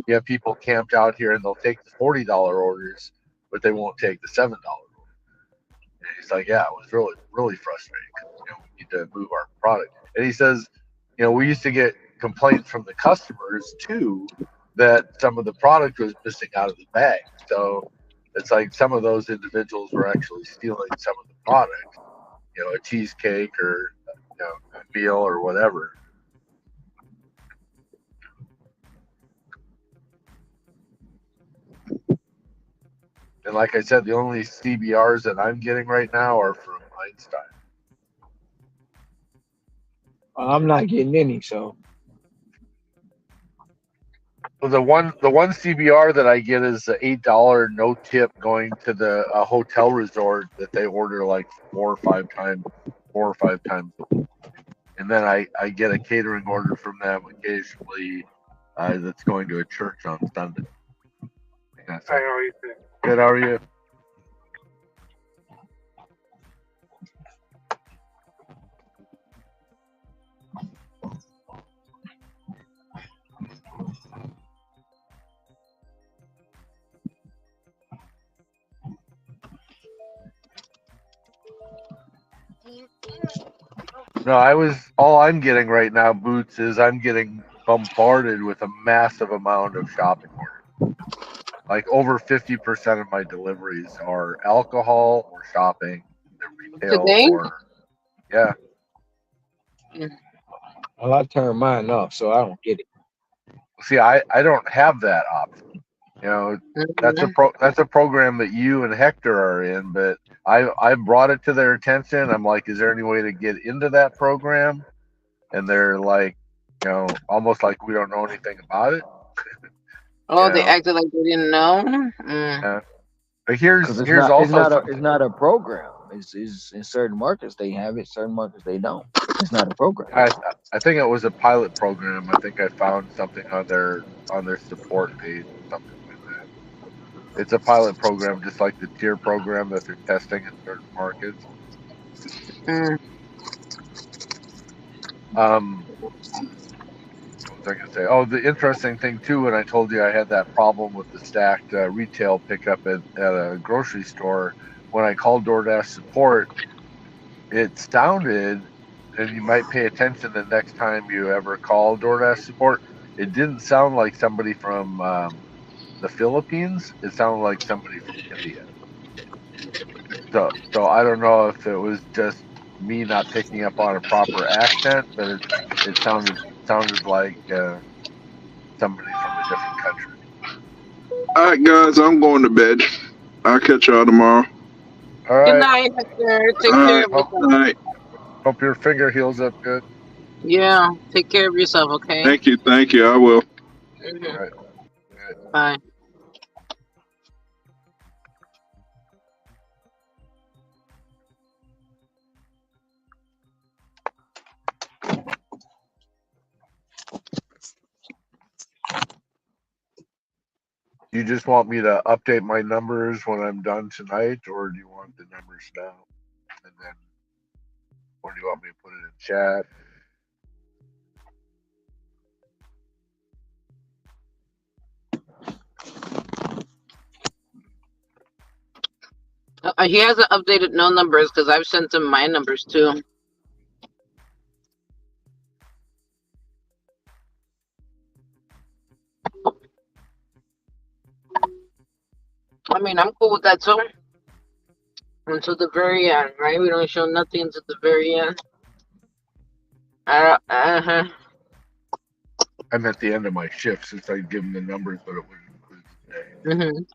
Speaker 14: you have people camped out here and they'll take the $40 orders, but they won't take the $7 order. And he's like, yeah, it was really, really frustrating because, we need to move our product. And he says, we used to get complaints from the customers too that some of the product was missing out of the bag. So it's like some of those individuals were actually stealing some of the product, a cheesecake or a meal or whatever. And like I said, the only CBRs that I'm getting right now are from Einstein.
Speaker 9: I'm not getting any, so.
Speaker 14: Well, the one CBR that I get is the $8 no tip going to the hotel resort that they order like 4 or 5 times. and then I get a catering order from them occasionally that's going to a church on Sunday. That's
Speaker 15: Hi, how are you doing?
Speaker 14: good. How are you? No, all I'm getting right now, Boots, is I'm getting bombarded with a massive amount of shopping orders. Like over 50% of my deliveries are alcohol or shopping, either retail
Speaker 3: Today?
Speaker 14: or yeah.
Speaker 9: Well, I turned mine off, so I don't get it.
Speaker 14: See, I don't have that option. You know, that's a program that you and Hector are in, but I brought it to their attention. I'm like, is there any way to get into that program? And they're like, you know, almost like we don't know anything about it.
Speaker 3: Oh, they acted like they didn't know.
Speaker 14: But here's
Speaker 9: it's
Speaker 14: also
Speaker 9: not a program. It's in certain markets they have it, certain markets they don't. It's not a program.
Speaker 14: I think it was a pilot program. I think I found something on their support page, something like that. It's a pilot program, just like the tier program that they're testing in certain markets. What was I going to say? Oh, the interesting thing too, when I told you I had that problem with the stacked retail pickup at a grocery store, when I called DoorDash support, it sounded, and you might pay attention the next time you ever call DoorDash support, it didn't sound like somebody from the Philippines. It sounded like somebody from India. So I don't know if it was just me not picking up on a proper accent, but it sounded like somebody from a different country.
Speaker 4: All right, guys, I'm going to bed. I'll catch y'all tomorrow.
Speaker 14: All right.
Speaker 3: Good night, Hector. Take care of yourself.
Speaker 4: Good night.
Speaker 14: Hope your finger heals up good.
Speaker 3: Yeah, take care of yourself, okay?
Speaker 4: Thank you. I will.
Speaker 3: Mhm.
Speaker 14: All right.
Speaker 3: Bye.
Speaker 14: You just want me to update my numbers when I'm done tonight, or do you want the numbers now? And then, or do you want me to put it in chat?
Speaker 3: He hasn't updated no numbers because I've sent him my numbers too. I mean, I'm cool with that too. Until the very end, right? We don't show nothing until the very end.
Speaker 14: I'm at the end of my shift since I give them the numbers, but it wouldn't include today.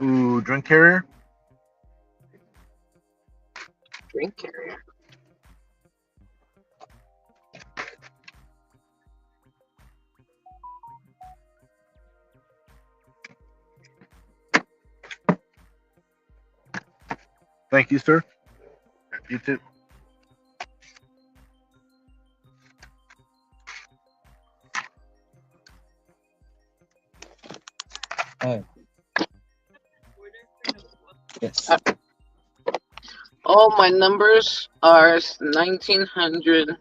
Speaker 14: Ooh, drink carrier?
Speaker 3: Drink carrier.
Speaker 14: Thank you, sir. You too.
Speaker 9: Yes.
Speaker 3: All my numbers are 1900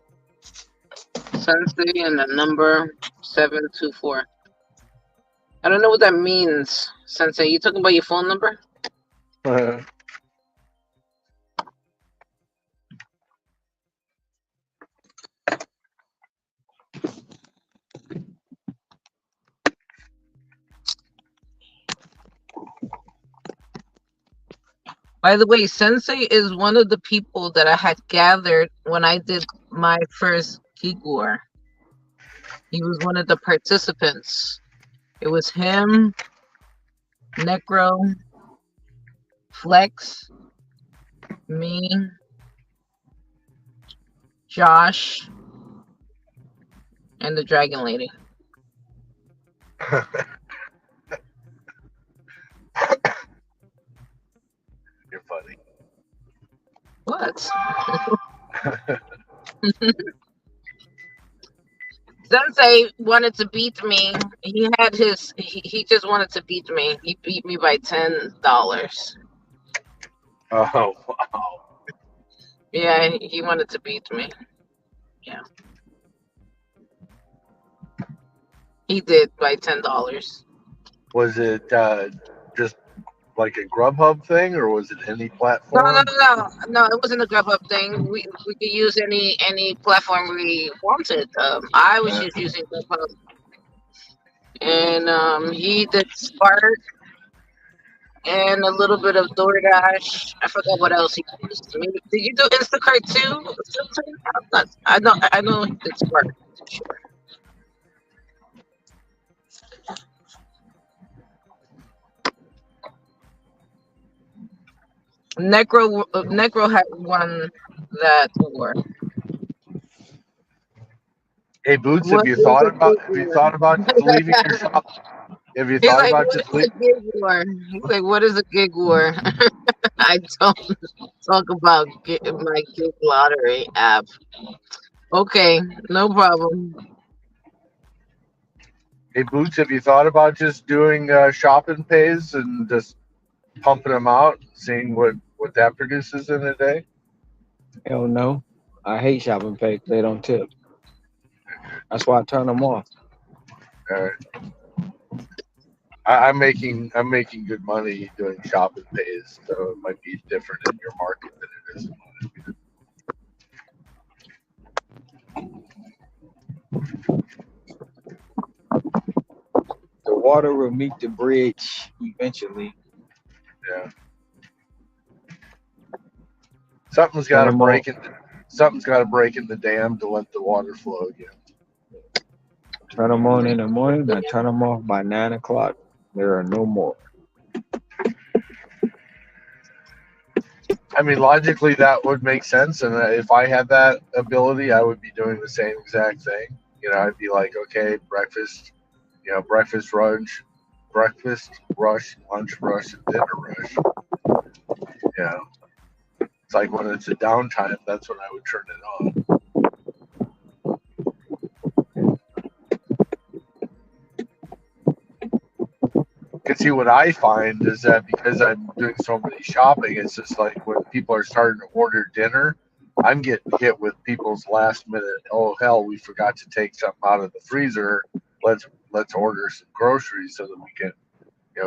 Speaker 3: Sensei and the number 724. I don't know what that means, Sensei. You talking about your phone number? By the way, Sensei is one of the people that I had gathered when I did my first Geek War. He was one of the participants. It was him, Necro, Flex, me, Josh, and the Dragon Lady. what? Sensei wanted to beat me. He just wanted to beat me. He beat me by $10.
Speaker 14: Oh wow.
Speaker 3: Yeah, he wanted to beat me. Yeah, he did by $10.
Speaker 14: Was it just like a Grubhub thing, or was it any
Speaker 3: No,
Speaker 14: platform?
Speaker 3: it wasn't a Grubhub thing. We could use any platform we wanted. I was just using Grubhub, and he did Spark and a little bit of DoorDash. I forgot what else he used. Maybe, did you do Instacart too? I know he did Spark. Sure. Necro had won that war.
Speaker 14: Hey Boots,
Speaker 3: What
Speaker 14: have you
Speaker 3: is
Speaker 14: thought
Speaker 3: a
Speaker 14: about just leaving your
Speaker 3: gig war?
Speaker 14: shop? Have you
Speaker 3: He's
Speaker 14: thought
Speaker 3: like,
Speaker 14: about
Speaker 3: what
Speaker 14: just
Speaker 3: is a gig war? He's like, what is a gig war? I don't talk about my gig lottery app. Okay, no problem.
Speaker 14: Hey Boots, have you thought about just doing shopping pays and just pumping them out, seeing what that produces in a day?
Speaker 9: Hell no. I hate shopping pay 'cause they don't tip. That's why I turn them off.
Speaker 14: All right. I'm making good money doing shopping pays, so it might be different in your market than it is in mine.
Speaker 9: The water will meet the bridge eventually.
Speaker 14: Yeah. Something's got to break in. Something's got to break in the dam to let the water flow again.
Speaker 9: Turn them on in the morning. I turn them off by 9 o'clock. There are no more.
Speaker 14: I mean, logically, that would make sense. And if I had that ability, I would be doing the same exact thing. You know, I'd be like, okay, breakfast, breakfast rush, lunch rush, and dinner rush. You know, it's like when it's a downtime, that's when I would turn it on. Because see, what I find is that because I'm doing so many shopping, it's just like when people are starting to order dinner, I'm getting hit with people's last minute. Oh hell, we forgot to take something out of the freezer. Let's order some groceries so that we can,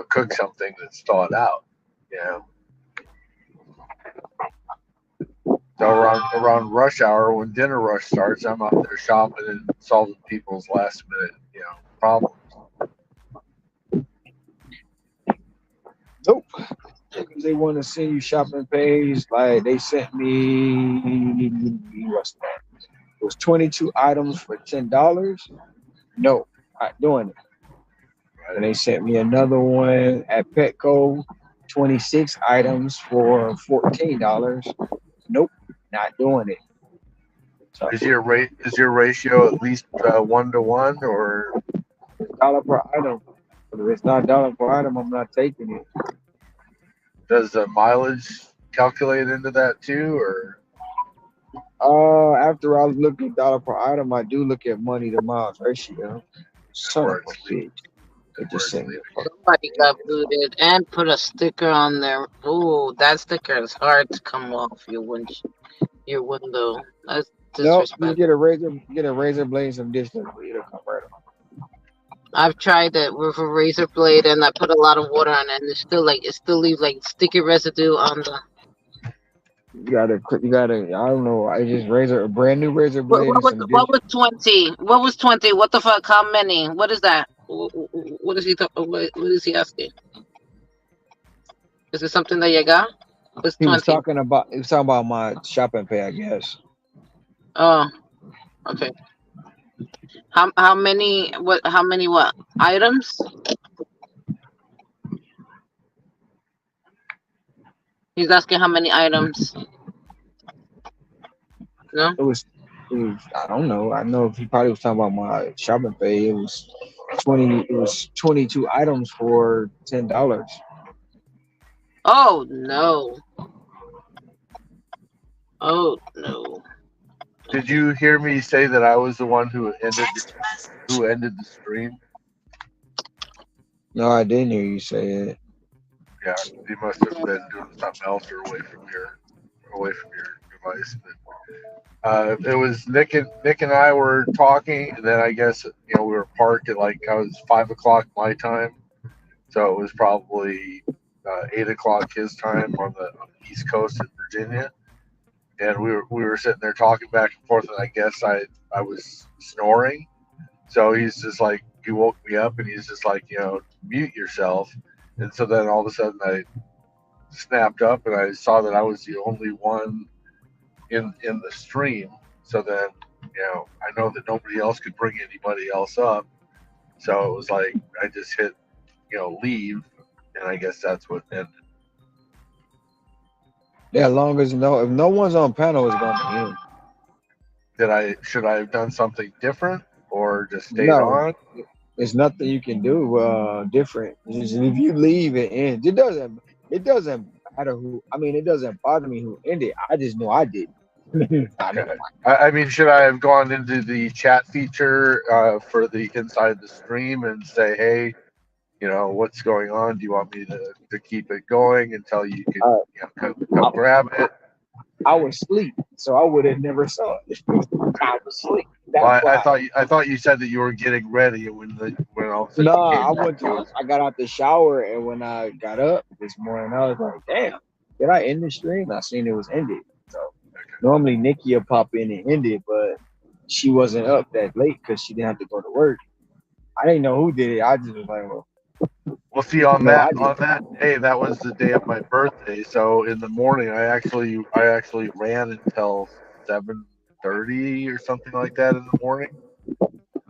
Speaker 14: cook something that's thawed out. So around rush hour when dinner rush starts, I'm out there shopping and solving people's last minute, problems.
Speaker 9: Nope. They want to send you shopping page. Like they sent me, what's that? It was 22 items for $10. No, not doing it. And they sent me another one at Petco, 26 items for $14. Nope, not doing it. So,
Speaker 14: is your ratio at least 1-to-1 or
Speaker 9: dollar per item? If it's not dollar per item, I'm not taking it.
Speaker 14: Does the mileage calculate into that too, or?
Speaker 9: After I look at dollar per item, I do look at money to miles ratio. Son of a bitch. They just sent me.
Speaker 3: Somebody got booted and put a sticker on there. Ooh, that sticker is hard to come off your window. That's disrespectful.
Speaker 9: Nope, you get a razor blade, some distance, it'll come right off.
Speaker 3: I've tried it with a razor blade and I put a lot of water on it and it still leaves like sticky residue on the.
Speaker 9: You gotta, I don't know, a brand new razor blade.
Speaker 3: What was 20? What was 20? What the fuck? How many? What is that? What is he asking? Is it something that you got? What's 20?
Speaker 9: He was talking about my shopping pay, I guess.
Speaker 3: Oh, okay. How many what items? He's asking how many items. No?
Speaker 9: It was I don't know. I know he probably was talking about my shopping pay. It was 22 items for $10.
Speaker 3: Oh no. Oh no.
Speaker 14: Did you hear me say that I was the one who ended the stream?
Speaker 9: No, I didn't hear you say it.
Speaker 14: Yeah, you must have been doing something else or away from your device. But it was Nick and I were talking, and then I guess we were parked at like I was 5 o'clock my time, so it was probably 8 o'clock his time on the East Coast in Virginia, and we were sitting there talking back and forth, and I guess I was snoring, so he's just like he woke me up, and he's just like mute yourself, and so then all of a sudden I snapped up, and I saw that I was the only one in the stream. So then, I know that nobody else could bring anybody else up. So it was like I just hit, leave, and I guess that's what ended.
Speaker 9: Yeah, as long as if no one's on panel, it's going to end.
Speaker 14: Should I have done something different or just stayed
Speaker 9: No,
Speaker 14: on?
Speaker 9: there's nothing you can do different. Just, if you leave, it ends. It doesn't matter who. I mean, it doesn't bother me who ended. I just know I did.
Speaker 14: Okay. I mean, should I have gone into the chat feature for the inside the stream and say, hey, what's going on? Do you want me to keep it going until you can come grab it?
Speaker 9: I was asleep, so I would have never saw it. I was asleep.
Speaker 14: I thought you said that you were getting ready when all of a sudden
Speaker 9: No,
Speaker 14: you came
Speaker 9: I went to. I got out the shower, and when I got up this morning, I was like, "Damn, did I end the stream?" I seen it was ended. So normally Nikki will pop in and end it, but she wasn't up that late because she didn't have to go to work. I didn't know who did it. I just was like,
Speaker 14: well, see, on that day, that was the day of my birthday. So in the morning, I actually ran until 7:30 or something like that in the morning.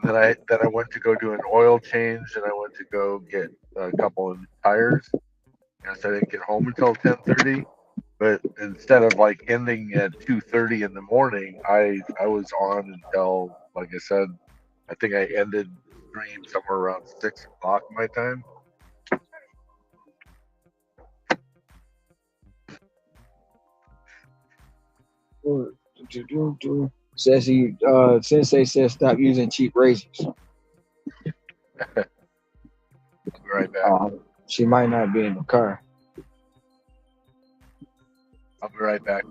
Speaker 14: Then I went to go do an oil change, and I went to go get a couple of tires. And so I didn't get home until 10:30. But instead of like ending at 2:30 in the morning, I was on until, like I said, I think I ended the stream somewhere around 6 o'clock my time.
Speaker 9: Says Sensei says stop using cheap razors.
Speaker 14: Be right back.
Speaker 9: She might not be in the car.
Speaker 14: I'll be right back.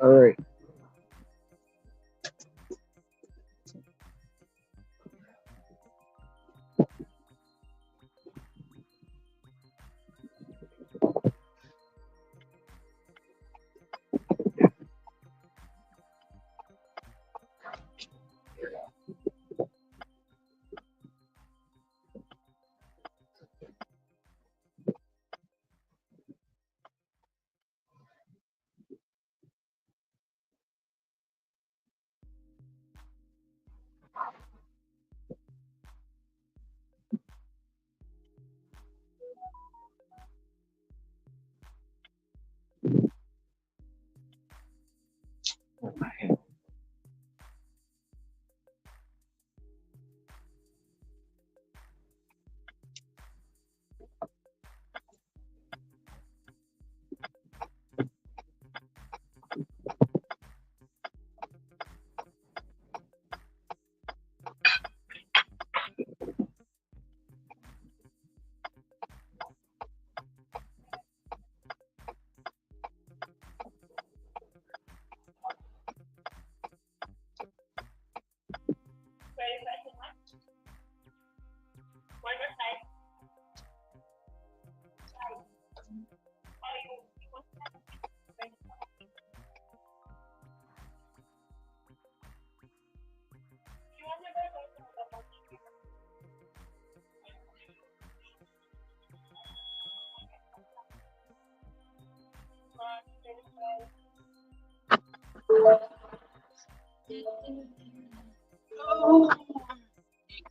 Speaker 9: All right.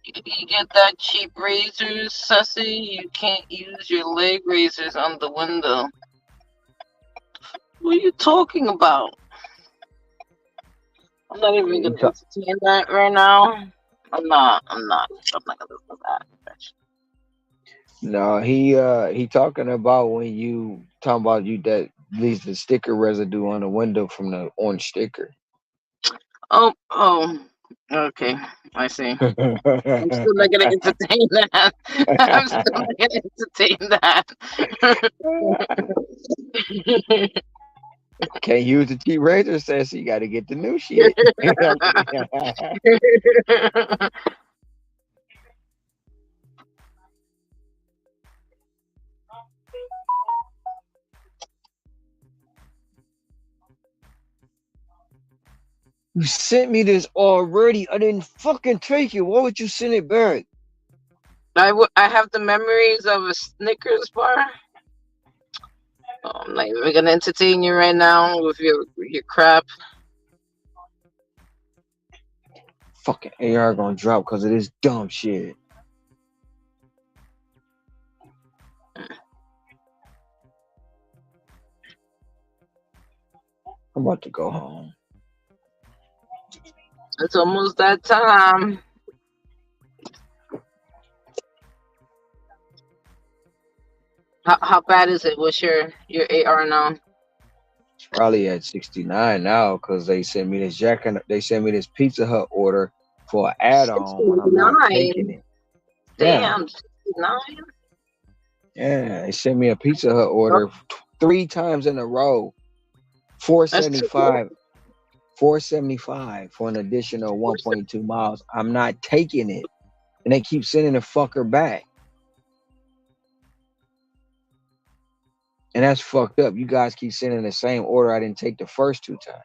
Speaker 3: You get that cheap razors, sussy. You can't use your leg razors on the window. What are you talking about? I'm not even gonna entertain that right now. I'm not gonna do that.
Speaker 9: No, he talking about when you talking about you that leaves the sticker residue on the window from the orange sticker.
Speaker 3: Oh, okay. I see. I'm still not gonna entertain that. I'm still not gonna entertain that.
Speaker 9: Can't use the cheap razor, says you got to get the new shit. You sent me this already. I didn't fucking take it. Why would you send it back?
Speaker 3: I have the memories of a Snickers bar. Oh, I'm not even gonna entertain you right now with your crap.
Speaker 9: Fucking AR gonna drop because of this dumb shit. I'm about to go home.
Speaker 3: It's almost that time. How bad is it? What's your AR now?
Speaker 9: It's probably at 69 now because they sent me this they sent me this Pizza Hut order for an add-on when I'm not taking it.
Speaker 3: Damn, 69.
Speaker 9: Yeah, they sent me a Pizza Hut order 3 times in a row. $475 for an additional 1.2 miles. I'm not taking it. And they keep sending the fucker back. And that's fucked up. You guys keep sending the same order I didn't take the first 2 times.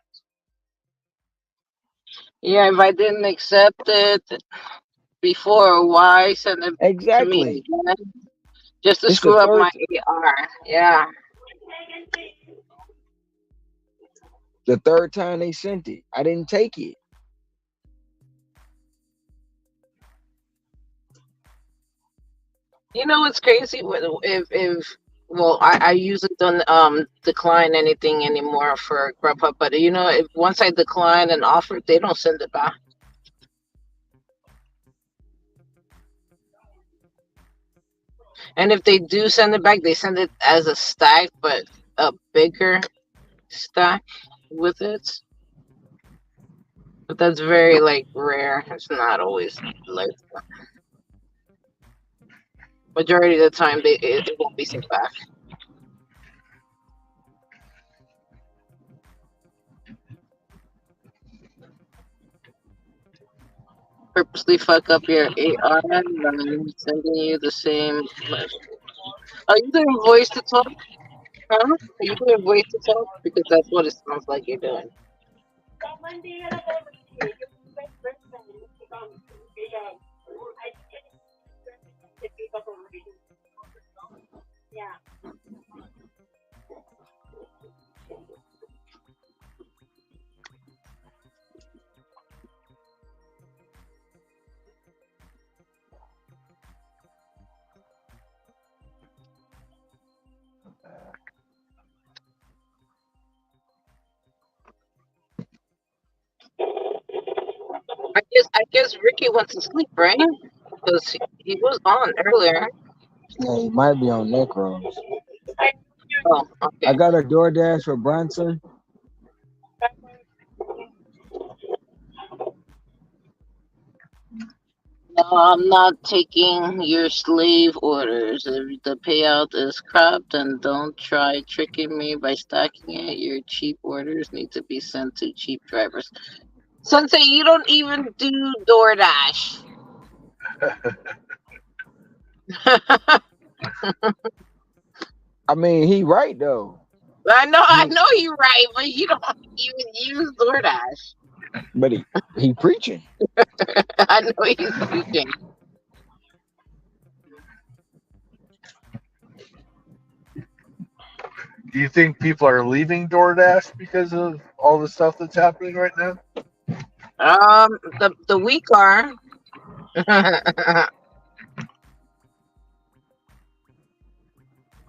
Speaker 3: Yeah, if I didn't accept it before, why send it to me again? Just to screw up my AR. Yeah.
Speaker 9: The 3rd time they sent it, I didn't take it.
Speaker 3: You know what's crazy? Well, I usually don't decline anything anymore for Grubhub, but you know, if once I decline an offer, they don't send it back. And if they do send it back, they send it as a stack, but a bigger stack with it. But that's very rare. It's not always like that. Majority of the time, it won't be sent back. Purposely fuck up your AR and I'm sending you the same. Are you doing voice to talk? Huh? Are you doing voice to talk? Because that's what it sounds like you're doing. I guess Ricky went to sleep, right? Because he was on earlier.
Speaker 9: Yeah, he might be on Necros.
Speaker 3: Oh, okay.
Speaker 9: I got a DoorDash for Bronson.
Speaker 3: No, I'm not taking your slave orders. If the payout is crap, then don't try tricking me by stacking it. Your cheap orders need to be sent to cheap drivers. Sensei, you don't even do DoorDash.
Speaker 9: I mean, he right though.
Speaker 3: I know you're right, but you don't even use DoorDash.
Speaker 9: But he preaching.
Speaker 3: I know he's preaching.
Speaker 14: Do you think people are leaving DoorDash because of all the stuff that's happening right now?
Speaker 3: The weak are.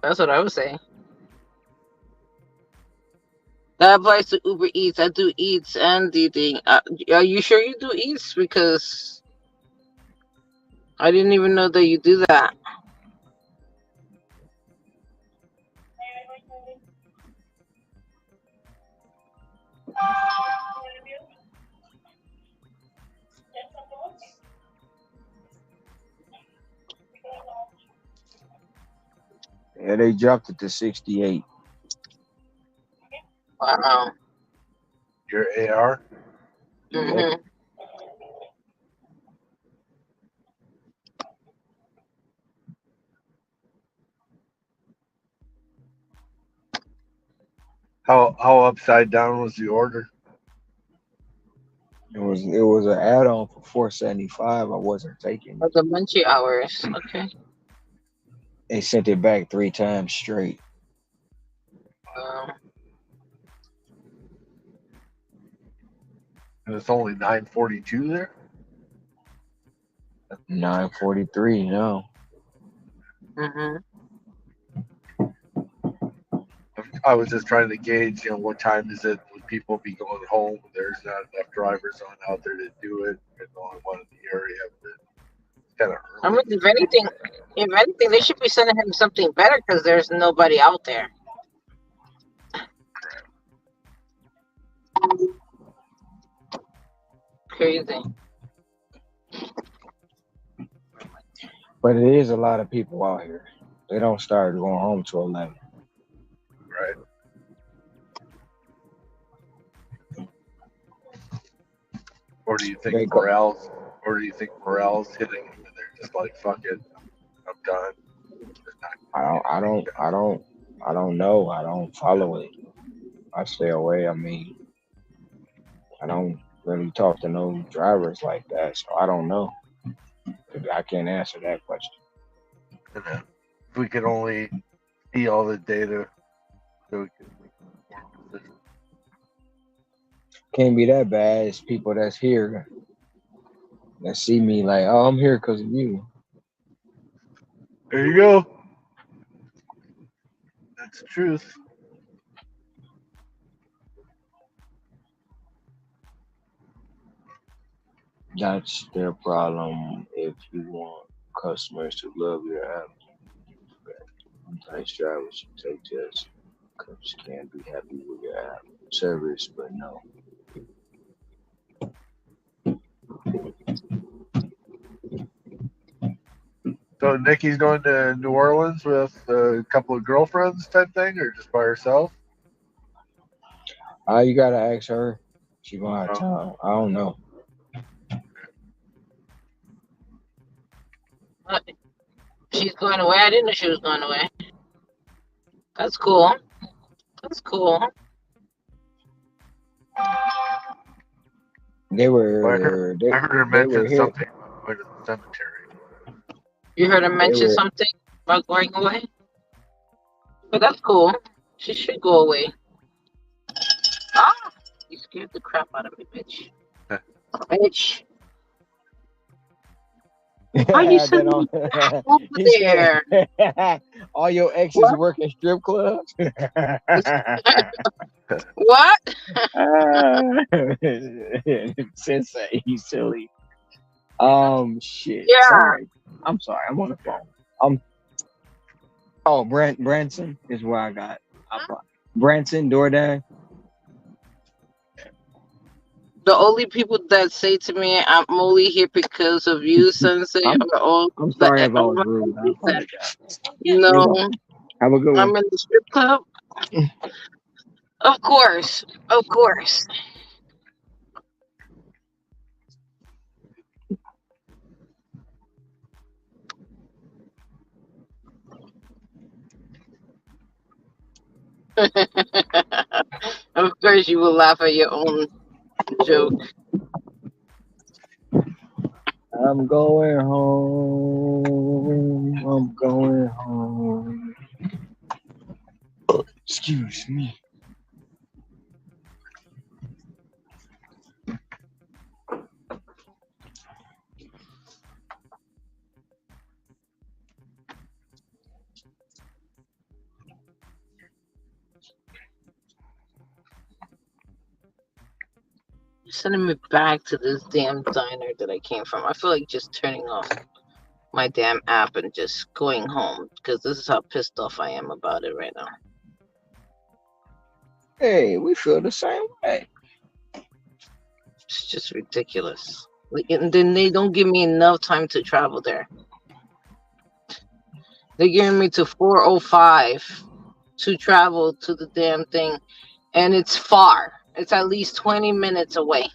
Speaker 3: That's what I would say. That applies to Uber Eats. I do Eats and DD. Are you sure you do Eats? Because I didn't even know that you do that.
Speaker 9: Yeah, they dropped it to 68.
Speaker 3: Wow.
Speaker 14: Your AR?
Speaker 3: Mm-hmm.
Speaker 14: How upside down was the order?
Speaker 9: It was an add-on for $475. I wasn't taking
Speaker 3: For
Speaker 9: it.
Speaker 3: the Munchie hours. Okay.
Speaker 9: They sent it back 3 times straight.
Speaker 14: And it's only 942 there?
Speaker 9: 943, no.
Speaker 3: Mm-hmm.
Speaker 14: I was just trying to gauge, what time is it? Would people be going home? There's not enough drivers on out there to do it. There's only one in the area, but it's kind of
Speaker 3: I
Speaker 14: early.
Speaker 3: mean, if anything, they should be sending him something better because there's nobody out there. Crazy.
Speaker 9: But it is a lot of people out here. They don't start going home till 11.
Speaker 14: Right. Or do you think morale's hitting them and they're just like, fuck it, I'm done.
Speaker 9: I don't know. I don't follow it. I stay away. I mean, I don't really talk to no drivers like that, so I don't know. I can't answer that question.
Speaker 14: If we could only see all the data, so we can make an informed decision.
Speaker 9: Can't be that bad. It's people that's here that see me like, oh, I'm here because of you.
Speaker 14: There you go. That's the truth.
Speaker 9: That's their problem. If you want customers to love your app, nice drivers should take tests. Customers can be happy with your app service, but no.
Speaker 14: So Nikki's going to New Orleans with a couple of girlfriends type thing, or just by herself?
Speaker 9: You gotta ask her. She going out of town. I don't know.
Speaker 3: She's going away. I didn't know she was going away. That's cool. That's cool.
Speaker 9: They were.
Speaker 14: I heard her mention something about going to the cemetery.
Speaker 3: You heard her mention something about going away? But that's cool. She should go away. Ah! You scared the crap out of me, bitch. Bitch. Why you sitting over there?
Speaker 9: All your exes work in strip clubs?
Speaker 3: What?
Speaker 9: Sensei, you silly. Shit.
Speaker 3: Yeah.
Speaker 9: Sorry. I'm sorry. I'm on the phone. Oh, Branson is where I got. Branson, DoorDash.
Speaker 3: The only people that say to me, "I'm only here because of you, Sensei," are all.
Speaker 9: I'm sorry if I was rude. I apologize.
Speaker 3: No.
Speaker 9: Have a good one.
Speaker 3: I'm in the strip club. Of course. Of course. Of course, you will laugh at your own joke.
Speaker 9: I'm going home. I'm going home. Excuse me.
Speaker 3: Sending me back to this damn diner that I came from. I feel like just turning off my damn app and just going home because this is how pissed off I am about it right now.
Speaker 9: Hey, we feel the same way.
Speaker 3: It's just ridiculous. And then they don't give me enough time to travel there. They're giving me to 4:05 to travel to the damn thing, and it's far. It's at least 20 minutes away.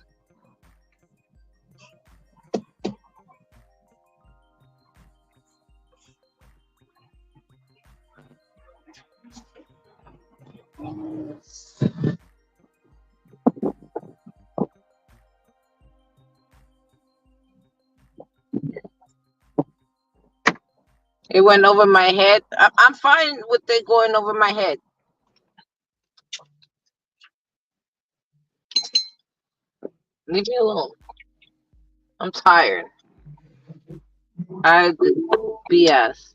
Speaker 3: It went over my head. I'm fine with it going over my head. Leave me alone. I'm tired. I BS.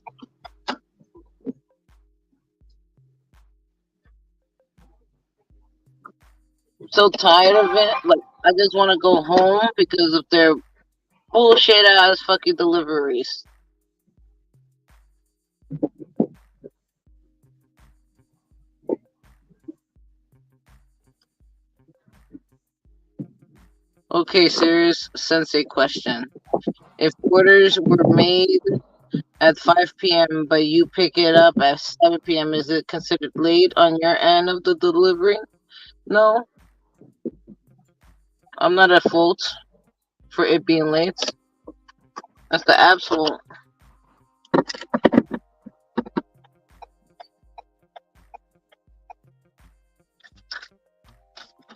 Speaker 3: I'm so tired of it. Like, I just want to go home because of their bullshit ass fucking deliveries. Okay, serious sensei question. If orders were made at 5 p.m. but you pick it up at 7 p.m., is it considered late on your end of the delivery? No, I'm not at fault for it being late. That's the absolute.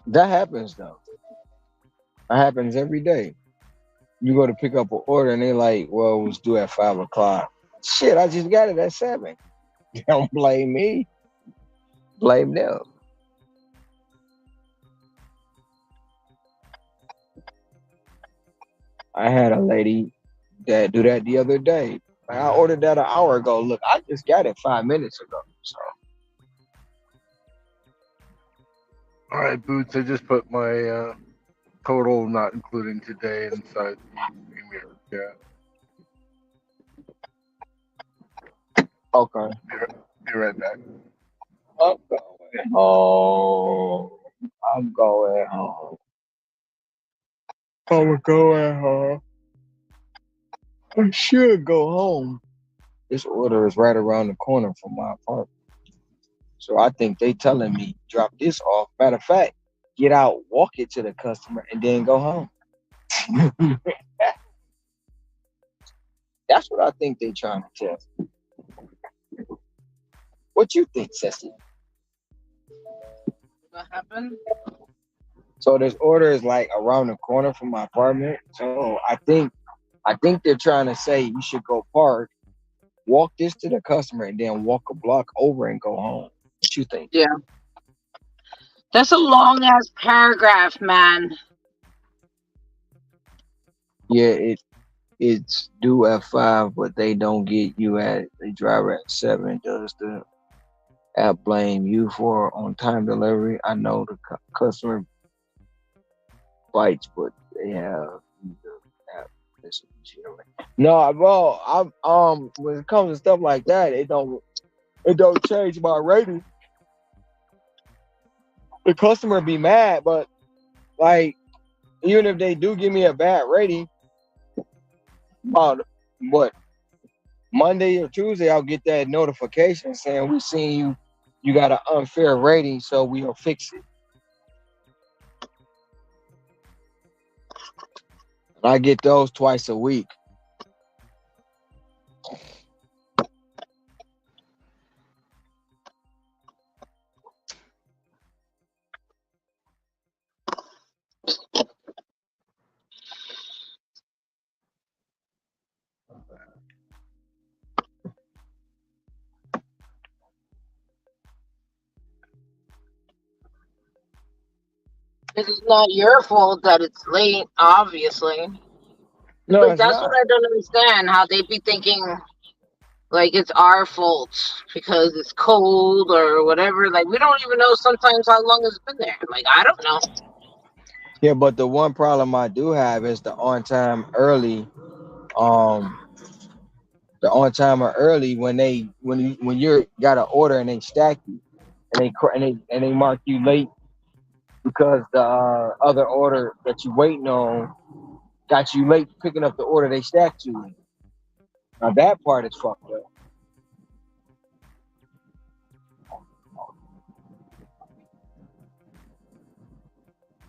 Speaker 9: That happens though. That happens every day. You go to pick up an order and they like, well, it was due at 5 o'clock. Shit, I just got it at 7. Don't blame me. Blame them. I had a lady that do that the other day. I ordered that an hour ago. Look, I just got it 5 minutes ago. So.
Speaker 14: All right, Boots. I just put my total, not including today, inside the email chat.
Speaker 9: Okay.
Speaker 14: Be right back.
Speaker 9: I'm going home. I'm going home. I'm going home. I should go home. This order is right around the corner from my apartment. So I think they telling me drop this off. Matter of fact, get out, walk it to the customer, and then go home. That's what I think they trying to tell. What you think, Ceci?
Speaker 3: What happened?
Speaker 9: So this order is like around the corner from my apartment. So I think they're trying to say you should go park, walk this to the customer, and then walk a block over and go home. What you think?
Speaker 3: Yeah. That's a long ass paragraph, man.
Speaker 9: Yeah, it's due at 5, but they don't get you at they drive at 7. Does the app blame you for on time delivery? I know the customer bites, but they have the app. No, well, I'm when it comes to stuff like that, it don't change my rating. The customer be mad, but like even if they do give me a bad rating, about what Monday or Tuesday, I'll get that notification saying we seen you got an unfair rating, so we'll fix it. And I get those twice a week.
Speaker 3: It's not your fault that it's late, obviously.
Speaker 9: No,
Speaker 3: But
Speaker 9: it's
Speaker 3: that's what
Speaker 9: not.
Speaker 3: I don't understand. How they be thinking like it's our fault because it's cold or whatever. Like we don't even know sometimes how long it's been there. Like I don't know.
Speaker 9: Yeah, but the one problem I do have is the on time early. Um, the on time or early when you're got an order and they stack you and they mark you late because the other order that you waiting on got you late picking up the order they stacked you in. Now that part is fucked up.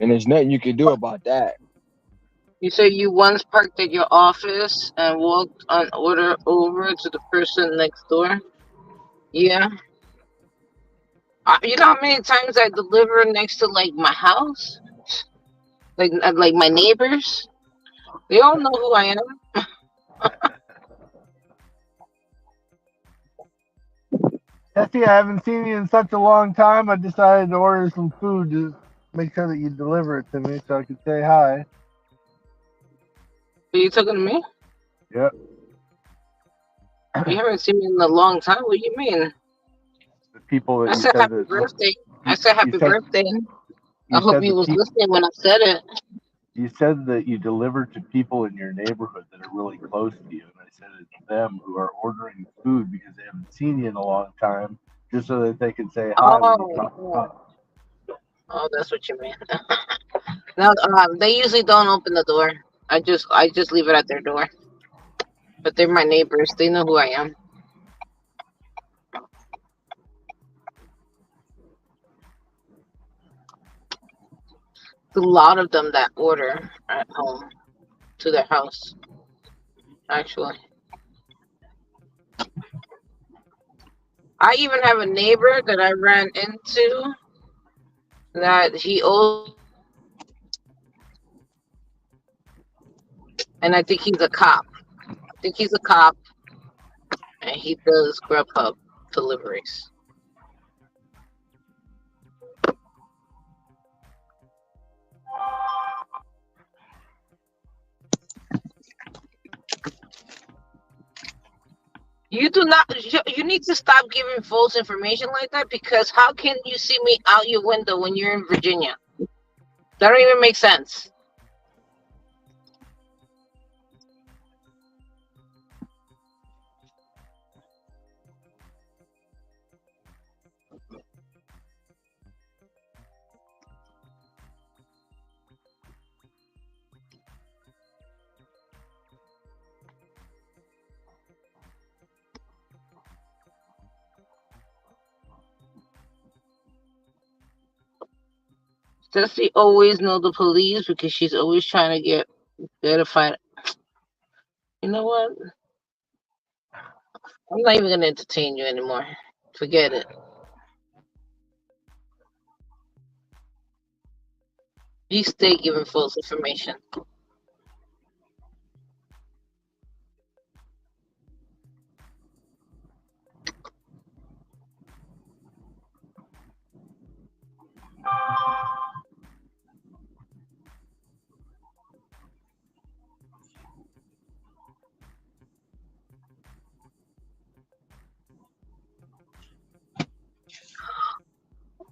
Speaker 9: and there's nothing you can do about that.
Speaker 3: You say you once parked at your office and walked on order over to the person next door? Yeah. You know how many times I deliver next to like my house? Like my neighbors? They all know who I am.
Speaker 14: Tessie, I haven't seen you in such a long time. I decided to order some food to make sure that you deliver it to me so I could say hi.
Speaker 3: Are you talking to me?
Speaker 14: Yep.
Speaker 3: You haven't seen me in a long time. What do you mean?
Speaker 14: The people that
Speaker 3: I
Speaker 14: you
Speaker 3: said
Speaker 14: said
Speaker 3: happy
Speaker 14: that
Speaker 3: birthday. I said happy birthday. I
Speaker 14: you
Speaker 3: hope
Speaker 14: said
Speaker 3: you
Speaker 14: the
Speaker 3: was
Speaker 14: people
Speaker 3: listening when I said it.
Speaker 14: you said that you deliver to people in your neighborhood that are really close to you, and I said it's them who are ordering food because they haven't seen you in a long time, just so that they can say hi when you talk about.
Speaker 3: Oh, that's what you mean. No, they usually don't open the door. I just leave it at their door. But they're my neighbors. They know who I am. A lot of them that order at home to their house. Actually, I even have a neighbor that I ran into that he owes, and I think he's a cop. I think he's a cop, and he does Grubhub deliveries. You do not. You need to stop giving false information like that, because how can you see me out your window when you're in Virginia? That don't even make sense. Does she always know the police because she's always trying to get a fight? You know what? I'm not even gonna entertain you anymore. Forget it. You stay giving false information.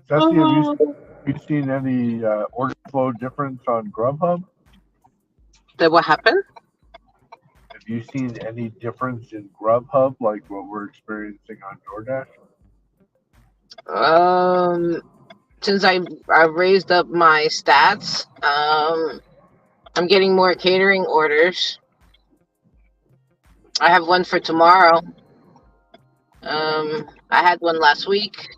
Speaker 14: Jesse, have you seen any order flow difference on Grubhub?
Speaker 3: That what happened?
Speaker 14: Have you seen any difference in Grubhub like what we're experiencing on DoorDash?
Speaker 3: Since I raised up my stats, I'm getting more catering orders. I have one for tomorrow. I had one last week.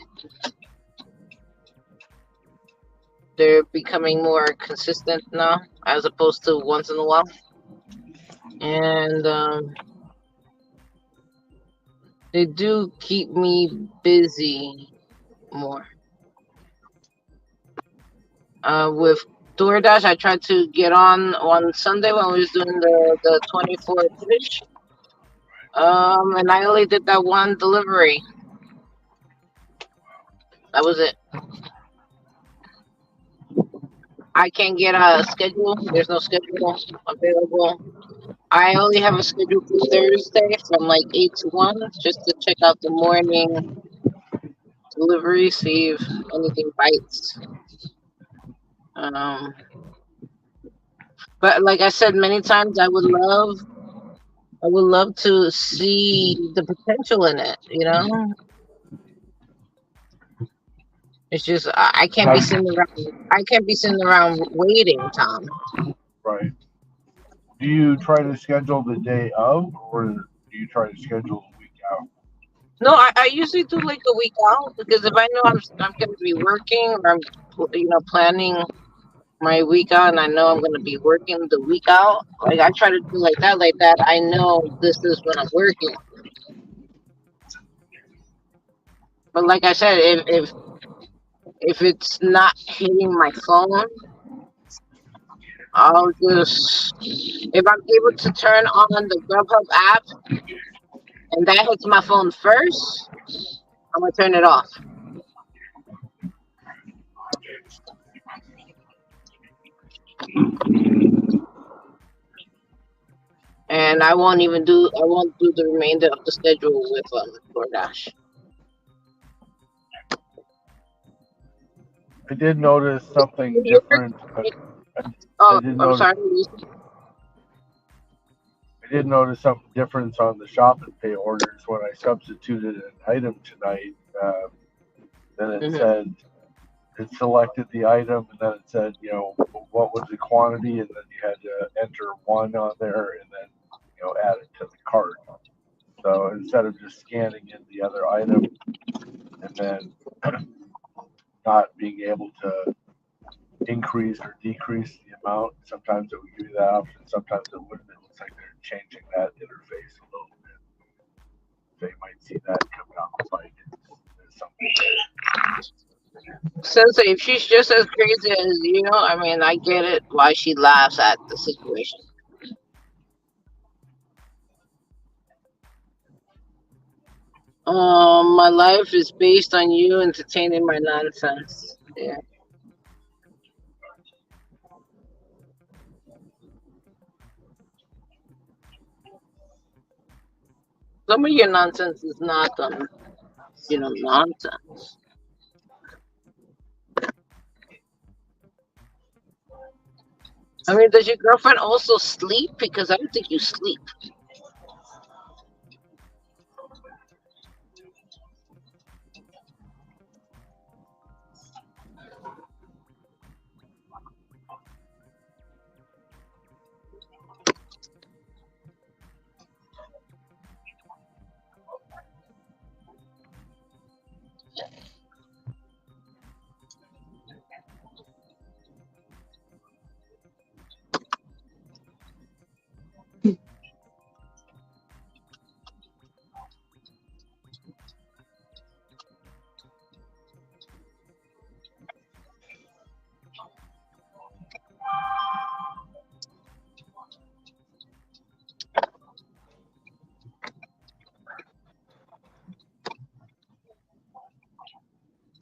Speaker 3: They're becoming more consistent now, as opposed to once in a while. And they do keep me busy more. With DoorDash, I tried to get on Sunday when we was doing the 24 dish. And I only did that one delivery. That was it. I can't get a schedule. There's no schedule available. I only have a schedule for Thursday from like 8 to 1, just to check out the morning delivery, see if anything bites. But like I said many times, I would love to see the potential in it, you know? It's just I can't be sitting around. I can't be sitting around waiting, Tom.
Speaker 14: Right. Do you try to schedule the day of, or do you try to schedule a week out?
Speaker 3: No, I usually do like a week out, because if I know I'm going to be working, or I'm planning my week out, and I know I'm gonna be working the week out. Like I try to do like that, like that. I know this is when I'm working. But like I said, if it's not hitting my phone, I'll just if I'm able to turn on the Grubhub app and that hits my phone first, I'm gonna turn it off. And I won't do the remainder of the schedule with DoorDash.
Speaker 14: I did notice something different.
Speaker 3: Oh,
Speaker 14: I did
Speaker 3: I'm
Speaker 14: notice.
Speaker 3: sorry.
Speaker 14: I did notice something different on the shop and pay orders when I substituted an item tonight. Then it said it selected the item, and then it said, you know, what was the quantity, and then you had to enter one on there, and then add it to the cart. So instead of just scanning in the other item and then not being able to increase or decrease the amount, sometimes it would give you that option, sometimes it wouldn't. It looks like they're changing that interface a little bit. So you might see that come down the pike as something.
Speaker 3: Sensei, if she's just as crazy as you, I mean, I get it why she laughs at the situation. My life is based on you entertaining my nonsense. Yeah. Some of your nonsense is not, nonsense. I mean, does your girlfriend also sleep? Because I don't think you sleep.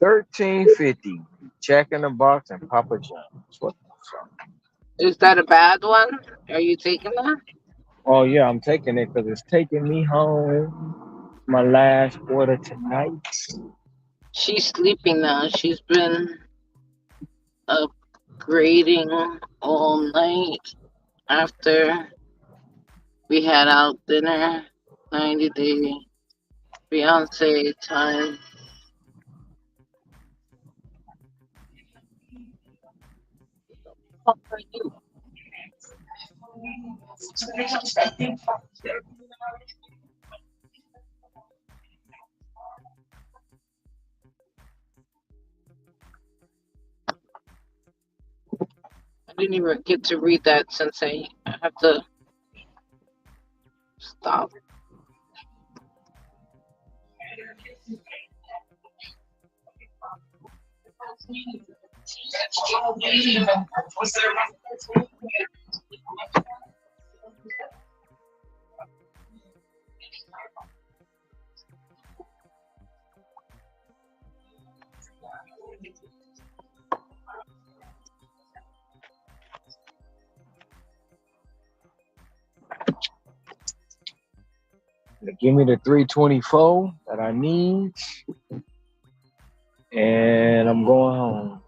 Speaker 9: $13.50. Jack in the Box and Papa John's. What the fuck?
Speaker 3: Is that a bad one? Are you taking that?
Speaker 9: Oh yeah, I'm taking it because it's taking me home. My last order tonight.
Speaker 3: She's sleeping now. She's been upgrading all night after we had out dinner. 90-day fiance time. What are you? I didn't even get to read that, Sensei. I have to stop.
Speaker 9: Give me the 324 that I need. And I'm going home.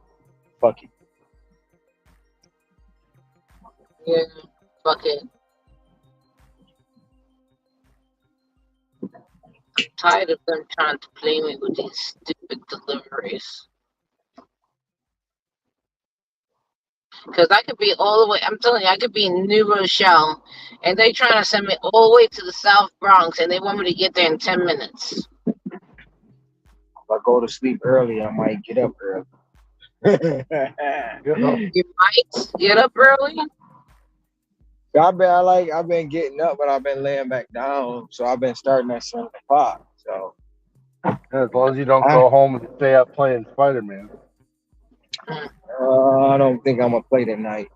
Speaker 9: Fuck it.
Speaker 3: Yeah, fuck it. I'm tired of them trying to play me with these stupid deliveries. Because I could be all the way, I'm telling you, I could be in New Rochelle, and they trying to send me all the way to the South Bronx, and they want me to get there in 10 minutes.
Speaker 9: If I go to sleep early, I might get up early.
Speaker 3: You might get up early.
Speaker 9: I've been getting up, but I've been laying back down. So I've been starting at 7 o'clock. So
Speaker 14: Yeah, as long as you don't go home and stay up playing Spider-Man.
Speaker 9: I don't think I'm gonna play tonight.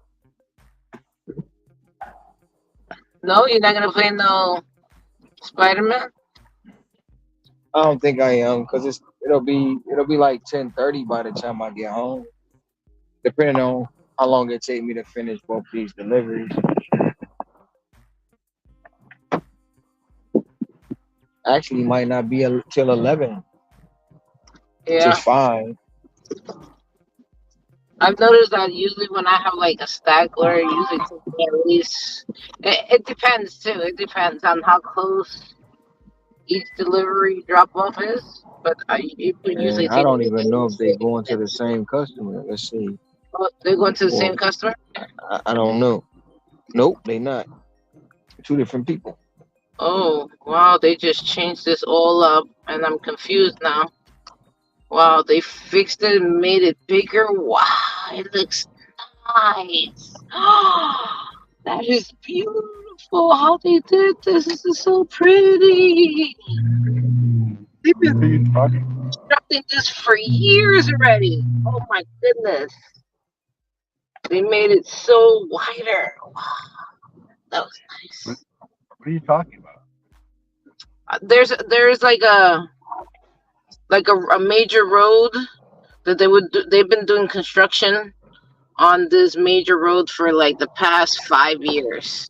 Speaker 3: No, you're not gonna play no Spider-Man.
Speaker 9: I don't think I am because it'll be like 10:30 by the time I get home, depending on how long it take me to finish both these deliveries. Actually, might not be till 11, which
Speaker 3: Yeah.
Speaker 9: is fine.
Speaker 3: I've noticed that usually when I have like a stackler, it usually takes me at least. It depends too. It depends on how close each delivery drop off is. But it would usually
Speaker 9: And I
Speaker 3: take
Speaker 9: don't
Speaker 3: me
Speaker 9: even
Speaker 3: at
Speaker 9: know if
Speaker 3: least
Speaker 9: they
Speaker 3: 30
Speaker 9: going to the
Speaker 3: minutes.
Speaker 9: same customer. Let's see.
Speaker 3: Oh, they're going to the same
Speaker 9: Well,
Speaker 3: customer?
Speaker 9: I don't know. Nope, they not. Two different people.
Speaker 3: Oh, wow. They just changed this all up and I'm confused now. Wow, they fixed it and made it bigger. Wow, it looks nice. That is beautiful. How they did this. This is so pretty. They've been constructing this for years already. Oh my goodness. They made it so wider. Wow, that was nice.
Speaker 14: What are you talking about?
Speaker 3: There's like a major road that they've been doing construction on this major road for like the past 5 years.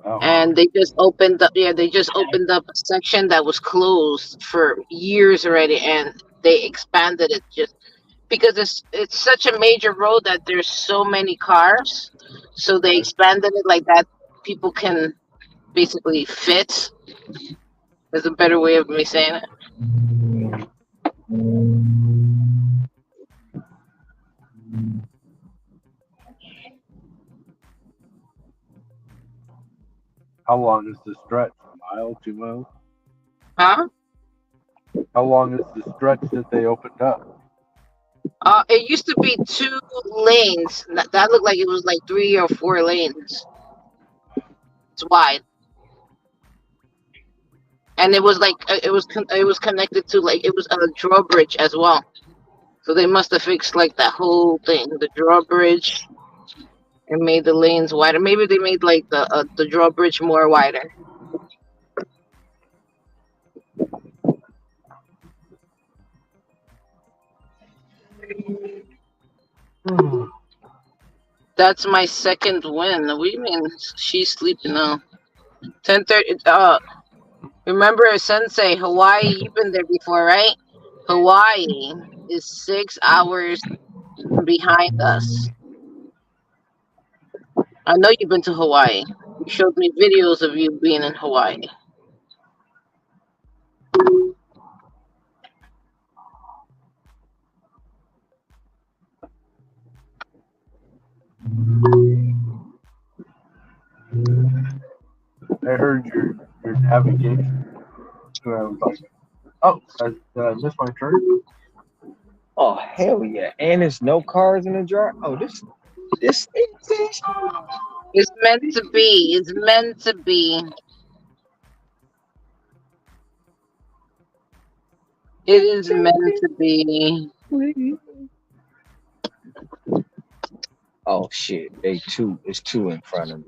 Speaker 14: Oh.
Speaker 3: And they just opened up a section that was closed for years already, and they expanded it just because it's such a major road that there's so many cars, so they expanded it like that people can basically fit. There's a better way of me saying it.
Speaker 14: How long is the stretch? A mile, 2 miles?
Speaker 3: Huh?
Speaker 14: How long is the stretch that they opened up?
Speaker 3: It used to be 2 lanes. That looked like it was like 3 or 4 lanes. It's wide. And it was like it was connected to like it was a drawbridge as well. So they must have fixed like that whole thing, the drawbridge, and made the lanes wider. Maybe they made like the drawbridge more wider. That's my second win. What do you mean she's sleeping now? 10:30. Remember Sensei, Hawaii? You've been there before, right? Hawaii is 6 hours behind us. I know you've been to Hawaii. You showed me videos of you being in Hawaii.
Speaker 14: I heard your navigation. And I was like, oh, did I miss my turn?
Speaker 9: Oh hell yeah! And there's no cars in the drive. Oh, this
Speaker 3: It's meant to be. It's meant to be. It is meant to be.
Speaker 9: Oh shit! It's two in front of me.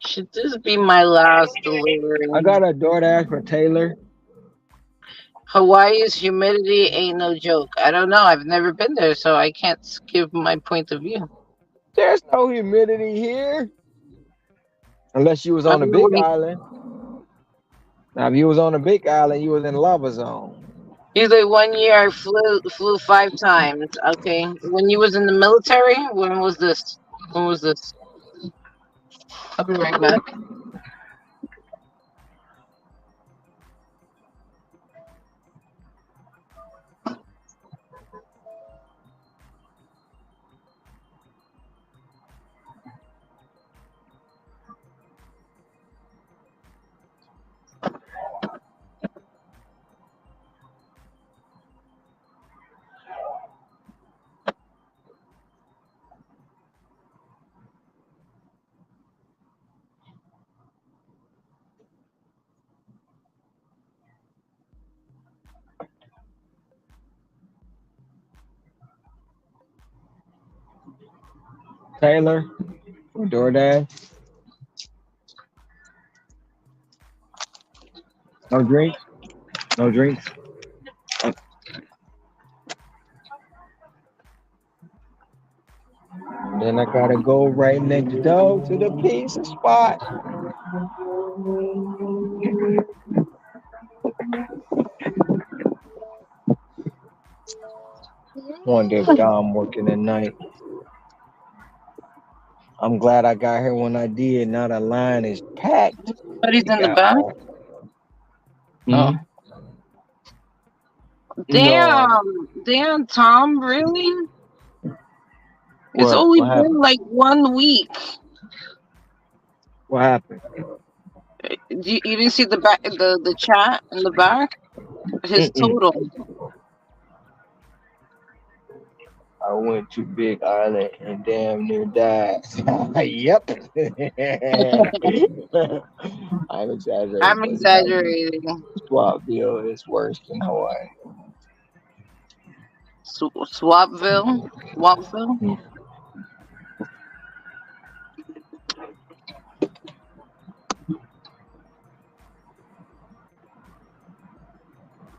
Speaker 3: Should this be my last delivery?
Speaker 9: I got a DoorDash for Taylor.
Speaker 3: Hawaii's humidity ain't no joke. I don't know. I've never been there, so I can't give my point of view.
Speaker 9: There's no humidity here. Unless you was on the big island. Now, if you was on the big island, you was in lava zone.
Speaker 3: Usually 1 year I flew 5 times. Okay. When you was in the military, when was this? I'll be right back.
Speaker 9: Taylor for DoorDash. No drinks. No drinks. Then I gotta go right next door to the pizza spot. Wonder if Dom working tonight. I'm glad I got here when I did. Now the line is packed.
Speaker 3: But he's
Speaker 9: They
Speaker 3: in the
Speaker 9: got
Speaker 3: back.
Speaker 9: all.
Speaker 3: Oh,
Speaker 9: No.
Speaker 3: damn, Tom, really? It's
Speaker 9: What?
Speaker 3: only
Speaker 9: What
Speaker 3: been
Speaker 9: happened?
Speaker 3: like 1 week.
Speaker 9: What happened?
Speaker 3: You didn't see the back, the chat in the back? His total.
Speaker 9: I went to Big Island and damn near died. Yep. I'm exaggerating.
Speaker 3: I'm
Speaker 9: but
Speaker 3: exaggerating.
Speaker 9: Swapville is worse than Hawaii.
Speaker 3: Swapville?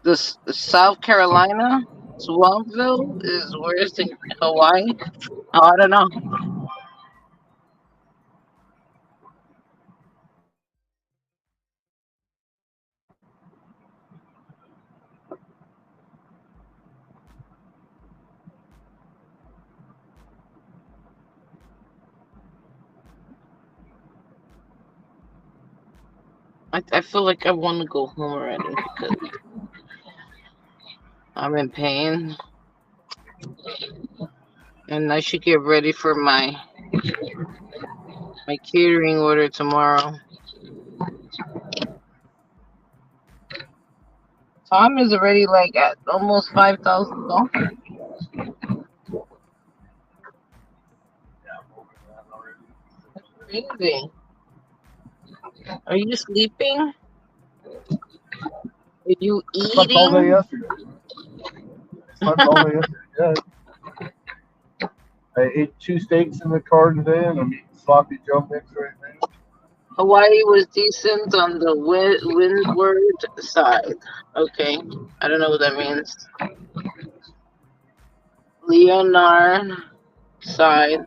Speaker 3: The South Carolina, Swamville is worse than Hawaii. Oh, I don't know. I feel like I want to go home already because I'm in pain. And I should get ready for my catering order tomorrow. Tom is already like at almost $5,000. Crazy. Are you sleeping? Are you
Speaker 14: Slept all day
Speaker 3: eating?
Speaker 14: yesterday. Slept all day yesterday. Yeah. I ate 2 steaks in the car today, and I'm eating sloppy Joe mix right now.
Speaker 3: Hawaii was decent on the windward side. Okay, I don't know what that means. Leonard side.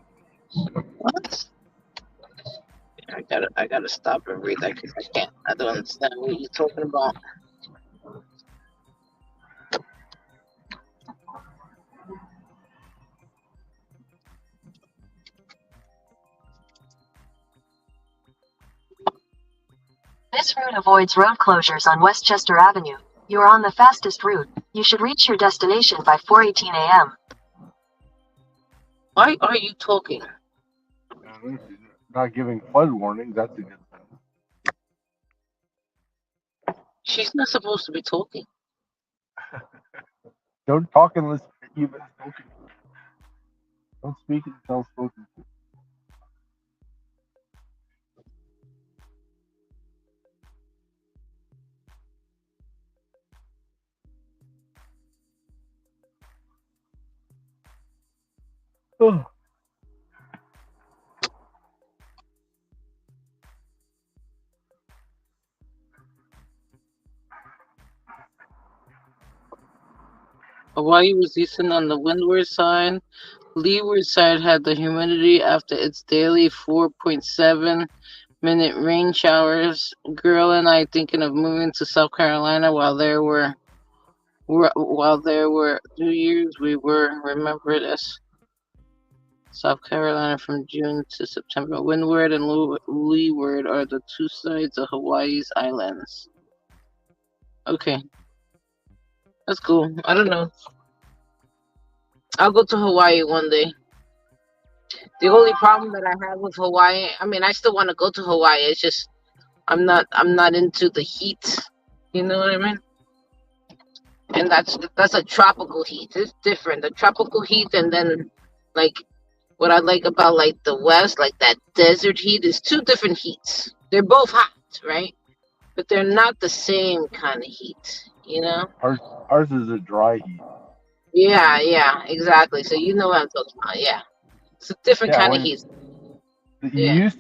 Speaker 3: What? I gotta stop and read that because I don't understand what you're talking about.
Speaker 6: This route avoids road closures on Westchester Avenue. You are on the fastest route. You should reach your destination by 4:18 a.m.
Speaker 3: Why are you talking?
Speaker 14: Not giving flood warnings, that's a good thing.
Speaker 3: She's not supposed to be talking.
Speaker 14: Don't talk unless you've been spoken. Don't speak until spoken to. Oh.
Speaker 3: Hawaii was decent on the windward side. Leeward side had the humidity after its daily 4.7-minute rain showers. Girl and I thinking of moving to South Carolina while there were 2 years we were. Remember this. South Carolina from June to September. Windward and leeward are the 2 sides of Hawaii's islands. Okay. That's cool. I don't know. I'll go to Hawaii one day. The only problem that I have with Hawaii, I mean, I still want to go to Hawaii. It's just I'm not into the heat. You know what I mean? And that's a tropical heat. It's different. The tropical heat and then like what I like about like the West, like that desert heat, is 2 different heats. They're both hot, right? But they're not the same kind of heat, you know?
Speaker 14: Ours is a dry heat.
Speaker 3: Yeah, exactly. So you know what I'm talking about, yeah. It's a different
Speaker 14: Yeah,
Speaker 3: kind of
Speaker 14: when
Speaker 3: heat.
Speaker 14: you
Speaker 3: Yeah.
Speaker 14: used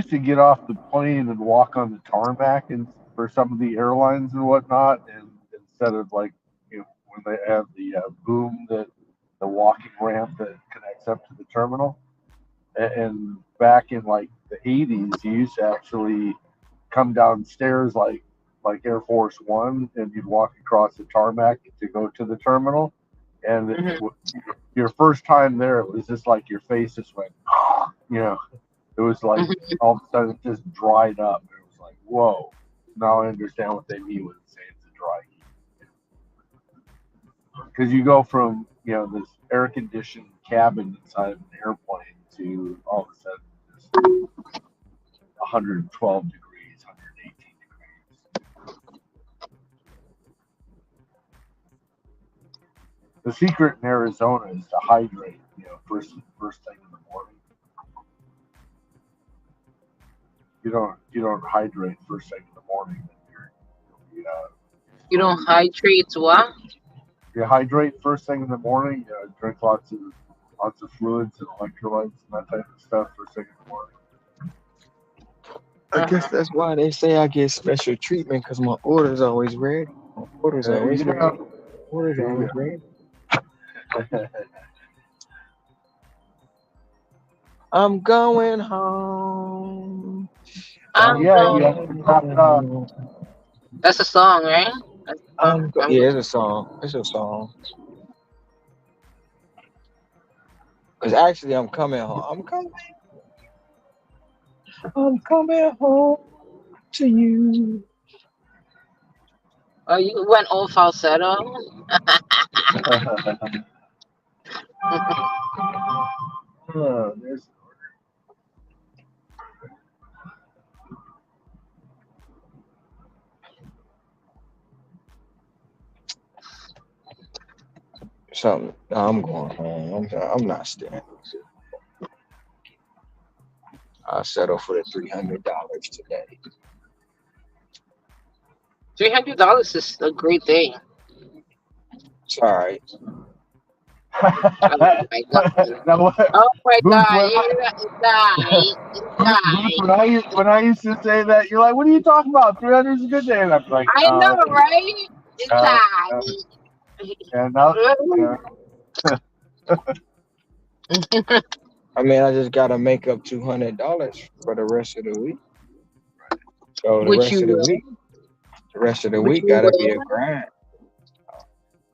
Speaker 14: to get off the plane and walk on the tarmac and for some of the airlines and whatnot, and instead of like when they have the boom that the walking ramp that connects up to the terminal, and back in like the 80s, you used to actually come downstairs like Air Force One, and you'd walk across the tarmac to go to the terminal, and your first time there, it was just like your face just went, it was like all of a sudden it just dried up. It was like, whoa, now I understand what they mean when they say it's a dry heat. Because you go from, this air conditioned cabin inside of an airplane to all of a sudden just 112 degrees, 118 degrees. The secret in Arizona is to hydrate, first thing in the morning. You don't hydrate first thing in the morning.
Speaker 3: You don't hydrate what?
Speaker 14: You hydrate first thing in the morning. Drink lots of fluids and electrolytes and that type of stuff first thing in the morning.
Speaker 9: I guess that's why they say I get special treatment, because my order's always ready. My order's always ready. Order's always ready. I'm going home. I'm going home.
Speaker 3: That's a song, right?
Speaker 9: Yeah, it's a song. It's a song. Because actually, I'm coming home. I'm coming home to you.
Speaker 3: Oh, you went all falsetto?
Speaker 14: There's
Speaker 9: something. No, I'm going home. I'm not staying. I'll settle for the $300 today.
Speaker 3: $300 is a great thing.
Speaker 9: It's all right.
Speaker 3: Oh my god! Oh my god!
Speaker 14: When I used to say that, you're like, "What are you talking about? 300 is a good day." And I'm like,
Speaker 3: I know, right? It's
Speaker 14: and now,
Speaker 9: I mean, I just gotta make up $200 for the rest of the week. So the rest of the week gotta be a grind.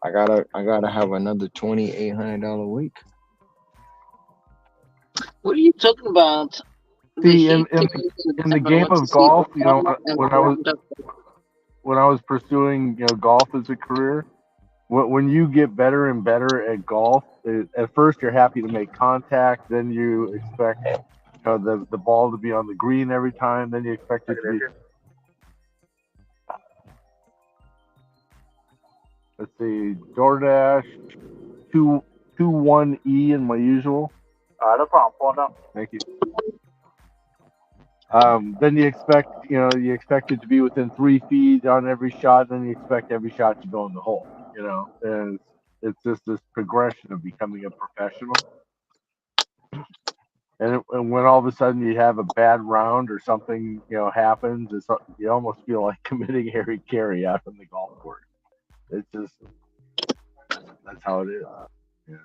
Speaker 9: I gotta have another $2,800 week.
Speaker 3: What are you talking about?
Speaker 14: See, in the game of golf, when I was pursuing golf as a career, when you get better and better at golf, at first you're happy to make contact, then you expect the ball to be on the green every time, then you expect it to be. Let's see, DoorDash 221E in my usual.
Speaker 15: No problem.
Speaker 14: Thank you. Then you expect it to be within 3 feet on every shot. Then you expect every shot to go in the hole. And it's just this progression of becoming a professional. And when all of a sudden you have a bad round or something happens, you almost feel like committing Harry Carey out on the golf course. It's just that's how it is. Yeah.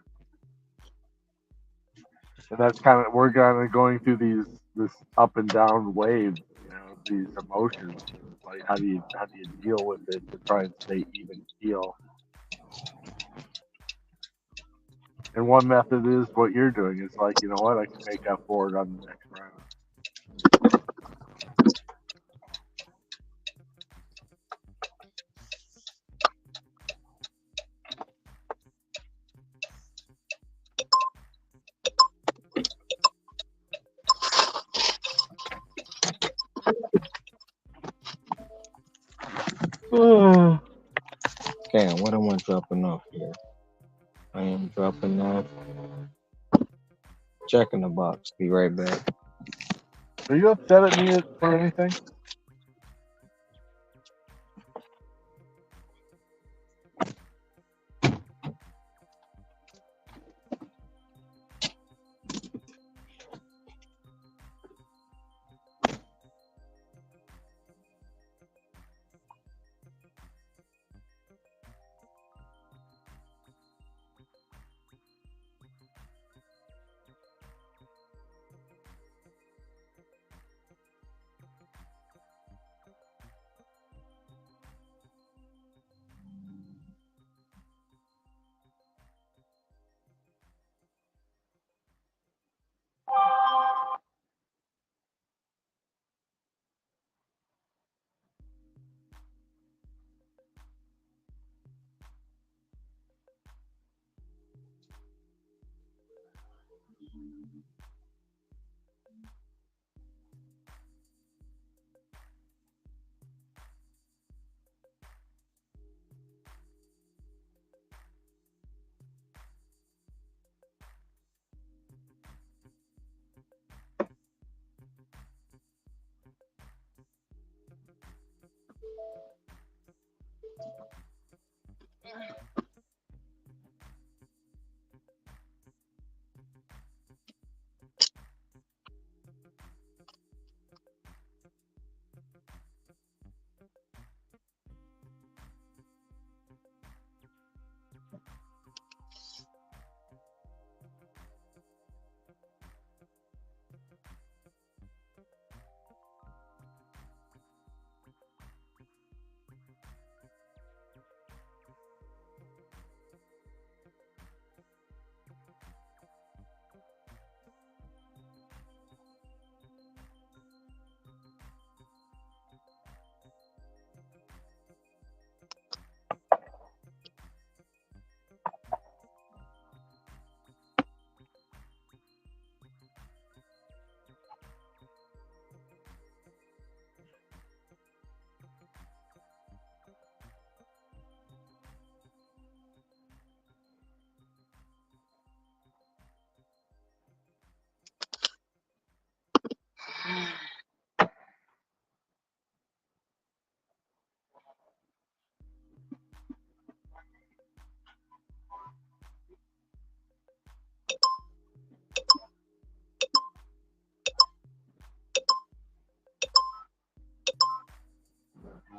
Speaker 14: And that's we're kind of going through this up and down wave, these emotions. Like how do you deal with it to try and stay even keel? And one method is what you're doing. It's like, you know what, I can make up for it on the next round.
Speaker 9: Damn, what am I dropping off here? I am dropping off. Check in the box. Be right back.
Speaker 14: Are you upset at me for anything?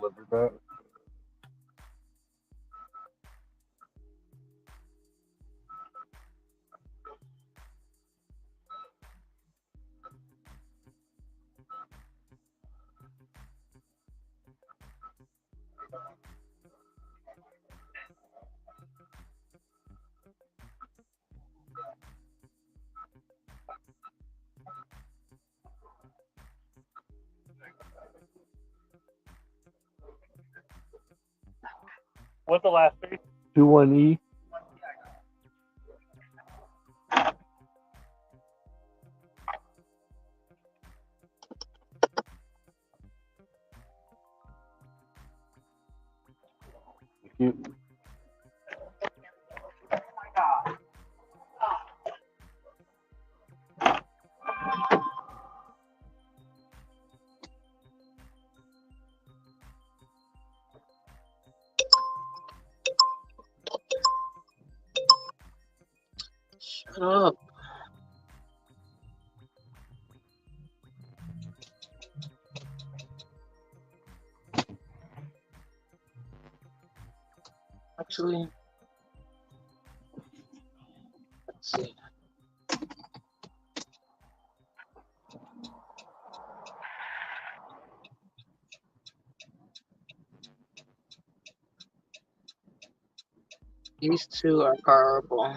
Speaker 14: Deliver that.
Speaker 12: What's the last three?
Speaker 14: 21E. Thank you.
Speaker 3: Shut up. Actually, let's see. These two are horrible.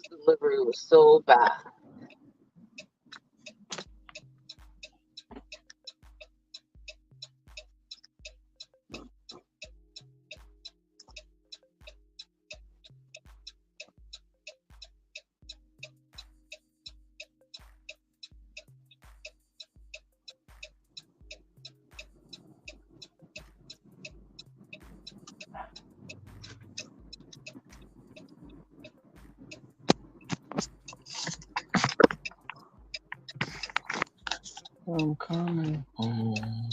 Speaker 3: delivery was so bad.
Speaker 9: I'm coming home.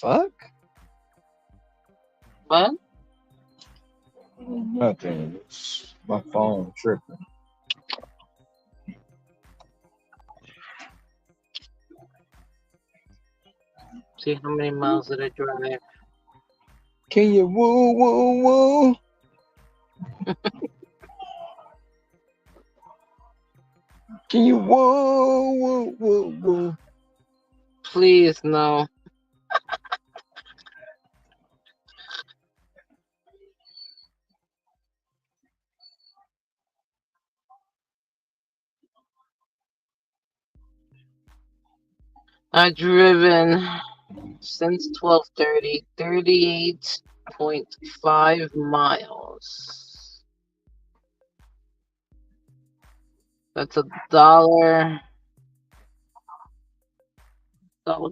Speaker 9: Fuck?
Speaker 3: What?
Speaker 9: Nothing. It's my phone tripping.
Speaker 3: See how many miles did I drive?
Speaker 9: Can you woo woo woo? Can you woo woo woo woo?
Speaker 3: Please, no. I've driven since 12:30, 38.5 miles. That's $1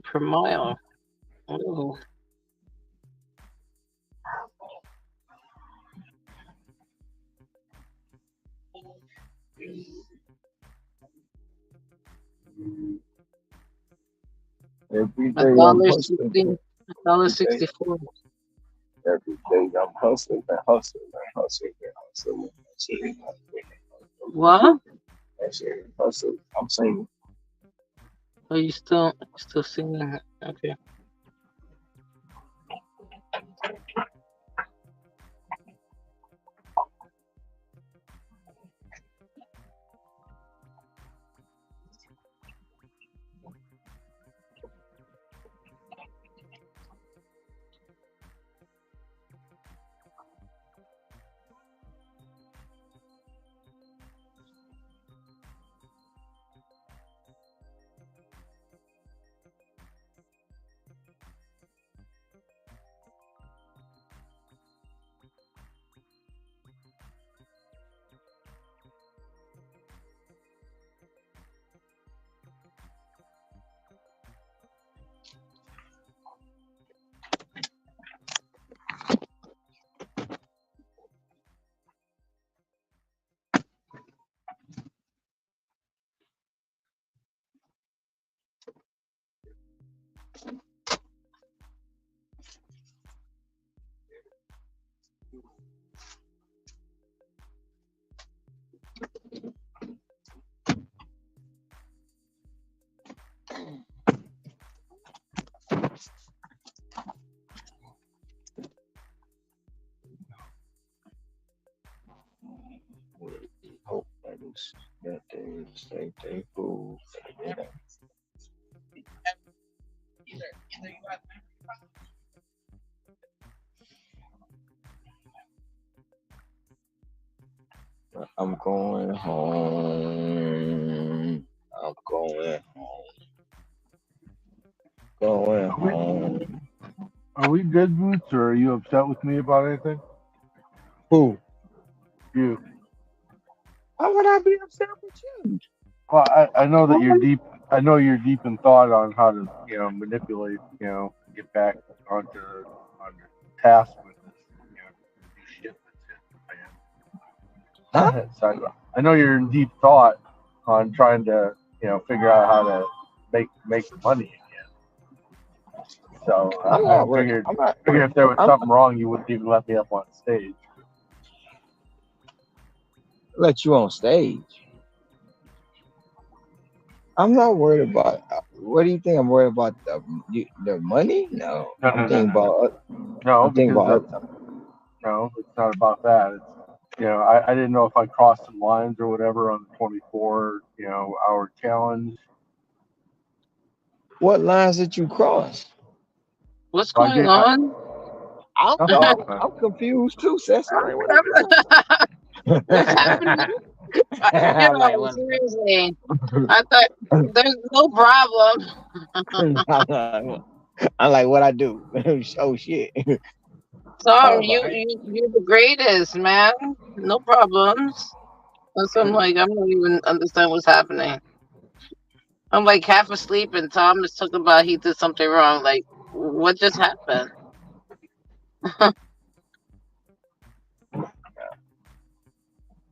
Speaker 3: per mile. Ooh.
Speaker 9: Every day I'm hustling.
Speaker 3: $1.64.
Speaker 9: Every day I'm hustling and hustling and hustling and hustling and hustling.
Speaker 3: What?
Speaker 9: Hustling. I'm saying.
Speaker 3: Are you still singing? Okay.
Speaker 9: Same thing, food. I'm going home. I'm going home. Going home.
Speaker 14: Are we good, Boots, or are you upset with me about anything?
Speaker 9: Who?
Speaker 14: You.
Speaker 9: Why would I be upset with you?
Speaker 14: Well, I know that you're deep. I know you're deep in thought on how to, manipulate, get back onto task with this, shit that's hit. So I know you're in deep thought on trying to, figure out how to make money again. So I figured if there was something wrong, you wouldn't even let me up on stage.
Speaker 9: Let you on stage. I'm not worried about. What do you think? I'm worried about the money? No, I'm thinking about.
Speaker 14: No, because no, it's not about that. It's, I didn't know if I crossed some lines or whatever on the 24-hour challenge.
Speaker 9: What lines did you cross?
Speaker 3: What's going on?
Speaker 9: I'm confused too, Cecily.
Speaker 3: What's happening? Seriously. I thought there's no problem.
Speaker 9: I'm like, what I do? Oh shit.
Speaker 3: Tom, you're the greatest, man. No problems. That's I'm like, I don't even understand what's happening. I'm like half asleep, and Tom is talking about he did something wrong. Like, what just happened?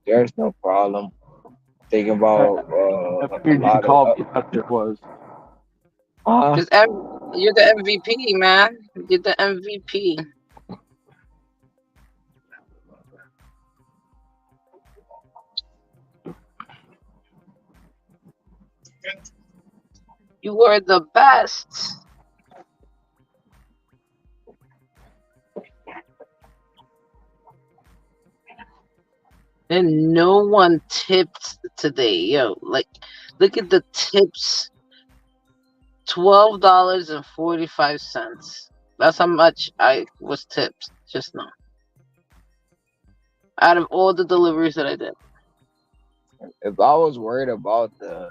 Speaker 9: There's no problem. Thinking about
Speaker 14: I figured you called me what it was.
Speaker 3: You're the MVP, man. You're the MVP. You were the best. And no one tipped today. Yo, like, look at the tips. $12.45. That's how much I was tipped just now. Out of all the deliveries that I did.
Speaker 9: If I was worried about the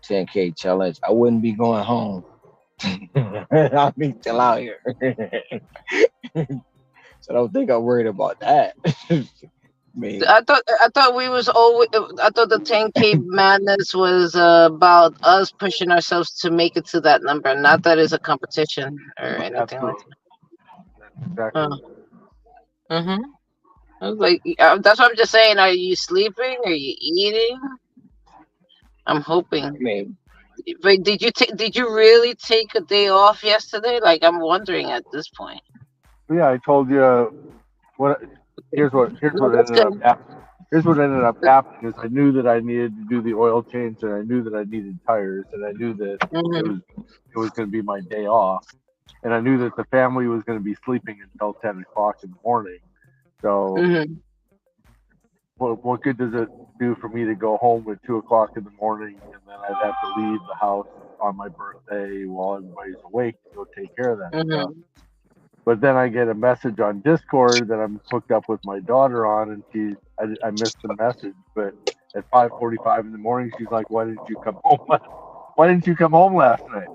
Speaker 9: 10K challenge, I wouldn't be going home. I'd be still out here. So I don't think I'm worried about that.
Speaker 3: I thought we was always. I thought the 10K madness was about us pushing ourselves to make it to that number, not that it's a competition or anything like that.
Speaker 14: Exactly.
Speaker 3: I was like, that's what I'm just saying. Are you sleeping? Are you eating? I'm hoping.
Speaker 9: Maybe.
Speaker 3: But did you really take a day off yesterday? Like, I'm wondering at this point.
Speaker 14: Yeah, I told you here's what ended up happening is I knew that I needed to do the oil change, and I knew that I needed tires, and I knew that it was going to be my day off, and I knew that the family was going to be sleeping until 10 o'clock in the morning. So what good does it do for me to go home at 2 o'clock in the morning, and then I'd have to leave the house on my birthday while everybody's awake to go take care of that stuff. But then I get a message on Discord that I'm hooked up with my daughter on, and I missed the message. But at 5:45 in the morning, she's like, "Why didn't you come home? Why didn't you come home last night?"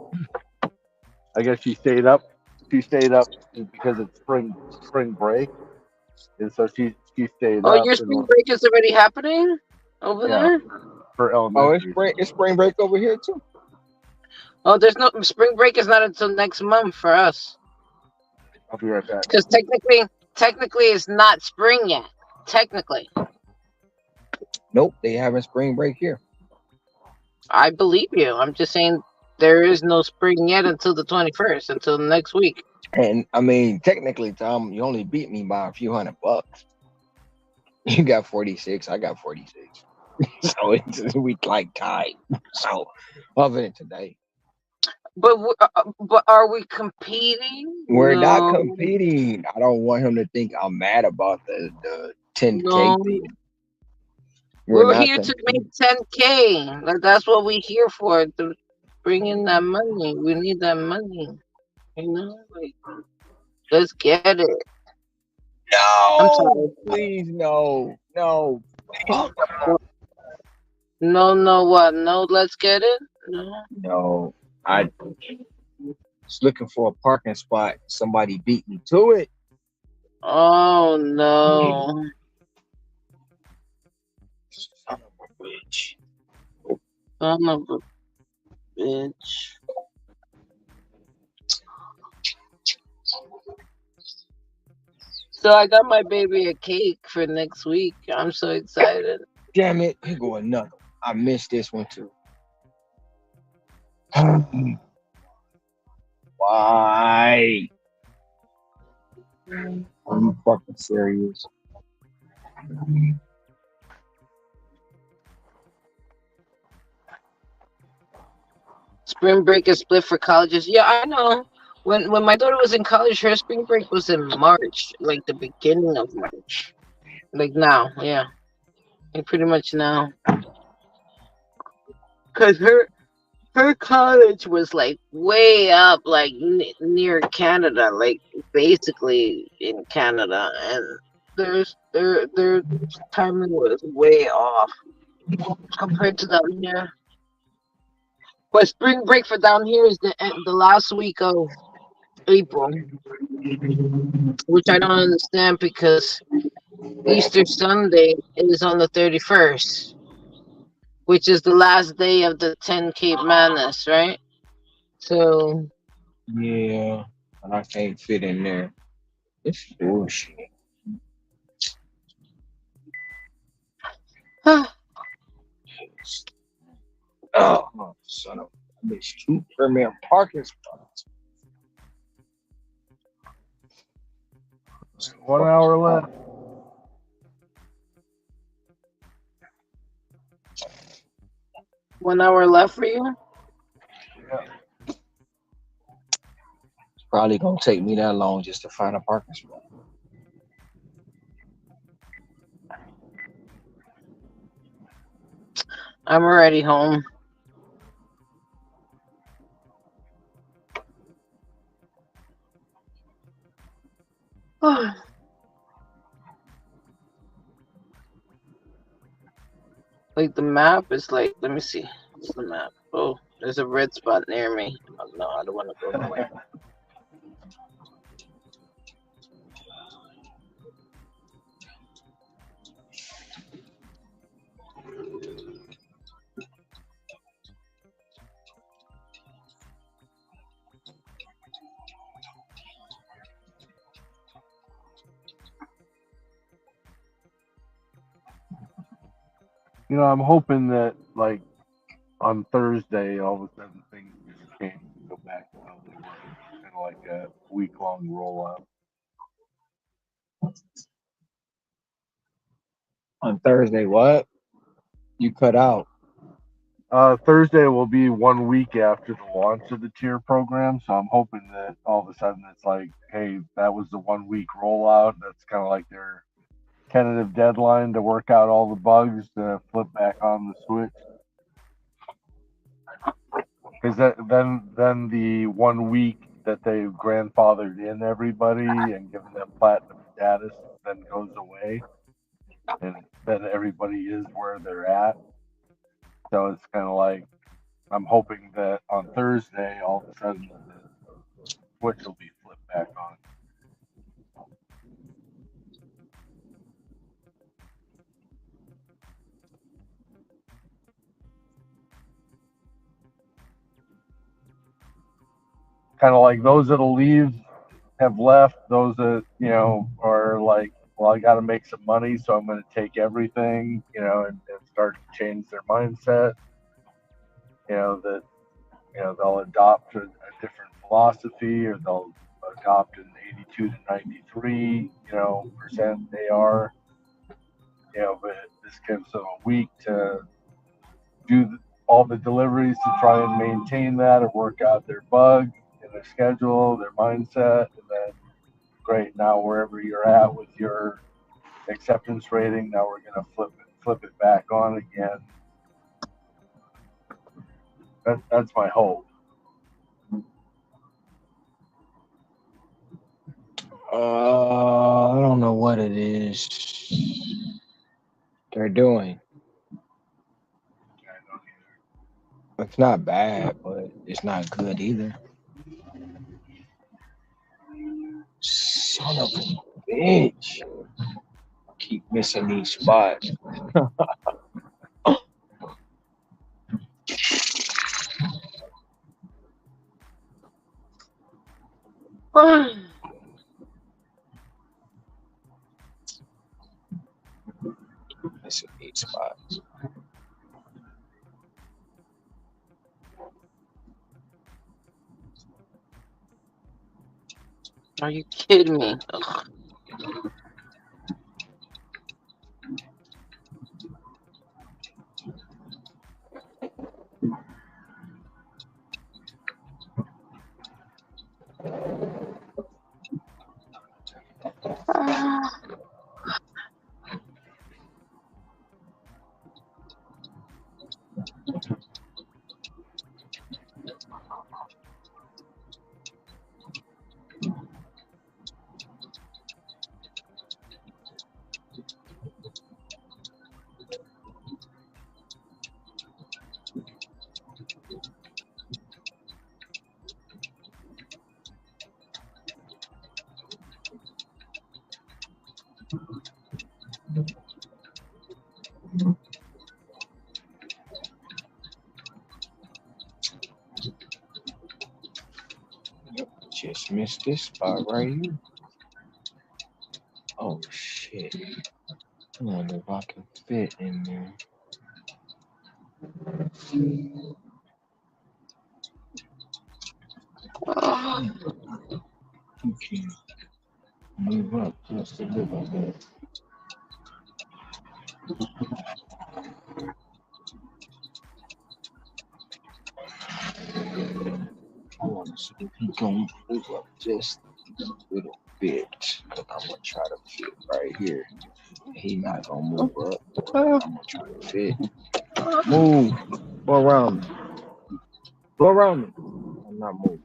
Speaker 14: I guess she stayed up. She stayed up because it's spring break, and so she stayed up.
Speaker 3: Oh, your spring break is already happening over there.
Speaker 14: For elementary.
Speaker 9: It's spring break over here too.
Speaker 3: Oh, there's no spring break is not until next month for us.
Speaker 14: I'll be right back.
Speaker 3: Because technically, it's not spring yet. Technically.
Speaker 9: Nope, they having spring break here.
Speaker 3: I believe you. I'm just saying there is no spring yet until the 21st, until next week.
Speaker 9: And I mean, technically, Tom, you only beat me by a few $100. You got 46. I got 46. So we like tied. So other than today.
Speaker 3: But are we competing?
Speaker 9: We're not competing. I don't want him to think I'm mad about the 10K thing.
Speaker 3: We're here to make 10K. Like, that's what we're here for. To bring in that money. We need that money. You know, like, let's get it. I'm
Speaker 9: No,
Speaker 3: sorry.
Speaker 9: please, no.
Speaker 3: No, no, what? No, let's get it.
Speaker 9: No, I was looking for a parking spot. Somebody beat me to it.
Speaker 3: Oh no.
Speaker 9: Son of a bitch.
Speaker 3: Son of a bitch. So I got my baby a cake for next week. I'm so excited.
Speaker 9: Damn it, he going nuts. I missed this one too. Why? Are you fucking serious?
Speaker 3: Spring break is split for colleges. Yeah, I know. When my daughter was in college, her spring break was in March, like the beginning of March. Like now, yeah. Like pretty much now. Cause her college was like way up, like near Canada, like basically in Canada, and their timing was way off compared to down here. But spring break for down here is the last week of April, which I don't understand because Easter Sunday is on the 31st, which is the last day of the 10 Cape Madness, right? So
Speaker 9: Yeah, and I can't fit in there. It's bullshit. Oh, son of a bitch. 2 premier parking spots.
Speaker 14: 1 hour left.
Speaker 3: One hour left for you?
Speaker 14: Yeah.
Speaker 9: It's probably gonna take me that long just to find a parking spot.
Speaker 3: I'm already home. Like the map is like, let me see. What's the map? Oh, there's a red spot near me. Oh, no, I don't want to go nowhere.
Speaker 14: You know, I'm hoping that like on Thursday, all of a sudden things just change and go back to how they were. Kind of like a week-long rollout.
Speaker 9: On Thursday, what? You cut out.
Speaker 14: Thursday will be 1 week after the launch of the tier program, so I'm hoping that all of a sudden it's like, hey, that was the 1 week rollout. That's kind of like their tentative deadline to work out all the bugs to flip back on the Switch. Because then the 1 week that they've grandfathered in everybody and given them platinum status then goes away, and then everybody is where they're at. So it's kind of like I'm hoping that on Thursday all of a sudden the Switch will be flipped back on. Kind of like those that'll leave have left. Those that are like, well, I got to make some money, so I'm going to take everything, and start to change their mindset. That they'll adopt a different philosophy, or they'll adopt an 82 to 93 percent AR. But this gives them a week to do all the deliveries to try and maintain that or work out their bug in their schedule, their mindset, and then great. Now wherever you're at with your acceptance rating, now we're going to flip it flip it back on again. That's my hope.
Speaker 9: I don't know what it is they're doing. It's not bad, but it's not good either. Son of a bitch. Keep missing these spots. Missing these spots.
Speaker 3: Are you kidding me? Ugh.
Speaker 9: Just missed this spot right here. Oh shit. I wonder if I can fit in there. Okay. Move up just a little bit. I want to see if he can move up just a little bit. Because I'm going to try to fit right here. He not going to move up. I'm going to try to fit. Move. Go around me. Go around me. I'm not moving.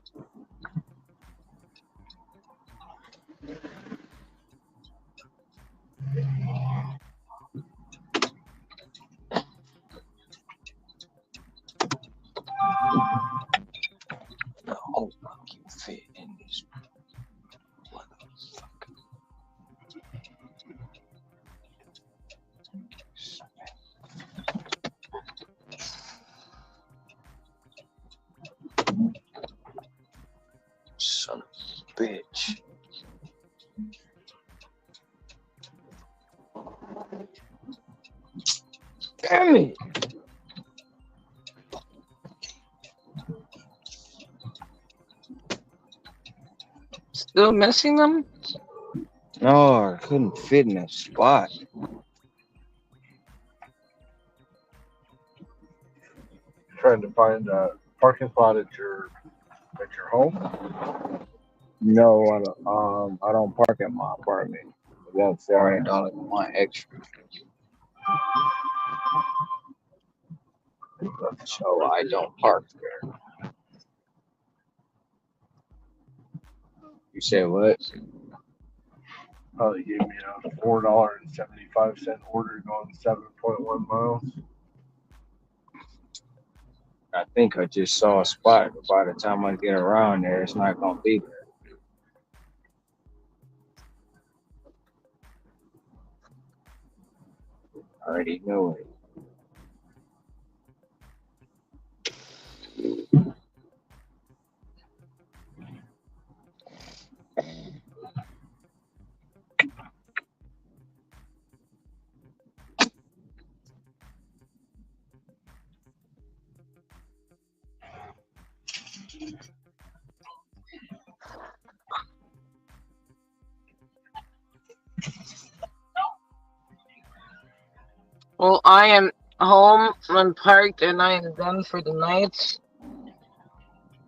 Speaker 9: I hope I can fit in this motherfucker. Son of a bitch. Damn it.
Speaker 3: Still missing them?
Speaker 9: No, I couldn't fit in that spot.
Speaker 14: Trying to find a parking spot at your home.
Speaker 9: No, I don't park at my apartment. That's $400 a month extra. So I don't park there. You said what?
Speaker 14: They gave me a $4.75 order going 7.1 miles.
Speaker 9: I think I just saw a spot, but by the time I get around there, it's not gonna be there. I already know it.
Speaker 3: Well, I am home and parked, and I am done for the night.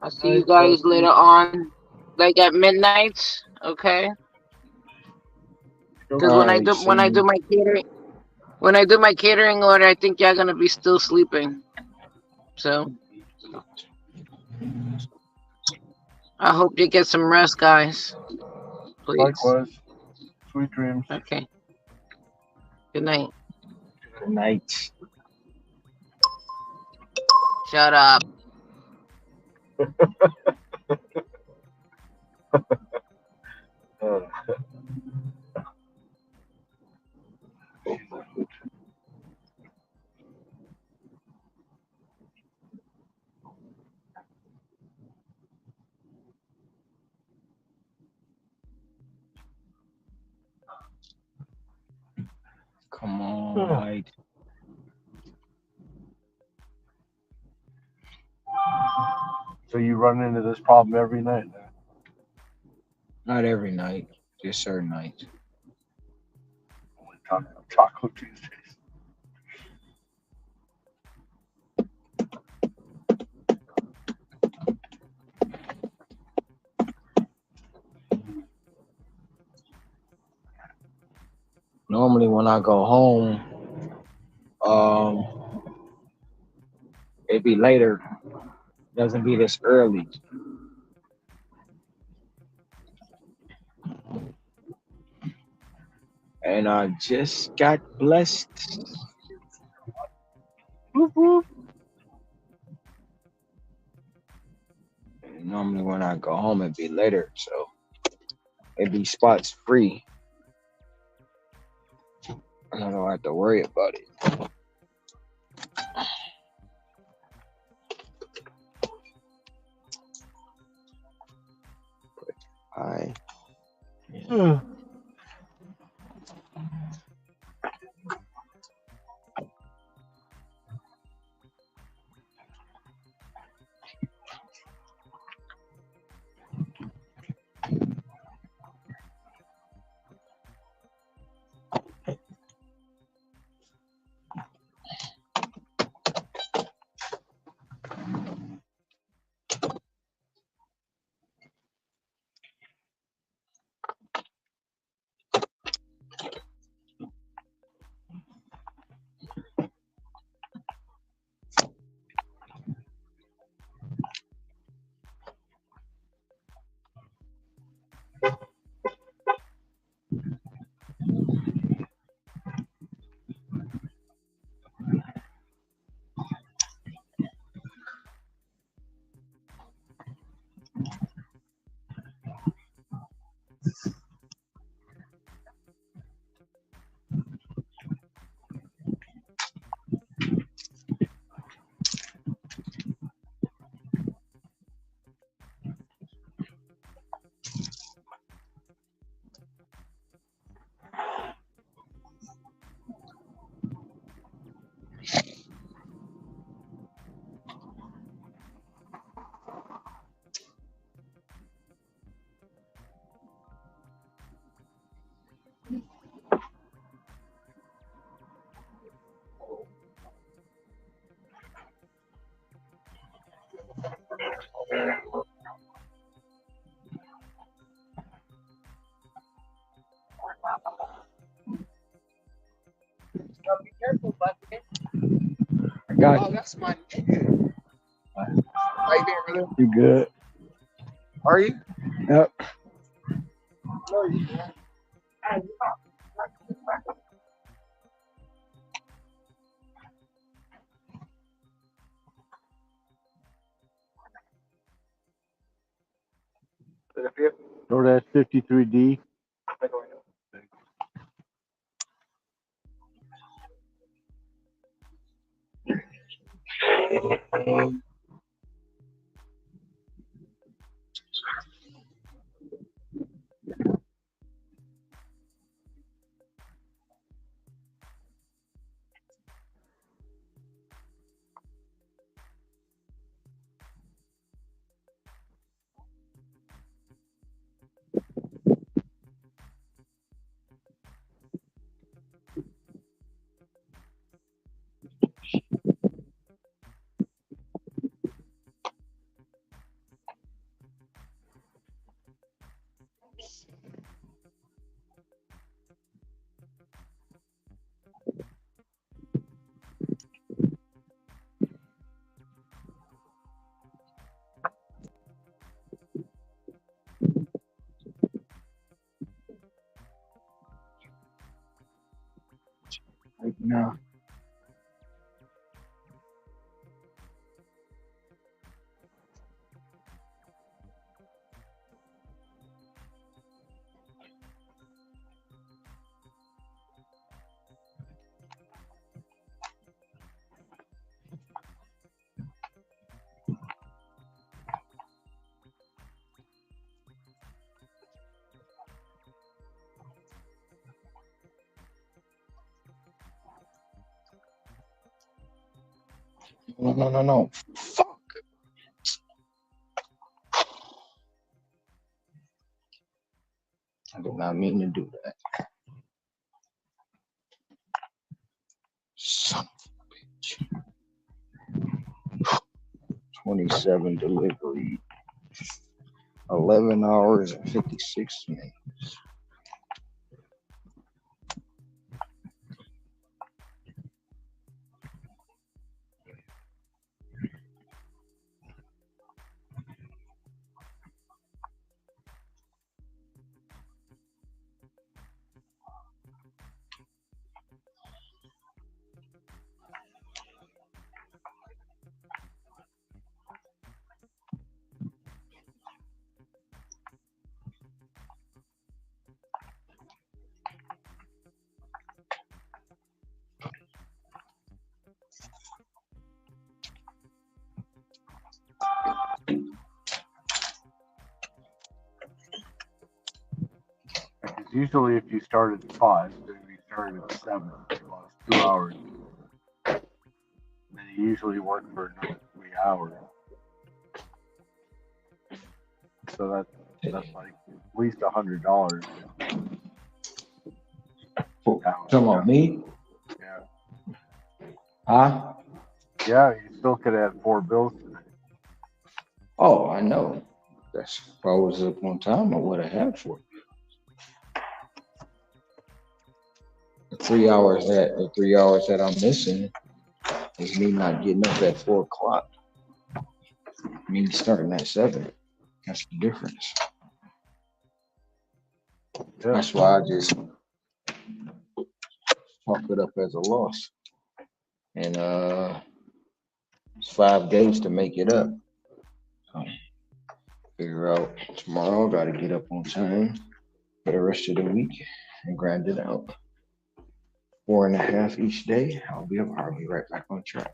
Speaker 3: I'll see you guys later on, like at midnight. Okay. Because when I do my catering, When I do my catering order, I think y'all gonna be still sleeping. So I hope you get some rest, guys. Please.
Speaker 14: Likewise. Sweet dreams.
Speaker 3: Okay. Good night.
Speaker 9: Good night.
Speaker 3: Shut up.
Speaker 9: Come on, light.
Speaker 14: So you run into this problem every night now?
Speaker 9: Not every night, just certain nights.
Speaker 14: Taco Tuesdays.
Speaker 9: Normally when I go home, it'd be later. Doesn't be this early. And I just got blessed. And normally when I go home, it'd be later, so it'd be spots free. I don't have to worry about it.
Speaker 8: Be careful, Bucket.
Speaker 9: I got
Speaker 8: Oh,
Speaker 9: you.
Speaker 8: that's my nigga. How you doing, brother?
Speaker 9: You good?
Speaker 8: Are you?
Speaker 9: Yep.
Speaker 8: No, you not.
Speaker 14: DoorDash 53D.
Speaker 9: No. No. Fuck. I did not mean to do that. Son of a bitch. 27 delivery. 11 hours and 56 minutes.
Speaker 14: Because usually if you start at 5, then you start at 7, well, it's 2 hours. Then you usually work for another 3 hours. So that's like at least $100.
Speaker 9: Talking about me?
Speaker 14: Yeah.
Speaker 9: Huh?
Speaker 14: Yeah, you still could have 4 bills today.
Speaker 9: Oh, I know. That's if I was up on time, I would have had 4. The 3 hours that I'm missing is me not getting up at 4 o'clock. Me starting at 7. That's the difference.
Speaker 14: Yeah.
Speaker 9: That's why I just chalk it up as a loss. And it's 5 days to make it up. So figure out tomorrow, gotta get up on time for the rest of the week and grind it out. 4.5 each day. I'll be right back on track.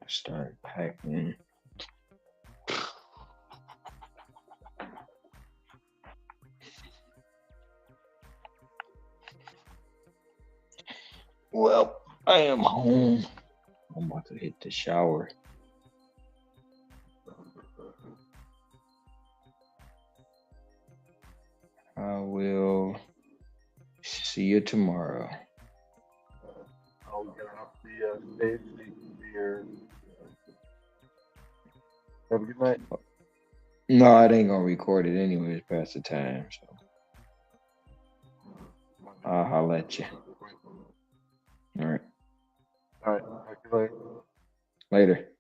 Speaker 9: Start packing. Well, I am home. I'm about to hit the shower. I will see you tomorrow.
Speaker 14: I'll get off the stage so you can see your. Have a good night.
Speaker 9: No, it ain't gonna record it anyways past the time, so I'll holler at you. All right.
Speaker 14: All right. Talk to you later.
Speaker 9: Later.